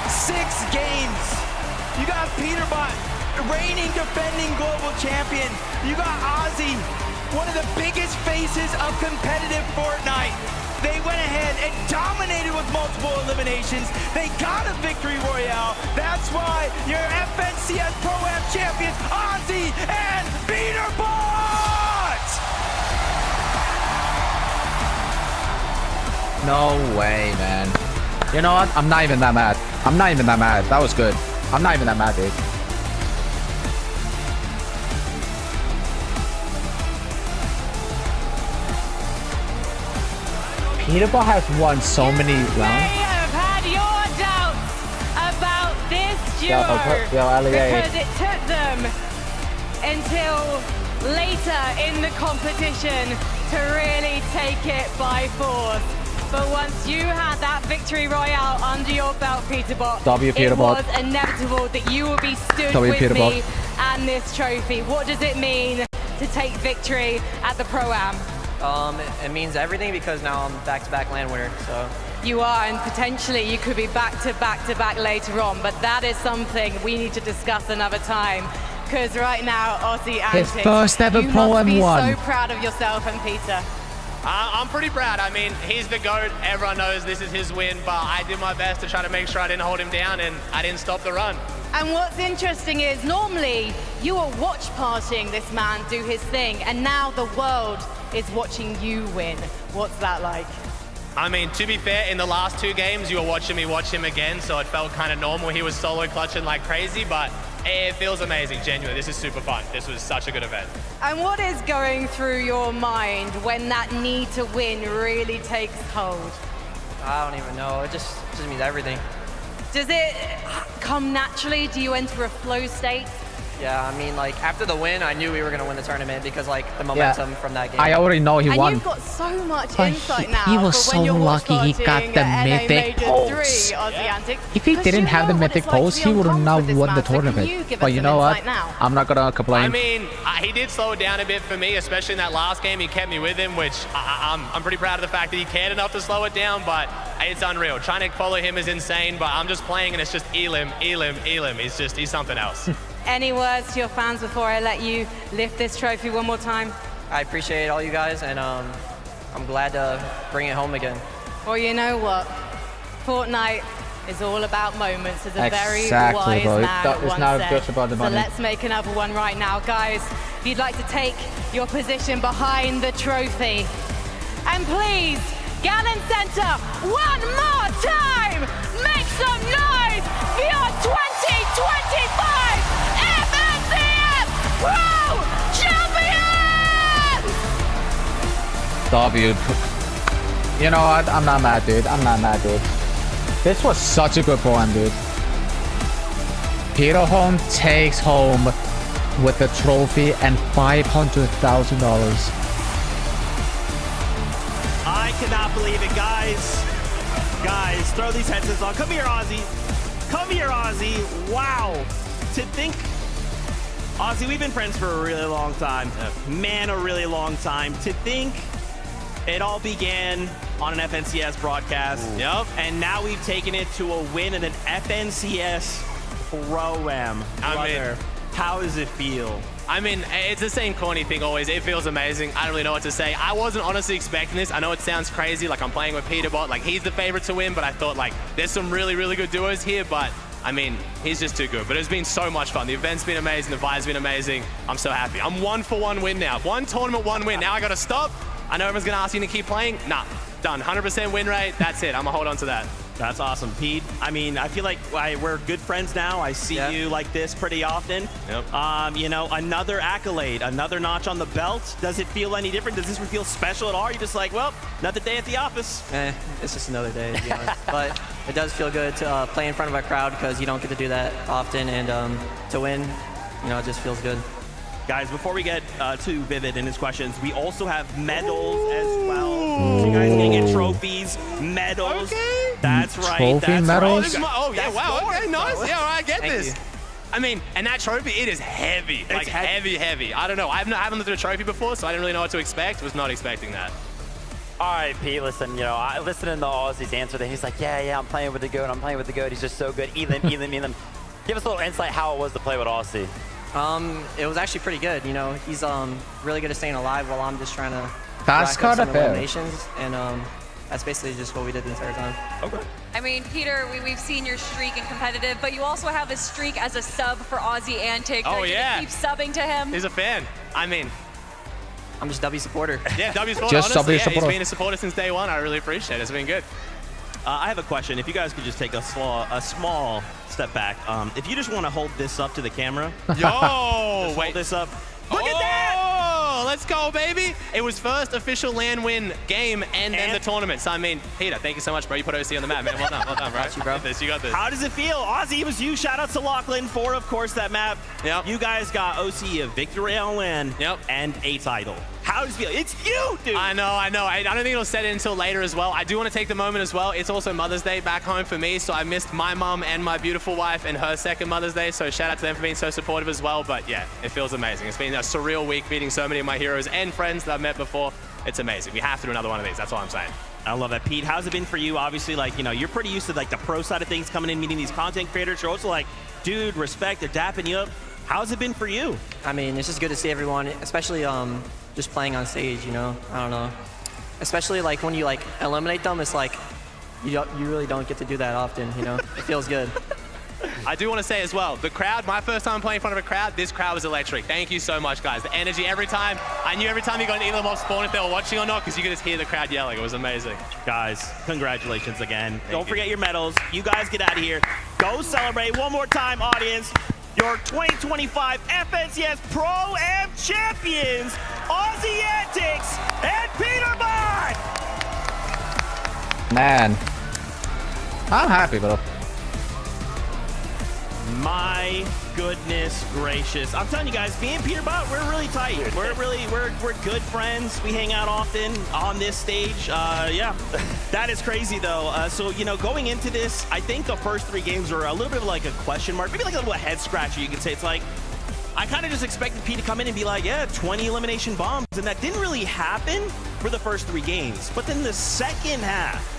6 games. You got Peterbot, reigning defending global champion. You got Ozzy, one of the biggest faces of competitive Fortnite. They went ahead and dominated with multiple eliminations. They got a victory royale. That's why your FNCS Pro-Am champions, Ozzy and Peterbot! No way, man. You know what? I'm not even that mad. I'm not even that mad. That was good. I'm not even that mad, dude. Peterbot has won so many rounds. have had your doubts about this duo because it took them until later in the competition to really take it by force. But once you had that victory royale under your belt, Peterbot, it was inevitable that you will be stood with me and this trophy. What does it mean to take victory at the Pro-Am? It means everything because now I'm back-to-back LAN winner, so. You are, and potentially you could be back-to-back later on, but that is something we need to discuss another time. Because right now, Aussie Antics, his first ever you Pro-Am must be won. so proud of yourself and Peter. I'm pretty proud. I mean, he's the GOAT. Everyone knows this is his win, but I did my best to try to make sure I didn't hold him down, and I didn't stop the run. And what's interesting is normally you are watch partying this man do his thing, and now the world is watching you win. What's that like? I mean, to be fair, in the last 2 games, you were watching me watch him again, so it felt kind of normal. He was solo clutching like crazy, but it feels amazing, genuinely. This is super fun. This was such a good event. And what is going through your mind when that need to win really takes hold? I don't even know. It just means everything. Does it come naturally? Do you enter a flow state? Yeah, I mean, like, after the win, I knew we were going to win the tournament because, like, the momentum from that game. I already know he and won. You've got so much But insight now. he was for when so you're watch lucky he got partying the at NA mythic Major pulse. 3, Aussie Antics. If he 'Cause didn't you have the know what mythic it's like to pulse, be he on would have comms now with this won the man. So can tournament. you give But us you some know what? insight now? I'm not gonna complain. I mean, he did slow it down a bit for me, especially in that last game. He kept me with him, which I'm pretty proud of the fact that he cared enough to slow it down, but it's unreal. Trying to follow him is insane, but I'm just playing and it's just Elim. He's something else. Any words to your fans before I let you lift this trophy one more time? I appreciate all you guys, and I'm glad to bring it home again. Well, you know what? Fortnite is all about moments, as a very Exactly, wise bro. man It's once not said. just about the So money. let's make another one right now. Guys, if you'd like to take your position behind the trophy, and please, Gallon Center, one more time, make some noise for your 2025 FNCS Pro Champions! W. You know what? I'm not mad, dude. I'm not mad, dude. This was such a good Pro-Am, dude. Peter Holm takes home with the trophy and $500,000. I cannot believe it, guys. Guys, throw these headsets on. Come here, Ozzy. Come here, Ozzy. Wow. To think, Ozzy, we've been friends for a really long time. Man, a really long time. To think it all began on an FNCS broadcast. Yep. And now we've taken it to a win in an FNCS Pro-Am. Brother, how does it feel? I mean, it's the same corny thing always. It feels amazing. I don't really know what to say. I wasn't honestly expecting this. I know it sounds crazy, like I'm playing with Peterbot, like he's the favorite to win, but I thought like there's some really, really good duos here, but I mean, he's just too good. But it's been so much fun. The event's been amazing. The vibe's been amazing. I'm so happy. I'm 1-for-1 win now. 1 tournament, 1 win. Now I got to stop. I know everyone's going to ask you to keep playing. Nah, done. 100% win rate. That's it. I'm going to hold on to that. That's awesome, Pete. I mean, I feel like we're good friends now. I see you like this pretty often. Yep. You know, another accolade, another notch on the belt. Does it feel any different? Does this feel special at all? Or are you just like, well, another day at the office? It's just another day, to be honest. But it does feel good to play in front of a crowd because you don't get to do that often, and to win, you know, it just feels good. Guys, before we get to Vivid and his questions, we also have medals as well. So you guys can get trophies, medals. Okay. That's right. Trophy that's medals? Right. Oh, yeah, wow. Okay, nice. Bro. Yeah, all right, get Thank this. you. I mean, and that trophy, it is heavy. Like, heavy. I don't know. I haven't looked at a trophy before, so I didn't really know what to expect. Was not expecting that. All right, Pete, listen, you know, I listening to Aussie's answer there. He's like, yeah, I'm playing with the GOAT. I'm playing with the GOAT. He's just so good. Elim. Give us a little insight how it was to play with Aussie. It was actually pretty good. You know, he's really good at staying alive while I'm just trying to That's rack up some kinda fair. eliminations, and that's basically just what we did the entire time. Okay. I mean, Peter, we've seen your streak in competitive, but you also have a streak as a sub for Aussie Antics. Oh, Like, you yeah. keep subbing to him. He's a fan. I mean, I'm just W supporter. yeah, W supporter, Just honestly. W Yeah, supporter. he's been a supporter since day one. I really appreciate it. It's been good. I have a question. If you guys could just take a small step back. If you just want to hold this up to the camera. Yo, Just wait. hold this up. Look at that! Oh, let's Let's go, baby. It was first official LAN win game and then the tournament. So, I mean, Peter, thank you so much, bro. You put OC on the map, man. Well done, bro. Got you, bro. You got this. How does it feel? Ozzy, it was you. Shout out to Lachlan for, of course, that map. Yep. You guys got OC a victory on LAN and a title. How does it feel? It's you, dude. I know. I don't think it'll set in until later as well. I do want to take the moment as well. It's also Mother's Day back home for me, so I missed my mom and my beautiful wife and her second Mother's Day, so shout out to them for being so supportive as well. But yeah, it feels amazing. It's been a surreal week meeting so many of my heroes and friends that I've met before. It's amazing. We have to do another one of these. That's all I'm saying. I love that. Pete, how's it been for you? Obviously, like, you know, you're pretty used to like the pro side of things, coming in, meeting these content creators. You're also like, dude, respect, they're dapping you up. How's it been for you? I mean, it's just good to see everyone, especially just playing on stage, you know? I don't know. Especially like when you like eliminate them, it's like you really don't get to do that often, you know? It feels good. I do want to say as well, the crowd, my first time playing in front of a crowd, this crowd was electric. Thank you so much, guys. The energy every time. I knew every time you got an Elam off spawn if they were watching or not, because you could just hear the crowd yelling. It was amazing. Guys, congratulations again. Don't forget your medals. You guys get out of here. Go celebrate one more time, audience. Your 2025 FNCS Pro-Am champions, Aussie Antics and Peterbot! Man, I'm happy, bro. My goodness gracious. I'm telling you guys, me and Peterbot, we're really tight. We're good friends. We hang out often on this stage. Yeah, that is crazy though. So, you know, going into this, I think the first 3 games were a little bit of like a question mark, maybe like a little head scratcher, you could say. It's like, I kind of just expected Pete to come in and be like, yeah, 20 elimination bombs, and that didn't really happen for the first 3 games. But then the second half,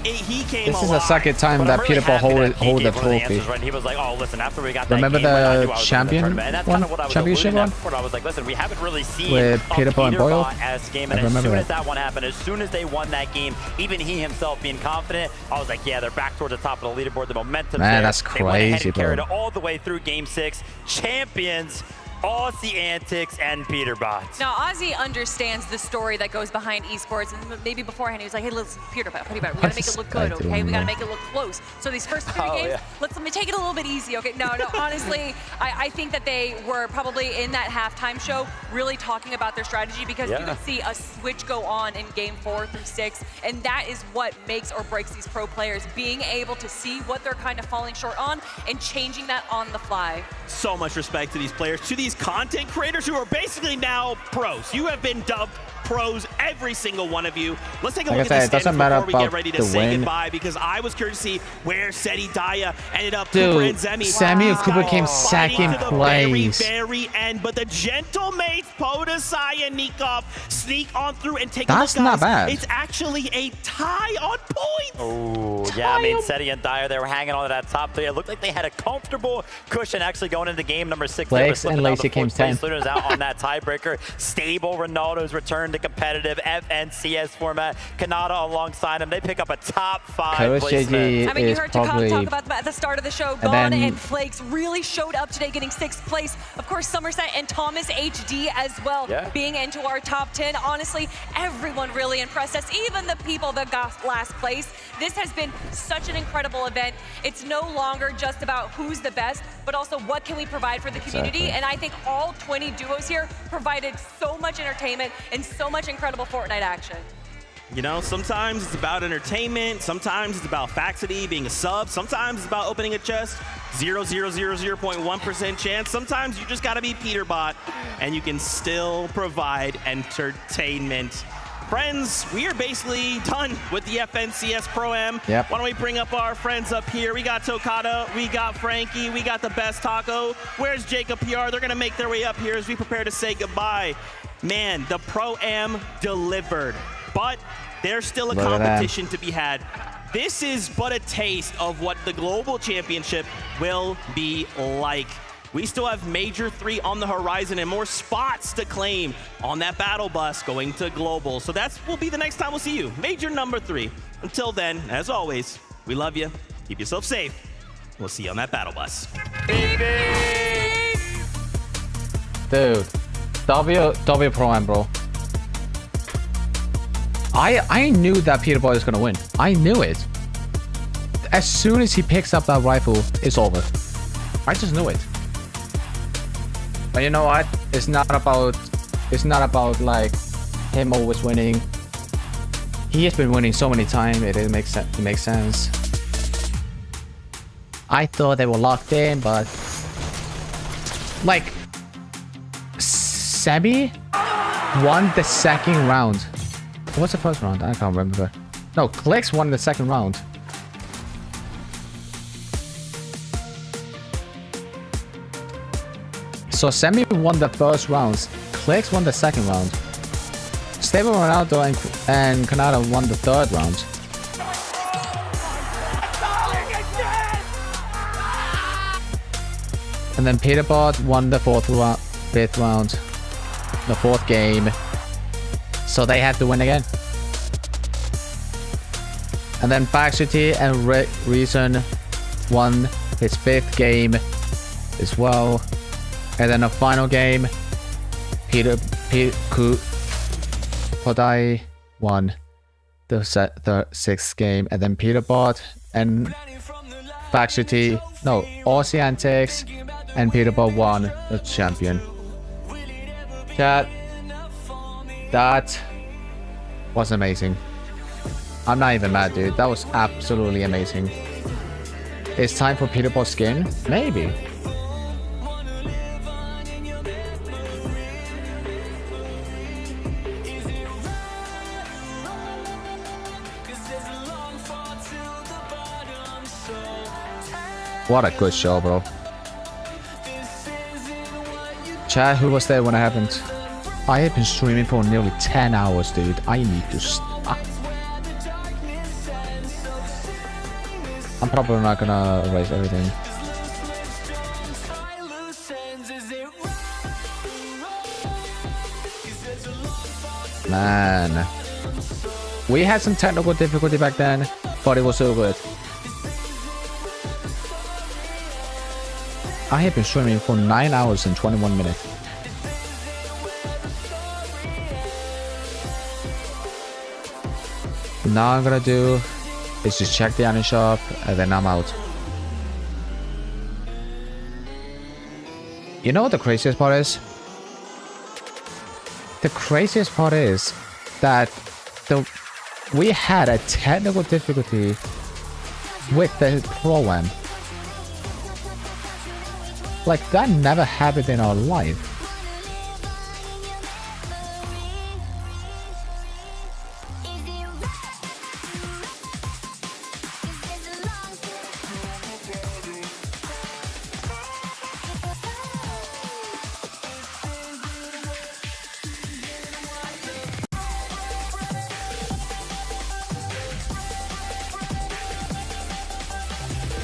he came This is the second time that Peterbot hold the trophy. Right? He was like, oh, listen, after we got Remember that game, the champion and that's one? kind of what I was Championship alluding one? at. I was like, listen, we haven't really seen With Peterbot and Boyle? as game, I and as remember soon that. as that one happened, as soon as they won that game, even he himself being confident, I was like, yeah, they're back towards the top of the leaderboard. The momentum. Man, there. that's They went ahead crazy, and carried bro. it all the way through Game 6. Champions. Aussie Antics and Peterbot. Now, Ozzy understands the story that goes behind esports, and maybe beforehand he was like, hey, listen, Peterbot, we gotta make it look good, okay? We gotta make it look close. So these first 3 games, let me take it a little bit easy, okay? No, honestly, I think that they were probably in that halftime show really talking about their strategy, because you could see a switch go on in game 4 through 6, and that is what makes or breaks these pro players, being able to see what they're kind of falling short on and changing that on the fly. So much respect to these players, to these content creators who are basically now pros. You have been dubbed pros, every single one of you. Let's take a look at the standings before we get ready to say goodbye, because I was curious to see where Seti Daya ended up. Cooper and Zemi. Samuel Cooper came second place. Very end, but the gentle mates Podesai and Nikov sneak on through and take That's a look, guys. not bad. It's actually a tie on points. Oh, yeah, I mean, Seti and Dyer, they were hanging on to that top 3. It looked like they had a comfortable cushion actually going into game number 6. Flex and Lacey came 10. Luna's out on that tiebreaker. Stable Ronaldo's return to competitive FNCS format. Kanata alongside him. They pick up a top 5 Coach placement. I mean, you is heard Takam probably- talk about at the start of the show. Gon and Flakes really showed up today, getting 6th place. Of course, Somerset and Thomas HD as well, being into our top 10. Honestly, everyone really impressed us, even the people that got last place. This has been such an incredible event. It's no longer just about who's the best, but also what can we provide for the community. And I think all 20 duos here provided so much entertainment and so much incredible Fortnite action. You know, sometimes it's about entertainment, sometimes it's about Faxity being a sub, sometimes it's about opening a chest, 0.1% chance. Sometimes you just gotta be Peterbot, and you can still provide entertainment. Friends, we are basically done with the FNCS Pro-Am. Yep. Why don't we bring up our friends up here? We got Tokata, we got Frankie, we got the best taco. Where's Jacob PR? They're gonna make their way up here as we prepare to say goodbye. Man, the Pro-Am delivered, but there's still a competition to be had. This is but a taste of what the Global Championship will be like. We still have Major 3 on the horizon and more spots to claim on that battle bus going to Global. So that will be the next time we'll see you. Major number 3. Until then, as always, we love you. Keep yourself safe. We'll see you on that battle bus. Dude, W Pro-Am, bro. I knew that Peterbot was gonna win. I knew it. As soon as he picks up that rifle, it's over. I just knew it. But you know what? It's not about It's not about like him always winning. He has been winning so many times. It makes sense. I thought they were locked in, but like Semi won the second round. What's the first round? I can't remember. No, Clix won the second round. So Semi won the first round. Clix won the second round. Stable Ronaldo and Kanata won the third round. And then Peterbot won the fifth round. The fourth game. So they had to win again. And then Baxity and Reason won his fifth game as well. And then the final game, Kodai won the sixth game. And then Peterbot and Baxity, no, Aussie Antics and Peterbot won the champion. Chat, that was amazing. I'm not even mad, dude. That was absolutely amazing. It's time for Peterbot skin? Maybe. What a good show, bro. Chat, who was there when it happened? I have been streaming for nearly 10 hours, dude. I need to stop. I'm probably not gonna erase everything. Man. We had some technical difficulty back then, but it was so good. I have been streaming for 9 hours and 21 minutes. Now I'm gonna do is just check the item shop and then I'm out. You know what the craziest part is? The craziest part is that we had a technical difficulty with the Pro-Am. Like, that never happened in our life.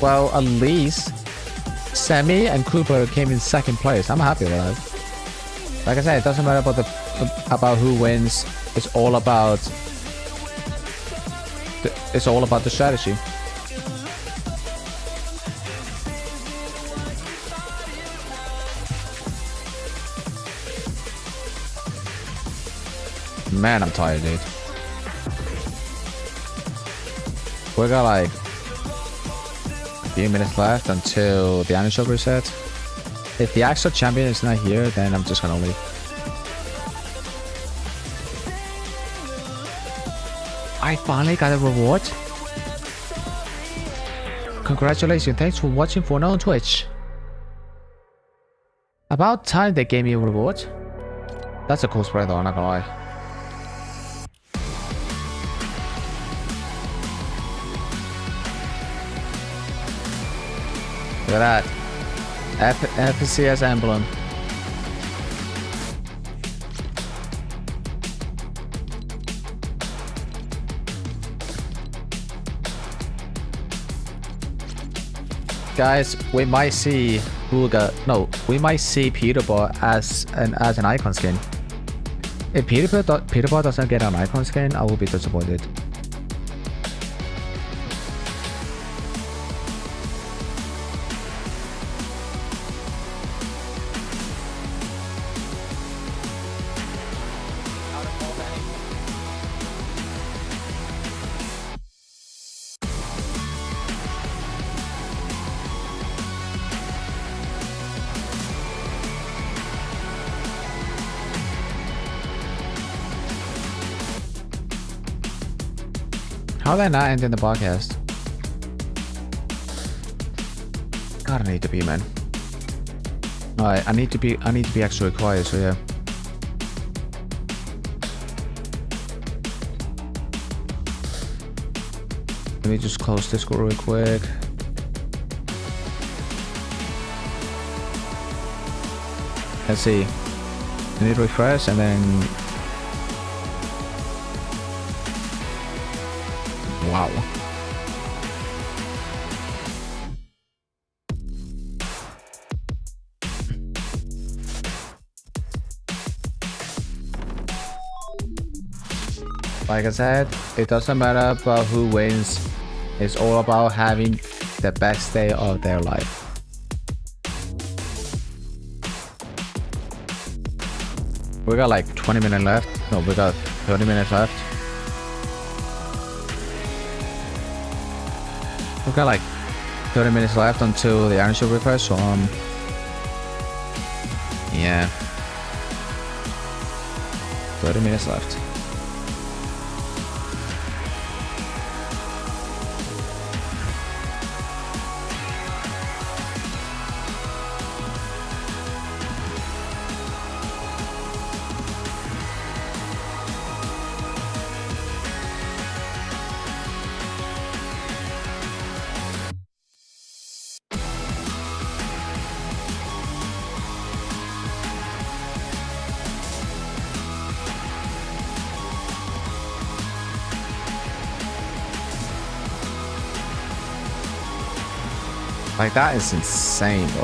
Well, at least Semi and Cooper came in second place. I'm happy with that. Like I said, it doesn't matter about who wins. It's all about the strategy. Man, I'm tired, dude. We got like a few minutes left until the item shop resets. If the actual champion is not here, then I'm just gonna leave. I finally got a reward. Congratulations, thanks for watching for now on Twitch. About time they gave me a reward. That's a cool spread though, I'm not gonna lie. Look at that. FCS emblem. Guys, we might see Booga. No, we might see Peterbot as an icon skin. If Peterbot doesn't get an icon skin, I will be disappointed. How are they not ending the podcast? God, I need to be, man. Alright, I need to be actually quiet, so yeah. Let me just close Discord real quick. Let's see. I need to refresh and then... Wow. Like I said, it doesn't matter about who wins. It's all about having the best day of their life. We got like 20 minutes left. No, we got 30 minutes left. We got like 30 minutes left until the Iron Shield refresh, so yeah. 30 minutes left. Like, that is insane, bro.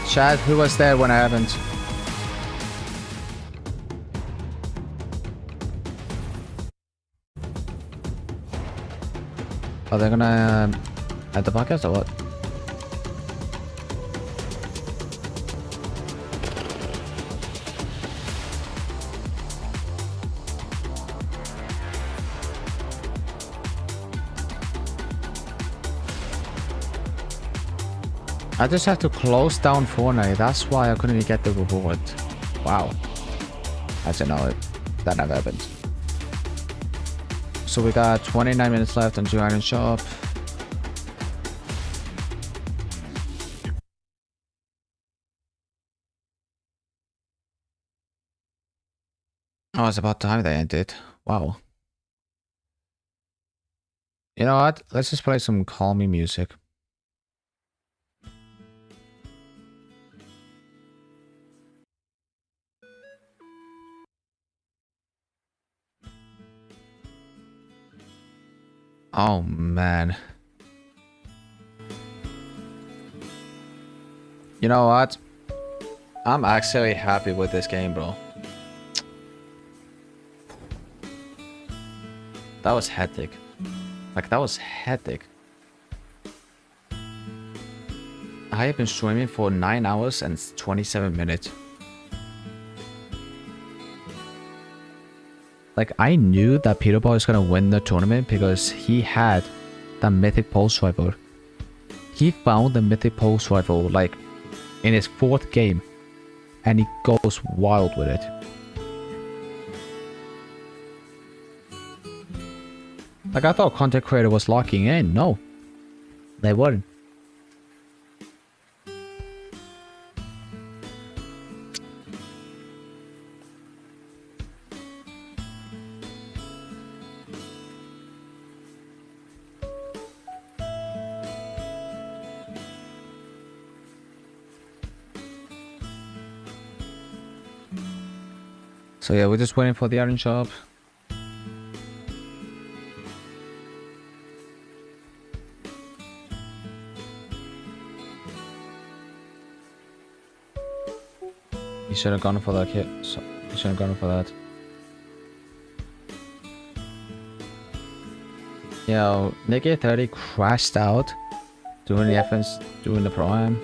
Chad, who was there when I haven't? Are they gonna add the podcast or what? I just have to close down Fortnite. That's why I couldn't even get the reward. Wow. I didn't know it. That never happened. So we got 29 minutes left until Iron Shop. Oh, it's about time they ended. Wow. You know what? Let's just play some calming music. Oh man. You know what? I'm actually happy with this game, bro. That was hectic. Like, that was hectic. I have been streaming for 9 hours and 27 minutes. Like, I knew that Peterbot was gonna win the tournament because he had the Mythic Pulse Rifle. He found the Mythic Pulse Rifle, like, in his 4th game. And he goes wild with it. Like, I thought content creator was locking in. No. They weren't. So yeah, we're just waiting for the Iron Shop. You should have gone for that kit. So you should have gone for that. Yo, Nicky 30 crashed out doing the FNs, doing the Pro-Am.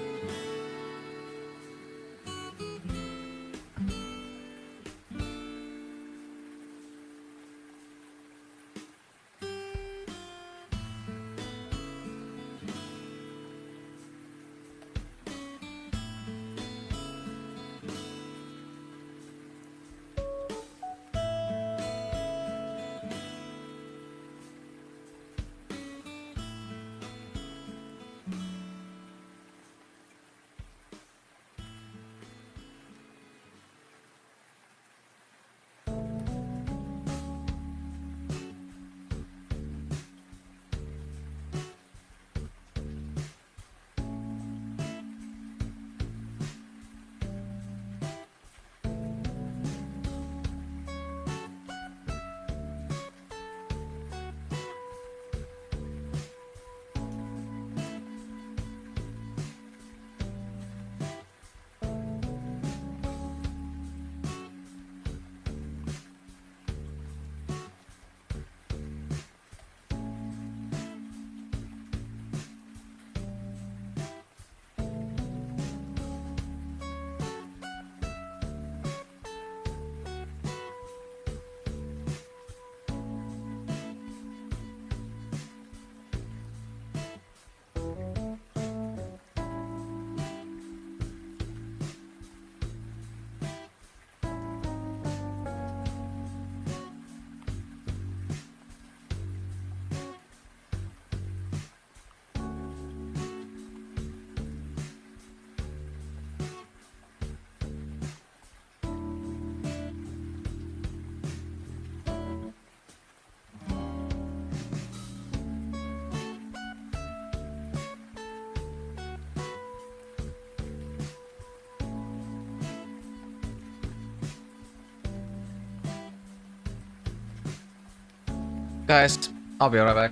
Guys, I'll be right back.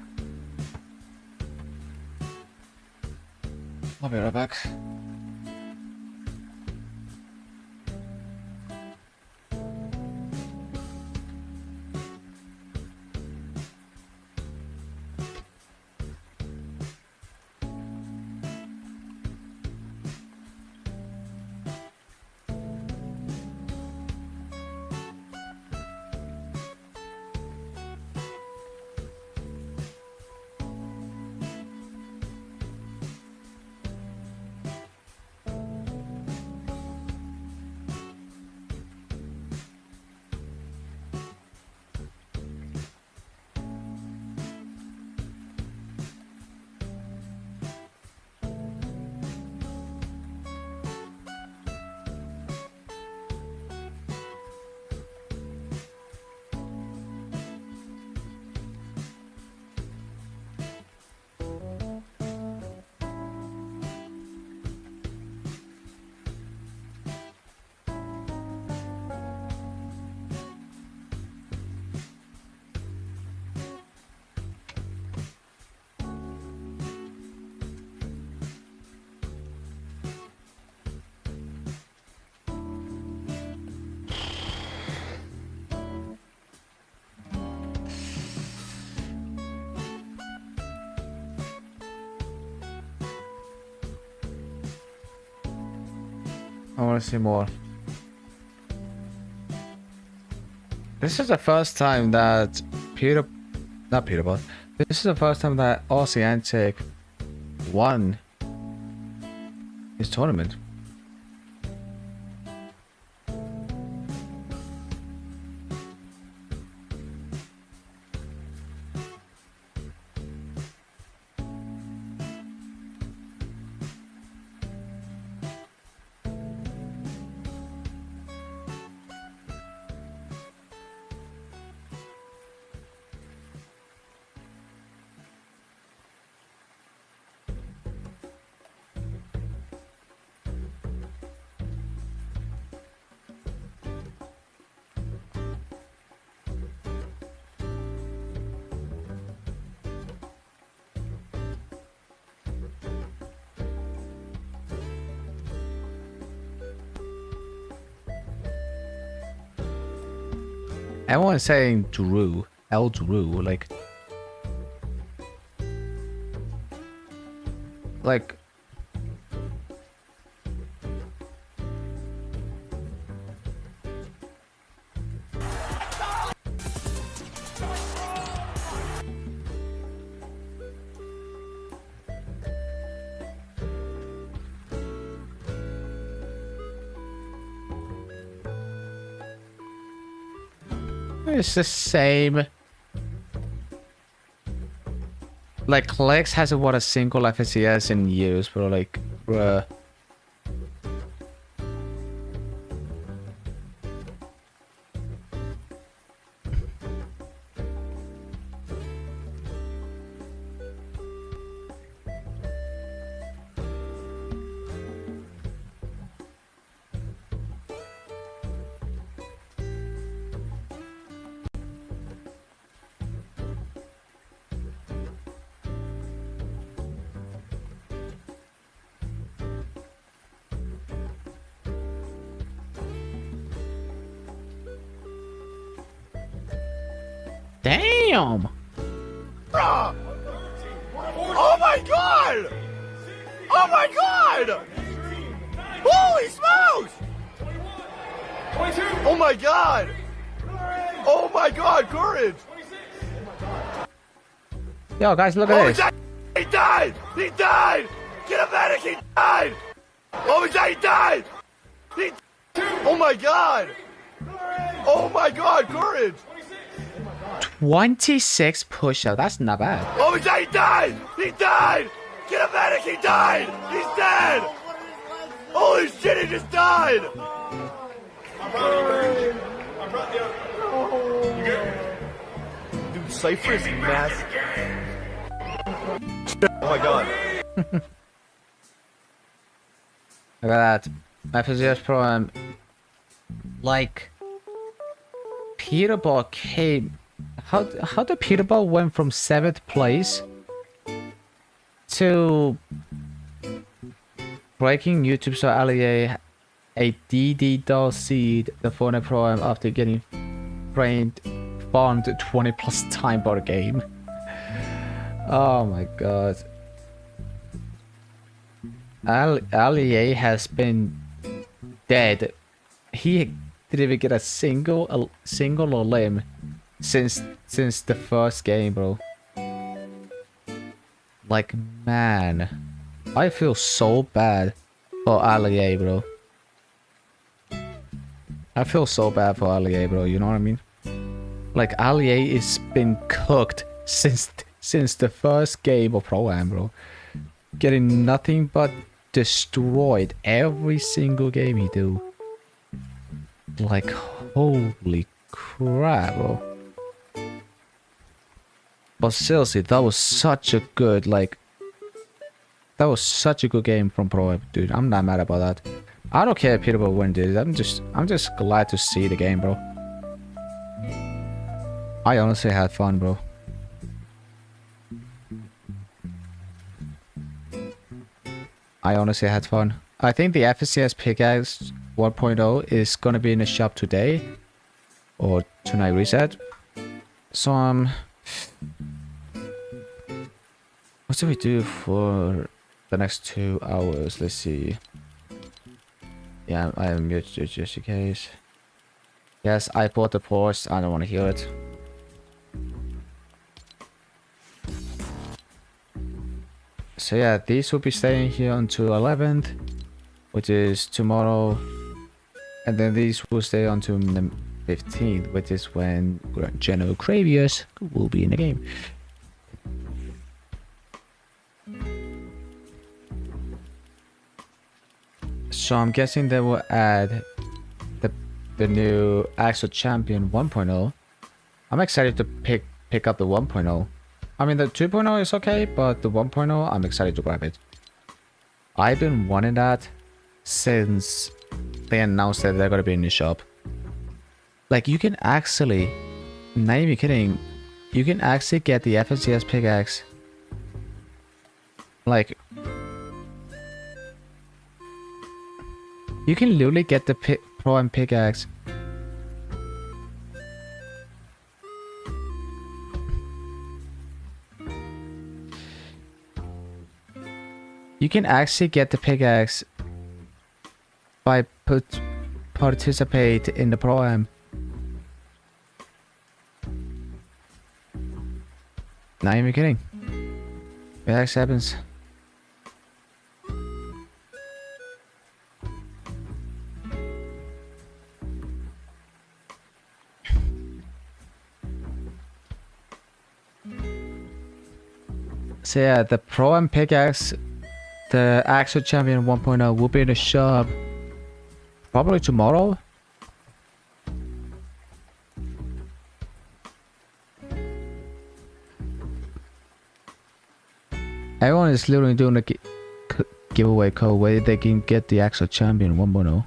I'll be right back. I want to see more. This is the first time that This is the first time that Oceanic won his tournament. Everyone's saying Drew, El Drew, like it's the same. Like, Lex hasn't won a single FNCS in years, bro. Like, bruh. Damn! Bruh! Oh my god! Oh my god! Holy smokes! Oh my god! Oh my god, courage! Yo, guys, look at this. He died! He died! Get a medic! He died! Oh my god, he died! Oh my god! Oh my god, courage! 26 push-up. That's not bad. Oh my god, he died! He died! Get a medic! He died! He's dead! Holy shit, he just died! Dude, Cypher is massive. Oh my god. Look at that. FNCS Pro, like, Peterbot came How the Peterball went from 7th place to breaking YouTube star Allier a DD doll seed the Fortnite Pro-Am after getting farmed 20 plus time per game. Oh my god. Allier has been dead. He didn't even get a single limb since the first game, bro. Like, man, I feel so bad for Allier, bro. I feel so bad for Allier, bro. You know what I mean? Like, Allier is been cooked since the first game of Pro-Am, bro. Getting nothing but destroyed every single game he do. Like, holy crap, bro. But seriously, that was such a good, like, that was such a good game from Pro-Am, dude. I'm not mad about that. I don't care if Peterball win, dude. I'm just glad to see the game, bro. I honestly had fun, bro. I honestly had fun. I think the FNCS Pickaxe 1.0 is gonna be in the shop today or tonight reset. So what do we do for the next 2 hours? Let's see. Yeah, I am muted just in case. Yes, I bought the Porsche. I don't want to hear it. So yeah, these will be staying here until 11th, which is tomorrow, and then these will stay until the 15th, which is when General Cravius will be in the game. So I'm guessing they will add the new Axel Champion 1.0. I'm excited to pick up the 1.0. I mean, the 2.0 is okay, but the 1.0, I'm excited to grab it. I've been wanting that since they announced that they're gonna be in the shop. Like, you can actually, not even kidding, you can actually get the FNCS pickaxe. Like, you can literally get the Pro-Am pickaxe. You can actually get the pickaxe by participate in the Pro-Am. Not even kidding. Pickaxe happens. So yeah, the Pro-Am pickaxe, the Axel Champion 1.0 will be in the shop probably tomorrow. Everyone is literally doing a giveaway code where they can get the Axel Champion 1.0.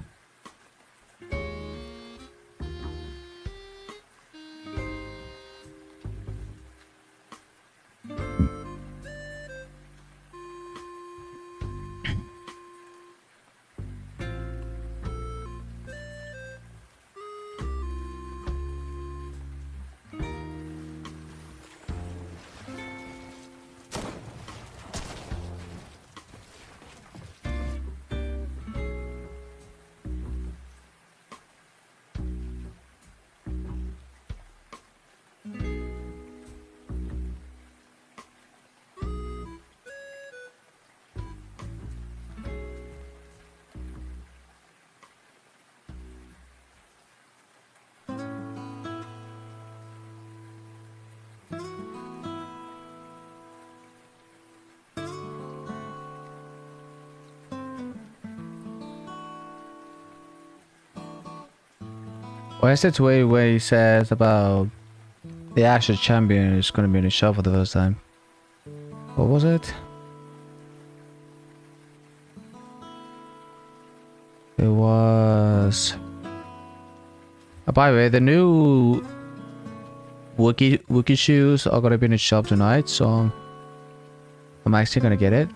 Where's the tweet where he says about the Axel Champion is going to be in the shop for the first time? What was it? It was... by the way, the new Wookie shoes are gonna be in the shop tonight, so I'm actually gonna get it.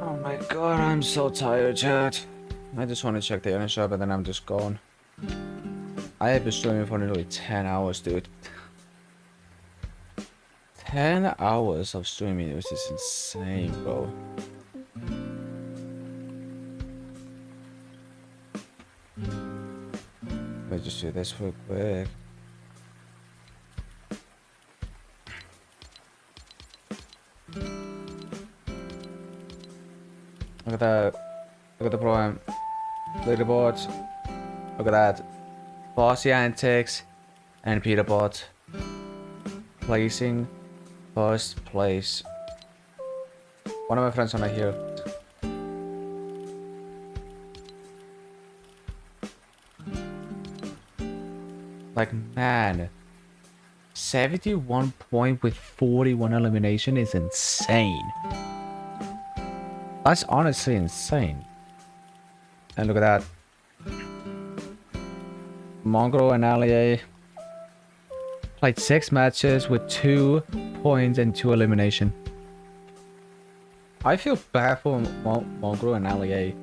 Oh my god, I'm so tired, chat. I just want to check the inner shop and then I'm just gone. I have been streaming for nearly 10 hours, dude. 10 hours of streaming, which is insane, bro. Let me just do this real quick. Look at that. Look at the program. Leaderboard. Look at that. Bossy Antics and Peterbot placing first place. One of my friends are not here. Like, man, 71 point with 41 elimination is insane. That's honestly insane. And look at that. Mongraal and Allier played 6 matches with 2 points and 2 elimination. I feel bad for Mongraal and Allier.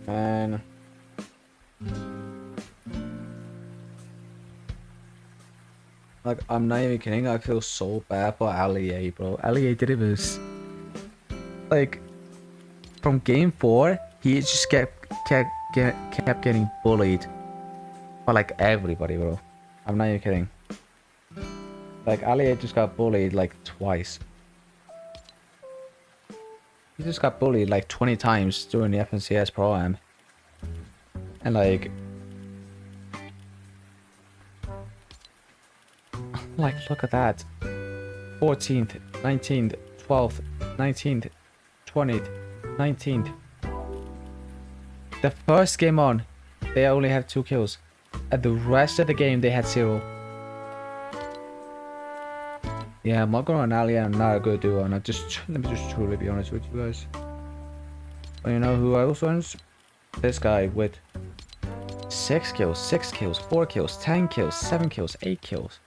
Man. Like, I'm not even kidding, I feel so bad for Allier, bro. Allier did it was... Like, from game 4, he just kept getting bullied by, like, everybody, bro. I'm not even kidding. Like, Allier just got bullied, like, twice. He just got bullied, like, 20 times during the FNCS Pro-Am. And, like... Like, look at that. 14th, 19th, 12th, 19th, 20th, 19th. The first game on, they only had 2 kills. And the rest of the game, they had 0. Yeah, Mogoro and Ali are not a good duo. And let me just truly be honest with you guys. But you know who else wins? This guy with 6 kills, 6 kills, 4 kills, 10 kills, 7 kills, 8 kills.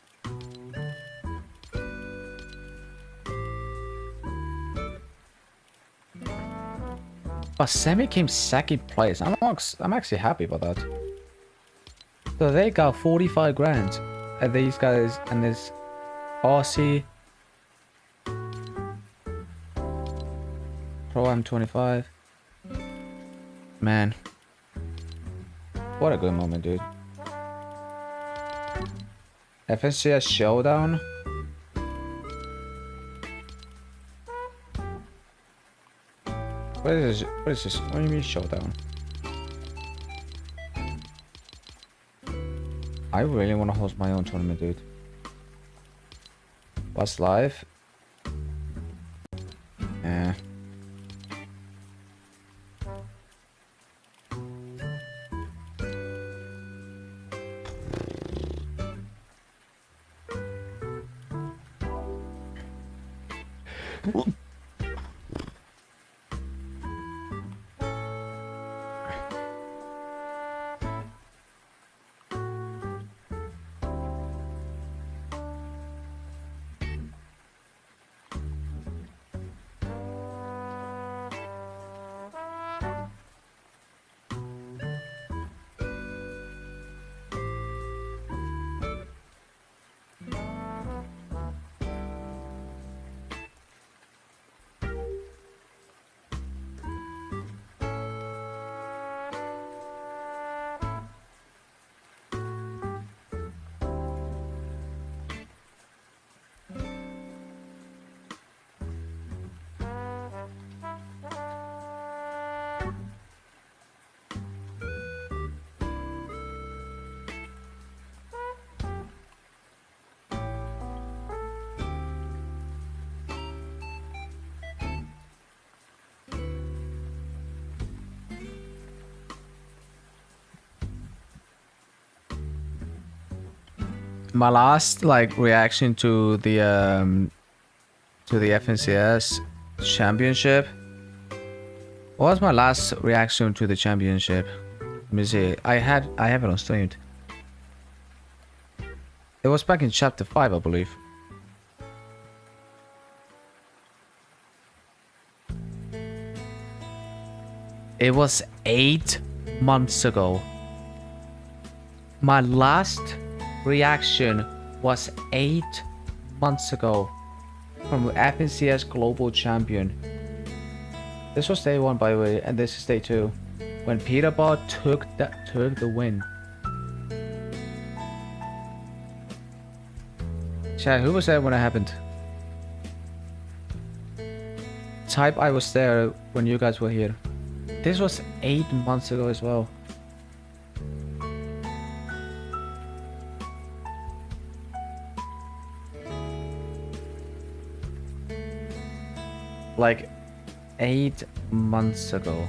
But Semi came 2nd place. I'm actually happy about that. So they got 45 grand. And these guys and this RC Pro M25. Man. What a good moment, dude. FNCS Showdown. What is this? What is this? What do you mean Showdown? I really want to host my own tournament, dude. What's live? Yeah. My last reaction to the FNCS championship. What was my last reaction to the championship? Let me see. I have it on streamed. It was back in chapter 5, I believe. It was 8 months ago. My last reaction was 8 months ago from FNCS Global Champion. This was day 1, by the way, and this is day 2 when Peterbot took the win. Chat, who was there when it happened? Type I was there when you guys were here. This was 8 months ago as well. Like 8 months ago.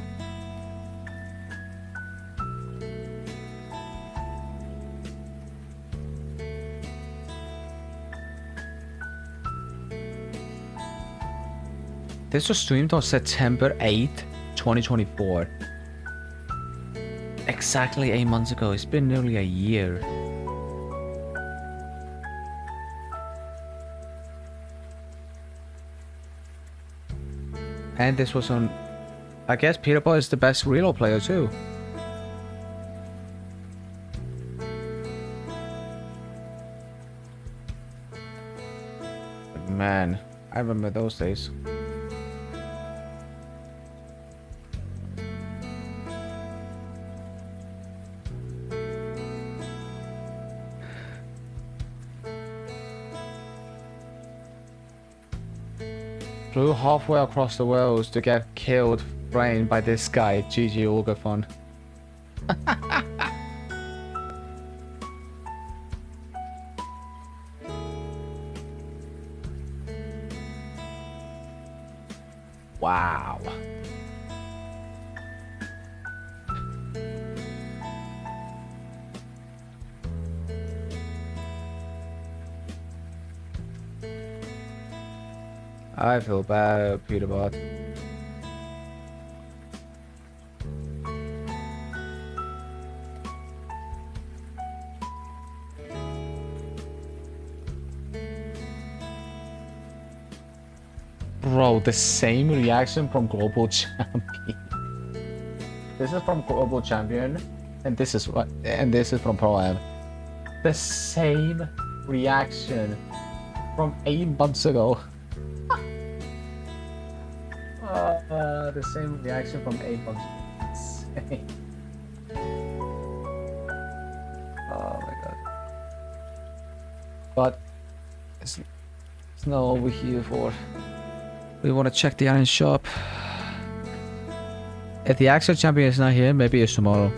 This was streamed on September 8th, 2024. Exactly 8 months ago. It's been nearly a year. And this was on... I guess Peterbot is the best reload player too. Man, I remember those days. Flew halfway across the world to get killed, brain by this guy, GG Ulgafon. Wow. I feel bad, Peterbot. Bro, the same reaction from Global Champion. This is from Global Champion, and this is from Pro Am. The same reaction from 8 months ago. The same reaction from 8 months ago. Oh my god. But it's not all we're here for. We want to check the iron shop. If the actual champion is not here, maybe it's tomorrow.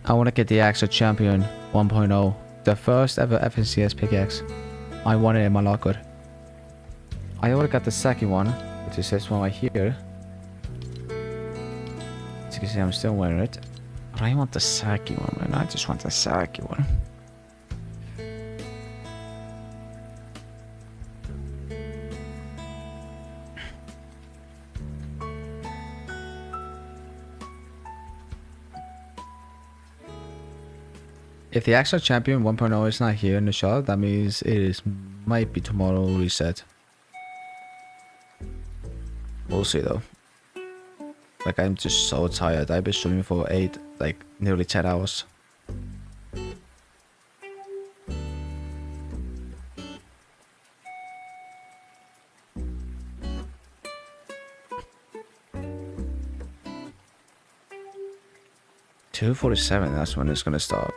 I want to get the actual champion 1.0. The first ever FNCS pickaxe. I want it in my locker. I already got the second one, which is this one right here. As you can see, I'm still wearing it. But I want the second one, man. I just want the second one. If the actual champion 1.0 is not here in the shop, that means might be tomorrow reset. We'll see though. Like, I'm just so tired. I've been streaming for nearly 10 hours. $2:47, that's when it's gonna stop.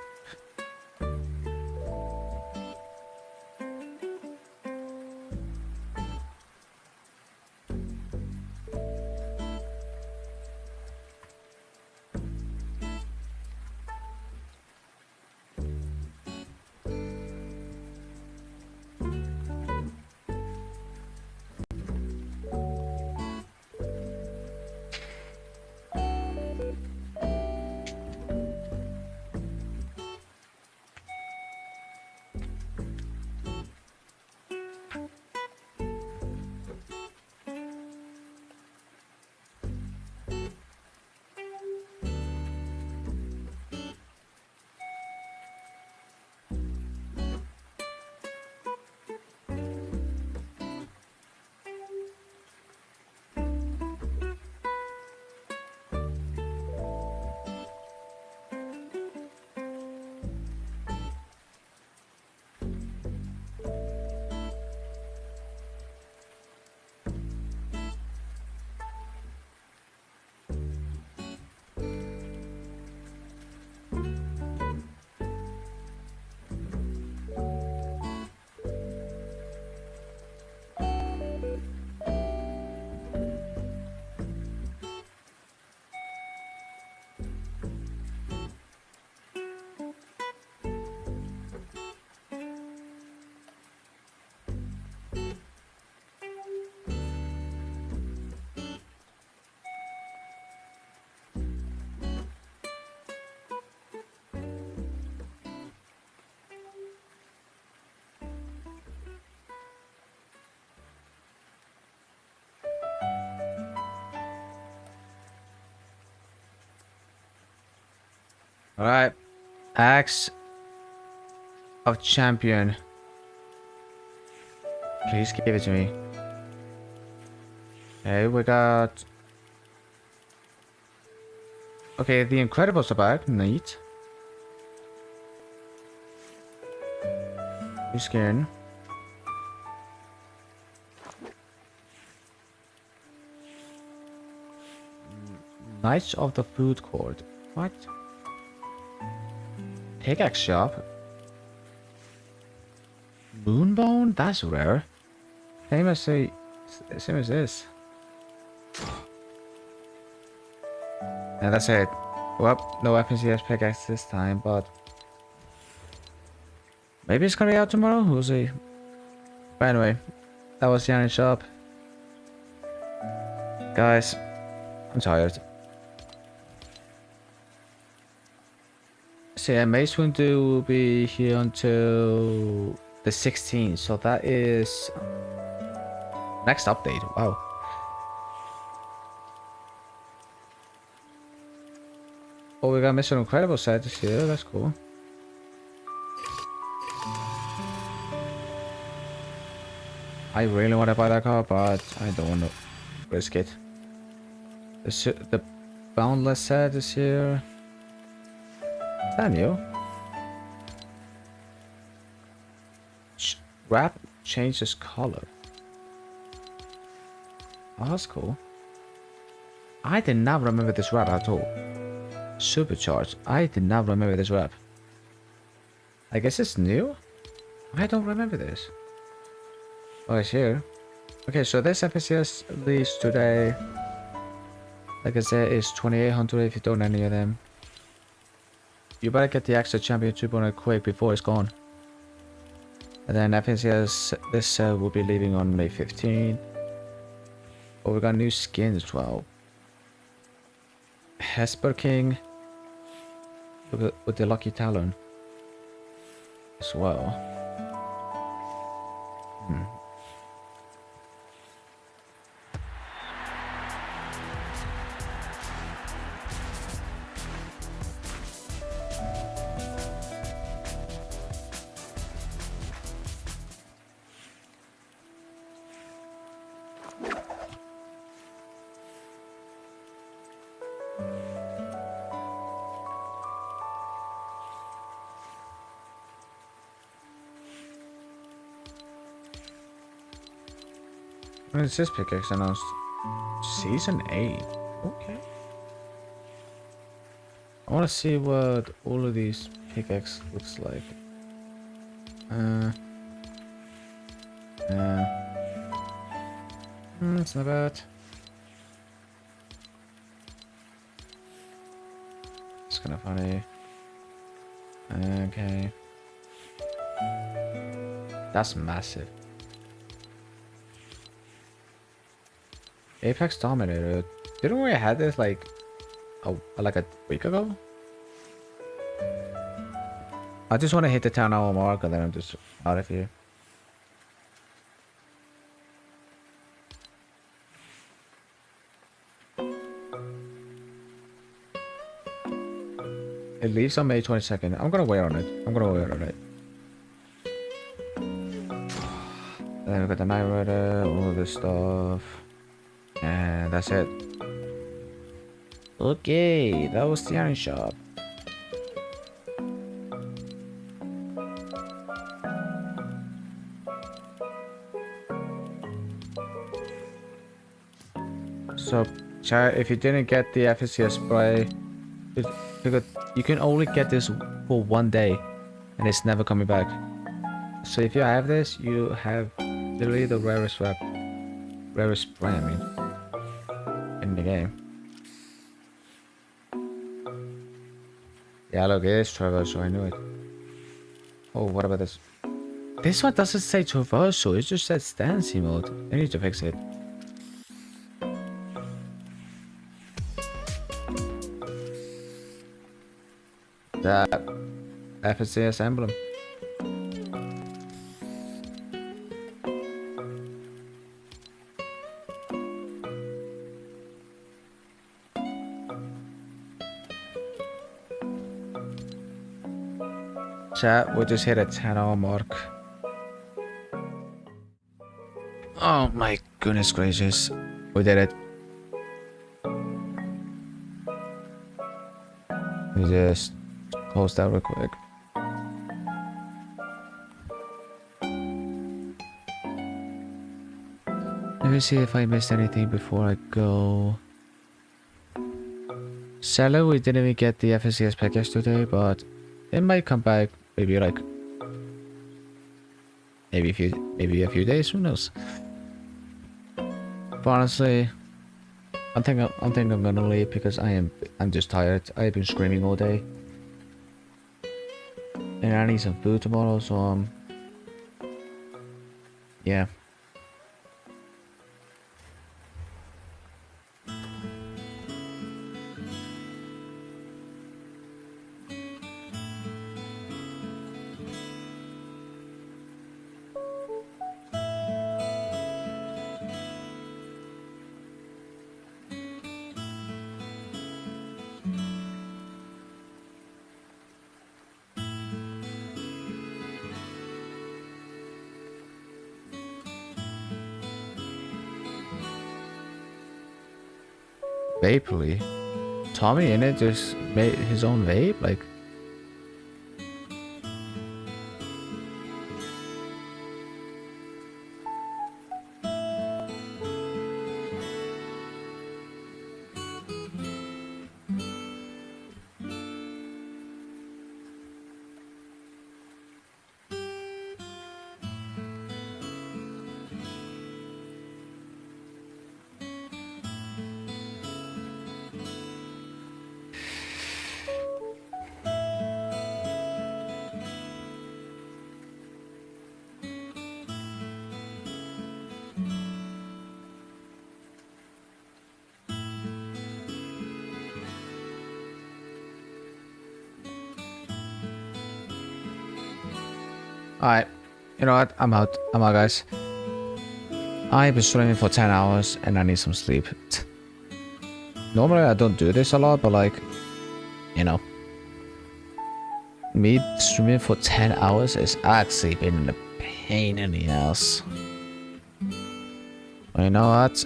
Alright. Axe of Champion. Please give it to me. Okay, we got... Okay, the Incredibles are back. Neat. New skin. Knights of the Food Court. What? Pickaxe shop. Moonbone? That's rare. Same as this. And that's it. Well, no FNCS pickaxe this time, but maybe it's gonna be out tomorrow. We'll see. But anyway, that was the iron shop. Guys, I'm tired. So yeah, Mace Windu will be here until the 16th. So that is next update. Wow. Oh, we got Mr. Incredible set this year. That's cool. I really want to buy that car, but I don't want to risk it. The Boundless set this year. Is that new? Wrap changes color. Oh, that's cool. I did not remember this wrap at all. Supercharged. I did not remember this wrap. I guess it's new? I don't remember this. Oh, it's here. Okay, so this FNCS release today, like I said, is 2,800 if you don't any of them. You better get the extra championship on it quick before it's gone. And then FNCS, this set will be leaving on May 15. Oh, we got new skins as well. Hesper King with the Lucky Talon as well. When is this pickaxe announced? Season 8. Okay. I want to see what all of these pickaxe looks like. It's not bad. It's kind of funny. Okay. That's massive. Apex Dominator. Didn't we have this like a week ago? I just want to hit the 10-hour mark and then I'm just out of here. It leaves on May 22nd. I'm gonna wait on it. Then we got the Night Rider, all this stuff. And that's it. Okay, that was the iron shop. So, chat, if you didn't get the FNCS spray, you can only get this for 1 day, and it's never coming back. So if you have this, you have literally the rarest spray, I mean, in the game. Yeah, look, it is traversal, I knew it. Oh, what about this? This one doesn't say traversal, it just says dancing mode. I need to fix it. That FNCS emblem. Chat, we just hit a 10-hour mark. Oh my goodness gracious. We did it. We just close that real quick. Let me see if I missed anything before I go. Sadly, we didn't even get the FNCS package today, but it might come back maybe like maybe a few days, who knows. But honestly, I think I'm gonna leave because I'm just tired. I've been screaming all day. And I need some food tomorrow, so yeah. Vaporly. Tommy in it just made his own vape, like. Alright, you know what? I'm out. I'm out, guys. I've been streaming for 10 hours and I need some sleep. Normally I don't do this a lot, but like, you know. Me streaming for 10 hours is actually been a pain in the ass. But you know what?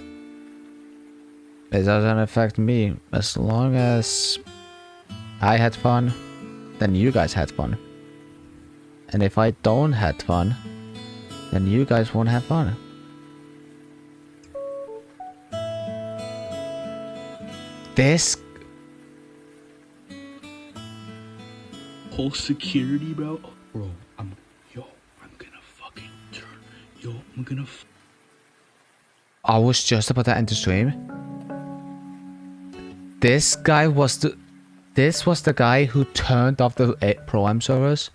It doesn't affect me. As long as I had fun, then you guys had fun. And if I don't have fun, then you guys won't have fun. This whole security, bro. Bro, I'm gonna fucking turn. I'm gonna. I was just about to end the stream. This was the guy who turned off the Pro-Am servers.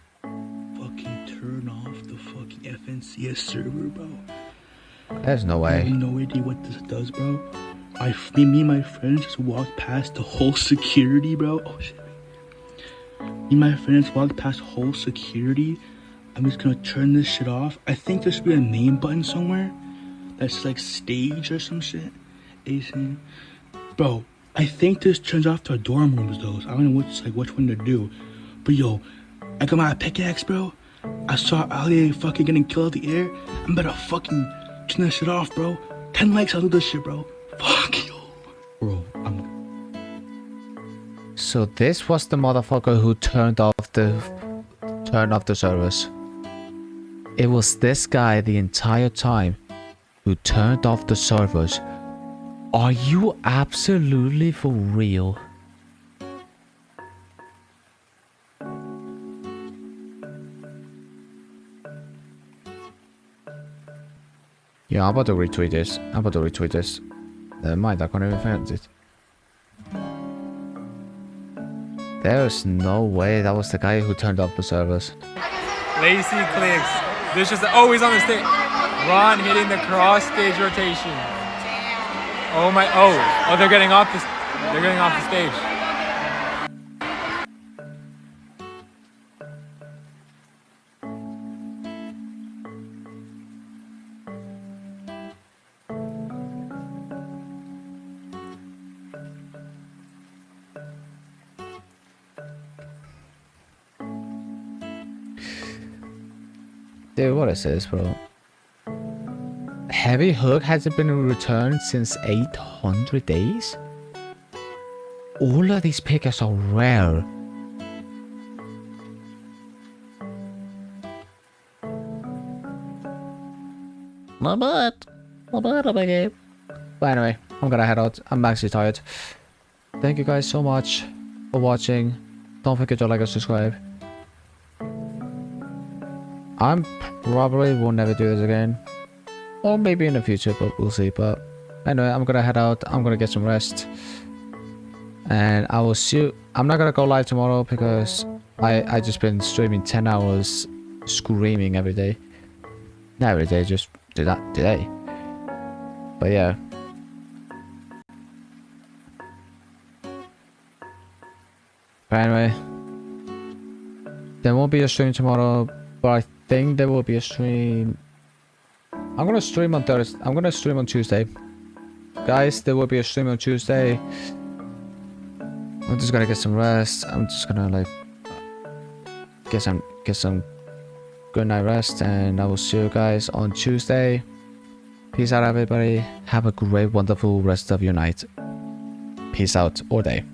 Turn off the fucking FNCS server, bro. There's no way. I have no idea what this does, bro. Me and my friends just walked past the whole security, bro. Oh shit. Me and my friends walked past whole security. I'm just gonna turn this shit off. I think there should be a name button somewhere that's like stage or some shit. Bro, I think this turns off the dorm rooms though. So I don't know which one to do. But yo, I got my pickaxe, bro. I saw Ali fucking getting killed out the air. I'm about to fucking turn that shit off, bro. 10 likes, I'll do this shit, bro. Fuck you. Bro, So this was the motherfucker who turned off the servers. It was this guy the entire time who turned off the servers. Are you absolutely for real? Yeah, I'm about to retweet this. Never mind, I can't even find it. There's no way that was the guy who turned off the servers. Lacy clicks. This just always on the stage. Ron hitting the cross stage rotation. Oh my! Oh, they're getting off the. They're getting off the stage. Dude, what is this, bro? Heavy Hook hasn't been returned since 800 days? All of these pickups are rare. Not bad. Not bad of a game. But anyway, I'm gonna head out. I'm actually tired. Thank you guys so much for watching. Don't forget to like and subscribe. I'm probably will never do this again. Or maybe in the future, but we'll see. But anyway, I'm gonna head out. I'm gonna get some rest. And I will see you. I'm not gonna go live tomorrow because I just been streaming 10 hours screaming every day. Not every day, just do that today. But yeah. But anyway. There won't be a stream tomorrow, but I think there will be a stream. I'm gonna stream on Thursday. I'm gonna stream on Tuesday. Guys, there will be a stream on Tuesday. I'm just gonna get some rest. I'm just gonna like get some good night rest, and I will see you guys on Tuesday. Peace out, everybody. Have a great, wonderful rest of your night. Peace. Peace out all day.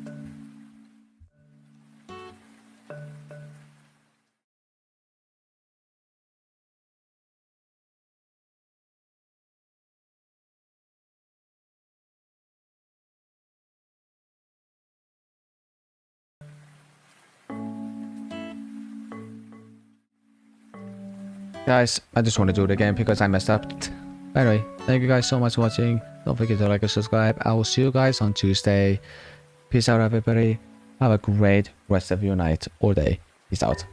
Guys, I just want to do it again because I messed up. Anyway, thank you guys so much for watching. Don't forget to like and subscribe. I will see you guys on Tuesday. Peace out, everybody. Have a great rest of your night or day. Peace out.